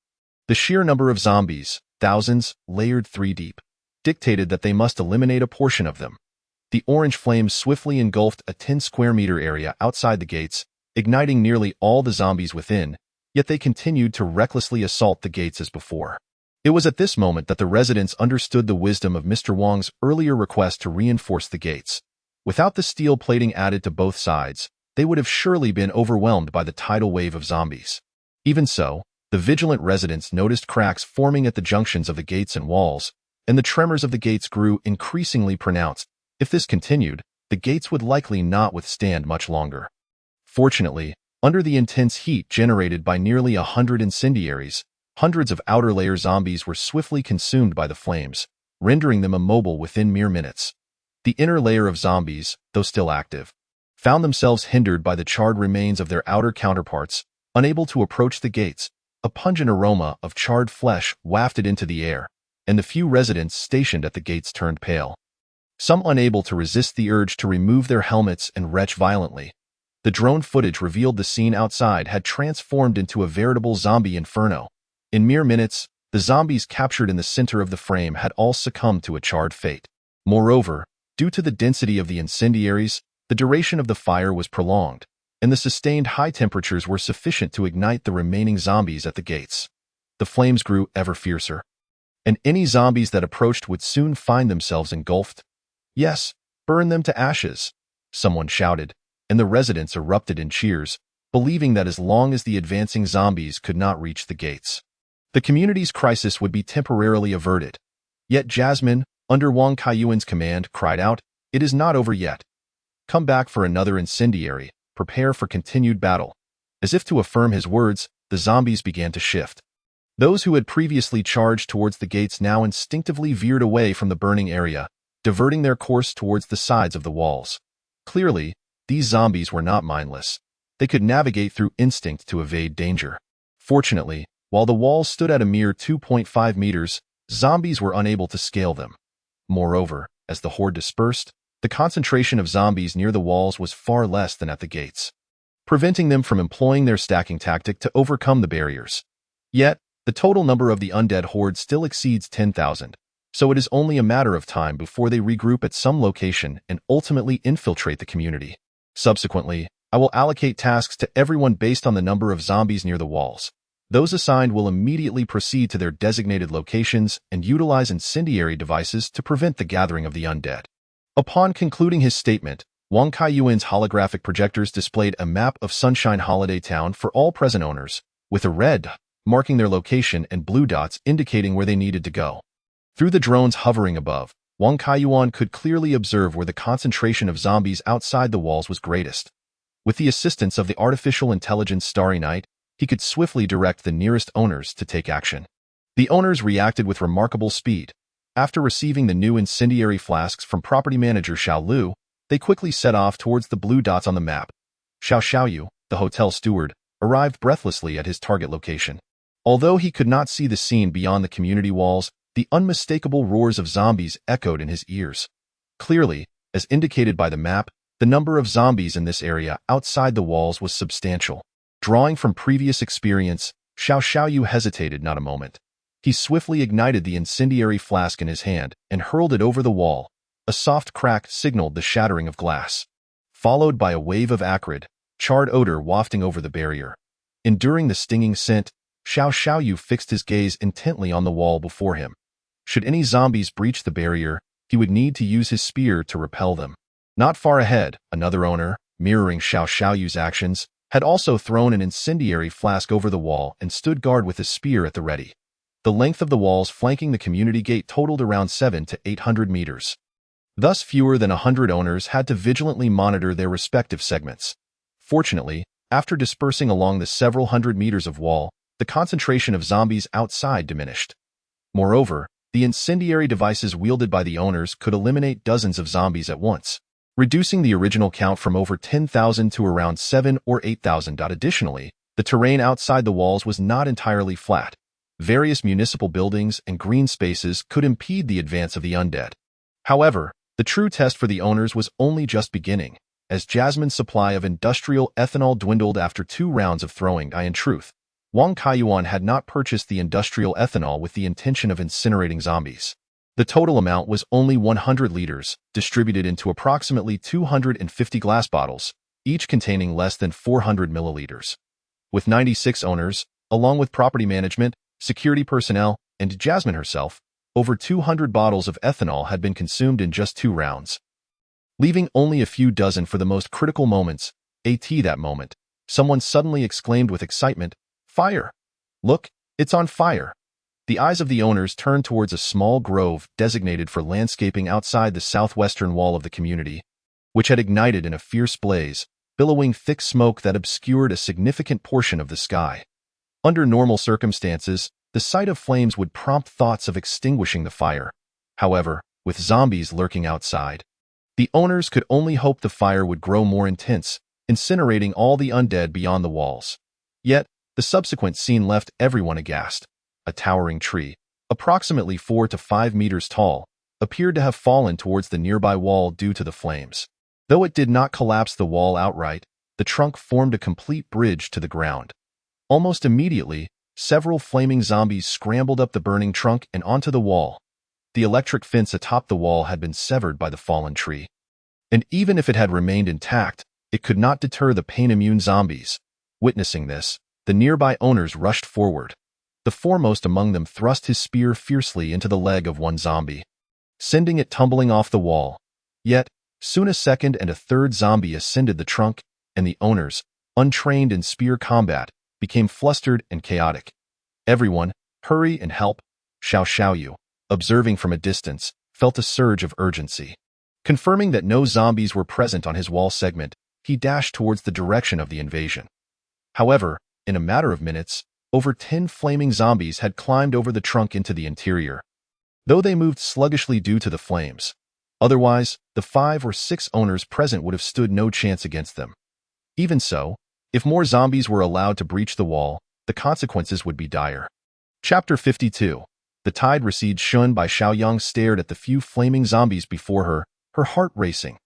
the sheer number of zombies, thousands, layered 3 deep, dictated that they must eliminate a portion of them. The orange flames swiftly engulfed a 10-square-meter area outside the gates, igniting nearly all the zombies within, yet they continued to recklessly assault the gates as before. It was at this moment that the residents understood the wisdom of Mr. Wong's earlier request to reinforce the gates. Without the steel plating added to both sides, they would have surely been overwhelmed by the tidal wave of zombies. Even so, the vigilant residents noticed cracks forming at the junctions of the gates and walls, and the tremors of the gates grew increasingly pronounced. If this continued, the gates would likely not withstand much longer. Fortunately, under the intense heat generated by nearly 100 incendiaries, hundreds of outer layer zombies were swiftly consumed by the flames, rendering them immobile within mere minutes. The inner layer of zombies, though still active, found themselves hindered by the charred remains of their outer counterparts, unable to approach the gates. A pungent aroma of charred flesh wafted into the air, and the few residents stationed at the gates turned pale. Some unable to resist the urge to remove their helmets and retch violently. The drone footage revealed the scene outside had transformed into a veritable zombie inferno. In mere minutes, the zombies captured in the center of the frame had all succumbed to a charred fate. Moreover, due to the density of the incendiaries, the duration of the fire was prolonged, and the sustained high temperatures were sufficient to ignite the remaining zombies at the gates. The flames grew ever fiercer, and any zombies that approached would soon find themselves engulfed. "Yes, burn them to ashes," someone shouted, and the residents erupted in cheers, believing that as long as the advancing zombies could not reach the gates, the community's crisis would be temporarily averted. Yet Jasmine, under Wang Kaiyuan's command, cried out, "It is not over yet. Come back for another incendiary. Prepare for continued battle." As if to affirm his words, the zombies began to shift. Those who had previously charged towards the gates now instinctively veered away from the burning area, diverting their course towards the sides of the walls. Clearly, these zombies were not mindless. They could navigate through instinct to evade danger. Fortunately, while the walls stood at a mere 2.5 meters, zombies were unable to scale them. Moreover, as the horde dispersed, the concentration of zombies near the walls was far less than at the gates, preventing them from employing their stacking tactic to overcome the barriers. Yet, the total number of the undead horde still exceeds 10,000, so it is only a matter of time before they regroup at some location and ultimately infiltrate the community. Subsequently, I will allocate tasks to everyone based on the number of zombies near the walls. Those assigned will immediately proceed to their designated locations and utilize incendiary devices to prevent the gathering of the undead. Upon concluding his statement, Wang Kaiyuan's holographic projectors displayed a map of Sunshine Holiday Town for all present owners, with a red marking their location and blue dots indicating where they needed to go. Through the drones hovering above, Wang Kaiyuan could clearly observe where the concentration of zombies outside the walls was greatest. With the assistance of the artificial intelligence Starry Night, he could swiftly direct the nearest owners to take action. The owners reacted with remarkable speed. After receiving the new incendiary flasks from property manager Xiao Lu, they quickly set off towards the blue dots on the map. Xiao Xiaoyu, the hotel steward, arrived breathlessly at his target location. Although he could not see the scene beyond the community walls, the unmistakable roars of zombies echoed in his ears. Clearly, as indicated by the map, the number of zombies in this area outside the walls was substantial. Drawing from previous experience, Xiao Xiaoyu hesitated not a moment. He swiftly ignited the incendiary flask in his hand and hurled it over the wall. A soft crack signaled the shattering of glass, followed by a wave of acrid, charred odor wafting over the barrier. Enduring the stinging scent, Xiao Xiaoyu fixed his gaze intently on the wall before him. Should any zombies breach the barrier, he would need to use his spear to repel them. Not far ahead, another owner, mirroring Xiao Xiaoyu's actions, had also thrown an incendiary flask over the wall and stood guard with a spear at the ready. The length of the walls flanking the community gate totaled around 700 to 800 meters. Thus, fewer than 100 owners had to vigilantly monitor their respective segments. Fortunately, after dispersing along the several hundred meters of wall, the concentration of zombies outside diminished. Moreover, the incendiary devices wielded by the owners could eliminate dozens of zombies at once, reducing the original count from over 10,000 to around 7,000 or 8,000. Additionally, the terrain outside the walls was not entirely flat. Various municipal buildings and green spaces could impede the advance of the undead. However, the true test for the owners was only just beginning, as Jasmine's supply of industrial ethanol dwindled after 2 rounds of throwing. In truth, Wang Kaiyuan had not purchased the industrial ethanol with the intention of incinerating zombies. The total amount was only 100 liters, distributed into approximately 250 glass bottles, each containing less than 400 milliliters. With 96 owners, along with property management, security personnel, and Jasmine herself, over 200 bottles of ethanol had been consumed in just 2 rounds. Leaving only a few dozen for the most critical moments, that moment, someone suddenly exclaimed with excitement, "Fire! Look, it's on fire!" The eyes of the owners turned towards a small grove designated for landscaping outside the southwestern wall of the community, which had ignited in a fierce blaze, billowing thick smoke that obscured a significant portion of the sky. Under normal circumstances, the sight of flames would prompt thoughts of extinguishing the fire. However, with zombies lurking outside, the owners could only hope the fire would grow more intense, incinerating all the undead beyond the walls. Yet, the subsequent scene left everyone aghast. A towering tree, approximately 4 to 5 meters tall, appeared to have fallen towards the nearby wall due to the flames. Though it did not collapse the wall outright, the trunk formed a complete bridge to the ground. Almost immediately, several flaming zombies scrambled up the burning trunk and onto the wall. The electric fence atop the wall had been severed by the fallen tree. And even if it had remained intact, it could not deter the pain-immune zombies. Witnessing this, the nearby owners rushed forward. The foremost among them thrust his spear fiercely into the leg of one zombie, sending it tumbling off the wall. Yet, soon a second and a third zombie ascended the trunk, and the owners, untrained in spear combat, became flustered and chaotic. Everyone, hurry and help! Xiao Xiaoyu, observing from a distance, felt a surge of urgency. Confirming that no zombies were present on his wall segment, he dashed towards the direction of the invasion. However, in a matter of minutes, over 10 flaming zombies had climbed over the trunk into the interior. Though they moved sluggishly due to the flames, otherwise, the 5 or 6 owners present would have stood no chance against them. Even so, if more zombies were allowed to breach the wall, the consequences would be dire. Chapter 52. The tide recedes. Shun Bai Xiaoyang stared at the few flaming zombies before her, her heart racing.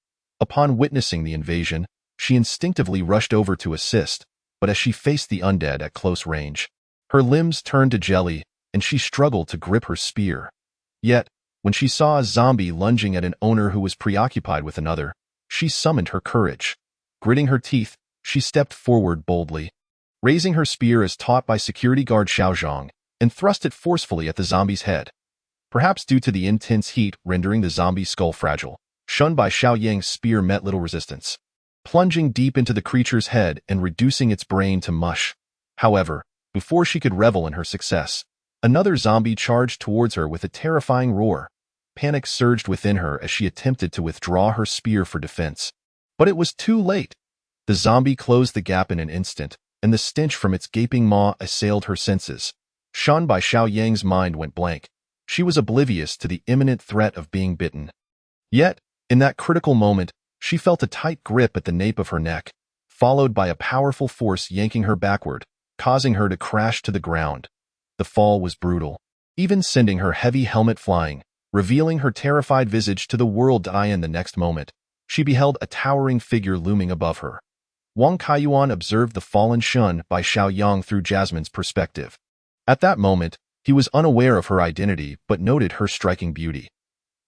Upon witnessing the invasion, she instinctively rushed over to assist, but as she faced the undead at close range, her limbs turned to jelly, and she struggled to grip her spear. Yet, when she saw a zombie lunging at an owner who was preoccupied with another, she summoned her courage. Gritting her teeth, she stepped forward boldly, raising her spear as taught by security guard Xiaozhong, and thrust it forcefully at the zombie's head. Perhaps due to the intense heat rendering the zombie's skull fragile, Shun Bai Xiaoyang's spear met little resistance, plunging deep into the creature's head and reducing its brain to mush. However, before she could revel in her success, another zombie charged towards her with a terrifying roar. Panic surged within her as she attempted to withdraw her spear for defense. But it was too late. The zombie closed the gap in an instant, and the stench from its gaping maw assailed her senses. Shun Bai Xiaoyang's mind went blank. She was oblivious to the imminent threat of being bitten. Yet, in that critical moment, she felt a tight grip at the nape of her neck, followed by a powerful force yanking her backward, causing her to crash to the ground. The fall was brutal, even sending her heavy helmet flying, revealing her terrified visage to the world. In the next moment, she beheld a towering figure looming above her. Wang Kaiyuan observed the fallen Shun Bai Xiaoyang through Jasmine's perspective. At that moment, he was unaware of her identity but noted her striking beauty.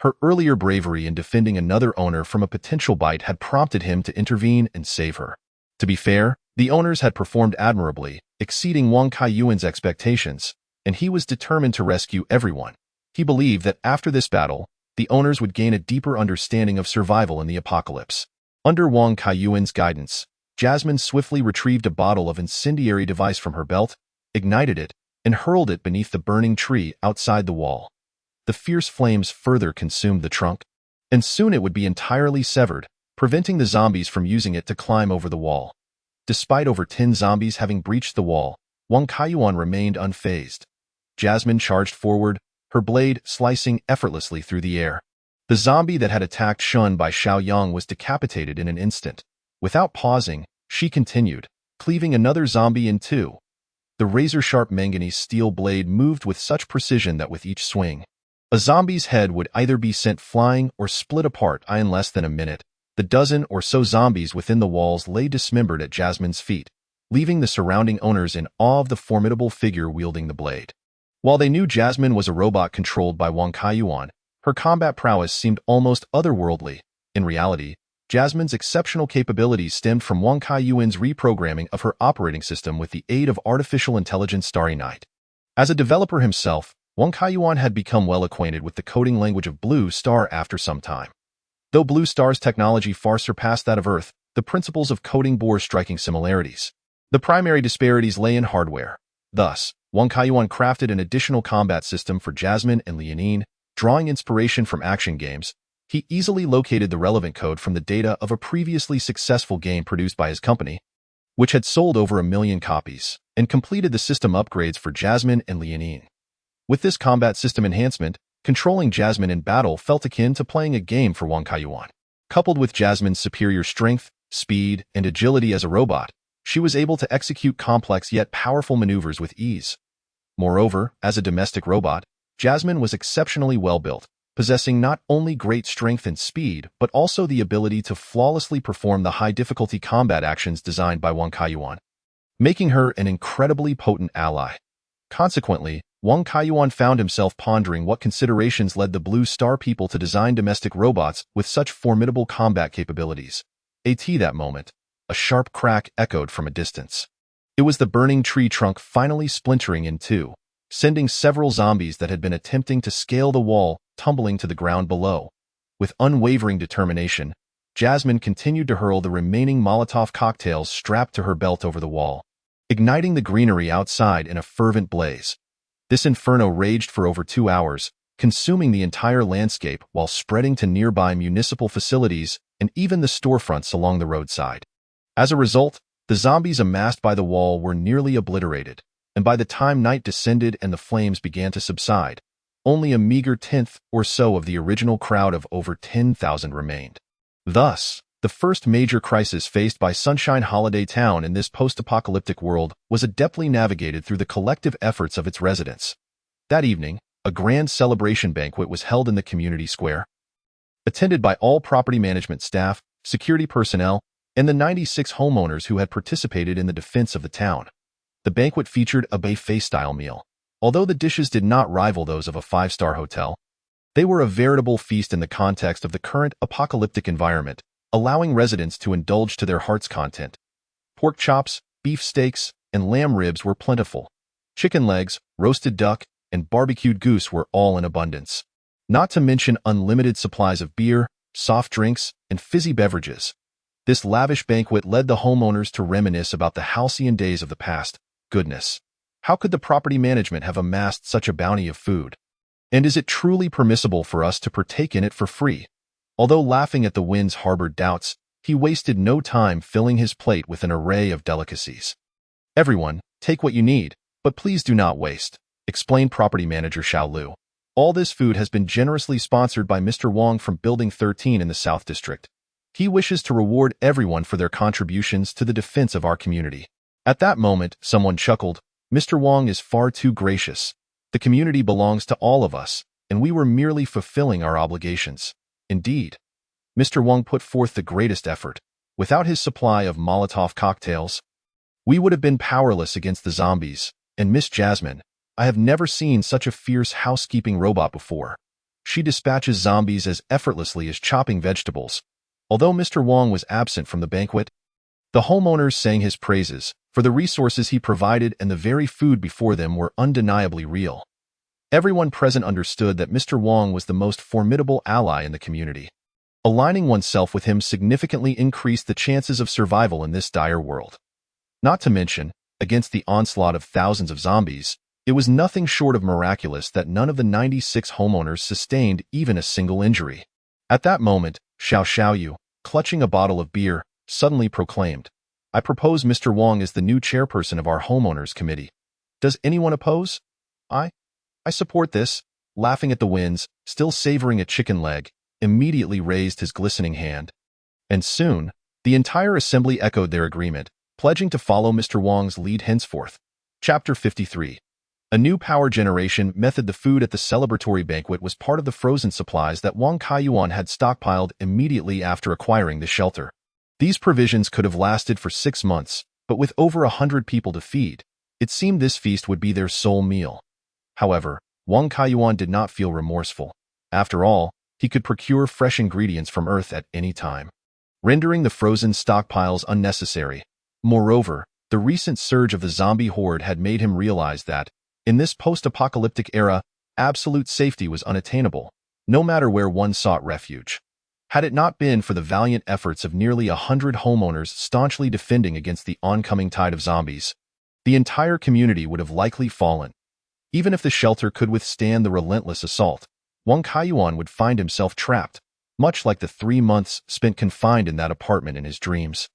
Her earlier bravery in defending another owner from a potential bite had prompted him to intervene and save her. To be fair, the owners had performed admirably, exceeding Wang Kaiyuan's expectations, and he was determined to rescue everyone. He believed that after this battle, the owners would gain a deeper understanding of survival in the apocalypse. Under Wang Kaiyuan's guidance, Jasmine swiftly retrieved a bottle of incendiary device from her belt, ignited it, and hurled it beneath the burning tree outside the wall. The fierce flames further consumed the trunk, and soon it would be entirely severed, preventing the zombies from using it to climb over the wall. Despite over 10 zombies having breached the wall, Wang Kaiyuan remained unfazed. Jasmine charged forward, her blade slicing effortlessly through the air. The zombie that had attacked Shun Bai Xiaoyang was decapitated in an instant. Without pausing, she continued, cleaving another zombie in two. The razor-sharp manganese steel blade moved with such precision that with each swing, a zombie's head would either be sent flying or split apart in less than a minute. The dozen or so zombies within the walls lay dismembered at Jasmine's feet, leaving the surrounding owners in awe of the formidable figure wielding the blade. While they knew Jasmine was a robot controlled by Wang Kaiyuan, her combat prowess seemed almost otherworldly. In reality, Jasmine's exceptional capabilities stemmed from Wang Kaiyuan's reprogramming of her operating system with the aid of artificial intelligence Starry Night. As a developer himself, Wang Kaiyuan had become well acquainted with the coding language of Blue Star after some time. Though Blue Star's technology far surpassed that of Earth, the principles of coding bore striking similarities. The primary disparities lay in hardware. Thus, Wang Kaiyuan crafted an additional combat system for Jasmine and Liaoning, drawing inspiration from action games. He easily located the relevant code from the data of a previously successful game produced by his company, which had sold over 1 million copies, and completed the system upgrades for Jasmine and Liaoning. With this combat system enhancement, controlling Jasmine in battle felt akin to playing a game for Wang Kaiyuan. Coupled with Jasmine's superior strength, speed, and agility as a robot, she was able to execute complex yet powerful maneuvers with ease. Moreover, as a domestic robot, Jasmine was exceptionally well-built, possessing not only great strength and speed, but also the ability to flawlessly perform the high-difficulty combat actions designed by Wang Kaiyuan, making her an incredibly potent ally. Consequently, Wang Kaiyuan found himself pondering what considerations led the Blue Star people to design domestic robots with such formidable combat capabilities. At that moment, a sharp crack echoed from a distance. It was the burning tree trunk finally splintering in two, sending several zombies that had been attempting to scale the wall tumbling to the ground below. With unwavering determination, Jasmine continued to hurl the remaining Molotov cocktails strapped to her belt over the wall, igniting the greenery outside in a fervent blaze. This inferno raged for over 2 hours, consuming the entire landscape while spreading to nearby municipal facilities and even the storefronts along the roadside. As a result, the zombies amassed by the wall were nearly obliterated, and by the time night descended and the flames began to subside, only a meager tenth or so of the original crowd of over 10,000 remained. Thus, the first major crisis faced by Sunshine Holiday Town in this post-apocalyptic world was adeptly navigated through the collective efforts of its residents. That evening, a grand celebration banquet was held in the community square, attended by all property management staff, security personnel, and the 96 homeowners who had participated in the defense of the town. The banquet featured a buffet-style meal. Although the dishes did not rival those of a 5-star hotel, they were a veritable feast in the context of the current apocalyptic environment, allowing residents to indulge to their heart's content. Pork chops, beef steaks, and lamb ribs were plentiful. Chicken legs, roasted duck, and barbecued goose were all in abundance. Not to mention unlimited supplies of beer, soft drinks, and fizzy beverages. This lavish banquet led the homeowners to reminisce about the halcyon days of the past. Goodness, how could the property management have amassed such a bounty of food? And is it truly permissible for us to partake in it for free? Although laughing at the wind's harbored doubts, he wasted no time filling his plate with an array of delicacies. Everyone, take what you need, but please do not waste, explained property manager Xiao Lu. All this food has been generously sponsored by Mr. Wang from Building 13 in the South District. He wishes to reward everyone for their contributions to the defense of our community. At that moment, someone chuckled, Mr. Wang is far too gracious. The community belongs to all of us, and we were merely fulfilling our obligations. Indeed, Mr. Wang put forth the greatest effort. Without his supply of Molotov cocktails, we would have been powerless against the zombies. And Miss Jasmine, I have never seen such a fierce housekeeping robot before. She dispatches zombies as effortlessly as chopping vegetables. Although Mr. Wang was absent from the banquet, the homeowners sang his praises, for the resources he provided and the very food before them were undeniably real. Everyone present understood that Mr. Wang was the most formidable ally in the community. Aligning oneself with him significantly increased the chances of survival in this dire world. Not to mention, against the onslaught of thousands of zombies, it was nothing short of miraculous that none of the 96 homeowners sustained even a single injury. At that moment, Xiao Xiaoyu, clutching a bottle of beer, suddenly proclaimed, "I propose Mr. Wang as the new chairperson of our homeowners committee. Does anyone oppose?" I support this." Laughing at the winds, still savoring a chicken leg, immediately raised his glistening hand. And soon, the entire assembly echoed their agreement, pledging to follow Mr. Wang's lead henceforth. Chapter 53. A new power generation method. The food at the celebratory banquet was part of the frozen supplies that Wang Kaiyuan had stockpiled immediately after acquiring the shelter. These provisions could have lasted for 6 months, but with over 100 people to feed, it seemed this feast would be their sole meal. However, Wang Kaiyuan did not feel remorseful. After all, he could procure fresh ingredients from Earth at any time, rendering the frozen stockpiles unnecessary. Moreover, the recent surge of the zombie horde had made him realize that, in this post-apocalyptic era, absolute safety was unattainable, no matter where one sought refuge. Had it not been for the valiant efforts of nearly 100 homeowners staunchly defending against the oncoming tide of zombies, the entire community would have likely fallen. Even if the shelter could withstand the relentless assault, Wang Kaiyuan would find himself trapped, much like the 3 months spent confined in that apartment in his dreams.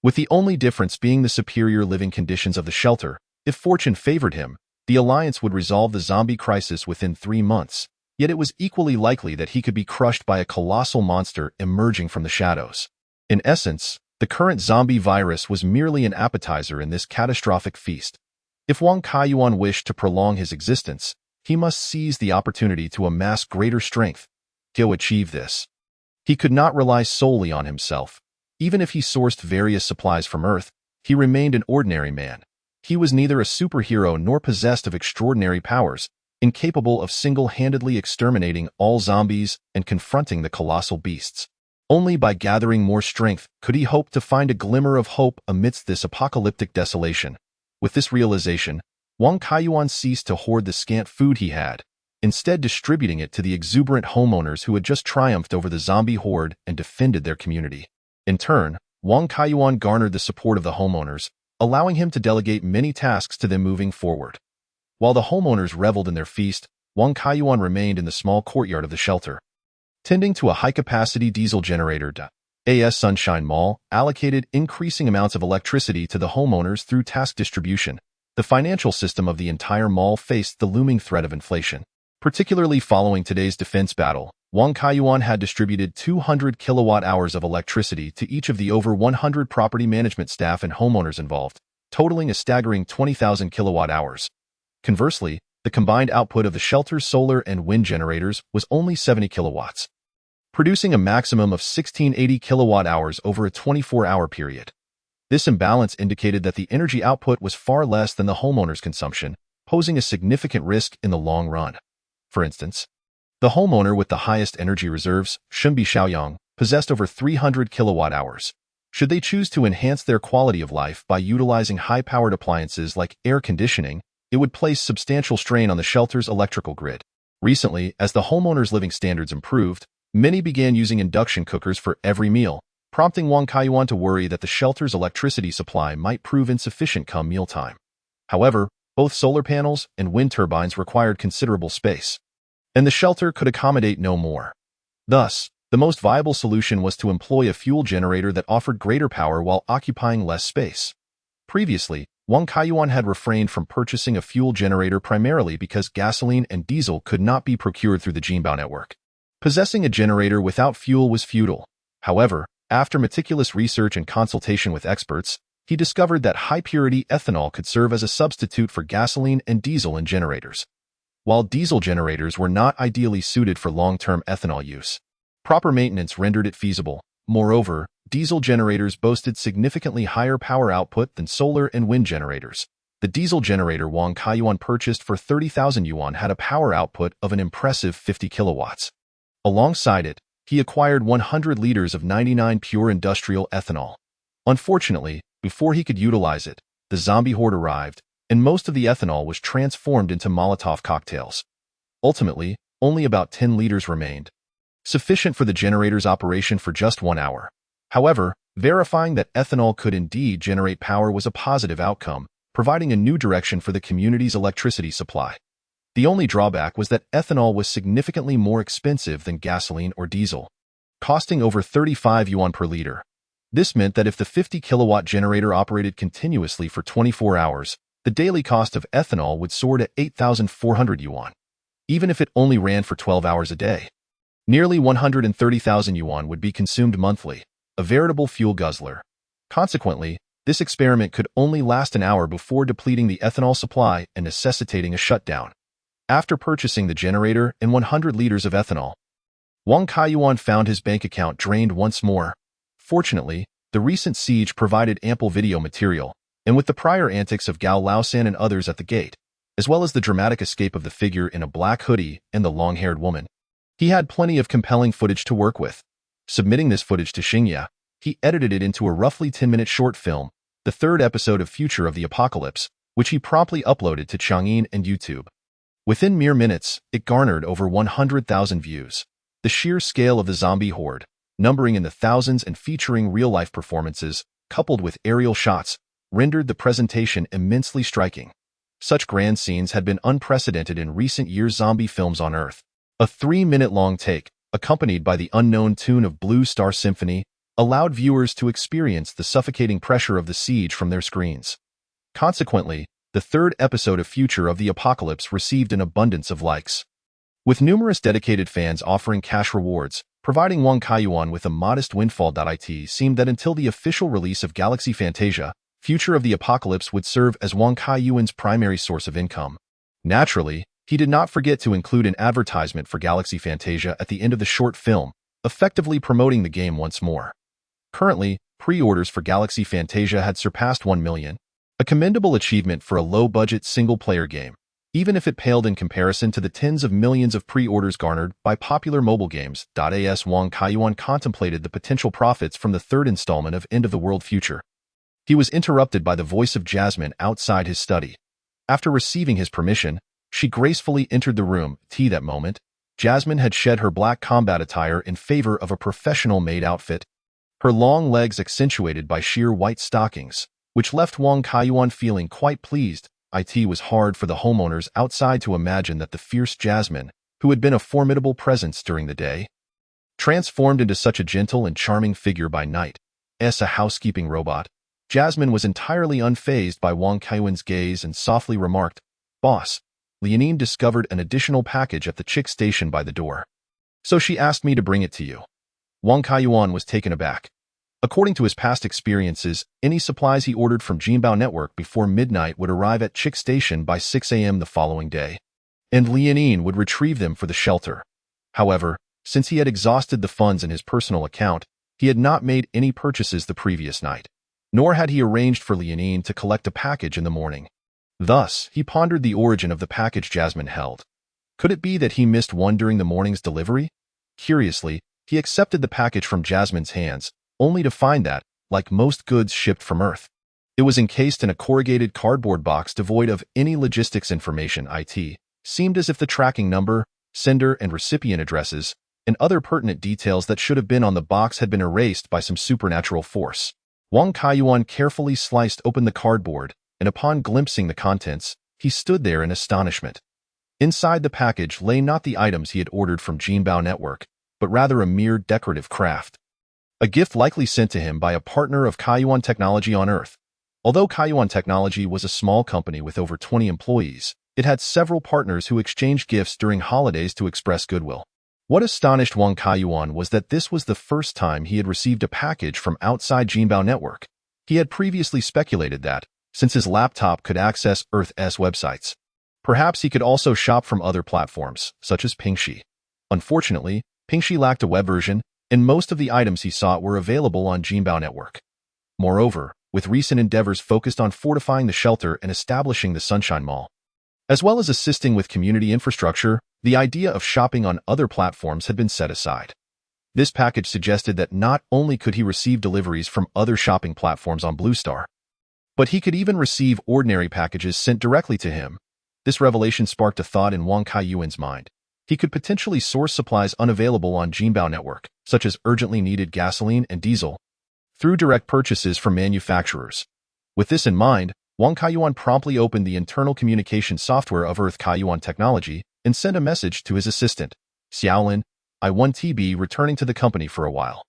With the only difference being the superior living conditions of the shelter, if fortune favored him, the Alliance would resolve the zombie crisis within 3 months, yet it was equally likely that he could be crushed by a colossal monster emerging from the shadows. In essence, the current zombie virus was merely an appetizer in this catastrophic feast. If Wang Kaiyuan wished to prolong his existence, he must seize the opportunity to amass greater strength. To achieve this, he could not rely solely on himself. Even if he sourced various supplies from Earth, he remained an ordinary man. He was neither a superhero nor possessed of extraordinary powers, incapable of single-handedly exterminating all zombies and confronting the colossal beasts. Only by gathering more strength could he hope to find a glimmer of hope amidst this apocalyptic desolation. With this realization, Wang Kaiyuan ceased to hoard the scant food he had, instead distributing it to the exuberant homeowners who had just triumphed over the zombie horde and defended their community. In turn, Wang Kaiyuan garnered the support of the homeowners, allowing him to delegate many tasks to them moving forward. While the homeowners reveled in their feast, Wang Kaiyuan remained in the small courtyard of the shelter, tending to a high-capacity diesel generator. AS Sunshine Mall allocated increasing amounts of electricity to the homeowners through task distribution. The financial system of the entire mall faced the looming threat of inflation. Particularly following today's defense battle, Wang Kaiyuan had distributed 200 kilowatt-hours of electricity to each of the over 100 property management staff and homeowners involved, totaling a staggering 20,000 kilowatt-hours. Conversely, the combined output of the shelter's solar and wind generators was only 70 kilowatts, producing a maximum of 1680 kilowatt-hours over a 24-hour period. This imbalance indicated that the energy output was far less than the homeowner's consumption, posing a significant risk in the long run. For instance, the homeowner with the highest energy reserves, Shunbi Xiaoyang, possessed over 300 kilowatt-hours. Should they choose to enhance their quality of life by utilizing high-powered appliances like air conditioning, it would place substantial strain on the shelter's electrical grid. Recently, as the homeowners' living standards improved, many began using induction cookers for every meal, prompting Wang Kaiyuan to worry that the shelter's electricity supply might prove insufficient come mealtime. However, both solar panels and wind turbines required considerable space, and the shelter could accommodate no more. Thus, the most viable solution was to employ a fuel generator that offered greater power while occupying less space. Previously, Wang Kaiyuan had refrained from purchasing a fuel generator primarily because gasoline and diesel could not be procured through the Jinbao network. Possessing a generator without fuel was futile. However, after meticulous research and consultation with experts, he discovered that high-purity ethanol could serve as a substitute for gasoline and diesel in generators. While diesel generators were not ideally suited for long-term ethanol use, proper maintenance rendered it feasible. Moreover, diesel generators boasted significantly higher power output than solar and wind generators. The diesel generator Wang Kaiyuan purchased for 30,000 yuan had a power output of an impressive 50 kilowatts. Alongside it, he acquired 100 liters of 99 pure industrial ethanol. Unfortunately, before he could utilize it, the zombie horde arrived, and most of the ethanol was transformed into Molotov cocktails. Ultimately, only about 10 liters remained, sufficient for the generator's operation for just 1 hour. However, verifying that ethanol could indeed generate power was a positive outcome, providing a new direction for the community's electricity supply. The only drawback was that ethanol was significantly more expensive than gasoline or diesel, costing over 35 yuan per liter. This meant that if the 50-kilowatt generator operated continuously for 24 hours, the daily cost of ethanol would soar to 8,400 yuan, even if it only ran for 12 hours a day. Nearly 130,000 yuan would be consumed monthly, a veritable fuel guzzler. Consequently, this experiment could only last an hour before depleting the ethanol supply and necessitating a shutdown. After purchasing the generator and 100 liters of ethanol, Wang Kaiyuan found his bank account drained once more. Fortunately, the recent siege provided ample video material, and with the prior antics of Gao Laosan and others at the gate, as well as the dramatic escape of the figure in a black hoodie and the long-haired woman, he had plenty of compelling footage to work with. Submitting this footage to Xingya, he edited it into a roughly 10-minute short film, the third episode of Future of the Apocalypse, which he promptly uploaded to Chang'in and YouTube. Within mere minutes, it garnered over 100,000 views. The sheer scale of the zombie horde, numbering in the thousands and featuring real-life performances, coupled with aerial shots, rendered the presentation immensely striking. Such grand scenes had been unprecedented in recent years' zombie films on Earth. A 3-minute-long take, accompanied by the unknown tune of Blue Star Symphony, allowed viewers to experience the suffocating pressure of the siege from their screens. Consequently, the third episode of Future of the Apocalypse received an abundance of likes, with numerous dedicated fans offering cash rewards, providing Wang Kaiyuan with a modest windfall. It seemed that until the official release of Galaxy Fantasia, Future of the Apocalypse would serve as Wang Kaiyuan's primary source of income. Naturally, he did not forget to include an advertisement for Galaxy Fantasia at the end of the short film, effectively promoting the game once more. Currently, pre-orders for Galaxy Fantasia had surpassed 1 million, a commendable achievement for a low-budget single-player game, even if it paled in comparison to the tens of millions of pre-orders garnered by popular mobile games. As Wang Kaiyuan contemplated the potential profits from the third installment of End of the World Future, he was interrupted by the voice of Jasmine outside his study. After receiving his permission, she gracefully entered the room. That moment, Jasmine had shed her black combat attire in favor of a professional maid outfit, her long legs accentuated by sheer white stockings, which left Wang Kaiyuan feeling quite pleased. It was hard for the homeowners outside to imagine that the fierce Jasmine, who had been a formidable presence during the day, transformed into such a gentle and charming figure by night. As a housekeeping robot, Jasmine was entirely unfazed by Wang Kaiyuan's gaze and softly remarked, "Boss, Lianine discovered an additional package at the Chick station by the door, so she asked me to bring it to you." Wang Kaiyuan was taken aback. According to his past experiences, any supplies he ordered from Jinbao Network before midnight would arrive at Chick Station by 6 a.m. the following day, and Lianine would retrieve them for the shelter. However, since he had exhausted the funds in his personal account, he had not made any purchases the previous night, nor had he arranged for Lianine to collect a package in the morning. Thus, he pondered the origin of the package Jasmine held. Could it be that he missed one during the morning's delivery? Curiously, he accepted the package from Jasmine's hands, only to find that, like most goods shipped from Earth, it was encased in a corrugated cardboard box devoid of any logistics information. It seemed as if the tracking number, sender and recipient addresses, and other pertinent details that should have been on the box had been erased by some supernatural force. Wang Kaiyuan carefully sliced open the cardboard, and upon glimpsing the contents, he stood there in astonishment. Inside the package lay not the items he had ordered from Jinbao Network, but rather a mere decorative craft. A gift likely sent to him by a partner of Kaiyuan Technology on Earth. Although Kaiyuan Technology was a small company with over 20 employees, it had several partners who exchanged gifts during holidays to express goodwill. What astonished Wang Kaiyuan was that this was the first time he had received a package from outside Jinbao Network. He had previously speculated that, since his laptop could access Earth's websites, perhaps he could also shop from other platforms, such as Pingxi. Unfortunately, Pingxi lacked a web version, and most of the items he sought were available on Jinbao Network. Moreover, with recent endeavors focused on fortifying the shelter and establishing the Sunshine Mall, as well as assisting with community infrastructure, the idea of shopping on other platforms had been set aside. This package suggested that not only could he receive deliveries from other shopping platforms on Blue Star, but he could even receive ordinary packages sent directly to him. This revelation sparked a thought in Wang Kaiyuan's mind. He could potentially source supplies unavailable on Jinbao Network, such as urgently needed gasoline and diesel, through direct purchases from manufacturers. With this in mind, Wang Kaiyuan promptly opened the internal communication software of Earth Kaiyuan Technology and sent a message to his assistant, Xiaolin, I1TB, returning to the company for a while.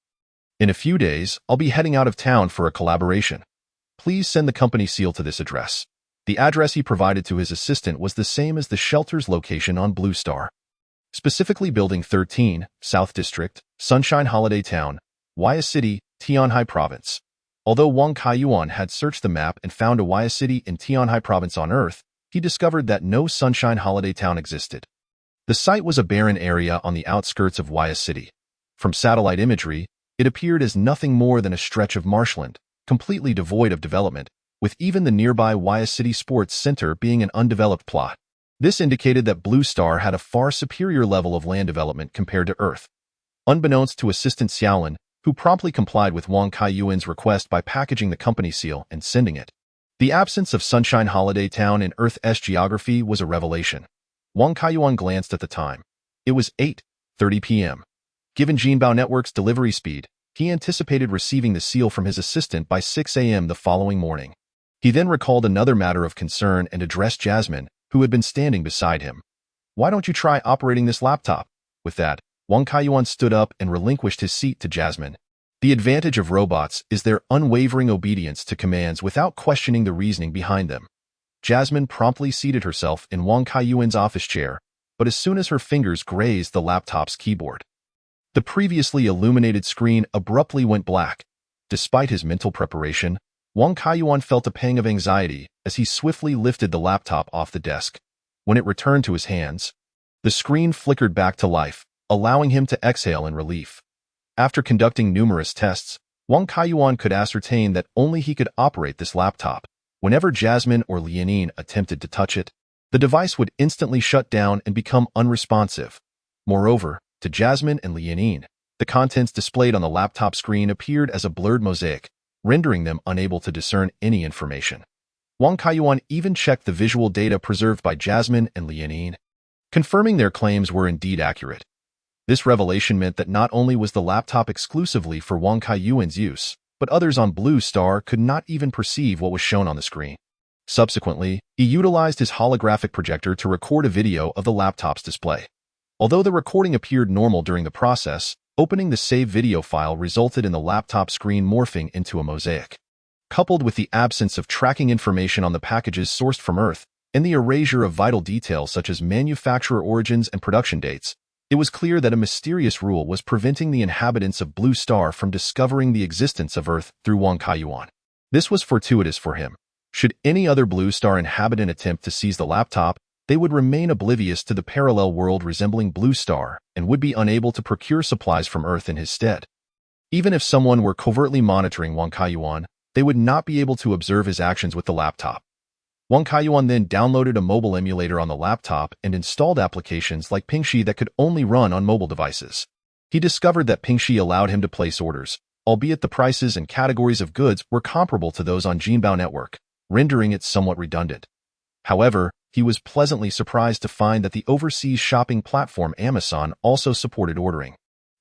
In a few days, I'll be heading out of town for a collaboration. Please send the company seal to this address. The address he provided to his assistant was the same as the shelter's location on Blue Star. Specifically Building 13, South District, Sunshine Holiday Town, Waya City, Tianhai Province. Although Wang Kaiyuan had searched the map and found a Waya City in Tianhai Province on Earth, he discovered that no Sunshine Holiday Town existed. The site was a barren area on the outskirts of Waya City. From satellite imagery, it appeared as nothing more than a stretch of marshland, completely devoid of development, with even the nearby Waya City Sports Center being an undeveloped plot. This indicated that Blue Star had a far superior level of land development compared to Earth. Unbeknownst to Assistant Xiaolin, who promptly complied with Wang Kaiyuan's request by packaging the company seal and sending it. The absence of Sunshine Holiday Town in Earth's geography was a revelation. Wang Kaiyuan glanced at the time. It was 8:30 p.m. Given Jinbao Network's delivery speed, he anticipated receiving the seal from his assistant by 6 a.m. the following morning. He then recalled another matter of concern and addressed Jasmine, who had been standing beside him. Why don't you try operating this laptop? With that, Wang Kaiyuan stood up and relinquished his seat to Jasmine. The advantage of robots is their unwavering obedience to commands without questioning the reasoning behind them. Jasmine promptly seated herself in Wang Kaiyuan's office chair, but as soon as her fingers grazed the laptop's keyboard, the previously illuminated screen abruptly went black. Despite his mental preparation, Wang Kaiyuan felt a pang of anxiety as he swiftly lifted the laptop off the desk. When it returned to his hands, the screen flickered back to life, allowing him to exhale in relief. After conducting numerous tests, Wang Kaiyuan could ascertain that only he could operate this laptop. Whenever Jasmine or Lianin attempted to touch it, the device would instantly shut down and become unresponsive. Moreover, to Jasmine and Lianin, the contents displayed on the laptop screen appeared as a blurred mosaic, rendering them unable to discern any information. Wang Kaiyuan even checked the visual data preserved by Jasmine and Lianin, confirming their claims were indeed accurate. This revelation meant that not only was the laptop exclusively for Wang Kaiyuan's use, but others on Blue Star could not even perceive what was shown on the screen. Subsequently, he utilized his holographic projector to record a video of the laptop's display. Although the recording appeared normal during the process, opening the saved video file resulted in the laptop screen morphing into a mosaic. Coupled with the absence of tracking information on the packages sourced from Earth and the erasure of vital details such as manufacturer origins and production dates, it was clear that a mysterious rule was preventing the inhabitants of Blue Star from discovering the existence of Earth through Wang Kaiyuan. This was fortuitous for him. Should any other Blue Star inhabitant attempt to seize the laptop, they would remain oblivious to the parallel world resembling Blue Star and would be unable to procure supplies from Earth in his stead. Even if someone were covertly monitoring Wang Kaiyuan, they would not be able to observe his actions with the laptop. Wang Kaiyuan then downloaded a mobile emulator on the laptop and installed applications like Pingxi that could only run on mobile devices. He discovered that Pingxi allowed him to place orders, albeit the prices and categories of goods were comparable to those on Jinbao Network, rendering it somewhat redundant. However, he was pleasantly surprised to find that the overseas shopping platform Amazon also supported ordering.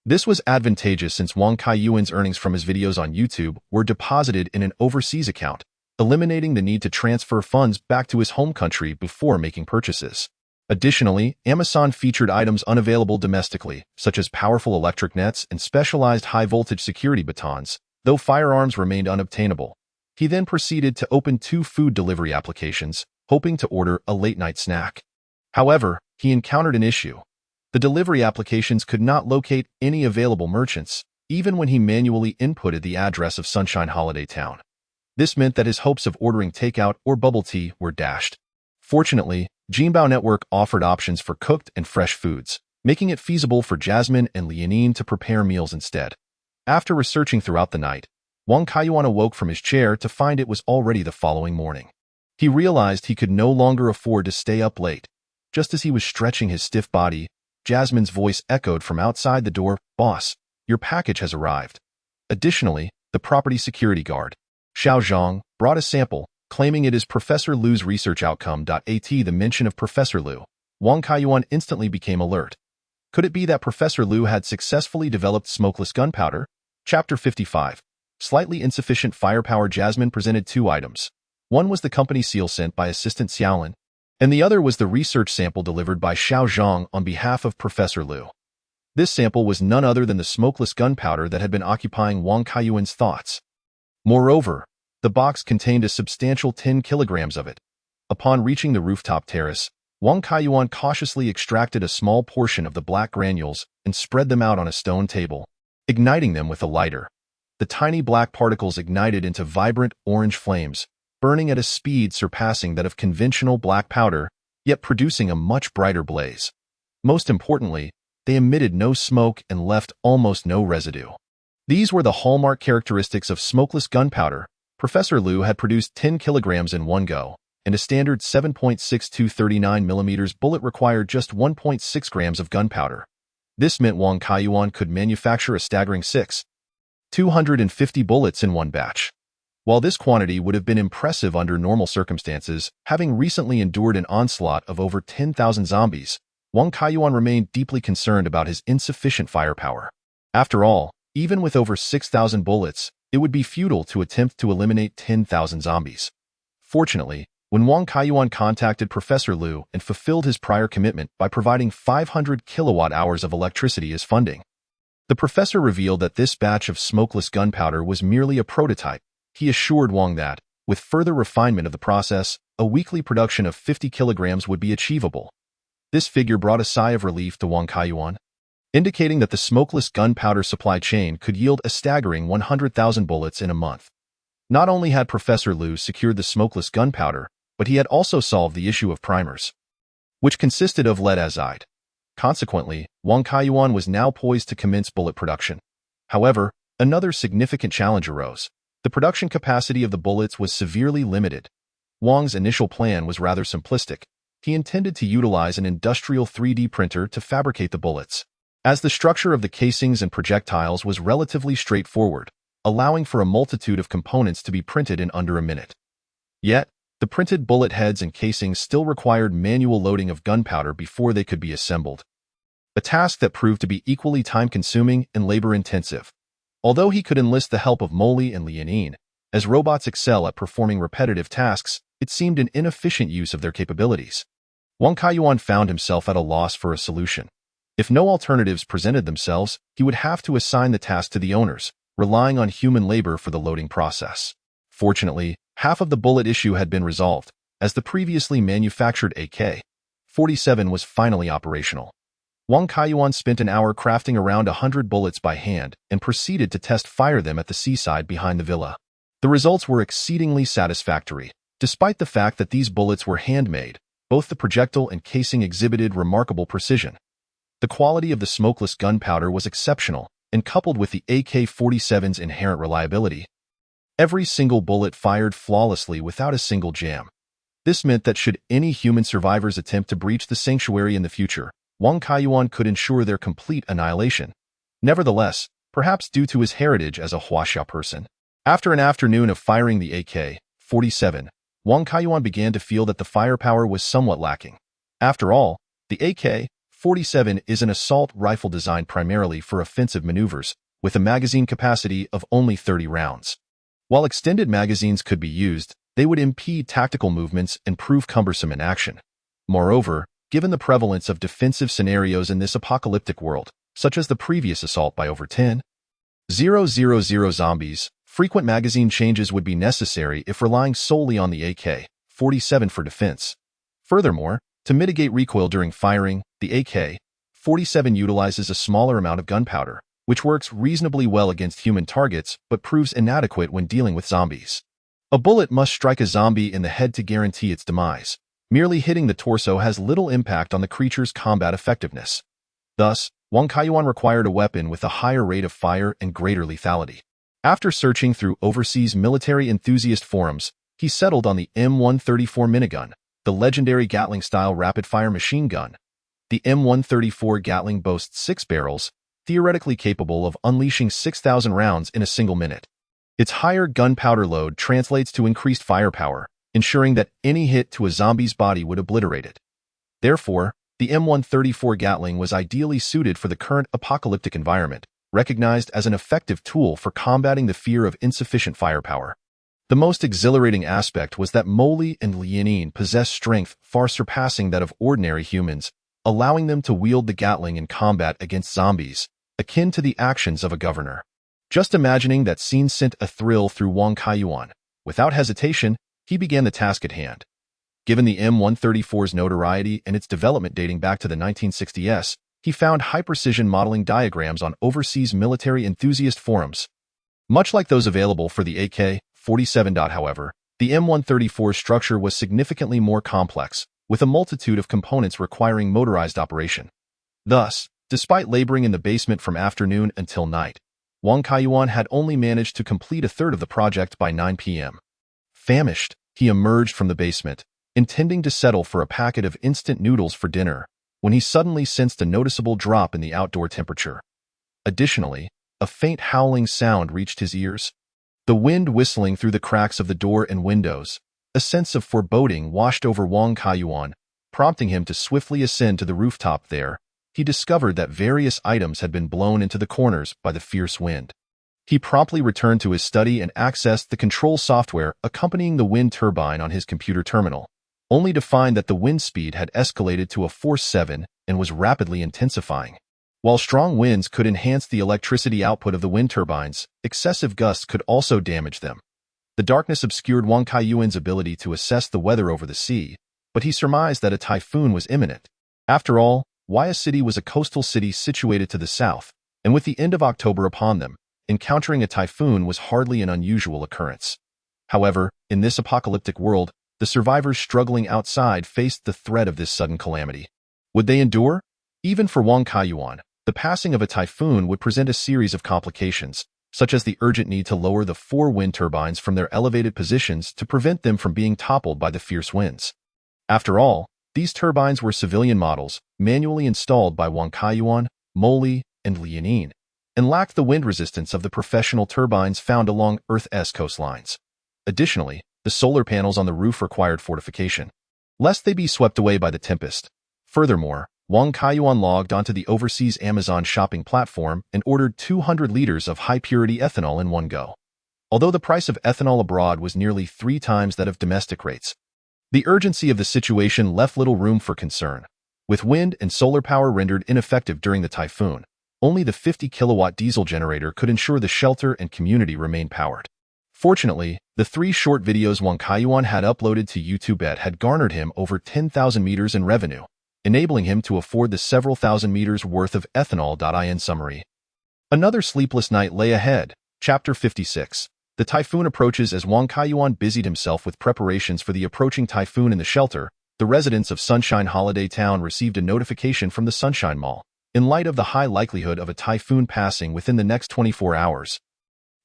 This was advantageous since Wang Kaiyuan's earnings from his videos on YouTube were deposited in an overseas account, eliminating the need to transfer funds back to his home country before making purchases. Additionally, Amazon featured items unavailable domestically, such as powerful electric nets and specialized high-voltage security batons, though firearms remained unobtainable. He then proceeded to open 2 food delivery applications, hoping to order a late-night snack. However, he encountered an issue. The delivery applications could not locate any available merchants, even when he manually inputted the address of Sunshine Holiday Town. This meant that his hopes of ordering takeout or bubble tea were dashed. Fortunately, Jinbao Network offered options for cooked and fresh foods, making it feasible for Jasmine and Lianin to prepare meals instead. After researching throughout the night, Wang Kaiyuan awoke from his chair to find it was already the following morning. He realized he could no longer afford to stay up late. Just as he was stretching his stiff body, Jasmine's voice echoed from outside the door, "Boss, your package has arrived." Additionally, the property security guard, Xiao Zhang, brought a sample, claiming it is Professor Liu's research outcome. At the mention of Professor Liu, Wang Kaiyuan instantly became alert. Could it be that Professor Liu had successfully developed smokeless gunpowder? Chapter 55. Slightly insufficient firepower. Jasmine presented two items. One was the company seal sent by Assistant Xiaolin, and the other was the research sample delivered by Xiao Zhang on behalf of Professor Liu. This sample was none other than the smokeless gunpowder that had been occupying Wang Kaiyuan's thoughts. Moreover, the box contained a substantial 10 kilograms of it. Upon reaching the rooftop terrace, Wang Kaiyuan cautiously extracted a small portion of the black granules and spread them out on a stone table, igniting them with a lighter. The tiny black particles ignited into vibrant orange flames, burning at a speed surpassing that of conventional black powder, yet producing a much brighter blaze. Most importantly, they emitted no smoke and left almost no residue. These were the hallmark characteristics of smokeless gunpowder. Professor Liu had produced 10 kilograms in one go, and a standard 7.62 39mm bullet required just 1.6 grams of gunpowder. This meant Wang Kaiyuan could manufacture a staggering 250 bullets in one batch. While this quantity would have been impressive under normal circumstances, having recently endured an onslaught of over 10,000 zombies, Wang Kaiyuan remained deeply concerned about his insufficient firepower. After all, even with over 6,000 bullets, it would be futile to attempt to eliminate 10,000 zombies. Fortunately, when Wang Kaiyuan contacted Professor Liu and fulfilled his prior commitment by providing 500 kilowatt-hours of electricity as funding, the professor revealed that this batch of smokeless gunpowder was merely a prototype. He assured Wang that, with further refinement of the process, a weekly production of 50 kilograms would be achievable. This figure brought a sigh of relief to Wang Kaiyuan, indicating that the smokeless gunpowder supply chain could yield a staggering 100,000 bullets in a month. Not only had Professor Liu secured the smokeless gunpowder, but he had also solved the issue of primers, which consisted of lead azide. Consequently, Wang Kaiyuan was now poised to commence bullet production. However, another significant challenge arose. The production capacity of the bullets was severely limited. Wang's initial plan was rather simplistic. He intended to utilize an industrial 3D printer to fabricate the bullets, as the structure of the casings and projectiles was relatively straightforward, allowing for a multitude of components to be printed in under a minute. Yet, the printed bullet heads and casings still required manual loading of gunpowder before they could be assembled, a task that proved to be equally time-consuming and labor-intensive. Although he could enlist the help of Moli and Lianin, as robots excel at performing repetitive tasks, it seemed an inefficient use of their capabilities. Wang Kaiyuan found himself at a loss for a solution. If no alternatives presented themselves, he would have to assign the task to the owners, relying on human labor for the loading process. Fortunately, half of the bullet issue had been resolved, as the previously manufactured AK-47 was finally operational. Wang Kaiyuan spent an hour crafting around 100 bullets by hand and proceeded to fire them at the seaside behind the villa. The results were exceedingly satisfactory. Despite the fact that these bullets were handmade, both the projectile and casing exhibited remarkable precision. The quality of the smokeless gunpowder was exceptional, and coupled with the AK-47's inherent reliability, every single bullet fired flawlessly without a single jam. This meant that should any human survivors attempt to breach the sanctuary in the future, Wang Kaiyuan could ensure their complete annihilation. Nevertheless, perhaps due to his heritage as a Huaxia person, after an afternoon of firing the AK-47, Wang Kaiyuan began to feel that the firepower was somewhat lacking. After all, the AK-47 is an assault rifle designed primarily for offensive maneuvers, with a magazine capacity of only 30 rounds. While extended magazines could be used, they would impede tactical movements and prove cumbersome in action. Moreover, given the prevalence of defensive scenarios in this apocalyptic world, such as the previous assault by over 10,000 zombies, frequent magazine changes would be necessary if relying solely on the AK-47 for defense. Furthermore, to mitigate recoil during firing, the AK-47 utilizes a smaller amount of gunpowder, which works reasonably well against human targets but proves inadequate when dealing with zombies. A bullet must strike a zombie in the head to guarantee its demise. Merely hitting the torso has little impact on the creature's combat effectiveness. Thus, Wang Kaiyuan required a weapon with a higher rate of fire and greater lethality. After searching through overseas military enthusiast forums, he settled on the M134 minigun, the legendary Gatling-style rapid-fire machine gun. The M134 Gatling boasts 6 barrels, theoretically capable of unleashing 6,000 rounds in a single minute. Its higher gunpowder load translates to increased firepower, ensuring that any hit to a zombie's body would obliterate it. Therefore, the M134 Gatling was ideally suited for the current apocalyptic environment, recognized as an effective tool for combating the fear of insufficient firepower. The most exhilarating aspect was that Molly and Lianin possessed strength far surpassing that of ordinary humans, allowing them to wield the Gatling in combat against zombies, akin to the actions of a governor. Just imagining that scene sent a thrill through Wang Kaiyuan. Without hesitation, he began the task at hand. Given the M134's notoriety and its development dating back to the 1960s, he found high-precision modeling diagrams on overseas military enthusiast forums. Much like those available for the AK-47. However, the M134's structure was significantly more complex, with a multitude of components requiring motorized operation. Thus, despite laboring in the basement from afternoon until night, Wang Kaiyuan had only managed to complete a third of the project by 9 p.m. Famished, he emerged from the basement, intending to settle for a packet of instant noodles for dinner, when he suddenly sensed a noticeable drop in the outdoor temperature. Additionally, a faint howling sound reached his ears. The wind whistling through the cracks of the door and windows. A sense of foreboding washed over Wang Kaiyuan, prompting him to swiftly ascend to the rooftop. There, he discovered that various items had been blown into the corners by the fierce wind. He promptly returned to his study and accessed the control software accompanying the wind turbine on his computer terminal, only to find that the wind speed had escalated to a force 7 and was rapidly intensifying. While strong winds could enhance the electricity output of the wind turbines, excessive gusts could also damage them. The darkness obscured Wang Kaiyuan's ability to assess the weather over the sea, but he surmised that a typhoon was imminent. After all, Waya City was a coastal city situated to the south, and with the end of October upon them, encountering a typhoon was hardly an unusual occurrence. However, in this apocalyptic world, the survivors struggling outside faced the threat of this sudden calamity. Would they endure? Even for Wang Kaiyuan, the passing of a typhoon would present a series of complications, such as the urgent need to lower the 4 wind turbines from their elevated positions to prevent them from being toppled by the fierce winds. After all, these turbines were civilian models, manually installed by Wang Kaiyuan, Molly, and Lianin, and lacked the wind resistance of the professional turbines found along Earth's coastlines. Additionally, the solar panels on the roof required fortification, lest they be swept away by the tempest. Furthermore, Wang Kaiyuan logged onto the overseas Amazon shopping platform and ordered 200 liters of high-purity ethanol in one go. Although the price of ethanol abroad was nearly 3 times that of domestic rates, the urgency of the situation left little room for concern. With wind and solar power rendered ineffective during the typhoon, only the 50-kilowatt diesel generator could ensure the shelter and community remained powered. Fortunately, the 3 short videos Wang Kaiyuan had uploaded to YouTube had garnered him over 10,000 meters in revenue, enabling him to afford the several thousand meters worth of ethanol. In summary, another sleepless night lay ahead. Chapter 56. The typhoon approaches. As Wang Kaiyuan busied himself with preparations for the approaching typhoon in the shelter, the residents of Sunshine Holiday Town received a notification from the Sunshine Mall, in light of the high likelihood of a typhoon passing within the next 24 hours.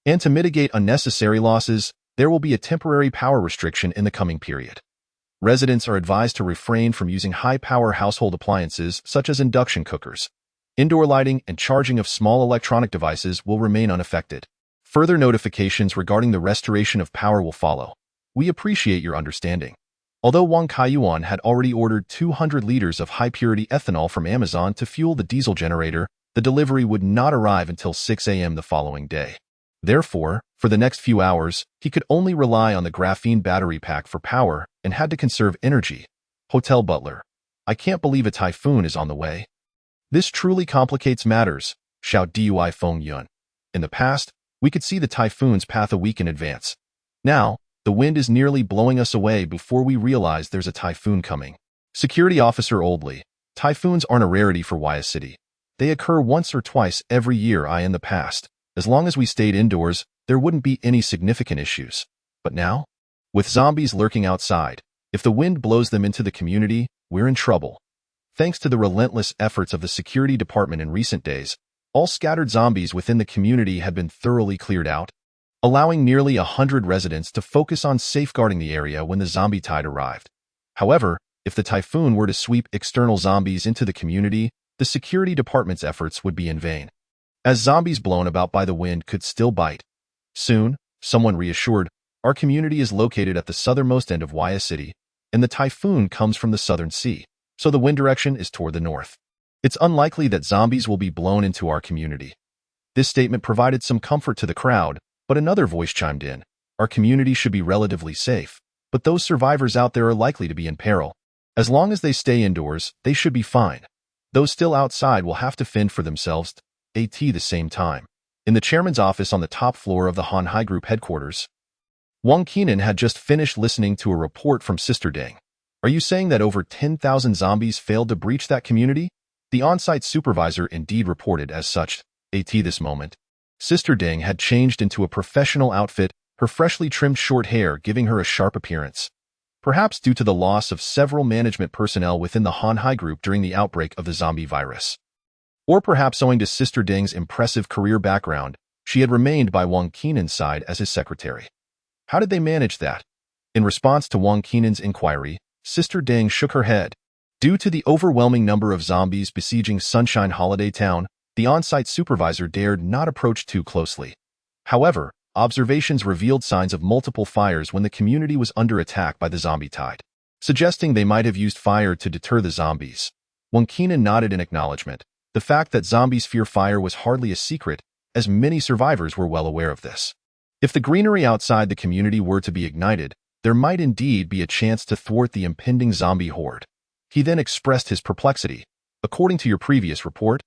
And to mitigate unnecessary losses, there will be a temporary power restriction in the coming period. Residents are advised to refrain from using high-power household appliances such as induction cookers. Indoor lighting and charging of small electronic devices will remain unaffected. Further notifications regarding the restoration of power will follow. We appreciate your understanding. Although Wang Kaiyuan had already ordered 200 liters of high-purity ethanol from Amazon to fuel the diesel generator, the delivery would not arrive until 6 a.m. the following day. Therefore, for the next few hours, he could only rely on the graphene battery pack for power and had to conserve energy. Hotel butler. I can't believe a typhoon is on the way. This truly complicates matters, shouted Dui Feng Yun. In the past, we could see the typhoon's path a week in advance. Now, the wind is nearly blowing us away before we realize there's a typhoon coming. Security Officer Oldley. Typhoons aren't a rarity for Waya City. They occur once or twice every year. In the past, as long as we stayed indoors, there wouldn't be any significant issues. But now? With zombies lurking outside, if the wind blows them into the community, we're in trouble. Thanks to the relentless efforts of the security department in recent days, all scattered zombies within the community had been thoroughly cleared out, allowing nearly 100 residents to focus on safeguarding the area when the zombie tide arrived. However, if the typhoon were to sweep external zombies into the community, the security department's efforts would be in vain, as zombies blown about by the wind could still bite. Soon, someone reassured, Our community is located at the southernmost end of Waya City, and the typhoon comes from the southern sea, so the wind direction is toward the north. It's unlikely that zombies will be blown into our community. This statement provided some comfort to the crowd, but another voice chimed in. Our community should be relatively safe, but those survivors out there are likely to be in peril. As long as they stay indoors, they should be fine. Those still outside will have to fend for themselves at the same time. In the chairman's office on the top floor of the Han Hai Group headquarters, Wang Qinan had just finished listening to a report from Sister Deng. Are you saying that over 10,000 zombies failed to breach that community? The on-site supervisor indeed reported as such at this moment. Sister Deng had changed into a professional outfit, her freshly trimmed short hair giving her a sharp appearance. Perhaps due to the loss of several management personnel within the Han Hai Group during the outbreak of the zombie virus. Or perhaps owing to Sister Deng's impressive career background, she had remained by Wang Qinan's side as his secretary. How did they manage that? In response to Wang Qinan's inquiry, Sister Deng shook her head. Due to the overwhelming number of zombies besieging Sunshine Holiday Town, the on-site supervisor dared not approach too closely. However, observations revealed signs of multiple fires when the community was under attack by the zombie tide, suggesting they might have used fire to deter the zombies. Wang Qinan nodded in acknowledgement. The fact that zombies fear fire was hardly a secret, as many survivors were well aware of this. If the greenery outside the community were to be ignited, there might indeed be a chance to thwart the impending zombie horde. He then expressed his perplexity. According to your previous report,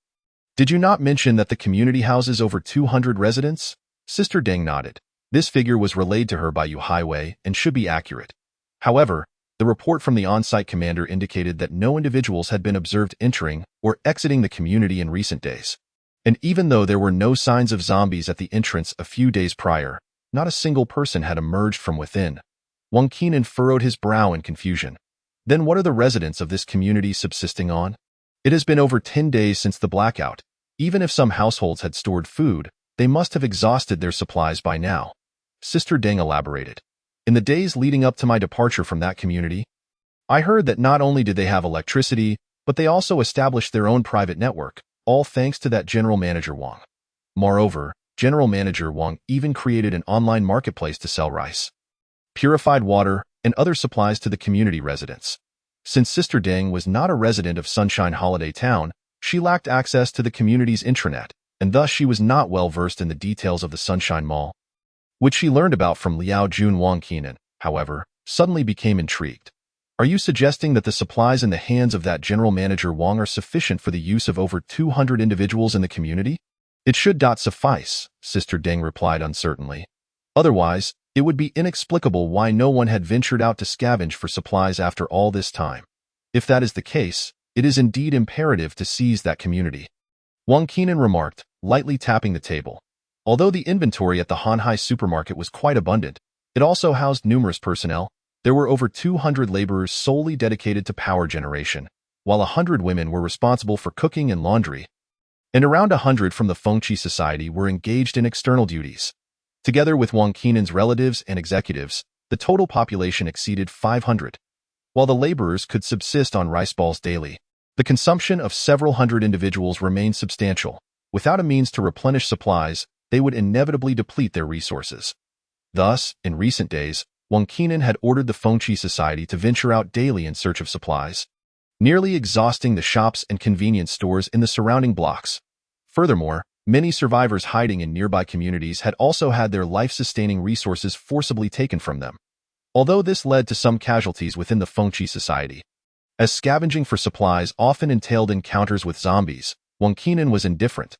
did you not mention that the community houses over 200 residents? Sister Deng nodded. This figure was relayed to her by Yu Highway and should be accurate. However, the report from the on-site commander indicated that no individuals had been observed entering or exiting the community in recent days. And even though there were no signs of zombies at the entrance a few days prior, not a single person had emerged from within. Wang Qinan furrowed his brow in confusion. Then what are the residents of this community subsisting on? It has been over 10 days since the blackout. Even if some households had stored food, they must have exhausted their supplies by now. Sister Deng elaborated. In the days leading up to my departure from that community, I heard that not only did they have electricity, but they also established their own private network, all thanks to that General Manager Wang. Moreover, General Manager Wang even created an online marketplace to sell rice, purified water, and other supplies to the community residents. Since Sister Deng was not a resident of Sunshine Holiday Town, she lacked access to the community's intranet, and thus she was not well versed in the details of the Sunshine Mall, which she learned about from Liao Jun. Wang Qinan, however, suddenly became intrigued. Are you suggesting that the supplies in the hands of that General Manager Wang are sufficient for the use of over 200 individuals in the community? It should not suffice, Sister Deng replied uncertainly. Otherwise, it would be inexplicable why no one had ventured out to scavenge for supplies after all this time. If that is the case, it is indeed imperative to seize that community. Wang Qinan remarked, lightly tapping the table. Although the inventory at the Han Hai supermarket was quite abundant, it also housed numerous personnel. There were over 200 laborers solely dedicated to power generation, while 100 women were responsible for cooking and laundry, and around 100 from the Fengqi Society were engaged in external duties. Together with Wang Qinan's relatives and executives, the total population exceeded 500. While the laborers could subsist on rice balls daily, the consumption of several hundred individuals remained substantial. Without a means to replenish supplies, they would inevitably deplete their resources. Thus, in recent days, Wang Qinan had ordered the Fengqi Society to venture out daily in search of supplies, nearly exhausting the shops and convenience stores in the surrounding blocks. Furthermore, many survivors hiding in nearby communities had also had their life-sustaining resources forcibly taken from them. Although this led to some casualties within the Fengqi Society, as scavenging for supplies often entailed encounters with zombies, Wang Qinan was indifferent.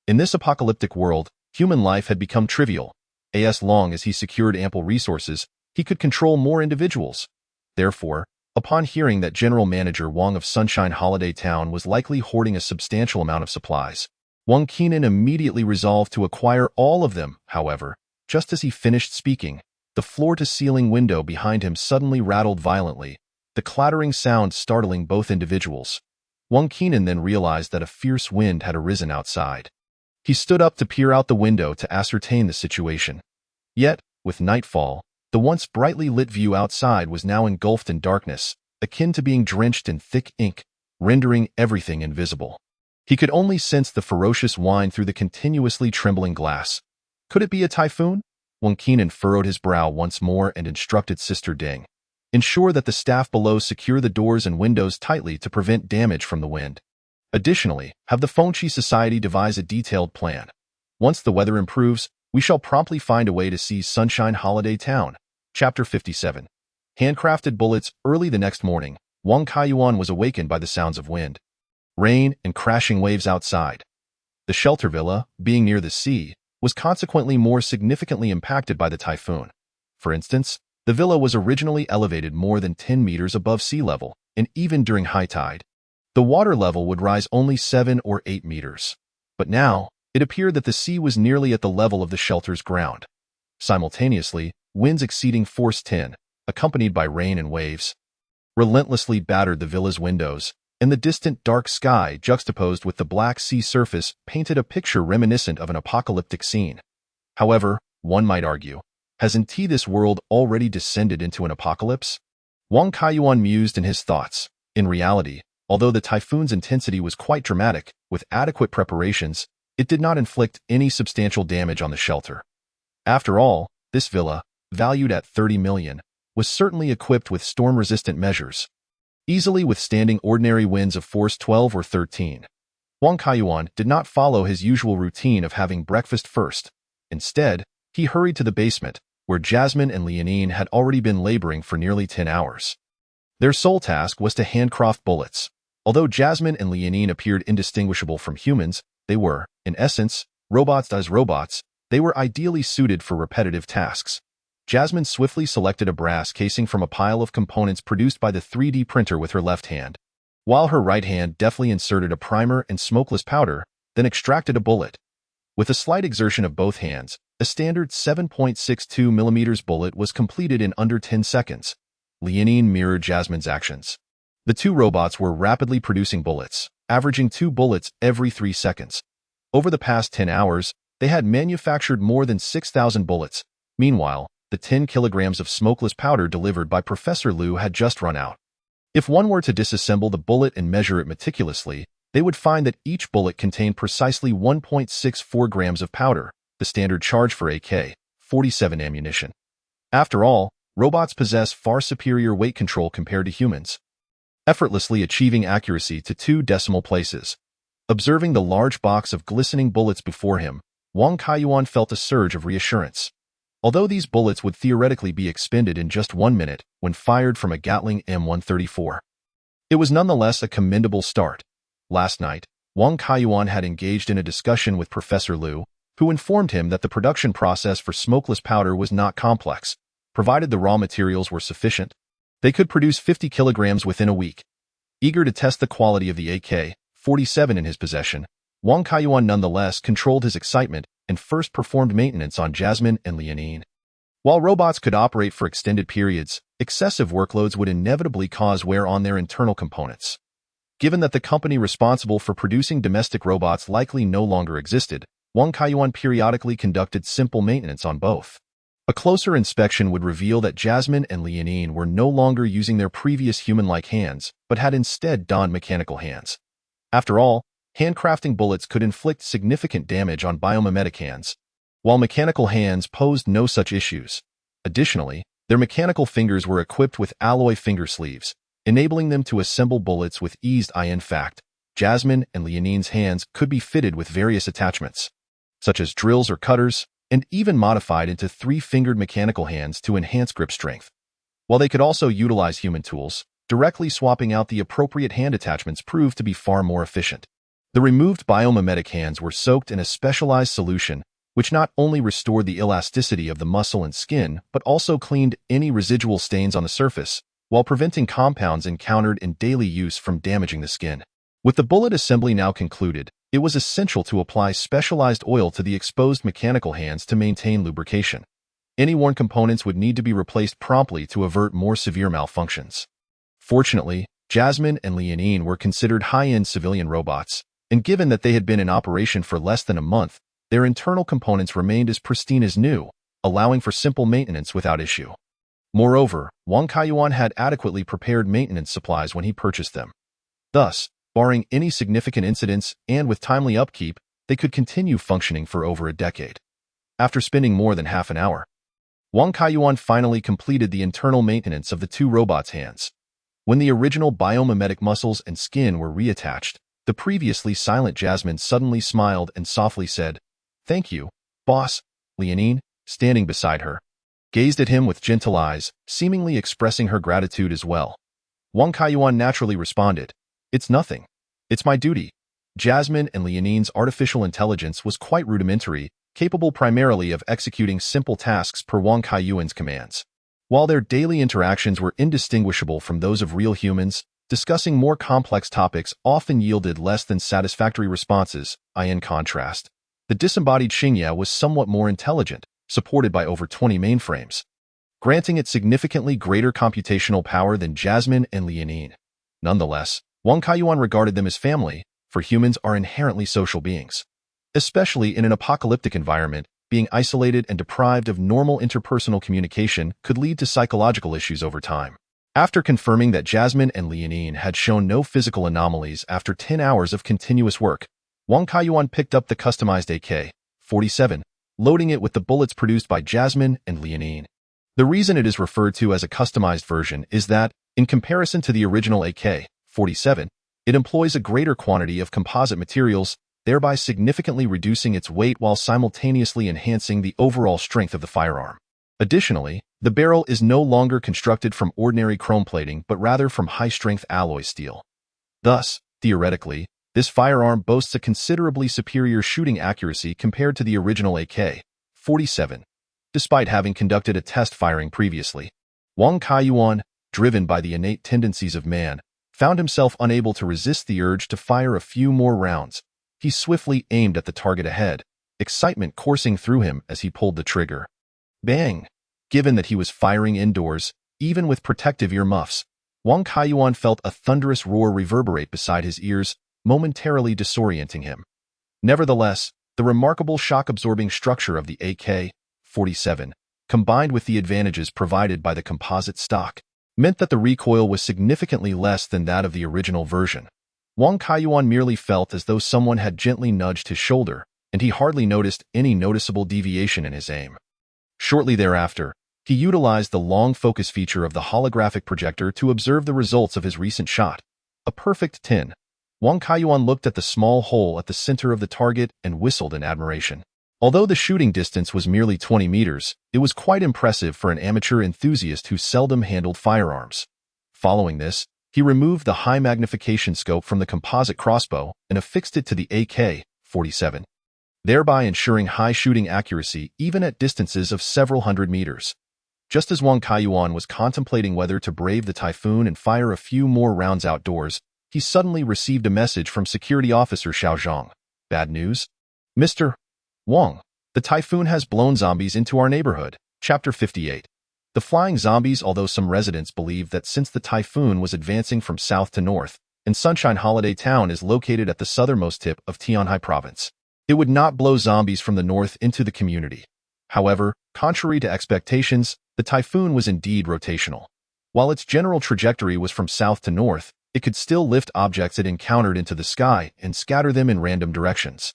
In this apocalyptic world, human life had become trivial. As long as he secured ample resources, he could control more individuals. Therefore, upon hearing that General Manager Wang of Sunshine Holiday Town was likely hoarding a substantial amount of supplies, Wang Qinan immediately resolved to acquire all of them. However, just as he finished speaking, the floor-to-ceiling window behind him suddenly rattled violently, the clattering sound startling both individuals. Wang Qinan then realized that a fierce wind had arisen outside. He stood up to peer out the window to ascertain the situation. Yet, with nightfall, the once brightly lit view outside was now engulfed in darkness, akin to being drenched in thick ink, rendering everything invisible. He could only sense the ferocious whine through the continuously trembling glass. Could it be a typhoon? Wang Qinan furrowed his brow once more and instructed Sister Ding. Ensure that the staff below secure the doors and windows tightly to prevent damage from the wind. Additionally, have the Fengqi Society devise a detailed plan. Once the weather improves, we shall promptly find a way to seize Sunshine Holiday Town. Chapter 57. Handcrafted bullets. Early the next morning, Wang Kaiyuan was awakened by the sounds of wind, rain, and crashing waves outside. The shelter villa, being near the sea, was consequently more significantly impacted by the typhoon. For instance, the villa was originally elevated more than 10 meters above sea level, and even during high tide, the water level would rise only 7 or 8 meters. But now, it appeared that the sea was nearly at the level of the shelter's ground. Simultaneously, winds exceeding force 10, accompanied by rain and waves, relentlessly battered the villa's windows, and the distant dark sky juxtaposed with the black sea surface painted a picture reminiscent of an apocalyptic scene. However, one might argue, hasn't this world already descended into an apocalypse? Wang Kaiyuan mused in his thoughts. In reality, although the typhoon's intensity was quite dramatic, with adequate preparations, it did not inflict any substantial damage on the shelter. After all, this villa, valued at 30 million, was certainly equipped with storm-resistant measures, easily withstanding ordinary winds of force 12 or 13. Wang Kaiyuan did not follow his usual routine of having breakfast first. Instead, he hurried to the basement, where Jasmine and Lianine had already been laboring for nearly 10 hours. Their sole task was to handcraft bullets. Although Jasmine and Lianine appeared indistinguishable from humans, they were, in essence, robots. As robots, they were ideally suited for repetitive tasks. Jasmine swiftly selected a brass casing from a pile of components produced by the 3D printer with her left hand, while her right hand deftly inserted a primer and smokeless powder, then extracted a bullet. With a slight exertion of both hands, a standard 7.62 mm bullet was completed in under 10 seconds. Lianine mirrored Jasmine's actions. The two robots were rapidly producing bullets, averaging 2 bullets every 3 seconds. Over the past 10 hours, they had manufactured more than 6,000 bullets. Meanwhile, the 10 kilograms of smokeless powder delivered by Professor Liu had just run out. If one were to disassemble the bullet and measure it meticulously, they would find that each bullet contained precisely 1.64 grams of powder, the standard charge for AK-47 ammunition. After all, robots possess far superior weight control compared to humans, effortlessly achieving accuracy to 2 decimal places. Observing the large box of glistening bullets before him, Wang Kaiyuan felt a surge of reassurance. Although these bullets would theoretically be expended in just 1 minute when fired from a Gatling M134, it was nonetheless a commendable start. Last night, Wang Kaiyuan had engaged in a discussion with Professor Liu, who informed him that the production process for smokeless powder was not complex. Provided the raw materials were sufficient, they could produce 50 kilograms within a week. Eager to test the quality of the AK-47 in his possession, Wang Kaiyuan nonetheless controlled his excitement and first performed maintenance on Jasmine and Lianine. While robots could operate for extended periods, excessive workloads would inevitably cause wear on their internal components. Given that the company responsible for producing domestic robots likely no longer existed, Wang Kaiyuan periodically conducted simple maintenance on both. A closer inspection would reveal that Jasmine and Lianine were no longer using their previous human-like hands, but had instead donned mechanical hands. After all, handcrafting bullets could inflict significant damage on biomimetic hands, while mechanical hands posed no such issues. Additionally, their mechanical fingers were equipped with alloy finger sleeves, enabling them to assemble bullets with ease. In fact, Jasmine and Lianine's hands could be fitted with various attachments, such as drills or cutters, and even modified into 3-fingered mechanical hands to enhance grip strength. While they could also utilize human tools, directly swapping out the appropriate hand attachments proved to be far more efficient. The removed biomimetic hands were soaked in a specialized solution, which not only restored the elasticity of the muscle and skin, but also cleaned any residual stains on the surface, while preventing compounds encountered in daily use from damaging the skin. With the bullet assembly now concluded, it was essential to apply specialized oil to the exposed mechanical hands to maintain lubrication. Any worn components would need to be replaced promptly to avert more severe malfunctions. Fortunately, Jasmine and Lianine were considered high-end civilian robots, and given that they had been in operation for less than a month, their internal components remained as pristine as new, allowing for simple maintenance without issue. Moreover, Wang Kaiyuan had adequately prepared maintenance supplies when he purchased them. Thus, barring any significant incidents and with timely upkeep, they could continue functioning for over a decade. After spending more than half an hour, Wang Kaiyuan finally completed the internal maintenance of the two robots' hands. When the original biomimetic muscles and skin were reattached, the previously silent Jasmine suddenly smiled and softly said, "Thank you, boss." Lianine, standing beside her, gazed at him with gentle eyes, seemingly expressing her gratitude as well. Wang Kaiyuan naturally responded, "It's nothing. It's my duty." Jasmine and Lianine's artificial intelligence was quite rudimentary, capable primarily of executing simple tasks per Wang Kaiyuan's commands. While their daily interactions were indistinguishable from those of real humans, discussing more complex topics often yielded less than satisfactory responses. In contrast, the disembodied Xingye was somewhat more intelligent, supported by over 20 mainframes, granting it significantly greater computational power than Jasmine and Lianine. Nonetheless, Wang Kaiyuan regarded them as family, for humans are inherently social beings. Especially in an apocalyptic environment, being isolated and deprived of normal interpersonal communication could lead to psychological issues over time. After confirming that Jasmine and Lianine had shown no physical anomalies after 10 hours of continuous work, Wang Kaiyuan picked up the customized AK-47, loading it with the bullets produced by Jasmine and Lianine. The reason it is referred to as a customized version is that, in comparison to the original AK-47, it employs a greater quantity of composite materials, thereby significantly reducing its weight while simultaneously enhancing the overall strength of the firearm. Additionally, the barrel is no longer constructed from ordinary chrome plating but rather from high-strength alloy steel. Thus, theoretically, this firearm boasts a considerably superior shooting accuracy compared to the original AK-47, despite having conducted a test firing previously. Wang Kaiyuan, driven by the innate tendencies of man, found himself unable to resist the urge to fire a few more rounds. He swiftly aimed at the target ahead, excitement coursing through him as he pulled the trigger. Bang! Given that he was firing indoors, even with protective earmuffs, Wang Kaiyuan felt a thunderous roar reverberate beside his ears, momentarily disorienting him. Nevertheless, the remarkable shock-absorbing structure of the AK-47, combined with the advantages provided by the composite stock, meant that the recoil was significantly less than that of the original version. Wang Kaiyuan merely felt as though someone had gently nudged his shoulder, and he hardly noticed any noticeable deviation in his aim. Shortly thereafter, he utilized the long focus feature of the holographic projector to observe the results of his recent shot. A perfect 10. Wang Kaiyuan looked at the small hole at the center of the target and whistled in admiration. Although the shooting distance was merely 20 meters, it was quite impressive for an amateur enthusiast who seldom handled firearms. Following this, he removed the high magnification scope from the composite crossbow and affixed it to the AK-47, thereby ensuring high shooting accuracy even at distances of several hundred meters. Just as Wang Kaiyuan was contemplating whether to brave the typhoon and fire a few more rounds outdoors, he suddenly received a message from Security Officer Xiao Zhang. "Bad news? Mr. Wang, the typhoon has blown zombies into our neighborhood." Chapter 58. The flying zombies. Although some residents believe that since the typhoon was advancing from south to north, and Sunshine Holiday Town is located at the southernmost tip of Tianhai Province, it would not blow zombies from the north into the community. However, contrary to expectations, the typhoon was indeed rotational. While its general trajectory was from south to north, it could still lift objects it encountered into the sky and scatter them in random directions.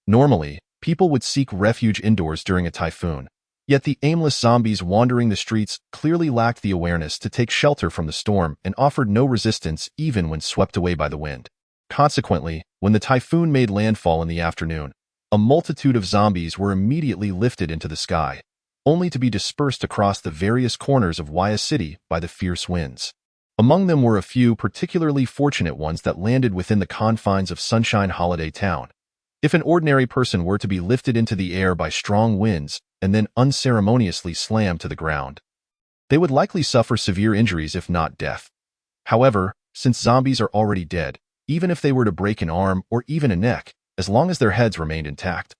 Normally, people would seek refuge indoors during a typhoon, yet the aimless zombies wandering the streets clearly lacked the awareness to take shelter from the storm and offered no resistance even when swept away by the wind. Consequently, when the typhoon made landfall in the afternoon, a multitude of zombies were immediately lifted into the sky, only to be dispersed across the various corners of Waya City by the fierce winds. Among them were a few particularly fortunate ones that landed within the confines of Sunshine Holiday Town. If an ordinary person were to be lifted into the air by strong winds and then unceremoniously slammed to the ground, they would likely suffer severe injuries if not death. However, since zombies are already dead, even if they were to break an arm or even a neck, as long as their heads remained intact,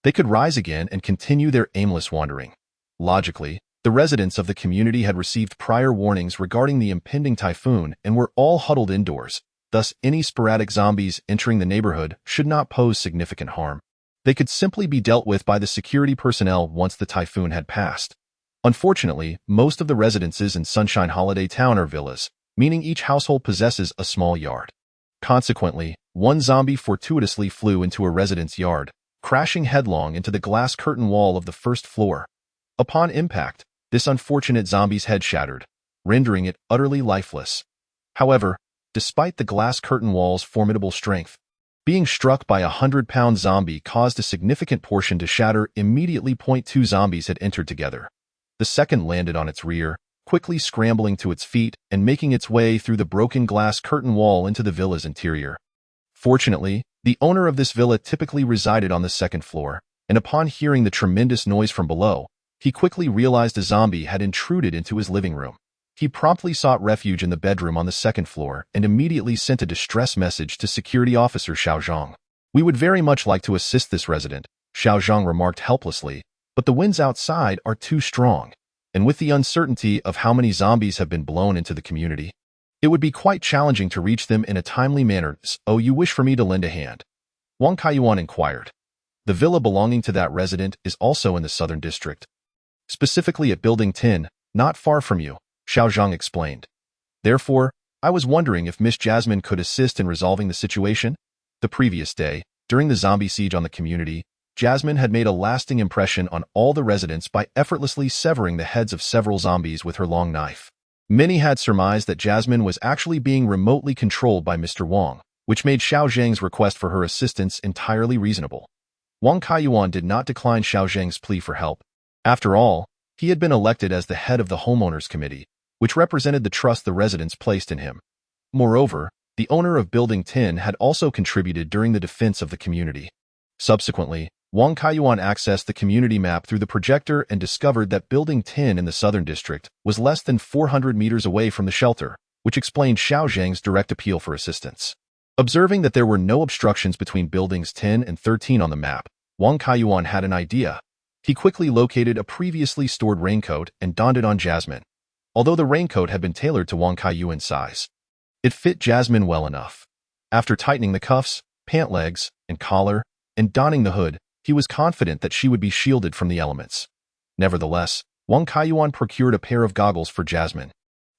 they could rise again and continue their aimless wandering. Logically, the residents of the community had received prior warnings regarding the impending typhoon and were all huddled indoors. Thus, any sporadic zombies entering the neighborhood should not pose significant harm. They could simply be dealt with by the security personnel once the typhoon had passed. Unfortunately, most of the residences in Sunshine Holiday Town are villas, meaning each household possesses a small yard. Consequently, one zombie fortuitously flew into a resident's yard, crashing headlong into the glass curtain wall of the first floor. Upon impact, this unfortunate zombie's head shattered, rendering it utterly lifeless. However, despite the glass curtain wall's formidable strength, being struck by a 100-pound zombie caused a significant portion to shatter immediately. Two zombies had entered together. The second landed on its rear, quickly scrambling to its feet and making its way through the broken glass curtain wall into the villa's interior. Fortunately, the owner of this villa typically resided on the second floor, and upon hearing the tremendous noise from below, he quickly realized a zombie had intruded into his living room. He promptly sought refuge in the bedroom on the second floor and immediately sent a distress message to security officer Xiao Zhang. "We would very much like to assist this resident," Xiao Zhang remarked helplessly, "but the winds outside are too strong, and with the uncertainty of how many zombies have been blown into the community, it would be quite challenging to reach them in a timely manner. Oh, you wish for me to lend a hand?" Wang Kaiyuan inquired. "The villa belonging to that resident is also in the southern district, specifically at Building 10, not far from you," Xiao Zhang explained. "Therefore, I was wondering if Miss Jasmine could assist in resolving the situation." The previous day, during the zombie siege on the community, Jasmine had made a lasting impression on all the residents by effortlessly severing the heads of several zombies with her long knife. Many had surmised that Jasmine was actually being remotely controlled by Mr. Wang, which made Xiao Zhang's request for her assistance entirely reasonable. Wang Kaiyuan did not decline Xiao Zhang's plea for help. After all, he had been elected as the head of the homeowners committee, which represented the trust the residents placed in him. Moreover, the owner of Building 10 had also contributed during the defense of the community. Subsequently, Wang Kaiyuan accessed the community map through the projector and discovered that Building 10 in the southern district was less than 400 meters away from the shelter, which explained Xiao Zhang's direct appeal for assistance. Observing that there were no obstructions between Buildings 10 and 13 on the map, Wang Kaiyuan had an idea. He quickly located a previously stored raincoat and donned it on Jasmine. Although the raincoat had been tailored to Wang Kaiyuan's size, it fit Jasmine well enough. After tightening the cuffs, pant legs, and collar, and donning the hood, he was confident that she would be shielded from the elements. Nevertheless, Wang Kaiyuan procured a pair of goggles for Jasmine.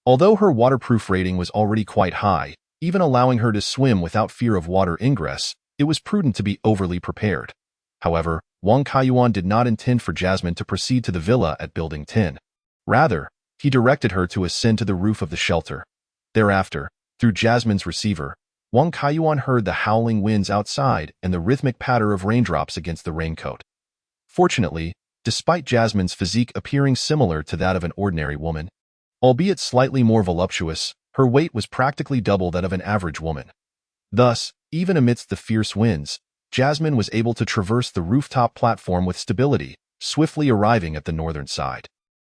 Although her waterproof rating was already quite high, even allowing her to swim without fear of water ingress, it was prudent to be overly prepared. However, Wang Kaiyuan did not intend for Jasmine to proceed to the villa at Building 10. Rather, he directed her to ascend to the roof of the shelter. Thereafter, through Jasmine's receiver, Wang Kaiyuan heard the howling winds outside and the rhythmic patter of raindrops against the raincoat. Fortunately, despite Jasmine's physique appearing similar to that of an ordinary woman, albeit slightly more voluptuous, her weight was practically double that of an average woman. Thus, even amidst the fierce winds, Jasmine was able to traverse the rooftop platform with stability, swiftly arriving at the northern side.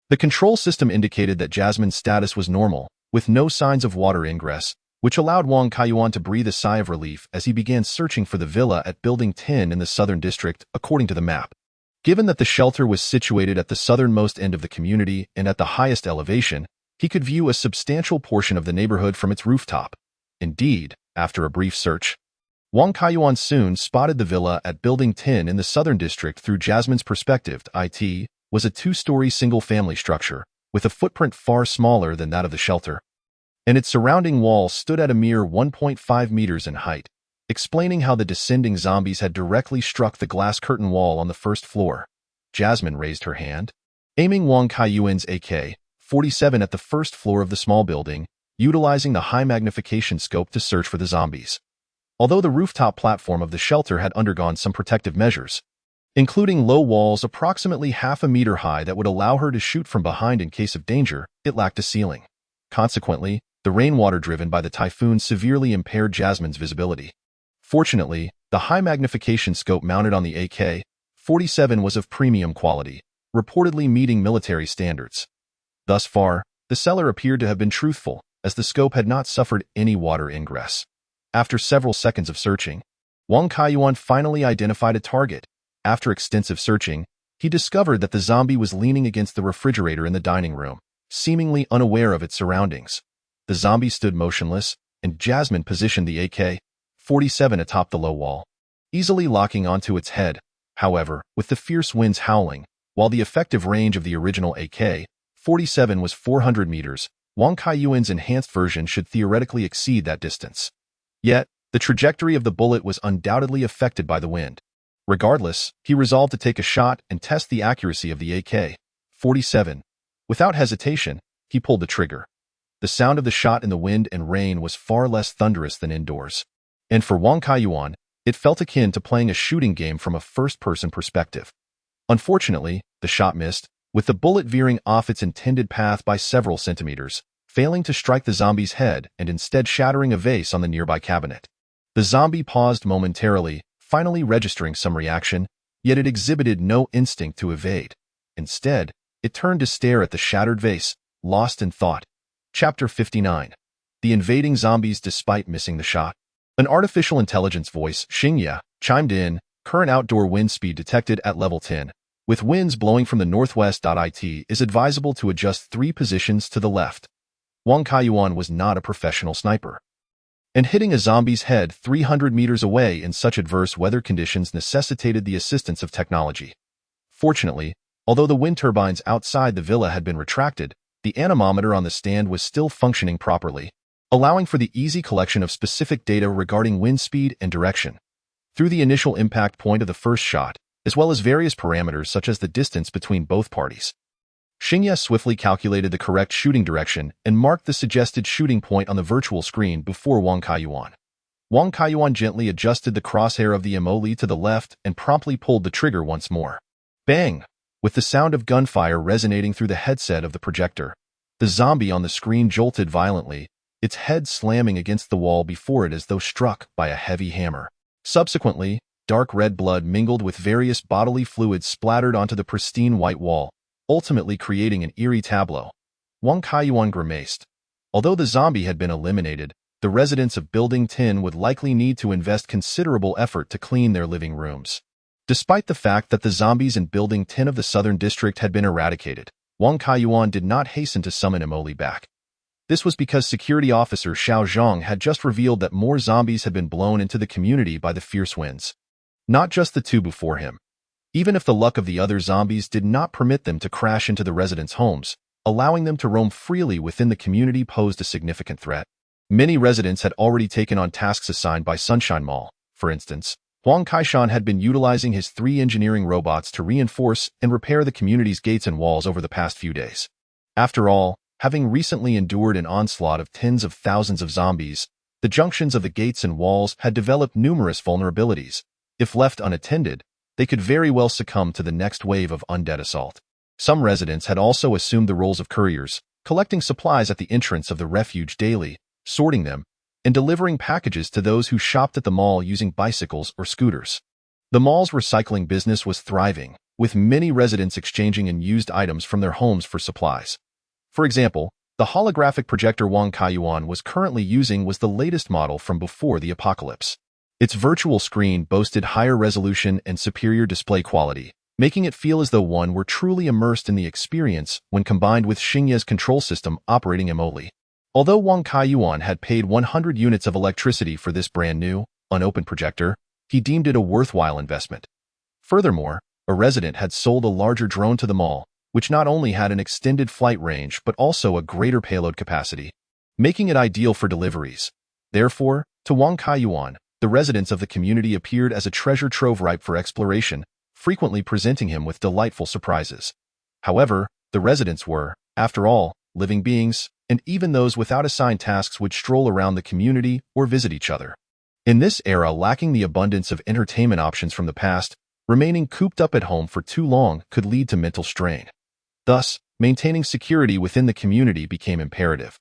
The control system indicated that Jasmine's status was normal, with no signs of water ingress, which allowed Wang Kaiyuan to breathe a sigh of relief as he began searching for the villa at Building 10 in the southern district, according to the map. Given that the shelter was situated at the southernmost end of the community and at the highest elevation, he could view a substantial portion of the neighborhood from its rooftop. Indeed, after a brief search, Wang Kaiyuan soon spotted the villa at Building 10 in the southern district through Jasmine's perspective. It was a two-story single-family structure, with a footprint far smaller than that of the shelter, and its surrounding wall stood at a mere 1.5 meters in height, explaining how the descending zombies had directly struck the glass curtain wall on the first floor. Jasmine raised her hand, aiming Wang Kaiyuan's AK-47 at the first floor of the small building, utilizing the high magnification scope to search for the zombies. Although the rooftop platform of the shelter had undergone some protective measures, including low walls approximately half a meter high that would allow her to shoot from behind in case of danger, it lacked a ceiling. Consequently, the rainwater driven by the typhoon severely impaired Jasmine's visibility. Fortunately, the high magnification scope mounted on the AK-47 was of premium quality, reportedly meeting military standards. Thus far, the seller appeared to have been truthful, as the scope had not suffered any water ingress. After several seconds of searching, Wang Kaiyuan finally identified a target. After extensive searching, he discovered that the zombie was leaning against the refrigerator in the dining room, seemingly unaware of its surroundings. The zombie stood motionless, and Jasmine positioned the AK-47 atop the low wall, easily locking onto its head. However, with the fierce winds howling, while the effective range of the original AK-47 was 400 meters, Wang Kaiyuan's enhanced version should theoretically exceed that distance. Yet, the trajectory of the bullet was undoubtedly affected by the wind. Regardless, he resolved to take a shot and test the accuracy of the 47. Without hesitation, he pulled the trigger. The sound of the shot in the wind and rain was far less thunderous than indoors. And for Wang Kaiyuan, it felt akin to playing a shooting game from a first-person perspective. Unfortunately, the shot missed, with the bullet veering off its intended path by several centimeters, failing to strike the zombie's head and instead shattering a vase on the nearby cabinet. The zombie paused momentarily, finally registering some reaction, yet it exhibited no instinct to evade. Instead, it turned to stare at the shattered vase, lost in thought. Chapter 59. The invading zombies despite missing the shot. An artificial intelligence voice, Xingye, chimed in, current outdoor wind speed detected at level 10. With winds blowing from the northwest. It is advisable to adjust 3 positions to the left. Wang Kaiyuan was not a professional sniper, and hitting a zombie's head 300 meters away in such adverse weather conditions necessitated the assistance of technology. Fortunately, although the wind turbines outside the villa had been retracted, the anemometer on the stand was still functioning properly, allowing for the easy collection of specific data regarding wind speed and direction. Through the initial impact point of the first shot, as well as various parameters such as the distance between both parties, Xingye swiftly calculated the correct shooting direction and marked the suggested shooting point on the virtual screen before Wang Kaiyuan. Wang Kaiyuan gently adjusted the crosshair of the MOLE to the left and promptly pulled the trigger once more. Bang! With the sound of gunfire resonating through the headset of the projector, the zombie on the screen jolted violently, its head slamming against the wall before it as though struck by a heavy hammer. Subsequently, dark red blood mingled with various bodily fluids splattered onto the pristine white wall, ultimately creating an eerie tableau. Wang Kaiyuan grimaced. Although the zombie had been eliminated, the residents of Building 10 would likely need to invest considerable effort to clean their living rooms. Despite the fact that the zombies in Building 10 of the Southern District had been eradicated, Wang Kaiyuan did not hasten to summon MOLE back. This was because Security Officer Xiao Zhang had just revealed that more zombies had been blown into the community by the fierce winds. Not just the 2 before him. Even if the luck of the other zombies did not permit them to crash into the residents' homes, allowing them to roam freely within the community posed a significant threat. Many residents had already taken on tasks assigned by Sunshine Mall. For instance, Huang Kaishan had been utilizing his 3 engineering robots to reinforce and repair the community's gates and walls over the past few days. After all, having recently endured an onslaught of tens of thousands of zombies, the junctions of the gates and walls had developed numerous vulnerabilities. If left unattended, they could very well succumb to the next wave of undead assault. Some residents had also assumed the roles of couriers, collecting supplies at the entrance of the refuge daily, sorting them, and delivering packages to those who shopped at the mall using bicycles or scooters. The mall's recycling business was thriving, with many residents exchanging unused items from their homes for supplies. For example, the holographic projector Wang Kaiyuan was currently using was the latest model from before the apocalypse. Its virtual screen boasted higher resolution and superior display quality, making it feel as though one were truly immersed in the experience when combined with Xingye's control system operating MOLE. Although Wang Kaiyuan had paid 100 units of electricity for this brand-new, unopened projector, he deemed it a worthwhile investment. Furthermore, a resident had sold a larger drone to the mall, which not only had an extended flight range but also a greater payload capacity, making it ideal for deliveries. Therefore, to Wang Kaiyuan, the residents of the community appeared as a treasure trove ripe for exploration, frequently presenting him with delightful surprises. However, the residents were, after all, living beings, and even those without assigned tasks would stroll around the community or visit each other. In this era lacking the abundance of entertainment options from the past, remaining cooped up at home for too long could lead to mental strain. Thus, maintaining security within the community became imperative.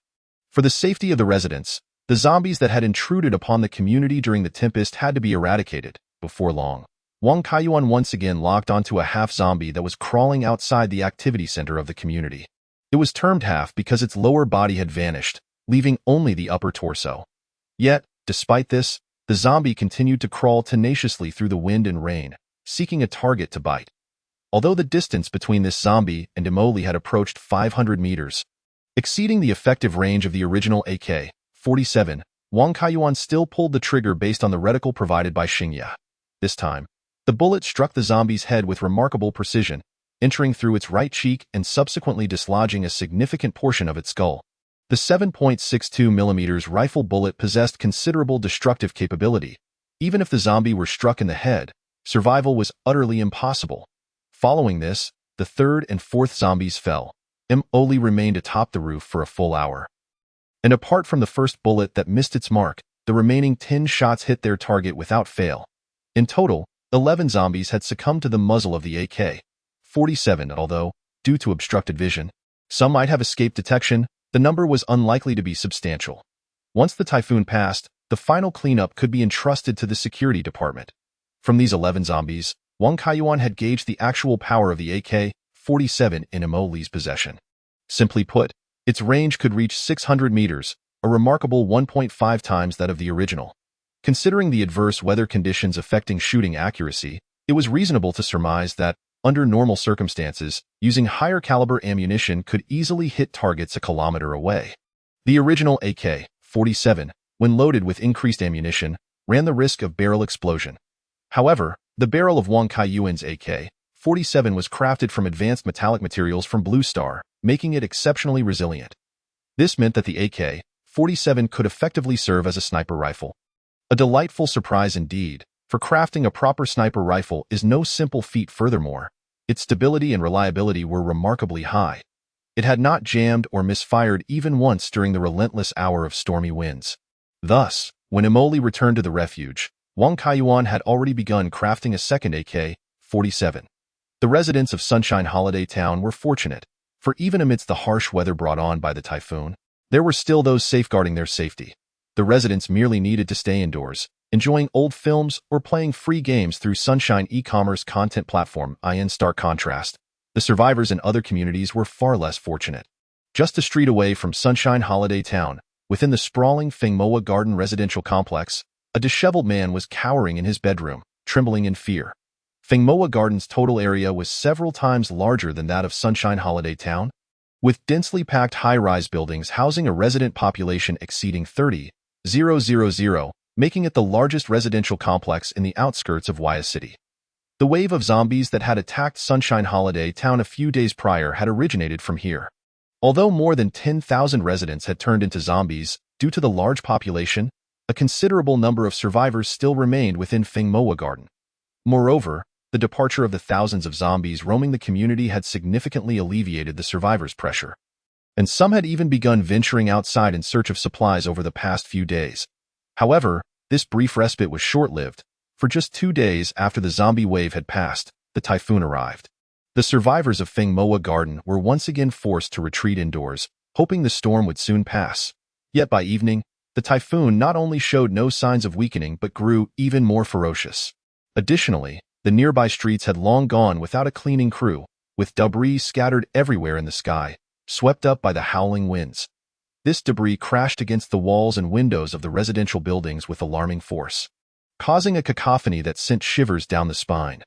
For the safety of the residents, the zombies that had intruded upon the community during the tempest had to be eradicated. Before long, Wang Kaiyuan once again locked onto a half-zombie that was crawling outside the activity center of the community. It was termed half because its lower body had vanished, leaving only the upper torso. Yet, despite this, the zombie continued to crawl tenaciously through the wind and rain, seeking a target to bite. Although the distance between this zombie and MOLE had approached 500 meters, exceeding the effective range of the original AK-47, Wang Kaiyuan still pulled the trigger based on the reticle provided by Xingye. This time, the bullet struck the zombie's head with remarkable precision, entering through its right cheek and subsequently dislodging a significant portion of its skull. The 7.62mm rifle bullet possessed considerable destructive capability. Even if the zombie were struck in the head, survival was utterly impossible. Following this, the third and fourth zombies fell. Oli remained atop the roof for a full hour. And apart from the first bullet that missed its mark, the remaining 10 shots hit their target without fail. In total, 11 zombies had succumbed to the muzzle of the AK-47, although, due to obstructed vision, some might have escaped detection, the number was unlikely to be substantial. Once the typhoon passed, the final cleanup could be entrusted to the security department. From these 11 zombies, Wang Kaiyuan had gauged the actual power of the AK-47 in Oli's possession. Simply put, its range could reach 600 meters, a remarkable 1.5 times that of the original. Considering the adverse weather conditions affecting shooting accuracy, it was reasonable to surmise that, under normal circumstances, using higher caliber ammunition could easily hit targets a kilometer away. The original AK-47, when loaded with increased ammunition, ran the risk of barrel explosion. However, the barrel of Wang Kaiyuan's AK-47 was crafted from advanced metallic materials from Blue Star, making it exceptionally resilient. This meant that the AK-47 could effectively serve as a sniper rifle. A delightful surprise indeed, for crafting a proper sniper rifle is no simple feat. Furthermore, its stability and reliability were remarkably high. It had not jammed or misfired even once during the relentless hour of stormy winds. Thus, when Oli returned to the refuge, Wang Kaiyuan had already begun crafting a second AK-47. The residents of Sunshine Holiday Town were fortunate, for even amidst the harsh weather brought on by the typhoon, there were still those safeguarding their safety. The residents merely needed to stay indoors, enjoying old films or playing free games through Sunshine e-commerce content platform. In stark contrast, the survivors in other communities were far less fortunate. Just a street away from Sunshine Holiday Town, within the sprawling Fengmoa Garden residential complex, a disheveled man was cowering in his bedroom, trembling in fear. Fengmoa Garden's total area was several times larger than that of Sunshine Holiday Town, with densely packed high-rise buildings housing a resident population exceeding 30,000, making it the largest residential complex in the outskirts of Waya City. The wave of zombies that had attacked Sunshine Holiday Town a few days prior had originated from here. Although more than 10,000 residents had turned into zombies due to the large population, a considerable number of survivors still remained within Fengmoa Garden. Moreover, the departure of the thousands of zombies roaming the community had significantly alleviated the survivors' pressure. And some had even begun venturing outside in search of supplies over the past few days. However, this brief respite was short-lived, for just 2 days after the zombie wave had passed, the typhoon arrived. The survivors of Fengmoa Garden were once again forced to retreat indoors, hoping the storm would soon pass. Yet by evening, the typhoon not only showed no signs of weakening but grew even more ferocious. Additionally, the nearby streets had long gone without a cleaning crew, with debris scattered everywhere in the sky, swept up by the howling winds. This debris crashed against the walls and windows of the residential buildings with alarming force, causing a cacophony that sent shivers down the spine.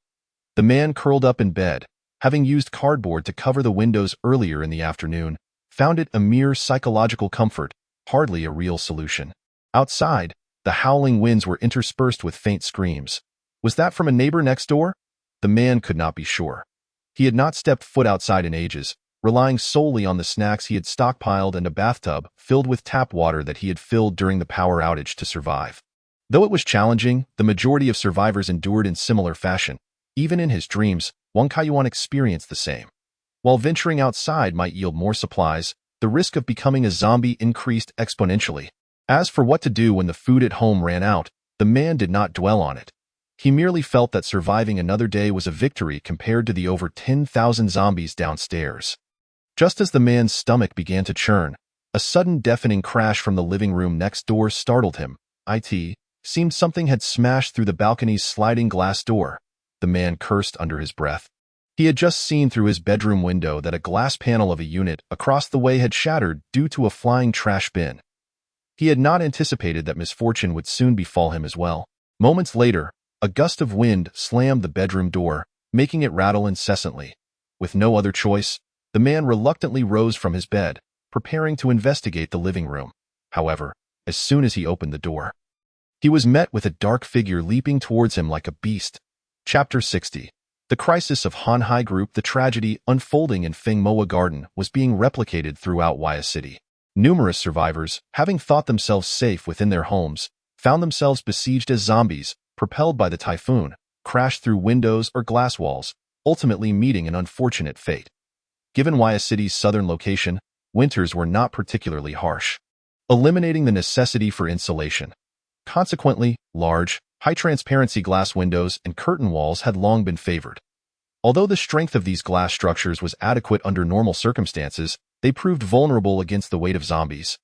The man curled up in bed, having used cardboard to cover the windows earlier in the afternoon, found it a mere psychological comfort, hardly a real solution. Outside, the howling winds were interspersed with faint screams. Was that from a neighbor next door? The man could not be sure. He had not stepped foot outside in ages, relying solely on the snacks he had stockpiled and a bathtub filled with tap water that he had filled during the power outage to survive. Though it was challenging, the majority of survivors endured in similar fashion. Even in his dreams, Wang Kaiyuan experienced the same. While venturing outside might yield more supplies, the risk of becoming a zombie increased exponentially. As for what to do when the food at home ran out, the man did not dwell on it. He merely felt that surviving another day was a victory compared to the over 10,000 zombies downstairs. Just as the man's stomach began to churn, a sudden deafening crash from the living room next door startled him. It seemed something had smashed through the balcony's sliding glass door. The man cursed under his breath. He had just seen through his bedroom window that a glass panel of a unit across the way had shattered due to a flying trash bin. He had not anticipated that misfortune would soon befall him as well. Moments later, a gust of wind slammed the bedroom door, making it rattle incessantly. With no other choice, the man reluctantly rose from his bed, preparing to investigate the living room. However, as soon as he opened the door, he was met with a dark figure leaping towards him like a beast. Chapter 60. The crisis of Hanhai Group. The tragedy unfolding in Fengmoa Garden was being replicated throughout Waya City. Numerous survivors, having thought themselves safe within their homes, found themselves besieged as zombies, propelled by the typhoon, crashed through windows or glass walls, ultimately meeting an unfortunate fate. Given Waya City's southern location, winters were not particularly harsh, eliminating the necessity for insulation. Consequently, large, high-transparency glass windows and curtain walls had long been favored. Although the strength of these glass structures was adequate under normal circumstances, they proved vulnerable against the weight of zombies,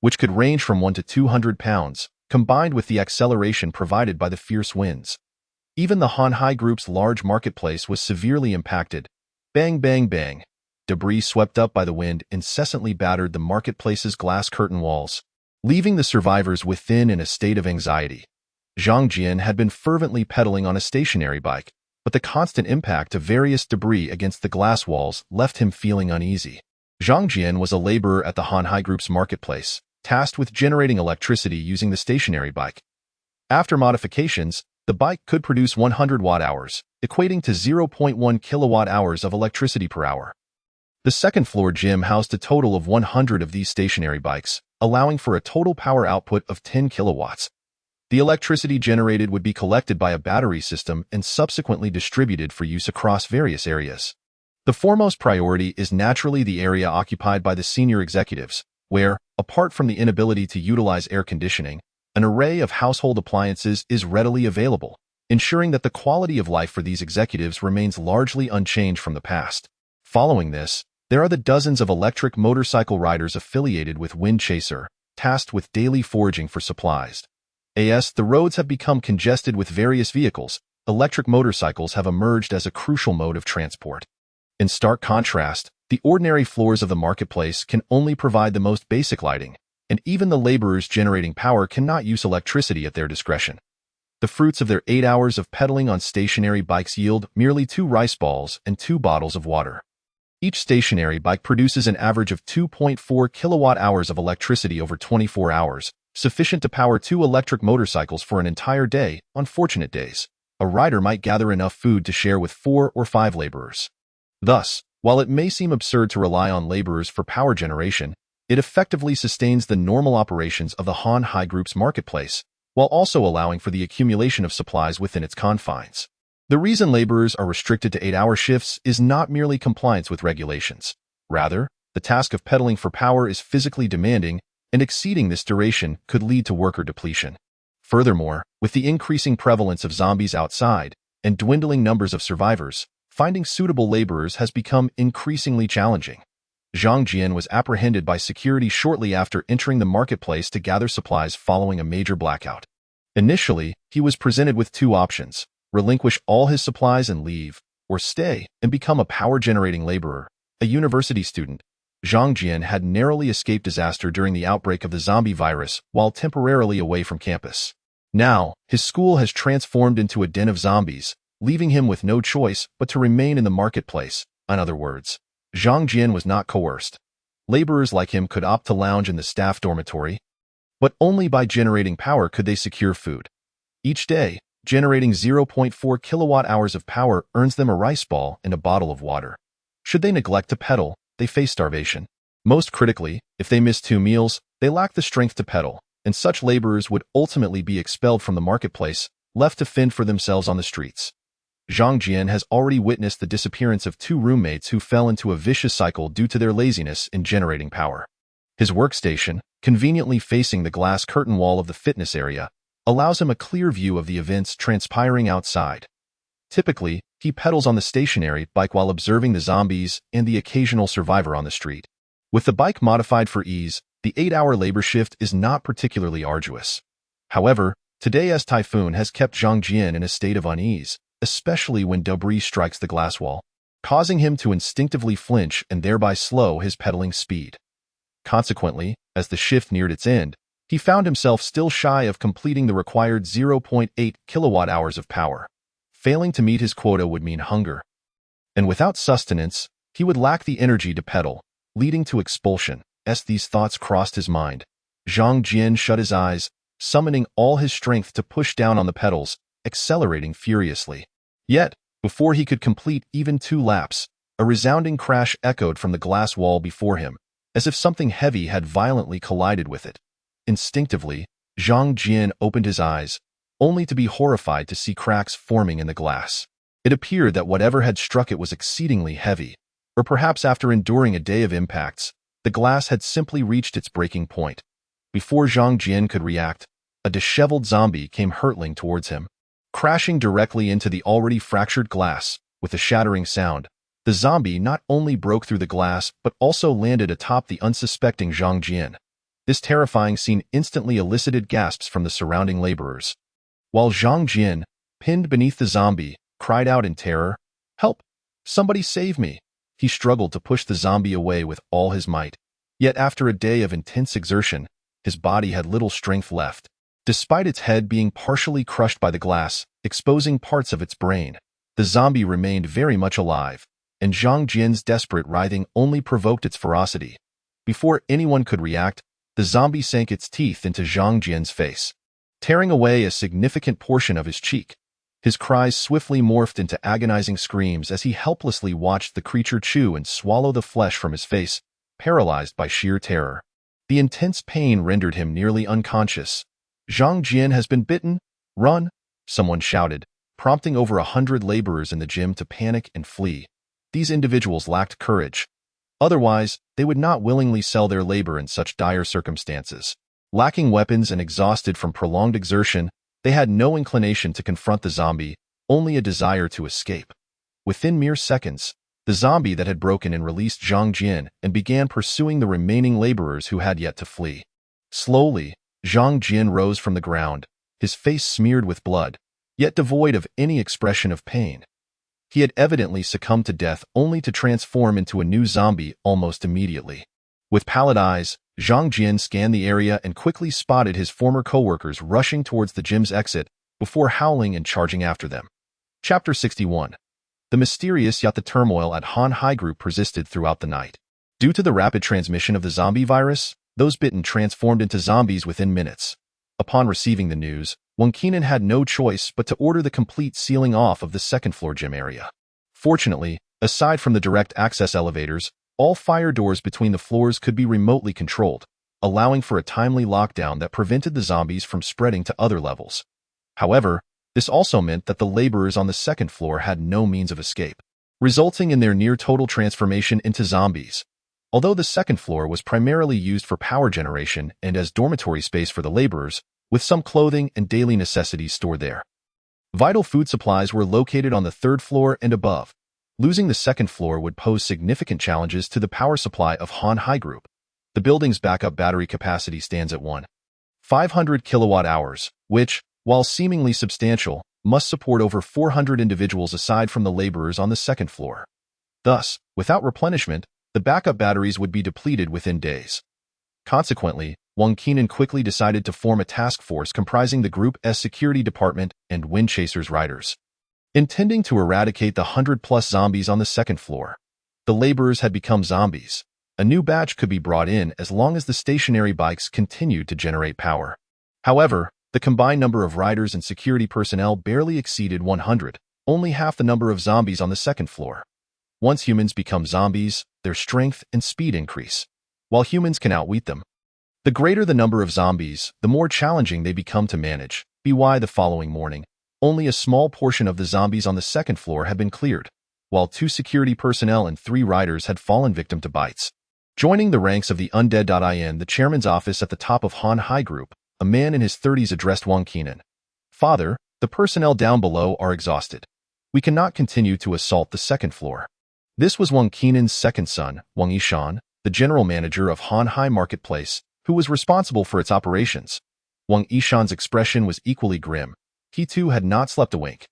which could range from 1 to 200 pounds, combined with the acceleration provided by the fierce winds. Even the Hanhai Group's large marketplace was severely impacted. Bang, bang, bang. Debris swept up by the wind incessantly battered the marketplace's glass curtain walls, leaving the survivors within in a state of anxiety. Zhang Jian had been fervently pedaling on a stationary bike, but the constant impact of various debris against the glass walls left him feeling uneasy. Zhang Jian was a laborer at the Hanhai Group's marketplace, tasked with generating electricity using the stationary bike. After modifications, the bike could produce 100 watt-hours, equating to 0.1 kilowatt-hours of electricity per hour. The second-floor gym housed a total of 100 of these stationary bikes, allowing for a total power output of 10 kilowatts. The electricity generated would be collected by a battery system and subsequently distributed for use across various areas. The foremost priority is naturally the area occupied by the senior executives, where, apart from the inability to utilize air conditioning, an array of household appliances is readily available, ensuring that the quality of life for these executives remains largely unchanged from the past. Following this, there are the dozens of electric motorcycle riders affiliated with Wind Chaser, tasked with daily foraging for supplies. As the roads have become congested with various vehicles, electric motorcycles have emerged as a crucial mode of transport. In stark contrast, the ordinary floors of the marketplace can only provide the most basic lighting, and even the laborers generating power cannot use electricity at their discretion. The fruits of their 8 hours of pedaling on stationary bikes yield merely 2 rice balls and 2 bottles of water. Each stationary bike produces an average of 2.4 kilowatt-hours of electricity over 24 hours, sufficient to power 2 electric motorcycles for an entire day. On fortunate days, a rider might gather enough food to share with 4 or 5 laborers. Thus, while it may seem absurd to rely on laborers for power generation, it effectively sustains the normal operations of the Hanhai Group's marketplace, while also allowing for the accumulation of supplies within its confines. The reason laborers are restricted to 8-hour shifts is not merely compliance with regulations. Rather, the task of pedaling for power is physically demanding, and exceeding this duration could lead to worker depletion. Furthermore, with the increasing prevalence of zombies outside and dwindling numbers of survivors, finding suitable laborers has become increasingly challenging. Zhang Jian was apprehended by security shortly after entering the marketplace to gather supplies following a major blackout. Initially, he was presented with 2 options: relinquish all his supplies and leave, or stay and become a power-generating laborer. A university student, Zhang Jian had narrowly escaped disaster during the outbreak of the zombie virus while temporarily away from campus. Now, his school has transformed into a den of zombies, leaving him with no choice but to remain in the marketplace. In other words, Zhang Jian was not coerced. Laborers like him could opt to lounge in the staff dormitory, but only by generating power could they secure food. Each day, generating 0.4 kilowatt-hours of power earns them a rice ball and a bottle of water. Should they neglect to pedal, they face starvation. Most critically, if they miss 2 meals, they lack the strength to pedal, and such laborers would ultimately be expelled from the marketplace, left to fend for themselves on the streets. Zhang Jian has already witnessed the disappearance of 2 roommates who fell into a vicious cycle due to their laziness in generating power. His workstation, conveniently facing the glass curtain wall of the fitness area, allows him a clear view of the events transpiring outside. Typically, he pedals on the stationary bike while observing the zombies and the occasional survivor on the street. With the bike modified for ease, the 8-hour labor shift is not particularly arduous. However, today's typhoon has kept Zhang Jian in a state of unease, especially when debris strikes the glass wall, causing him to instinctively flinch and thereby slow his pedaling speed. Consequently, as the shift neared its end, he found himself still shy of completing the required 0.8 kilowatt-hours of power. Failing to meet his quota would mean hunger. And without sustenance, he would lack the energy to pedal, leading to expulsion. As these thoughts crossed his mind, Zhang Jian shut his eyes, summoning all his strength to push down on the pedals, accelerating furiously. Yet, before he could complete even 2 laps, a resounding crash echoed from the glass wall before him, as if something heavy had violently collided with it. Instinctively, Zhang Jian opened his eyes, only to be horrified to see cracks forming in the glass. It appeared that whatever had struck it was exceedingly heavy, or perhaps after enduring a day of impacts, the glass had simply reached its breaking point. Before Zhang Jian could react, a disheveled zombie came hurtling towards him. Crashing directly into the already fractured glass, with a shattering sound, the zombie not only broke through the glass but also landed atop the unsuspecting Zhang Jian. This terrifying scene instantly elicited gasps from the surrounding laborers. While Zhang Jian, pinned beneath the zombie, cried out in terror, "Help! Somebody save me!" He struggled to push the zombie away with all his might. Yet after a day of intense exertion, his body had little strength left. Despite its head being partially crushed by the glass, exposing parts of its brain, the zombie remained very much alive, and Zhang Jian's desperate writhing only provoked its ferocity. Before anyone could react, the zombie sank its teeth into Zhang Jian's face, tearing away a significant portion of his cheek. His cries swiftly morphed into agonizing screams as he helplessly watched the creature chew and swallow the flesh from his face, paralyzed by sheer terror. The intense pain rendered him nearly unconscious. "Zhang Jian has been bitten! Run!" someone shouted, prompting over 100 laborers in the gym to panic and flee. These individuals lacked courage. Otherwise, they would not willingly sell their labor in such dire circumstances. Lacking weapons and exhausted from prolonged exertion, they had no inclination to confront the zombie, only a desire to escape. Within mere seconds, the zombie that had broken in released Zhang Jian and began pursuing the remaining laborers who had yet to flee. Slowly, Zhang Jian rose from the ground, his face smeared with blood, yet devoid of any expression of pain. He had evidently succumbed to death only to transform into a new zombie almost immediately. With pallid eyes, Zhang Jian scanned the area and quickly spotted his former co-workers rushing towards the gym's exit before howling and charging after them. Chapter 61. The mysterious yet the turmoil at Han Hai Group persisted throughout the night. Due to the rapid transmission of the zombie virus, those bitten transformed into zombies within minutes. Upon receiving the news, Wang Qinan had no choice but to order the complete sealing off of the second-floor gym area. Fortunately, aside from the direct access elevators, all fire doors between the floors could be remotely controlled, allowing for a timely lockdown that prevented the zombies from spreading to other levels. However, this also meant that the laborers on the second floor had no means of escape, resulting in their near-total transformation into zombies. Although the second floor was primarily used for power generation and as dormitory space for the laborers, with some clothing and daily necessities stored there. Vital food supplies were located on the third floor and above. Losing the second floor would pose significant challenges to the power supply of Han Hai Group. The building's backup battery capacity stands at 1,500 kilowatt-hours, which, while seemingly substantial, must support over 400 individuals aside from the laborers on the second floor. Thus, without replenishment, the backup batteries would be depleted within days. Consequently, Wang Qinan quickly decided to form a task force comprising the Group S security department and Wind Chasers riders. Intending to eradicate the 100-plus zombies on the second floor, the laborers had become zombies. A new batch could be brought in as long as the stationary bikes continued to generate power. However, the combined number of riders and security personnel barely exceeded 100, only half the number of zombies on the second floor. Once humans become zombies, their strength and speed increase, while humans can outwit them. The greater the number of zombies, the more challenging they become to manage. The following morning, only a small portion of the zombies on the second floor had been cleared, while 2 security personnel and 3 riders had fallen victim to bites. Joining the ranks of the Undead.in, the chairman's office at the top of Han Hai Group, a man in his 30s addressed Wang Qinan. "Father, the personnel down below are exhausted. We cannot continue to assault the second floor." This was Wang Qinan's second son, Wang Yishan, the general manager of Han Hai Marketplace, who was responsible for its operations. Wang Yishan's expression was equally grim. He too had not slept a wink.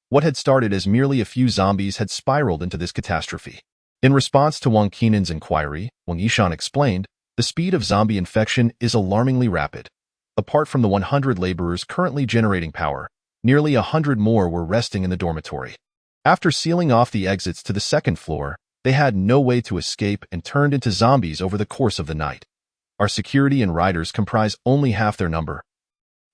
What had started as merely a few zombies had spiraled into this catastrophe. In response to Wang Qinan's inquiry, Wang Yishan explained, "The speed of zombie infection is alarmingly rapid. Apart from the 100 laborers currently generating power, nearly 100 more were resting in the dormitory. After sealing off the exits to the second floor, they had no way to escape and turned into zombies over the course of the night. Our security and riders comprise only half their number,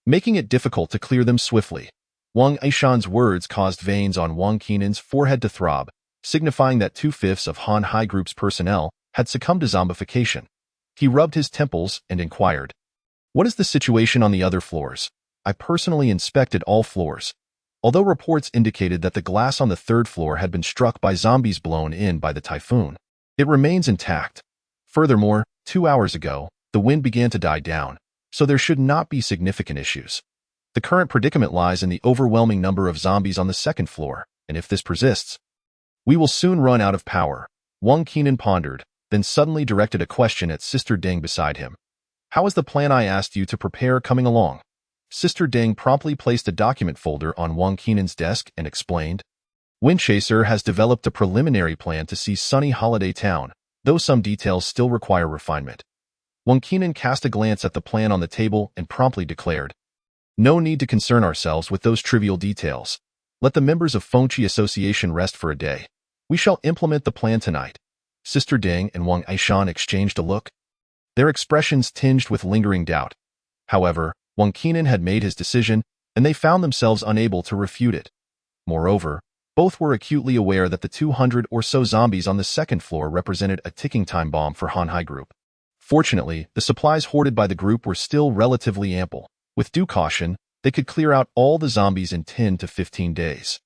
making it difficult to clear them swiftly." Wang Yishan's words caused veins on Wang Qinan's forehead to throb, signifying that 2/5 of Han Hai Group's personnel had succumbed to zombification. He rubbed his temples and inquired, "What is the situation on the other floors? I personally inspected all floors." although reports indicated that the glass on the third floor had been struck by zombies blown in by the typhoon. It remains intact. Furthermore, 2 hours ago, the wind began to die down, so there should not be significant issues. The current predicament lies in the overwhelming number of zombies on the second floor, and if this persists, we will soon run out of power. Wang Qinan pondered, then suddenly directed a question at Sister Deng beside him. How is the plan I asked you to prepare coming along? Sister Deng promptly placed a document folder on Wang Qinan's desk and explained. Windchaser has developed a preliminary plan to seize Sunny Holiday Town, though some details still require refinement. Wang Qinan cast a glance at the plan on the table and promptly declared, no need to concern ourselves with those trivial details. Let the members of Fengqi Association rest for a day. We shall implement the plan tonight. Sister Deng and Wang Aishan exchanged a look, their expressions tinged with lingering doubt. However, Wang Qinan had made his decision, and they found themselves unable to refute it. Moreover, both were acutely aware that the 200 or so zombies on the second floor represented a ticking time bomb for Hanhai Group. Fortunately, the supplies hoarded by the group were still relatively ample. With due caution, they could clear out all the zombies in 10 to 15 days.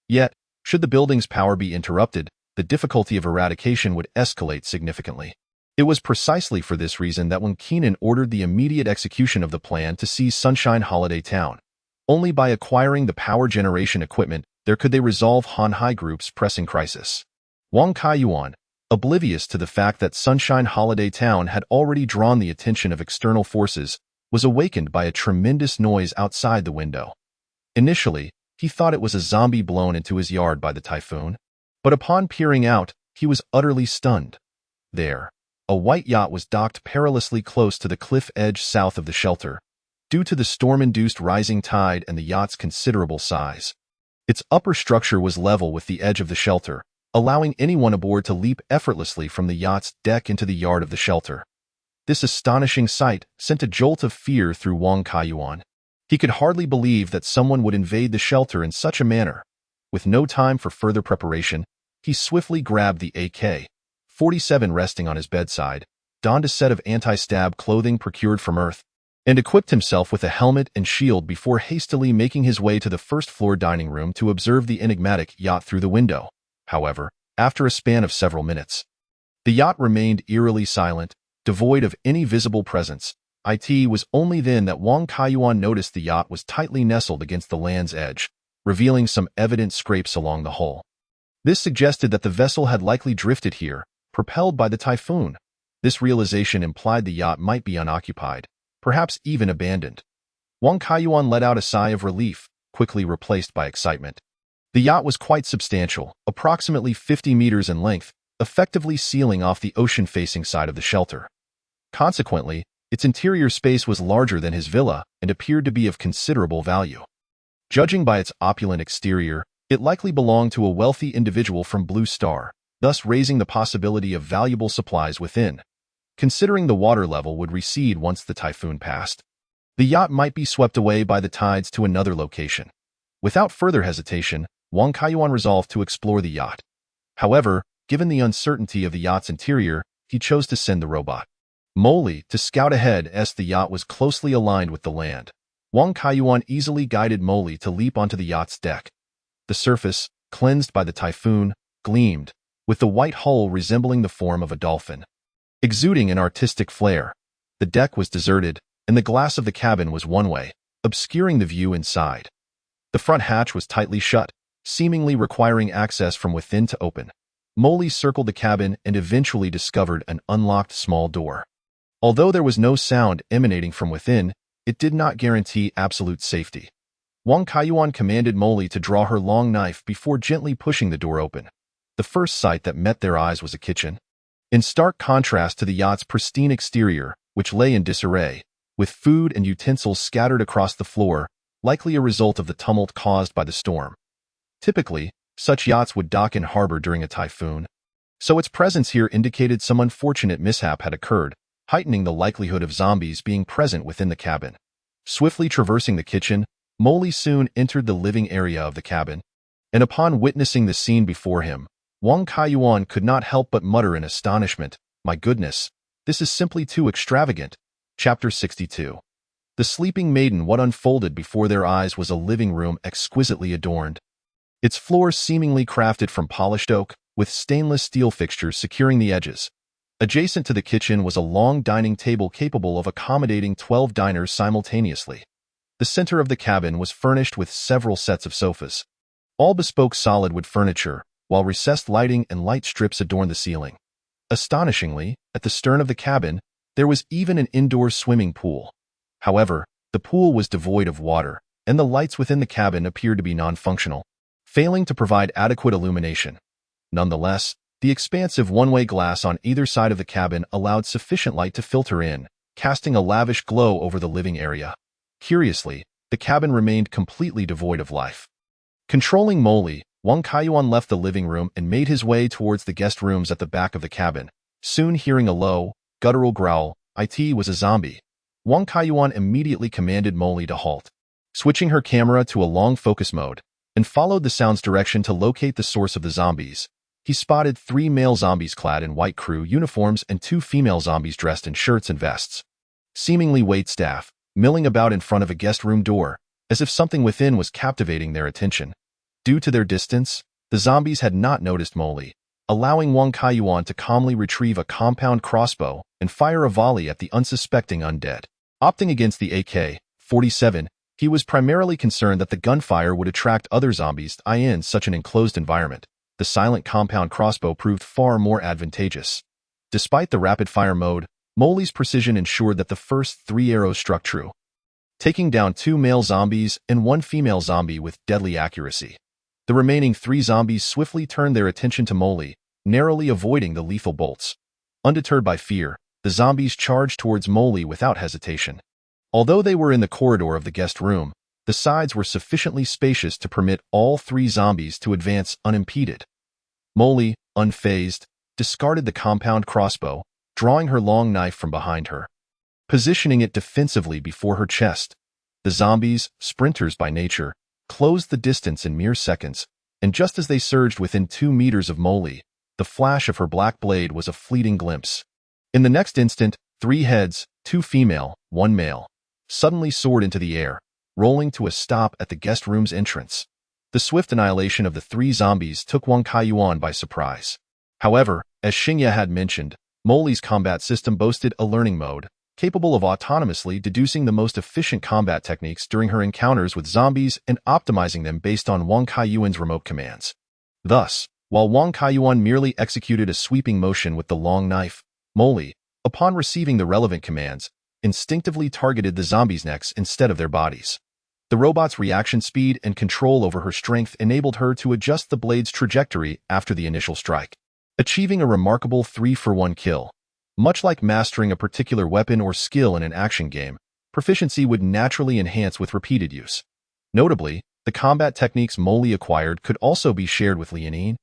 Yet, should the building's power be interrupted, the difficulty of eradication would escalate significantly. It was precisely for this reason that Wang Qinan ordered the immediate execution of the plan to seize Sunshine Holiday Town. Only by acquiring the power generation equipment could they resolve Hanhai Group's pressing crisis. Wang Kaiyuan, oblivious to the fact that Sunshine Holiday Town had already drawn the attention of external forces, was awakened by a tremendous noise outside the window. Initially, he thought it was a zombie blown into his yard by the typhoon, but upon peering out, he was utterly stunned. There, a white yacht was docked perilously close to the cliff edge south of the shelter, due to the storm-induced rising tide and the yacht's considerable size. Its upper structure was level with the edge of the shelter, allowing anyone aboard to leap effortlessly from the yacht's deck into the yard of the shelter. This astonishing sight sent a jolt of fear through Wang Kaiyuan. He could hardly believe that someone would invade the shelter in such a manner. With no time for further preparation, he swiftly grabbed the AK-47 resting on his bedside, donned a set of anti-stab clothing procured from Earth, and equipped himself with a helmet and shield before hastily making his way to the first-floor dining room to observe the enigmatic yacht through the window. However, after a span of several minutes, the yacht remained eerily silent, devoid of any visible presence. It was only then that Wang Kaiyuan noticed the yacht was tightly nestled against the land's edge, revealing some evident scrapes along the hull. This suggested that the vessel had likely drifted here, propelled by the typhoon. This realization implied the yacht might be unoccupied, perhaps even abandoned. Wang Kaiyuan let out a sigh of relief, quickly replaced by excitement. The yacht was quite substantial, approximately 50 meters in length, effectively sealing off the ocean-facing side of the shelter. Consequently, its interior space was larger than his villa and appeared to be of considerable value. Judging by its opulent exterior, it likely belonged to a wealthy individual from Blue Star, thus raising the possibility of valuable supplies within. Considering the water level would recede once the typhoon passed, the yacht might be swept away by the tides to another location. Without further hesitation, Wang Kaiyuan resolved to explore the yacht. However, given the uncertainty of the yacht's interior, he chose to send the robot Molly to scout ahead as the yacht was closely aligned with the land. Wang Kaiyuan easily guided Molly to leap onto the yacht's deck. The surface, cleansed by the typhoon, gleamed, with the white hull resembling the form of a dolphin. Exuding an artistic flair, the deck was deserted, and the glass of the cabin was one way, obscuring the view inside. The front hatch was tightly shut, seemingly requiring access from within to open. Molly circled the cabin and eventually discovered an unlocked small door. Although there was no sound emanating from within, it did not guarantee absolute safety. Wang Kaiyuan commanded Molly to draw her long knife before gently pushing the door open. The first sight that met their eyes was a kitchen. In stark contrast to the yacht's pristine exterior, which lay in disarray, with food and utensils scattered across the floor, likely a result of the tumult caused by the storm. Typically, such yachts would dock in harbor during a typhoon, so its presence here indicated some unfortunate mishap had occurred, heightening the likelihood of zombies being present within the cabin. Swiftly traversing the kitchen, Molly soon entered the living area of the cabin, and upon witnessing the scene before him, Wang Kaiyuan could not help but mutter in astonishment, "My goodness, this is simply too extravagant." Chapter 62. The sleeping maiden, what unfolded before their eyes was a living room exquisitely adorned. Its floors seemingly crafted from polished oak, with stainless steel fixtures securing the edges. Adjacent to the kitchen was a long dining table capable of accommodating 12 diners simultaneously. The center of the cabin was furnished with several sets of sofas, all bespoke solid wood furniture, while recessed lighting and light strips adorned the ceiling. Astonishingly, at the stern of the cabin, there was even an indoor swimming pool. However, the pool was devoid of water, and the lights within the cabin appeared to be non-functional, failing to provide adequate illumination. Nonetheless, the expansive one-way glass on either side of the cabin allowed sufficient light to filter in, casting a lavish glow over the living area. Curiously, the cabin remained completely devoid of life. Controlling Molly, Wang Kaiyuan left the living room and made his way towards the guest rooms at the back of the cabin. Soon hearing a low, guttural growl, "It was a zombie." Wang Kaiyuan immediately commanded Molly to halt, switching her camera to a long focus mode, and followed the sound's direction to locate the source of the zombies. He spotted 3 male zombies clad in white crew uniforms and 2 female zombies dressed in shirts and vests, seemingly waitstaff, milling about in front of a guest room door, as if something within was captivating their attention. Due to their distance, the zombies had not noticed Molly, allowing Wang Kaiyuan to calmly retrieve a compound crossbow and fire a volley at the unsuspecting undead. Opting against the AK-47, he was primarily concerned that the gunfire would attract other zombies in such an enclosed environment. The silent compound crossbow proved far more advantageous. Despite the rapid-fire mode, Molly's precision ensured that the first 3 arrows struck true, taking down 2 male zombies and 1 female zombie with deadly accuracy. The remaining 3 zombies swiftly turned their attention to Molly, narrowly avoiding the lethal bolts. Undeterred by fear, the zombies charged towards Molly without hesitation. Although they were in the corridor of the guest room, the sides were sufficiently spacious to permit all 3 zombies to advance unimpeded. Molly, unfazed, discarded the compound crossbow, drawing her long knife from behind her, positioning it defensively before her chest. The zombies, sprinters by nature, closed the distance in mere seconds, and just as they surged within 2 meters of Molly, the flash of her black blade was a fleeting glimpse. In the next instant, 3 heads, 2 female, 1 male, suddenly soared into the air, rolling to a stop at the guest room's entrance. The swift annihilation of the 3 zombies took Wang Kaiyuan by surprise. However, as Xingye had mentioned, Molly's combat system boasted a learning mode, capable of autonomously deducing the most efficient combat techniques during her encounters with zombies and optimizing them based on Wang Kaiyuan's remote commands. Thus, while Wang Kaiyuan merely executed a sweeping motion with the long knife, Molly, upon receiving the relevant commands, instinctively targeted the zombies' necks instead of their bodies. The robot's reaction speed and control over her strength enabled her to adjust the blade's trajectory after the initial strike, achieving a remarkable 3-for-1 kill. Much like mastering a particular weapon or skill in an action game, proficiency would naturally enhance with repeated use. Notably, the combat techniques Molly acquired could also be shared with Lianine,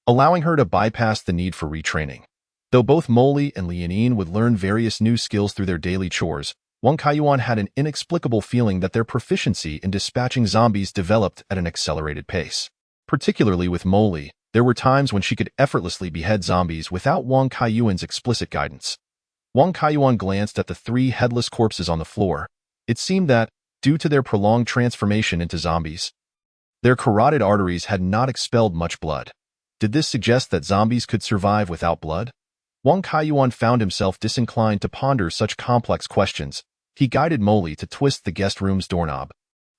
allowing her to bypass the need for retraining. Though both Molly and Lianine would learn various new skills through their daily chores, Wang Kaiyuan had an inexplicable feeling that their proficiency in dispatching zombies developed at an accelerated pace. Particularly with Molly, there were times when she could effortlessly behead zombies without Wang Kaiyuan's explicit guidance. Wang Kaiyuan glanced at the 3 headless corpses on the floor. It seemed that, due to their prolonged transformation into zombies, their carotid arteries had not expelled much blood. Did this suggest that zombies could survive without blood? Wang Kaiyuan found himself disinclined to ponder such complex questions. He guided Molly to twist the guest room's doorknob,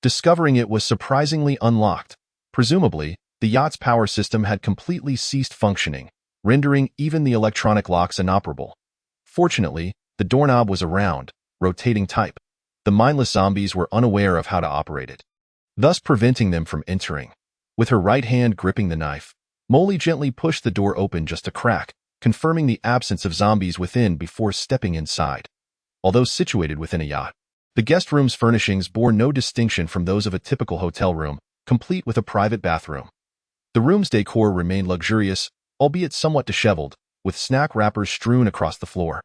discovering it was surprisingly unlocked. Presumably, the yacht's power system had completely ceased functioning, rendering even the electronic locks inoperable. Fortunately, the doorknob was a round, rotating type. The mindless zombies were unaware of how to operate it, thus preventing them from entering. With her right hand gripping the knife, Molly gently pushed the door open just a crack, confirming the absence of zombies within before stepping inside. Although situated within a yacht, the guest room's furnishings bore no distinction from those of a typical hotel room, complete with a private bathroom. The room's decor remained luxurious, albeit somewhat disheveled, with snack wrappers strewn across the floor,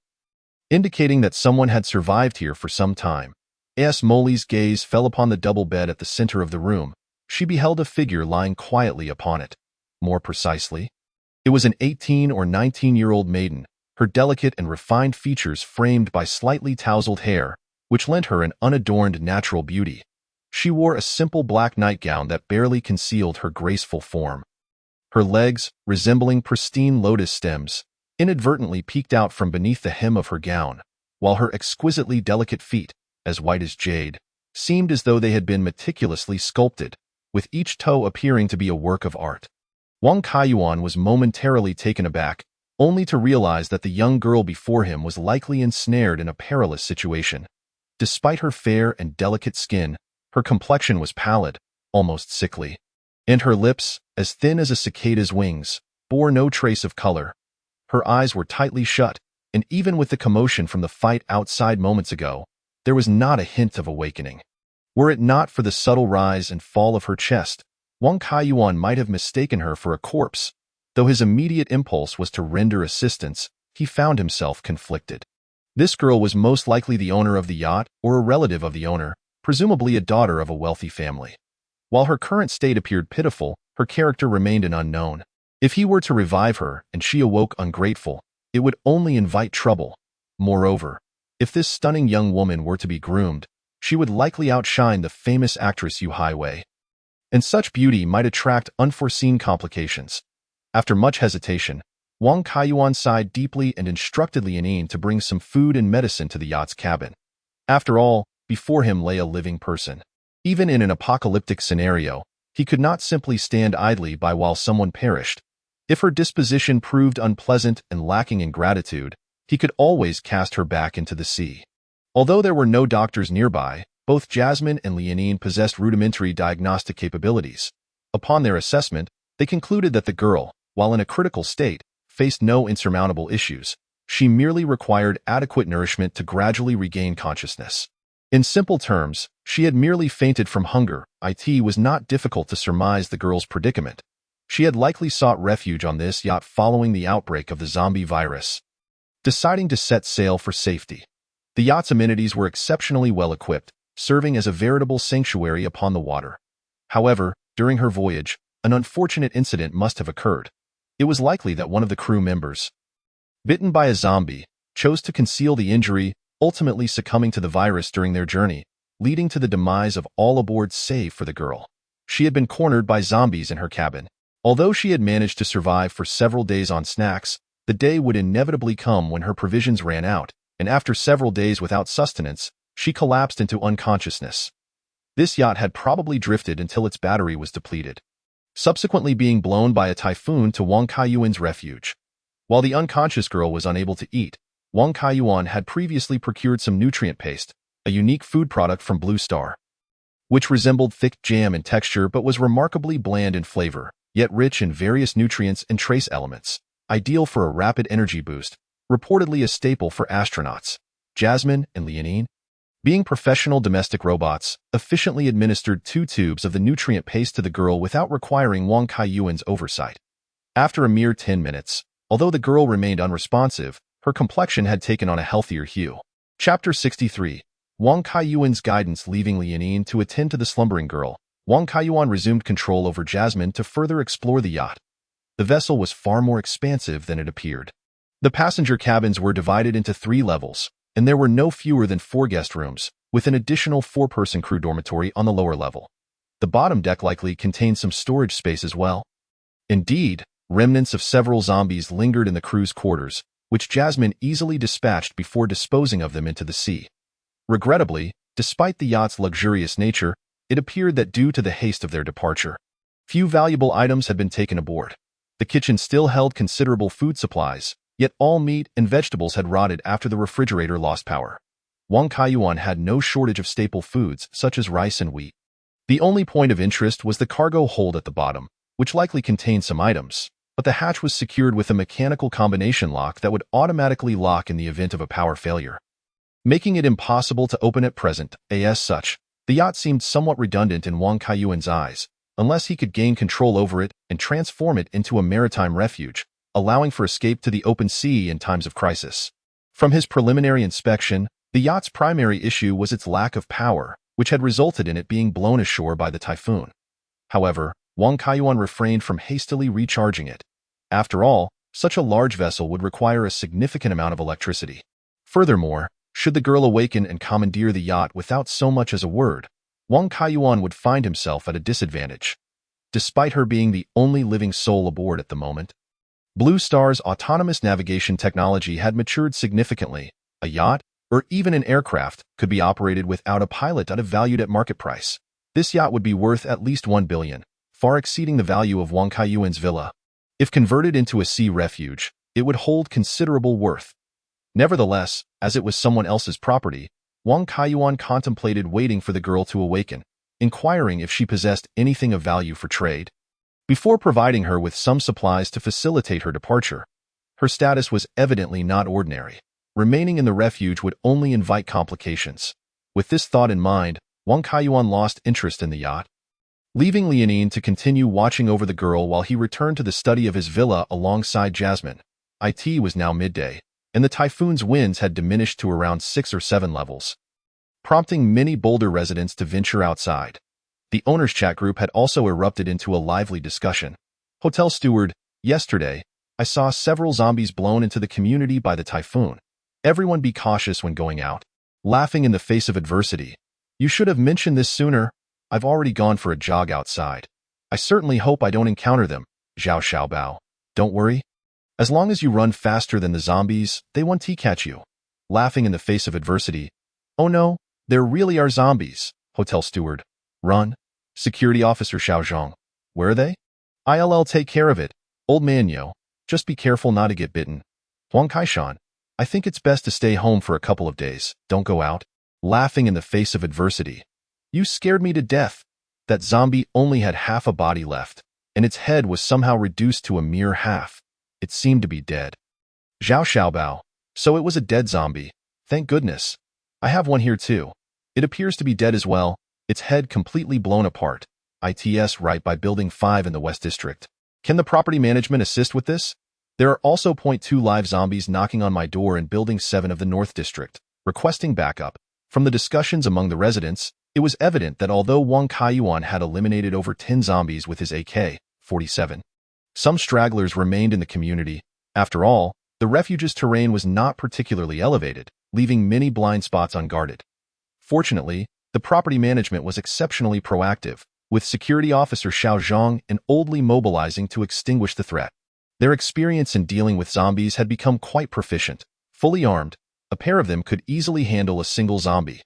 indicating that someone had survived here for some time. As Molly's gaze fell upon the double bed at the center of the room, she beheld a figure lying quietly upon it. More precisely, it was an 18 or 19-year-old maiden, her delicate and refined features framed by slightly tousled hair, which lent her an unadorned natural beauty. She wore a simple black nightgown that barely concealed her graceful form. Her legs, resembling pristine lotus stems, inadvertently peeked out from beneath the hem of her gown, while her exquisitely delicate feet, as white as jade, seemed as though they had been meticulously sculpted, with each toe appearing to be a work of art. Wang Kaiyuan was momentarily taken aback, only to realize that the young girl before him was likely ensnared in a perilous situation. Despite her fair and delicate skin, her complexion was pallid, almost sickly, and her lips, as thin as a cicada's wings, bore no trace of color. Her eyes were tightly shut, and even with the commotion from the fight outside moments ago, there was not a hint of awakening. Were it not for the subtle rise and fall of her chest, Wang Kaiyuan might have mistaken her for a corpse. Though his immediate impulse was to render assistance, he found himself conflicted. This girl was most likely the owner of the yacht or a relative of the owner, presumably a daughter of a wealthy family. While her current state appeared pitiful, her character remained an unknown. If he were to revive her and she awoke ungrateful, it would only invite trouble. Moreover, if this stunning young woman were to be groomed, she would likely outshine the famous actress Yu Hiwei. And such beauty might attract unforeseen complications. After much hesitation, Wang Kaiyuan sighed deeply and instructed Lianin to bring some food and medicine to the yacht's cabin. After all, before him lay a living person. Even in an apocalyptic scenario, he could not simply stand idly by while someone perished. If her disposition proved unpleasant and lacking in gratitude, he could always cast her back into the sea. Although there were no doctors nearby, both Jasmine and Lianin possessed rudimentary diagnostic capabilities. Upon their assessment, they concluded that the girl, while in a critical state, faced no insurmountable issues. She merely required adequate nourishment to gradually regain consciousness. In simple terms, she had merely fainted from hunger. It was not difficult to surmise the girl's predicament. She had likely sought refuge on this yacht following the outbreak of the zombie virus. Deciding to set sail for safety, the yacht's amenities were exceptionally well equipped, serving as a veritable sanctuary upon the water. However, during her voyage, an unfortunate incident must have occurred. It was likely that one of the crew members, bitten by a zombie, chose to conceal the injury, ultimately succumbing to the virus during their journey, leading to the demise of all aboard save for the girl. She had been cornered by zombies in her cabin. Although she had managed to survive for several days on snacks, the day would inevitably come when her provisions ran out, and after several days without sustenance, she collapsed into unconsciousness. This yacht had probably drifted until its battery was depleted, subsequently being blown by a typhoon to Wang Kaiyuan's refuge. While the unconscious girl was unable to eat, Wang Kaiyuan had previously procured some nutrient paste, a unique food product from Blue Star, which resembled thick jam in texture but was remarkably bland in flavor, yet rich in various nutrients and trace elements, ideal for a rapid energy boost, reportedly a staple for astronauts. Jasmine and Lianin, being professional domestic robots, efficiently administered 2 tubes of the nutrient paste to the girl without requiring Wang Kaiyuan's oversight. After a mere 10 minutes, although the girl remained unresponsive, her complexion had taken on a healthier hue. Chapter 63. Wang Kaiyuan's guidance. Leaving Lianin to attend to the slumbering girl, Wang Kaiyuan resumed control over Jasmine to further explore the yacht. The vessel was far more expansive than it appeared. The passenger cabins were divided into 3 levels, and there were no fewer than 4 guest rooms, with an additional 4-person crew dormitory on the lower level. The bottom deck likely contained some storage space as well. Indeed, remnants of several zombies lingered in the crew's quarters, which Jasmine easily dispatched before disposing of them into the sea. Regrettably, despite the yacht's luxurious nature, it appeared that due to the haste of their departure, few valuable items had been taken aboard. The kitchen still held considerable food supplies, yet all meat and vegetables had rotted after the refrigerator lost power. Wang Kaiyuan had no shortage of staple foods such as rice and wheat. The only point of interest was the cargo hold at the bottom, which likely contained some items, but the hatch was secured with a mechanical combination lock that would automatically lock in the event of a power failure, making it impossible to open at present. As such, the yacht seemed somewhat redundant in Wang Kaiyuan's eyes, unless he could gain control over it and transform it into a maritime refuge, allowing for escape to the open sea in times of crisis. From his preliminary inspection, the yacht's primary issue was its lack of power, which had resulted in it being blown ashore by the typhoon. However, Wang Kaiyuan refrained from hastily recharging it. After all, such a large vessel would require a significant amount of electricity. Furthermore, Should the girl awaken and commandeer the yacht without so much as a word, Wang Kaiyuan would find himself at a disadvantage. Despite her being the only living soul aboard at the moment, Blue Star's autonomous navigation technology had matured significantly. A yacht, or even an aircraft, could be operated without a pilot at a valued at market price. This yacht would be worth at least 1 billion, far exceeding the value of Wang Kaiyuan's villa. If converted into a sea refuge, it would hold considerable worth. Nevertheless, as it was someone else's property, Wang Kaiyuan contemplated waiting for the girl to awaken, inquiring if she possessed anything of value for trade. Before providing her with some supplies to facilitate her departure, her status was evidently not ordinary. Remaining in the refuge would only invite complications. With this thought in mind, Wang Kaiyuan lost interest in the yacht, leaving Liaoning to continue watching over the girl while he returned to the study of his villa alongside Jasmine. It was now midday, and the typhoon's winds had diminished to around 6 or 7 levels, prompting many Boulder residents to venture outside. The owners' chat group had also erupted into a lively discussion. Hotel steward, yesterday, I saw several zombies blown into the community by the typhoon. Everyone be cautious when going out. Laughing in the face of adversity. You should have mentioned this sooner. I've already gone for a jog outside. I certainly hope I don't encounter them. Zhao Xiaobao. Don't worry. As long as you run faster than the zombies, they won't catch you. Laughing in the face of adversity. Oh no, there really are zombies. Hotel steward. Run. Security officer Xiao Zhong. Where are they? I'll take care of it. Old man Yo. Just be careful not to get bitten. Huang Kaishan. I think it's best to stay home for a couple of days. Don't go out. Laughing in the face of adversity. You scared me to death. That zombie only had half a body left, and its head was somehow reduced to a mere half. It seemed to be dead. Zhao Xiaobao. So it was a dead zombie. Thank goodness. I have one here too. It appears to be dead as well, its head completely blown apart. ITS right by Building 5 in the West District. Can the property management assist with this? There are also 0.2 live zombies knocking on my door in Building 7 of the North District, requesting backup. From the discussions among the residents, it was evident that although Wang Kaiyuan had eliminated over 10 zombies with his AK-47, some stragglers remained in the community. After all, the refuge's terrain was not particularly elevated, leaving many blind spots unguarded. Fortunately, the property management was exceptionally proactive, with security officer Xiao Zhang and Oldly mobilizing to extinguish the threat. Their experience in dealing with zombies had become quite proficient. Fully armed, a pair of them could easily handle a single zombie.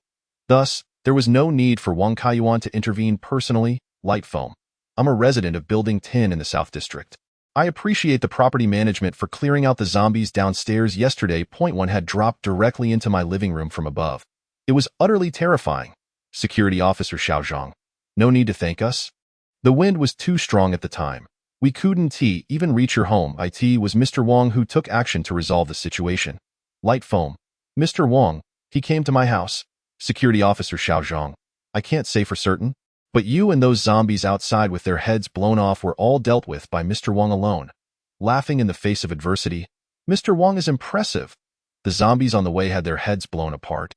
Thus, there was no need for Wang Kaiyuan to intervene personally. Light foam. I'm a resident of Building 10 in the South District. I appreciate the property management for clearing out the zombies downstairs yesterday. One had dropped directly into my living room from above. It was utterly terrifying. Security officer Xiao Zhang. No need to thank us. The wind was too strong at the time. We couldn't even reach your home. It was Mr. Wang who took action to resolve the situation. Light foam. Mr. Wang, he came to my house. Security officer Xiao Zhang. I can't say for certain, but you and those zombies outside with their heads blown off were all dealt with by Mr. Wang alone. Laughing in the face of adversity. Mr. Wang is impressive. The zombies on the way had their heads blown apart.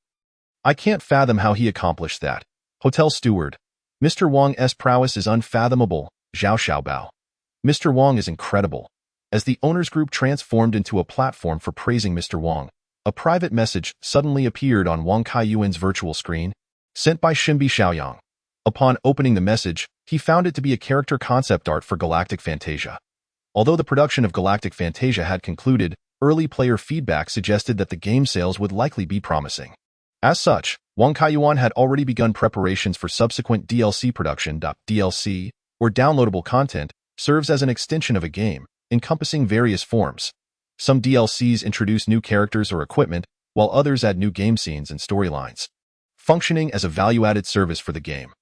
I can't fathom how he accomplished that. Hotel steward. Mr. Wang's prowess is unfathomable. Zhao Xiaobao. Mr. Wang is incredible. As the owners group transformed into a platform for praising Mr. Wang, a private message suddenly appeared on Wang Kaiyuan's virtual screen, sent by Xinbi Xiaoyang. Upon opening the message, he found it to be a character concept art for Galactic Fantasia. Although the production of Galactic Fantasia had concluded, early player feedback suggested that the game sales would likely be promising. As such, Wang Kaiyuan had already begun preparations for subsequent DLC production. DLC, or downloadable content, serves as an extension of a game, encompassing various forms. Some DLCs introduce new characters or equipment, while others add new game scenes and storylines, functioning as a value-added service for the game.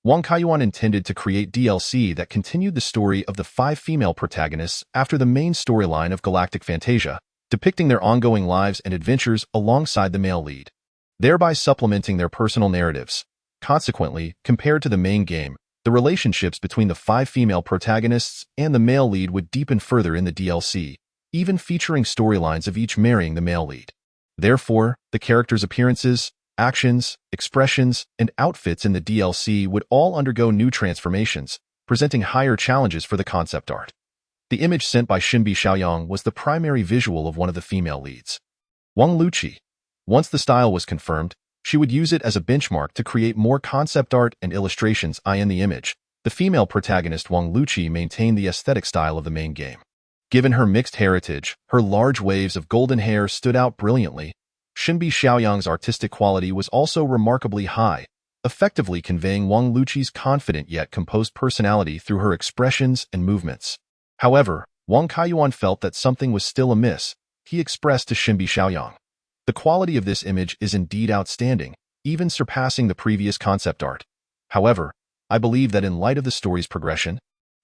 Wang Kaiyuan intended to create DLC that continued the story of the 5 female protagonists after the main storyline of Galactic Fantasia, depicting their ongoing lives and adventures alongside the male lead, thereby supplementing their personal narratives. Consequently, compared to the main game, the relationships between the 5 female protagonists and the male lead would deepen further in the DLC, even featuring storylines of each marrying the male lead. Therefore, the characters' appearances, actions, expressions, and outfits in the DLC would all undergo new transformations, presenting higher challenges for the concept art. The image sent by Xinbi Xiaoyang was the primary visual of one of the female leads. Wang Luqi. Once the style was confirmed, she would use it as a benchmark to create more concept art and illustrations. In the image, the female protagonist Wang Luqi maintained the aesthetic style of the main game. Given her mixed heritage, her large waves of golden hair stood out brilliantly. Xinbi Xiaoyang's artistic quality was also remarkably high, effectively conveying Wang Luqi's confident yet composed personality through her expressions and movements. However, Wang Kaiyuan felt that something was still amiss. He expressed to Xinbi Xiaoyang, "The quality of this image is indeed outstanding, even surpassing the previous concept art. However, I believe that in light of the story's progression,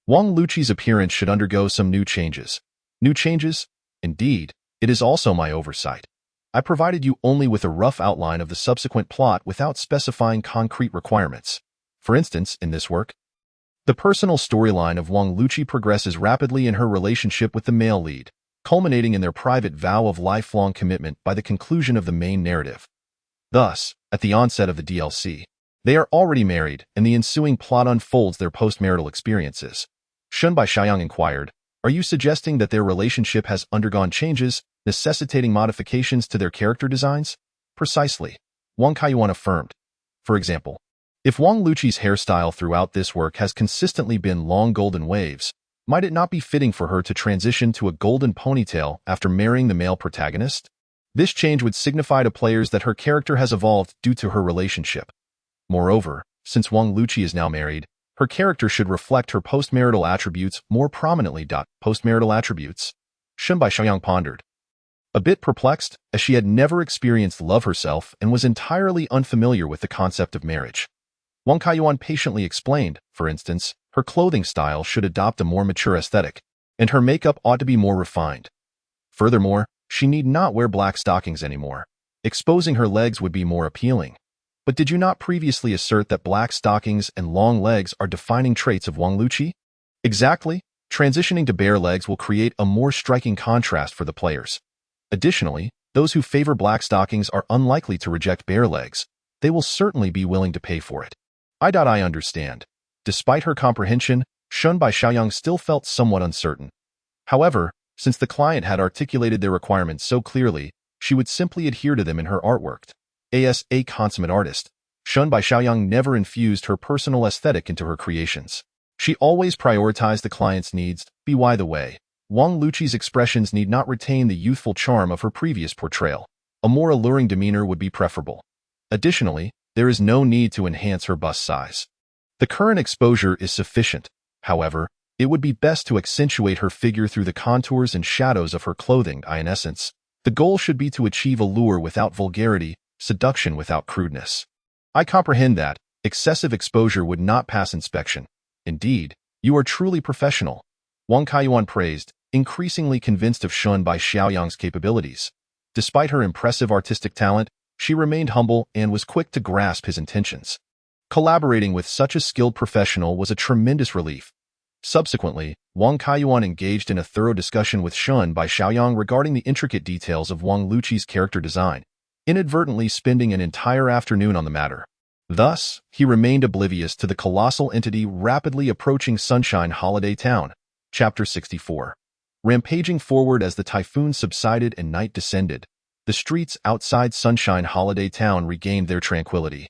Wang Luqi's appearance should undergo some new changes." New changes? Indeed, it is also my oversight. I provided you only with a rough outline of the subsequent plot without specifying concrete requirements. For instance, in this work, the personal storyline of Wang Luqi progresses rapidly in her relationship with the male lead, culminating in their private vow of lifelong commitment by the conclusion of the main narrative. Thus, at the onset of the DLC, they are already married, and the ensuing plot unfolds their post-marital experiences. Xunbai Xiaoyang inquired, "Are you suggesting that their relationship has undergone changes, necessitating modifications to their character designs?" "Precisely," Wang Kaiyuan affirmed. "For example, if Wang Luqi's hairstyle throughout this work has consistently been long golden waves, might it not be fitting for her to transition to a golden ponytail after marrying the male protagonist? This change would signify to players that her character has evolved due to her relationship. Moreover, since Wang Luqi is now married, her character should reflect her post-marital attributes more prominently. Post-marital attributes?" Xunbai Xiaoyang pondered, a bit perplexed, as she had never experienced love herself and was entirely unfamiliar with the concept of marriage. Wang Kaiyuan patiently explained, for instance, her clothing style should adopt a more mature aesthetic, and her makeup ought to be more refined. Furthermore, she need not wear black stockings anymore. Exposing her legs would be more appealing. But did you not previously assert that black stockings and long legs are defining traits of Wang Luqi? Exactly. Transitioning to bare legs will create a more striking contrast for the players. Additionally, those who favor black stockings are unlikely to reject bare legs. They will certainly be willing to pay for it. I understand. Despite her comprehension, Xunbai Xiaoyang still felt somewhat uncertain. However, since the client had articulated their requirements so clearly, she would simply adhere to them in her artwork. As a consummate artist, Xunbai Xiaoyang never infused her personal aesthetic into her creations. She always prioritized the client's needs. By the way, Wang Luqi's expressions need not retain the youthful charm of her previous portrayal. A more alluring demeanor would be preferable. Additionally, there is no need to enhance her bust size. The current exposure is sufficient. However, it would be best to accentuate her figure through the contours and shadows of her clothing. In essence, the goal should be to achieve allure without vulgarity, seduction without crudeness. I comprehend that excessive exposure would not pass inspection. Indeed, you are truly professional, Wang Kaiyuan praised, increasingly convinced of Xunbai Xiaoyang's capabilities. Despite her impressive artistic talent, she remained humble and was quick to grasp his intentions. Collaborating with such a skilled professional was a tremendous relief. Subsequently, Wang Kaiyuan engaged in a thorough discussion with Xunbai Xiaoyang regarding the intricate details of Wang Luqi's character design, inadvertently spending an entire afternoon on the matter. Thus, he remained oblivious to the colossal entity rapidly approaching Sunshine Holiday Town. Chapter 64. Rampaging forward as the typhoon subsided and night descended, the streets outside Sunshine Holiday Town regained their tranquility.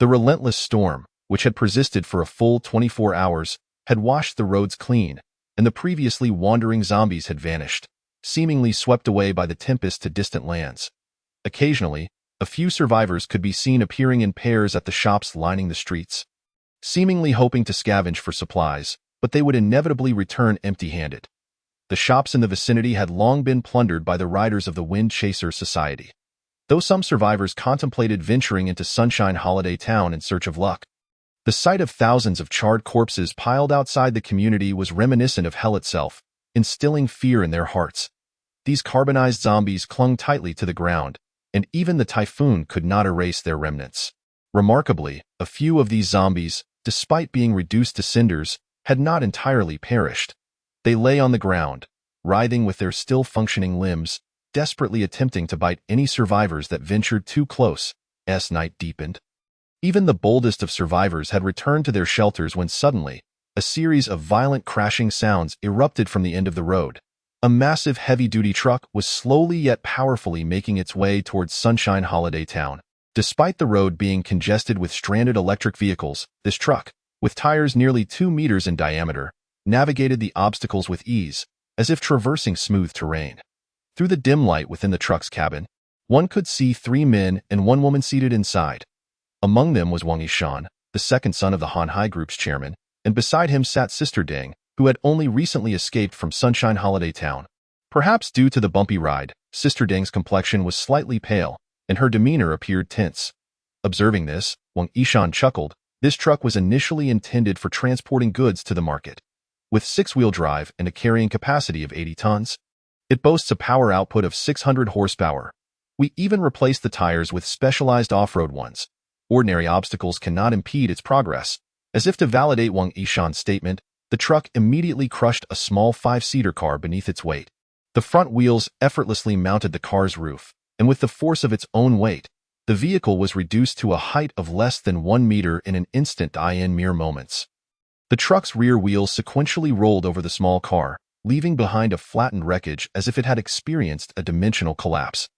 The relentless storm, which had persisted for a full 24 hours, had washed the roads clean, and the previously wandering zombies had vanished, seemingly swept away by the tempest to distant lands. Occasionally, a few survivors could be seen appearing in pairs at the shops lining the streets, seemingly hoping to scavenge for supplies, but they would inevitably return empty-handed. The shops in the vicinity had long been plundered by the riders of the Wind Chaser Society. Though some survivors contemplated venturing into Sunshine Holiday Town in search of luck, the sight of thousands of charred corpses piled outside the community was reminiscent of hell itself, instilling fear in their hearts. These carbonized zombies clung tightly to the ground, and even the typhoon could not erase their remnants. Remarkably, a few of these zombies, despite being reduced to cinders, had not entirely perished. They lay on the ground, writhing with their still functioning limbs, desperately attempting to bite any survivors that ventured too close. As night deepened, even the boldest of survivors had returned to their shelters when suddenly, a series of violent crashing sounds erupted from the end of the road. A massive heavy-duty truck was slowly yet powerfully making its way towards Sunshine Holiday Town. Despite the road being congested with stranded electric vehicles, this truck, with tires nearly 2 meters in diameter, navigated the obstacles with ease, as if traversing smooth terrain. Through the dim light within the truck's cabin, one could see 3 men and 1 woman seated inside. Among them was Wang Yishan, the second son of the Han Hai Group's chairman, and beside him sat Sister Deng, who had only recently escaped from Sunshine Holiday Town. Perhaps due to the bumpy ride, Sister Deng's complexion was slightly pale, and her demeanor appeared tense. Observing this, Wang Yishan chuckled. This truck was initially intended for transporting goods to the market. With 6-wheel drive and a carrying capacity of 80 tons, it boasts a power output of 600 horsepower. We even replaced the tires with specialized off-road ones. Ordinary obstacles cannot impede its progress. As if to validate Wang Yishan's statement, the truck immediately crushed a small 5-seater car beneath its weight. The front wheels effortlessly mounted the car's roof, and with the force of its own weight, the vehicle was reduced to a height of less than 1 meter in an instant in mere moments. The truck's rear wheels sequentially rolled over the small car, leaving behind a flattened wreckage as if it had experienced a dimensional collapse.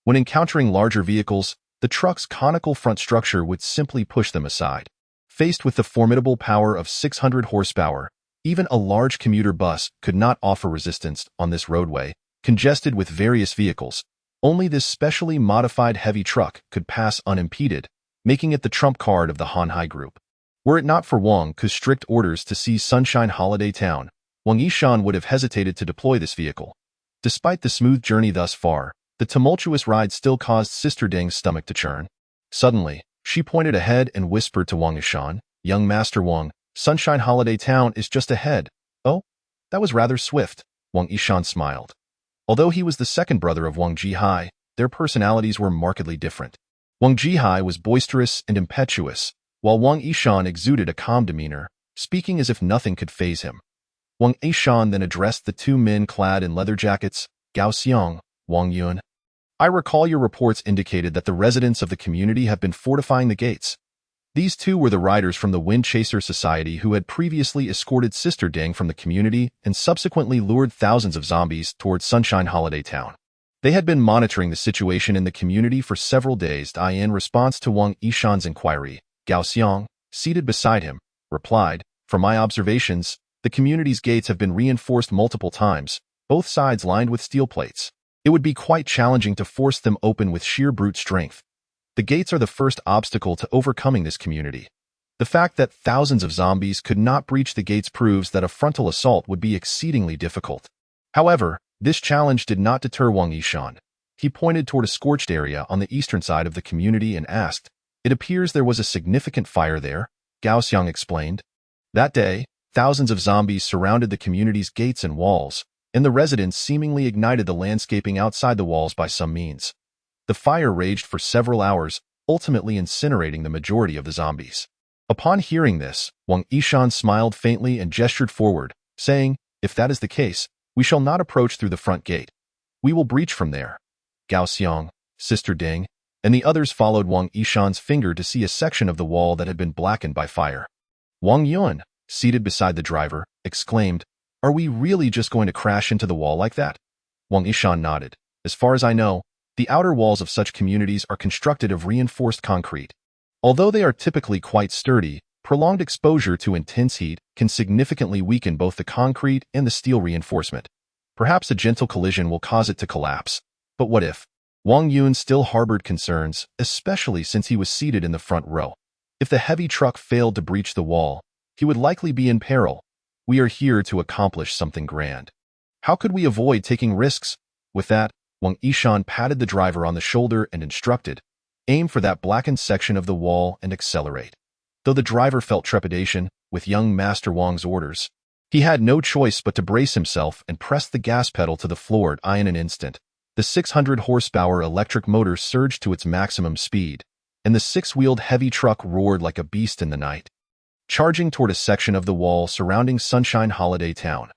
When encountering larger vehicles, the truck's conical front structure would simply push them aside. Faced with the formidable power of 600 horsepower, even a large commuter bus could not offer resistance on this roadway, congested with various vehicles. Only this specially modified heavy truck could pass unimpeded, making it the trump card of the Han Hai Group. Were it not for Wang Ke's strict orders to seize Sunshine Holiday Town, Wang Yishan would have hesitated to deploy this vehicle. Despite the smooth journey thus far, the tumultuous ride still caused Sister Deng's stomach to churn. Suddenly, she pointed ahead and whispered to Wang Yishan, "Young Master Wang, Sunshine Holiday Town is just ahead." "Oh, that was rather swift," Wang Yishan smiled. Although he was the second brother of Wang Jihai, their personalities were markedly different. Wang Jihai was boisterous and impetuous, while Wang Yishan exuded a calm demeanor, speaking as if nothing could faze him. Wang Yishan then addressed the 2 men clad in leather jackets. "Gao Xiong, Wang Yun, I recall your reports indicated that the residents of the community have been fortifying the gates." These 2 were the riders from the Wind Chaser Society who had previously escorted Sister Deng from the community and subsequently lured thousands of zombies towards Sunshine Holiday Town. They had been monitoring the situation in the community for several days. In response to Wang Yishan's inquiry, Gao Xiong, seated beside him, replied, "From my observations, the community's gates have been reinforced multiple times, both sides lined with steel plates. It would be quite challenging to force them open with sheer brute strength. The gates are the first obstacle to overcoming this community. The fact that thousands of zombies could not breach the gates proves that a frontal assault would be exceedingly difficult." However, this challenge did not deter Wang Yishan. He pointed toward a scorched area on the eastern side of the community and asked, "It appears there was a significant fire there," Gao Xiang explained. That day, thousands of zombies surrounded the community's gates and walls, and the residents seemingly ignited the landscaping outside the walls by some means. The fire raged for several hours, ultimately incinerating the majority of the zombies. Upon hearing this, Wang Yishan smiled faintly and gestured forward, saying, "If that is the case, we shall not approach through the front gate. We will breach from there." Gao Xiong, Sister Deng, and the others followed Wang Yishan's finger to see a section of the wall that had been blackened by fire. Wang Yun, seated beside the driver, exclaimed, "Are we really just going to crash into the wall like that?" Wang Yishan nodded. "As far as I know, the outer walls of such communities are constructed of reinforced concrete. Although they are typically quite sturdy, prolonged exposure to intense heat can significantly weaken both the concrete and the steel reinforcement. Perhaps a gentle collision will cause it to collapse. But what if?" Wang Yun still harbored concerns, especially since he was seated in the front row. If the heavy truck failed to breach the wall, he would likely be in peril. "We are here to accomplish something grand. How could we avoid taking risks?" With that, Wang Yishan patted the driver on the shoulder and instructed, "Aim for that blackened section of the wall and accelerate." Though the driver felt trepidation, with young Master Wang's orders, he had no choice but to brace himself and press the gas pedal to the floor in an instant. The 600 horsepower electric motor surged to its maximum speed, and the 6-wheeled heavy truck roared like a beast in the night, charging toward a section of the wall surrounding Sunshine Holiday Town.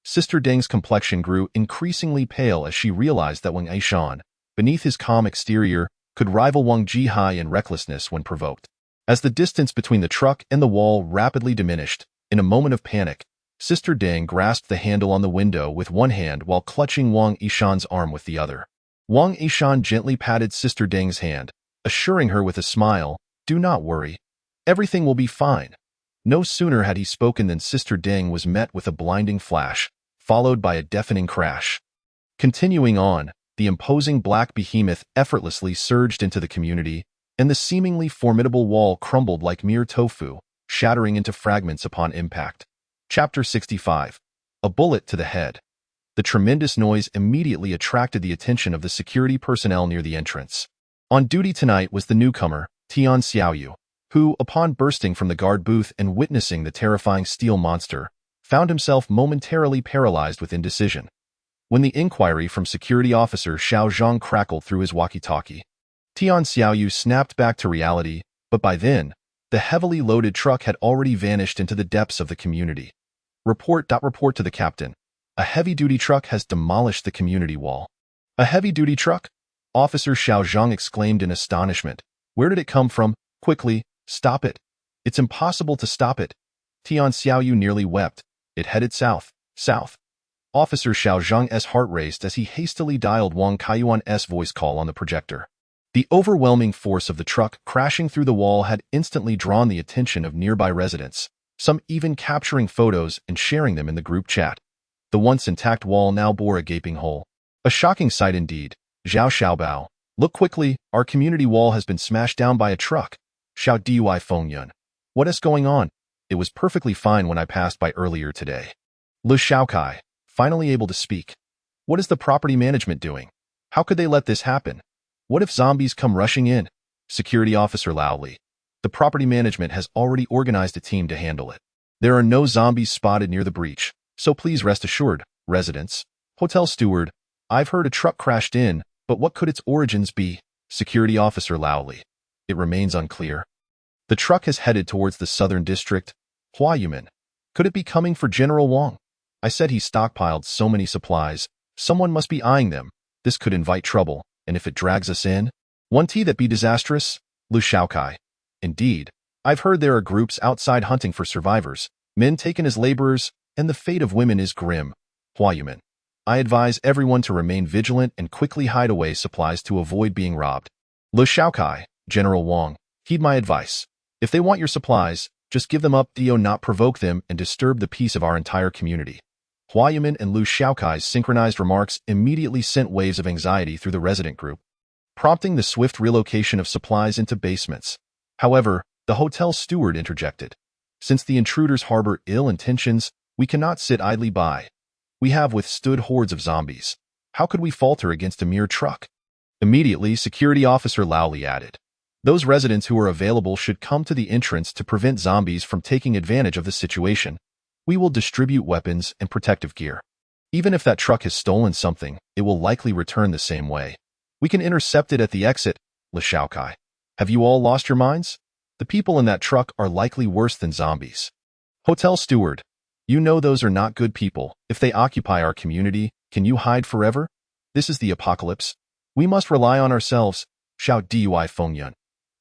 Sister Deng's complexion grew increasingly pale as she realized that Wang Yishan, beneath his calm exterior, could rival Wang Jihai in recklessness when provoked. As the distance between the truck and the wall rapidly diminished, in a moment of panic, Sister Deng grasped the handle on the window with one hand while clutching Wang Yishan's arm with the other. Wang Yishan gently patted Sister Deng's hand, assuring her with a smile, "Do not worry. Everything will be fine." No sooner had he spoken than Sister Deng was met with a blinding flash, followed by a deafening crash. Continuing on, the imposing black behemoth effortlessly surged into the community, and the seemingly formidable wall crumbled like mere tofu, shattering into fragments upon impact. Chapter 65. A bullet to the head. The tremendous noise immediately attracted the attention of the security personnel near the entrance. On duty tonight was the newcomer, Tian Xiaoyu, who, upon bursting from the guard booth and witnessing the terrifying steel monster, found himself momentarily paralyzed with indecision. When the inquiry from security officer Xiao Zhang crackled through his walkie-talkie, Tian Xiaoyu snapped back to reality, but by then, the heavily loaded truck had already vanished into the depths of the community. Report to the captain. A heavy-duty truck has demolished the community wall. A heavy-duty truck? Officer Xiao Zhang exclaimed in astonishment. Where did it come from? Quickly, stop it. It's impossible to stop it. Tian Xiaoyu nearly wept. It headed south. Officer Xiao Zhang's heart raced as he hastily dialed Wang Kaiyuan's voice call on the projector. The overwhelming force of the truck crashing through the wall had instantly drawn the attention of nearby residents, some even capturing photos and sharing them in the group chat. The once intact wall now bore a gaping hole. A shocking sight indeed. Zhao Xiaobao, look quickly, our community wall has been smashed down by a truck. Xiao Dui Fengyun. What is going on? It was perfectly fine when I passed by earlier today. Lu Xiaokai, finally able to speak. What is the property management doing? How could they let this happen? What if zombies come rushing in? Security Officer Lao Li. The property management has already organized a team to handle it. There are no zombies spotted near the breach, so please rest assured, residents. Hotel Steward, I've heard a truck crashed in, but what could its origins be? Security Officer Lao Li. It remains unclear. The truck has headed towards the southern district. Huayuman. Could it be coming for General Wang? I said he stockpiled so many supplies. Someone must be eyeing them. This could invite trouble, and if it drags us in, won't that be disastrous? Lu Xiaokai. Indeed, I've heard there are groups outside hunting for survivors, men taken as laborers, and the fate of women is grim. Huayuman. I advise everyone to remain vigilant and quickly hide away supplies to avoid being robbed. Lu Xiaokai, General Wang, heed my advice. If they want your supplies, just give them up. Do not provoke them and disturb the peace of our entire community. Huayuman and Lu Xiaokai's synchronized remarks immediately sent waves of anxiety through the resident group, prompting the swift relocation of supplies into basements. However, the hotel steward interjected. Since the intruders harbor ill intentions, we cannot sit idly by. We have withstood hordes of zombies. How could we falter against a mere truck? Immediately, Security Officer Lao Li added. Those residents who are available should come to the entrance to prevent zombies from taking advantage of the situation. We will distribute weapons and protective gear. Even if that truck has stolen something, it will likely return the same way. We can intercept it at the exit. Lu Xiaokai. Have you all lost your minds? The people in that truck are likely worse than zombies. Hotel Steward. You know those are not good people. If they occupy our community, can you hide forever? This is the apocalypse. We must rely on ourselves. Xiao Dui Fengyun.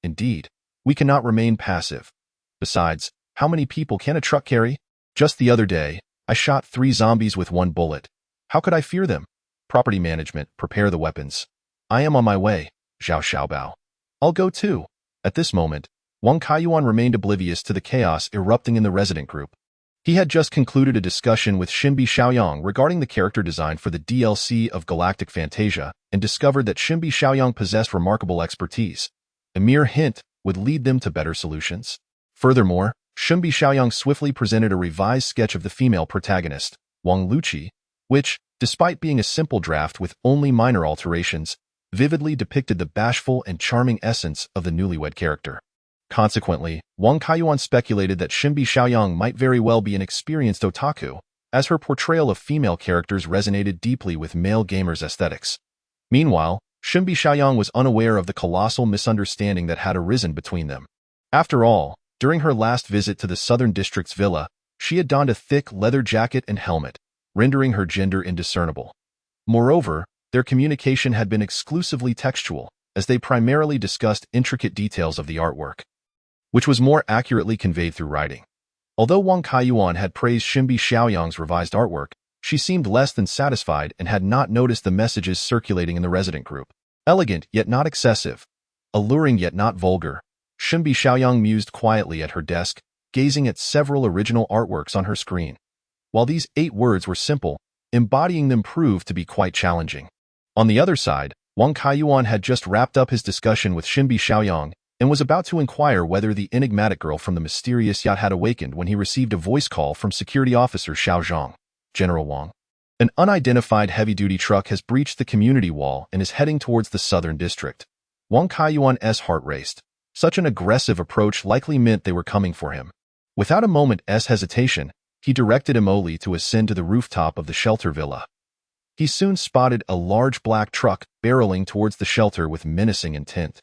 Indeed, we cannot remain passive. Besides, how many people can a truck carry? Just the other day, I shot 3 zombies with 1 bullet. How could I fear them? Property management, prepare the weapons. I am on my way. Zhao Xiaobao. I'll go too. At this moment, Wang Kaiyuan remained oblivious to the chaos erupting in the resident group. He had just concluded a discussion with Xinbi Xiaoyang regarding the character design for the DLC of Galactic Fantasia and discovered that Xinbi Xiaoyang possessed remarkable expertise. A mere hint would lead them to better solutions. Furthermore, Xinbi Xiaoyang swiftly presented a revised sketch of the female protagonist, Wang Luqi, which, despite being a simple draft with only minor alterations, vividly depicted the bashful and charming essence of the newlywed character. Consequently, Wang Kaiyuan speculated that Xinbi Xiaoyang might very well be an experienced otaku, as her portrayal of female characters resonated deeply with male gamers' aesthetics. Meanwhile, Xinbi Xiaoyang was unaware of the colossal misunderstanding that had arisen between them. After all, during her last visit to the Southern District's villa, she had donned a thick leather jacket and helmet, rendering her gender indiscernible. Moreover, their communication had been exclusively textual, as they primarily discussed intricate details of the artwork, which was more accurately conveyed through writing. Although Wang Kaiyuan had praised Xinbi Xiaoyang's revised artwork, she seemed less than satisfied and had not noticed the messages circulating in the resident group. Elegant yet not excessive, alluring yet not vulgar, Xinbi Xiaoyang mused quietly at her desk, gazing at several original artworks on her screen. While these 8 words were simple, embodying them proved to be quite challenging. On the other side, Wang Kaiyuan had just wrapped up his discussion with Xinbi Xiaoyang and was about to inquire whether the enigmatic girl from the mysterious yacht had awakened when he received a voice call from security officer Xiao Zhang. General Wang. An unidentified heavy-duty truck has breached the community wall and is heading towards the southern district. Wang Kaiyuan's heart raced. Such an aggressive approach likely meant they were coming for him. Without a moment's hesitation, he directed Emoli to ascend to the rooftop of the shelter villa. He soon spotted a large black truck barreling towards the shelter with menacing intent.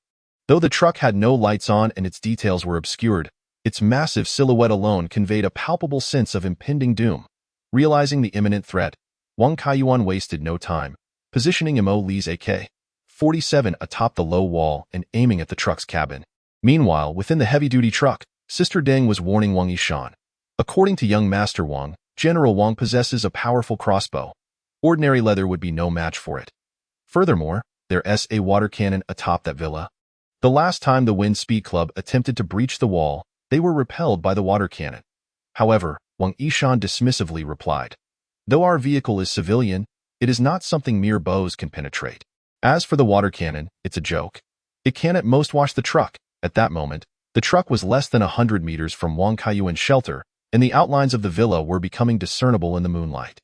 Though the truck had no lights on and its details were obscured, its massive silhouette alone conveyed a palpable sense of impending doom. Realizing the imminent threat, Wang Kaiyuan wasted no time, positioning Emoli's AK-47 atop the low wall and aiming at the truck's cabin. Meanwhile, within the heavy-duty truck, Sister Deng was warning Wang Yishan. According to young Master Wang, General Wang possesses a powerful crossbow. Ordinary leather would be no match for it. Furthermore, there's a water cannon atop that villa. The last time the Wind Speed Club attempted to breach the wall, they were repelled by the water cannon. However, Wang Yishan dismissively replied, "Though our vehicle is civilian, it is not something mere bows can penetrate. As for the water cannon, it's a joke. It can at most wash the truck." At that moment, the truck was less than 100 meters from Wang Kaiyuan's shelter, and the outlines of the villa were becoming discernible in the moonlight.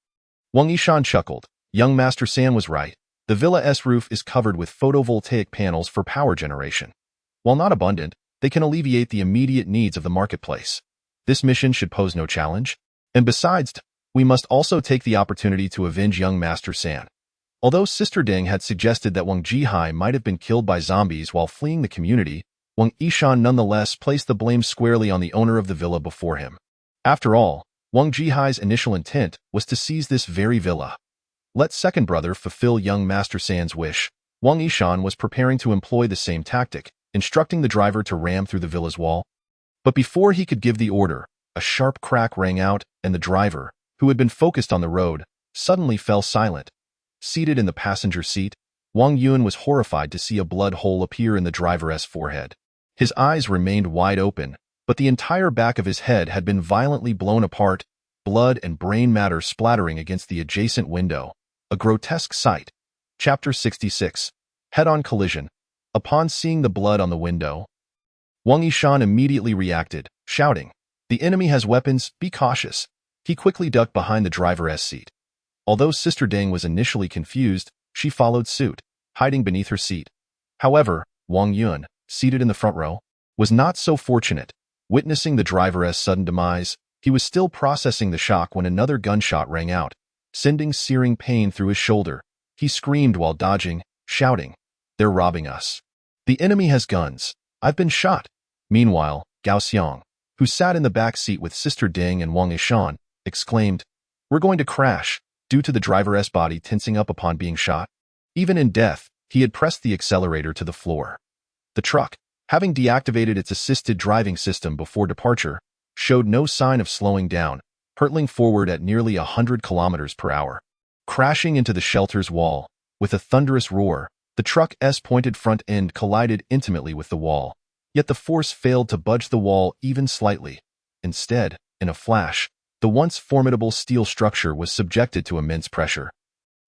Wang Yishan chuckled. Young Master San was right. The villa's roof is covered with photovoltaic panels for power generation. While not abundant, they can alleviate the immediate needs of the marketplace. This mission should pose no challenge. And besides, we must also take the opportunity to avenge young Master San. Although Sister Deng had suggested that Wang Jihai might have been killed by zombies while fleeing the community, Wang Yishan nonetheless placed the blame squarely on the owner of the villa before him. After all, Wang Jihai's initial intent was to seize this very villa. Let second brother fulfill young Master San's wish. Wang Yishan was preparing to employ the same tactic, instructing the driver to ram through the villa's wall. But before he could give the order, a sharp crack rang out, and the driver, who had been focused on the road, suddenly fell silent. Seated in the passenger seat, Wang Yun was horrified to see a blood hole appear in the driver's forehead. His eyes remained wide open, but the entire back of his head had been violently blown apart, blood and brain matter splattering against the adjacent window. A grotesque sight. Chapter 66. Head-on collision. Upon seeing the blood on the window, Wang Yishan immediately reacted, shouting, "The enemy has weapons, be cautious." He quickly ducked behind the driver's seat. Although Sister Deng was initially confused, she followed suit, hiding beneath her seat. However, Wang Yun, seated in the front row, was not so fortunate. Witnessing the driver's sudden demise, he was still processing the shock when another gunshot rang out, sending searing pain through his shoulder. He screamed while dodging, shouting, "They're robbing us. The enemy has guns. I've been shot." Meanwhile, Gao Xiang, who sat in the back seat with Sister Deng and Wang Yishan, exclaimed, "We're going to crash," due to the driver's body tensing up upon being shot. Even in death, he had pressed the accelerator to the floor. The truck, having deactivated its assisted driving system before departure, showed no sign of slowing down, hurtling forward at nearly 100 kilometers per hour. Crashing into the shelter's wall, with a thunderous roar, the truck's pointed front end collided intimately with the wall, yet the force failed to budge the wall even slightly. Instead, in a flash, the once formidable steel structure was subjected to immense pressure,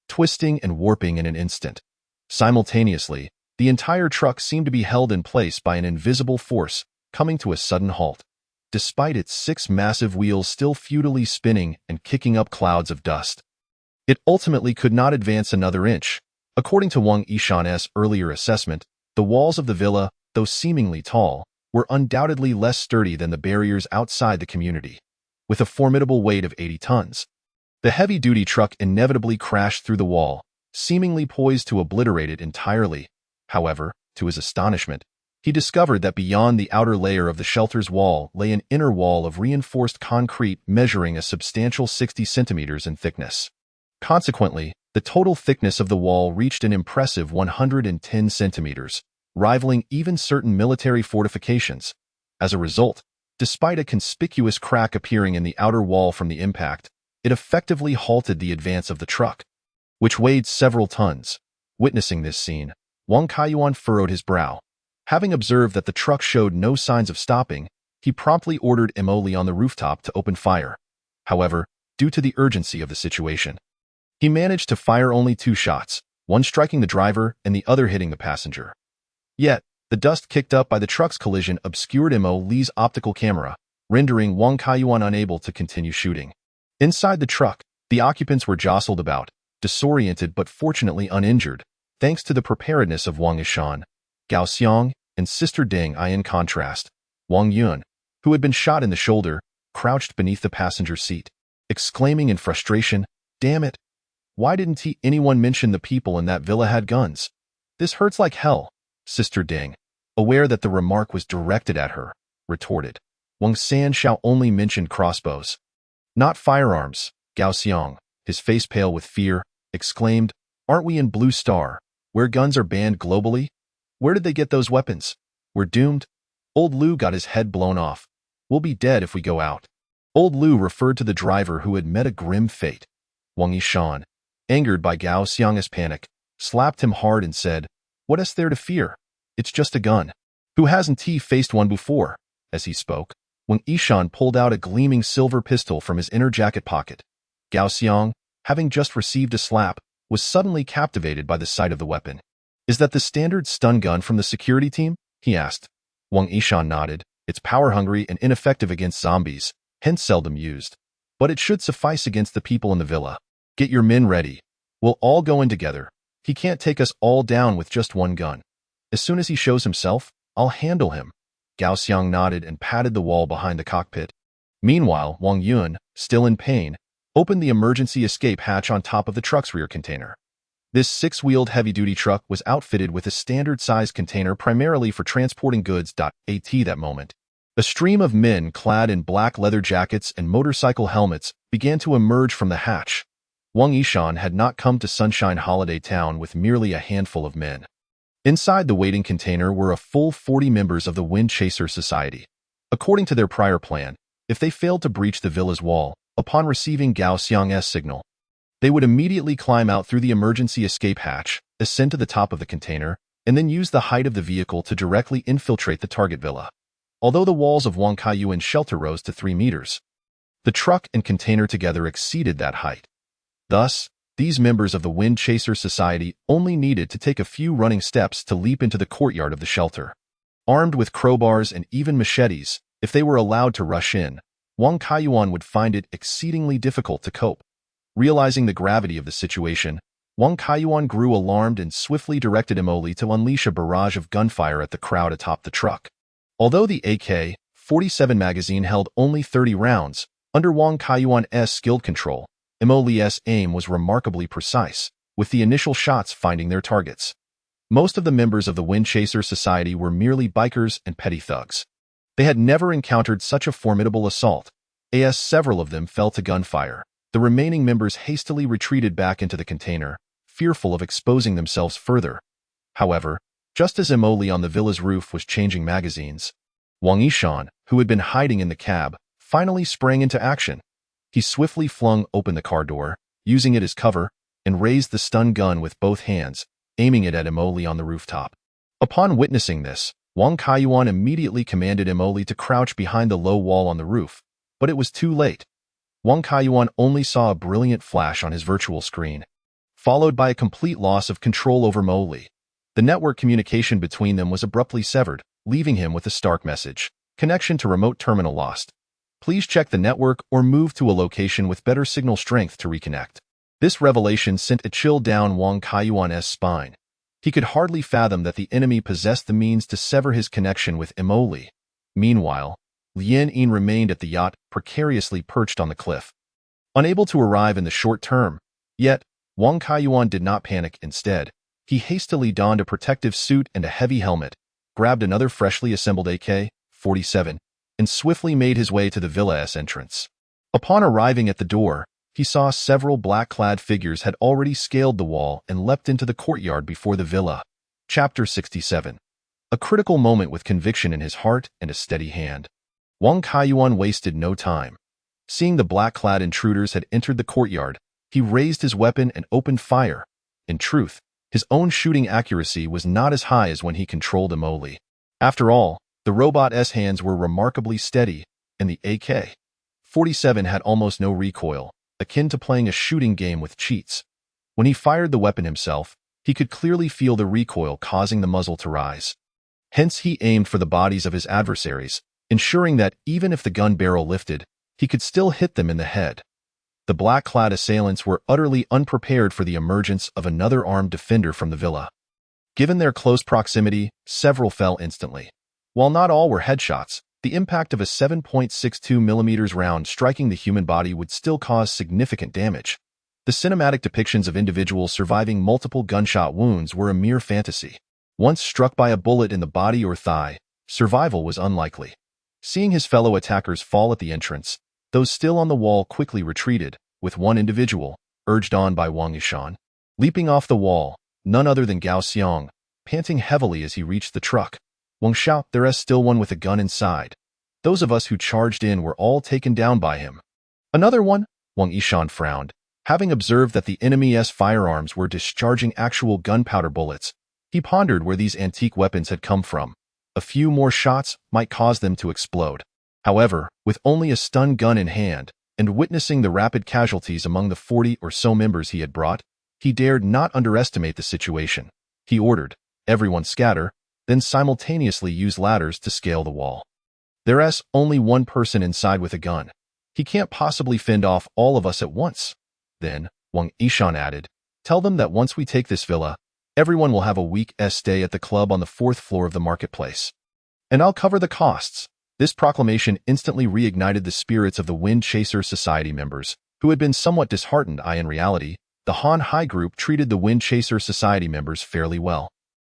twisting and warping in an instant. Simultaneously, the entire truck seemed to be held in place by an invisible force, coming to a sudden halt. Despite its 6 massive wheels still futilely spinning and kicking up clouds of dust, it ultimately could not advance another inch. According to Wang Yishan's earlier assessment, the walls of the villa, though seemingly tall, were undoubtedly less sturdy than the barriers outside the community. With a formidable weight of 80 tons, the heavy-duty truck inevitably crashed through the wall, seemingly poised to obliterate it entirely. However, to his astonishment, he discovered that beyond the outer layer of the shelter's wall lay an inner wall of reinforced concrete measuring a substantial 60 centimeters in thickness. Consequently, the total thickness of the wall reached an impressive 110 centimeters, rivaling even certain military fortifications. As a result, Despite a conspicuous crack appearing in the outer wall from the impact, it effectively halted the advance of the truck, which weighed several tons. Witnessing this scene, Wang Kaiyuan furrowed his brow. Having observed that the truck showed no signs of stopping, he promptly ordered Emoli on the rooftop to open fire. However, due to the urgency of the situation, he managed to fire only 2 shots, one striking the driver and the other hitting the passenger. Yet, the dust kicked up by the truck's collision obscured Emoli's optical camera, rendering Wang Kaiyuan unable to continue shooting. Inside the truck, the occupants were jostled about, disoriented but fortunately uninjured, thanks to the preparedness of Wang Yishan, Gao Xiang, and Sister Deng Ai. In contrast, Wang Yun, who had been shot in the shoulder, crouched beneath the passenger seat, exclaiming in frustration, "Damn it! Why didn't anyone mention the people in that villa had guns? This hurts like hell." Sister Deng, aware that the remark was directed at her, retorted, "Wang Sanshao only mentioned crossbows, not firearms." Gao Xiang, his face pale with fear, exclaimed, "Aren't we in Blue Star, where guns are banned globally? Where did they get those weapons? We're doomed. Old Lu got his head blown off. We'll be dead if we go out." Old Lu referred to the driver who had met a grim fate. Wang Yishan, angered by Gao Xiang's panic, slapped him hard and said, "What is there to fear? It's just a gun. Who hasn't faced one before?" As he spoke, Wang Yishan pulled out a gleaming silver pistol from his inner jacket pocket. Gao Xiang, having just received a slap, was suddenly captivated by the sight of the weapon. "Is that the standard stun gun from the security team?" he asked. Wang Yishan nodded. "It's power-hungry and ineffective against zombies, hence seldom used. But it should suffice against the people in the villa. Get your men ready. We'll all go in together. He can't take us all down with just one gun. As soon as he shows himself, I'll handle him." Gao Xiang nodded and patted the wall behind the cockpit. Meanwhile, Wang Yun, still in pain, opened the emergency escape hatch on top of the truck's rear container. This 6-wheeled heavy-duty truck was outfitted with a standard-sized container primarily for transporting goods. At that moment, a stream of men clad in black leather jackets and motorcycle helmets began to emerge from the hatch. Wang Yishan had not come to Sunshine Holiday Town with merely a handful of men. Inside the waiting container were a full 40 members of the Wind Chaser Society. According to their prior plan, if they failed to breach the villa's wall, upon receiving Gao Xiang's signal, they would immediately climb out through the emergency escape hatch, ascend to the top of the container, and then use the height of the vehicle to directly infiltrate the target villa. Although the walls of Wang Kaiyuan's shelter rose to 3 meters, the truck and container together exceeded that height. Thus, these members of the Wind Chaser Society only needed to take a few running steps to leap into the courtyard of the shelter. Armed with crowbars and even machetes, if they were allowed to rush in, Wang Kaiyuan would find it exceedingly difficult to cope. Realizing the gravity of the situation, Wang Kaiyuan grew alarmed and swiftly directed Emoli to unleash a barrage of gunfire at the crowd atop the truck. Although the AK-47 magazine held only 30 rounds, under Wang Kaiyuan's skilled control, Emoli's aim was remarkably precise, with the initial shots finding their targets. Most of the members of the Wind Chaser Society were merely bikers and petty thugs. They had never encountered such a formidable assault. As several of them fell to gunfire, the remaining members hastily retreated back into the container, fearful of exposing themselves further. However, just as Emoli on the villa's roof was changing magazines, Wang Yishan, who had been hiding in the cab, finally sprang into action. He swiftly flung open the car door, using it as cover, and raised the stun gun with both hands, aiming it at Emoli on the rooftop. Upon witnessing this, Wang Kaiyuan immediately commanded Emoli to crouch behind the low wall on the roof, but it was too late. Wang Kaiyuan only saw a brilliant flash on his virtual screen, followed by a complete loss of control over Emoli. The network communication between them was abruptly severed, leaving him with a stark message: "Connection to remote terminal lost. Please check the network or move to a location with better signal strength to reconnect." This revelation sent a chill down Wang Kaiyuan's spine. He could hardly fathom that the enemy possessed the means to sever his connection with Emoli. Meanwhile, Lien Yin remained at the yacht, precariously perched on the cliff, unable to arrive in the short term. Yet, Wang Kaiyuan did not panic. Instead, he hastily donned a protective suit and a heavy helmet, grabbed another freshly assembled AK-47, and swiftly made his way to the villa's entrance. Upon arriving at the door, he saw several black-clad figures had already scaled the wall and leapt into the courtyard before the villa. Chapter 67. A critical moment with conviction in his heart and a steady hand. Wang Kaiyuan wasted no time. Seeing the black-clad intruders had entered the courtyard, he raised his weapon and opened fire. In truth, his own shooting accuracy was not as high as when he controlled Imoli. After all, the robot's hands were remarkably steady, and the AK-47 had almost no recoil, akin to playing a shooting game with cheats. When he fired the weapon himself, he could clearly feel the recoil causing the muzzle to rise. Hence he aimed for the bodies of his adversaries, ensuring that even if the gun barrel lifted, he could still hit them in the head. The black-clad assailants were utterly unprepared for the emergence of another armed defender from the villa. Given their close proximity, several fell instantly. While not all were headshots, the impact of a 7.62 mm round striking the human body would still cause significant damage. The cinematic depictions of individuals surviving multiple gunshot wounds were a mere fantasy. Once struck by a bullet in the body or thigh, survival was unlikely. Seeing his fellow attackers fall at the entrance, those still on the wall quickly retreated, with one individual, urged on by Wang Yishan, leaping off the wall, none other than Gao Xiong, panting heavily as he reached the truck. Wang Xiao, there's still one with a gun inside. Those of us who charged in were all taken down by him. Another one? Wang Yishan frowned. Having observed that the enemy's firearms were discharging actual gunpowder bullets, he pondered where these antique weapons had come from. A few more shots might cause them to explode. However, with only a stun gun in hand, and witnessing the rapid casualties among the 40 or so members he had brought, he dared not underestimate the situation. He ordered, everyone scatter, then simultaneously use ladders to scale the wall. There's only one person inside with a gun. He can't possibly fend off all of us at once. Then, Wang Yishan added, tell them that once we take this villa, everyone will have a week's stay at the club on the 4th floor of the marketplace. And I'll cover the costs. This proclamation instantly reignited the spirits of the Wind Chaser Society members, who had been somewhat disheartened. In reality, the Han Hai group treated the Wind Chaser Society members fairly well.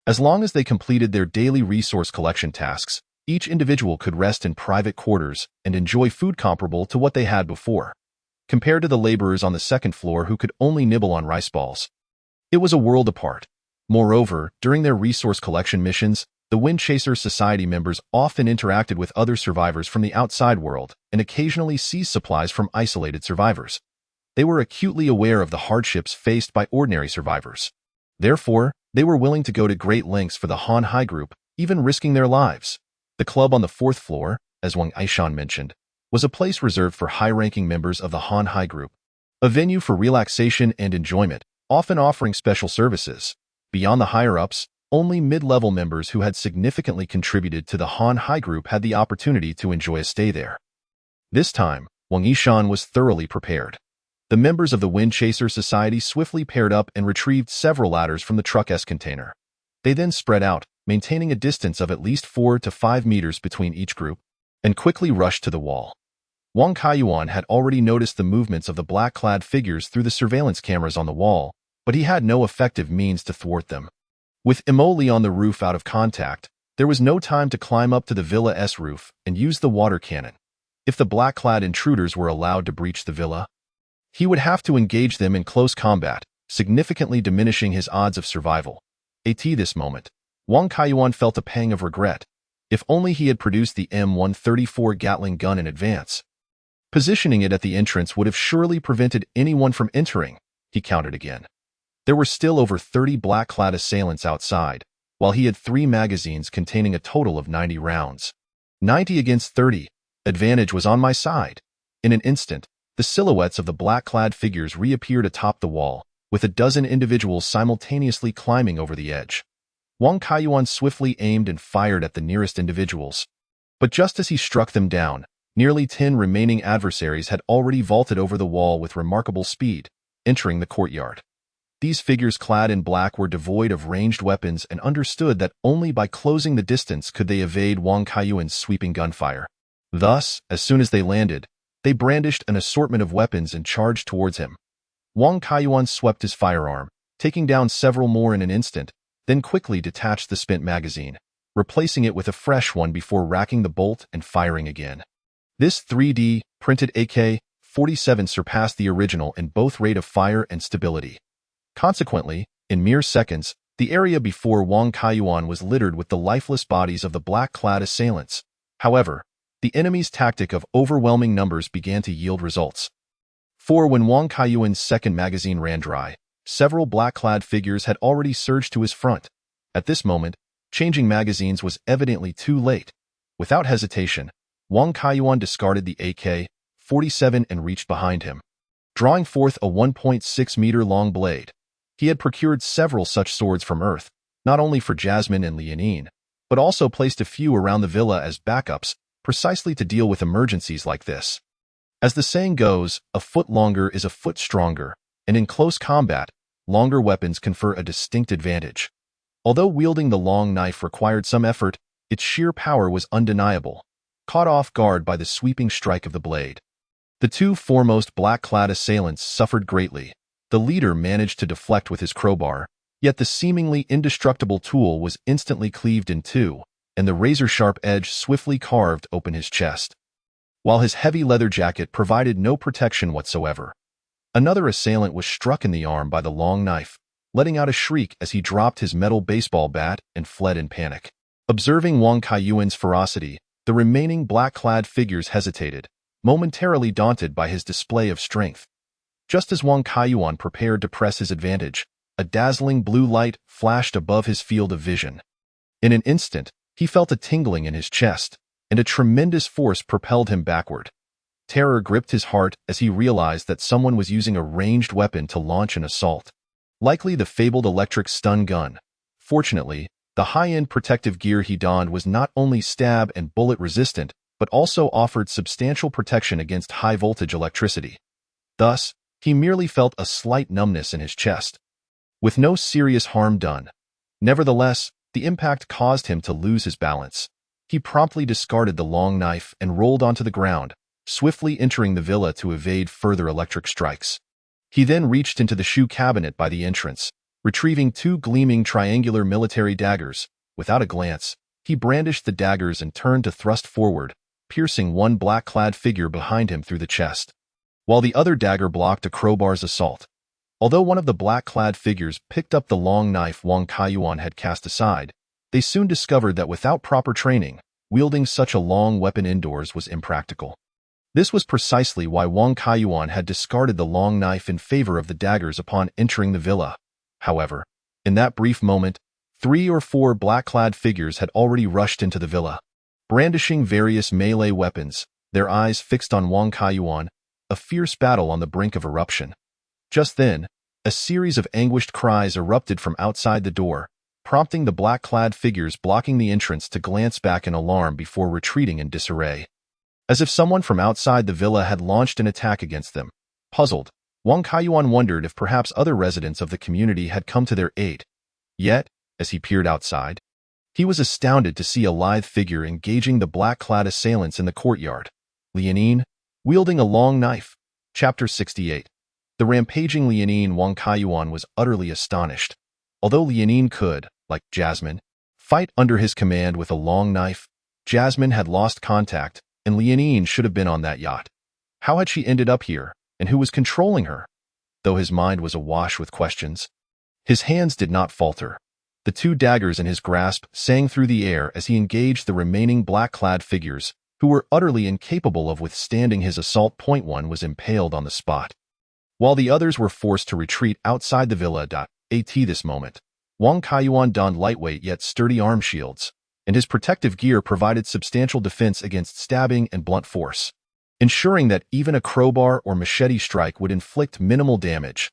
As long as they completed their daily resource collection tasks, each individual could rest in private quarters and enjoy food comparable to what they had before, compared to the laborers on the 2nd floor who could only nibble on rice balls. It was a world apart. Moreover, during their resource collection missions, the Wind Chaser Society members often interacted with other survivors from the outside world and occasionally seized supplies from isolated survivors. They were acutely aware of the hardships faced by ordinary survivors. Therefore, they were willing to go to great lengths for the Han Hai group, even risking their lives. The club on the 4th floor, as Wang Yishan mentioned, was a place reserved for high-ranking members of the Han Hai group, a venue for relaxation and enjoyment, often offering special services. Beyond the higher-ups, only mid-level members who had significantly contributed to the Han Hai group had the opportunity to enjoy a stay there. This time, Wang Yishan was thoroughly prepared. The members of the Wind Chaser Society swiftly paired up and retrieved several ladders from the truck's container. They then spread out, maintaining a distance of at least 4 to 5 meters between each group, and quickly rushed to the wall. Wang Kaiyuan had already noticed the movements of the black-clad figures through the surveillance cameras on the wall, but he had no effective means to thwart them. With Imoli on the roof out of contact, there was no time to climb up to the villa's roof and use the water cannon. If the black-clad intruders were allowed to breach the villa, he would have to engage them in close combat, significantly diminishing his odds of survival. At this moment, Wang Kaiyuan felt a pang of regret. If only he had produced the M134 Gatling gun in advance. Positioning it at the entrance would have surely prevented anyone from entering, he counted again. There were still over 30 black-clad assailants outside, while he had 3 magazines containing a total of 90 rounds. 90 against 30. Advantage was on my side. In an instant, the silhouettes of the black-clad figures reappeared atop the wall, with a dozen individuals simultaneously climbing over the edge. Wang Kaiyuan swiftly aimed and fired at the nearest individuals. But just as he struck them down, nearly 10 remaining adversaries had already vaulted over the wall with remarkable speed, entering the courtyard. These figures clad in black were devoid of ranged weapons and understood that only by closing the distance could they evade Wang Kaiyuan's sweeping gunfire. Thus, as soon as they landed, they brandished an assortment of weapons and charged towards him. Wang Kaiyuan swept his firearm, taking down several more in an instant, then quickly detached the spent magazine, replacing it with a fresh one before racking the bolt and firing again. This 3D printed AK-47 surpassed the original in both rate of fire and stability. Consequently, in mere seconds, the area before Wang Kaiyuan was littered with the lifeless bodies of the black-clad assailants. However, the enemy's tactic of overwhelming numbers began to yield results. For when Wang Kaiyuan's second magazine ran dry, several black-clad figures had already surged to his front. At this moment, changing magazines was evidently too late. Without hesitation, Wang Kaiyuan discarded the AK-47 and reached behind him. Drawing forth a 1.6-meter-long blade, he had procured several such swords from Earth, not only for Jasmine and Lianin, but also placed a few around the villa as backups, precisely to deal with emergencies like this. As the saying goes, a foot longer is a foot stronger, and in close combat, longer weapons confer a distinct advantage. Although wielding the long knife required some effort, its sheer power was undeniable, caught off guard by the sweeping strike of the blade. The two foremost black-clad assailants suffered greatly. The leader managed to deflect with his crowbar, yet the seemingly indestructible tool was instantly cleaved in two, and the razor-sharp edge swiftly carved open his chest, while his heavy leather jacket provided no protection whatsoever. Another assailant was struck in the arm by the long knife, letting out a shriek as he dropped his metal baseball bat and fled in panic. Observing Wang Kaiyuan's ferocity, the remaining black-clad figures hesitated, momentarily daunted by his display of strength. Just as Wang Kaiyuan prepared to press his advantage, a dazzling blue light flashed above his field of vision. In an instant, he felt a tingling in his chest, and a tremendous force propelled him backward. Terror gripped his heart as he realized that someone was using a ranged weapon to launch an assault. Likely the fabled electric stun gun. Fortunately, the high-end protective gear he donned was not only stab and bullet resistant, but also offered substantial protection against high-voltage electricity. Thus, he merely felt a slight numbness in his chest, with no serious harm done. Nevertheless, the impact caused him to lose his balance. He promptly discarded the long knife and rolled onto the ground, swiftly entering the villa to evade further electric strikes. He then reached into the shoe cabinet by the entrance, retrieving two gleaming triangular military daggers. Without a glance, he brandished the daggers and turned to thrust forward, piercing one black-clad figure behind him through the chest, while the other dagger blocked a crowbar's assault. Although one of the black-clad figures picked up the long knife Wang Kaiyuan had cast aside, they soon discovered that without proper training, wielding such a long weapon indoors was impractical. This was precisely why Wang Kaiyuan had discarded the long knife in favor of the daggers upon entering the villa. However, in that brief moment, 3 or 4 black-clad figures had already rushed into the villa, brandishing various melee weapons, their eyes fixed on Wang Kaiyuan, a fierce battle on the brink of eruption. Just then, a series of anguished cries erupted from outside the door, prompting the black-clad figures blocking the entrance to glance back in alarm before retreating in disarray. As if someone from outside the villa had launched an attack against them. Puzzled, Wang Kaiyuan wondered if perhaps other residents of the community had come to their aid. Yet, as he peered outside, he was astounded to see a lithe figure engaging the black-clad assailants in the courtyard. Lianin, wielding a long knife. Chapter 68. The rampaging Lianin. Wang Kaiyuan was utterly astonished. Although Lianin could, like Jasmine, fight under his command with a long knife, Jasmine had lost contact, and Lianin should have been on that yacht. How had she ended up here, and who was controlling her? Though his mind was awash with questions, his hands did not falter. The 2 daggers in his grasp sang through the air as he engaged the remaining black-clad figures, who were utterly incapable of withstanding his assault. One was impaled on the spot, while the others were forced to retreat outside the villa. At this moment, Wang Kaiyuan donned lightweight yet sturdy arm shields, and his protective gear provided substantial defense against stabbing and blunt force, ensuring that even a crowbar or machete strike would inflict minimal damage.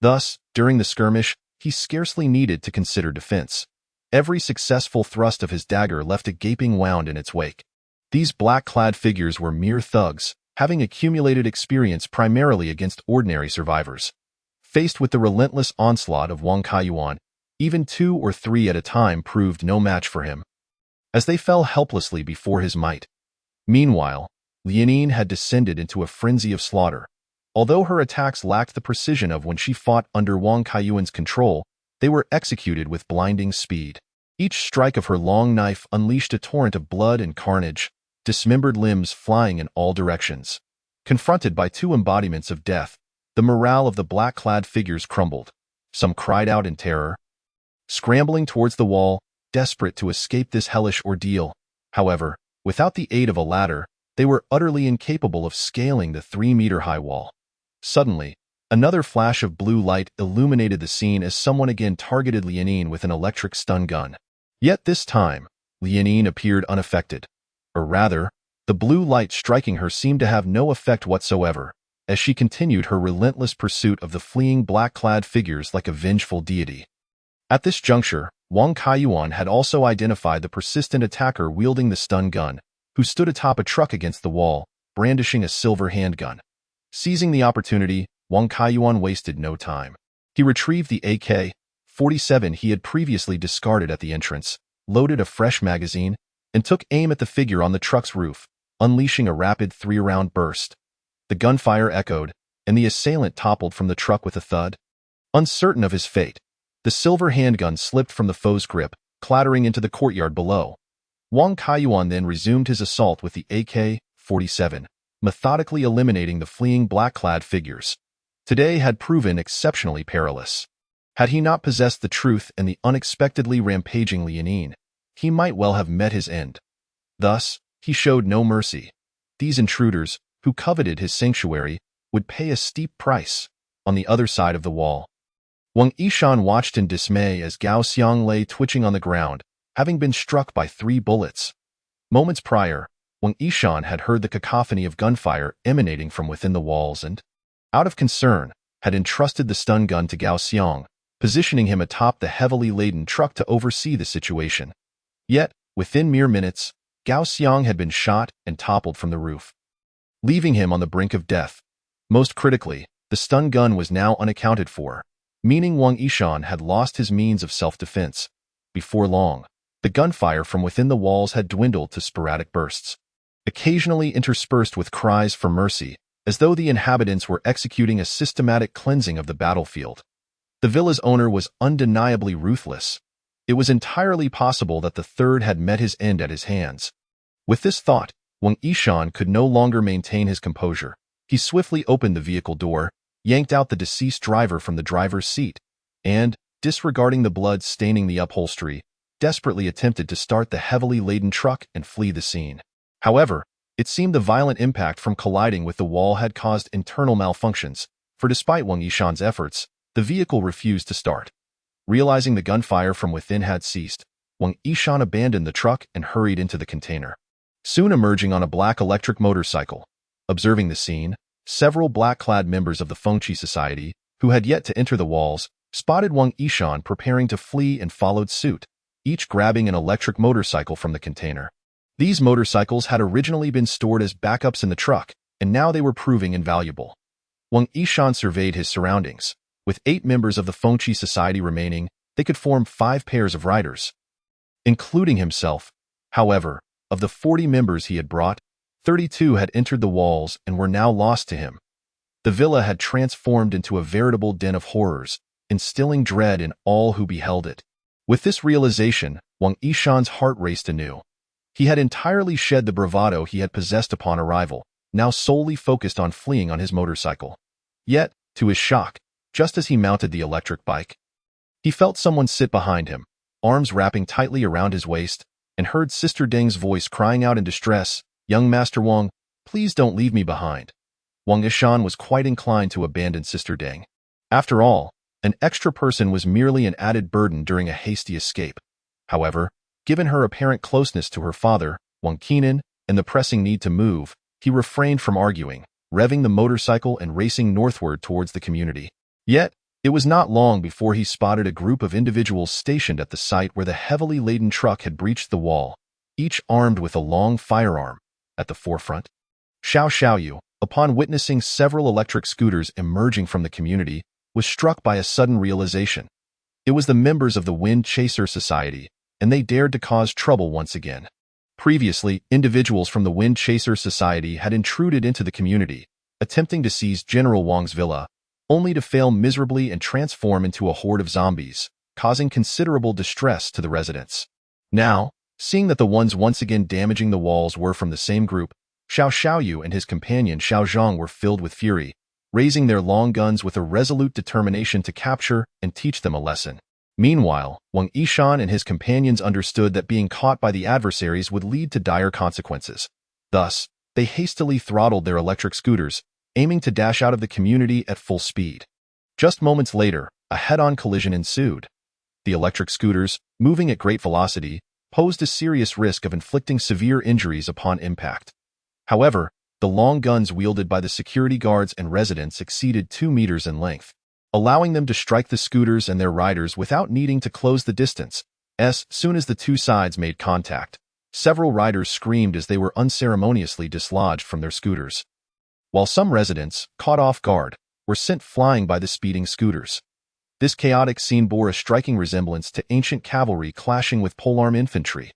Thus, during the skirmish, he scarcely needed to consider defense. Every successful thrust of his dagger left a gaping wound in its wake. These black-clad figures were mere thugs, having accumulated experience primarily against ordinary survivors. Faced with the relentless onslaught of Wang Kaiyuan, even 2 or 3 at a time proved no match for him, as they fell helplessly before his might. Meanwhile, Lianin had descended into a frenzy of slaughter. Although her attacks lacked the precision of when she fought under Wang Kaiyuan's control, they were executed with blinding speed. Each strike of her long knife unleashed a torrent of blood and carnage, dismembered limbs flying in all directions. Confronted by 2 embodiments of death, the morale of the black-clad figures crumbled. Some cried out in terror, scrambling towards the wall, desperate to escape this hellish ordeal. However, without the aid of a ladder, They were utterly incapable of scaling the 3-meter-high wall. Suddenly, another flash of blue light illuminated the scene as someone again targeted Liaoning with an electric stun gun. Yet this time, Liaoning appeared unaffected. Or rather, the blue light striking her seemed to have no effect whatsoever, as she continued her relentless pursuit of the fleeing black-clad figures like a vengeful deity. At this juncture, Wang Kaiyuan had also identified the persistent attacker wielding the stun gun, who stood atop a truck against the wall, brandishing a silver handgun. Seizing the opportunity, Wang Kaiyuan wasted no time. He retrieved the AK-47 he had previously discarded at the entrance, loaded a fresh magazine, and took aim at the figure on the truck's roof, unleashing a rapid 3-round burst. The gunfire echoed, and the assailant toppled from the truck with a thud. Uncertain of his fate, the silver handgun slipped from the foe's grip, clattering into the courtyard below. Wang Kaiyuan then resumed his assault with the AK-47, methodically eliminating the fleeing black-clad figures. Today had proven exceptionally perilous. Had he not possessed the truth and the unexpectedly rampaging Liaoning, he might well have met his end. Thus, he showed no mercy. These intruders, who coveted his sanctuary, would pay a steep price. On the other side of the wall, Wang Yishan watched in dismay as Gao Xiang lay twitching on the ground, having been struck by 3 bullets. Moments prior, Wang Yishan had heard the cacophony of gunfire emanating from within the walls and, out of concern, had entrusted the stun gun to Gao Xiang, positioning him atop the heavily laden truck to oversee the situation. Yet, within mere minutes, Gao Xiang had been shot and toppled from the roof, leaving him on the brink of death. Most critically, the stun gun was now unaccounted for, meaning Wang Yishan had lost his means of self-defense. Before long, the gunfire from within the walls had dwindled to sporadic bursts, occasionally interspersed with cries for mercy, as though the inhabitants were executing a systematic cleansing of the battlefield. The villa's owner was undeniably ruthless. It was entirely possible that the third had met his end at his hands. With this thought, Wang Yishan could no longer maintain his composure. He swiftly opened the vehicle door, yanked out the deceased driver from the driver's seat, and, disregarding the blood staining the upholstery, desperately attempted to start the heavily laden truck and flee the scene. However, it seemed the violent impact from colliding with the wall had caused internal malfunctions, for despite Wang Yishan's efforts, the vehicle refused to start. Realizing the gunfire from within had ceased, Wang Yishan abandoned the truck and hurried into the container, soon emerging on a black electric motorcycle. Observing the scene, several black-clad members of the Fengqi Society, who had yet to enter the walls, spotted Wang Yishan preparing to flee and followed suit, each grabbing an electric motorcycle from the container. These motorcycles had originally been stored as backups in the truck, and now they were proving invaluable. Wang Yishan surveyed his surroundings. With 8 members of the Fengqi Society remaining, they could form 5 pairs of riders. Including himself, however, of the 40 members he had brought, 32 had entered the walls and were now lost to him. The villa had transformed into a veritable den of horrors, instilling dread in all who beheld it. With this realization, Wang Yishan's heart raced anew. He had entirely shed the bravado he had possessed upon arrival, now solely focused on fleeing on his motorcycle. Yet, to his shock, just as he mounted the electric bike, he felt someone sit behind him, arms wrapping tightly around his waist, and heard Sister Deng's voice crying out in distress, "Young Master Wang, please don't leave me behind." Wang Yishan was quite inclined to abandon Sister Deng. After all, an extra person was merely an added burden during a hasty escape. However, given her apparent closeness to her father, Wang Qinan, and the pressing need to move, he refrained from arguing, revving the motorcycle and racing northward towards the community. Yet, it was not long before he spotted a group of individuals stationed at the site where the heavily laden truck had breached the wall, each armed with a long firearm. At the forefront, Xiao Xiaoyu, upon witnessing several electric scooters emerging from the community, was struck by a sudden realization. It was the members of the Wind Chaser Society, and they dared to cause trouble once again. Previously, individuals from the Wind Chaser Society had intruded into the community, attempting to seize General Wang's villa, only to fail miserably and transform into a horde of zombies, causing considerable distress to the residents. Now, seeing that the ones once again damaging the walls were from the same group, Xiao Xiaoyu and his companion Xiao Zhang were filled with fury, raising their long guns with a resolute determination to capture and teach them a lesson. Meanwhile, Wang Yishan and his companions understood that being caught by the adversaries would lead to dire consequences. Thus, they hastily throttled their electric scooters, aiming to dash out of the community at full speed. Just moments later, a head-on collision ensued. The electric scooters, moving at great velocity, posed a serious risk of inflicting severe injuries upon impact. However, the long guns wielded by the security guards and residents exceeded 2 meters in length, allowing them to strike the scooters and their riders without needing to close the distance. As soon as the two sides made contact, several riders screamed as they were unceremoniously dislodged from their scooters, while some residents, caught off guard, were sent flying by the speeding scooters. This chaotic scene bore a striking resemblance to ancient cavalry clashing with polearm infantry.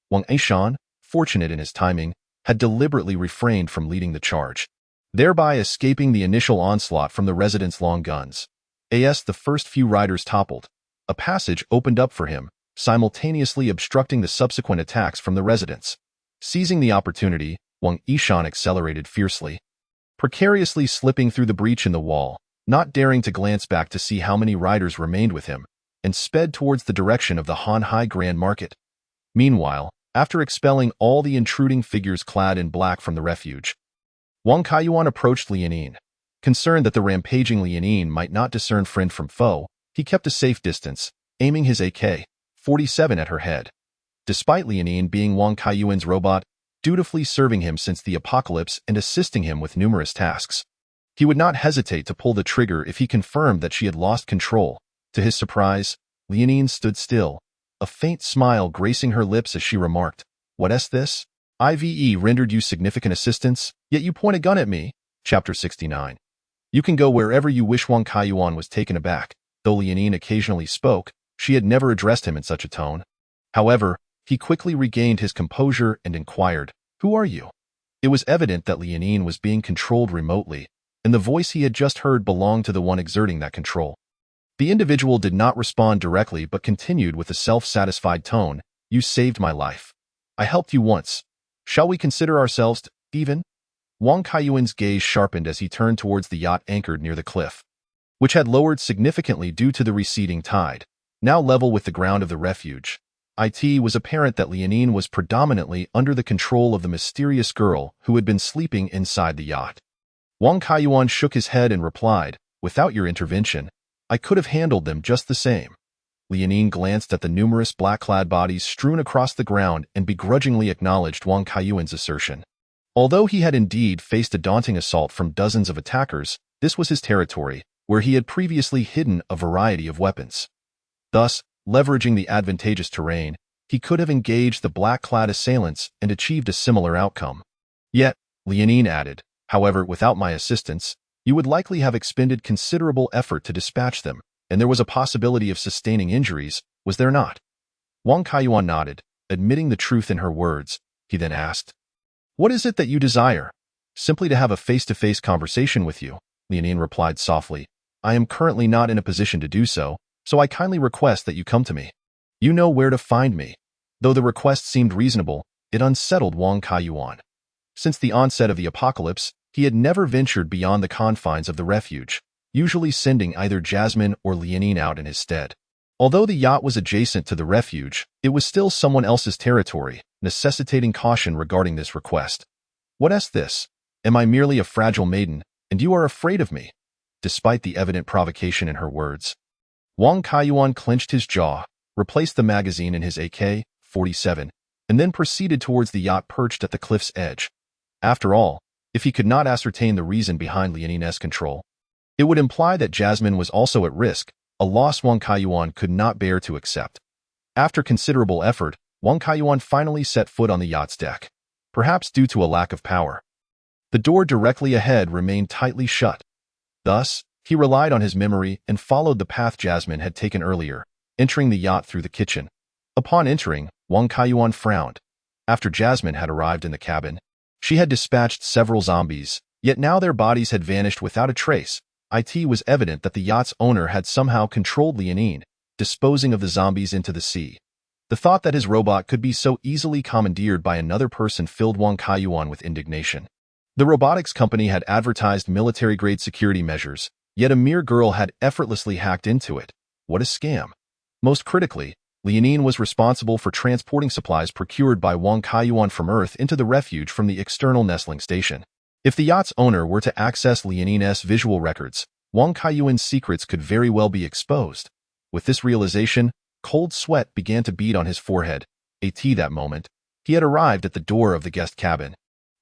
Wang Aishan, fortunate in his timing, had deliberately refrained from leading the charge, thereby escaping the initial onslaught from the residents' long guns. As the first few riders toppled, a passage opened up for him, simultaneously obstructing the subsequent attacks from the residents. Seizing the opportunity, Wang Aishan accelerated fiercely, precariously slipping through the breach in the wall, not daring to glance back to see how many riders remained with him, and sped towards the direction of the Hanhai Grand Market. Meanwhile, after expelling all the intruding figures clad in black from the refuge, Wang Kaiyuan approached Lianin. Concerned that the rampaging Lianin might not discern friend from foe, he kept a safe distance, aiming his AK-47 at her head. Despite Lianin being Wang Kaiyuan's robot, dutifully serving him since the apocalypse and assisting him with numerous tasks, he would not hesitate to pull the trigger if he confirmed that she had lost control. To his surprise, Lianin stood still, a faint smile gracing her lips as she remarked, "What's this? IVE rendered you significant assistance, yet you point a gun at me." Chapter 69. You can go wherever you wish. Wang Kaiyuan was taken aback. Though Lianin occasionally spoke, she had never addressed him in such a tone. However, he quickly regained his composure and inquired, "Who are you?" It was evident that Lianin was being controlled remotely, and the voice he had just heard belonged to the one exerting that control. The individual did not respond directly but continued with a self-satisfied tone, "You saved my life. I helped you once. Shall we consider ourselves even?" Wang Kaiyuan's gaze sharpened as he turned towards the yacht anchored near the cliff, which had lowered significantly due to the receding tide, now level with the ground of the refuge. It was apparent that Lianin was predominantly under the control of the mysterious girl who had been sleeping inside the yacht. Wang Kaiyuan shook his head and replied, "Without your intervention, I could have handled them just the same." Lianin glanced at the numerous black-clad bodies strewn across the ground and begrudgingly acknowledged Wang Kaiyuan's assertion. Although he had indeed faced a daunting assault from dozens of attackers, this was his territory, where he had previously hidden a variety of weapons. Thus, leveraging the advantageous terrain, he could have engaged the black-clad assailants and achieved a similar outcome. Yet, Lianin added, "However, without my assistance, you would likely have expended considerable effort to dispatch them, and there was a possibility of sustaining injuries, was there not?" Wang Kaiyuan nodded, admitting the truth in her words. He then asked, "What is it that you desire?" "Simply to have a face-to-face conversation with you," Lianin replied softly. "I am currently not in a position to do so, so I kindly request that you come to me. You know where to find me." Though the request seemed reasonable, it unsettled Wang Kaiyuan. Since the onset of the apocalypse, he had never ventured beyond the confines of the refuge, usually sending either Jasmine or Lianin out in his stead. Although the yacht was adjacent to the refuge, it was still someone else's territory, necessitating caution regarding this request. "What's this? Am I merely a fragile maiden, and you are afraid of me?" Despite the evident provocation in her words, Wang Kaiyuan clenched his jaw, replaced the magazine in his AK-47, and then proceeded towards the yacht perched at the cliff's edge. After all, if he could not ascertain the reason behind Lianin's control, it would imply that Jasmine was also at risk, a loss Wang Kaiyuan could not bear to accept. After considerable effort, Wang Kaiyuan finally set foot on the yacht's deck, perhaps due to a lack of power. The door directly ahead remained tightly shut. Thus, he relied on his memory and followed the path Jasmine had taken earlier, entering the yacht through the kitchen. Upon entering, Wang Kaiyuan frowned. After Jasmine had arrived in the cabin, she had dispatched several zombies, yet now their bodies had vanished without a trace. It was evident that the yacht's owner had somehow controlled Lianin, disposing of the zombies into the sea. The thought that his robot could be so easily commandeered by another person filled Wang Kaiyuan with indignation. The robotics company had advertised military-grade security measures, yet a mere girl had effortlessly hacked into it. What a scam! Most critically, Liaoning was responsible for transporting supplies procured by Wang Kaiyuan from Earth into the refuge from the external nestling station. If the yacht's owner were to access Liaoning's visual records, Wang Kaiyuan's secrets could very well be exposed. With this realization, cold sweat began to bead on his forehead. That moment, he had arrived at the door of the guest cabin.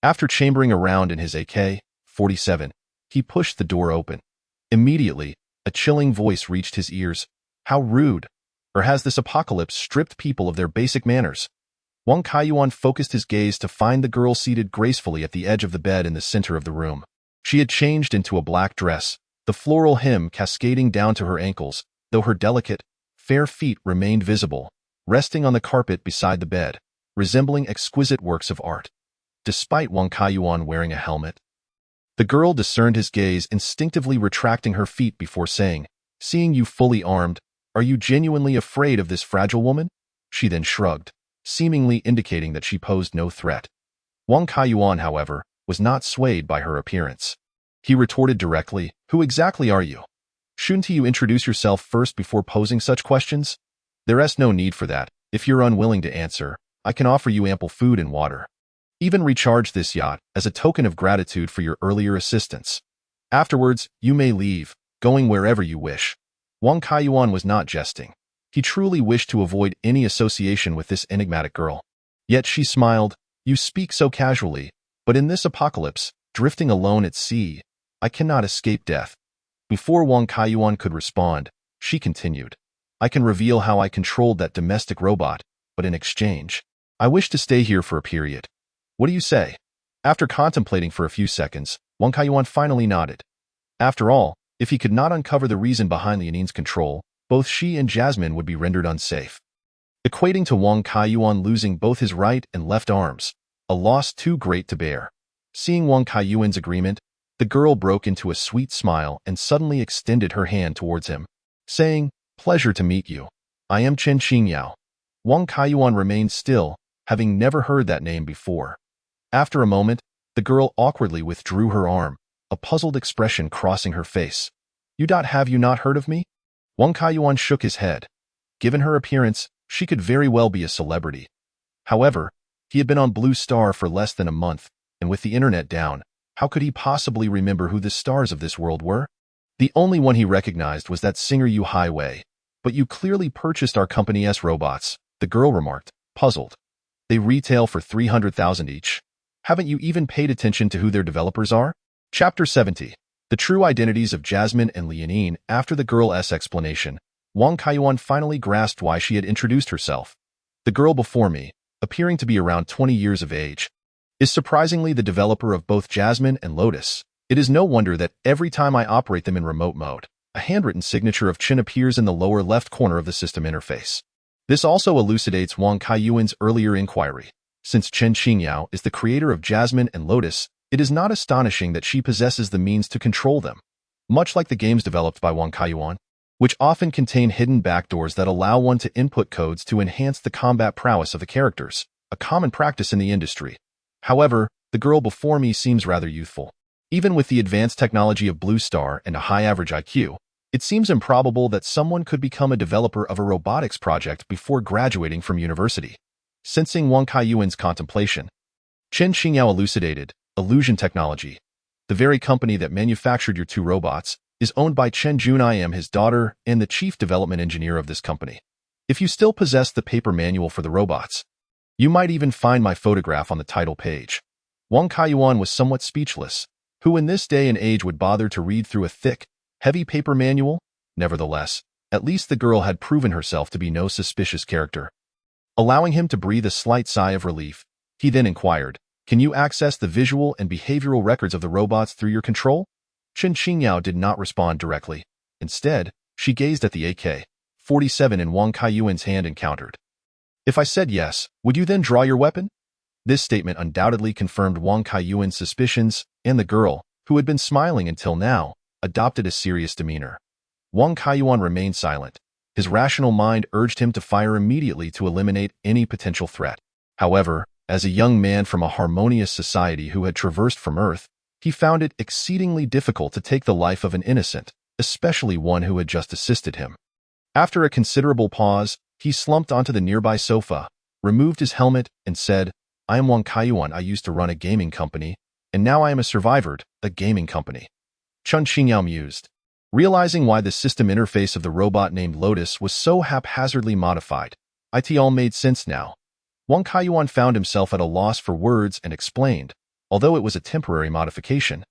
After chambering around in his AK-47, he pushed the door open. Immediately, a chilling voice reached his ears. How rude! Or has this apocalypse stripped people of their basic manners? Wang Kaiyuan focused his gaze to find the girl seated gracefully at the edge of the bed in the center of the room. She had changed into a black dress, the floral hem cascading down to her ankles, though her delicate, fair feet remained visible, resting on the carpet beside the bed, resembling exquisite works of art. Despite Wang Kaiyuan wearing a helmet, the girl discerned his gaze, instinctively retracting her feet before saying, "Seeing you fully armed, are you genuinely afraid of this fragile woman?" She then shrugged, seemingly indicating that she posed no threat. Wang Kaiyuan, however, was not swayed by her appearance. He retorted directly, "Who exactly are you? Shouldn't you introduce yourself first before posing such questions? There's no need for that. If you're unwilling to answer, I can offer you ample food and water. Even recharge this yacht as a token of gratitude for your earlier assistance. Afterwards, you may leave, going wherever you wish." Wang Kaiyuan was not jesting. He truly wished to avoid any association with this enigmatic girl. Yet she smiled, "You speak so casually, but in this apocalypse, drifting alone at sea, I cannot escape death." Before Wang Kaiyuan could respond, she continued, "I can reveal how I controlled that domestic robot, but in exchange, I wish to stay here for a period. What do you say?" After contemplating for a few seconds, Wang Kaiyuan finally nodded. After all, if he could not uncover the reason behind Liaoning's control, both she and Jasmine would be rendered unsafe, equating to Wang Kaiyuan losing both his right and left arms, a loss too great to bear. Seeing Wang Kaiyuan's agreement, the girl broke into a sweet smile and suddenly extended her hand towards him, saying, "Pleasure to meet you. I am Chen Qingyao." Wang Kaiyuan remained still, having never heard that name before. After a moment, the girl awkwardly withdrew her arm, a puzzled expression crossing her face. Have you not heard of me?" Wang Kaiyuan shook his head. Given her appearance, she could very well be a celebrity. However, he had been on Blue Star for less than a month, and with the internet down, how could he possibly remember who the stars of this world were? The only one he recognized was that singer Yu Highway. "But you clearly purchased our company's robots," the girl remarked, puzzled. "They retail for 300,000 each. Haven't you even paid attention to who their developers are?" Chapter 70. The true identities of Jasmine and Liaoning. After the girl's explanation, Wang Kaiyuan finally grasped why she had introduced herself. "The girl before me, appearing to be around 20 years of age, is surprisingly the developer of both Jasmine and Lotus. It is no wonder that every time I operate them in remote mode, a handwritten signature of Chen appears in the lower left corner of the system interface." This also elucidates Wang Kaiyuan's earlier inquiry. Since Chen Qingyao is the creator of Jasmine and Lotus, it is not astonishing that she possesses the means to control them. Much like the games developed by Wang Kaiyuan, which often contain hidden backdoors that allow one to input codes to enhance the combat prowess of the characters, a common practice in the industry. However, the girl before me seems rather youthful. Even with the advanced technology of Blue Star and a high average IQ, it seems improbable that someone could become a developer of a robotics project before graduating from university. Sensing Wang Kaiyuan's contemplation, Chen Qingyao elucidated, "Illusion Technology, the very company that manufactured your two robots, is owned by Chen Jun. I am his daughter and the chief development engineer of this company. If you still possess the paper manual for the robots, you might even find my photograph on the title page." Wang Kaiyuan was somewhat speechless. Who in this day and age would bother to read through a thick, heavy paper manual? Nevertheless, at least the girl had proven herself to be no suspicious character. Allowing him to breathe a slight sigh of relief, he then inquired, "Can you access the visual and behavioral records of the robots through your control?" Chen Qingyao did not respond directly. Instead, she gazed at the AK-47 in Wang Kaiyuan's hand and countered. "If I said yes, would you then draw your weapon?" This statement undoubtedly confirmed Wang Kaiyuan's suspicions, and the girl, who had been smiling until now, adopted a serious demeanor. Wang Kaiyuan remained silent. His rational mind urged him to fire immediately to eliminate any potential threat. However, as a young man from a harmonious society who had traversed from Earth, he found it exceedingly difficult to take the life of an innocent, especially one who had just assisted him. After a considerable pause, He slumped onto the nearby sofa, removed his helmet, and said, I am Wang Kaiyuan. I used to run a gaming company, and now I am a survivor, a gaming company. Chen Qingyao mused, realizing why the system interface of the robot named Lotus was so haphazardly modified. It all made sense now. Wang Kaiyuan found himself at a loss for words and explained, although it was a temporary modification,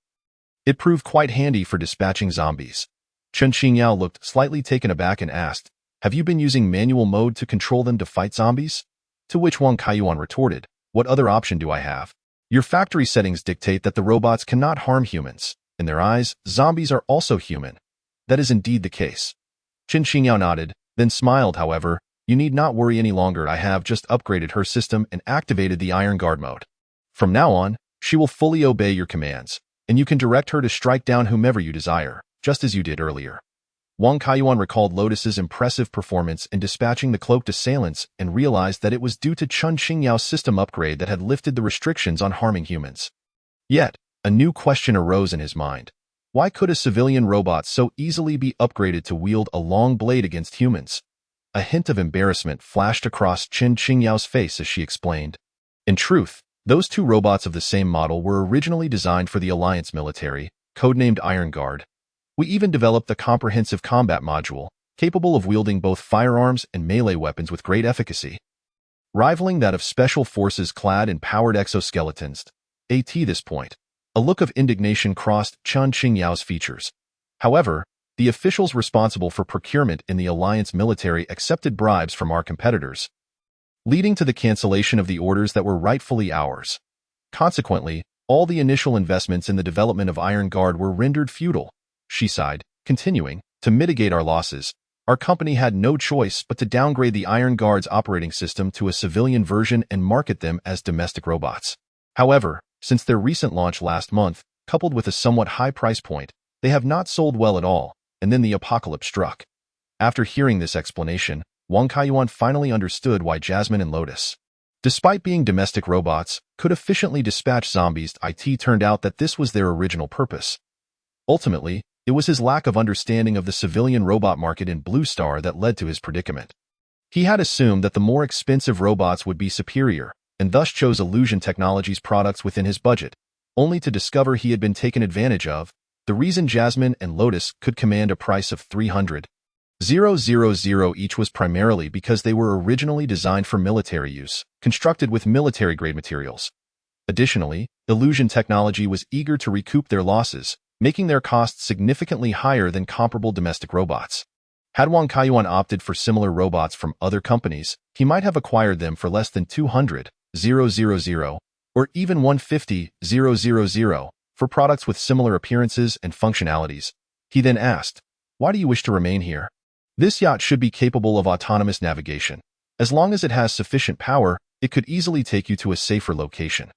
it proved quite handy for dispatching zombies. Chen Qingyao looked slightly taken aback and asked, have you been using manual mode to control them to fight zombies? To which Wang Kaiyuan retorted, what other option do I have? Your factory settings dictate that the robots cannot harm humans. In their eyes, zombies are also human. That is indeed the case. Chen Qingyao nodded, then smiled. However, you need not worry any longer. I have just upgraded her system and activated the Iron Guard mode. From now on, she will fully obey your commands, and you can direct her to strike down whomever you desire, just as you did earlier. Wang Kaiyuan recalled Lotus's impressive performance in dispatching the cloaked assailants and realized that it was due to Chen Qingyao's system upgrade that had lifted the restrictions on harming humans. Yet, a new question arose in his mind. Why could a civilian robot so easily be upgraded to wield a long blade against humans? A hint of embarrassment flashed across Chen Qingyao's face as she explained. In truth, those two robots of the same model were originally designed for the Alliance military, codenamed Iron Guard. We even developed the comprehensive combat module, capable of wielding both firearms and melee weapons with great efficacy, rivaling that of special forces clad in powered exoskeletons. At this point, a look of indignation crossed Chen Qingyao's features. However, the officials responsible for procurement in the Alliance military accepted bribes from our competitors, leading to the cancellation of the orders that were rightfully ours. Consequently, all the initial investments in the development of Iron Guard were rendered futile. She sighed, continuing, to mitigate our losses, our company had no choice but to downgrade the Iron Guard's operating system to a civilian version and market them as domestic robots. However, since their recent launch last month, coupled with a somewhat high price point, they have not sold well at all, and then the apocalypse struck. After hearing this explanation, Wang Kaiyuan finally understood why Jasmine and Lotus, despite being domestic robots, could efficiently dispatch zombies. It turned out that this was their original purpose. Ultimately, it was his lack of understanding of the civilian robot market in Blue Star that led to his predicament. He had assumed that the more expensive robots would be superior, and thus chose Illusion Technologies products within his budget, only to discover he had been taken advantage of. The reason Jasmine and Lotus could command a price of 300,000 each was primarily because they were originally designed for military use, constructed with military-grade materials. Additionally, Illusion Technology was eager to recoup their losses, making their costs significantly higher than comparable domestic robots. Had Wang Kaiyuan opted for similar robots from other companies, he might have acquired them for less than 200,000 or even 150,000 for products with similar appearances and functionalities. He then asked, why do you wish to remain here? This yacht should be capable of autonomous navigation. As long as it has sufficient power, it could easily take you to a safer location.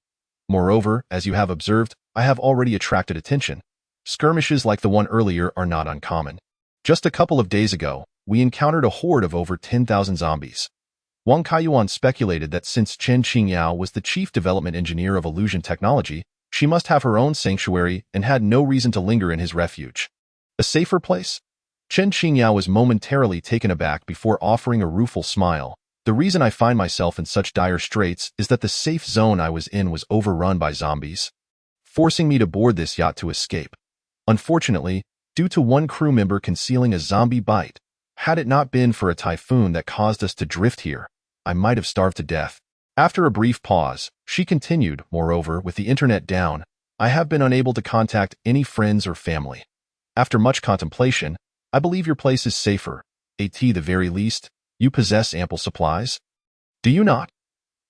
Moreover, as you have observed, I have already attracted attention. Skirmishes like the one earlier are not uncommon. Just a couple of days ago, we encountered a horde of over 10,000 zombies. Wang Kaiyuan speculated that since Chen Qingyao was the chief development engineer of Illusion Technology, she must have her own sanctuary and had no reason to linger in his refuge. A safer place? Chen Qingyao was momentarily taken aback before offering a rueful smile. The reason I find myself in such dire straits is that the safe zone I was in was overrun by zombies, forcing me to board this yacht to escape. Unfortunately, due to one crew member concealing a zombie bite, had it not been for a typhoon that caused us to drift here, I might have starved to death. After a brief pause, she continued, moreover, with the internet down, I have been unable to contact any friends or family. After much contemplation, I believe your place is safer. At the very least, you possess ample supplies? Do you not?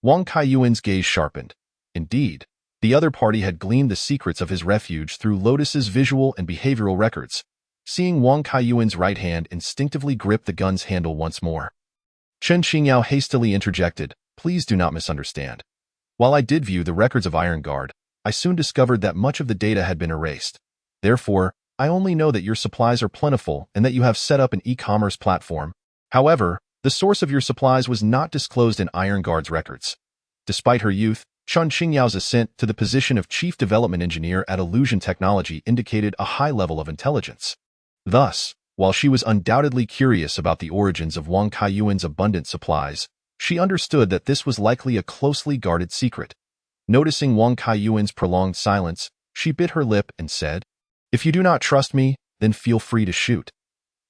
Wang Kaiyuan's gaze sharpened. Indeed, the other party had gleaned the secrets of his refuge through Lotus's visual and behavioral records. Seeing Wang Kaiyuan's right hand instinctively grip the gun's handle once more, Chen Qingyao hastily interjected, please do not misunderstand. While I did view the records of Iron Guard, I soon discovered that much of the data had been erased. Therefore, I only know that your supplies are plentiful and that you have set up an e-commerce platform. However, the source of your supplies was not disclosed in Iron Guard's records. Despite her youth, Chen Qingyao's ascent to the position of Chief Development Engineer at Illusion Technology indicated a high level of intelligence. Thus, While she was undoubtedly curious about the origins of Wang Kaiyuan's abundant supplies, she understood that this was likely a closely guarded secret. Noticing Wang Kaiyuan's prolonged silence, she bit her lip and said, "If you do not trust me, then feel free to shoot.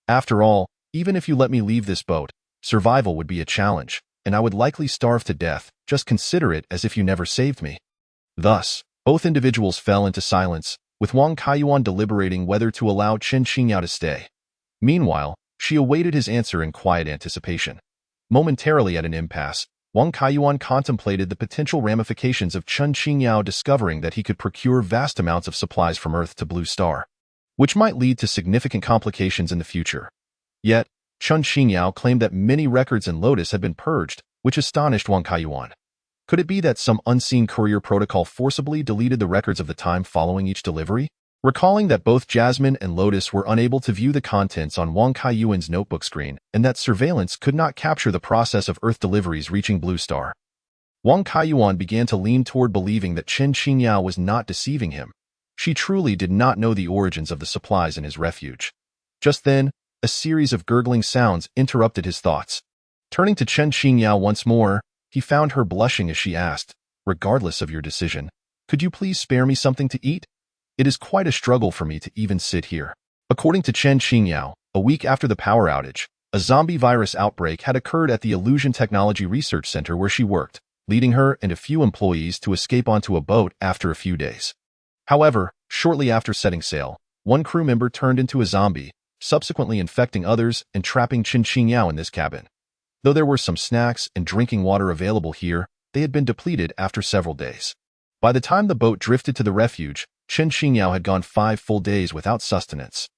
After all, even if you let me leave this boat, survival would be a challenge, and I would likely starve to death. Just consider it as if you never saved me." Thus, both individuals fell into silence, with Wang Kaiyuan deliberating whether to allow Chen Qingyao to stay. Meanwhile, she awaited his answer in quiet anticipation. Momentarily at an impasse, Wang Kaiyuan contemplated the potential ramifications of Chen Qingyao discovering that he could procure vast amounts of supplies from Earth to Blue Star, which might lead to significant complications in the future. Yet, Chen Qingyao claimed that many records in Lotus had been purged, which astonished Wang Kaiyuan. Could it be that some unseen courier protocol forcibly deleted the records of the time following each delivery? Recalling that both Jasmine and Lotus were unable to view the contents on Wang Kaiyuan's notebook screen and that surveillance could not capture the process of Earth deliveries reaching Blue Star, Wang Kaiyuan began to lean toward believing that Chen Qingyao was not deceiving him. She truly did not know the origins of the supplies in his refuge. Just then, a series of gurgling sounds interrupted his thoughts. Turning to Chen Qingyao once more, he found her blushing as she asked, "Regardless of your decision, could you please spare me something to eat? It is quite a struggle for me to even sit here." According to Chen Qingyao, a week after the power outage, a zombie virus outbreak had occurred at the Illusion Technology Research Center where she worked, leading her and a few employees to escape onto a boat after a few days. However, shortly after setting sail, one crew member turned into a zombie, subsequently infecting others and trapping Chen Qingyao in this cabin. Though there were some snacks and drinking water available here, they had been depleted after several days. By the time the boat drifted to the refuge, Chen Qingyao had gone 5 full days without sustenance.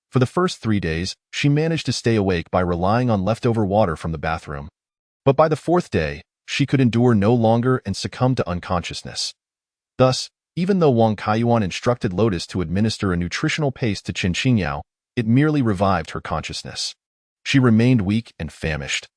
For the first 3 days, she managed to stay awake by relying on leftover water from the bathroom. But by the 4th day, she could endure no longer and succumbed to unconsciousness. Thus, even though Wang Kaiyuan instructed Lotus to administer a nutritional paste to Chen Qingyao, it merely revived her consciousness. She remained weak and famished.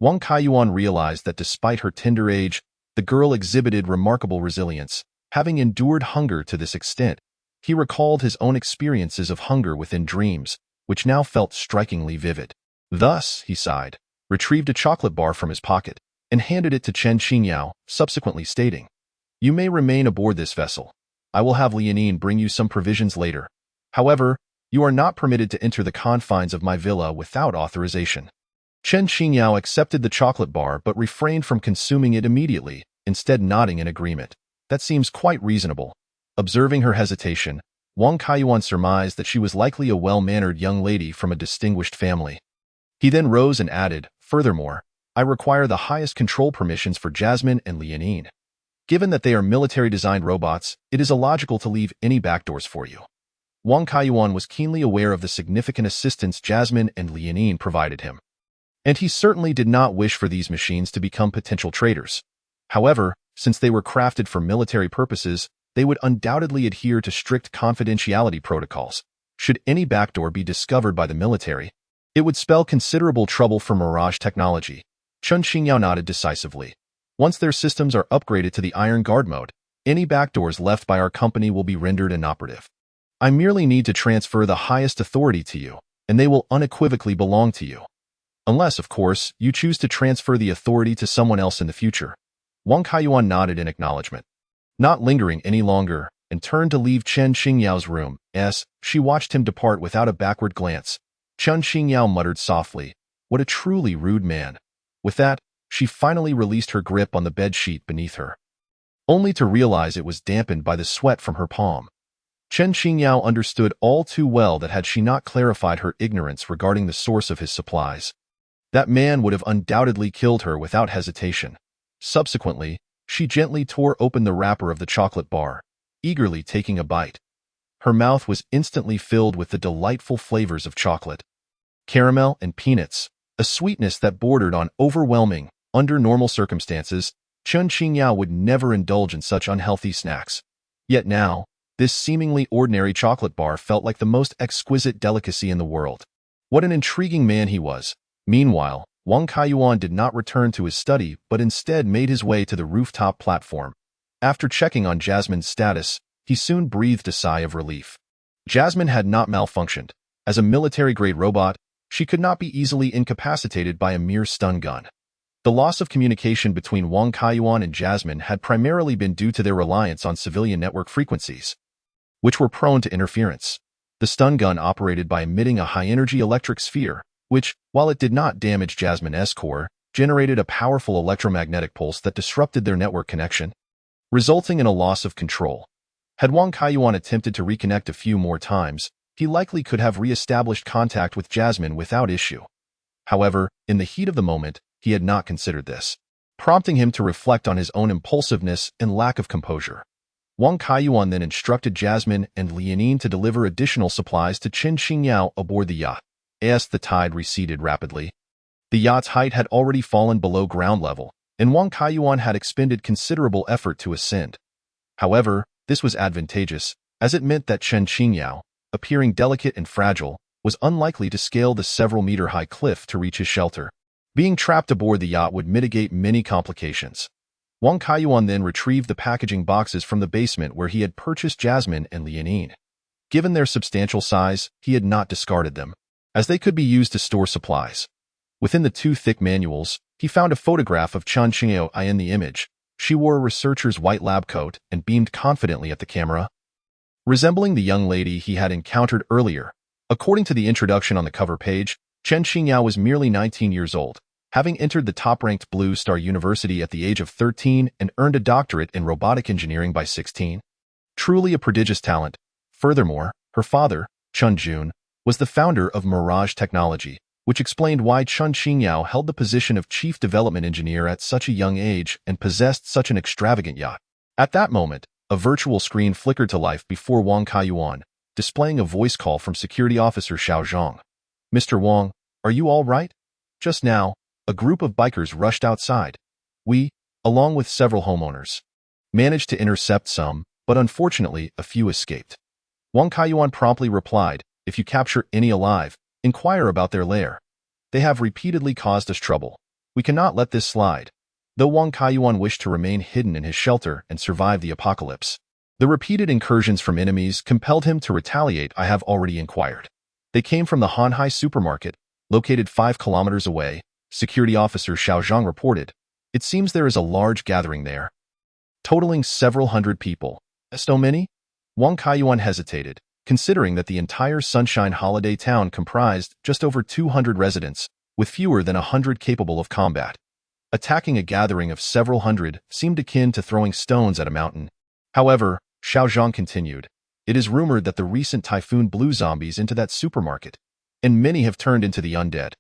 Wang Kaiyuan realized that despite her tender age, the girl exhibited remarkable resilience. Having endured hunger to this extent, he recalled his own experiences of hunger within dreams, which now felt strikingly vivid. Thus, he sighed, retrieved a chocolate bar from his pocket, and handed it to Chen Qingyao, subsequently stating, "You may remain aboard this vessel. I will have Lianin bring you some provisions later. However, you are not permitted to enter the confines of my villa without authorization." Chen Qingyao accepted the chocolate bar but refrained from consuming it immediately, instead nodding in agreement. "That seems quite reasonable." Observing her hesitation, Wang Kaiyuan surmised that she was likely a well-mannered young lady from a distinguished family. He then rose and added, "Furthermore, I require the highest control permissions for Jasmine and Lianin. Given that they are military-designed robots, it is illogical to leave any backdoors for you." Wang Kaiyuan was keenly aware of the significant assistance Jasmine and Lianin provided him, and he certainly did not wish for these machines to become potential traitors. However, since they were crafted for military purposes, they would undoubtedly adhere to strict confidentiality protocols. Should any backdoor be discovered by the military, it would spell considerable trouble for Mirage Technology. Chen Qingyao nodded decisively. "Once their systems are upgraded to the Iron Guard mode, any backdoors left by our company will be rendered inoperative. I merely need to transfer the highest authority to you, and they will unequivocally belong to you. Unless, of course, you choose to transfer the authority to someone else in the future." Wang Kaiyuan nodded in acknowledgement. Not lingering any longer, and turned to leave Chen Qingyao's room, she watched him depart without a backward glance. Chen Qingyao muttered softly, "What a truly rude man." With that, she finally released her grip on the bed sheet beneath her, only to realize it was dampened by the sweat from her palm. Chen Qingyao understood all too well that had she not clarified her ignorance regarding the source of his supplies, that man would have undoubtedly killed her without hesitation. Subsequently, she gently tore open the wrapper of the chocolate bar, eagerly taking a bite. Her mouth was instantly filled with the delightful flavors of chocolate, caramel, and peanuts, a sweetness that bordered on overwhelming. Under normal circumstances, Chen Qingyao would never indulge in such unhealthy snacks. Yet now, this seemingly ordinary chocolate bar felt like the most exquisite delicacy in the world. What an intriguing man he was. Meanwhile, Wang Kaiyuan did not return to his study but instead made his way to the rooftop platform. After checking on Jasmine's status, he soon breathed a sigh of relief. Jasmine had not malfunctioned. As a military-grade robot, she could not be easily incapacitated by a mere stun gun. The loss of communication between Wang Kaiyuan and Jasmine had primarily been due to their reliance on civilian network frequencies, which were prone to interference. The stun gun operated by emitting a high-energy electric sphere, which, while it did not damage Jasmine's core, generated a powerful electromagnetic pulse that disrupted their network connection, resulting in a loss of control. Had Wang Kaiyuan attempted to reconnect a few more times, he likely could have re-established contact with Jasmine without issue. However, in the heat of the moment, he had not considered this, prompting him to reflect on his own impulsiveness and lack of composure. Wang Kaiyuan then instructed Jasmine and Lianin to deliver additional supplies to Chen Xingyao aboard the yacht. As the tide receded rapidly, the yacht's height had already fallen below ground level, and Wang Kaiyuan had expended considerable effort to ascend. However, this was advantageous, as it meant that Chen Xingyao, appearing delicate and fragile, was unlikely to scale the several-meter-high cliff to reach his shelter. Being trapped aboard the yacht would mitigate many complications. Wang Kaiyuan then retrieved the packaging boxes from the basement where he had purchased Jasmine and Lianin. Given their substantial size, he had not discarded them, as they could be used to store supplies. Within the two thick manuals, he found a photograph of Chen Xingyao in the image. She wore a researcher's white lab coat and beamed confidently at the camera, resembling the young lady he had encountered earlier. According to the introduction on the cover page, Chen Xingyao was merely 19 years old, having entered the top-ranked Blue Star University at the age of 13 and earned a doctorate in robotic engineering by 16. Truly a prodigious talent. Furthermore, her father, Chen Jun, was the founder of Mirage Technology, which explained why Chen Xingyao held the position of chief development engineer at such a young age and possessed such an extravagant yacht. At that moment, a virtual screen flickered to life before Wang Kaiyuan, displaying a voice call from security officer Xiao Zhang. "Mr. Wang, are you all right? Just now, a group of bikers rushed outside. We, along with several homeowners, managed to intercept some, but unfortunately, a few escaped." Wang Kaiyuan promptly replied, "If you capture any alive, inquire about their lair. They have repeatedly caused us trouble. We cannot let this slide." Though Wang Kaiyuan wished to remain hidden in his shelter and survive the apocalypse, the repeated incursions from enemies compelled him to retaliate. "I have already inquired. They came from the Hanhai supermarket, located 5 kilometers away," security officer Xiao Zhang reported. "It seems there is a large gathering there, totaling several hundred people." "So many?" Wang Kaiyuan hesitated, considering that the entire Sunshine Holiday town comprised just over 200 residents, with fewer than 100 capable of combat. Attacking a gathering of several hundred seemed akin to throwing stones at a mountain. However, Xiao Zhang continued, "It is rumored that the recent typhoon blew zombies into that supermarket, and many have turned into the undead.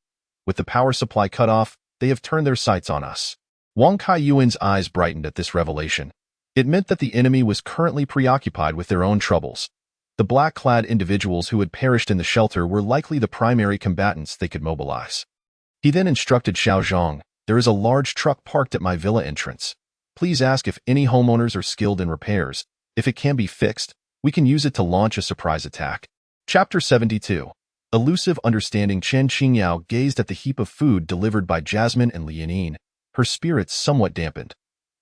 With the power supply cut off, they have turned their sights on us." Wang Kaiyuan's eyes brightened at this revelation. It meant that the enemy was currently preoccupied with their own troubles. The black-clad individuals who had perished in the shelter were likely the primary combatants they could mobilize. He then instructed Xiao Zhang, "There is a large truck parked at my villa entrance. Please ask if any homeowners are skilled in repairs. If it can be fixed, we can use it to launch a surprise attack." Chapter 72. Elusive Understanding. Chen Xingyao gazed at the heap of food delivered by Jasmine and Lianin, her spirits somewhat dampened.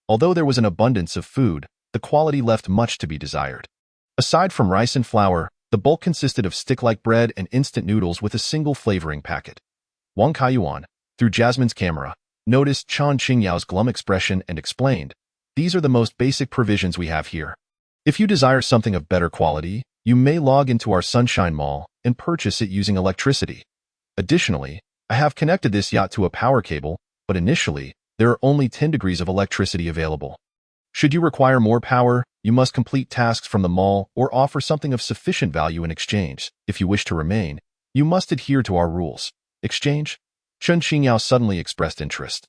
Although there was an abundance of food, the quality left much to be desired. Aside from rice and flour, the bulk consisted of stick-like bread and instant noodles with a single flavoring packet. Wang Kaiyuan, through Jasmine's camera, noticed Chen Xingyao's glum expression and explained, "These are the most basic provisions we have here. If you desire something of better quality, you may log into our Sunshine Mall and purchase it using electricity. Additionally, I have connected this yacht to a power cable, but initially, there are only 10 degrees of electricity available. Should you require more power, you must complete tasks from the mall or offer something of sufficient value in exchange. If you wish to remain, you must adhere to our rules." Exchange? Chen Xingyao suddenly expressed interest.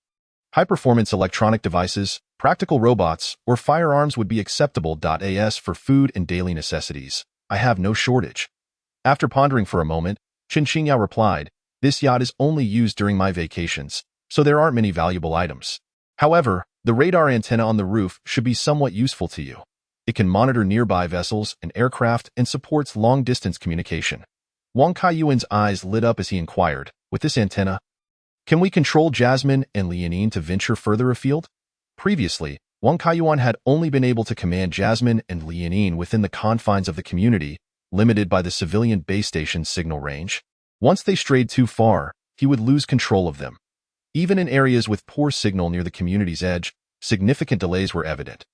High-performance electronic devices, practical robots, or firearms would be acceptable. As for food and daily necessities, I have no shortage. After pondering for a moment, Chen Xingyao replied, "This yacht is only used during my vacations, so there aren't many valuable items. However, the radar antenna on the roof should be somewhat useful to you. It can monitor nearby vessels and aircraft and supports long-distance communication." Wang Kaiyuan's eyes lit up as he inquired, "With this antenna, can we control Jasmine and Lianin to venture further afield?" Previously, Wang Kaiyuan had only been able to command Jasmine and Lianin within the confines of the community, limited by the civilian base station's signal range. Once they strayed too far, he would lose control of them. Even in areas with poor signal near the community's edge, significant delays were evident.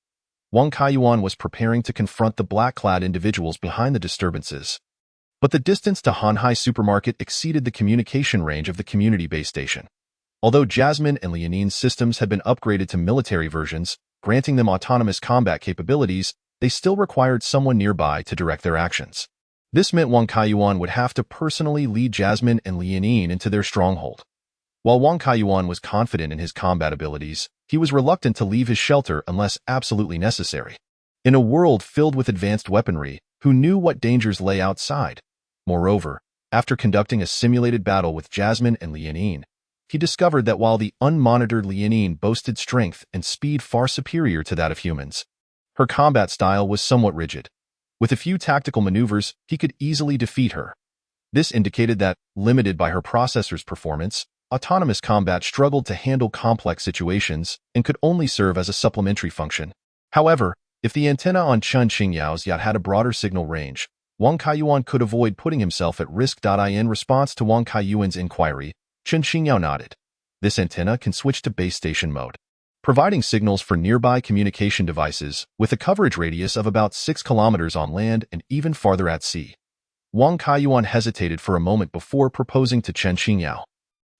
Wang Kaiyuan was preparing to confront the black-clad individuals behind the disturbances. But the distance to Hanhai Supermarket exceeded the communication range of the community base station. Although Jasmine and Lianin's systems had been upgraded to military versions, granting them autonomous combat capabilities, they still required someone nearby to direct their actions. This meant Wang Kaiyuan would have to personally lead Jasmine and Lianin into their stronghold. While Wang Kaiyuan was confident in his combat abilities, he was reluctant to leave his shelter unless absolutely necessary. In a world filled with advanced weaponry, who knew what dangers lay outside? Moreover, after conducting a simulated battle with Jasmine and Lianin, he discovered that while the unmonitored Lianin boasted strength and speed far superior to that of humans, her combat style was somewhat rigid. With a few tactical maneuvers, he could easily defeat her. This indicated that, limited by her processor's performance, autonomous combat struggled to handle complex situations and could only serve as a supplementary function. However, if the antenna on Chen Qingyao's yacht had a broader signal range, Wang Kaiyuan could avoid putting himself at risk. In response to Wang Kaiyuan's inquiry, Chen Qingyao nodded. This antenna can switch to base station mode, providing signals for nearby communication devices with a coverage radius of about 6 kilometers on land and even farther at sea. Wang Kaiyuan hesitated for a moment before proposing to Chen Qingyao.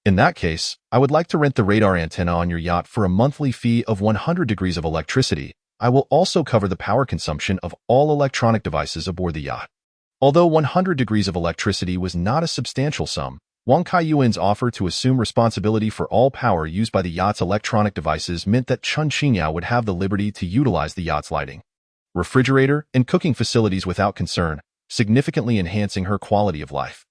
In that case, I would like to rent the radar antenna on your yacht for a monthly fee of 100 degrees of electricity. I will also cover the power consumption of all electronic devices aboard the yacht. Although 100 degrees of electricity was not a substantial sum, Wang Kaiyuan's offer to assume responsibility for all power used by the yacht's electronic devices meant that Chen Qingyao would have the liberty to utilize the yacht's lighting, refrigerator, and cooking facilities without concern, significantly enhancing her quality of life.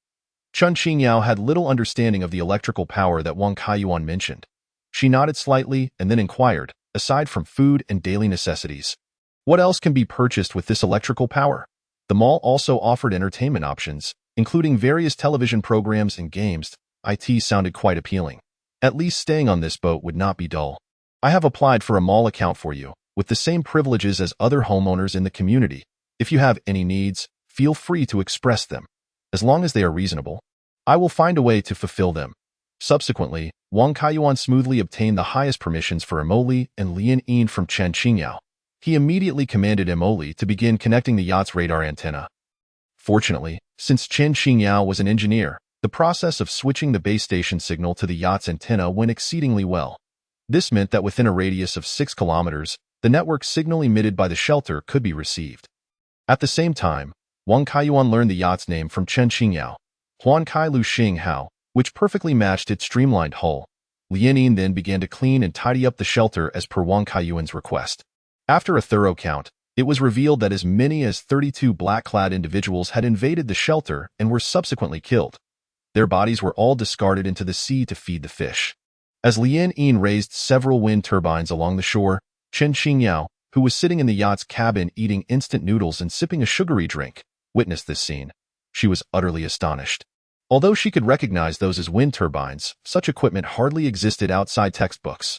Chen Qingyao had little understanding of the electrical power that Wang Kaiyuan mentioned. She nodded slightly and then inquired, aside from food and daily necessities, what else can be purchased with this electrical power? The mall also offered entertainment options, including various television programs and games. It sounded quite appealing. At least staying on this boat would not be dull. I have applied for a mall account for you, with the same privileges as other homeowners in the community. If you have any needs, feel free to express them. As long as they are reasonable, I will find a way to fulfill them. Subsequently, Wang Kaiyuan smoothly obtained the highest permissions for Emoli and Lian Yin from Chen Qingyao. He immediately commanded Emoli to begin connecting the yacht's radar antenna. Fortunately, since Chen Qingyao was an engineer, the process of switching the base station signal to the yacht's antenna went exceedingly well. This meant that within a radius of 6 kilometers, the network signal emitted by the shelter could be received. At the same time, Wang Kaiyuan learned the yacht's name from Chen Qingyao, Huan Kai Lu Xing Hao, which perfectly matched its streamlined hull. Lianin then began to clean and tidy up the shelter as per Wang Kaiyuan's request. After a thorough count, it was revealed that as many as 32 black-clad individuals had invaded the shelter and were subsequently killed. Their bodies were all discarded into the sea to feed the fish. As Lian Yin raised several wind turbines along the shore, Chen Qingyao, who was sitting in the yacht's cabin eating instant noodles and sipping a sugary drink, witnessed this scene. She was utterly astonished. Although she could recognize those as wind turbines, such equipment hardly existed outside textbooks.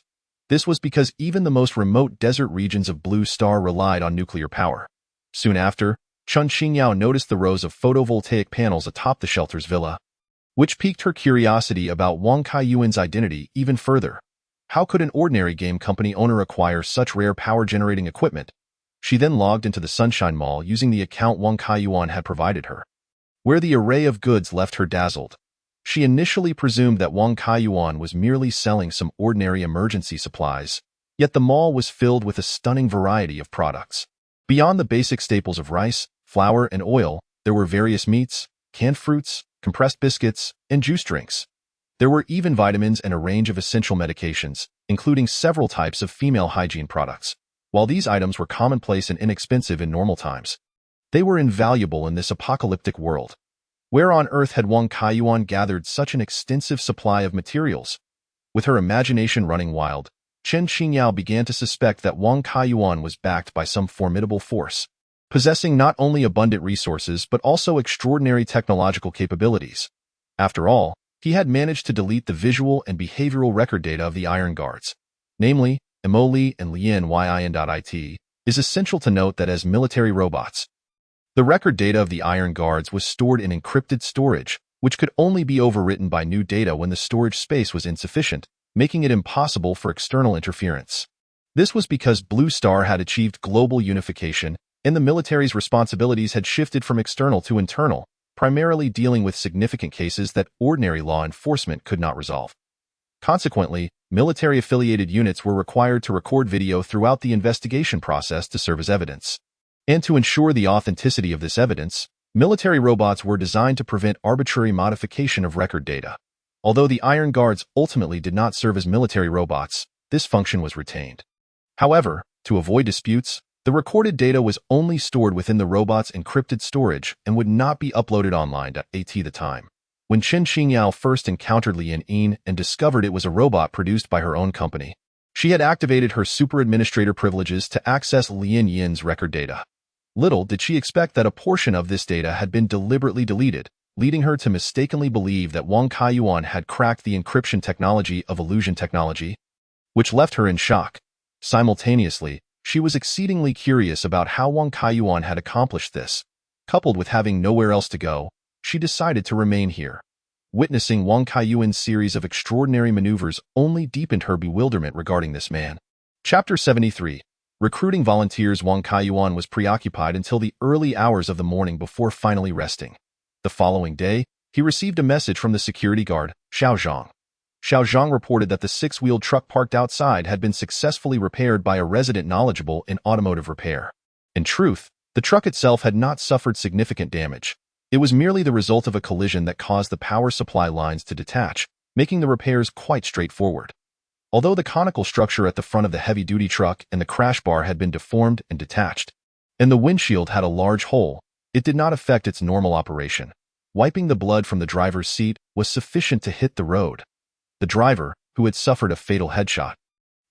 This was because even the most remote desert regions of Blue Star relied on nuclear power. Soon after, Chen Qingyao noticed the rows of photovoltaic panels atop the shelter's villa, which piqued her curiosity about Wang Kaiyuan's identity even further. How could an ordinary game company owner acquire such rare power-generating equipment? She then logged into the Sunshine Mall using the account Wang Kaiyuan had provided her, where the array of goods left her dazzled. She initially presumed that Wang Kaiyuan was merely selling some ordinary emergency supplies, yet the mall was filled with a stunning variety of products. Beyond the basic staples of rice, flour, and oil, there were various meats, canned fruits, compressed biscuits, and juice drinks. There were even vitamins and a range of essential medications, including several types of female hygiene products. While these items were commonplace and inexpensive in normal times, they were invaluable in this apocalyptic world. Where on earth had Wang Kaiyuan gathered such an extensive supply of materials? With her imagination running wild, Chen Qingyao began to suspect that Wang Kaiyuan was backed by some formidable force, possessing not only abundant resources but also extraordinary technological capabilities. After all, he had managed to delete the visual and behavioral record data of the Iron Guards, namely, Emoli and Lian Yin. It is essential to note that as military robots, The record data of the Iron Guards was stored in encrypted storage, which could only be overwritten by new data when the storage space was insufficient, making it impossible for external interference. This was because Blue Star had achieved global unification, and the military's responsibilities had shifted from external to internal, primarily dealing with significant cases that ordinary law enforcement could not resolve. Consequently, military-affiliated units were required to record video throughout the investigation process to serve as evidence. And to ensure the authenticity of this evidence, military robots were designed to prevent arbitrary modification of record data. Although the Iron Guards ultimately did not serve as military robots, this function was retained. However, to avoid disputes, the recorded data was only stored within the robot's encrypted storage and would not be uploaded online. At the time, when Chen Qingyao first encountered Lian Yin and discovered it was a robot produced by her own company, she had activated her super administrator privileges to access Lian Yin's record data. Little did she expect that a portion of this data had been deliberately deleted, leading her to mistakenly believe that Wang Kaiyuan had cracked the encryption technology of illusion technology, which left her in shock. Simultaneously, she was exceedingly curious about how Wang Kaiyuan had accomplished this. Coupled with having nowhere else to go, she decided to remain here. Witnessing Wang Kaiyuan's series of extraordinary maneuvers only deepened her bewilderment regarding this man. Chapter 73. Recruiting volunteers. Wang Kaiyuan was preoccupied until the early hours of the morning before finally resting. The following day, he received a message from the security guard, Xiao Zhang. Xiao Zhang reported that the six-wheeled truck parked outside had been successfully repaired by a resident knowledgeable in automotive repair. In truth, the truck itself had not suffered significant damage. It was merely the result of a collision that caused the power supply lines to detach, making the repairs quite straightforward. Although the conical structure at the front of the heavy-duty truck and the crash bar had been deformed and detached, and the windshield had a large hole, it did not affect its normal operation. Wiping the blood from the driver's seat was sufficient to hit the road. The driver, who had suffered a fatal headshot,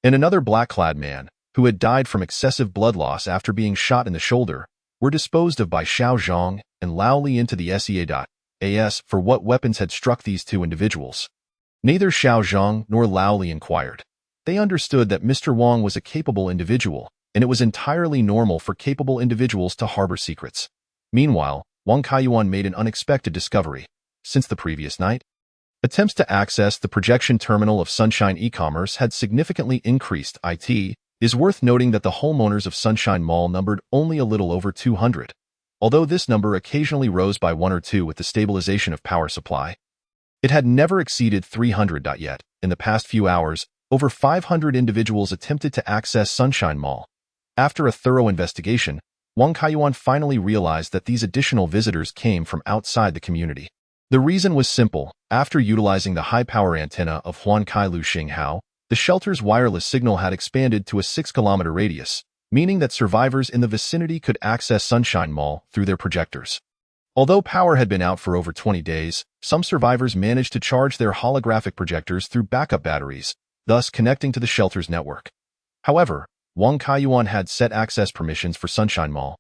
and another black-clad man, who had died from excessive blood loss after being shot in the shoulder, were disposed of by Xiao Zhang and Lao Li into the SEA.AS for what weapons had struck these two individuals. Neither Xiao Zhang nor Lao Li inquired. They understood that Mr. Wang was a capable individual, and it was entirely normal for capable individuals to harbor secrets. Meanwhile, Wang Kaiyuan made an unexpected discovery. Since the previous night, attempts to access the projection terminal of Sunshine e-commerce had significantly increased. It is worth noting that the homeowners of Sunshine Mall numbered only a little over 200. Although this number occasionally rose by 1 or 2 with the stabilization of power supply, it had never exceeded 300. Yet, in the past few hours, over 500 individuals attempted to access Sunshine Mall. After a thorough investigation, Wang Kaiyuan finally realized that these additional visitors came from outside the community. The reason was simple. After utilizing the high-power antenna of Huankai Lu Xinghao, the shelter's wireless signal had expanded to a 6-kilometer radius, meaning that survivors in the vicinity could access Sunshine Mall through their projectors. Although power had been out for over 20 days, some survivors managed to charge their holographic projectors through backup batteries, thus connecting to the shelter's network. However, Wang Kaiyuan had set access permissions for Sunshine Mall,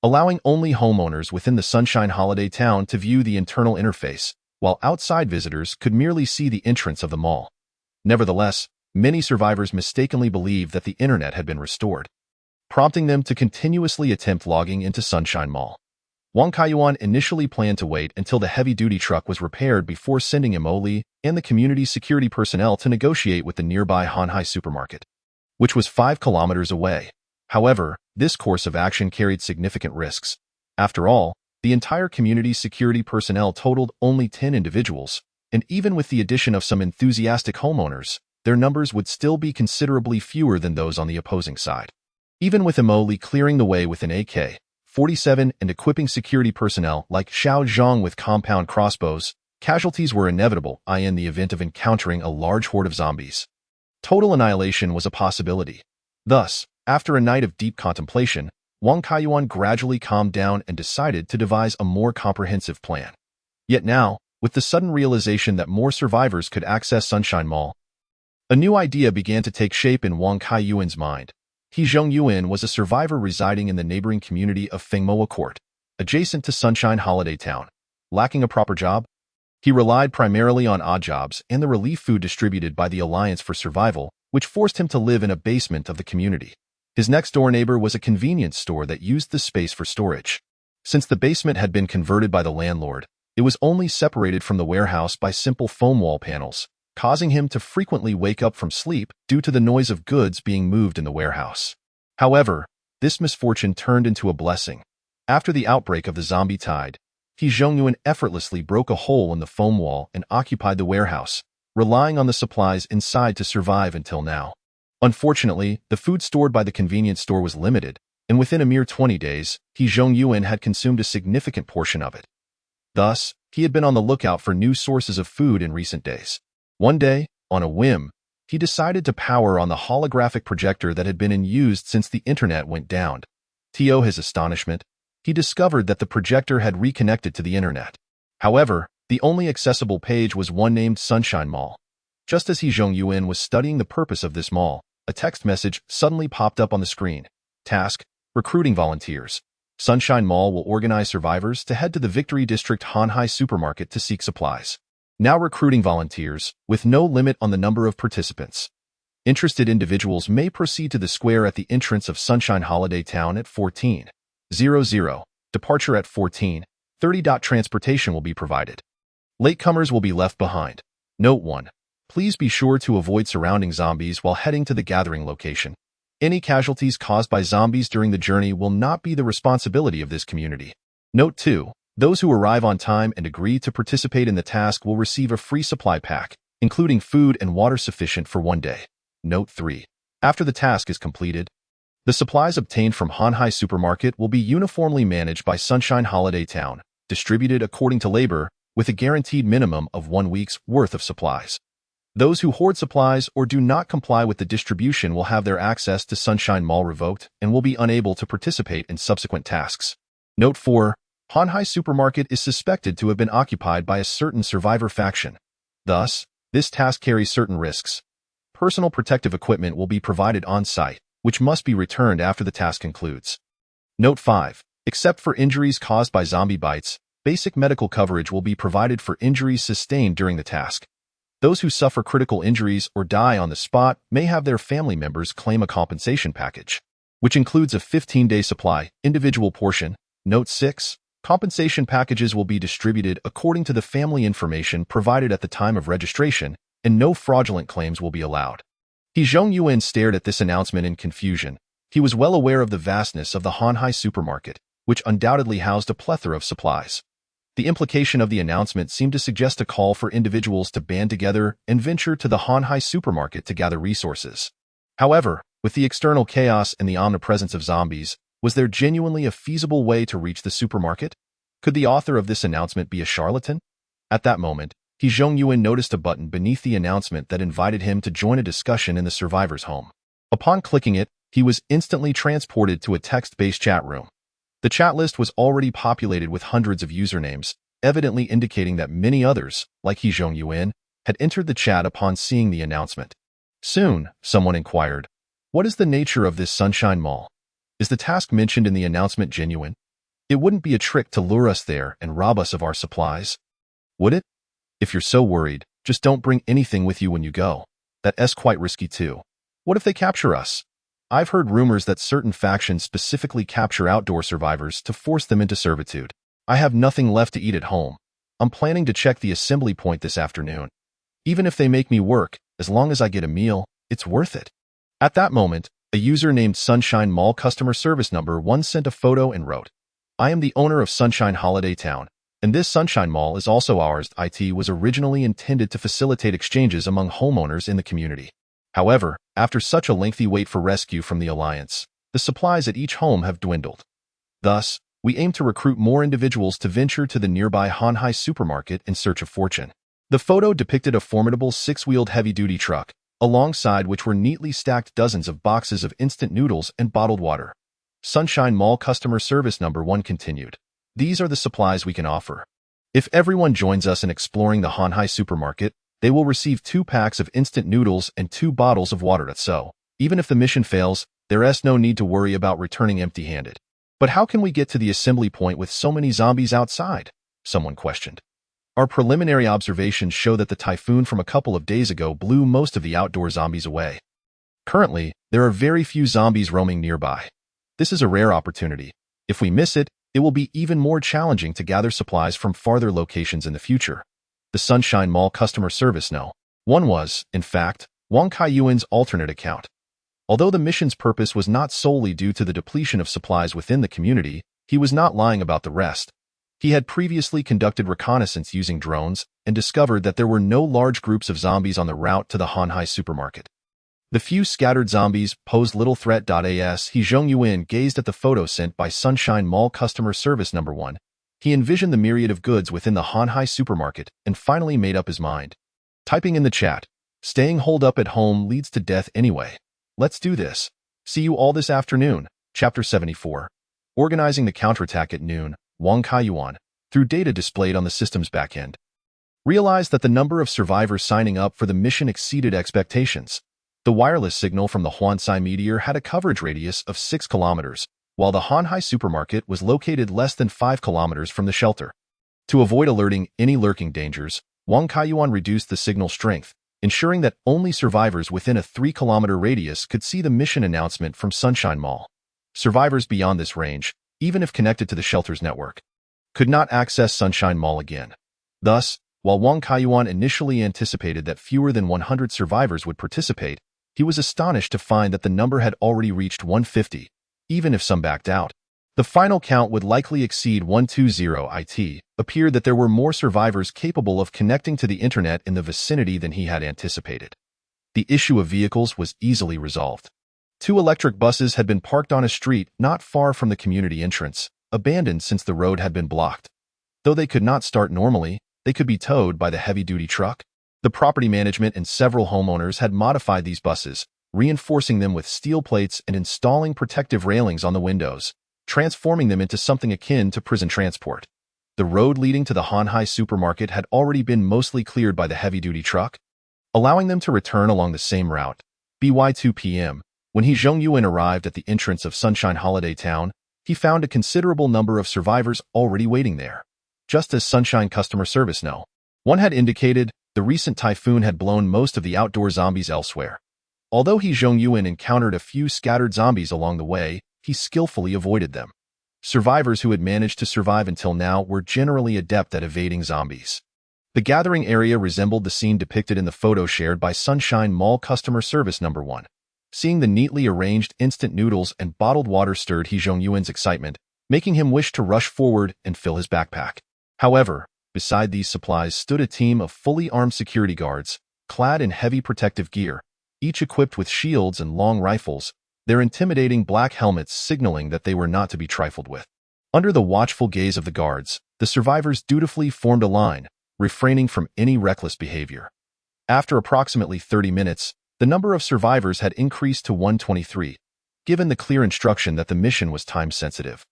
allowing only homeowners within the Sunshine Holiday Town to view the internal interface, while outside visitors could merely see the entrance of the mall. Nevertheless, many survivors mistakenly believed that the internet had been restored, prompting them to continuously attempt logging into Sunshine Mall. Wang Kaiyuan initially planned to wait until the heavy-duty truck was repaired before sending Mo Li and the community security personnel to negotiate with the nearby Hanhai supermarket, which was 5 kilometers away. However, this course of action carried significant risks. After all, the entire community security personnel totaled only 10 individuals, and even with the addition of some enthusiastic homeowners, their numbers would still be considerably fewer than those on the opposing side. Even with Mo Li clearing the way with an AK-47 and equipping security personnel like Xiao Zhang with compound crossbows, casualties were inevitable in the event of encountering a large horde of zombies. Total annihilation was a possibility. Thus, after a night of deep contemplation, Wang Kaiyuan gradually calmed down and decided to devise a more comprehensive plan. Yet now, with the sudden realization that more survivors could access Sunshine Mall, a new idea began to take shape in Wang Kaiyuan's mind. He Zhongyuan was a survivor residing in the neighboring community of Fengmoa Court, adjacent to Sunshine Holiday Town. Lacking a proper job, he relied primarily on odd jobs and the relief food distributed by the Alliance for Survival, which forced him to live in a basement of the community. His next-door neighbor was a convenience store that used the space for storage. Since the basement had been converted by the landlord, it was only separated from the warehouse by simple foam wall panels, causing him to frequently wake up from sleep due to the noise of goods being moved in the warehouse. However, this misfortune turned into a blessing. After the outbreak of the zombie tide, He Zhongyuan effortlessly broke a hole in the foam wall and occupied the warehouse, relying on the supplies inside to survive until now. Unfortunately, the food stored by the convenience store was limited, and within a mere 20 days, He Zhongyuan had consumed a significant portion of it. Thus, he had been on the lookout for new sources of food in recent days. One day, on a whim, he decided to power on the holographic projector that had been in use since the internet went down. To his astonishment, he discovered that the projector had reconnected to the internet. However, the only accessible page was one named Sunshine Mall. Just as He Zhongyuan was studying the purpose of this mall, a text message suddenly popped up on the screen. Task: recruiting volunteers. Sunshine Mall will organize survivors to head to the Victory District Hanhai supermarket to seek supplies. Now recruiting volunteers, with no limit on the number of participants. Interested individuals may proceed to the square at the entrance of Sunshine Holiday Town at 14:00. Departure at 14:30. Transportation will be provided. Latecomers will be left behind. Note 1. Please be sure to avoid surrounding zombies while heading to the gathering location. Any casualties caused by zombies during the journey will not be the responsibility of this community. Note 2. Those who arrive on time and agree to participate in the task will receive a free supply pack, including food and water sufficient for one day. Note 3. After the task is completed, the supplies obtained from Hanhai Supermarket will be uniformly managed by Sunshine Holiday Town, distributed according to labor, with a guaranteed minimum of 1 week's worth of supplies. Those who hoard supplies or do not comply with the distribution will have their access to Sunshine Mall revoked and will be unable to participate in subsequent tasks. Note 4. Hanhai Supermarket is suspected to have been occupied by a certain survivor faction. Thus, this task carries certain risks. Personal protective equipment will be provided on-site, which must be returned after the task concludes. Note 5. Except for injuries caused by zombie bites, basic medical coverage will be provided for injuries sustained during the task. Those who suffer critical injuries or die on the spot may have their family members claim a compensation package, which includes a 15-day supply, individual portion. Note 6. Compensation packages will be distributed according to the family information provided at the time of registration, and no fraudulent claims will be allowed. He Zhongyuan stared at this announcement in confusion. He was well aware of the vastness of the Hanhai supermarket, which undoubtedly housed a plethora of supplies. The implication of the announcement seemed to suggest a call for individuals to band together and venture to the Hanhai supermarket to gather resources. However, with the external chaos and the omnipresence of zombies, was there genuinely a feasible way to reach the supermarket? Could the author of this announcement be a charlatan? At that moment, He Zhongyuan noticed a button beneath the announcement that invited him to join a discussion in the survivor's home. Upon clicking it, he was instantly transported to a text-based chat room. The chat list was already populated with hundreds of usernames, evidently indicating that many others, like He Zhongyuan, had entered the chat upon seeing the announcement. Soon, someone inquired, "What is the nature of this Sunshine Mall? Is the task mentioned in the announcement genuine? It wouldn't be a trick to lure us there and rob us of our supplies, would it? If you're so worried, just don't bring anything with you when you go. That's quite risky too. What if they capture us? I've heard rumors that certain factions specifically capture outdoor survivors to force them into servitude. I have nothing left to eat at home. I'm planning to check the assembly point this afternoon. Even if they make me work, as long as I get a meal, it's worth it." At that moment, a user named Sunshine Mall Customer Service Number 1 sent a photo and wrote, "I am the owner of Sunshine Holiday Town, and this Sunshine Mall is also ours." It was originally intended to facilitate exchanges among homeowners in the community. However, after such a lengthy wait for rescue from the Alliance, the supplies at each home have dwindled. Thus, we aim to recruit more individuals to venture to the nearby Hanhai supermarket in search of fortune. The photo depicted a formidable 6-wheeled heavy-duty truck, alongside which were neatly stacked dozens of boxes of instant noodles and bottled water. Sunshine Mall Customer Service Number 1 continued, "These are the supplies we can offer. If everyone joins us in exploring the Hanhai supermarket, they will receive 2 packs of instant noodles and 2 bottles of water. So, even if the mission fails, there's no need to worry about returning empty-handed." "But how can we get to the assembly point with so many zombies outside?" someone questioned. "Our preliminary observations show that the typhoon from a couple of days ago blew most of the outdoor zombies away. Currently, there are very few zombies roaming nearby. This is a rare opportunity. If we miss it, it will be even more challenging to gather supplies from farther locations in the future. The Sunshine Mall customer service no. One was, in fact, Wang Kaiyuan's alternate account. Although the mission's purpose was not solely due to the depletion of supplies within the community, he was not lying about the rest. He had previously conducted reconnaissance using drones and discovered that there were no large groups of zombies on the route to the Hanhai supermarket. The few scattered zombies posed little threat. As He Zhongyuan gazed at the photo sent by Sunshine Mall customer service number 1, he envisioned the myriad of goods within the Hanhai supermarket and finally made up his mind. Typing in the chat, "Staying holed up at home leads to death anyway. Let's do this. See you all this afternoon." Chapter 74. Organizing the counterattack at noon, Wang Kaiyuan, through data displayed on the system's backend, realized that the number of survivors signing up for the mission exceeded expectations. The wireless signal from the Huansai meteor had a coverage radius of 6 kilometers, while the Hanhai supermarket was located less than 5 kilometers from the shelter. To avoid alerting any lurking dangers, Wang Kaiyuan reduced the signal strength, ensuring that only survivors within a 3-kilometer radius could see the mission announcement from Sunshine Mall. Survivors beyond this range, even if connected to the shelter's network, could not access Sunshine Mall again. Thus, while Wang Kaiyuan initially anticipated that fewer than 100 survivors would participate, he was astonished to find that the number had already reached 150, even if some backed out. The final count would likely exceed 120. It appeared that there were more survivors capable of connecting to the internet in the vicinity than he had anticipated. The issue of vehicles was easily resolved. 2 electric buses had been parked on a street not far from the community entrance, abandoned since the road had been blocked. Though they could not start normally, they could be towed by the heavy-duty truck. The property management and several homeowners had modified these buses, reinforcing them with steel plates and installing protective railings on the windows, transforming them into something akin to prison transport. The road leading to the Hanhai supermarket had already been mostly cleared by the heavy-duty truck, allowing them to return along the same route. By 2 p.m., when He Zhongyuan arrived at the entrance of Sunshine Holiday Town, he found a considerable number of survivors already waiting there. Just as Sunshine customer service no. 1 had indicated, the recent typhoon had blown most of the outdoor zombies elsewhere. Although He Zhongyuan encountered a few scattered zombies along the way, he skillfully avoided them. Survivors who had managed to survive until now were generally adept at evading zombies. The gathering area resembled the scene depicted in the photo shared by Sunshine Mall customer service number 1. Seeing the neatly arranged instant noodles and bottled water stirred He Zhongyuan's excitement, making him wish to rush forward and fill his backpack. However, beside these supplies stood a team of fully armed security guards, clad in heavy protective gear, each equipped with shields and long rifles, their intimidating black helmets signaling that they were not to be trifled with. Under the watchful gaze of the guards, the survivors dutifully formed a line, refraining from any reckless behavior. After approximately 30 minutes, the number of survivors had increased to 123, given the clear instruction that the mission was time-sensitive.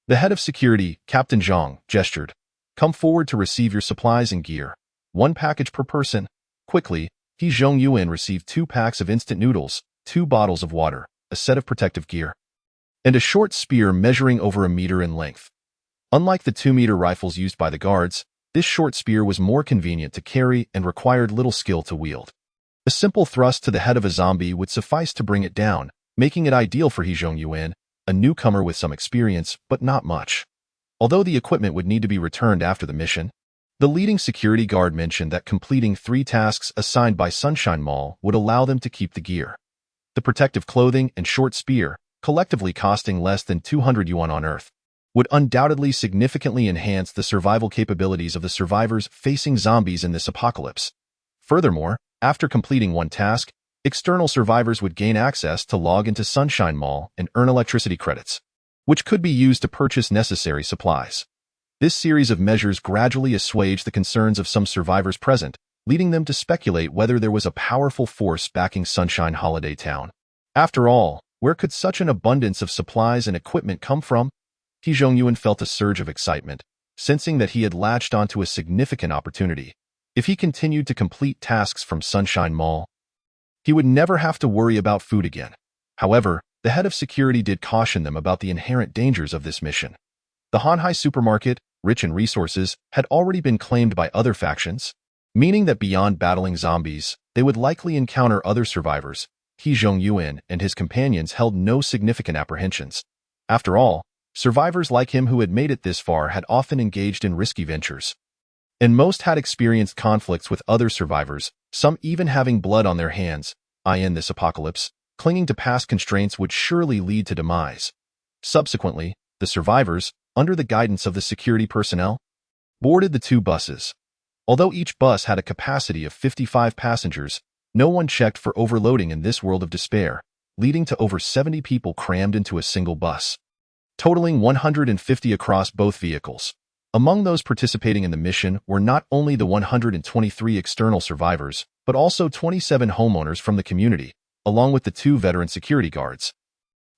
The head of security, Captain Zhang, gestured, "Come forward to receive your supplies and gear. 1 package per person." Quickly, He Zhongyuan received 2 packs of instant noodles, 2 bottles of water, a set of protective gear, and a short spear measuring over a meter in length. Unlike the 2-meter rifles used by the guards, this short spear was more convenient to carry and required little skill to wield. A simple thrust to the head of a zombie would suffice to bring it down, making it ideal for He Zhongyuan, a newcomer with some experience, but not much. Although the equipment would need to be returned after the mission, the leading security guard mentioned that completing 3 tasks assigned by Sunshine Mall would allow them to keep the gear. The protective clothing and short spear, collectively costing less than 200 yuan on Earth, would undoubtedly significantly enhance the survival capabilities of the survivors facing zombies in this apocalypse. Furthermore, after completing 1 task, external survivors would gain access to log into Sunshine Mall and earn electricity credits, which could be used to purchase necessary supplies. This series of measures gradually assuaged the concerns of some survivors present, leading them to speculate whether there was a powerful force backing Sunshine Holiday Town. After all, where could such an abundance of supplies and equipment come from? He Zhongyuan felt a surge of excitement, sensing that he had latched onto a significant opportunity. If he continued to complete tasks from Sunshine Mall, he would never have to worry about food again. However, the head of security did caution them about the inherent dangers of this mission. The Hanhai supermarket, rich in resources, had already been claimed by other factions, meaning that beyond battling zombies, they would likely encounter other survivors. He Zhongyuan and his companions held no significant apprehensions. After all, Survivors like him who had made it this far had often engaged in risky ventures. And most had experienced conflicts with other survivors, some even having blood on their hands. In this apocalypse, clinging to past constraints would surely lead to demise. Subsequently, the survivors, under the guidance of the security personnel, boarded the two buses. Although each bus had a capacity of 55 passengers, no one checked for overloading in this world of despair, leading to over 70 people crammed into a single bus, totaling 150 across both vehicles. Among those participating in the mission were not only the 123 external survivors, but also 27 homeowners from the community, along with the two veteran security guards,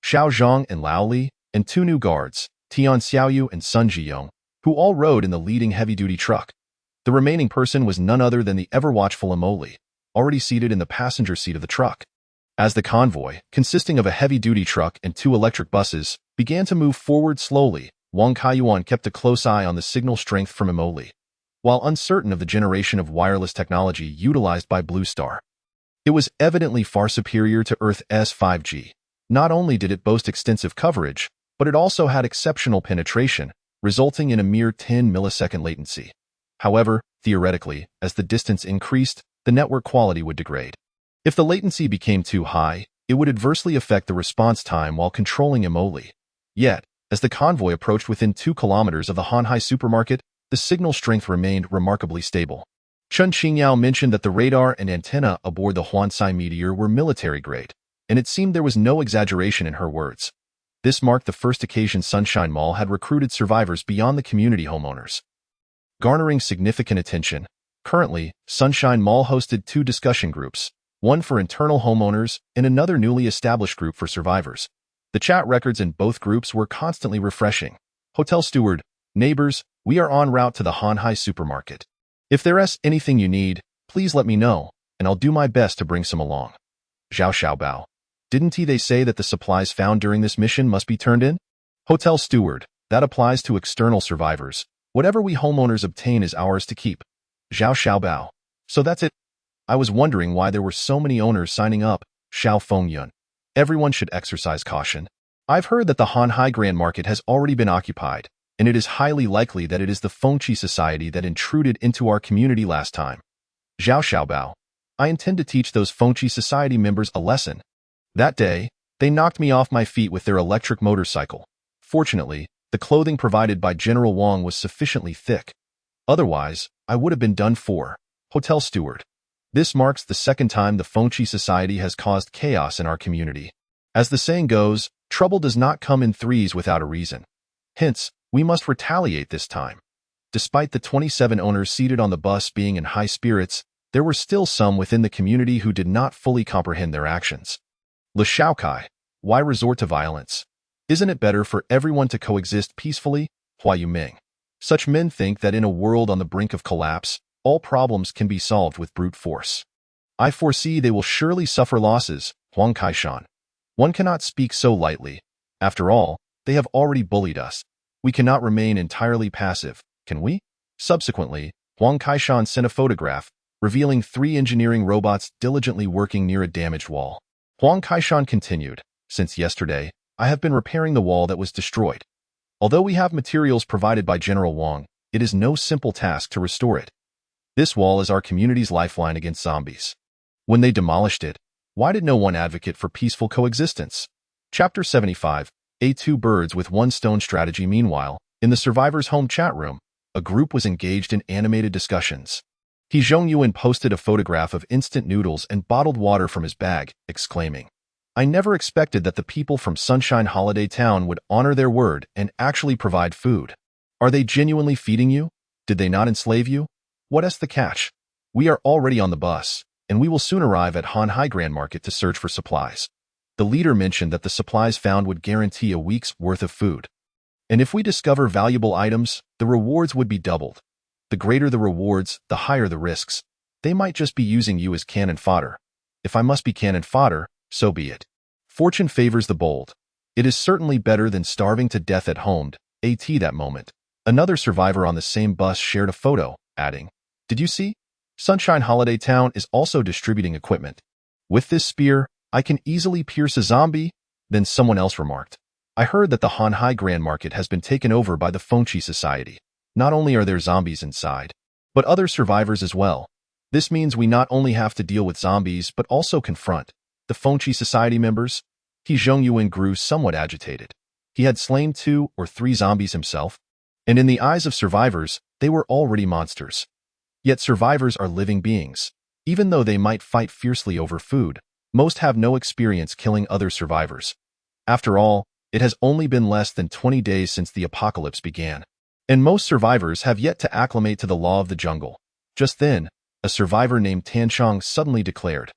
Xiao Zhang and Lao Li, and two new guards, Tian Xiaoyu and Sun Jiyong, who all rode in the leading heavy-duty truck. The remaining person was none other than the ever-watchful Emoli, already seated in the passenger seat of the truck. As the convoy, consisting of a heavy-duty truck and two electric buses, began to move forward slowly, Wang Kaiyuan kept a close eye on the signal strength from Emoli. While uncertain of the generation of wireless technology utilized by Blue Star, it was evidently far superior to Earth's 5G. Not only did it boast extensive coverage, but it also had exceptional penetration, resulting in a mere 10-millisecond latency. However, theoretically, as the distance increased, the network quality would degrade. If the latency became too high, it would adversely affect the response time while controlling Emoli. Yet, as the convoy approached within 2 kilometers of the Hanhai supermarket, the signal strength remained remarkably stable. Chen Qingyao mentioned that the radar and antenna aboard the Huansai Meteor were military-grade, and it seemed there was no exaggeration in her words. This marked the first occasion Sunshine Mall had recruited survivors beyond the community homeowners, garnering significant attention. Currently, Sunshine Mall hosted 2 discussion groups, one for internal homeowners and another newly established group for survivors. The chat records in both groups were constantly refreshing. Hotel steward, neighbors, we are en route to the Hanhai supermarket. If there's anything you need, please let me know, and I'll do my best to bring some along. Zhao Xiaobao. Didn't they say that the supplies found during this mission must be turned in? Hotel steward, that applies to external survivors. Whatever we homeowners obtain is ours to keep. Zhao Xiaobao. So that's it. I was wondering why there were so many owners signing up. Xiao Fengyun. Everyone should exercise caution. I've heard that the Hanhai Grand Market has already been occupied, and it is highly likely that it is the Fengqi Society that intruded into our community last time. Zhao Xiaobao. I intend to teach those Fengqi Society members a lesson. That day, they knocked me off my feet with their electric motorcycle. Fortunately, the clothing provided by General Wang was sufficiently thick. Otherwise, I would have been done for. Hotel steward. This marks the second time the Fengqi Society has caused chaos in our community. As the saying goes, trouble does not come in threes without a reason. Hence, we must retaliate this time. Despite the 27 owners seated on the bus being in high spirits, there were still some within the community who did not fully comprehend their actions. Le Shaokai, why resort to violence? Isn't it better for everyone to coexist peacefully? Hua Yuming. Such men think that in a world on the brink of collapse, all problems can be solved with brute force. I foresee they will surely suffer losses. Huang Kaishan. One cannot speak so lightly. After all, they have already bullied us. We cannot remain entirely passive, can we? Subsequently, Huang Kaishan sent a photograph, revealing 3 engineering robots diligently working near a damaged wall. Huang Kaishan continued, since yesterday, I have been repairing the wall that was destroyed. Although we have materials provided by General Wang, it is no simple task to restore it. This wall is our community's lifeline against zombies. When they demolished it, why did no one advocate for peaceful coexistence? Chapter 75, A 2 Birds with 1 Stone Strategy. Meanwhile, in the survivors' home chat room, a group was engaged in animated discussions. He Zhongyuan posted a photograph of instant noodles and bottled water from his bag, exclaiming, I never expected that the people from Sunshine Holiday Town would honor their word and actually provide food. Are they genuinely feeding you? Did they not enslave you? What's the catch? We are already on the bus, and we will soon arrive at Hanhai Grand Market to search for supplies. The leader mentioned that the supplies found would guarantee a week's worth of food. And if we discover valuable items, the rewards would be doubled. The greater the rewards, the higher the risks. They might just be using you as cannon fodder. If I must be cannon fodder, so be it. Fortune favors the bold. It is certainly better than starving to death at home. At that moment, another survivor on the same bus shared a photo, adding, Did you see? Sunshine Holiday Town is also distributing equipment. With this spear, I can easily pierce a zombie. Then someone else remarked, I heard that the Hanhai Grand Market has been taken over by the Fengqi Society. Not only are there zombies inside, but other survivors as well. This means we not only have to deal with zombies, but also confront the Fengqi Society members. He Zhongyuan grew somewhat agitated. He had slain 2 or 3 zombies himself, and in the eyes of survivors, they were already monsters. Yet survivors are living beings. Even though they might fight fiercely over food, most have no experience killing other survivors. After all, it has only been less than 20 days since the apocalypse began, and most survivors have yet to acclimate to the law of the jungle. Just then, a survivor named Tanchong suddenly declared,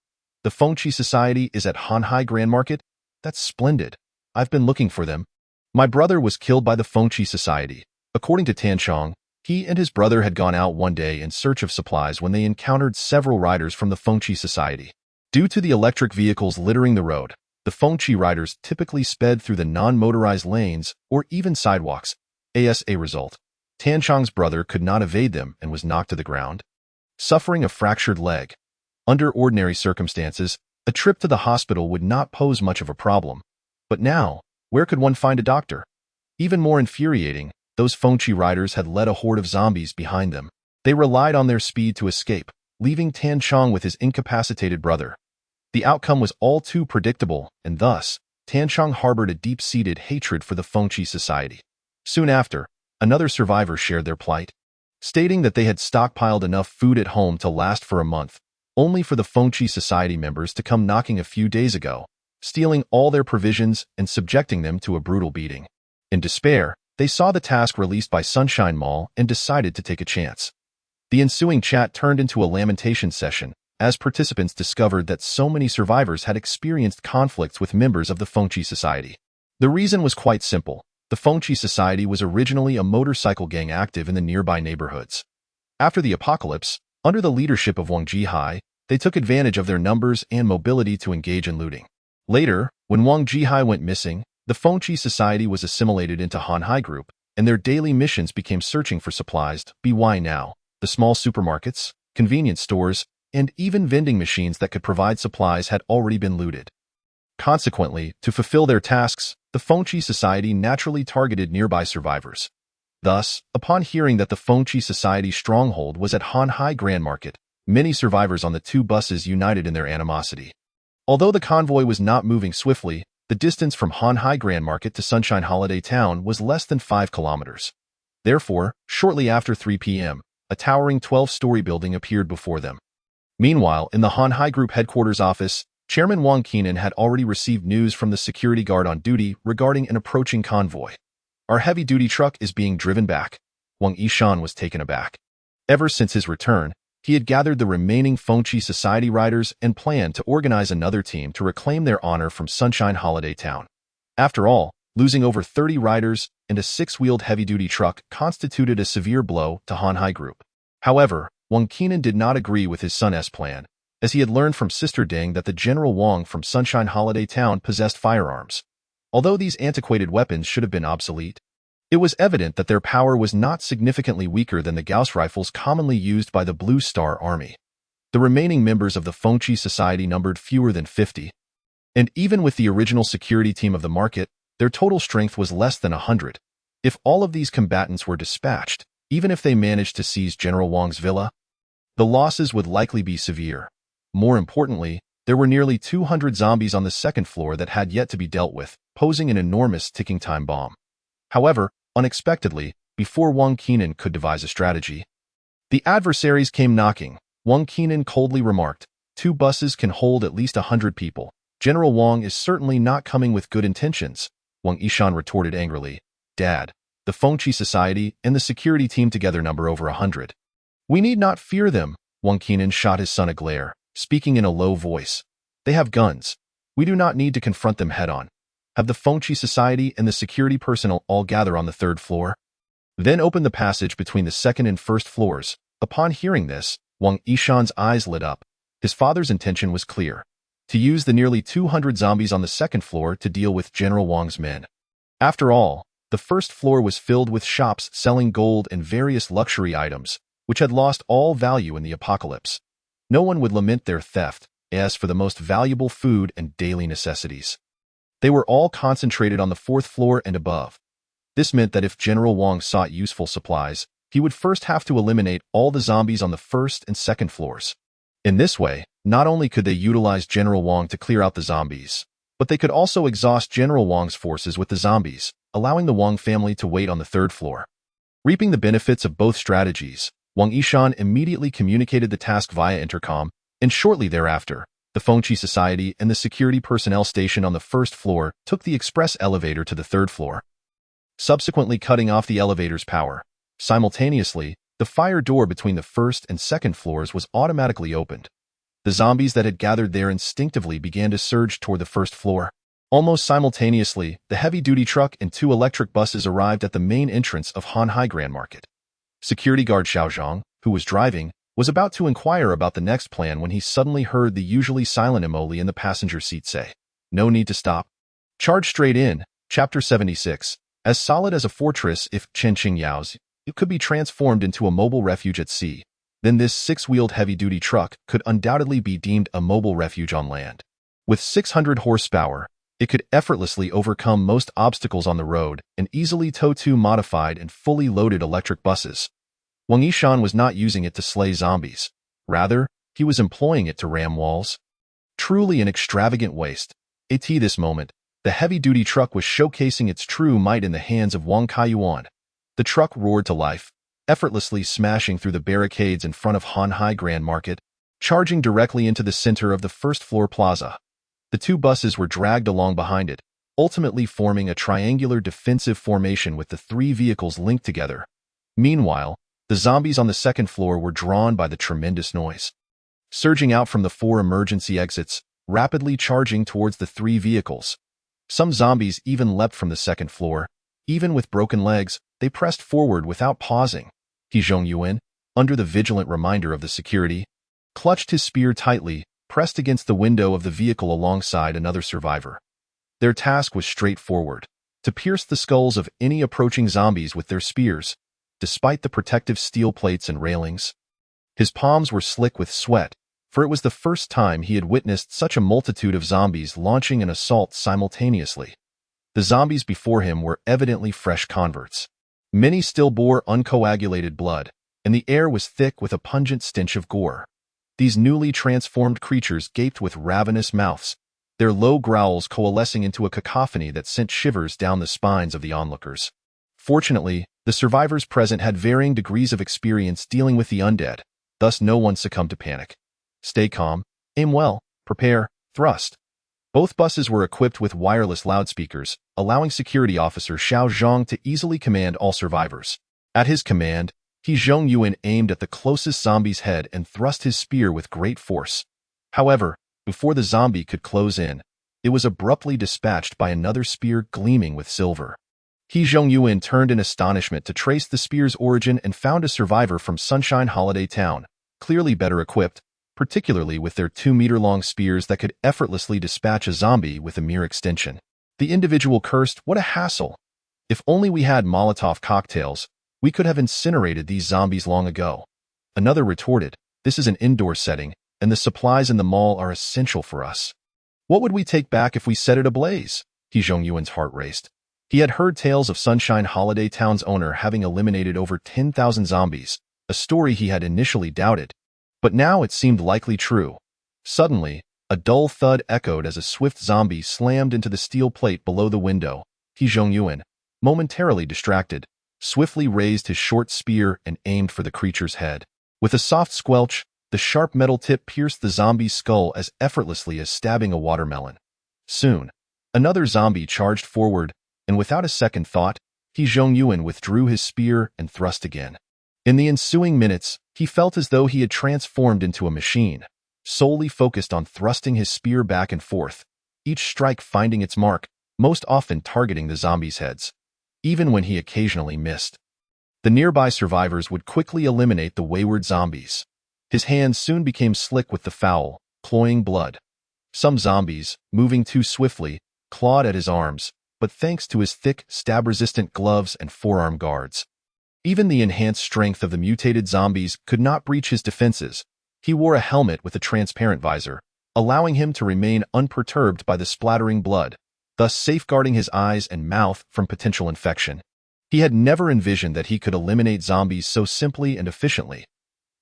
"The Fengqi Society is at Hanhai Grand Market? That's splendid. I've been looking for them. My brother was killed by the Fengqi Society." According to Tanchong, he and his brother had gone out one day in search of supplies when they encountered several riders from the Fengqi Society. Due to the electric vehicles littering the road, the Fengqi riders typically sped through the non-motorized lanes or even sidewalks. As a result, Tanchong's brother could not evade them and was knocked to the ground, suffering a fractured leg. Under ordinary circumstances, a trip to the hospital would not pose much of a problem. But now, where could one find a doctor? Even more infuriating, those Fengqi riders had led a horde of zombies behind them. They relied on their speed to escape, leaving Tanchong with his incapacitated brother. The outcome was all too predictable, and thus, Tanchong harbored a deep-seated hatred for the Fengqi Society. Soon after, another survivor shared their plight, stating that they had stockpiled enough food at home to last for a month, only for the Fengqi Society members to come knocking a few days ago, stealing all their provisions and subjecting them to a brutal beating. In despair, they saw the task released by Sunshine Mall and decided to take a chance. The ensuing chat turned into a lamentation session, as participants discovered that so many survivors had experienced conflicts with members of the Fengqi Society. The reason was quite simple. The Fengqi Society was originally a motorcycle gang active in the nearby neighborhoods. After the apocalypse, under the leadership of Wang Jihai, they took advantage of their numbers and mobility to engage in looting. Later, when Wang Jihai went missing, the Fengqi Society was assimilated into Hanhai Group, and their daily missions became searching for supplies. By now, the small supermarkets, convenience stores, and even vending machines that could provide supplies had already been looted. Consequently, to fulfill their tasks, the Fengqi Society naturally targeted nearby survivors. Thus, upon hearing that the Fengqi Society stronghold was at Hanhai Grand Market, many survivors on the 2 buses united in their animosity. Although the convoy was not moving swiftly, the distance from Hanhai Grand Market to Sunshine Holiday Town was less than 5 kilometers. Therefore, shortly after 3 p.m., a towering 12-story building appeared before them. Meanwhile, in the Hanhai Group headquarters office, Chairman Wang Qinan had already received news from the security guard on duty regarding an approaching convoy. "Our heavy-duty truck is being driven back." Wang Yishan was taken aback. Ever since his return, he had gathered the remaining Fengqi Society riders and planned to organize another team to reclaim their honor from Sunshine Holiday Town. After all, losing over 30 riders and a 6-wheeled heavy-duty truck constituted a severe blow to Hanhai Group. However, Wang Qinan did not agree with his son's plan, as he had learned from Sister Deng that the General Wang from Sunshine Holiday Town possessed firearms. Although these antiquated weapons should have been obsolete, it was evident that their power was not significantly weaker than the Gauss rifles commonly used by the Blue Star Army. The remaining members of the Fengqi Society numbered fewer than 50, and even with the original security team of the market, their total strength was less than 100. If all of these combatants were dispatched, even if they managed to seize General Wang's villa, the losses would likely be severe. More importantly, there were nearly 200 zombies on the 2nd floor that had yet to be dealt with, posing an enormous ticking time bomb. However, unexpectedly, before Wang Qinan could devise a strategy, the adversaries came knocking. Wang Qinan coldly remarked, "2 buses can hold at least 100 people. General Wang is certainly not coming with good intentions." Wang Yishan retorted angrily, "Dad, the Fengqi Society and the security team together number over 100. We need not fear them." Wang Qinan shot his son a glare, speaking in a low voice. "They have guns. We do not need to confront them head-on. Have the Fengqi Society and the security personnel all gather on the 3rd floor. Then open the passage between the 2nd and 1st floors." Upon hearing this, Wang Yishan's eyes lit up. His father's intention was clear: to use the nearly 200 zombies on the 2nd floor to deal with General Wang's men. After all, the 1st floor was filled with shops selling gold and various luxury items, which had lost all value in the apocalypse. No one would lament their theft, as for the most valuable food and daily necessities. They were all concentrated on the fourth floor and above. This meant that if General Wang sought useful supplies, he would first have to eliminate all the zombies on the first and second floors. In this way, not only could they utilize General Wang to clear out the zombies, but they could also exhaust General Wang's forces with the zombies, allowing the Wang family to wait on the third floor. Reaping the benefits of both strategies, Wang Yishan immediately communicated the task via intercom, and shortly thereafter, the Fengqi Society and the security personnel station on the first floor took the express elevator to the third floor, subsequently cutting off the elevator's power. Simultaneously, the fire door between the first and second floors was automatically opened. The zombies that had gathered there instinctively began to surge toward the first floor. Almost simultaneously, the heavy-duty truck and 2 electric buses arrived at the main entrance of Hanhai Grand Market. Security guard Xiao Zhang, who was driving, was about to inquire about the next plan when he suddenly heard the usually silent Emily in the passenger seat say, "No need to stop. Charge straight in." Chapter 76. As solid as a fortress, if Chen Qingyao's, it could be transformed into a mobile refuge at sea, then this 6-wheeled heavy-duty truck could undoubtedly be deemed a mobile refuge on land. With 600 horsepower, it could effortlessly overcome most obstacles on the road and easily tow 2 modified and fully loaded electric buses. Wang Yishan was not using it to slay zombies. Rather, he was employing it to ram walls. Truly an extravagant waste. At this moment, the heavy-duty truck was showcasing its true might in the hands of Wang Kaiyuan. The truck roared to life, effortlessly smashing through the barricades in front of Hanhai Grand Market, charging directly into the center of the first-floor plaza. The 2 buses were dragged along behind it, ultimately forming a triangular defensive formation with the 3 vehicles linked together. Meanwhile, the zombies on the second floor were drawn by the tremendous noise, surging out from the 4 emergency exits, rapidly charging towards the 3 vehicles. Some zombies even leapt from the second floor. Even with broken legs, they pressed forward without pausing. He Zhongyuan, under the vigilant reminder of the security, clutched his spear tightly, pressed against the window of the vehicle alongside another survivor. Their task was straightforward: to pierce the skulls of any approaching zombies with their spears, despite the protective steel plates and railings. His palms were slick with sweat, for it was the first time he had witnessed such a multitude of zombies launching an assault simultaneously. The zombies before him were evidently fresh converts. Many still bore uncoagulated blood, and the air was thick with a pungent stench of gore. These newly transformed creatures gaped with ravenous mouths, their low growls coalescing into a cacophony that sent shivers down the spines of the onlookers. Fortunately, the survivors present had varying degrees of experience dealing with the undead, thus no one succumbed to panic. Stay calm, aim well, prepare, thrust. Both buses were equipped with wireless loudspeakers, allowing security officer Xiao Zhang to easily command all survivors. At his command, He Zhongyuan aimed at the closest zombie's head and thrust his spear with great force. However, before the zombie could close in, it was abruptly dispatched by another spear gleaming with silver. He Zhongyuan turned in astonishment to trace the spear's origin and found a survivor from Sunshine Holiday Town, clearly better equipped, particularly with their 2-meter-long spears that could effortlessly dispatch a zombie with a mere extension. The individual cursed, "What a hassle! If only we had Molotov cocktails, we could have incinerated these zombies long ago." Another retorted, "This is an indoor setting, and the supplies in the mall are essential for us. What would we take back if we set it ablaze?" He Zhongyuan's heart raced. He had heard tales of Sunshine Holiday Town's owner having eliminated over 10,000 zombies, a story he had initially doubted. But now it seemed likely true. Suddenly, a dull thud echoed as a swift zombie slammed into the steel plate below the window. He Zhongyuan, momentarily distracted, swiftly raised his short spear and aimed for the creature's head. With a soft squelch, the sharp metal tip pierced the zombie's skull as effortlessly as stabbing a watermelon. Soon, another zombie charged forward, and without a second thought, He Zhongyuan withdrew his spear and thrust again. In the ensuing minutes, he felt as though he had transformed into a machine, solely focused on thrusting his spear back and forth, each strike finding its mark, most often targeting the zombies' heads. Even when he occasionally missed, the nearby survivors would quickly eliminate the wayward zombies. His hands soon became slick with the foul, cloying blood. Some zombies, moving too swiftly, clawed at his arms, but thanks to his thick, stab-resistant gloves and forearm guards, even the enhanced strength of the mutated zombies could not breach his defenses. He wore a helmet with a transparent visor, allowing him to remain unperturbed by the splattering blood. thus safeguarding his eyes and mouth from potential infection. He had never envisioned that he could eliminate zombies so simply and efficiently.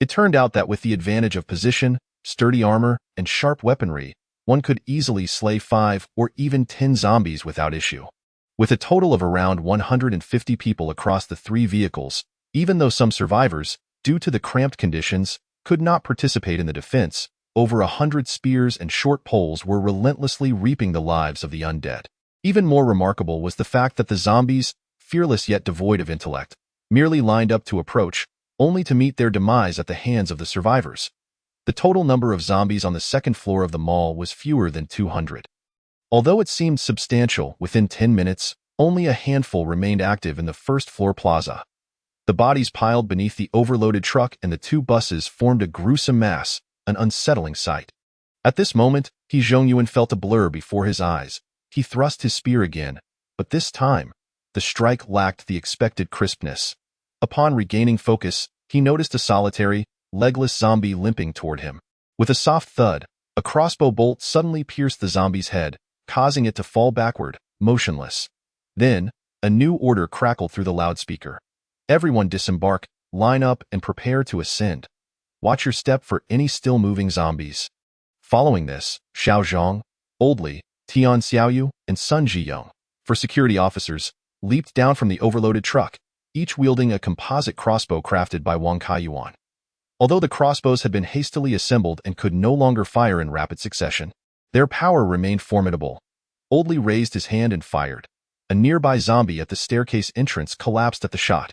It turned out that with the advantage of position, sturdy armor, and sharp weaponry, one could easily slay 5 or even 10 zombies without issue. With a total of around 150 people across the 3 vehicles, even though some survivors, due to the cramped conditions, could not participate in the defense, over 100 spears and short poles were relentlessly reaping the lives of the undead. Even more remarkable was the fact that the zombies, fearless yet devoid of intellect, merely lined up to approach, only to meet their demise at the hands of the survivors. The total number of zombies on the second floor of the mall was fewer than 200. Although it seemed substantial, within 10 minutes, only a handful remained active in the first floor plaza. The bodies piled beneath the overloaded truck and the 2 buses formed a gruesome mass, an unsettling sight. At this moment, He Zhongyuan felt a blur before his eyes. He thrust his spear again, but this time, the strike lacked the expected crispness. Upon regaining focus, he noticed a solitary, legless zombie limping toward him. With a soft thud, a crossbow bolt suddenly pierced the zombie's head, causing it to fall backward, motionless. Then, a new order crackled through the loudspeaker. Everyone disembark, line up, and prepare to ascend. Watch your step for any still-moving zombies. Following this, Xiao Zhang, Old Li, Tian Xiaoyu, and Sun Zhiyong, for security officers, leaped down from the overloaded truck, each wielding a composite crossbow crafted by Wang Kaiyuan. Although the crossbows had been hastily assembled and could no longer fire in rapid succession, their power remained formidable. Old Li raised his hand and fired. A nearby zombie at the staircase entrance collapsed at the shot.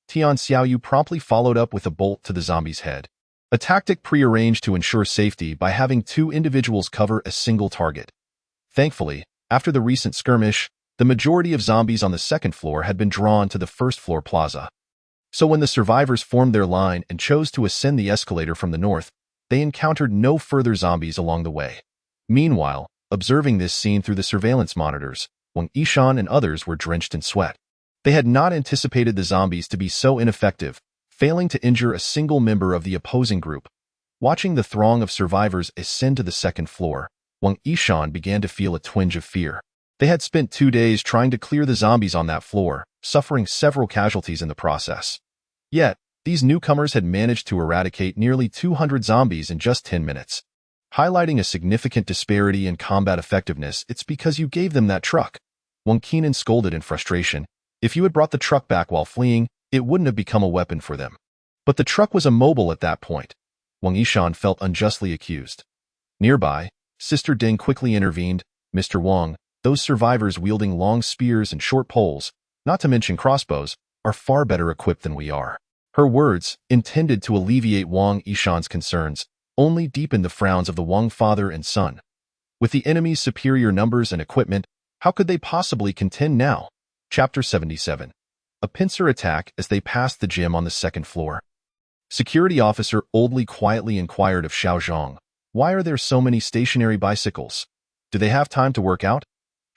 Tian Xiaoyu promptly followed up with a bolt to the zombie's head. A tactic prearranged to ensure safety by having 2 individuals cover a single target. Thankfully, after the recent skirmish, the majority of zombies on the second floor had been drawn to the first floor plaza. So when the survivors formed their line and chose to ascend the escalator from the north, they encountered no further zombies along the way. Meanwhile, observing this scene through the surveillance monitors, Wang Yishan and others were drenched in sweat. They had not anticipated the zombies to be so ineffective, failing to injure a single member of the opposing group. Watching the throng of survivors ascend to the second floor, Wang Yishan began to feel a twinge of fear. They had spent 2 days trying to clear the zombies on that floor, suffering several casualties in the process. Yet, these newcomers had managed to eradicate nearly 200 zombies in just 10 minutes. Highlighting a significant disparity in combat effectiveness, it's because you gave them that truck. Wang Qinan scolded in frustration. If you had brought the truck back while fleeing, it wouldn't have become a weapon for them. But the truck was immobile at that point. Wang Yishan felt unjustly accused. Nearby, Sister Ding quickly intervened. Mr. Wang, those survivors wielding long spears and short poles, not to mention crossbows, are far better equipped than we are. Her words, intended to alleviate Wang Yishan's concerns, only deepened the frowns of the Wang father and son. With the enemy's superior numbers and equipment, how could they possibly contend now? Chapter 77. A pincer attack as they passed the gym on the second floor. Security officer Old Li quietly inquired of Xiao Zhang, "Why are there so many stationary bicycles? Do they have time to work out?"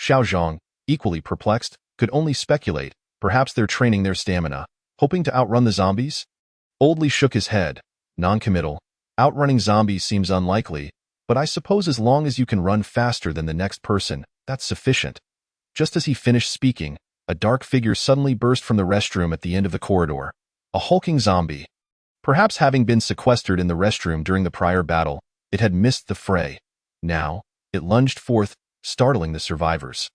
Xiao Zhang, equally perplexed, could only speculate. Perhaps they're training their stamina, hoping to outrun the zombies? Old Li shook his head, non-committal. Outrunning zombies seems unlikely, but I suppose as long as you can run faster than the next person, that's sufficient. Just as he finished speaking, a dark figure suddenly burst from the restroom at the end of the corridor. A hulking zombie. Perhaps having been sequestered in the restroom during the prior battle, it had missed the fray. Now, it lunged forth, startling the survivors.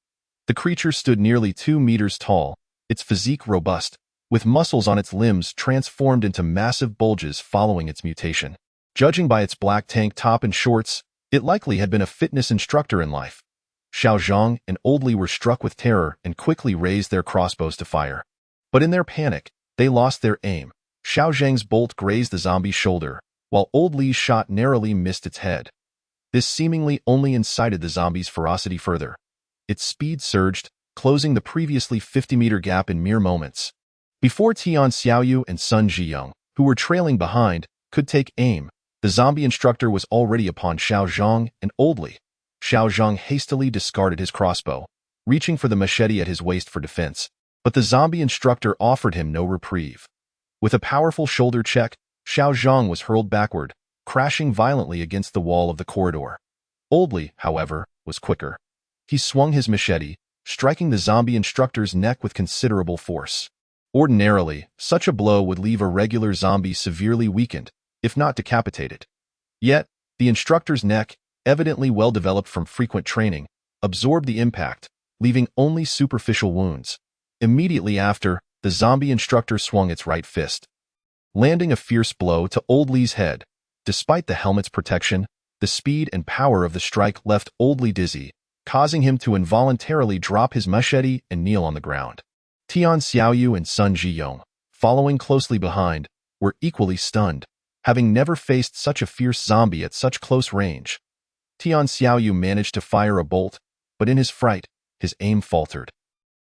The creature stood nearly 2 meters tall, its physique robust, with muscles on its limbs transformed into massive bulges following its mutation. Judging by its black tank top and shorts, it likely had been a fitness instructor in life. Xiao Zhang and Old Li were struck with terror and quickly raised their crossbows to fire. But in their panic, they lost their aim. Xiao Zhang's bolt grazed the zombie's shoulder, while Old Li's shot narrowly missed its head. This seemingly only incited the zombie's ferocity further. Its speed surged, closing the previously 50-meter gap in mere moments. Before Tian Xiaoyu and Sun Zhiyong, who were trailing behind, could take aim, the zombie instructor was already upon Xiao Zhang and Old Li. Xiao Zhang hastily discarded his crossbow, reaching for the machete at his waist for defense, but the zombie instructor offered him no reprieve. With a powerful shoulder check, Xiao Zhang was hurled backward, crashing violently against the wall of the corridor. Old Li, however, was quicker. He swung his machete, striking the zombie instructor's neck with considerable force. Ordinarily, such a blow would leave a regular zombie severely weakened, if not decapitated. Yet, the instructor's neck, evidently well-developed from frequent training, absorbed the impact, leaving only superficial wounds. Immediately after, the zombie instructor swung its right fist, landing a fierce blow to Old Lee's head. Despite the helmet's protection, the speed and power of the strike left Old Lee dizzy, causing him to involuntarily drop his machete and kneel on the ground. Tian Xiaoyu and Sun Zhiyong, following closely behind, were equally stunned, having never faced such a fierce zombie at such close range. Tian Xiaoyu managed to fire a bolt, but in his fright, his aim faltered,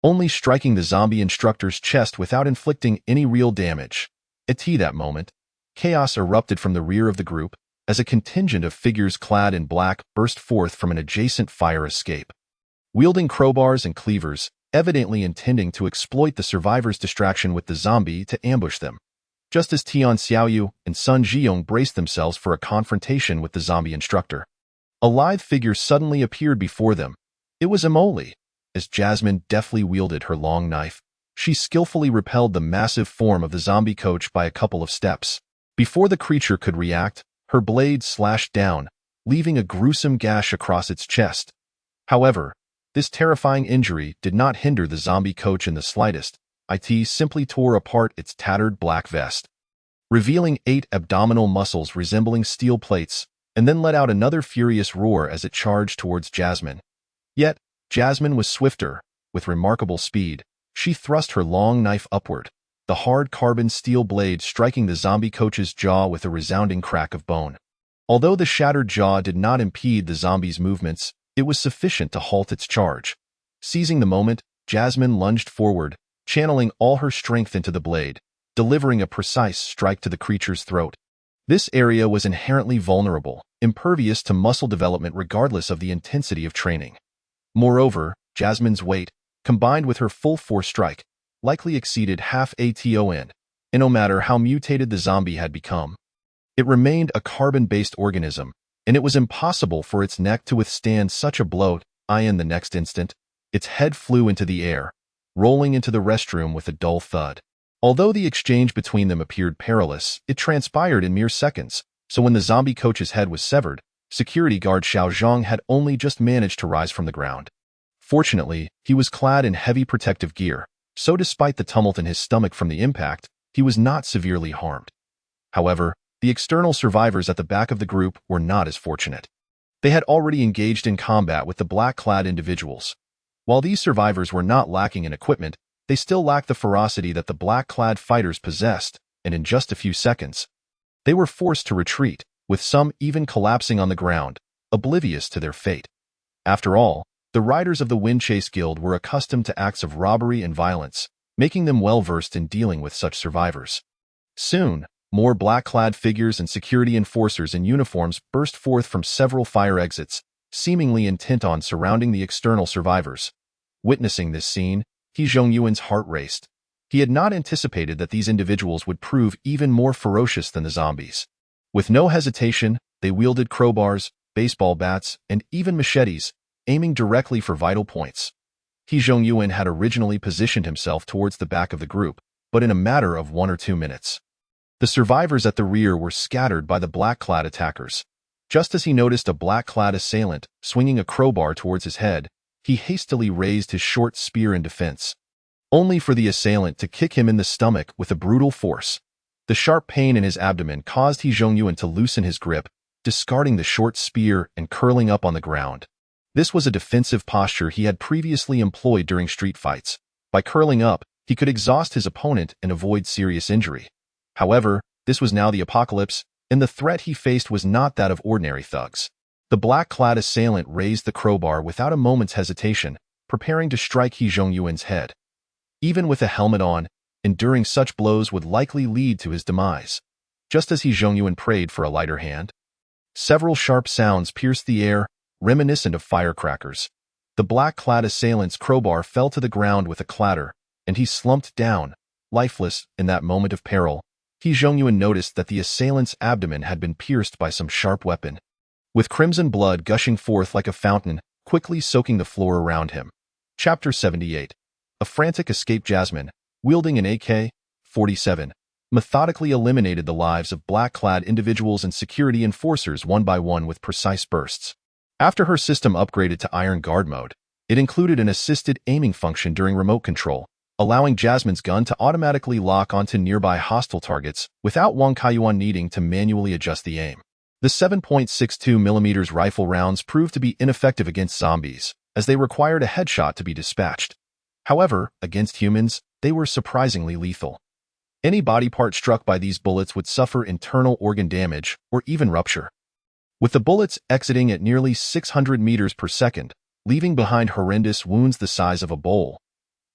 only striking the zombie instructor's chest without inflicting any real damage. At that moment, chaos erupted from the rear of the group, as a contingent of figures clad in black burst forth from an adjacent fire escape, wielding crowbars and cleavers, evidently intending to exploit the survivors' distraction with the zombie to ambush them. Just as Tian Xiaoyu and Sun Zhiyong braced themselves for a confrontation with the zombie instructor, a lithe figure suddenly appeared before them. It was Emily. As Jasmine deftly wielded her long knife, she skillfully repelled the massive form of the zombie coach by a couple of steps. Before the creature could react, her blade slashed down, leaving a gruesome gash across its chest. However, this terrifying injury did not hinder the zombie coach in the slightest. It simply tore apart its tattered black vest, revealing 8 abdominal muscles resembling steel plates, and then let out another furious roar as it charged towards Jasmine. Yet, Jasmine was swifter. With remarkable speed, she thrust her long knife upward, the hard carbon steel blade striking the zombie coach's jaw with a resounding crack of bone. Although the shattered jaw did not impede the zombie's movements, it was sufficient to halt its charge. Seizing the moment, Jasmine lunged forward, channeling all her strength into the blade, delivering a precise strike to the creature's throat. This area was inherently vulnerable, impervious to muscle development regardless of the intensity of training. Moreover, Jasmine's weight, combined with her full-force strike, likely exceeded half a ton, and no matter how mutated the zombie had become, it remained a carbon-based organism, and it was impossible for its neck to withstand such a blow. In the next instant, its head flew into the air, rolling into the restroom with a dull thud. Although the exchange between them appeared perilous, it transpired in mere seconds, so when the zombie coach's head was severed, security guard Xiao Zhang had only just managed to rise from the ground. Fortunately, he was clad in heavy protective gear, so despite the tumult in his stomach from the impact, he was not severely harmed. However, the external survivors at the back of the group were not as fortunate. They had already engaged in combat with the black-clad individuals. While these survivors were not lacking in equipment, they still lacked the ferocity that the black-clad fighters possessed, and in just a few seconds, they were forced to retreat, with some even collapsing on the ground, oblivious to their fate. After all, the riders of the Windchase Guild were accustomed to acts of robbery and violence, making them well-versed in dealing with such survivors. Soon, more black-clad figures and security enforcers in uniforms burst forth from several fire exits, seemingly intent on surrounding the external survivors. Witnessing this scene, He Zhongyuan's heart raced. He had not anticipated that these individuals would prove even more ferocious than the zombies. With no hesitation, they wielded crowbars, baseball bats, and even machetes, aiming directly for vital points. He Zhongyuan had originally positioned himself towards the back of the group, but in a matter of 1 or 2 minutes, the survivors at the rear were scattered by the black-clad attackers. Just as he noticed a black-clad assailant swinging a crowbar towards his head, he hastily raised his short spear in defense, only for the assailant to kick him in the stomach with a brutal force. The sharp pain in his abdomen caused He Zhongyuan to loosen his grip, discarding the short spear and curling up on the ground. This was a defensive posture he had previously employed during street fights. By curling up, he could exhaust his opponent and avoid serious injury. However, this was now the apocalypse, and the threat he faced was not that of ordinary thugs. The black-clad assailant raised the crowbar without a moment's hesitation, preparing to strike He Zhongyuan's head. Even with a helmet on, enduring such blows would likely lead to his demise. Just as He Zhongyuan prayed for a lighter hand, several sharp sounds pierced the air, reminiscent of firecrackers. The black-clad assailant's crowbar fell to the ground with a clatter, and he slumped down, lifeless. In that moment of peril, He Zhongyuan noticed that the assailant's abdomen had been pierced by some sharp weapon. With crimson blood gushing forth like a fountain, quickly quickly soaking the floor around him. Chapter 78. A frantic escape. Jasmine, wielding an AK-47, methodically eliminated the lives of black-clad individuals and security enforcers one by one with precise bursts. After her system upgraded to Iron Guard mode, it included an assisted aiming function during remote control, allowing Jasmine's gun to automatically lock onto nearby hostile targets without Wang Kaiyuan needing to manually adjust the aim. The 7.62mm rifle rounds proved to be ineffective against zombies, as they required a headshot to be dispatched. However, against humans, they were surprisingly lethal. Any body part struck by these bullets would suffer internal organ damage or even rupture. With the bullets exiting at nearly 600 meters per second, leaving behind horrendous wounds the size of a bowl.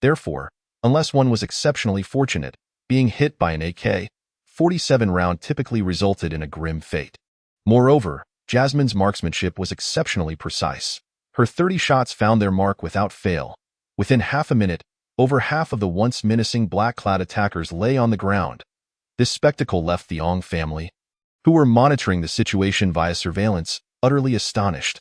Therefore, unless one was exceptionally fortunate, being hit by an AK-47 round typically resulted in a grim fate. Moreover, Jasmine's marksmanship was exceptionally precise. Her 30 shots found their mark without fail. Within half a minute, over half of the once menacing black-clad attackers lay on the ground. This spectacle left the Ong family, who were monitoring the situation via surveillance, utterly astonished.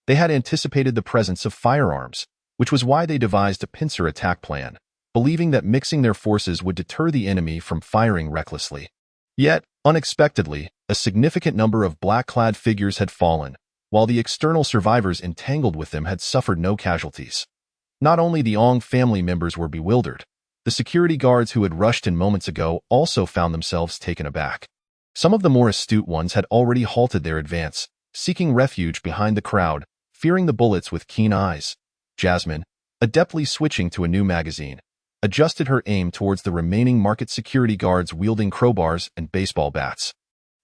They had anticipated the presence of firearms, which was why they devised a pincer attack plan, believing that mixing their forces would deter the enemy from firing recklessly. Yet, unexpectedly, a significant number of black-clad figures had fallen, while the external survivors entangled with them had suffered no casualties. Not only the Ong family members were bewildered, the security guards who had rushed in moments ago also found themselves taken aback. Some of the more astute ones had already halted their advance, seeking refuge behind the crowd, fearing the bullets with keen eyes. Jasmine, adeptly switching to a new magazine, adjusted her aim towards the remaining market security guards wielding crowbars and baseball bats,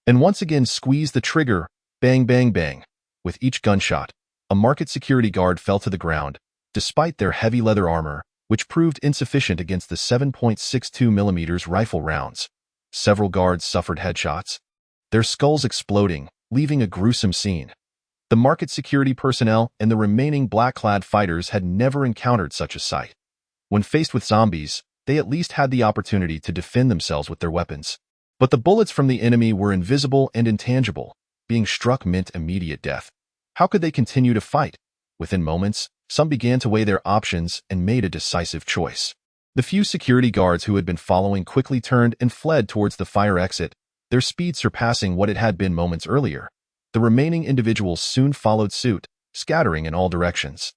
and once again squeezed the trigger. Bang, bang, bang. With each gunshot, a market security guard fell to the ground, despite their heavy leather armor, which proved insufficient against the 7.62mm rifle rounds. Several guards suffered headshots, their skulls exploding, leaving a gruesome scene. The market security personnel and the remaining black-clad fighters had never encountered such a sight. When faced with zombies, they at least had the opportunity to defend themselves with their weapons. But the bullets from the enemy were invisible and intangible. Being struck meant immediate death. How could they continue to fight? Within moments, some began to weigh their options and made a decisive choice. The few security guards who had been following quickly turned and fled towards the fire exit, their speed surpassing what it had been moments earlier. The remaining individuals soon followed suit, scattering in all directions.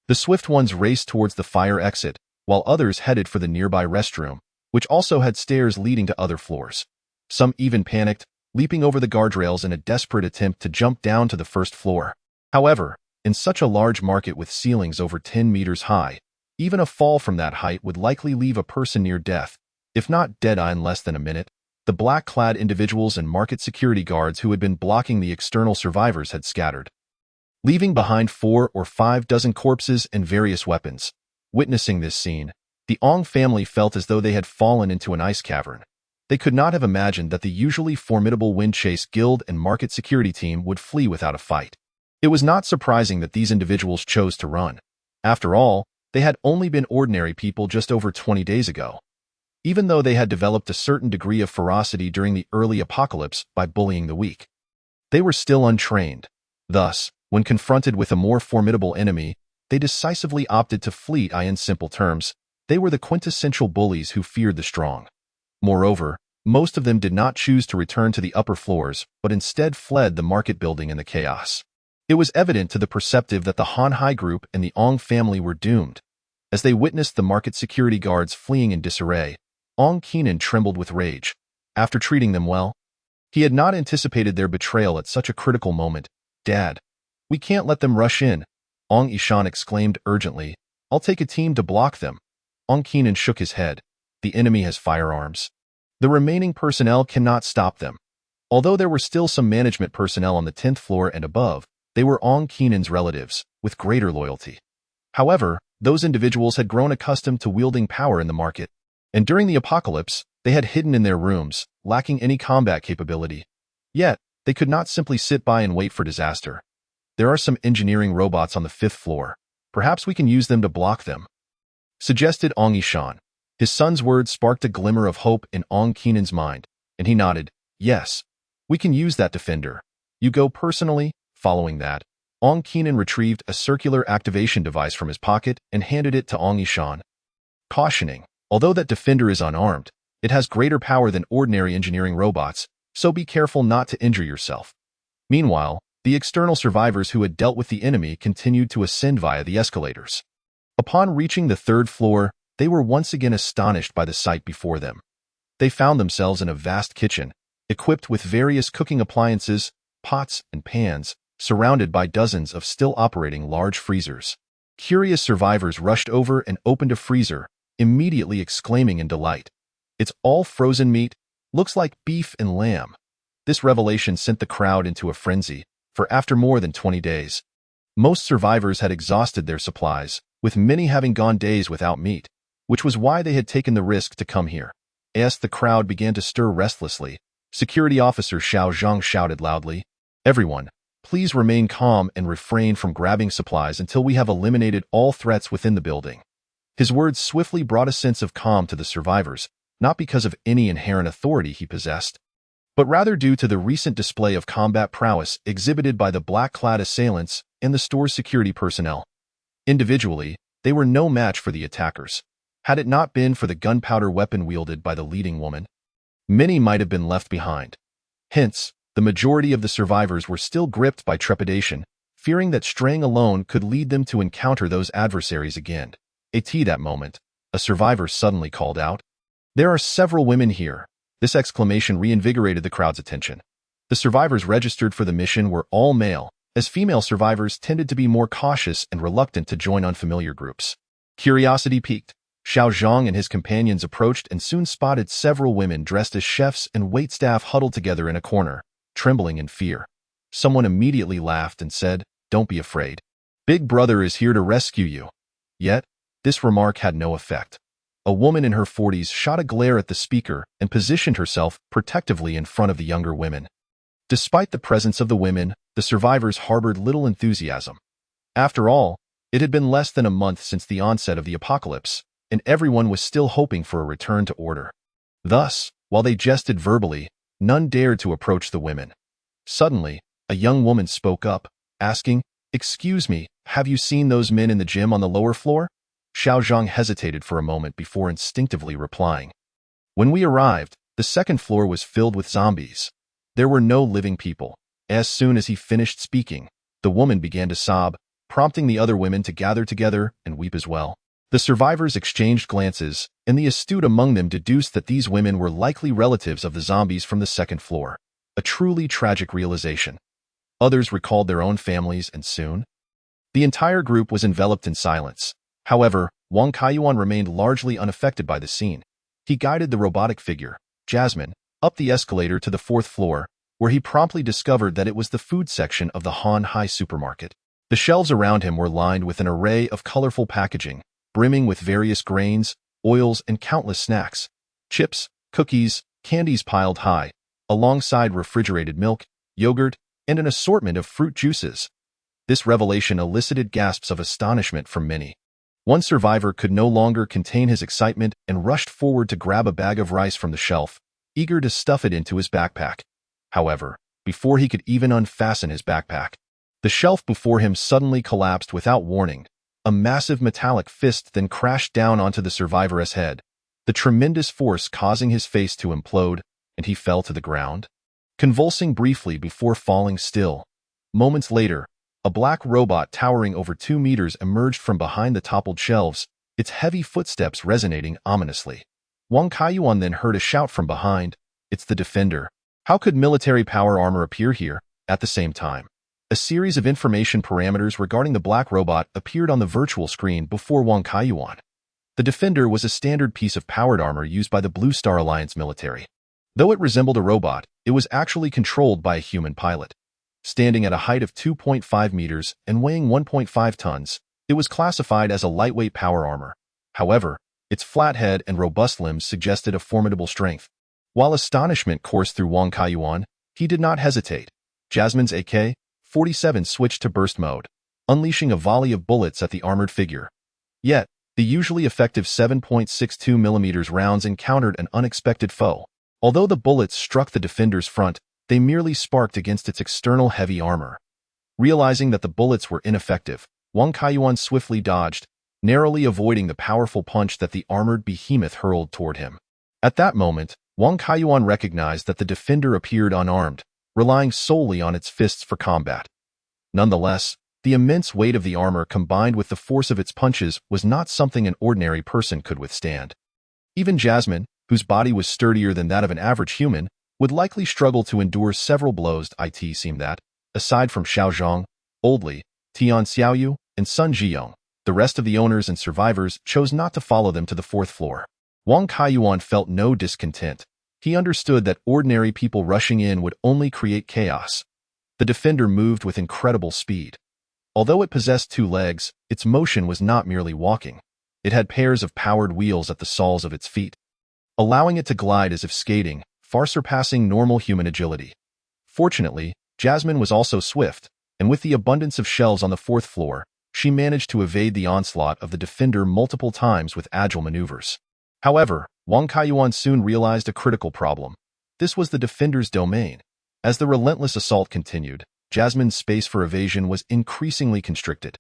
The swift ones raced towards the fire exit, while others headed for the nearby restroom, which also had stairs leading to other floors. Some even panicked, leaping over the guardrails in a desperate attempt to jump down to the first floor. However, in such a large market with ceilings over 10 meters high, even a fall from that height would likely leave a person near death, if not dead in less than a minute. The black-clad individuals and market security guards who had been blocking the external survivors had scattered, leaving behind 4 or 5 dozen corpses and various weapons. Witnessing this scene, the Ong family felt as though they had fallen into an ice cavern. They could not have imagined that the usually formidable Windchase Guild and market security team would flee without a fight. It was not surprising that these individuals chose to run. After all, they had only been ordinary people just over 20 days ago. Even though they had developed a certain degree of ferocity during the early apocalypse by bullying the weak, they were still untrained. Thus, when confronted with a more formidable enemy, they decisively opted to flee. In simple terms, they were the quintessential bullies who feared the strong. Moreover, most of them did not choose to return to the upper floors, but instead fled the market building in the chaos. It was evident to the perceptive that the Han Hai group and the Ong family were doomed. As they witnessed the market security guards fleeing in disarray, Ong Qinan trembled with rage. After treating them well, he had not anticipated their betrayal at such a critical moment. "Dad, we can't let them rush in," Ong Ishan exclaimed urgently. "I'll take a team to block them." Ong Qinan shook his head. "The enemy has firearms. The remaining personnel cannot stop them." Although there were still some management personnel on the 10th floor and above, they were Ong Qinan's relatives, with greater loyalty. However, those individuals had grown accustomed to wielding power in the market, and during the apocalypse, they had hidden in their rooms, lacking any combat capability. Yet, they could not simply sit by and wait for disaster. "There are some engineering robots on the 5th floor. Perhaps we can use them to block them," suggested Ong Ishan. His son's words sparked a glimmer of hope in Ong Qinan's mind, and he nodded. "Yes, we can use that defender. You go personally." Following that, Ong Qinan retrieved a circular activation device from his pocket and handed it to Ong Yishan, cautioning, although that defender is unarmed, it has greater power than ordinary engineering robots, so be careful not to injure yourself. Meanwhile, the external survivors who had dealt with the enemy continued to ascend via the escalators. Upon reaching the third floor, they were once again astonished by the sight before them. They found themselves in a vast kitchen, equipped with various cooking appliances, pots and pans, surrounded by dozens of still operating large freezers. Curious survivors rushed over and opened a freezer, immediately exclaiming in delight, "It's all frozen meat, looks like beef and lamb." This revelation sent the crowd into a frenzy, for after more than 20 days, most survivors had exhausted their supplies, with many having gone days without meat, which was why they had taken the risk to come here. As the crowd began to stir restlessly, Security Officer Xiao Zhang shouted loudly, "Everyone, please remain calm and refrain from grabbing supplies until we have eliminated all threats within the building." His words swiftly brought a sense of calm to the survivors, not because of any inherent authority he possessed, but rather due to the recent display of combat prowess exhibited by the black-clad assailants and the store's security personnel. Individually, they were no match for the attackers. Had it not been for the gunpowder weapon wielded by the leading woman, many might have been left behind. Hence, the majority of the survivors were still gripped by trepidation, fearing that straying alone could lead them to encounter those adversaries again. At that moment, a survivor suddenly called out, "There are several women here." This exclamation reinvigorated the crowd's attention. The survivors registered for the mission were all male, as female survivors tended to be more cautious and reluctant to join unfamiliar groups. Curiosity piqued. Xiao Zhang and his companions approached and soon spotted several women dressed as chefs and waitstaff huddled together in a corner, trembling in fear. Someone immediately laughed and said, "Don't be afraid. Big Brother is here to rescue you." Yet, this remark had no effect. A woman in her 40s shot a glare at the speaker and positioned herself protectively in front of the younger women. Despite the presence of the women, the survivors harbored little enthusiasm. After all, it had been less than a month since the onset of the apocalypse, and everyone was still hoping for a return to order. Thus, while they jested verbally, none dared to approach the women. Suddenly, a young woman spoke up, asking, "Excuse me, have you seen those men in the gym on the lower floor?" Xiao Zhang hesitated for a moment before instinctively replying, "When we arrived, the second floor was filled with zombies. There were no living people." As soon as he finished speaking, the woman began to sob, prompting the other women to gather together and weep as well. The survivors exchanged glances, and the astute among them deduced that these women were likely relatives of the zombies from the second floor. A truly tragic realization. Others recalled their own families, and soon, the entire group was enveloped in silence. However, Wang Kaiyuan remained largely unaffected by the scene. He guided the robotic figure, Jasmine, up the escalator to the fourth floor, where he promptly discovered that it was the food section of the Han Hai supermarket. The shelves around him were lined with an array of colorful packaging, brimming with various grains, oils, and countless snacks. Chips, cookies, candies piled high, alongside refrigerated milk, yogurt, and an assortment of fruit juices. This revelation elicited gasps of astonishment from many. One survivor could no longer contain his excitement and rushed forward to grab a bag of rice from the shelf, eager to stuff it into his backpack. However, before he could even unfasten his backpack, the shelf before him suddenly collapsed without warning. A massive metallic fist then crashed down onto the survivor's head, the tremendous force causing his face to implode, and he fell to the ground, convulsing briefly before falling still. Moments later, a black robot towering over 2 meters emerged from behind the toppled shelves, its heavy footsteps resonating ominously. Wang Kaiyuan then heard a shout from behind, "It's the Defender." How could military power armor appear here at the same time? A series of information parameters regarding the black robot appeared on the virtual screen before Wang Kaiyuan. The Defender was a standard piece of powered armor used by the Blue Star Alliance military. Though it resembled a robot, it was actually controlled by a human pilot. Standing at a height of 2.5 meters and weighing 1.5 tons, it was classified as a lightweight power armor. However, its flat head and robust limbs suggested a formidable strength. While astonishment coursed through Wang Kaiyuan, he did not hesitate. Jasmine's AK-47 switched to burst mode, unleashing a volley of bullets at the armored figure. Yet, the usually effective 7.62 mm rounds encountered an unexpected foe. Although the bullets struck the Defender's front, they merely sparked against its external heavy armor. Realizing that the bullets were ineffective, Wang Kaiyuan swiftly dodged, narrowly avoiding the powerful punch that the armored behemoth hurled toward him. At that moment, Wang Kaiyuan recognized that the defender appeared unarmed, relying solely on its fists for combat. Nonetheless, the immense weight of the armor combined with the force of its punches was not something an ordinary person could withstand. Even Jasmine, whose body was sturdier than that of an average human, would likely struggle to endure several blows. It seemed that, aside from Xiao Zhang, Old Li, Tian Xiaoyu, and Sun Zhiyong, the rest of the owners and survivors chose not to follow them to the fourth floor. Wang Kaiyuan felt no discontent. He understood that ordinary people rushing in would only create chaos. The defender moved with incredible speed. Although it possessed 2 legs, its motion was not merely walking. It had pairs of powered wheels at the soles of its feet, allowing it to glide as if skating, far surpassing normal human agility. Fortunately, Jasmine was also swift, and with the abundance of shelves on the fourth floor, she managed to evade the onslaught of the defender multiple times with agile maneuvers. However, Wang Kaiyuan soon realized a critical problem. This was the defender's domain. As the relentless assault continued, Jasmine's space for evasion was increasingly constricted.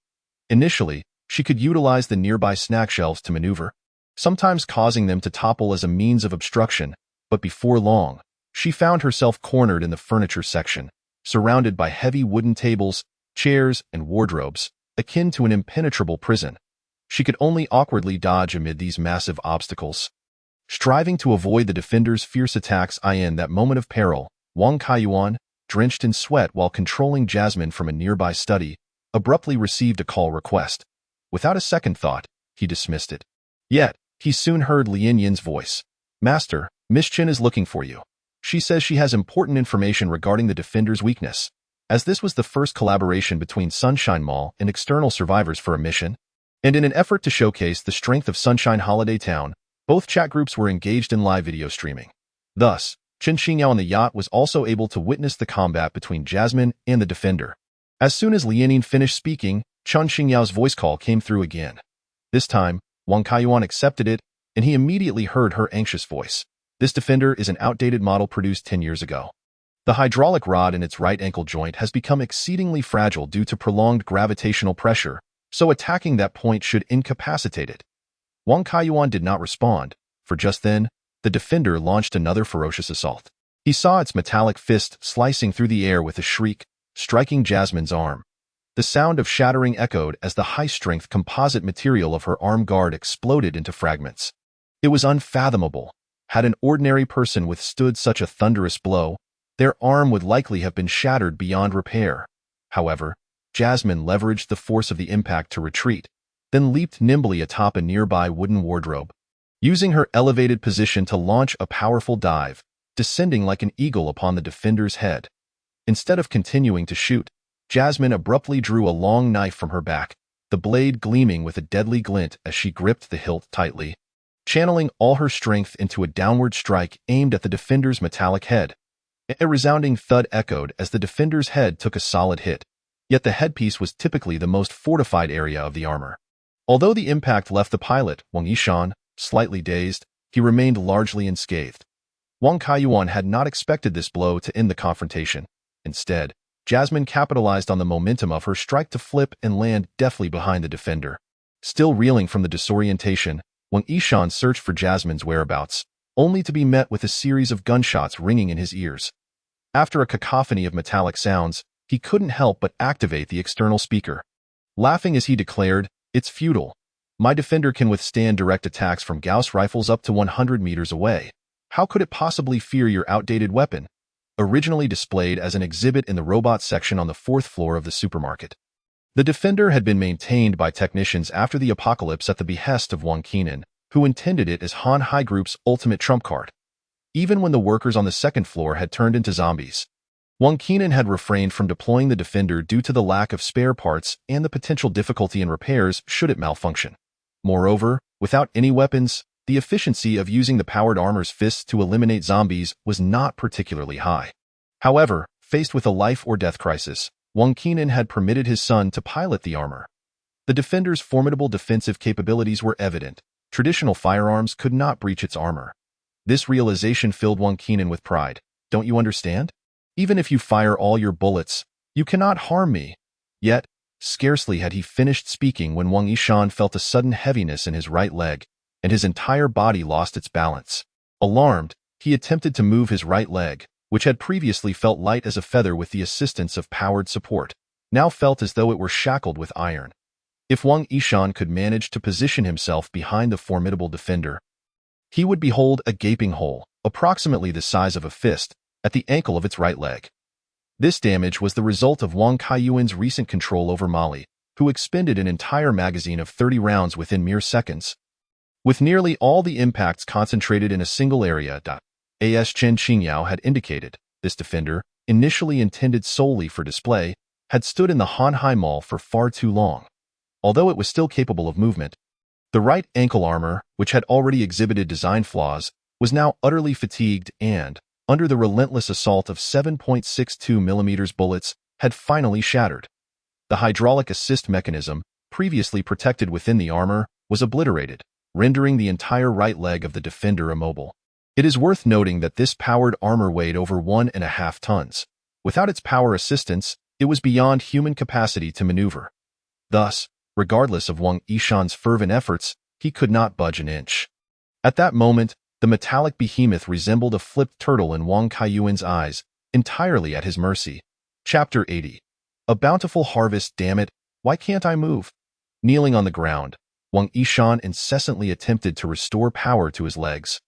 Initially, she could utilize the nearby snack shelves to maneuver, sometimes causing them to topple as a means of obstruction, but before long, she found herself cornered in the furniture section, surrounded by heavy wooden tables, chairs, and wardrobes, akin to an impenetrable prison. She could only awkwardly dodge amid these massive obstacles. Striving to avoid the defender's fierce attacks in that moment of peril, Wang Kaiyuan, drenched in sweat while controlling Jasmine from a nearby study, abruptly received a call request. Without a second thought, he dismissed it. Yet, he soon heard Lien Yin's voice. "Master, Miss Chen is looking for you. She says she has important information regarding the defender's weakness." As this was the first collaboration between Sunshine Mall and external survivors for a mission, and in an effort to showcase the strength of Sunshine Holiday Town, both chat groups were engaged in live video streaming. Thus, Chen Xingyao on the yacht was also able to witness the combat between Jasmine and the defender. As soon as Lien Yin finished speaking, Chen Xingyao's voice call came through again. This time, Wang Kaiyuan accepted it, and he immediately heard her anxious voice. "This defender is an outdated model produced 10 years ago. The hydraulic rod in its right ankle joint has become exceedingly fragile due to prolonged gravitational pressure, so attacking that point should incapacitate it." Wang Kaiyuan did not respond, for just then, the defender launched another ferocious assault. He saw its metallic fist slicing through the air with a shriek, striking Jasmine's arm. The sound of shattering echoed as the high-strength composite material of her arm guard exploded into fragments. It was unfathomable. Had an ordinary person withstood such a thunderous blow, their arm would likely have been shattered beyond repair. However, Jasmine leveraged the force of the impact to retreat, then leaped nimbly atop a nearby wooden wardrobe, using her elevated position to launch a powerful dive, descending like an eagle upon the defender's head. Instead of continuing to shoot, Jasmine abruptly drew a long knife from her back, the blade gleaming with a deadly glint as she gripped the hilt tightly, channeling all her strength into a downward strike aimed at the defender's metallic head. A resounding thud echoed as the defender's head took a solid hit, yet the headpiece was typically the most fortified area of the armor. Although the impact left the pilot, Wang Yishan, slightly dazed, he remained largely unscathed. Wang Kaiyuan had not expected this blow to end the confrontation. Instead, Jasmine capitalized on the momentum of her strike to flip and land deftly behind the defender. Still reeling from the disorientation, Wang Yishan searched for Jasmine's whereabouts, only to be met with a series of gunshots ringing in his ears. After a cacophony of metallic sounds, he couldn't help but activate the external speaker. Laughing as he declared, "It's futile. My defender can withstand direct attacks from Gauss rifles up to 100 meters away. How could it possibly fear your outdated weapon?" Originally displayed as an exhibit in the robot section on the fourth floor of the supermarket. The defender had been maintained by technicians after the apocalypse at the behest of Wang Qinan, who intended it as Han Hai Group's ultimate trump card. Even when the workers on the second floor had turned into zombies, Wang Qinan had refrained from deploying the defender due to the lack of spare parts and the potential difficulty in repairs should it malfunction. Moreover, without any weapons, the efficiency of using the powered armor's fists to eliminate zombies was not particularly high. However, faced with a life-or-death crisis, Wang Qinan had permitted his son to pilot the armor. The defender's formidable defensive capabilities were evident. Traditional firearms could not breach its armor. This realization filled Wang Qinan with pride. "Don't you understand? Even if you fire all your bullets, you cannot harm me," Yet, scarcely had he finished speaking when Wang Yishan felt a sudden heaviness in his right leg, and his entire body lost its balance. Alarmed, he attempted to move his right leg, which had previously felt light as a feather with the assistance of powered support, now felt as though it were shackled with iron. If Wang Yishan could manage to position himself behind the formidable defender, he would behold a gaping hole, approximately the size of a fist, at the ankle of its right leg. This damage was the result of Wang Kaiyuan's recent control over Mali, who expended an entire magazine of 30 rounds within mere seconds. With nearly all the impacts concentrated in a single area, as Chen Qingyao had indicated, this defender, initially intended solely for display, had stood in the Hanhai Mall for far too long. Although it was still capable of movement, the right ankle armor, which had already exhibited design flaws, was now utterly fatigued and, under the relentless assault of 7.62 mm bullets, had finally shattered. The hydraulic assist mechanism, previously protected within the armor, was obliterated, rendering the entire right leg of the defender immobile. It is worth noting that this powered armor weighed over 1.5 tons. Without its power assistance, it was beyond human capacity to maneuver. Thus, regardless of Wang Yishan's fervent efforts, he could not budge an inch. At that moment, the metallic behemoth resembled a flipped turtle in Wang Kaiyuan's eyes, entirely at his mercy. Chapter 80. A bountiful harvest, damn it, why can't I move? Kneeling on the ground, Wang Yishan incessantly attempted to restore power to his legs.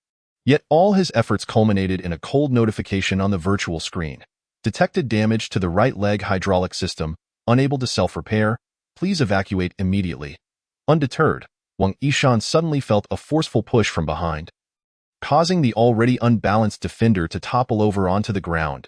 Yet all his efforts culminated in a cold notification on the virtual screen. Detected damage to the right leg hydraulic system, unable to self-repair, please evacuate immediately. Undeterred, Wang Yishan suddenly felt a forceful push from behind, causing the already unbalanced defender to topple over onto the ground.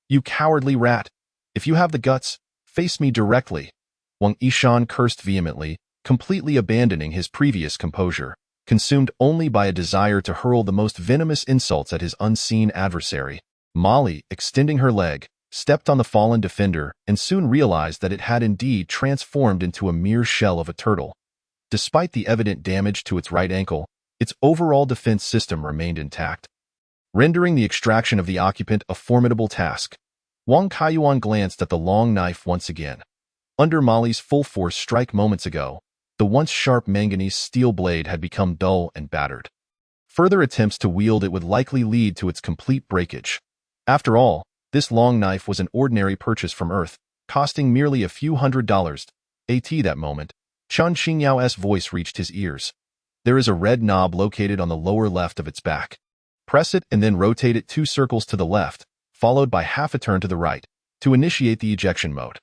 You cowardly rat! If you have the guts, face me directly. Wang Yishan cursed vehemently, completely abandoning his previous composure, consumed only by a desire to hurl the most venomous insults at his unseen adversary. Mali, extending her leg, stepped on the fallen defender and soon realized that it had indeed transformed into a mere shell of a turtle. Despite the evident damage to its right ankle, its overall defense system remained intact, rendering the extraction of the occupant a formidable task. Wang Kaiyuan glanced at the long knife once again. Under Mali's full-force strike moments ago, the once sharp manganese steel blade had become dull and battered. Further attempts to wield it would likely lead to its complete breakage. After all, this long knife was an ordinary purchase from Earth, costing merely a few $100s. At that moment, Chen Qingyao's voice reached his ears. There is a red knob located on the lower left of its back. Press it and then rotate it 2 circles to the left, followed by half a turn to the right, to initiate the ejection mode.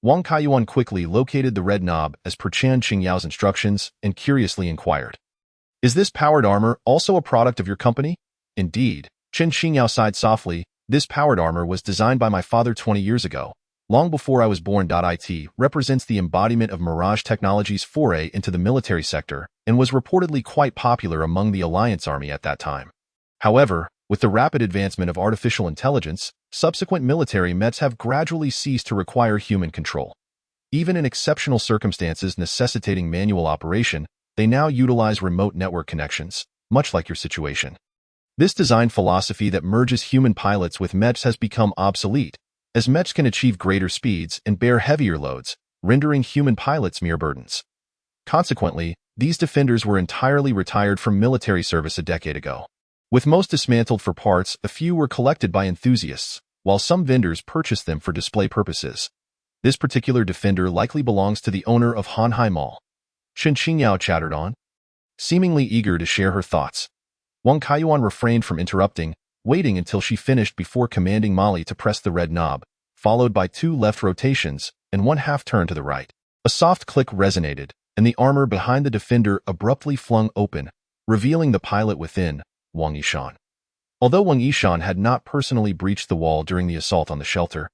Wang Kaiyuan quickly located the red knob as per Chen Qingyao's instructions and curiously inquired, "Is this powered armor also a product of your company?" "Indeed," Chen Qingyao sighed softly. "This powered armor was designed by my father 20 years ago, long before I was born. It represents the embodiment of Mirage Technologies' foray into the military sector and was reportedly quite popular among the Alliance Army at that time. However, with the rapid advancement of artificial intelligence, subsequent military METs have gradually ceased to require human control. Even in exceptional circumstances necessitating manual operation, they now utilize remote network connections, much like your situation. This design philosophy that merges human pilots with METs has become obsolete, as METs can achieve greater speeds and bear heavier loads, rendering human pilots mere burdens. Consequently, these defenders were entirely retired from military service a decade ago. With most dismantled for parts, a few were collected by enthusiasts, while some vendors purchased them for display purposes. This particular defender likely belongs to the owner of Hanhai Mall." Chen Qingyao chattered on, seemingly eager to share her thoughts. Wang Kaiyuan refrained from interrupting, waiting until she finished before commanding Mali to press the red knob, followed by 2 left rotations and 1 half turn to the right. A soft click resonated, and the armor behind the defender abruptly flung open, revealing the pilot within, Wang Yishan. Although Wang Yishan had not personally breached the wall during the assault on the shelter,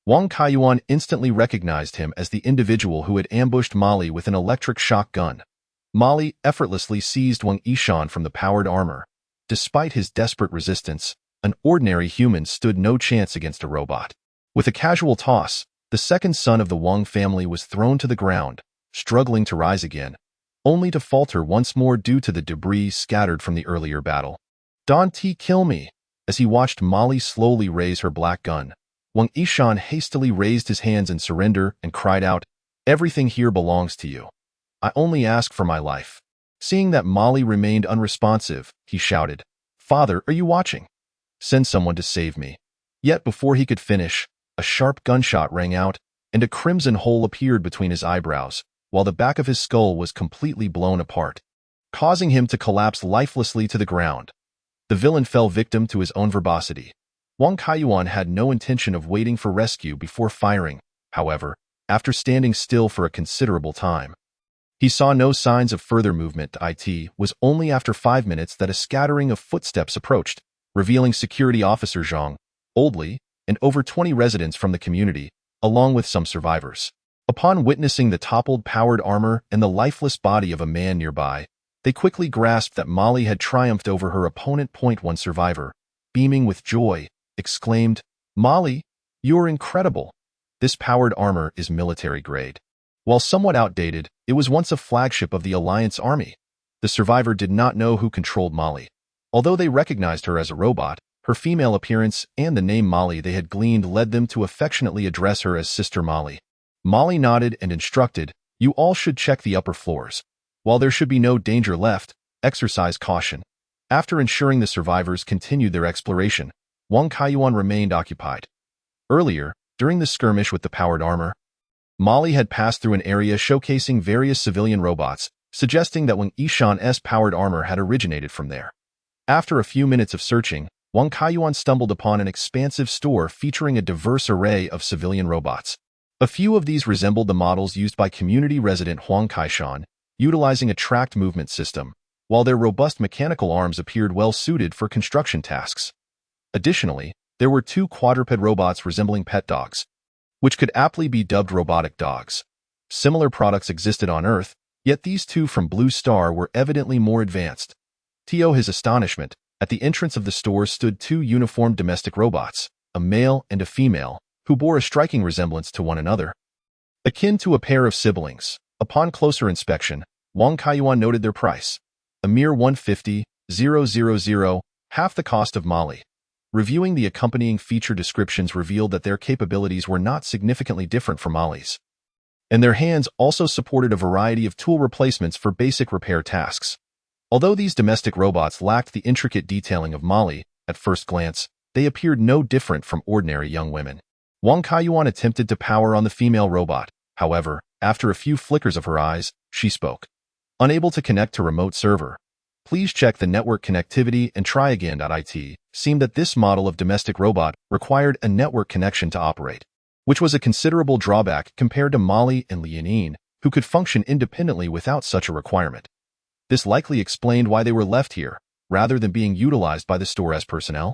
Wang Kaiyuan instantly recognized him as the individual who had ambushed Mali with an electric shock gun. Mali effortlessly seized Wang Yishan from the powered armor. Despite his desperate resistance, an ordinary human stood no chance against a robot. With a casual toss, the second son of the Wang family was thrown to the ground, struggling to rise again, only to falter once more due to the debris scattered from the earlier battle. "Don't kill me!" As he watched Mali slowly raise her black gun, Wang Yishan hastily raised his hands in surrender and cried out, "Everything here belongs to you. I only ask for my life." Seeing that Molly remained unresponsive, he shouted, "Father, are you watching? Send someone to save me." Yet before he could finish, a sharp gunshot rang out, and a crimson hole appeared between his eyebrows, while the back of his skull was completely blown apart, causing him to collapse lifelessly to the ground. The villain fell victim to his own verbosity. Wang Kaiyuan had no intention of waiting for rescue before firing, however, after standing still for a considerable time. He saw no signs of further movement. It was only after 5 minutes that a scattering of footsteps approached, revealing Security Officer Zhang, Oldly, and over 20 residents from the community, along with some survivors. Upon witnessing the toppled powered armor and the lifeless body of a man nearby, they quickly grasped that Molly had triumphed over her opponent. One survivor, beaming with joy, exclaimed, "Molly, you're incredible. This powered armor is military grade." While somewhat outdated, it was once a flagship of the Alliance Army. The survivor did not know who controlled Molly. Although they recognized her as a robot, her female appearance and the name Molly they had gleaned led them to affectionately address her as Sister Molly. Molly nodded and instructed, "You all should check the upper floors. While there should be no danger left, exercise caution." After ensuring the survivors continued their exploration, Wang Kaiyuan remained occupied. Earlier, during the skirmish with the powered armor, Molly had passed through an area showcasing various civilian robots, suggesting that Wang Yishan's powered armor had originated from there. After a few minutes of searching, Wang Kaiyuan stumbled upon an expansive store featuring a diverse array of civilian robots. A few of these resembled the models used by community resident Huang Kaishan, utilizing a tracked movement system, while their robust mechanical arms appeared well suited for construction tasks. Additionally, there were 2 quadruped robots resembling pet dogs, which could aptly be dubbed robotic dogs. Similar products existed on Earth, yet these 2 from Blue Star were evidently more advanced. To his astonishment, at the entrance of the store stood 2 uniformed domestic robots, a male and a female, who bore a striking resemblance to one another, akin to a pair of siblings. Upon closer inspection, Wang Kaiyuan noted their price, a mere 150,000, half the cost of Molly. Reviewing the accompanying feature descriptions revealed that their capabilities were not significantly different from Molly's, and their hands also supported a variety of tool replacements for basic repair tasks. Although these domestic robots lacked the intricate detailing of Molly, at first glance, they appeared no different from ordinary young women. Wang Kaiyuan attempted to power on the female robot. However, after a few flickers of her eyes, she spoke. Unable to connect to remote server. Please check the network connectivity and try again. It seemed that this model of domestic robot required a network connection to operate, which was a considerable drawback compared to Molly and Lianin, who could function independently without such a requirement. This likely explained why they were left here, rather than being utilized by the store as personnel.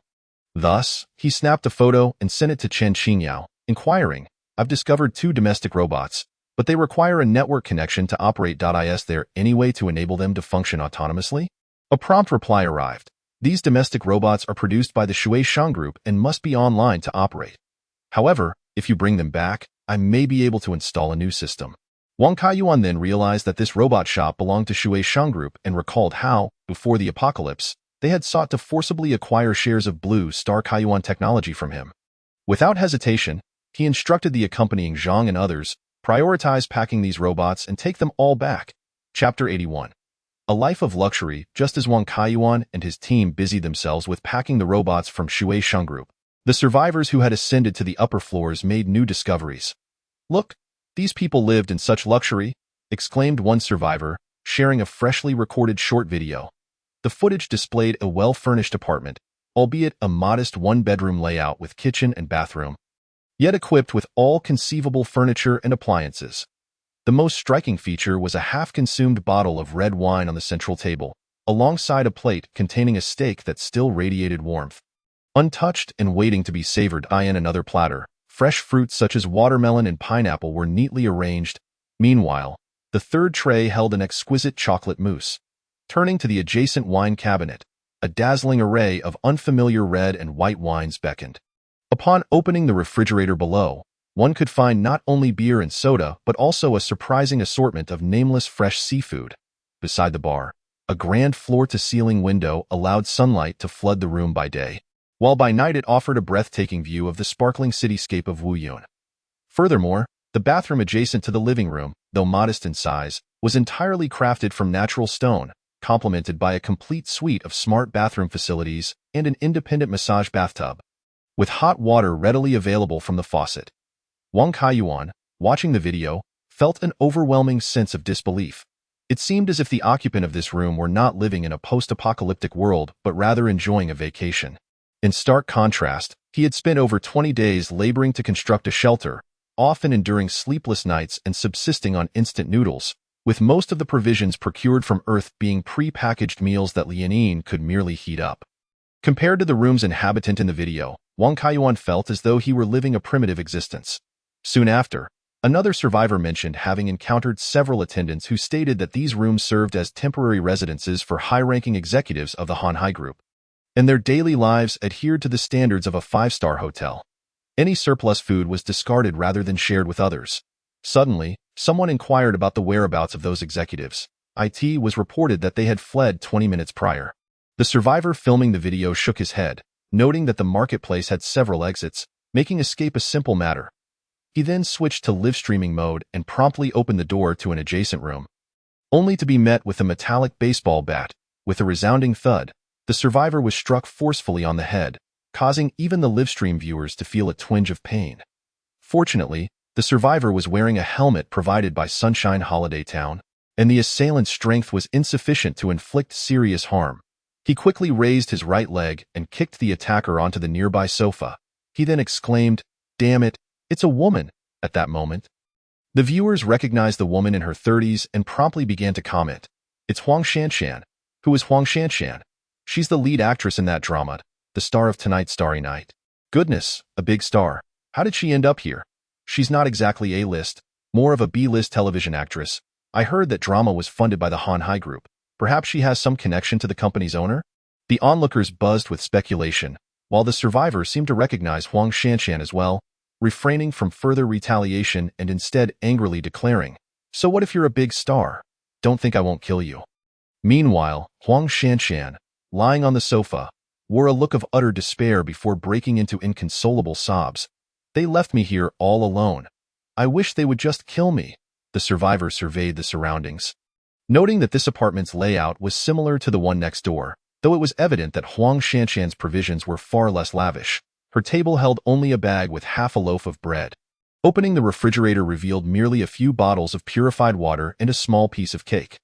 Thus, he snapped a photo and sent it to Chen Qingyao, inquiring, "I've discovered 2 domestic robots, but they require a network connection to operate. Is there any way to enable them to function autonomously?" A prompt reply arrived. "These domestic robots are produced by the Shui Shang Group and must be online to operate. However, if you bring them back, I may be able to install a new system." Wang Kaiyuan then realized that this robot shop belonged to Shui Shang Group and recalled how, before the apocalypse, they had sought to forcibly acquire shares of Blue Star Kaiyuan technology from him. Without hesitation, he instructed the accompanying Zhang and others, prioritize packing these robots and take them all back. Chapter 81. A life of luxury. Just as Wang Kaiyuan and his team busied themselves with packing the robots from Shui Shang Group, the survivors who had ascended to the upper floors made new discoveries. "Look, these people lived in such luxury," exclaimed one survivor, sharing a freshly recorded short video. The footage displayed a well-furnished apartment, albeit a modest 1-bedroom layout with kitchen and bathroom, yet equipped with all conceivable furniture and appliances. The most striking feature was a half-consumed bottle of red wine on the central table, alongside a plate containing a steak that still radiated warmth. Untouched and waiting to be savored in another platter, fresh fruits such as watermelon and pineapple were neatly arranged. Meanwhile, the third tray held an exquisite chocolate mousse. Turning to the adjacent wine cabinet, a dazzling array of unfamiliar red and white wines beckoned. Upon opening the refrigerator below, one could find not only beer and soda but also a surprising assortment of nameless fresh seafood. Beside the bar, a grand floor-to-ceiling window allowed sunlight to flood the room by day. while by night it offered a breathtaking view of the sparkling cityscape of Wuyun. Furthermore, the bathroom adjacent to the living room, though modest in size, was entirely crafted from natural stone, complemented by a complete suite of smart bathroom facilities and an independent massage bathtub, with hot water readily available from the faucet. Wang Kaiyuan, watching the video, felt an overwhelming sense of disbelief. It seemed as if the occupant of this room were not living in a post-apocalyptic world but rather enjoying a vacation. In stark contrast, he had spent over 20 days laboring to construct a shelter, often enduring sleepless nights and subsisting on instant noodles, with most of the provisions procured from Earth being pre-packaged meals that Lianin could merely heat up. Compared to the room's inhabitant in the video, Wang Kaiyuan felt as though he were living a primitive existence. Soon after, another survivor mentioned having encountered several attendants who stated that these rooms served as temporary residences for high-ranking executives of the Hanhai Group, and their daily lives adhered to the standards of a five-star hotel. Any surplus food was discarded rather than shared with others. Suddenly, someone inquired about the whereabouts of those executives. It was reported that they had fled 20 minutes prior. The survivor filming the video shook his head, noting that the marketplace had several exits, making escape a simple matter. He then switched to live streaming mode and promptly opened the door to an adjacent room, only to be met with a metallic baseball bat. With a resounding thud, the survivor was struck forcefully on the head, causing even the livestream viewers to feel a twinge of pain. Fortunately, the survivor was wearing a helmet provided by Sunshine Holiday Town, and the assailant's strength was insufficient to inflict serious harm. He quickly raised his right leg and kicked the attacker onto the nearby sofa. He then exclaimed, "Damn it, it's a woman!" At that moment, the viewers recognized the woman in her 30s and promptly began to comment, "It's Huang Shanshan." Who is Huang Shanshan? She's the lead actress in that drama, the star of Tonight's Starry Night. Goodness, a big star. How did she end up here? She's not exactly A-list, more of a B-list television actress. I heard that drama was funded by the Hanhai Group. Perhaps she has some connection to the company's owner? The onlookers buzzed with speculation, while the survivor seemed to recognize Huang Shanshan as well, refraining from further retaliation and instead angrily declaring, "So what if you're a big star? Don't think I won't kill you." Meanwhile, Huang Shanshan, lying on the sofa, wore a look of utter despair before breaking into inconsolable sobs. "They left me here all alone. I wish they would just kill me." The survivor surveyed the surroundings, noting that this apartment's layout was similar to the one next door, though it was evident that Huang Shanshan's provisions were far less lavish. Her table held only a bag with half a loaf of bread. Opening the refrigerator revealed merely a few bottles of purified water and a small piece of cake.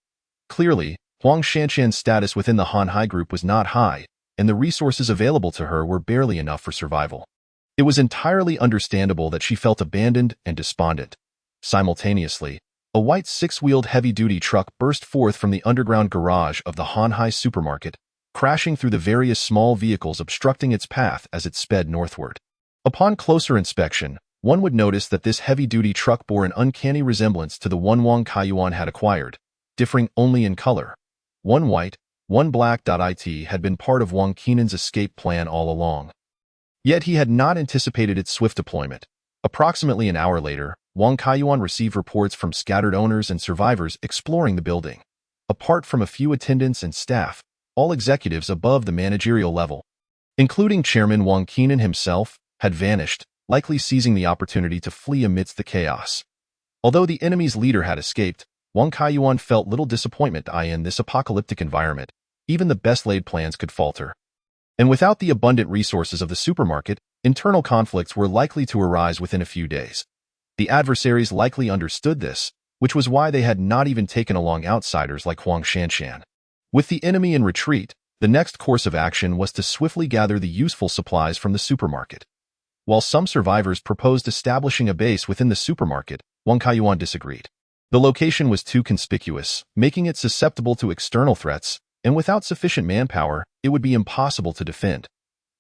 Clearly, Huang Shanshan's status within the Hanhai Group was not high, and the resources available to her were barely enough for survival. It was entirely understandable that she felt abandoned and despondent. Simultaneously, a white six-wheeled heavy-duty truck burst forth from the underground garage of the Hanhai supermarket, crashing through the various small vehicles obstructing its path as it sped northward. Upon closer inspection, one would notice that this heavy-duty truck bore an uncanny resemblance to the one Wang Kaiyuan had acquired, differing only in color. One white, one black. It had been part of Wang Qinan's escape plan all along. Yet he had not anticipated its swift deployment. Approximately an hour later, Wang Kaiyuan received reports from scattered owners and survivors exploring the building. Apart from a few attendants and staff, all executives above the managerial level, including Chairman Wang Qinan himself, had vanished, likely seizing the opportunity to flee amidst the chaos. Although the enemy's leader had escaped, Wang Kaiyuan felt little disappointment in this apocalyptic environment. Even the best-laid plans could falter. And without the abundant resources of the supermarket, internal conflicts were likely to arise within a few days. The adversaries likely understood this, which was why they had not even taken along outsiders like Huang Shanshan. With the enemy in retreat, the next course of action was to swiftly gather the useful supplies from the supermarket. While some survivors proposed establishing a base within the supermarket, Wang Kaiyuan disagreed. The location was too conspicuous, making it susceptible to external threats, and without sufficient manpower, it would be impossible to defend.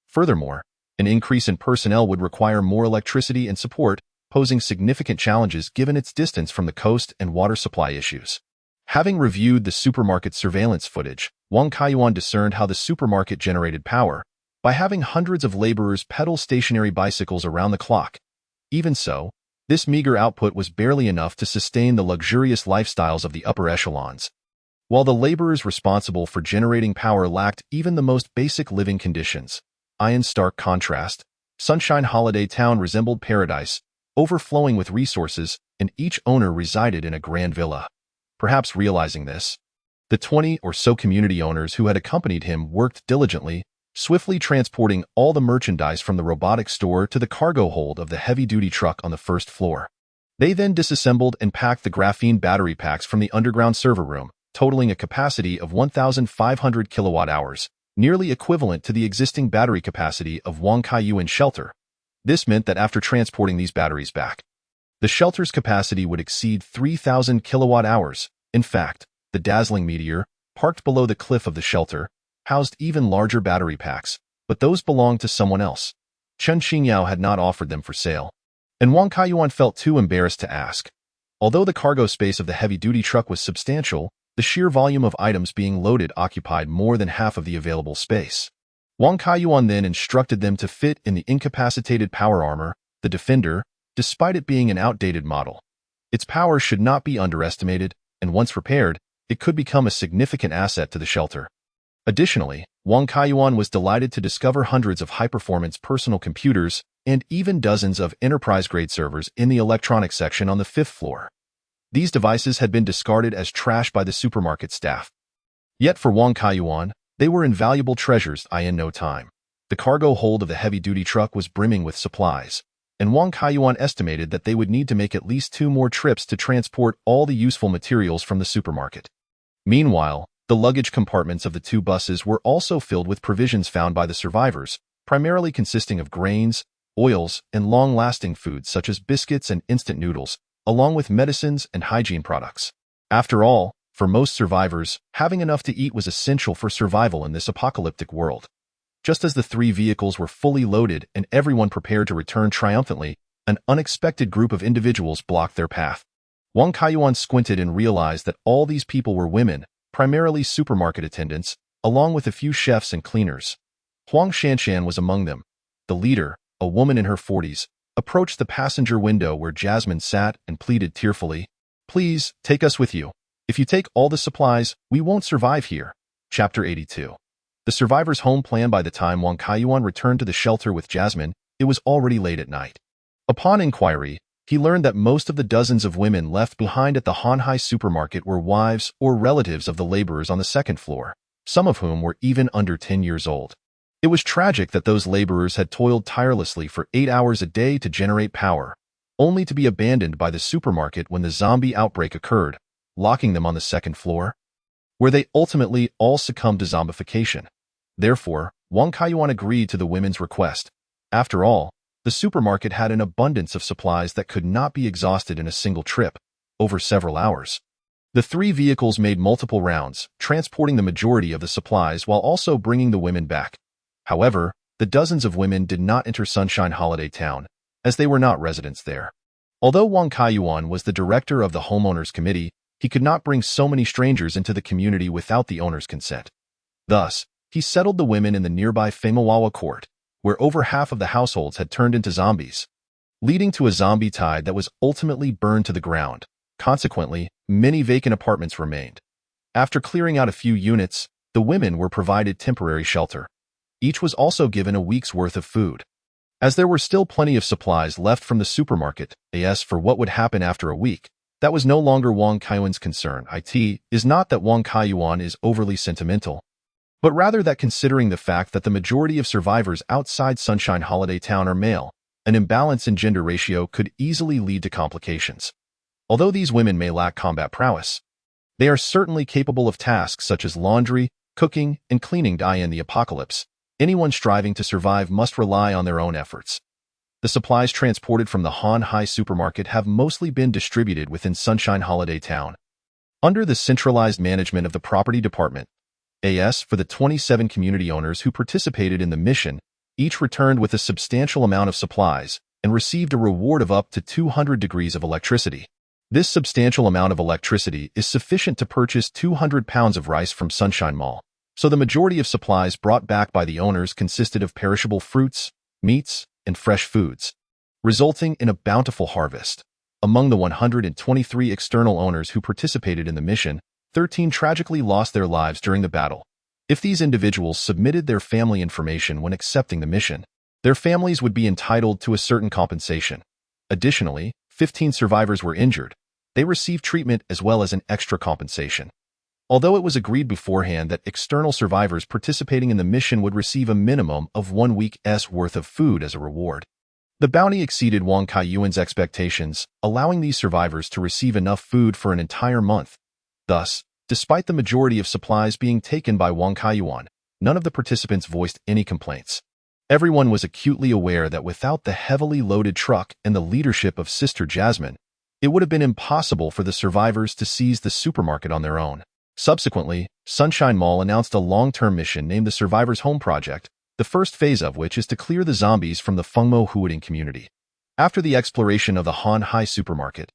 Furthermore, an increase in personnel would require more electricity and support, posing significant challenges given its distance from the coast and water supply issues. Having reviewed the supermarket surveillance footage, Wang Kaiyuan discerned how the supermarket generated power by having hundreds of laborers pedal stationary bicycles around the clock. Even so, this meager output was barely enough to sustain the luxurious lifestyles of the upper echelons, while the laborers responsible for generating power lacked even the most basic living conditions. In stark contrast, Sunshine Holiday Town resembled paradise, overflowing with resources, and each owner resided in a grand villa. Perhaps realizing this, the 20 or so community owners who had accompanied him worked diligently, swiftly transporting all the merchandise from the robotics store to the cargo hold of the heavy-duty truck on the first floor. They then disassembled and packed the graphene battery packs from the underground server room, totaling a capacity of 1,500 kilowatt-hours, nearly equivalent to the existing battery capacity of Wong Kai-yuan shelter. This meant that after transporting these batteries back, the shelter's capacity would exceed 3,000 kilowatt-hours. In fact, the dazzling Meteor, parked below the cliff of the shelter, housed even larger battery packs, but those belonged to someone else. Chen Qingyao had not offered them for sale, and Wang Kaiyuan felt too embarrassed to ask. Although the cargo space of the heavy-duty truck was substantial, the sheer volume of items being loaded occupied more than half of the available space. Wang Kaiyuan then instructed them to fit in the incapacitated power armor, the Defender, despite it being an outdated model. Its power should not be underestimated, and once repaired, it could become a significant asset to the shelter. Additionally, Wang Kaiyuan was delighted to discover hundreds of high-performance personal computers and even dozens of enterprise-grade servers in the electronics section on the 5th floor. These devices had been discarded as trash by the supermarket staff. Yet for Wang Kaiyuan, they were invaluable treasures in no time. The cargo hold of the heavy-duty truck was brimming with supplies, and Wang Kaiyuan estimated that they would need to make at least 2 more trips to transport all the useful materials from the supermarket. Meanwhile, the luggage compartments of the 2 buses were also filled with provisions found by the survivors, primarily consisting of grains, oils, and long-lasting foods such as biscuits and instant noodles, along with medicines and hygiene products. After all, for most survivors, having enough to eat was essential for survival in this apocalyptic world. Just as the 3 vehicles were fully loaded and everyone prepared to return triumphantly, an unexpected group of individuals blocked their path. Wang Kaiyuan squinted and realized that all these people were women, primarily supermarket attendants, along with a few chefs and cleaners. Huang Shanshan was among them. The leader, a woman in her 40s, approached the passenger window where Jasmine sat and pleaded tearfully, "Please, take us with you. If you take all the supplies, we won't survive here." Chapter 82. The survivor's home plan. By the time Wang Kaiyuan returned to the shelter with Jasmine, it was already late at night. Upon inquiry, he learned that most of the dozens of women left behind at the Hanhai supermarket were wives or relatives of the laborers on the 2nd floor, some of whom were even under 10 years old. It was tragic that those laborers had toiled tirelessly for 8 hours a day to generate power, only to be abandoned by the supermarket when the zombie outbreak occurred, locking them on the 2nd floor, where they ultimately all succumbed to zombification. Therefore, Wang Kaiyuan agreed to the women's request. After all, the supermarket had an abundance of supplies that could not be exhausted in a single trip, over several hours. The 3 vehicles made multiple rounds, transporting the majority of the supplies while also bringing the women back. However, the dozens of women did not enter Sunshine Holiday Town, as they were not residents there. Although Wang Kaiyuan was the director of the homeowners committee, he could not bring so many strangers into the community without the owner's consent. Thus, he settled the women in the nearby Famawawa court, where over half of the households had turned into zombies, leading to a zombie tide that was ultimately burned to the ground. Consequently, many vacant apartments remained. After clearing out a few units, the women were provided temporary shelter. Each was also given a week's worth of food. As there were still plenty of supplies left from the supermarket, as for what would happen after a week, that was no longer Wang Kaiyuan's concern. It is not that Wang Kaiyuan is overly sentimental, but rather that considering the fact that the majority of survivors outside Sunshine Holiday Town are male, an imbalance in gender ratio could easily lead to complications. Although these women may lack combat prowess, they are certainly capable of tasks such as laundry, cooking, and cleaning. In the apocalypse, anyone striving to survive must rely on their own efforts. The supplies transported from the Hanhai supermarket have mostly been distributed within Sunshine Holiday Town, under the centralized management of the property department. For the 27 community owners who participated in the mission, each returned with a substantial amount of supplies and received a reward of up to 200 degrees of electricity. This substantial amount of electricity is sufficient to purchase 200 pounds of rice from Sunshine Mall, so the majority of supplies brought back by the owners consisted of perishable fruits, meats, and fresh foods, resulting in a bountiful harvest. Among the 123 external owners who participated in the mission, 13 tragically lost their lives during the battle. If these individuals submitted their family information when accepting the mission, their families would be entitled to a certain compensation. Additionally, 15 survivors were injured. They received treatment as well as an extra compensation. Although it was agreed beforehand that external survivors participating in the mission would receive a minimum of 1 week's worth of food as a reward, the bounty exceeded Wang Kaiyuan's expectations, allowing these survivors to receive enough food for an entire month. Thus, despite the majority of supplies being taken by Wang Kaiyuan, none of the participants voiced any complaints. Everyone was acutely aware that without the heavily loaded truck and the leadership of Sister Jasmine, it would have been impossible for the survivors to seize the supermarket on their own. Subsequently, Sunshine Mall announced a long-term mission named the Survivors' Home Project, the first phase of which is to clear the zombies from the Fengmo Huading community. After the exploration of the Han Hai supermarket,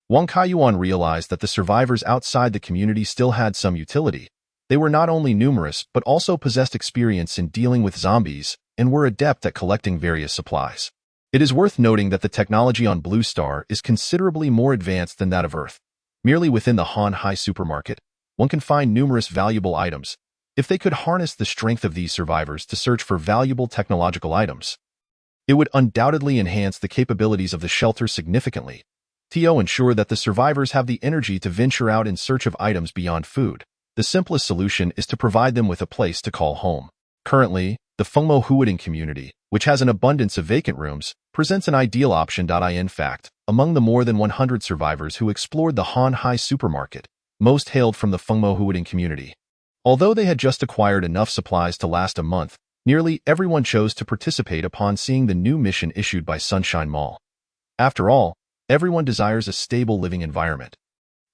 Wang Kaiyuan realized that the survivors outside the community still had some utility. They were not only numerous but also possessed experience in dealing with zombies and were adept at collecting various supplies. It is worth noting that the technology on Blue Star is considerably more advanced than that of Earth. Merely within the Han Hai supermarket, one can find numerous valuable items. If they could harness the strength of these survivors to search for valuable technological items, it would undoubtedly enhance the capabilities of the shelter significantly. To ensure that the survivors have the energy to venture out in search of items beyond food, the simplest solution is to provide them with a place to call home. Currently, the Fengmo Huading community, which has an abundance of vacant rooms, presents an ideal option. In fact, among the more than 100 survivors who explored the Han Hai supermarket, most hailed from the Fengmo Huading community. Although they had just acquired enough supplies to last a month, nearly everyone chose to participate upon seeing the new mission issued by Sunshine Mall. After all, everyone desires a stable living environment.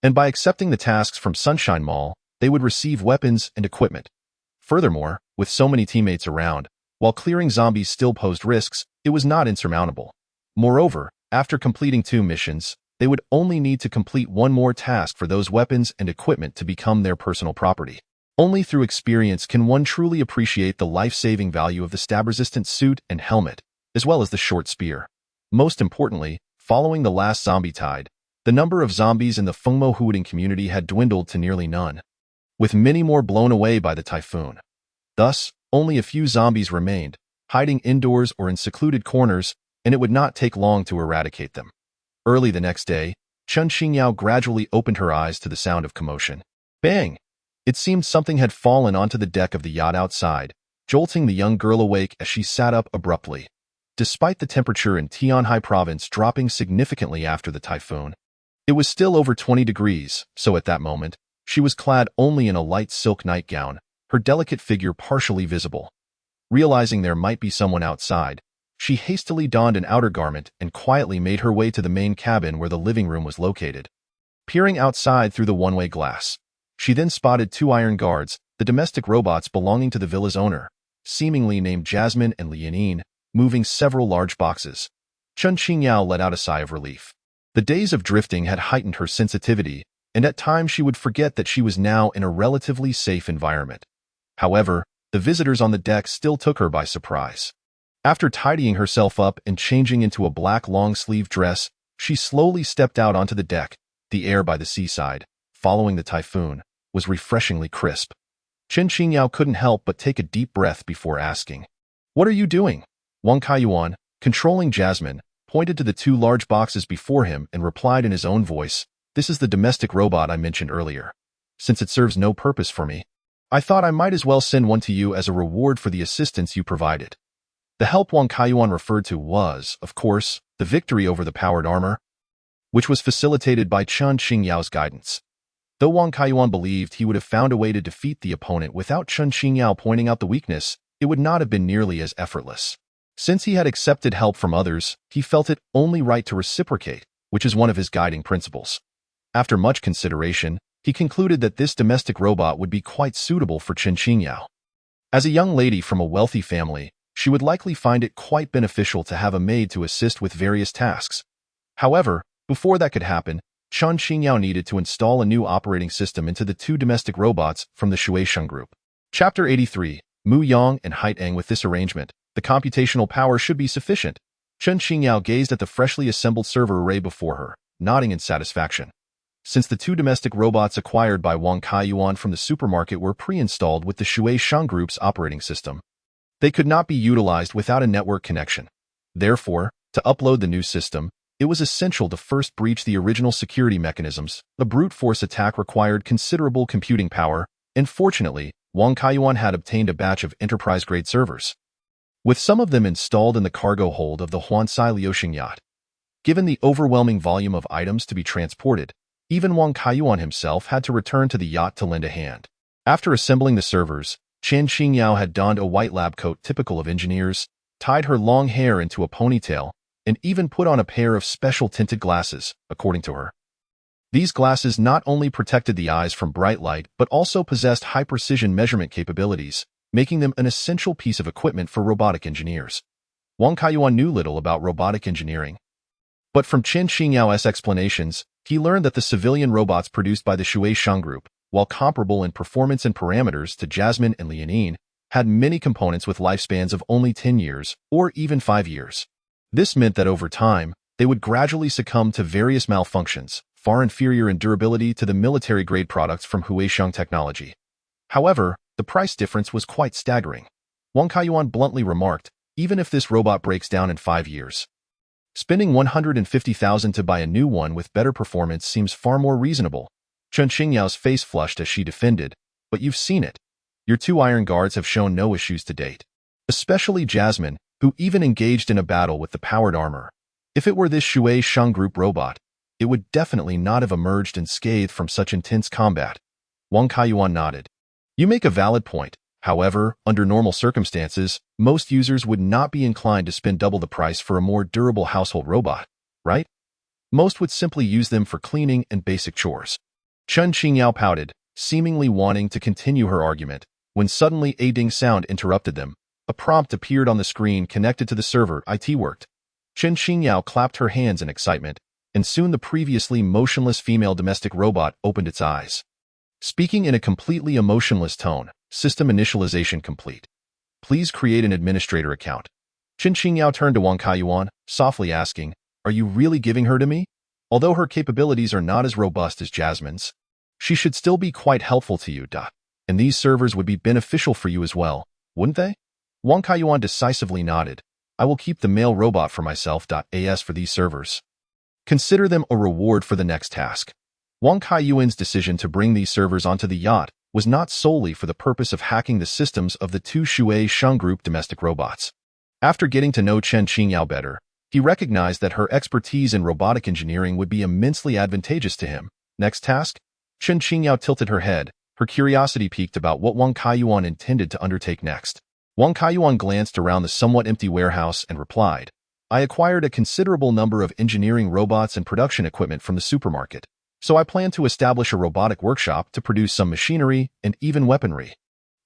And by accepting the tasks from Sunshine Mall, they would receive weapons and equipment. Furthermore, with so many teammates around, while clearing zombies still posed risks, it was not insurmountable. Moreover, after completing 2 missions, they would only need to complete one more task for those weapons and equipment to become their personal property. Only through experience can one truly appreciate the life-saving value of the stab-resistant suit and helmet, as well as the short spear. Most importantly, following the last zombie tide, the number of zombies in the Fengmo Huading community had dwindled to nearly none, with many more blown away by the typhoon. Thus, only a few zombies remained, hiding indoors or in secluded corners, and it would not take long to eradicate them. Early the next day, Chen Xingyao gradually opened her eyes to the sound of commotion. Bang! It seemed something had fallen onto the deck of the yacht outside, jolting the young girl awake as she sat up abruptly. Despite the temperature in Tianhai province dropping significantly after the typhoon, it was still over 20 degrees, so at that moment, she was clad only in a light silk nightgown, her delicate figure partially visible. Realizing there might be someone outside, she hastily donned an outer garment and quietly made her way to the main cabin where the living room was located. Peering outside through the one-way glass, she then spotted 2 iron guards, the domestic robots belonging to the villa's owner, seemingly named Jasmine and Lianin, moving several large boxes. Chen Xingyao let out a sigh of relief. The days of drifting had heightened her sensitivity, and at times she would forget that she was now in a relatively safe environment. However, the visitors on the deck still took her by surprise. After tidying herself up and changing into a black long-sleeve dress, she slowly stepped out onto the deck. The air by the seaside, following the typhoon, was refreshingly crisp. Chen Xingyao couldn't help but take a deep breath before asking, "What are you doing?" Wang Kaiyuan, controlling Jasmine, pointed to the 2 large boxes before him and replied in his own voice, "This is the domestic robot I mentioned earlier. Since it serves no purpose for me, I thought I might as well send one to you as a reward for the assistance you provided." The help Wang Kaiyuan referred to was, of course, the victory over the powered armor, which was facilitated by Chen Xingyao's guidance. Though Wang Kaiyuan believed he would have found a way to defeat the opponent without Chen Xingyao pointing out the weakness, it would not have been nearly as effortless. Since he had accepted help from others, he felt it only right to reciprocate, which is one of his guiding principles. After much consideration, he concluded that this domestic robot would be quite suitable for Chen Xingyao. As a young lady from a wealthy family, she would likely find it quite beneficial to have a maid to assist with various tasks. However, before that could happen, Chen Xingyao needed to install a new operating system into the 2 domestic robots from the Shueisheng group. Chapter 83, Mu Yang and Haiteng. With this arrangement, the computational power should be sufficient. Chen Xingyao gazed at the freshly assembled server array before her, nodding in satisfaction. since the two domestic robots acquired by Wang Kaiyuan from the supermarket were pre-installed with the Shui Sheng Group's operating system. They could not be utilized without a network connection. Therefore, to upload the new system, it was essential to first breach the original security mechanisms. The brute force attack required considerable computing power, and fortunately, Wang Kaiyuan had obtained a batch of enterprise-grade servers, with some of them installed in the cargo hold of the Huansai Liuxing yacht. Given the overwhelming volume of items to be transported, even Wang Kaiyuan himself had to return to the yacht to lend a hand. After assembling the servers, Chen Xingyao had donned a white lab coat typical of engineers, tied her long hair into a ponytail, and even put on a pair of special tinted glasses, according to her. These glasses not only protected the eyes from bright light but also possessed high-precision measurement capabilities, making them an essential piece of equipment for robotic engineers. Wang Kaiyuan knew little about robotic engineering, but from Chen Xingyao's explanations, he learned that the civilian robots produced by the Shui Sheng Group, while comparable in performance and parameters to Jasmine and Lianin, had many components with lifespans of only 10 years or even 5 years. This meant that over time, they would gradually succumb to various malfunctions, far inferior in durability to the military-grade products from Huisheng Technology. However, the price difference was quite staggering. Wang Kaiyuan bluntly remarked, even if this robot breaks down in 5 years, spending 150,000 to buy a new one with better performance seems far more reasonable. Chen Xingyao's face flushed as she defended, but you've seen it. Your two iron guards have shown no issues to date. Especially Jasmine, who even engaged in a battle with the powered armor. If it were this Shui Sheng Group robot, it would definitely not have emerged unscathed from such intense combat. Wang Kaiyuan nodded. You make a valid point. However, under normal circumstances, most users would not be inclined to spend double the price for a more durable household robot, right? Most would simply use them for cleaning and basic chores. Chen Xingyao pouted, seemingly wanting to continue her argument, when suddenly a ding sound interrupted them. A prompt appeared on the screen connected to the server. IT worked. Chen Xingyao clapped her hands in excitement, and soon the previously motionless female domestic robot opened its eyes. Speaking in a completely emotionless tone, system initialization complete. Please create an administrator account. Chen Xingyao turned to Wang Kaiyuan, softly asking, are you really giving her to me? Although her capabilities are not as robust as Jasmine's, she should still be quite helpful to you. And these servers would be beneficial for you as well, wouldn't they? Wang Kaiyuan decisively nodded. I will keep the male robot for myself. As for these servers, consider them a reward for the next task. Wang Kaiyuan's decision to bring these servers onto the yacht was not solely for the purpose of hacking the systems of the two Shui Sheng Group domestic robots. After getting to know Chen Xingyao better, he recognized that her expertise in robotic engineering would be immensely advantageous to him. Next task? Chen Xingyao tilted her head, her curiosity piqued about what Wang Kaiyuan intended to undertake next. Wang Kaiyuan glanced around the somewhat empty warehouse and replied, I acquired a considerable number of engineering robots and production equipment from the supermarket, so I plan to establish a robotic workshop to produce some machinery and even weaponry.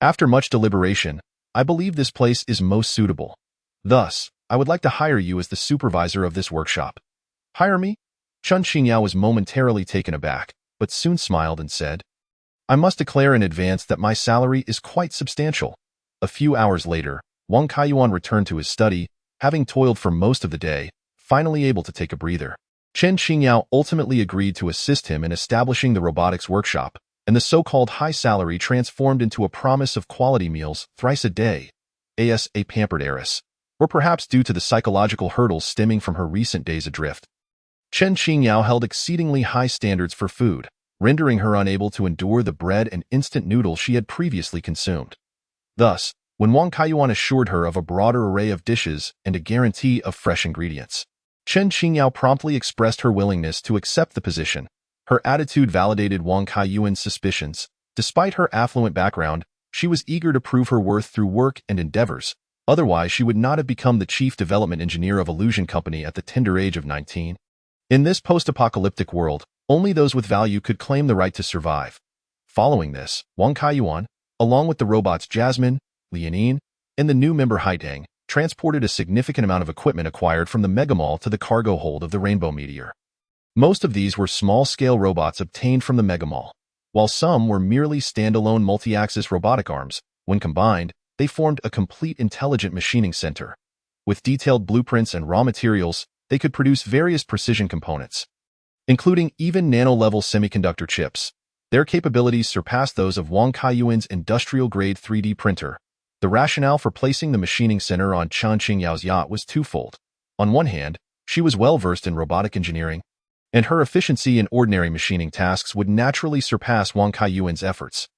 After much deliberation, I believe this place is most suitable. Thus, I would like to hire you as the supervisor of this workshop. Hire me? Chen Xingyao was momentarily taken aback, but soon smiled and said, I must declare in advance that my salary is quite substantial. A few hours later, Wang Kaiyuan returned to his study, having toiled for most of the day, finally able to take a breather. Chen Xingyao ultimately agreed to assist him in establishing the robotics workshop, and the so-called high salary transformed into a promise of quality meals thrice a day, as a pampered heiress, or perhaps due to the psychological hurdles stemming from her recent days adrift. Chen Xingyao held exceedingly high standards for food, rendering her unable to endure the bread and instant noodles she had previously consumed. Thus, when Wang Kaiyuan assured her of a broader array of dishes and a guarantee of fresh ingredients, Chen Xingyao promptly expressed her willingness to accept the position. Her attitude validated Wang Kaiyuan's suspicions. Despite her affluent background, she was eager to prove her worth through work and endeavors. Otherwise, she would not have become the chief development engineer of Illusion Company at the tender age of 19. In this post-apocalyptic world, only those with value could claim the right to survive. Following this, Wang Kaiyuan, along with the robots Jasmine, Lianin, and the new member Haidang, transported a significant amount of equipment acquired from the Megamall to the cargo hold of the Rainbow Meteor. Most of these were small-scale robots obtained from the Megamall, while some were merely standalone multi-axis robotic arms. When combined, they formed a complete intelligent machining center. With detailed blueprints and raw materials, they could produce various precision components. including even nano-level semiconductor chips. Their capabilities surpassed those of Wang Kaiyuan's industrial-grade 3D printer. The rationale for placing the machining center on Chen Qingyao's yacht was twofold. On one hand, she was well-versed in robotic engineering, and her efficiency in ordinary machining tasks would naturally surpass Wang Kaiyuan's efforts.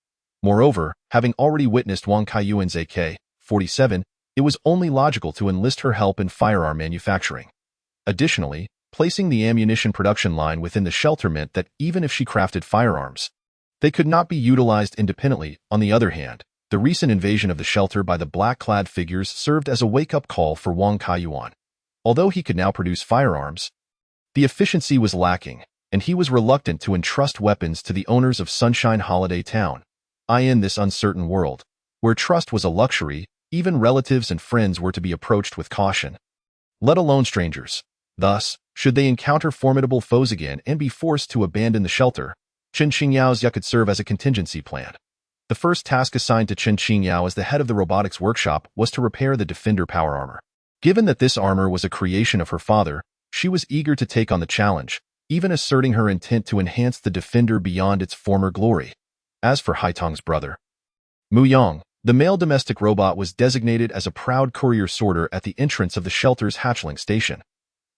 Moreover, having already witnessed Wang Kaiyuan's AK-47, it was only logical to enlist her help in firearm manufacturing. Additionally, placing the ammunition production line within the shelter meant that even if she crafted firearms, they could not be utilized independently. On the other hand, the recent invasion of the shelter by the black-clad figures served as a wake-up call for Wang Kaiyuan. Although he could now produce firearms, the efficiency was lacking, and he was reluctant to entrust weapons to the owners of Sunshine Holiday Town. In this uncertain world, where trust was a luxury, even relatives and friends were to be approached with caution, let alone strangers. Thus, should they encounter formidable foes again and be forced to abandon the shelter, Chen Qingyao's yacht could serve as a contingency plan. The first task assigned to Chen Qingyao as the head of the robotics workshop was to repair the Defender power armor. Given that this armor was a creation of her father, she was eager to take on the challenge, even asserting her intent to enhance the Defender beyond its former glory. As for Haitong's brother, Mu Yang, the male domestic robot was designated as a proud courier sorter at the entrance of the shelter's hatchling station.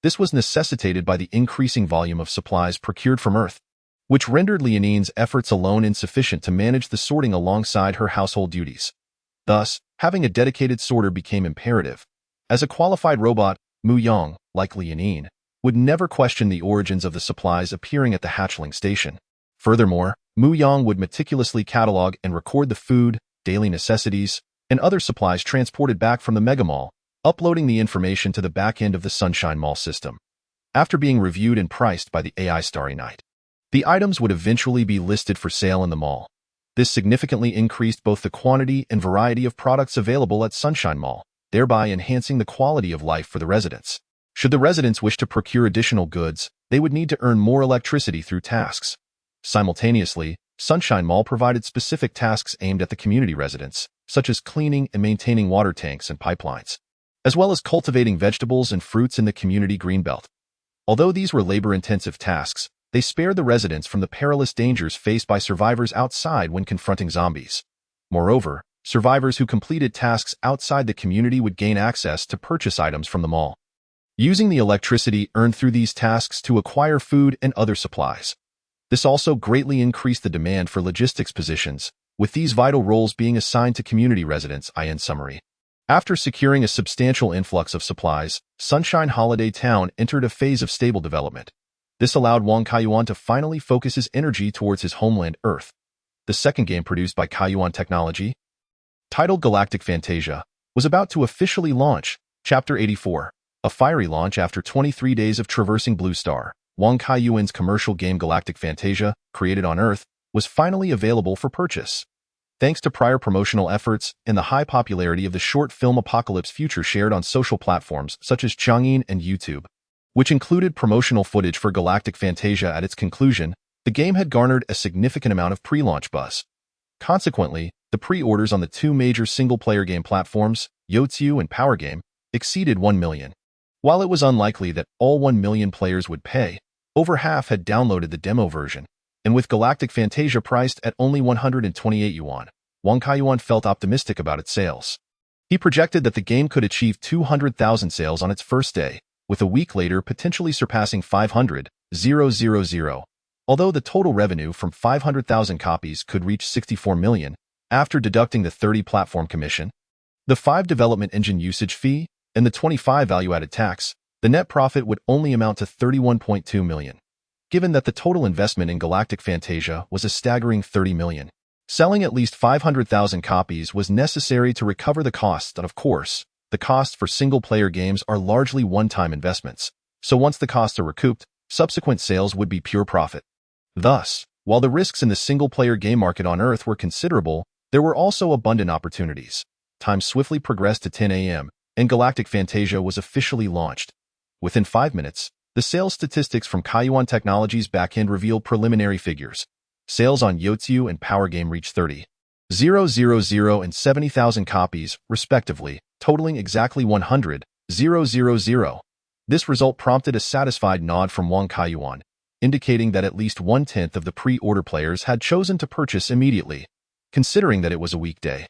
This was necessitated by the increasing volume of supplies procured from Earth, which rendered Lianin's efforts alone insufficient to manage the sorting alongside her household duties. Thus, having a dedicated sorter became imperative. As a qualified robot, Mu Yang, like Lianin, would never question the origins of the supplies appearing at the hatchling station. Furthermore, Mu Yang would meticulously catalog and record the food, daily necessities, and other supplies transported back from the Mega Mall, uploading the information to the back end of the Sunshine Mall system. After being reviewed and priced by the AI Starry Night, the items would eventually be listed for sale in the mall. This significantly increased both the quantity and variety of products available at Sunshine Mall, thereby enhancing the quality of life for the residents. Should the residents wish to procure additional goods, they would need to earn more electricity through tasks. Simultaneously, Sunshine Mall provided specific tasks aimed at the community residents, such as cleaning and maintaining water tanks and pipelines, as well as cultivating vegetables and fruits in the community greenbelt. Although these were labor-intensive tasks, they spared the residents from the perilous dangers faced by survivors outside when confronting zombies. Moreover, survivors who completed tasks outside the community would gain access to purchase items from the mall, using the electricity earned through these tasks to acquire food and other supplies. This also greatly increased the demand for logistics positions, with these vital roles being assigned to community residents. In summary, after securing a substantial influx of supplies, Sunshine Holiday Town entered a phase of stable development. This allowed Wang Kaiyuan to finally focus his energy towards his homeland Earth. The second game produced by Kaiyuan Technology, titled Galactic Fantasia, was about to officially launch. Chapter 84. A fiery launch. After 23 days of traversing Blue Star, Wang Kaiyuan's commercial game Galactic Fantasia, created on Earth, was finally available for purchase. Thanks to prior promotional efforts and the high popularity of the short film Apocalypse Future shared on social platforms such as Douyin and YouTube, which included promotional footage for Galactic Fantasia at its conclusion, the game had garnered a significant amount of pre-launch buzz. Consequently, the pre-orders on the two major single-player game platforms, Youtu and Power Game, exceeded 1 million. While it was unlikely that all 1 million players would pay, over half had downloaded the demo version, and with Galactic Fantasia priced at only 128 yuan, Wang Kaiyuan felt optimistic about its sales. He projected that the game could achieve 200,000 sales on its first day, with a week later potentially surpassing 500,000. Although the total revenue from 500,000 copies could reach 64 million, after deducting the 30 platform commission, the 5 development engine usage fee, and the 25 value-added tax, the net profit would only amount to 31.2 million. Given that the total investment in Galactic Fantasia was a staggering 30 million, selling at least 500,000 copies was necessary to recover the costs, and of course, the costs for single-player games are largely one-time investments, so once the costs are recouped, subsequent sales would be pure profit. Thus, while the risks in the single-player game market on Earth were considerable, there were also abundant opportunities. Time swiftly progressed to 10 a.m., and Galactic Fantasia was officially launched. Within 5 minutes, the sales statistics from Kaiyuan Technologies' backend revealed preliminary figures. Sales on Youtu and Power Game reached 30,000 and 70,000 copies, respectively, totaling exactly 100,000. This result prompted a satisfied nod from Wang Kaiyuan, indicating that at least 1/10 of the pre-order players had chosen to purchase immediately, considering that it was a weekday.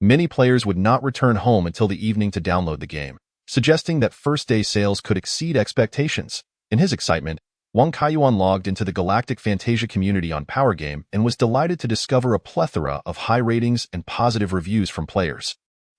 Many players would not return home until the evening to download the game, suggesting that first-day sales could exceed expectations. In his excitement, Wang Kaiyuan logged into the Galactic Fantasia community on Power Game and was delighted to discover a plethora of high ratings and positive reviews from players.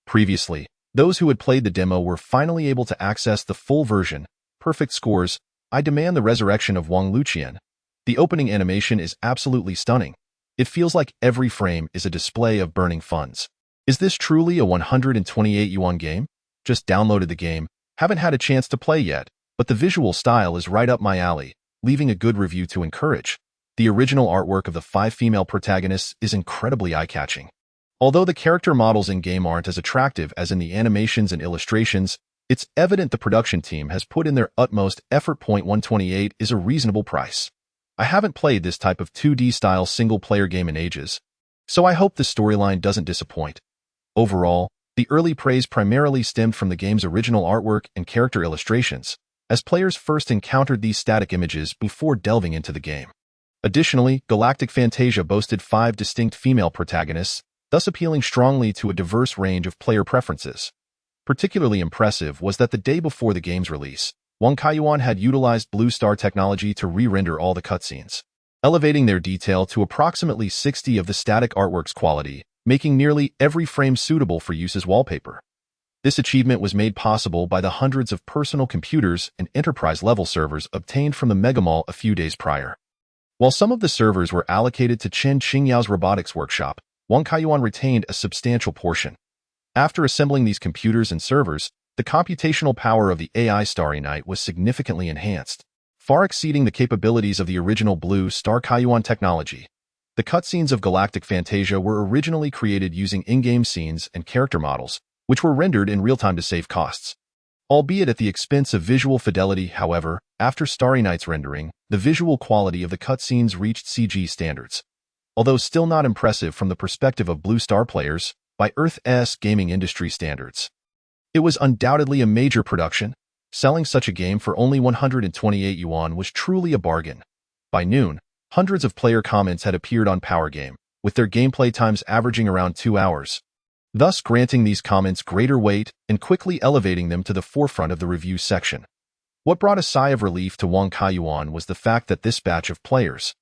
Previously, those who had played the demo were finally able to access the full version. Perfect scores. I demand the resurrection of Wang Luqian. The opening animation is absolutely stunning. It feels like every frame is a display of burning funds. Is this truly a 128 yuan game? Just downloaded the game, haven't had a chance to play yet, but the visual style is right up my alley, leaving a good review to encourage. The original artwork of the 5 female protagonists is incredibly eye-catching. Although the character models in-game aren't as attractive as in the animations and illustrations, it's evident the production team has put in their utmost effort. 128 is a reasonable price. I haven't played this type of 2D-style single-player game in ages, so I hope the storyline doesn't disappoint. Overall, the early praise primarily stemmed from the game's original artwork and character illustrations, as players first encountered these static images before delving into the game. Additionally, Galactic Fantasia boasted 5 distinct female protagonists, thus appealing strongly to a diverse range of player preferences. Particularly impressive was that the day before the game's release, Wang Kaiyuan had utilized Blue Star technology to re-render all the cutscenes, elevating their detail to approximately 60 of the static artwork's quality, making nearly every frame suitable for use as wallpaper. This achievement was made possible by the hundreds of personal computers and enterprise-level servers obtained from the Megamall a few days prior. While some of the servers were allocated to Chen Qingyao's robotics workshop, Wang Kaiyuan retained a substantial portion. After assembling these computers and servers, the computational power of the AI Starry Night was significantly enhanced, far exceeding the capabilities of the original Blue Star Kaiyuan technology. The cutscenes of Galactic Fantasia were originally created using in-game scenes and character models, which were rendered in real-time to save costs. Albeit at the expense of visual fidelity, however, after Starry Night's rendering, the visual quality of the cutscenes reached CG standards. Although still not impressive from the perspective of Blue Star players, by Earth's gaming industry standards. It was undoubtedly a major production. Selling such a game for only 128 yuan was truly a bargain. By noon, hundreds of player comments had appeared on Power Game, with their gameplay times averaging around 2 hours, thus granting these comments greater weight and quickly elevating them to the forefront of the review section. What brought a sigh of relief to Wang Kaiyuan was the fact that this batch of players,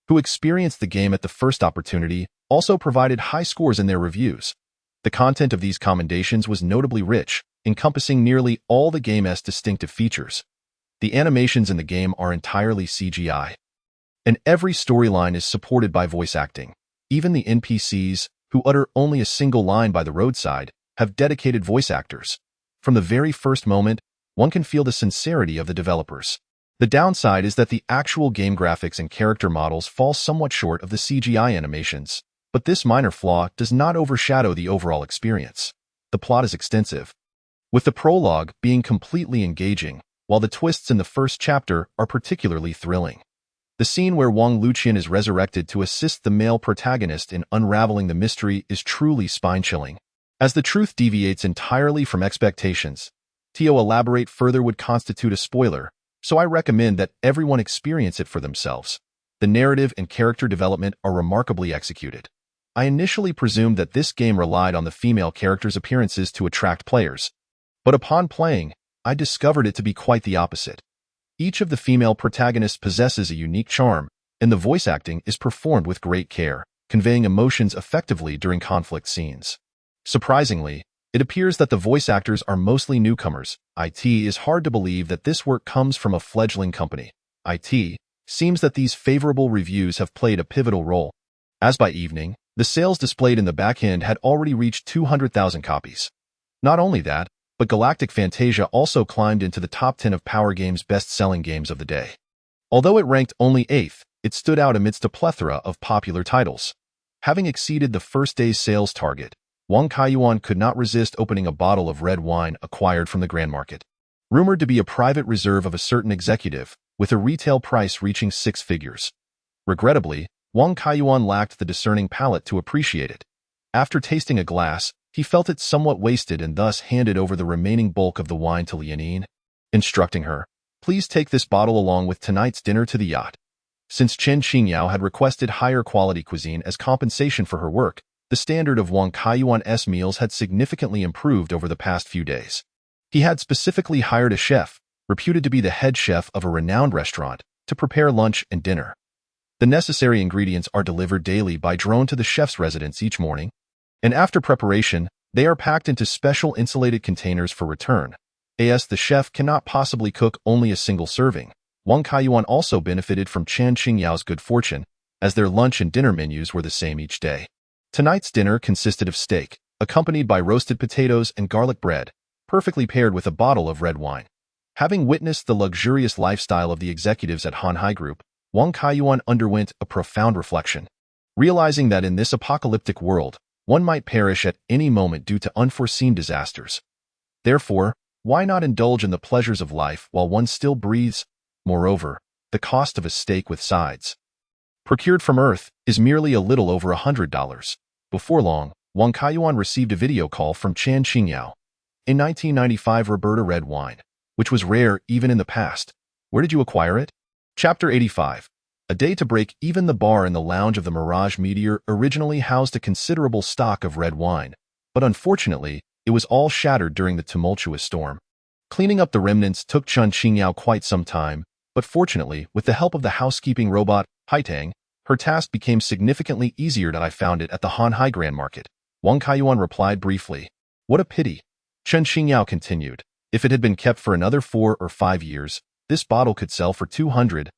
who experienced the game at the first opportunity, also provided high scores in their reviews. The content of these commendations was notably rich, encompassing nearly all the game's distinctive features. The animations in the game are entirely CGI, and every storyline is supported by voice acting. Even the NPCs, who utter only a single line by the roadside, have dedicated voice actors. From the very first moment, one can feel the sincerity of the developers. The downside is that the actual game graphics and character models fall somewhat short of the CGI animations, but this minor flaw does not overshadow the overall experience. The plot is extensive, with the prologue being completely engaging, while the twists in the first chapter are particularly thrilling. The scene where Wang Luqian is resurrected to assist the male protagonist in unraveling the mystery is truly spine-chilling. As the truth deviates entirely from expectations, to elaborate further would constitute a spoiler, so I recommend that everyone experience it for themselves. The narrative and character development are remarkably executed. I initially presumed that this game relied on the female characters' appearances to attract players, but upon playing, I discovered it to be quite the opposite. Each of the female protagonists possesses a unique charm, and the voice acting is performed with great care, conveying emotions effectively during conflict scenes. Surprisingly, it appears that the voice actors are mostly newcomers. It is hard to believe that this work comes from a fledgling company. It seems that these favorable reviews have played a pivotal role. As by evening, the sales displayed in the back end had already reached 200,000 copies. Not only that, but Galactic Fantasia also climbed into the top 10 of Power Game's best-selling games of the day. Although it ranked only 8th, it stood out amidst a plethora of popular titles. Having exceeded the first day's sales target, Wang Kaiyuan could not resist opening a bottle of red wine acquired from the Grand Market. Rumored to be a private reserve of a certain executive, with a retail price reaching 6 figures. Regrettably, Wang Kaiyuan lacked the discerning palate to appreciate it. After tasting a glass, he felt it somewhat wasted and thus handed over the remaining bulk of the wine to Lianine, instructing her, Please take this bottle along with tonight's dinner to the yacht. Since Chen Qingyao had requested higher quality cuisine as compensation for her work, the standard of Wang Kaiyuan's meals had significantly improved over the past few days. He had specifically hired a chef, reputed to be the head chef of a renowned restaurant, to prepare lunch and dinner. The necessary ingredients are delivered daily by drone to the chef's residence each morning, and after preparation, they are packed into special insulated containers for return. As the chef cannot possibly cook only a single serving, Wang Kaiyuan also benefited from Chen Qingyao's good fortune, as their lunch and dinner menus were the same each day. Tonight's dinner consisted of steak, accompanied by roasted potatoes and garlic bread, perfectly paired with a bottle of red wine. Having witnessed the luxurious lifestyle of the executives at Hanhai Group, Wang Kaiyuan underwent a profound reflection. Realizing that in this apocalyptic world, one might perish at any moment due to unforeseen disasters. Therefore, why not indulge in the pleasures of life while one still breathes? Moreover, the cost of a steak with sides, procured from Earth, is merely a little over $100. Before long, Wang Kaiyuan received a video call from Chen Qingyao. In 1995 Roberta red wine, which was rare even in the past. Where did you acquire it? Chapter 85. A day to break even. The bar in the lounge of the Mirage Meteor originally housed a considerable stock of red wine, but unfortunately, it was all shattered during the tumultuous storm. Cleaning up the remnants took Chen Qingyao quite some time, but fortunately, with the help of the housekeeping robot, Haitang, her task became significantly easier. That I found it at the Hanhai Grand Market. Wang Kaiyuan replied briefly. What a pity. Chen Qingyao continued. If it had been kept for another 4 or 5 years, this bottle could sell for 200,000.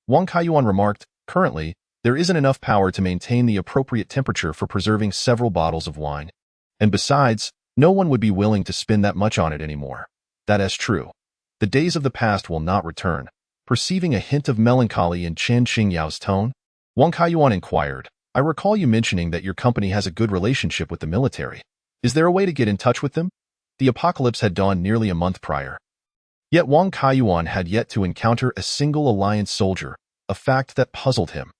Wang Kaiyuan remarked, currently, there isn't enough power to maintain the appropriate temperature for preserving several bottles of wine. And besides, no one would be willing to spend that much on it anymore. That is true. The days of the past will not return. Perceiving a hint of melancholy in Chen Qingyao's tone, Wang Kaiyuan inquired, I recall you mentioning that your company has a good relationship with the military. Is there a way to get in touch with them? The apocalypse had dawned nearly a month prior. Yet Wang Kaiyuan had yet to encounter a single alliance soldier, a fact that puzzled him.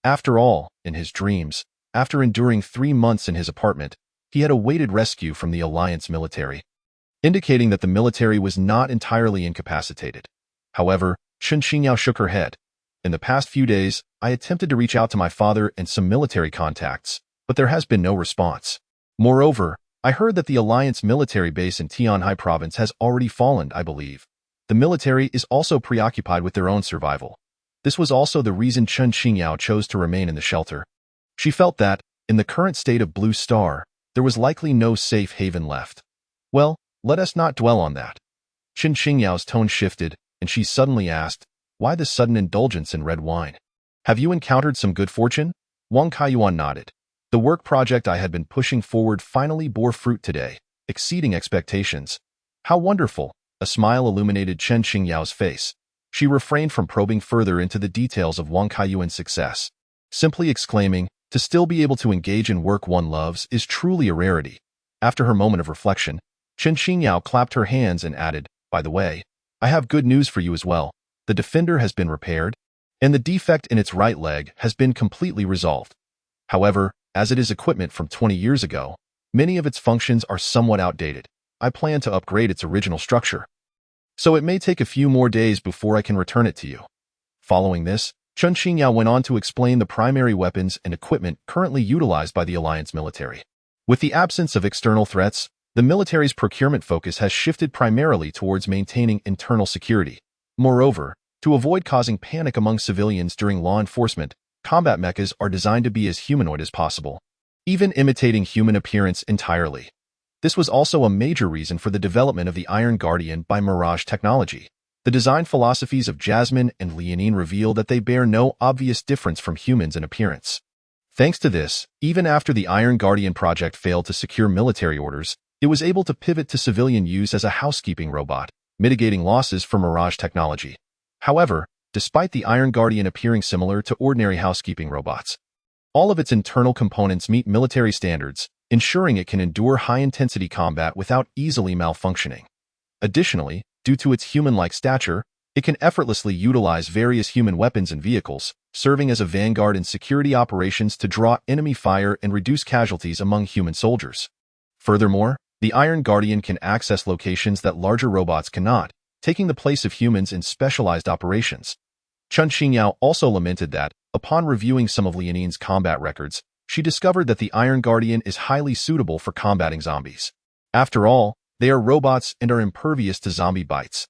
After all, in his dreams, after enduring 3 months in his apartment, he had awaited rescue from the alliance military, indicating that the military was not entirely incapacitated. However, Chen Qingyao shook her head. In the past few days, I attempted to reach out to my father and some military contacts, but there has been no response. Moreover, I heard that the alliance military base in Tianhai province has already fallen, I believe. The military is also preoccupied with their own survival. This was also the reason Chen Qingyao chose to remain in the shelter. She felt that, in the current state of Blue Star, there was likely no safe haven left. Well, let us not dwell on that. Chen Qingyao's tone shifted, and she suddenly asked, why the sudden indulgence in red wine? Have you encountered some good fortune? Wang Kaiyuan nodded. The work project I had been pushing forward finally bore fruit today, exceeding expectations. How wonderful! A smile illuminated Chen Qingyao's face. She refrained from probing further into the details of Wang Kaiyuan's success, simply exclaiming, to still be able to engage in work one loves is truly a rarity. After her moment of reflection, Chen Qingyao clapped her hands and added, by the way, I have good news for you as well. The Defender has been repaired, and the defect in its right leg has been completely resolved. However, as it is equipment from 20 years ago, many of its functions are somewhat outdated. I plan to upgrade its original structure, so it may take a few more days before I can return it to you. Following this, Chen Qingyao went on to explain the primary weapons and equipment currently utilized by the alliance military. With the absence of external threats, the military's procurement focus has shifted primarily towards maintaining internal security. Moreover, to avoid causing panic among civilians during law enforcement, combat mechas are designed to be as humanoid as possible, even imitating human appearance entirely. This was also a major reason for the development of the Iron Guardian by Mirage Technology. The design philosophies of Jasmine and Lianine reveal that they bear no obvious difference from humans in appearance. Thanks to this, even after the Iron Guardian project failed to secure military orders, it was able to pivot to civilian use as a housekeeping robot, mitigating losses for Mirage Technology. However, despite the Iron Guardian appearing similar to ordinary housekeeping robots, all of its internal components meet military standards, ensuring it can endure high-intensity combat without easily malfunctioning. Additionally, due to its human-like stature, it can effortlessly utilize various human weapons and vehicles, serving as a vanguard in security operations to draw enemy fire and reduce casualties among human soldiers. Furthermore, the Iron Guardian can access locations that larger robots cannot, taking the place of humans in specialized operations. Chen Xingyao also lamented that, upon reviewing some of Lianin's combat records, she discovered that the Iron Guardian is highly suitable for combating zombies. After all, they are robots and are impervious to zombie bites.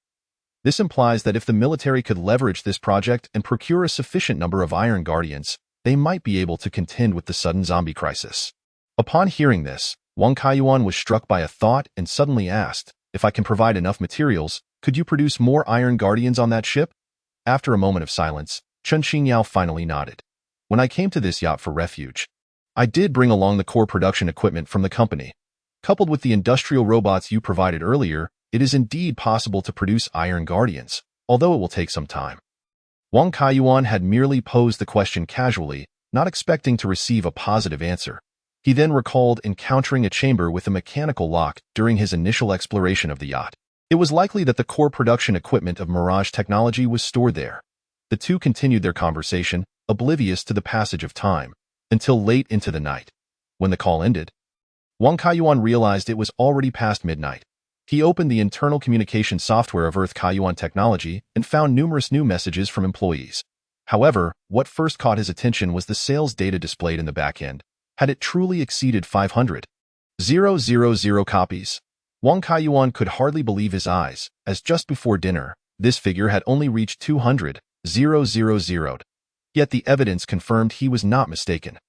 This implies that if the military could leverage this project and procure a sufficient number of Iron Guardians, they might be able to contend with the sudden zombie crisis. Upon hearing this, Wang Kaiyuan was struck by a thought and suddenly asked, "If I can provide enough materials, could you produce more Iron Guardians on that ship?" After a moment of silence, Chen Xingyao finally nodded. "When I came to this yacht for refuge, I did bring along the core production equipment from the company. Coupled with the industrial robots you provided earlier, it is indeed possible to produce Iron Guardians, although it will take some time." Wang Kaiyuan had merely posed the question casually, not expecting to receive a positive answer. He then recalled encountering a chamber with a mechanical lock during his initial exploration of the yacht. It was likely that the core production equipment of Mirage Technology was stored there. The two continued their conversation, oblivious to the passage of time, until late into the night. When the call ended, Wang Kaiyuan realized it was already past midnight. He opened the internal communication software of Earth Kaiyuan Technology and found numerous new messages from employees. However, what first caught his attention was the sales data displayed in the back end. Had it truly exceeded 500,000 copies? Wang Kaiyuan could hardly believe his eyes, as just before dinner, this figure had only reached 200,000. Yet the evidence confirmed he was not mistaken.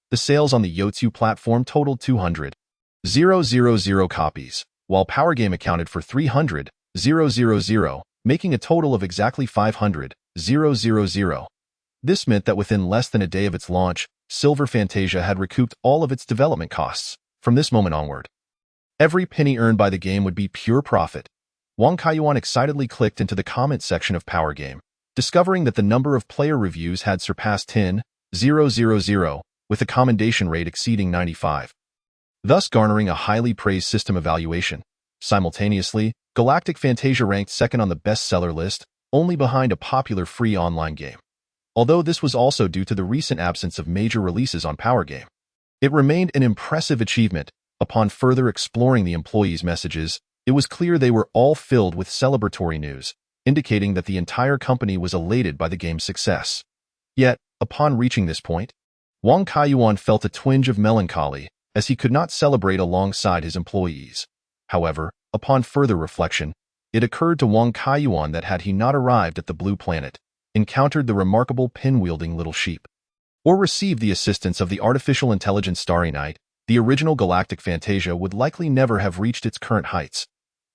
The sales on the Youtu platform totaled 200,000 copies, while Power Game accounted for 300,000, making a total of exactly 500,000. This meant that within less than a day of its launch, Silver Fantasia had recouped all of its development costs. From this moment onward, every penny earned by the game would be pure profit. Wang Kaiyuan excitedly clicked into the comment section of Power Game, discovering that the number of player reviews had surpassed 10,000, with a commendation rate exceeding 95, thus garnering a highly praised system evaluation. Simultaneously, Galactic Fantasia ranked second on the bestseller list, only behind a popular free online game. Although this was also due to the recent absence of major releases on Power Game, it remained an impressive achievement. Upon further exploring the employees' messages, it was clear they were all filled with celebratory news, indicating that the entire company was elated by the game's success. Yet, upon reaching this point, Wang Kaiyuan felt a twinge of melancholy, as he could not celebrate alongside his employees. However, upon further reflection, it occurred to Wang Kaiyuan that had he not arrived at the Blue Planet, encountered the remarkable pin-wielding little sheep, or received the assistance of the artificial intelligence Starry Night, the original Galactic Fantasia would likely never have reached its current heights.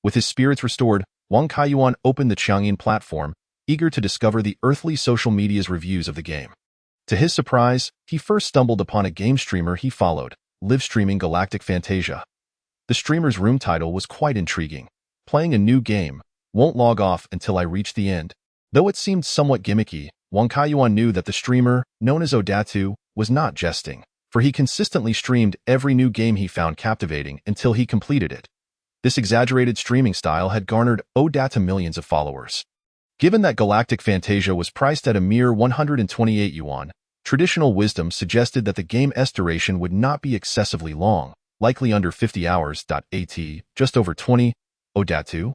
With his spirits restored, Wang Kaiyuan opened the Qiangyin platform, eager to discover the earthly social media's reviews of the game. To his surprise, he first stumbled upon a game streamer he followed, live-streaming Galactic Fantasia. The streamer's room title was quite intriguing. "Playing a new game. Won't log off until I reach the end." Though it seemed somewhat gimmicky, Wang Kaiyuan knew that the streamer, known as Odatu, was not jesting, for he consistently streamed every new game he found captivating until he completed it. This exaggerated streaming style had garnered Odatu millions of followers. Given that Galactic Fantasia was priced at a mere 128 yuan, traditional wisdom suggested that the game's duration would not be excessively long, likely under 50 hours. Just over 20. Odatu,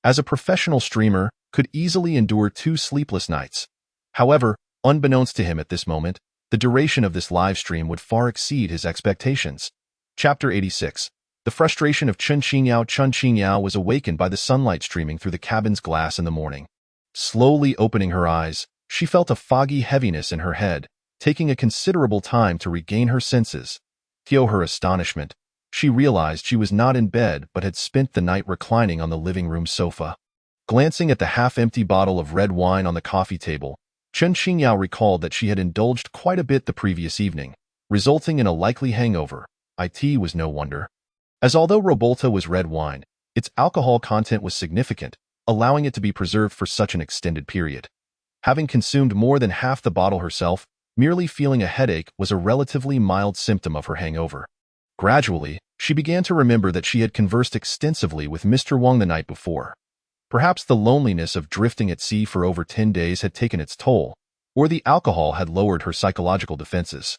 as a professional streamer, could easily endure 2 sleepless nights. However, unbeknownst to him at this moment, the duration of this live stream would far exceed his expectations. Chapter 86. The frustration of Chen Xingyao. Chen Xingyao was awakened by the sunlight streaming through the cabin's glass in the morning. Slowly opening her eyes, she felt a foggy heaviness in her head, taking a considerable time to regain her senses. To her astonishment, she realized she was not in bed but had spent the night reclining on the living room sofa. Glancing at the half-empty bottle of red wine on the coffee table, Chen Xingyao recalled that she had indulged quite a bit the previous evening, resulting in a likely hangover. It was no wonder, as although Robolta was red wine, its alcohol content was significant, allowing it to be preserved for such an extended period. Having consumed more than half the bottle herself, merely feeling a headache was a relatively mild symptom of her hangover. Gradually, she began to remember that she had conversed extensively with Mr. Wang the night before. Perhaps the loneliness of drifting at sea for over 10 days had taken its toll, or the alcohol had lowered her psychological defenses.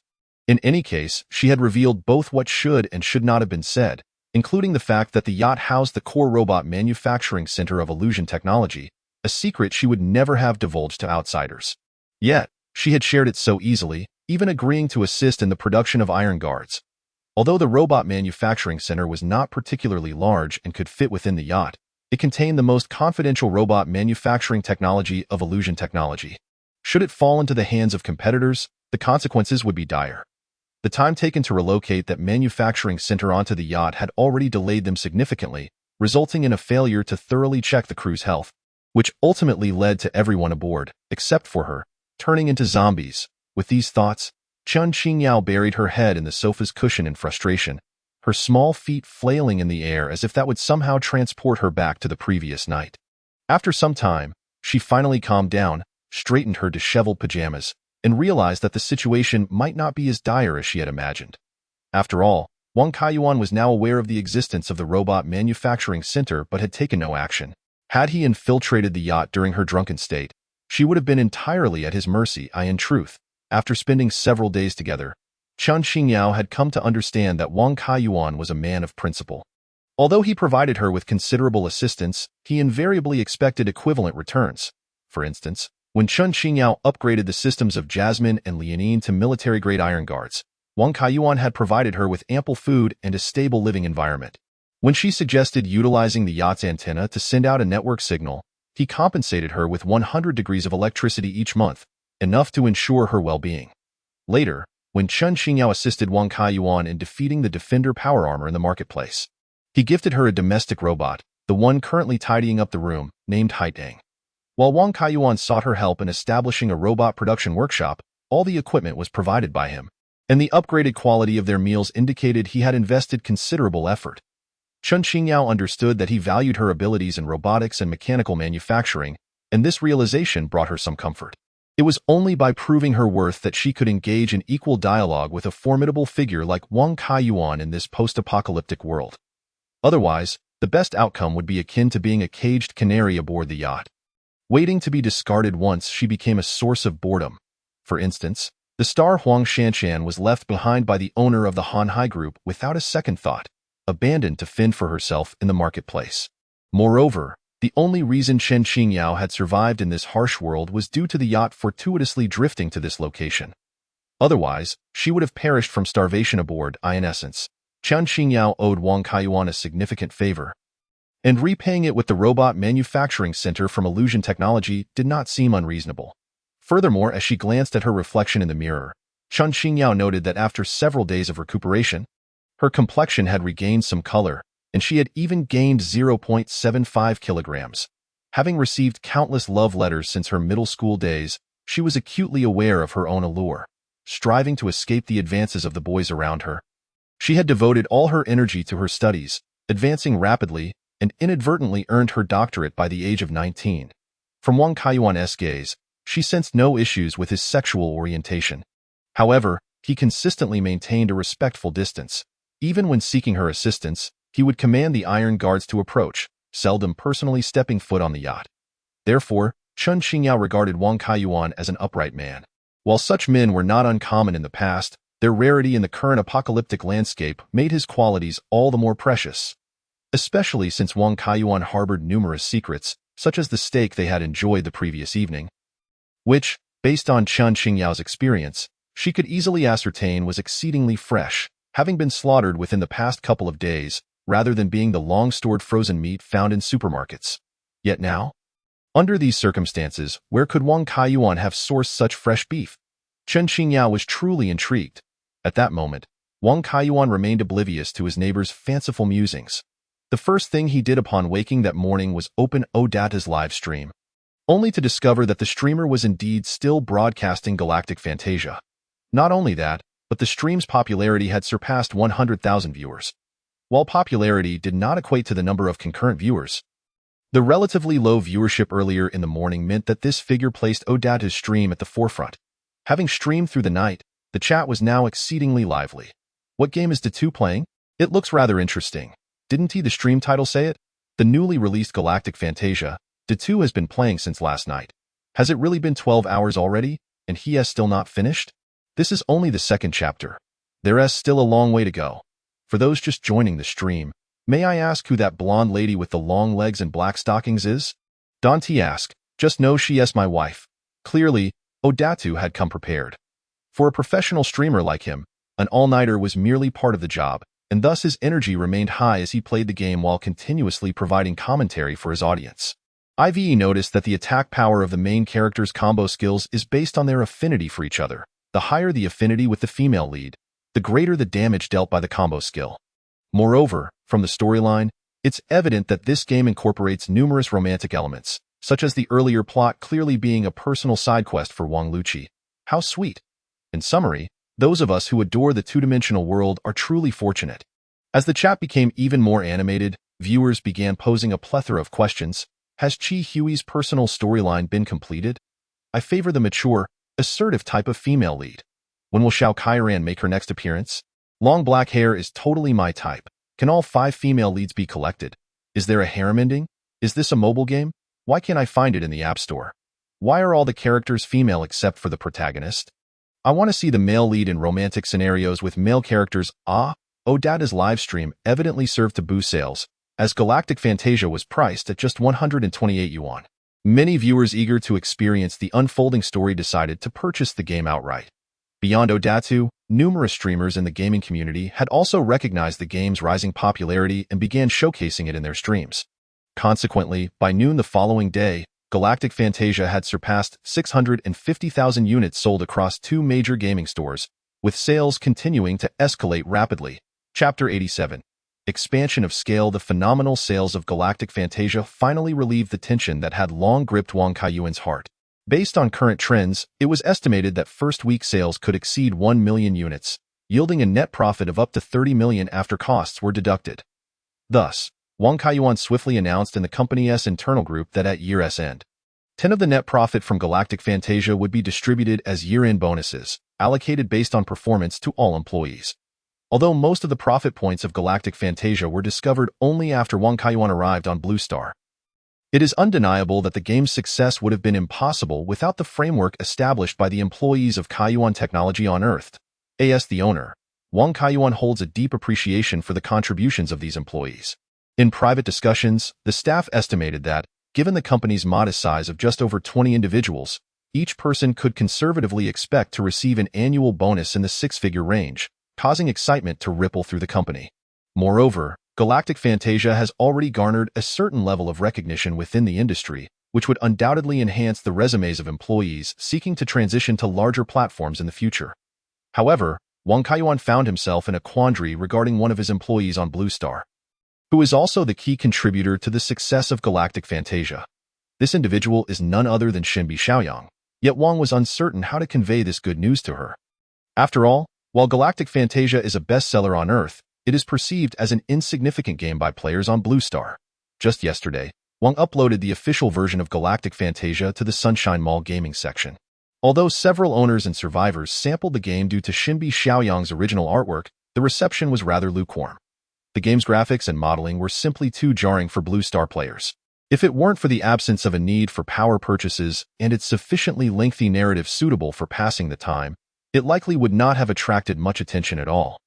In any case, she had revealed both what should and should not have been said, including the fact that the yacht housed the core robot manufacturing center of Illusion Technology, a secret she would never have divulged to outsiders. Yet, she had shared it so easily, even agreeing to assist in the production of iron guards. Although the robot manufacturing center was not particularly large and could fit within the yacht, it contained the most confidential robot manufacturing technology of Illusion Technology. Should it fall into the hands of competitors, the consequences would be dire. The time taken to relocate that manufacturing center onto the yacht had already delayed them significantly, resulting in a failure to thoroughly check the crew's health, which ultimately led to everyone aboard, except for her, turning into zombies. With these thoughts, Chen Qingyao buried her head in the sofa's cushion in frustration, her small feet flailing in the air as if that would somehow transport her back to the previous night. After some time, she finally calmed down, straightened her disheveled pajamas, and realized that the situation might not be as dire as she had imagined. After all, Wang Kaiyuan was now aware of the existence of the robot manufacturing center but had taken no action. Had he infiltrated the yacht during her drunken state, she would have been entirely at his mercy. In truth, after spending several days together, Chen Qingyao had come to understand that Wang Kaiyuan was a man of principle. Although he provided her with considerable assistance, he invariably expected equivalent returns. For instance, when Chen Qingyao upgraded the systems of Jasmine and Liaoning to military-grade iron guards, Wang Kaiyuan had provided her with ample food and a stable living environment. When she suggested utilizing the yacht's antenna to send out a network signal, he compensated her with 100 degrees of electricity each month, enough to ensure her well-being. Later, when Chen Qingyao assisted Wang Kaiyuan in defeating the Defender power armor in the marketplace, he gifted her a domestic robot, the one currently tidying up the room, named Haidang. While Wang Kaiyuan sought her help in establishing a robot production workshop, all the equipment was provided by him, and the upgraded quality of their meals indicated he had invested considerable effort. Chen Qingyao understood that he valued her abilities in robotics and mechanical manufacturing, and this realization brought her some comfort. It was only by proving her worth that she could engage in equal dialogue with a formidable figure like Wang Kaiyuan in this post-apocalyptic world. Otherwise, the best outcome would be akin to being a caged canary aboard the yacht, waiting to be discarded once she became a source of boredom. For instance, the star Huang Shanshan was left behind by the owner of the Han Hai Group without a second thought, abandoned to fend for herself in the marketplace. Moreover, the only reason Chen Qingyao had survived in this harsh world was due to the yacht fortuitously drifting to this location. Otherwise, she would have perished from starvation aboard. In essence, Chen Qingyao owed Wang Kaiyuan a significant favor, and repaying it with the robot manufacturing center from Illusion Technology did not seem unreasonable. Furthermore, as she glanced at her reflection in the mirror, Chen Qingyao noted that after several days of recuperation, her complexion had regained some color, and she had even gained 0.75 kilograms. Having received countless love letters since her middle school days, she was acutely aware of her own allure, striving to escape the advances of the boys around her. She had devoted all her energy to her studies, advancing rapidly, and inadvertently earned her doctorate by the age of 19. From Wang Kaiyuan's gaze, she sensed no issues with his sexual orientation. However, he consistently maintained a respectful distance. Even when seeking her assistance, he would command the iron guards to approach, seldom personally stepping foot on the yacht. Therefore, Chen Qingyao regarded Wang Kaiyuan as an upright man. While such men were not uncommon in the past, their rarity in the current apocalyptic landscape made his qualities all the more precious, especially since Wang Kaiyuan harbored numerous secrets, such as the steak they had enjoyed the previous evening, which, based on Chen Qingyao's experience, she could easily ascertain was exceedingly fresh, having been slaughtered within the past couple of days, rather than being the long-stored frozen meat found in supermarkets. Yet now, under these circumstances, where could Wang Kaiyuan have sourced such fresh beef? Chen Qingyao was truly intrigued. At that moment, Wang Kaiyuan remained oblivious to his neighbor's fanciful musings. The first thing he did upon waking that morning was open Odata's live stream, only to discover that the streamer was indeed still broadcasting Galactic Fantasia. Not only that, but the stream's popularity had surpassed 100,000 viewers. While popularity did not equate to the number of concurrent viewers, the relatively low viewership earlier in the morning meant that this figure placed Odata's stream at the forefront. Having streamed through the night, the chat was now exceedingly lively. What game is Datu playing? It looks rather interesting. Didn't the stream title say it? The newly released Galactic Fantasia, Datu has been playing since last night. Has it really been 12 hours already, and he has still not finished? This is only the second chapter. There is still a long way to go. For those just joining the stream, "May I ask who that blonde lady with the long legs and black stockings is?" Dante asked. "Just know she is my wife." Clearly, Odatu had come prepared. For a professional streamer like him, an all-nighter was merely part of the job, and thus his energy remained high as he played the game while continuously providing commentary for his audience. IVE noticed that the attack power of the main character's combo skills is based on their affinity for each other. The higher the affinity with the female lead, the greater the damage dealt by the combo skill. Moreover, from the storyline, it's evident that this game incorporates numerous romantic elements, such as the earlier plot clearly being a personal side quest for Wang Luqi. How sweet! In summary, those of us who adore the two-dimensional world are truly fortunate. As the chat became even more animated, viewers began posing a plethora of questions. Has Chi Hui's personal storyline been completed? I favor the mature, assertive type of female lead. When will Xiao Kairan make her next appearance? Long black hair is totally my type. Can all 5 female leads be collected? Is there a harem ending? Is this a mobile game? Why can't I find it in the App Store? Why are all the characters female except for the protagonist? I want to see the male lead in romantic scenarios with male characters. Odata's livestream evidently served to boost sales, as Galactic Fantasia was priced at just 128 yuan. Many viewers eager to experience the unfolding story decided to purchase the game outright. Beyond Odatu, numerous streamers in the gaming community had also recognized the game's rising popularity and began showcasing it in their streams. Consequently, by noon the following day, Galactic Fantasia had surpassed 650,000 units sold across 2 major gaming stores, with sales continuing to escalate rapidly. Chapter 87. Expansion of scale. The phenomenal sales of Galactic Fantasia finally relieved the tension that had long gripped Wang Kaiyuan's heart. Based on current trends, it was estimated that first-week sales could exceed 1 million units, yielding a net profit of up to 30 million after costs were deducted. Thus, Wang Kaiyuan swiftly announced in the company's internal group that at year's end, 10 of the net profit from Galactic Fantasia would be distributed as year-end bonuses, allocated based on performance to all employees. Although most of the profit points of Galactic Fantasia were discovered only after Wang Kaiyuan arrived on Blue Star, it is undeniable that the game's success would have been impossible without the framework established by the employees of Kaiyuan Technology on Earth. As the owner, Wang Kaiyuan holds a deep appreciation for the contributions of these employees. In private discussions, the staff estimated that, given the company's modest size of just over 20 individuals, each person could conservatively expect to receive an annual bonus in the 6-figure range, causing excitement to ripple through the company. Moreover, Galactic Fantasia has already garnered a certain level of recognition within the industry, which would undoubtedly enhance the resumes of employees seeking to transition to larger platforms in the future. However, Wang Kaiyuan found himself in a quandary regarding one of his employees on Blue Star, who is also the key contributor to the success of Galactic Fantasia. This individual is none other than Xinbi Xiaoyang, yet Wang was uncertain how to convey this good news to her. After all, while Galactic Fantasia is a bestseller on Earth, it is perceived as an insignificant game by players on Blue Star. Just yesterday, Wang uploaded the official version of Galactic Fantasia to the Sunshine Mall gaming section. Although several owners and survivors sampled the game due to Xinbi Xiaoyang's original artwork, the reception was rather lukewarm. The game's graphics and modeling were simply too jarring for Blue Star players. If it weren't for the absence of a need for power purchases and its sufficiently lengthy narrative suitable for passing the time, it likely would not have attracted much attention at all.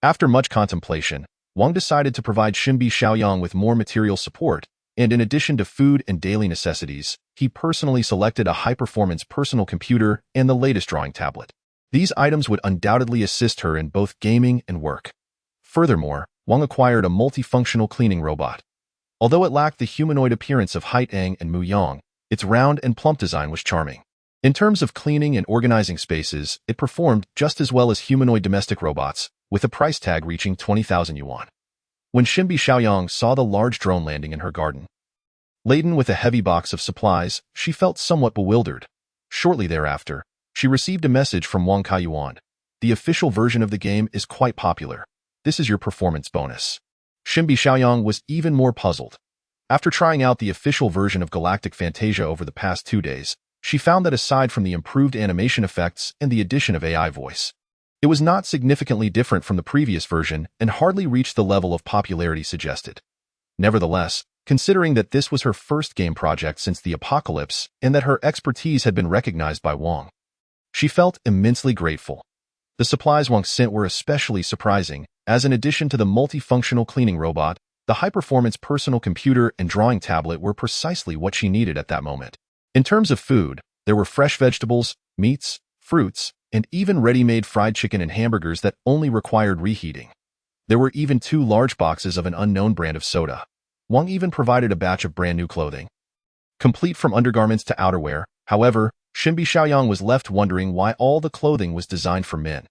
After much contemplation, Wang decided to provide Xinbi Xiaoyang with more material support, and in addition to food and daily necessities, he personally selected a high-performance personal computer and the latest drawing tablet. These items would undoubtedly assist her in both gaming and work. Furthermore, Wang acquired a multifunctional cleaning robot. Although it lacked the humanoid appearance of Haitang and Mu Yang, its round and plump design was charming. In terms of cleaning and organizing spaces, it performed just as well as humanoid domestic robots, with a price tag reaching 20,000 yuan. When Xinbi Xiaoyang saw the large drone landing in her garden, laden with a heavy box of supplies, she felt somewhat bewildered. Shortly thereafter, she received a message from Wang Kaiyuan. The official version of the game is quite popular. This is your performance bonus. Xinbi Xiaoyang was even more puzzled. After trying out the official version of Galactic Fantasia over the past 2 days, she found that aside from the improved animation effects and the addition of AI voice, it was not significantly different from the previous version and hardly reached the level of popularity suggested. Nevertheless, considering that this was her first game project since the apocalypse and that her expertise had been recognized by Wang, she felt immensely grateful. The supplies Wang sent were especially surprising, as in addition to the multifunctional cleaning robot, the high-performance personal computer and drawing tablet were precisely what she needed at that moment. In terms of food, there were fresh vegetables, meats, fruits, and even ready-made fried chicken and hamburgers that only required reheating. There were even 2 large boxes of an unknown brand of soda. Wang even provided a batch of brand-new clothing, complete from undergarments to outerwear. However, Xinbi Xiaoyang was left wondering why all the clothing was designed for men.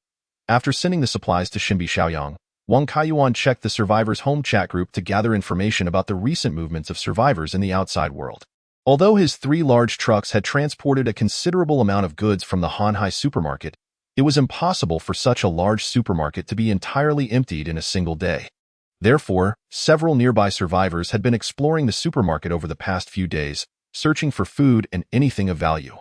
After sending the supplies to Xinbi Xiaoyang, Wang Kaiyuan checked the survivors' home chat group to gather information about the recent movements of survivors in the outside world. Although his 3 large trucks had transported a considerable amount of goods from the Hanhai supermarket, it was impossible for such a large supermarket to be entirely emptied in a single day. Therefore, several nearby survivors had been exploring the supermarket over the past few days, searching for food and anything of value.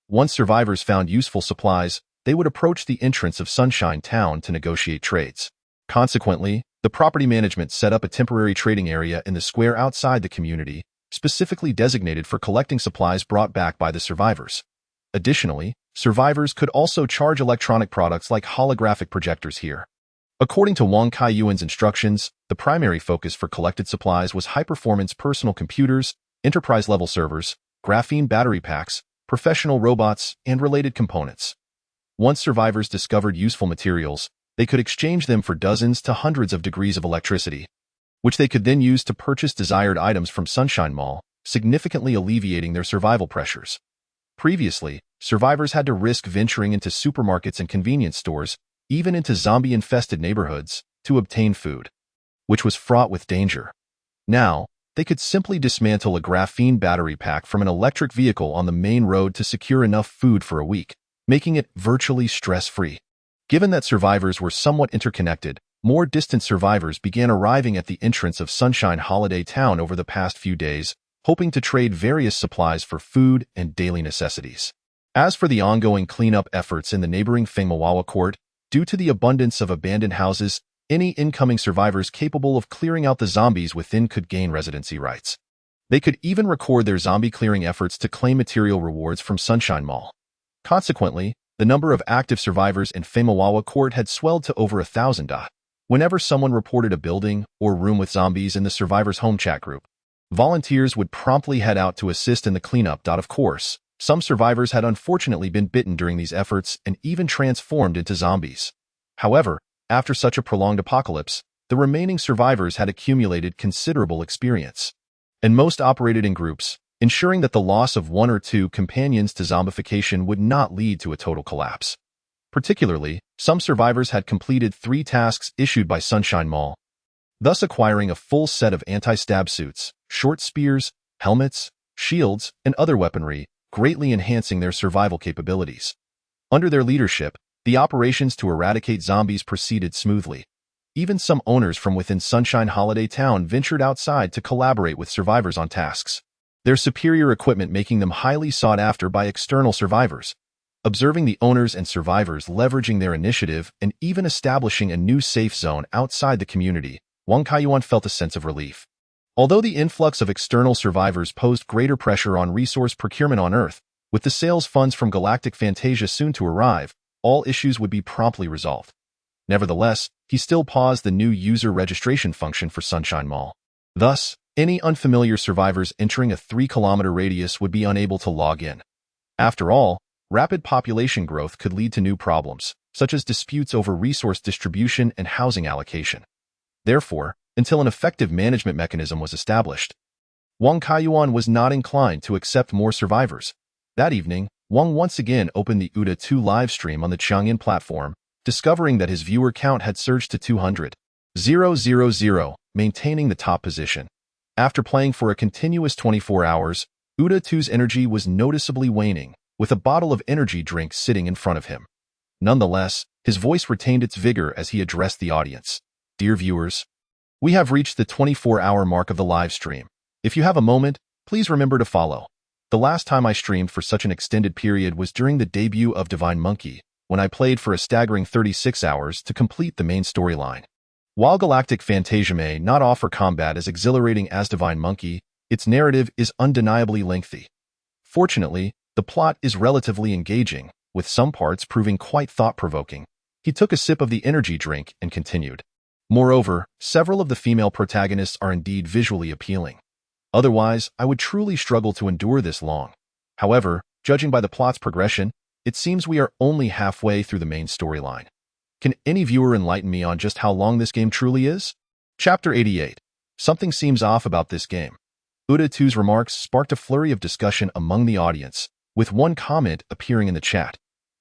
Once survivors found useful supplies, they would approach the entrance of Sunshine Town to negotiate trades. Consequently, the property management set up a temporary trading area in the square outside the community, specifically designated for collecting supplies brought back by the survivors. Additionally, survivors could also charge electronic products like holographic projectors here. According to Wang Kaiyuan's instructions, the primary focus for collected supplies was high-performance personal computers, enterprise-level servers, graphene battery packs, professional robots, and related components. Once survivors discovered useful materials, they could exchange them for dozens to hundreds of degrees of electricity, which they could then use to purchase desired items from Sunshine Mall, significantly alleviating their survival pressures. Previously, survivors had to risk venturing into supermarkets and convenience stores, even into zombie-infested neighborhoods, to obtain food, which was fraught with danger. Now, they could simply dismantle a graphene battery pack from an electric vehicle on the main road to secure enough food for a week, making it virtually stress-free. Given that survivors were somewhat interconnected, more distant survivors began arriving at the entrance of Sunshine Holiday Town over the past few days, hoping to trade various supplies for food and daily necessities. As for the ongoing cleanup efforts in the neighboring Fengmawawa court, due to the abundance of abandoned houses, any incoming survivors capable of clearing out the zombies within could gain residency rights. They could even record their zombie-clearing efforts to claim material rewards from Sunshine Mall. Consequently, the number of active survivors in Fengmawawa court had swelled to over 1,000. Whenever someone reported a building or room with zombies in the survivors' home chat group, volunteers would promptly head out to assist in the cleanup. Of course, some survivors had unfortunately been bitten during these efforts and even transformed into zombies. However, after such a prolonged apocalypse, the remaining survivors had accumulated considerable experience, and most operated in groups, ensuring that the loss of 1 or 2 companions to zombification would not lead to a total collapse. Particularly, some survivors had completed 3 tasks issued by Sunshine Mall, thus acquiring a full set of anti-stab suits, short spears, helmets, shields, and other weaponry, greatly enhancing their survival capabilities. Under their leadership, the operations to eradicate zombies proceeded smoothly. Even some owners from within Sunshine Holiday Town ventured outside to collaborate with survivors on tasks, their superior equipment making them highly sought after by external survivors. Observing the owners and survivors leveraging their initiative and even establishing a new safe zone outside the community, Wang Kaiyuan felt a sense of relief. Although the influx of external survivors posed greater pressure on resource procurement on Earth, with the sales funds from Galactic Fantasia soon to arrive, all issues would be promptly resolved. Nevertheless, he still paused the new user registration function for Sunshine Mall. Thus, any unfamiliar survivors entering a 3-kilometer radius would be unable to log in. After all, rapid population growth could lead to new problems, such as disputes over resource distribution and housing allocation. Therefore, until an effective management mechanism was established, Wang Kaiyuan was not inclined to accept more survivors. That evening, Wang once again opened the UTA 2 live stream on the Chang'an platform, discovering that his viewer count had surged to 200,000, maintaining the top position. After playing for a continuous 24 hours, UTA 2's energy was noticeably waning, with a bottle of energy drink sitting in front of him. Nonetheless, his voice retained its vigor as he addressed the audience. Dear viewers, we have reached the 24-hour mark of the live stream. If you have a moment, please remember to follow. The last time I streamed for such an extended period was during the debut of Divine Monkey, when I played for a staggering 36 hours to complete the main storyline. While Galactic Fantasia may not offer combat as exhilarating as Divine Monkey, its narrative is undeniably lengthy. Fortunately, the plot is relatively engaging, with some parts proving quite thought-provoking. He took a sip of the energy drink and continued. Moreover, several of the female protagonists are indeed visually appealing. Otherwise, I would truly struggle to endure this long. However, judging by the plot's progression, it seems we are only halfway through the main storyline. Can any viewer enlighten me on just how long this game truly is? Chapter 88. Something seems off about this game. Uda 2's remarks sparked a flurry of discussion among the audience, with one comment appearing in the chat.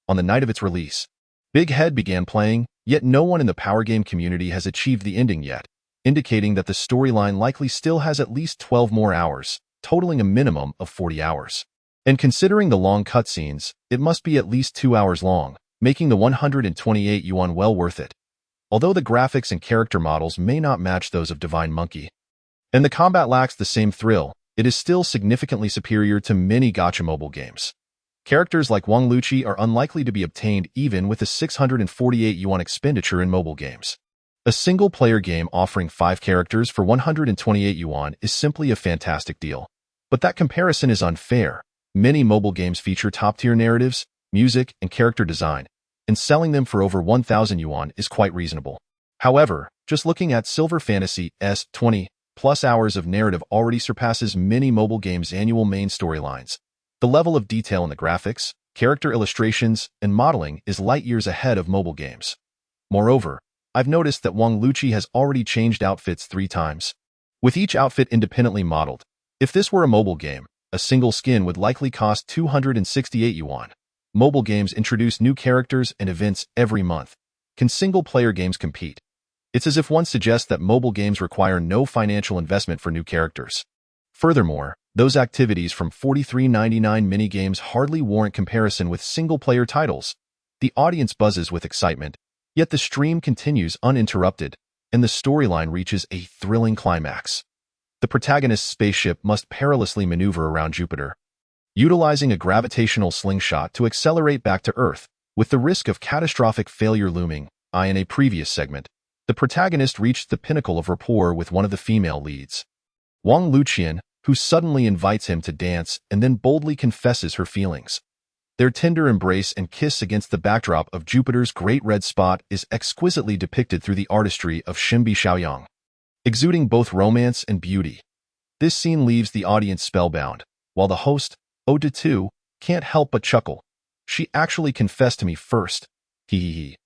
On the night of its release, Big Head began playing, yet no one in the Power Game community has achieved the ending yet, indicating that the storyline likely still has at least 12 more hours, totaling a minimum of 40 hours. And considering the long cutscenes, it must be at least 2 hours long, making the 128 yuan well worth it. Although the graphics and character models may not match those of Divine Monkey, and the combat lacks the same thrill, it is still significantly superior to many gacha mobile games. Characters like Wang Lucci are unlikely to be obtained even with a 648 yuan expenditure in mobile games. A single-player game offering 5 characters for 128 yuan is simply a fantastic deal. But that comparison is unfair. Many mobile games feature top-tier narratives, music, and character design, and selling them for over 1,000 yuan is quite reasonable. However, just looking at Silver Fantasy's 20+ hours of narrative already surpasses many mobile games' annual main storylines. The level of detail in the graphics, character illustrations, and modeling is light years ahead of mobile games. Moreover, I've noticed that Wang Lucci has already changed outfits 3 times, with each outfit independently modeled. If this were a mobile game, a single skin would likely cost 268 yuan. Mobile games introduce new characters and events every month. Can single-player games compete? It's as if one suggests that mobile games require no financial investment for new characters. Furthermore, those activities from 43.99 minigames hardly warrant comparison with single-player titles. The audience buzzes with excitement, yet the stream continues uninterrupted, and the storyline reaches a thrilling climax. The protagonist's spaceship must perilously maneuver around Jupiter, utilizing a gravitational slingshot to accelerate back to Earth, with the risk of catastrophic failure looming. In a previous segment, the protagonist reached the pinnacle of rapport with one of the female leads, Wang Luqian, who suddenly invites him to dance and then boldly confesses her feelings. Their tender embrace and kiss against the backdrop of Jupiter's great red spot is exquisitely depicted through the artistry of Xinbi Xiaoyang, exuding both romance and beauty. This scene leaves the audience spellbound, while the host, Oda 2, can't help but chuckle. She actually confessed to me first. Hee.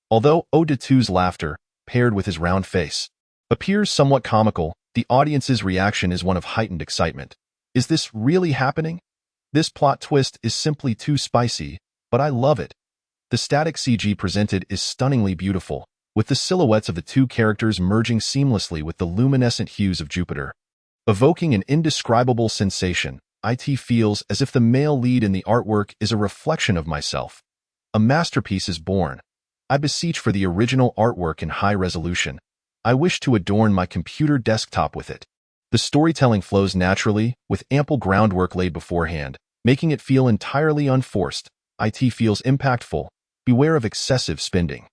Although Oda 2's laughter, paired with his round face, appears somewhat comical, the audience's reaction is one of heightened excitement. Is this really happening? This plot twist is simply too spicy, but I love it. The static CG presented is stunningly beautiful, with the silhouettes of the 2 characters merging seamlessly with the luminescent hues of Jupiter. Evoking an indescribable sensation, it feels as if the male lead in the artwork is a reflection of myself. A masterpiece is born. I beseech for the original artwork in high resolution. I wish to adorn my computer desktop with it. The storytelling flows naturally, with ample groundwork laid beforehand, making it feel entirely unforced. It feels impactful. Beware of excessive spending.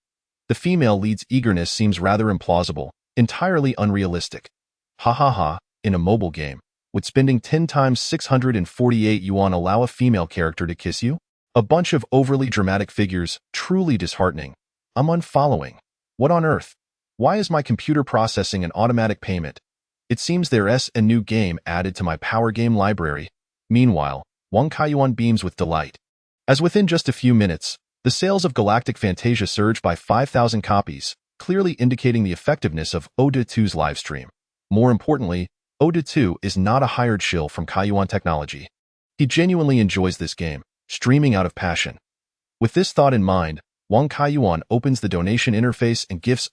The female lead's eagerness seems rather implausible, entirely unrealistic. In a mobile game, would spending 10 times 648 yuan allow a female character to kiss you? A bunch of overly dramatic figures, truly disheartening. I'm unfollowing. What on earth? Why is my computer processing an automatic payment? It seems there's a new game added to my Power Game library. Meanwhile, Wang Kaiyuan beams with delight, as within just a few minutes, the sales of Galactic Fantasia surge by 5,000 copies, clearly indicating the effectiveness of Oda 2's livestream. More importantly, Oda 2 is not a hired shill from Kaiyuan Technology. He genuinely enjoys this game, streaming out of passion. With this thought in mind, Wang Kaiyuan opens the donation interface and gifts